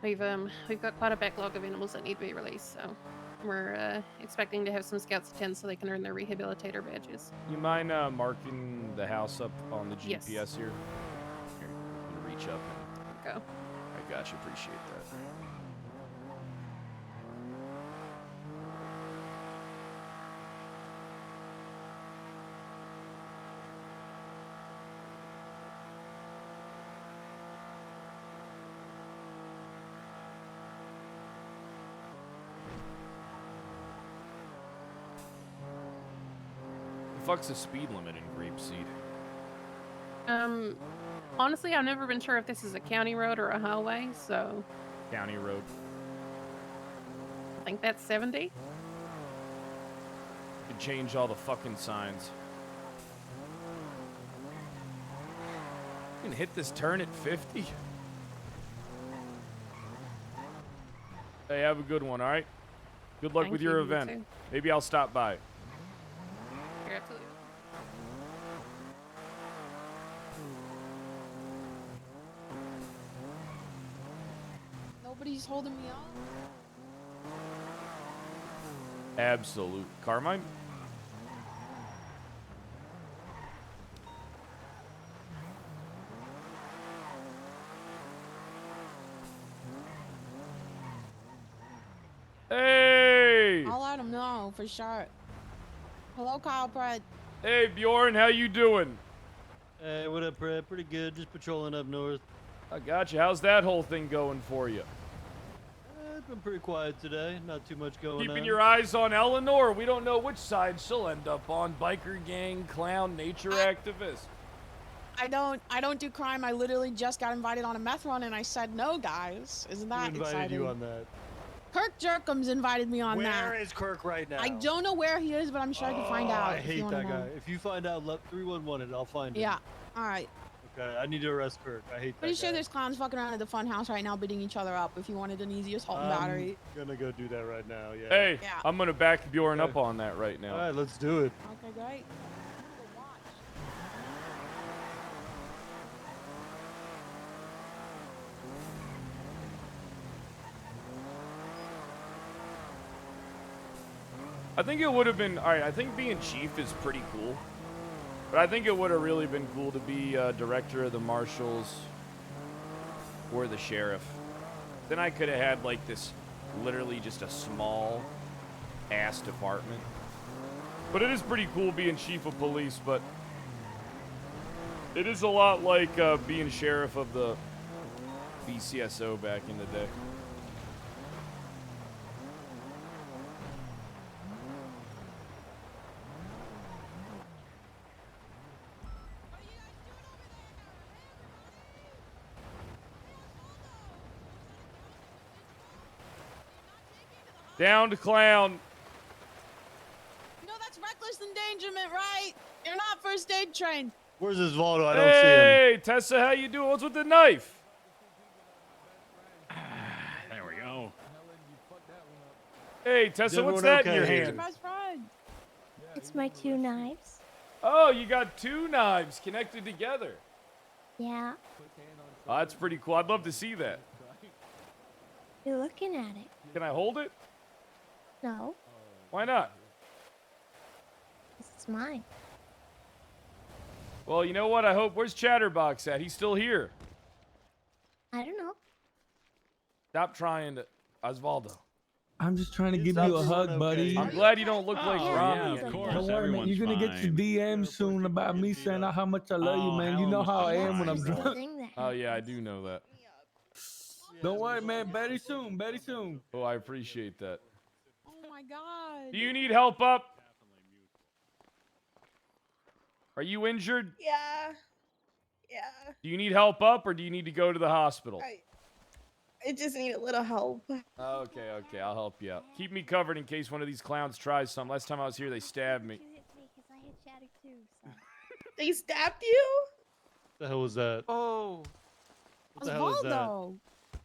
We've got quite a backlog of animals that need to be released, so we're expecting to have some scouts attend so they can earn their rehabilitator badges. You mind marking the house up on the GPS Yes. here? Here, I'm gonna reach up and go. I got you. Appreciate that. The fuck's the speed limit in Grapeseed? Honestly, I've never been sure if this is a county road or a highway, so County road. I think that's 70. Could change all the fucking signs. You can hit this turn at 50. Hey, have a good one, all right? Good luck Thank with you, your you event. too. Maybe I'll stop by. You're absolutely. Nobody's holding me up. Absolute. Carmine? Hey! I'll let him know for sure. Hello, Kyle Pratt. Hey, Bjorn, how you doing? Hey, what up, Brad? Pretty good. Just patrolling up north. I got you. How's that whole thing going for you? It's been pretty quiet today. Not too much going on. Keeping your eyes on Eleanor. We don't know which side she'll end up on. Biker gang, clown, nature activist. I don't do crime. I literally just got invited on a meth run and I said no, guys. Isn't that Who invited exciting? you on that? Kirk Jerkums invited me on that. Where is Kirk right now? I don't know where he is, but I'm sure I can find out. I if you hate wanna that guy. know. If you find out, let 311 it. I'll find him. Yeah. All right. Okay, I need to arrest Kirk. I hate that. Pretty sure guy. there's clowns fucking around at the fun house right now, beating each other up. If you wanted an easy assault and battery. I'm gonna go do that right now. Yeah. Hey, Yeah. I'm gonna back Bjorn up on that right now. All right, let's do it. Okay, great. I think it would have been all right. I think being chief is pretty cool, but I think it would have really been cool to be director of the marshals or the sheriff. Then I could have had like this, literally just a small ass department. But it is pretty cool being chief of police. But it is a lot like being sheriff of the BCSO back in the day. Down to clown. No, that's reckless endangerment, right? You're not first aid trained. Where's Osvaldo? I don't see him. Hey, Tessa, how you doing? What's with the knife? There we go. Hey, Tessa, what's that in your hand? It's my 2 knives. Oh, you got 2 knives connected together. Yeah, Oh, that's pretty cool. I'd love to see that. you're looking at it. Can I hold it? No, Why not? this is mine. Well, you know what? I hope. Where's Chatterbox at? He's still here. I don't know. Stop trying to. Osvaldo. I'm just trying to give you a hug, buddy. I'm glad you don't look like yeah, Robbie. of course, Don't worry, man. You're gonna get your DM soon about me saying how much I love you, man. You know how I am when I'm drunk. Oh yeah, I do know that. Don't worry, man. Very soon, very soon. Oh, I appreciate that. Oh my god. Do you need help up? Are you injured? Yeah. Yeah. Do you need help up, or do you need to go to the hospital? I just need a little help. Okay, okay, I'll help you out. Keep me covered in case one of these clowns tries something. Last time I was here, they stabbed me. They stabbed you? What the hell was that? Oh. What the hell is that? Osvaldo.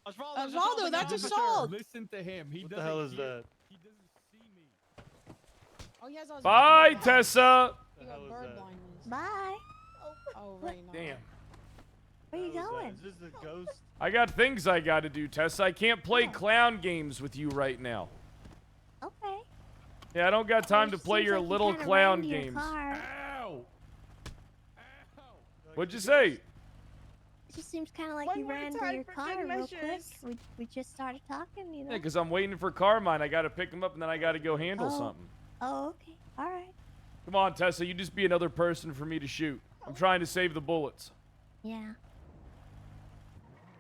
Osvaldo, that's assault. Listen to him. He What the hell is that? Oh, he has Osvaldo. Bye, Tessa. You got bird blindness. Bye. Oh, right now. Damn. Where you going? Is this a ghost? I got things I gotta do, Tessa. I can't play clown games with you right now. Okay. Yeah, I don't got time to It play seems your like you little kinda clown ran to your games. car. Ow! What'd you say? It just seems kind of like One you more ran to time your for car good real quick. measures. We just started talking, you know. Yeah, because I'm waiting for Carmine. I gotta pick him up and then I gotta go handle something. Oh, okay. All right. Come on, Tessa. You just be another person for me to shoot. I'm trying to save the bullets. Yeah.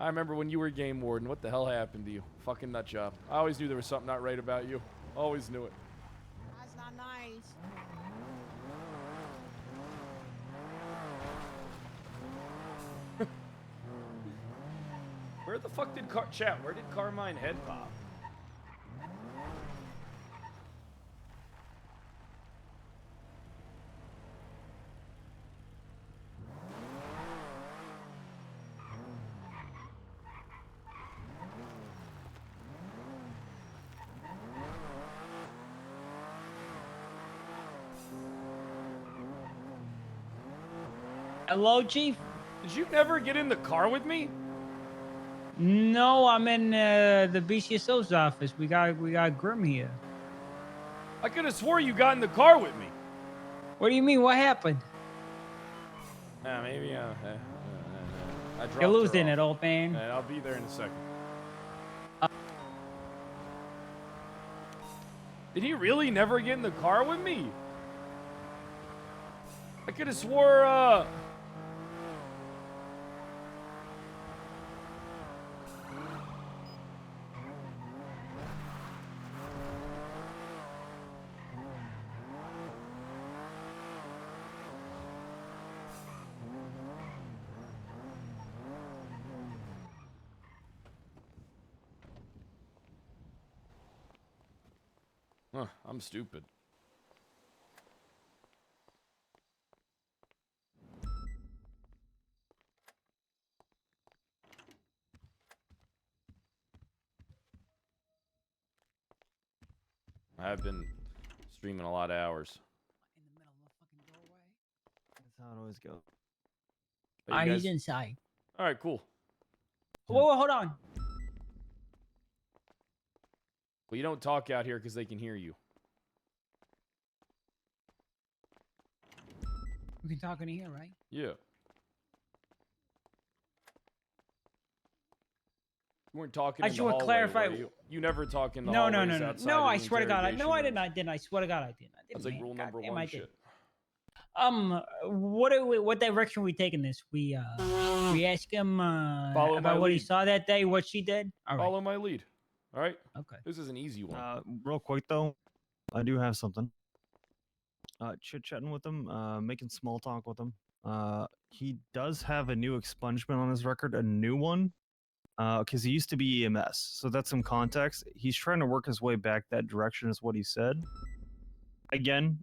I remember when you were game warden. What the hell happened to you? Fucking nut job. I always knew there was something not right about you. Always knew it. That's not nice. Where the fuck did chat? Where did Carmine head pop? Hello, Chief. Did you never get in the car with me? No, I'm in the BCSO's office. We got Grim here. I could have swore you got in the car with me. What do you mean? What happened? Maybe. I dropped You're her losing off. it, old man. I'll be there in a second. Did he really never get in the car with me? I could have swore, I'm stupid. I've been streaming a lot of hours. That's how it always goes. Hey, you He's guys- inside. All right, cool. Whoa, hold on. Well, you don't talk out here because they can hear you. We can talk in here, right? Yeah. You weren't talking I in just the want to hallway, clarify. were you? You never talk in the No, no, hallways no, no. outside No, of I the swear to God. No, I interrogation didn't. room. I didn't. I swear to God, I didn't. That's like rule number Goddamn, one I did. shit. What direction are we taking this? We ask him Follow my about what he lead. saw that day, what she did. All right. Follow my lead. All right? Okay. This is an easy one. Real quick though, I do have something. Chit-chatting with him, making small talk with him. He does have a new expungement on his record, a new one, because he used to be EMS. So that's some context. He's trying to work his way back that direction, is what he said. Again,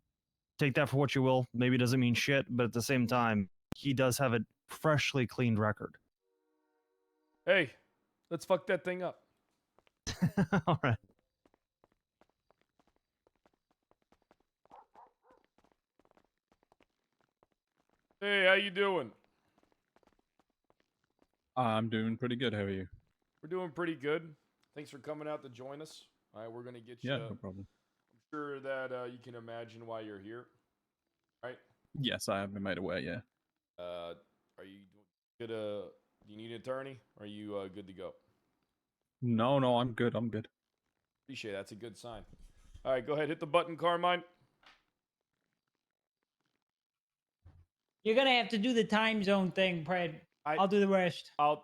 take that for what you will. Maybe it doesn't mean shit, but at the same time, he does have a freshly cleaned record. Hey, let's fuck that thing up. All right. Hey, how you doing? I'm doing pretty good. How are you? We're doing pretty good. Thanks for coming out to join us. All right, we're gonna get you. Yeah, no problem. I'm sure that you can imagine why you're here. Right? Yes, I have been made aware. Yeah. Are you good? Do you need an attorney? Or are you good to go? No, no, I'm good. I'm good. Appreciate it. That's a good sign. All right, go ahead. Hit the button, Carmine. You're gonna have to do the time zone thing, Pred. I'll do the rest. I'll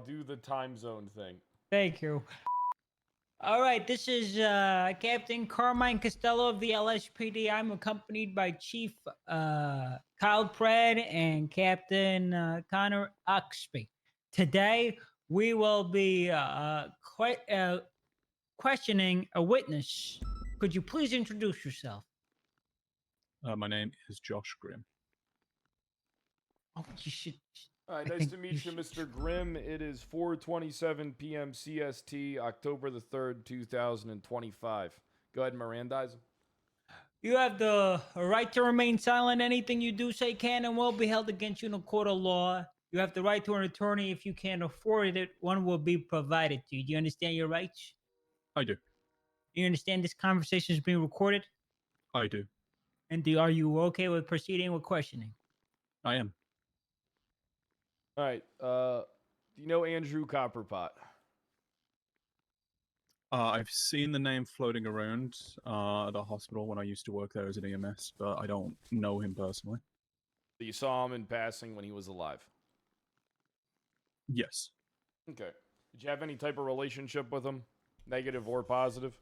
do the time zone thing. Thank you. All right, this is Captain Carmine Costello of the LSPD. I'm accompanied by Chief Kyle Pred and Captain Connor Oxby. Today, we will be questioning a witness. Could you please introduce yourself? My name is Josh Grimm. Oh, you should. All right, I nice think to meet you, Mr. Grimm. It is 4:27 p.m. CST, October the 3rd, 2025. Go ahead and Mirandize him. You have the right to remain silent. Anything you do say can and will be held against you in a court of law. You have the right to an attorney. If you can't afford it, one will be provided to you. Do you understand your rights? I do. You understand this conversation is being recorded? I do. And are you okay with proceeding with questioning? I am. All right. Do you know Andrew Copperpot? I've seen the name floating around at the hospital when I used to work there as an EMS, but I don't know him personally. So you saw him in passing when he was alive? Yes. Okay. Did you have any type of relationship with him? Negative or positive?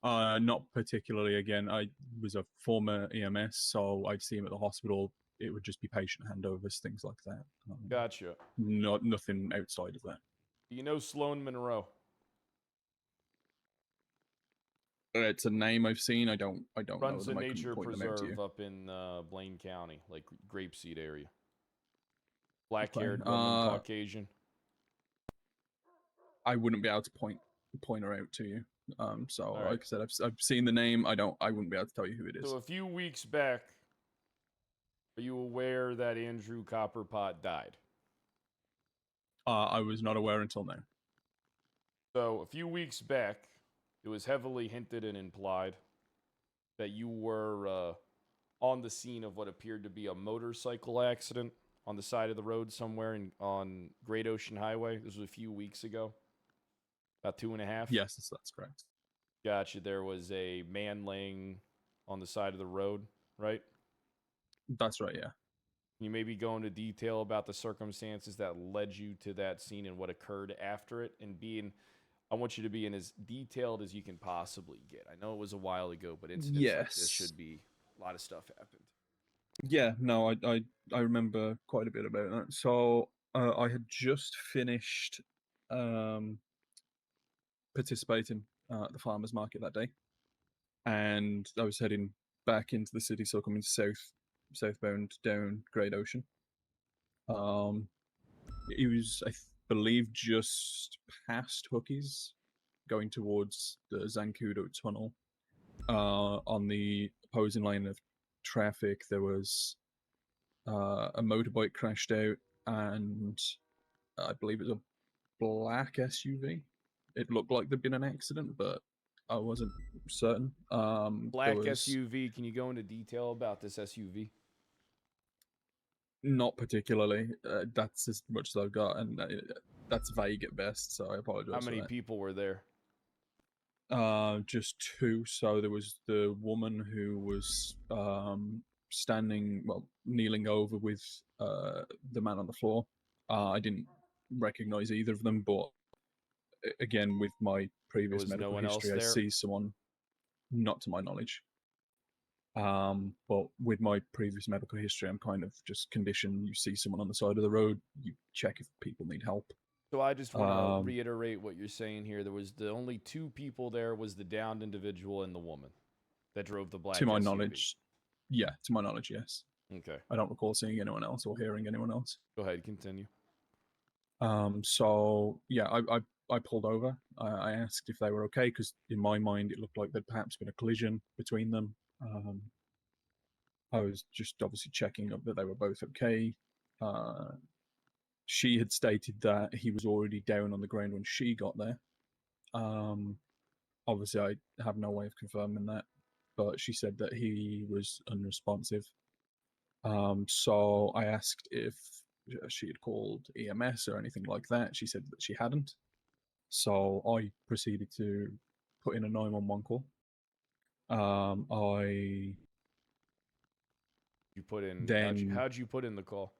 Not particularly. Again, I was a former EMS, so I'd see him at the hospital. It would just be patient handovers, things like that. Gotcha. Nothing outside of that. Do you know Sloan Monroe? It's a name I've seen. I don't Runs know a them. I couldn't nature point them out to you. preserve up in Blaine County, like Grapeseed area. Black-haired Okay, woman, Caucasian. I wouldn't be able to point her out to you. So All right. like I said, I've seen the name. I wouldn't be able to tell you who it is. So a few weeks back, are you aware that Andrew Copperpot died? I was not aware until now. So a few weeks back, it was heavily hinted and implied that you were on the scene of what appeared to be a motorcycle accident on the side of the road somewhere on Great Ocean Highway. This was a few weeks ago, about 2.5. Yes, that's correct. Gotcha. There was a man laying on the side of the road, right? That's right, yeah. Can you maybe go into detail about the circumstances that led you to that scene and what occurred after it? And I want you to be in as detailed as you can possibly get. I know it was a while ago, but incidents like this should be, a lot of stuff happened. Yeah, no, I remember quite a bit about that. So I had just finished participating at the farmers market that day, and I was heading back into the city, so coming southbound down Great Ocean. It was, I believe, just past Hookie's, going towards the Zancudo tunnel. On the opposing lane of traffic, there was a motorbike crashed out, and I believe it was a black SUV. It looked like there'd been an accident, but I wasn't certain. Black SUV. Can you go into detail about this SUV? Not particularly. That's as much as I've got, and that's vague at best. So I apologize. How for many that. people were there? Just two. So there was the woman who was standing, well, kneeling over with the man on the floor. I didn't recognize either of them, but again, with my previous medical history, I see someone, not to my knowledge. But with my previous medical history, I'm kind of just conditioned. You see someone on the side of the road, you check if people need help. So I just want to reiterate what you're saying here. There was the only two people there was the downed individual and the woman that drove the black To my SUV. knowledge, yeah. To my knowledge, yes. Okay. I don't recall seeing anyone else or hearing anyone else. Go ahead, continue. So yeah, I pulled over. I asked if they were okay because in my mind it looked like there'd perhaps been a collision between them. I was just obviously checking up that they were both okay. She had stated that he was already down on the ground when she got there. Obviously, I have no way of confirming that, but she said that he was unresponsive. So I asked if she had called EMS or anything like that. She said that she hadn't. So I proceeded to put in a 911 call. You put in. Then how'd you put in the call?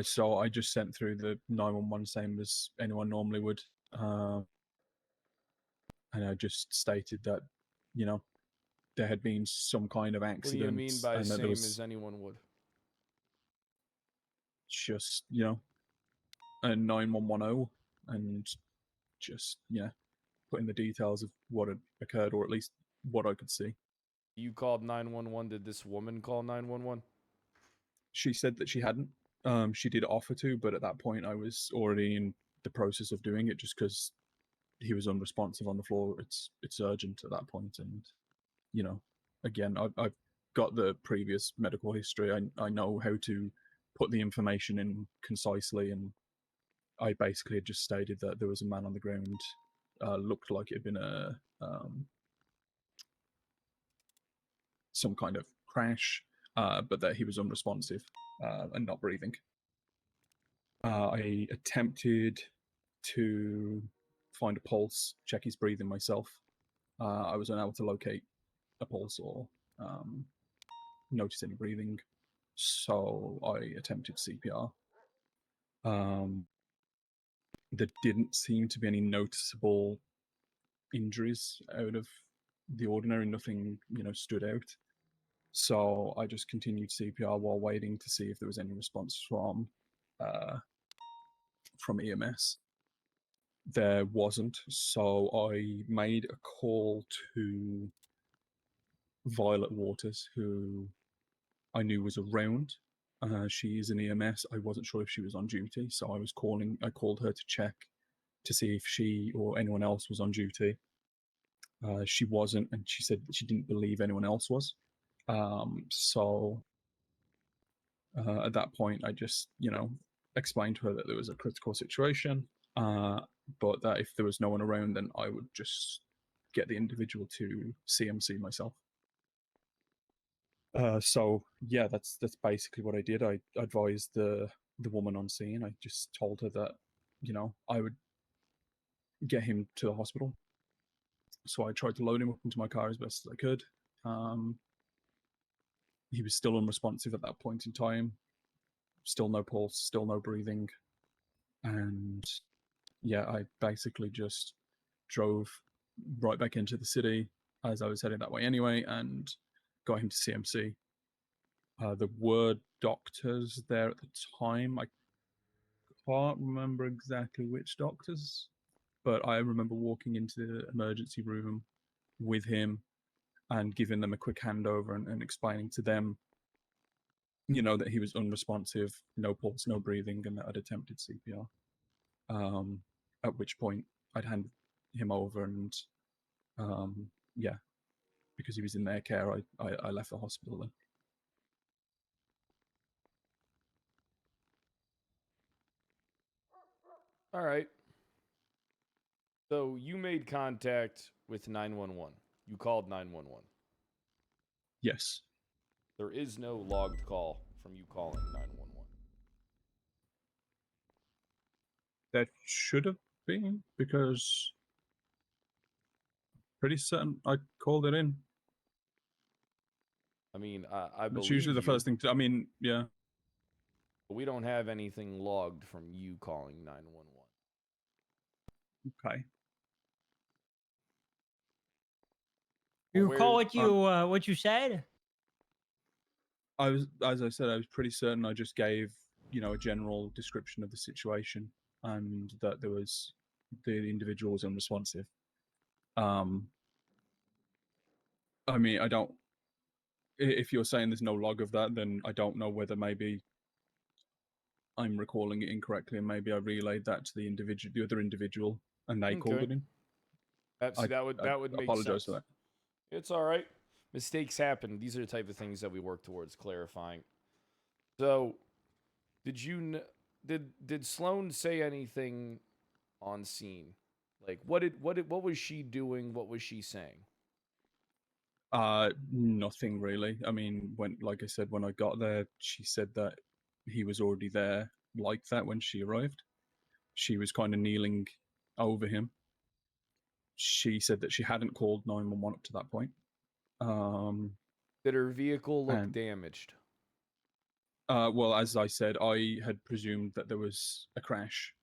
So I just sent through the 911 same as anyone normally would, and I just stated that, you know, there had been some kind of accident. What do you mean by and that same there was as anyone would? just, you know, a 9110, and just, yeah, put in the details of what had occurred, or at least what I could see. You called 911. Did this woman call 911? She said that she hadn't. She did offer to, but at that point I was already in the process of doing it just because he was unresponsive on the floor. It's urgent at that point, and you know, again, I've got the previous medical history. I know how to put the information in concisely, and I basically had just stated that there was a man on the ground, looked like it had been a some kind of crash, but that he was unresponsive and not breathing. I attempted to find a pulse, check his breathing myself. I was unable to locate a pulse or notice any breathing, so I attempted CPR. There didn't seem to be any noticeable injuries out of the ordinary. Nothing, you know, stood out. So I just continued CPR while waiting to see if there was any response from EMS. There wasn't, so I made a call to Violet Waters, who I knew was around. She is an EMS. I wasn't sure if she was on duty, so I called her to check to see if she or anyone else was on duty. She wasn't, and she said that she didn't believe anyone else was. So at that point, I just, you know, explained to her that there was a critical situation, but that if there was no one around, then I would just get the individual to CMC myself. So yeah, that's basically what I did. I advised the woman on scene. I just told her that, you know, I would get him to the hospital. So I tried to load him up into my car as best as I could. He was still unresponsive at that point in time. Still no pulse, still no breathing. And yeah, I basically just drove right back into the city as I was heading that way anyway, and got him to CMC. There were doctors there at the time. I can't remember exactly which doctors, but I remember walking into the emergency room with him and giving them a quick handover and explaining to them, you know, that he was unresponsive, no pulse, no breathing, and that I'd attempted CPR. At which point I'd hand him over, and yeah, because he was in their care, I left the hospital then. All right. So you made contact with 911. You called 911. Yes. There is no logged call from you calling 911. That should have been, because pretty certain I called it in. I mean, I That's believe usually the you, first thing to, I mean, yeah. but we don't have anything logged from you calling 911. Okay. You Well, recall where- what you said? I was, as I said, I was pretty certain I just gave, you know, a general description of the situation, and that there was, the individual was unresponsive. I mean, I don't, if you're saying there's no log of that, then I don't know whether maybe I'm recalling it incorrectly, and maybe I relayed that to the other individual, and they called it in. that would make apologize sense. for that. It's all right. Mistakes happen. These are the type of things that we work towards clarifying. So, did Sloan say anything on scene? Like, what was she doing? What was she saying? Nothing really. I mean, like I said, when I got there, she said that he was already there like that when she arrived. She was kind of kneeling over him. She said that she hadn't called 911 up to that point. Did her vehicle look damaged? Well, as I said, I had presumed that there was a crash,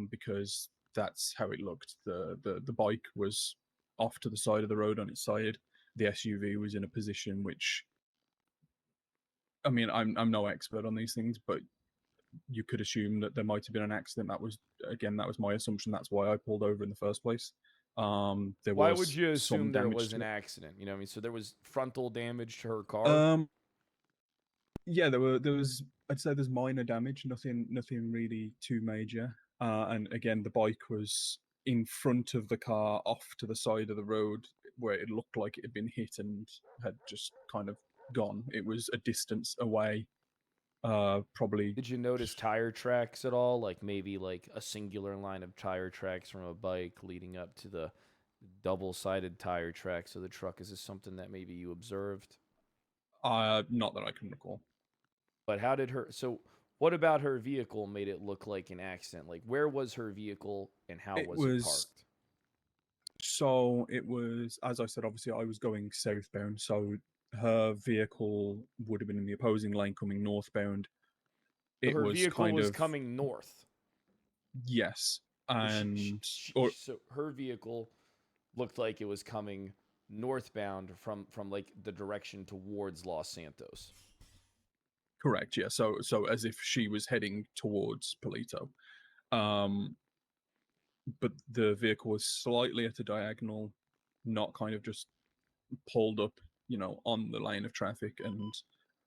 because that's how it looked. The bike was off to the side of the road on its side. The SUV was in a position which, I mean, I'm no expert on these things, but you could assume that there might have been an accident. That was my assumption. That's why I pulled over in the first place. Why would you assume there damage was to an it. accident? You know what I mean? So there was frontal damage to her car? Yeah, there was, I'd say there's minor damage, nothing really too major. And again, the bike was in front of the car, off to the side of the road, where it looked like it had been hit and had just kind of gone. It was a distance away, probably. Did you notice tire tracks at all? Like maybe like a singular line of tire tracks from a bike leading up to the double-sided tire tracks of the truck? Is this something that maybe you observed? Not that I can recall. But how did so what about her vehicle made it look like an accident? Like, where was her vehicle and how was it parked? So it was, as I said, obviously I was going southbound, so her vehicle would have been in the opposing lane coming northbound. So It her was vehicle kind was of, coming north. yes, and So her vehicle looked like it was coming northbound from like the direction towards Los Santos. correct, yeah. So as if she was heading towards Polito. But the vehicle was slightly at a diagonal, not kind of just pulled up, you know, on the lane of traffic. And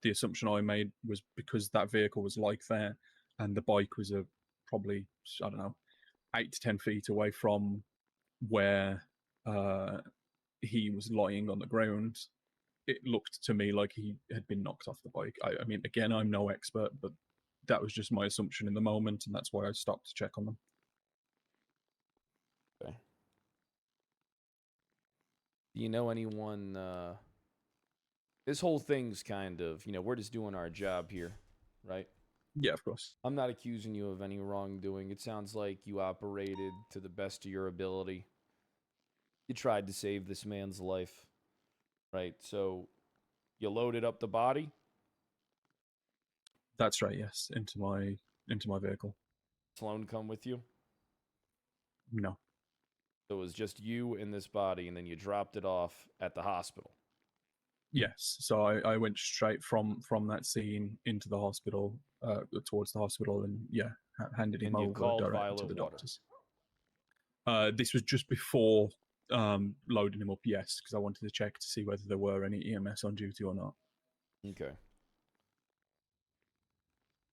the assumption I made was because that vehicle was like that, and the bike was probably, I don't know, 8 to 10 feet away from where he was lying on the ground. It looked to me like he had been knocked off the bike. I mean, again, I'm no expert, but that was just my assumption in the moment, and that's why I stopped to check on them. Okay. Do you know anyone? This whole thing's kind of, you know, we're just doing our job here, right? Yeah, of course. I'm not accusing you of any wrongdoing. It sounds like you operated to the best of your ability. You tried to save this man's life, right? So you loaded up the body? That's right, yes, into my vehicle. Sloan come with you? No. So it was just you in this body, and then you dropped it off at the hospital. Yes, so I went straight from that scene into the hospital, towards the hospital, and yeah, handed him And you over called directly Violet to the Water. doctors. This was just before loading him up, yes, because I wanted to check to see whether there were any EMS on duty or not. Okay.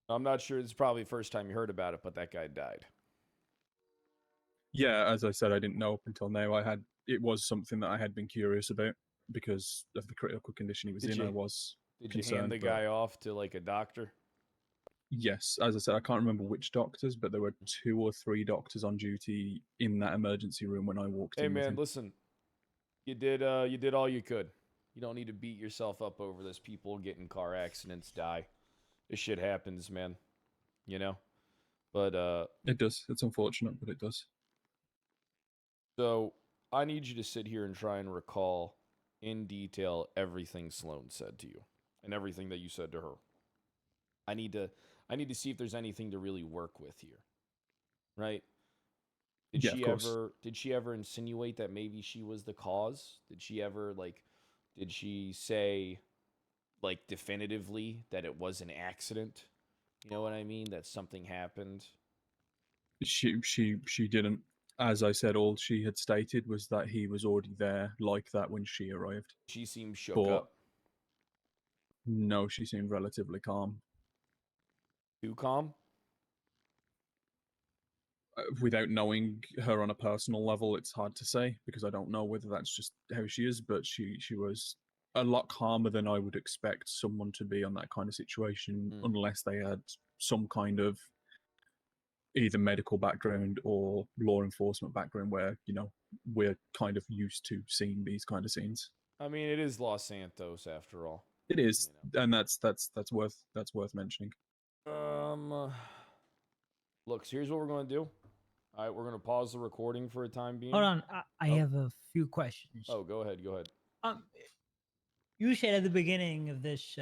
I'm not sure. It's probably the first time you heard about it, but that guy died. Yeah, as I said, I didn't know up until now. It was something that I had been curious about because of the critical condition he was in. I was Did you concerned. hand the but guy off to like a doctor? Yes, as I said, I can't remember which doctors, but there were 2 or 3 doctors on duty in that emergency room when I walked Hey in. with man, him. listen. You did all you could. You don't need to beat yourself up over this. People get in car accidents, die. This shit happens, man. You know? But It does. It's unfortunate, but it does. So I need you to sit here and try and recall in detail everything Sloan said to you and everything that you said to her. I need to see if there's anything to really work with here. Right? Yeah, of course. Did she ever insinuate that maybe she was the cause? Did she say like definitively that it was an accident? You know what I mean? That something happened? She didn't. As I said, all she had stated was that he was already there like that when she arrived. She seemed shook But up. no, she seemed relatively calm. Too calm? Without knowing her on a personal level, it's hard to say because I don't know whether that's just how she is. But she was a lot calmer than I would expect someone to be on that kind of situation, unless they had some kind of either medical background or law enforcement background, where we're kind of used to seeing these kind of scenes. I mean, it is Los Santos after all. It is, and that's worth mentioning. Look, here's what we're going to do. All right, we're going to pause the recording for a time being. Hold on, I have a few questions. Oh, go ahead. You said at the beginning of this,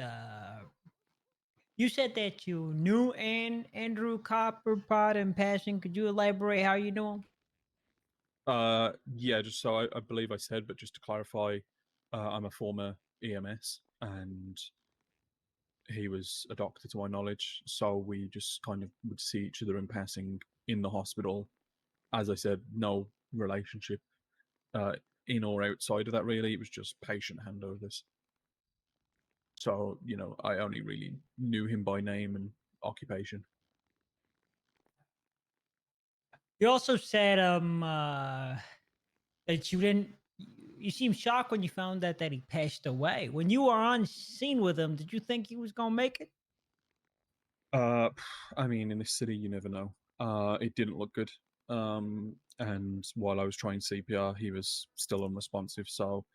you said that you knew Andrew Copperpot in passing. Could you elaborate how you knew him? Yeah, just so I believe I said, but just to clarify, I'm a former EMS, and he was a doctor to my knowledge, so we just kind of would see each other in passing in the hospital. As I said, no relationship in or outside of that, really. It was just patient handovers. So, I only really knew him by name and occupation. You also said that you didn't. You seemed shocked when you found out that he passed away. When you were on scene with him, did you think he was gonna make it? I mean, in this city, you never know. It didn't look good. And while I was trying CPR, he was still unresponsive. So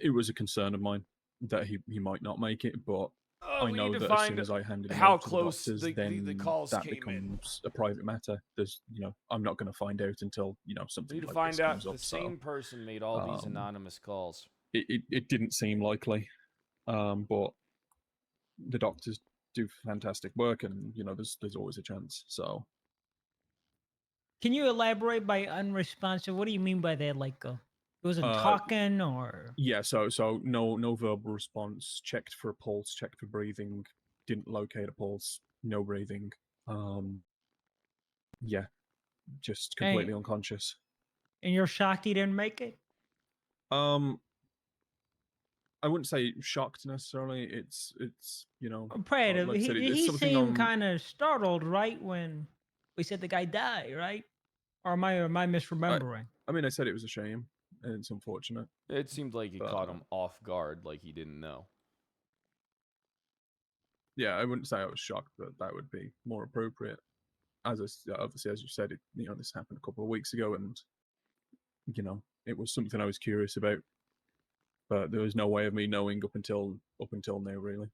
it was a concern of mine that he might not make it. But I know that as soon as I handed him over to the doctors, then calls that came becomes a private matter. There's, I'm not going to find out until something We need to like find this out comes up. the same person made all these anonymous calls. It didn't seem likely, but the doctors do fantastic work, and there's always a chance. So Can you elaborate by unresponsive? What do you mean by that? Like, it wasn't talking, or yeah, so no verbal response. Checked for a pulse, checked for breathing, didn't locate a pulse, no breathing. Yeah, just completely unconscious. And you're shocked he didn't make it? I wouldn't say shocked necessarily. It's Pratt, like I said, it's he something seemed kind of startled, right, when we said the guy died, right? Or am I misremembering? I mean, I said it was a shame, and it's unfortunate. It seemed like it caught him off guard, like he didn't know. Yeah, I wouldn't say I was shocked, but that would be more appropriate. Obviously, as you said, this happened a couple of weeks ago, and it was something I was curious about, but there was no way of me knowing up until now, really.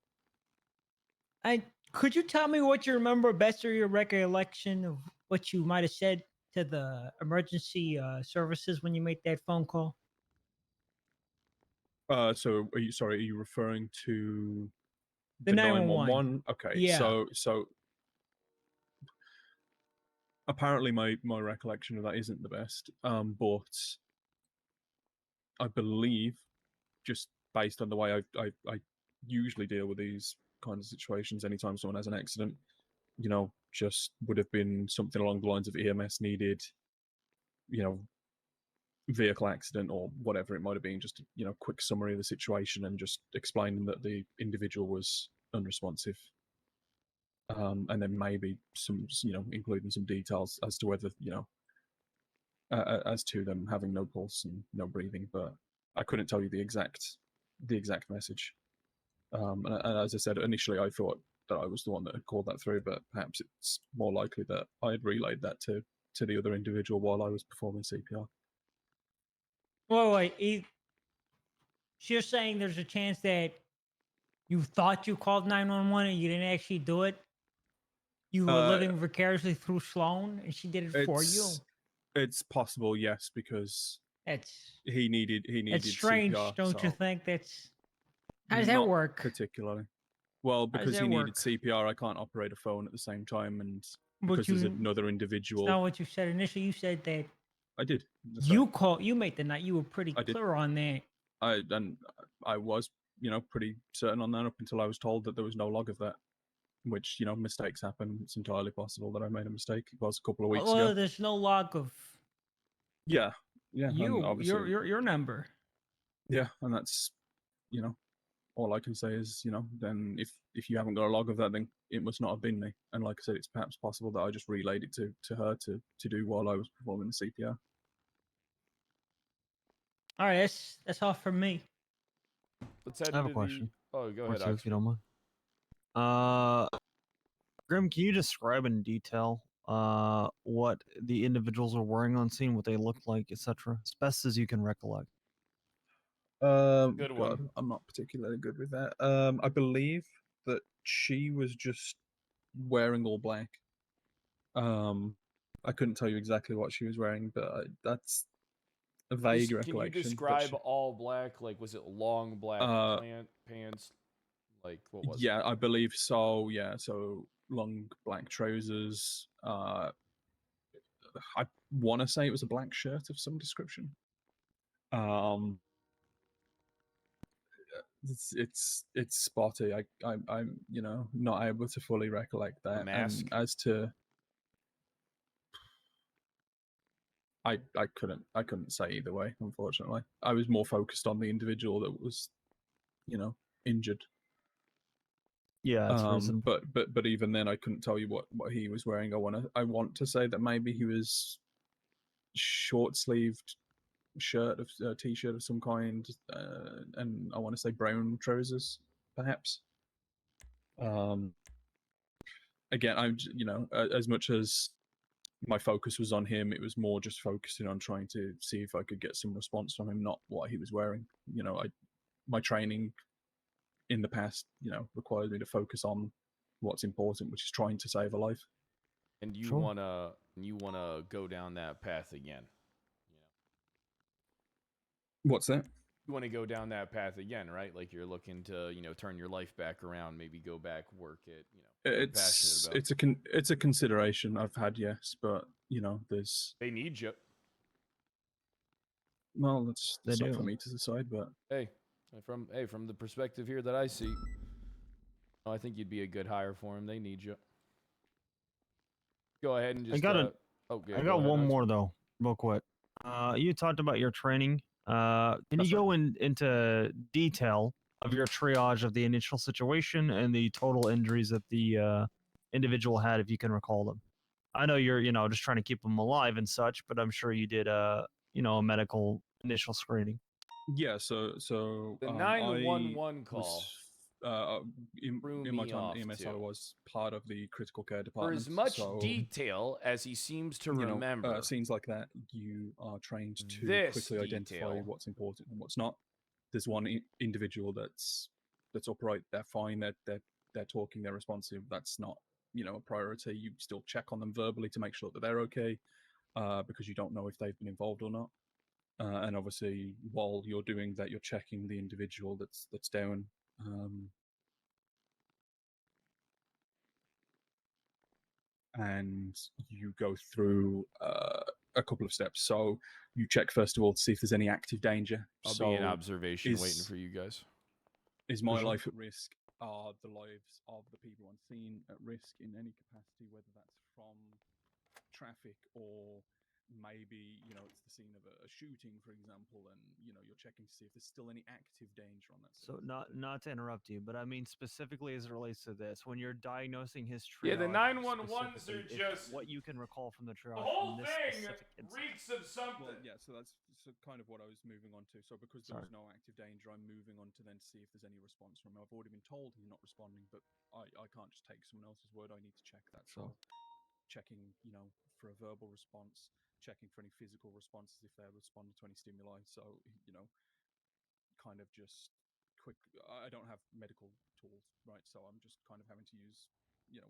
Could you tell me what you remember best, or your recollection of what you might have said to the emergency services when you made that phone call? So are you referring to the 911? Okay, yeah. So apparently my recollection of that isn't the best, but I believe, just based on the way I usually deal with these kinds of situations, anytime someone has an accident, just would have been something along the lines of EMS needed, vehicle accident or whatever it might have been, just quick summary of the situation and just explaining that the individual was unresponsive, and then maybe some including some details as to whether as to them having no pulse and no breathing, but I couldn't tell you the exact message. And as I said initially, I thought that I was the one that had called that through, but perhaps it's more likely that I had relayed that to the other individual while I was performing CPR. Wait. So you're saying there's a chance that you thought you called 911 and you didn't actually do it? You were living vicariously through Sloan, and she did it for you. It's possible, yes, because he needed That's strange, CPR, don't you so- think? How does that Not work? particularly. Well, How does because he that needed work? CPR, I can't operate a phone at the same time, and But because there's you- another It's individual. not what you said initially. You said that I did. That's you right. you made the night. You were pretty I did. clear on that. I was, pretty certain on that up until I was told that there was no log of that. Which, mistakes happen. It's entirely possible that I made a mistake. It was a couple of weeks Well, ago. there's no log of Yeah, and you, obviously, your number. yeah, and that's, all I can say is, then if you haven't got a log of that, then it must not have been me. And like I said, it's perhaps possible that I just relayed it to her to do while I was performing the CPR. All right, that's all from me. Let's head I have a into question. Oh, go Or ahead, two, if Oxford. you don't mind. Grim, can you describe in detail what the individuals are wearing on scene, what they look like, etc., as best as you can recollect? Good God, one. I'm not particularly good with that. I believe that she was just wearing all black. I couldn't tell you exactly what she was wearing, but that's a vague Can you recollection. but describe she- all black? Like, was it long black pants? Like, what was it? Yeah, I believe so. Yeah, so long black trousers. I want to say it was a black shirt of some description. It's spotty. I'm not able to fully recollect that. mask? And as to I couldn't say either way, unfortunately. I was more focused on the individual that was, injured. Yeah, it's reasonable. But even then, I couldn't tell you what he was wearing. I want to say that maybe he was short sleeved shirt of t-shirt of some kind, and I want to say brown trousers, perhaps. Again, as much as my focus was on him, it was more just focusing on trying to see if I could get some response from him, not what he was wearing. My training in the past, required me to focus on what's important, which is trying to save a life. And you Sure. wanna go down that path again. What's that? You want to go down that path again, right? Like you're looking to, turn your life back around, maybe go back, work it, you're passionate about. It's a consideration I've had, yes, but there's They need you. Well, that's They not do. for me to decide, but Hey, from the perspective here that I see, I think you'd be a good hire for him. They need you. Go ahead and just. I got okay, I go got ahead, one Ox. more though, real quick. You talked about your training. Can you go into detail of your triage of the initial situation and the total injuries that the individual had, if you can recall them? I know you're, just trying to keep them alive and such, but I'm sure you did a medical initial screening. yeah. So The I 911 call was, in threw my me time off at EMS, I too. was part of the critical care For department. as much so, detail as he seems to remember, scenes like that, you are trained to This quickly identify detail. what's important and what's not. There's one individual that's upright, they're fine, they're talking, they're responsive. That's not a priority. You still check on them verbally to make sure that they're okay, because you don't know if they've been involved or not. And obviously, while you're doing that, you're checking the individual that's down. And you go through a couple of steps. So you check first of all to see if there's any active danger. I'll so be in observation waiting for you guys. Is my sure. life at risk? Are the lives of the people on scene at risk in any capacity, whether that's from traffic or maybe it's the scene of a shooting, for example, and you're checking to see if there's still any active danger on that. So not to interrupt you, but I mean specifically as it relates to this, when you're diagnosing his triage. Yeah, the 911s are specifically, just what you can recall from the the triage whole from this thing specific incident. reeks of something. Well, yeah, so that's kind of what I was moving on to. So because there was no active danger, I'm moving on to then see if there's any response from him. I've already been told he's not responding, but I can't just take someone else's word. I need to check that. So checking, for a verbal response, checking for any physical responses if they're responding to any stimuli. So, kind of just quick. I don't have medical tools, right? So I'm just kind of having to use,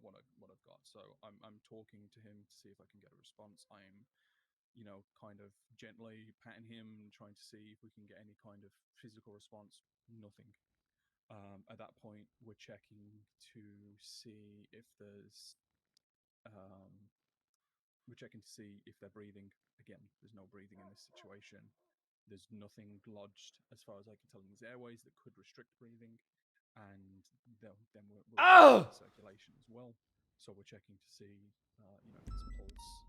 what I've got. So I'm talking to him to see if I can get a response. I'm, kind of gently patting him, trying to see if we can get any kind of physical response. Nothing. At that point, we're checking to see if there's. We're checking to see if they're breathing. Again, there's no breathing in this situation. There's nothing lodged, as far as I can tell, in his airways that could restrict breathing. And then we're checking circulation as well. So we're checking to see, his pulse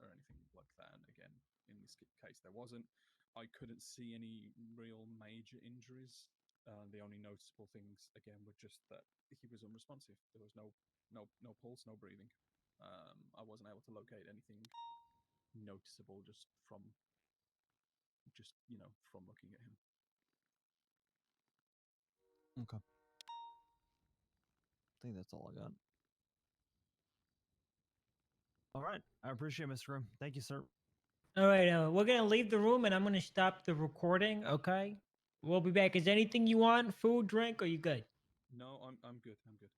or anything like that. And again, in this case, there wasn't. I couldn't see any real major injuries. The only noticeable things, again, were just that he was unresponsive. There was no pulse, no breathing. I wasn't able to locate anything noticeable just from looking at him. Okay. I think that's all I got. All right. I appreciate it, Mr. Room. Thank you, sir. All right, we're gonna leave the room and I'm gonna stop the recording. Okay, we'll be back. Is there anything you want? Food, drink, or you good? No, I'm good. I'm good.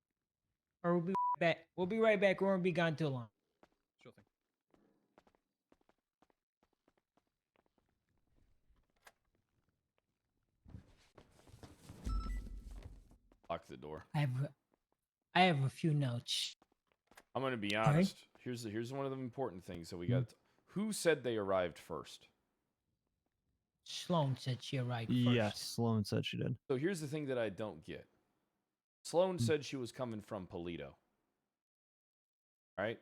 Or we'll be back. We'll be right back. We won't be gone too long. Sure thing. Lock the door. I have a few notes. I'm gonna be honest. Here's one of the important things. So we got. Who said they arrived first? Sloan said she arrived first. Yes, Sloan said she did. So here's the thing that I don't get. Sloan said she was coming from Polito. Right?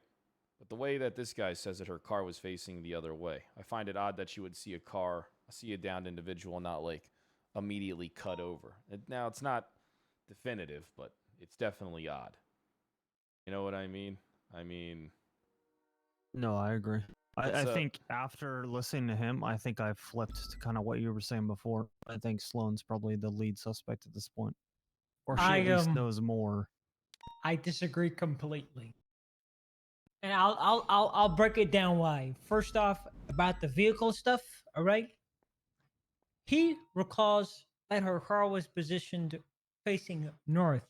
But the way that this guy says that her car was facing the other way. I find it odd that she would see a downed individual, not like immediately cut over. Now it's not definitive, but it's definitely odd. You know what I mean? No, I agree. I think after listening to him, I think I flipped to kind of what you were saying before. I think Sloan's probably the lead suspect at this point. Or she at least knows more. I disagree completely. And I'll break it down why. First off, about the vehicle stuff, all right? He recalls that her car was positioned facing north.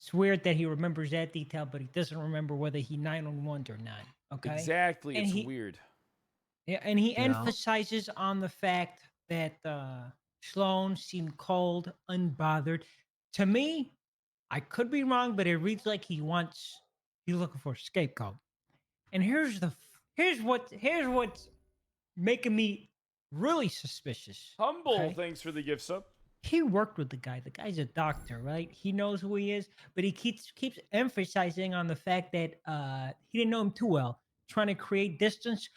It's weird that he remembers that detail, but he doesn't remember whether he 911'd or not. Okay. Exactly. It's weird. Yeah, and he emphasizes on the fact that Sloan seemed cold, unbothered. To me, I could be wrong, but it reads like he's looking for a scapegoat. And here's what's making me really suspicious. Humble. Okay? Thanks for the gift sub. He worked with the guy. The guy's a doctor, right? He knows who he is, but he keeps emphasizing on the fact that he didn't know him too well, trying to create distance.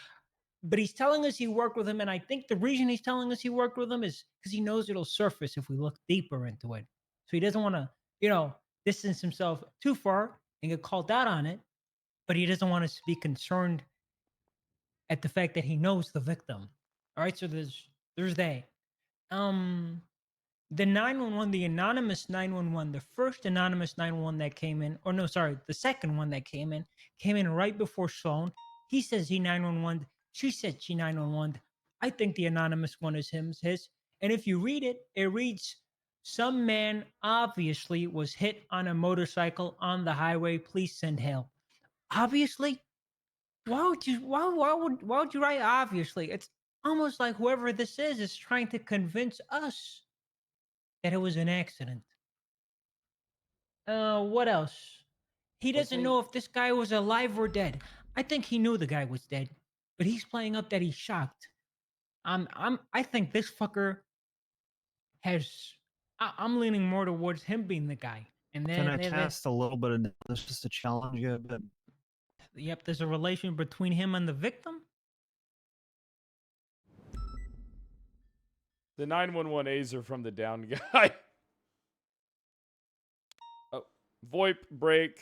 But he's telling us he worked with him, and I think the reason he's telling us he worked with him is because he knows it'll surface if we look deeper into it. So he doesn't want to, distance himself too far and get called out on it, but he doesn't want us to be concerned at the fact that he knows the victim. All right, so there's that. The 911, the anonymous 911, the first anonymous 911 that came in, the second one that came in right before Sloan. He says he 911. She said she 911. I think the anonymous one is his. And if you read it, it reads, some man obviously was hit on a motorcycle on the highway. Please send help. Obviously? Why would you write obviously? It's almost like whoever this is trying to convince us that it was an accident. What else? He doesn't know if this guy was alive or dead. I think he knew the guy was dead, but he's playing up that he's shocked. I think this fucker I'm leaning more towards him being the guy. And then Can I cast a little bit of this just to challenge you a bit? Yep, there's a relation between him and the victim. The 911As are from the down guy. Oh, VoIP break.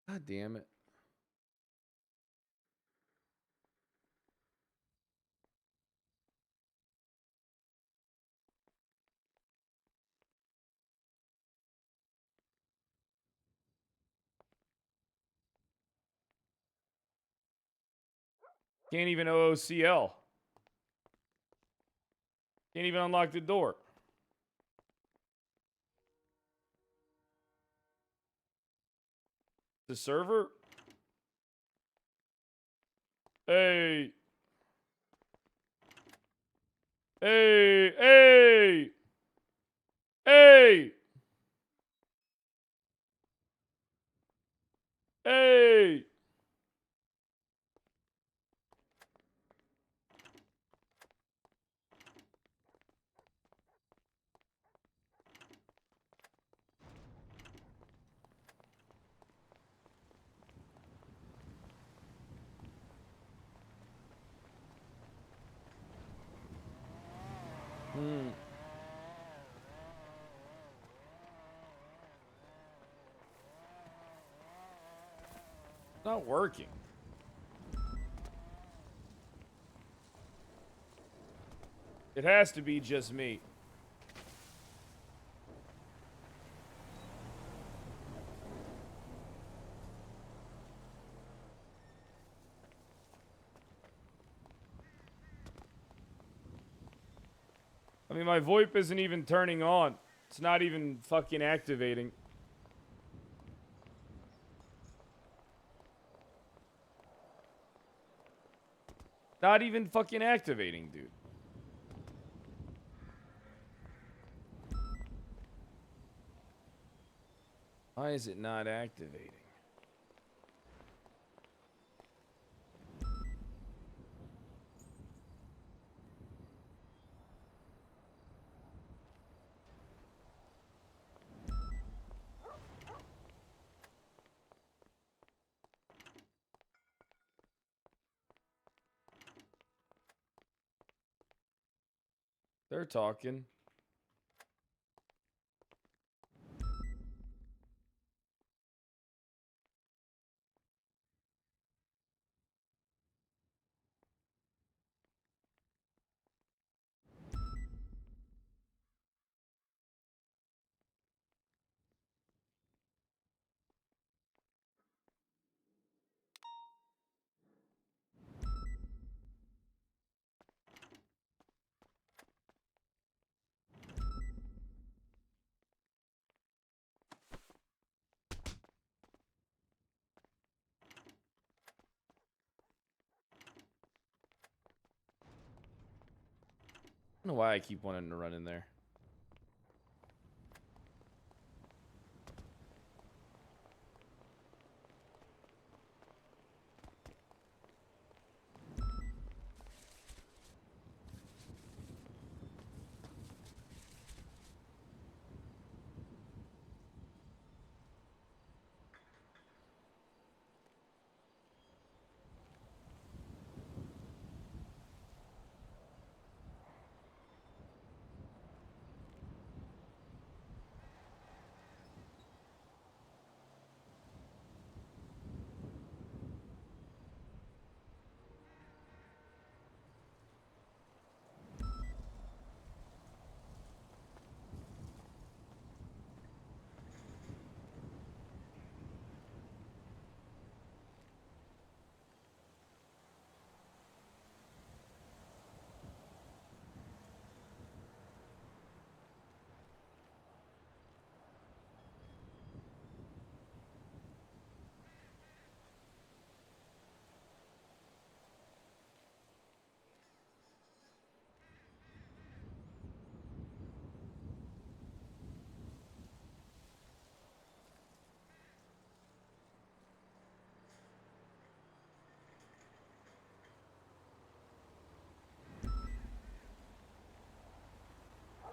God damn it. Can't even OOCL. Can't even unlock the door. The server? Hey. Hey. Hey. Hey. Hey. Not working. It has to be just me. I mean, my VoIP isn't even turning on. It's not even fucking activating. Not even fucking activating, dude. Why is it not activating? They're talking. I don't know why I keep wanting to run in there.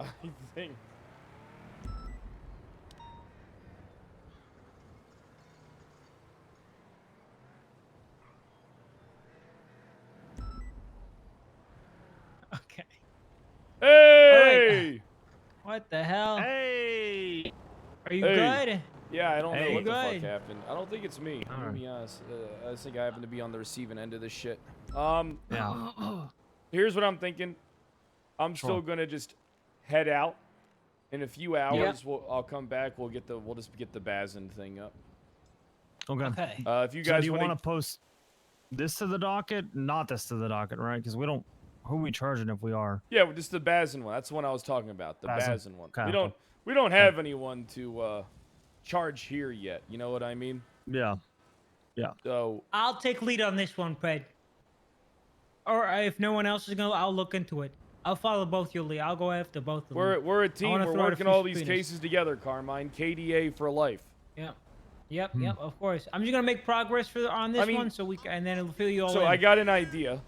I think. What the hell? Hey! Are you Hey. good? Yeah, I don't know Hey. what the fuck Good. happened. I don't think it's me. I'm gonna be honest. I just think I happen to be on the receiving end of this shit. Yeah. Here's what I'm thinking. I'm still gonna just head out. In a few hours, I'll come back. We'll just get the Bazin thing up. Okay. If you So guys do you want to post this to the docket? Not this to the docket, right? Because we don't. Who are we charging if we are? Yeah, just the Bazin one. That's the one I was talking about. The Bazin. Bazin one. Okay, We don't have anyone to charge here yet. You know what I mean? Yeah. Yeah. So I'll take lead on this one, Pred. Or if no one else is gonna, I'll look into it. I'll follow both your lead. I'll go after both of them. we're a team. We're working all these cases. cases together, Carmine. KDA for life. Yep, of course. I'm just gonna make progress on this one, so we can, and then it'll fill you all in. So I got an idea.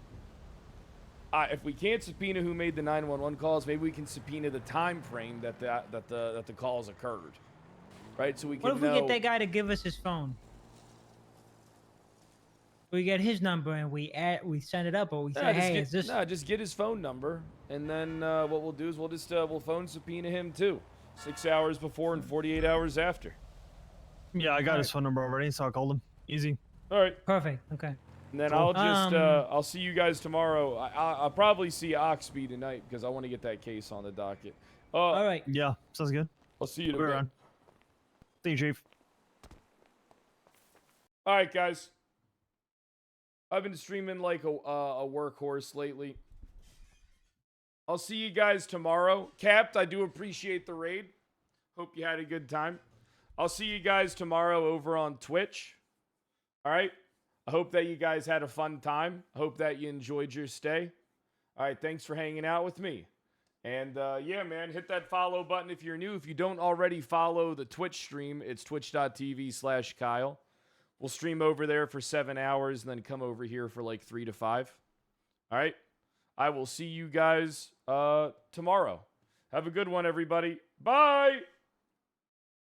If we can't subpoena who made the 911 calls, maybe we can subpoena the time frame that the calls occurred, right? So we can What if we get that guy to give us his phone? We get his number and we send it up, or we say, hey, is this? Just get his phone number, and then what we'll do is we'll phone subpoena him too, 6 hours before and 48 hours after. Yeah, I got his phone number already, so I called him. Easy. All right. Perfect. Okay. And then I'll just I'll see you guys tomorrow. I'll probably see Oxby tonight because I want to get that case on the docket. All right. Yeah, sounds good. I'll see you We're tomorrow. on. See you, Chief. All right, guys. I've been streaming like a workhorse lately. I'll see you guys tomorrow. Capped, I do appreciate the raid. Hope you had a good time. I'll see you guys tomorrow over on Twitch. All right? I hope that you guys had a fun time. I hope that you enjoyed your stay. All right, thanks for hanging out with me. And yeah, man, hit that follow button if you're new. If you don't already follow the Twitch stream, it's twitch.tv/Kyle. We'll stream over there for 7 hours and then come over here for like 3 to 5. All right? I will see you guys tomorrow. Have a good one, everybody. Bye!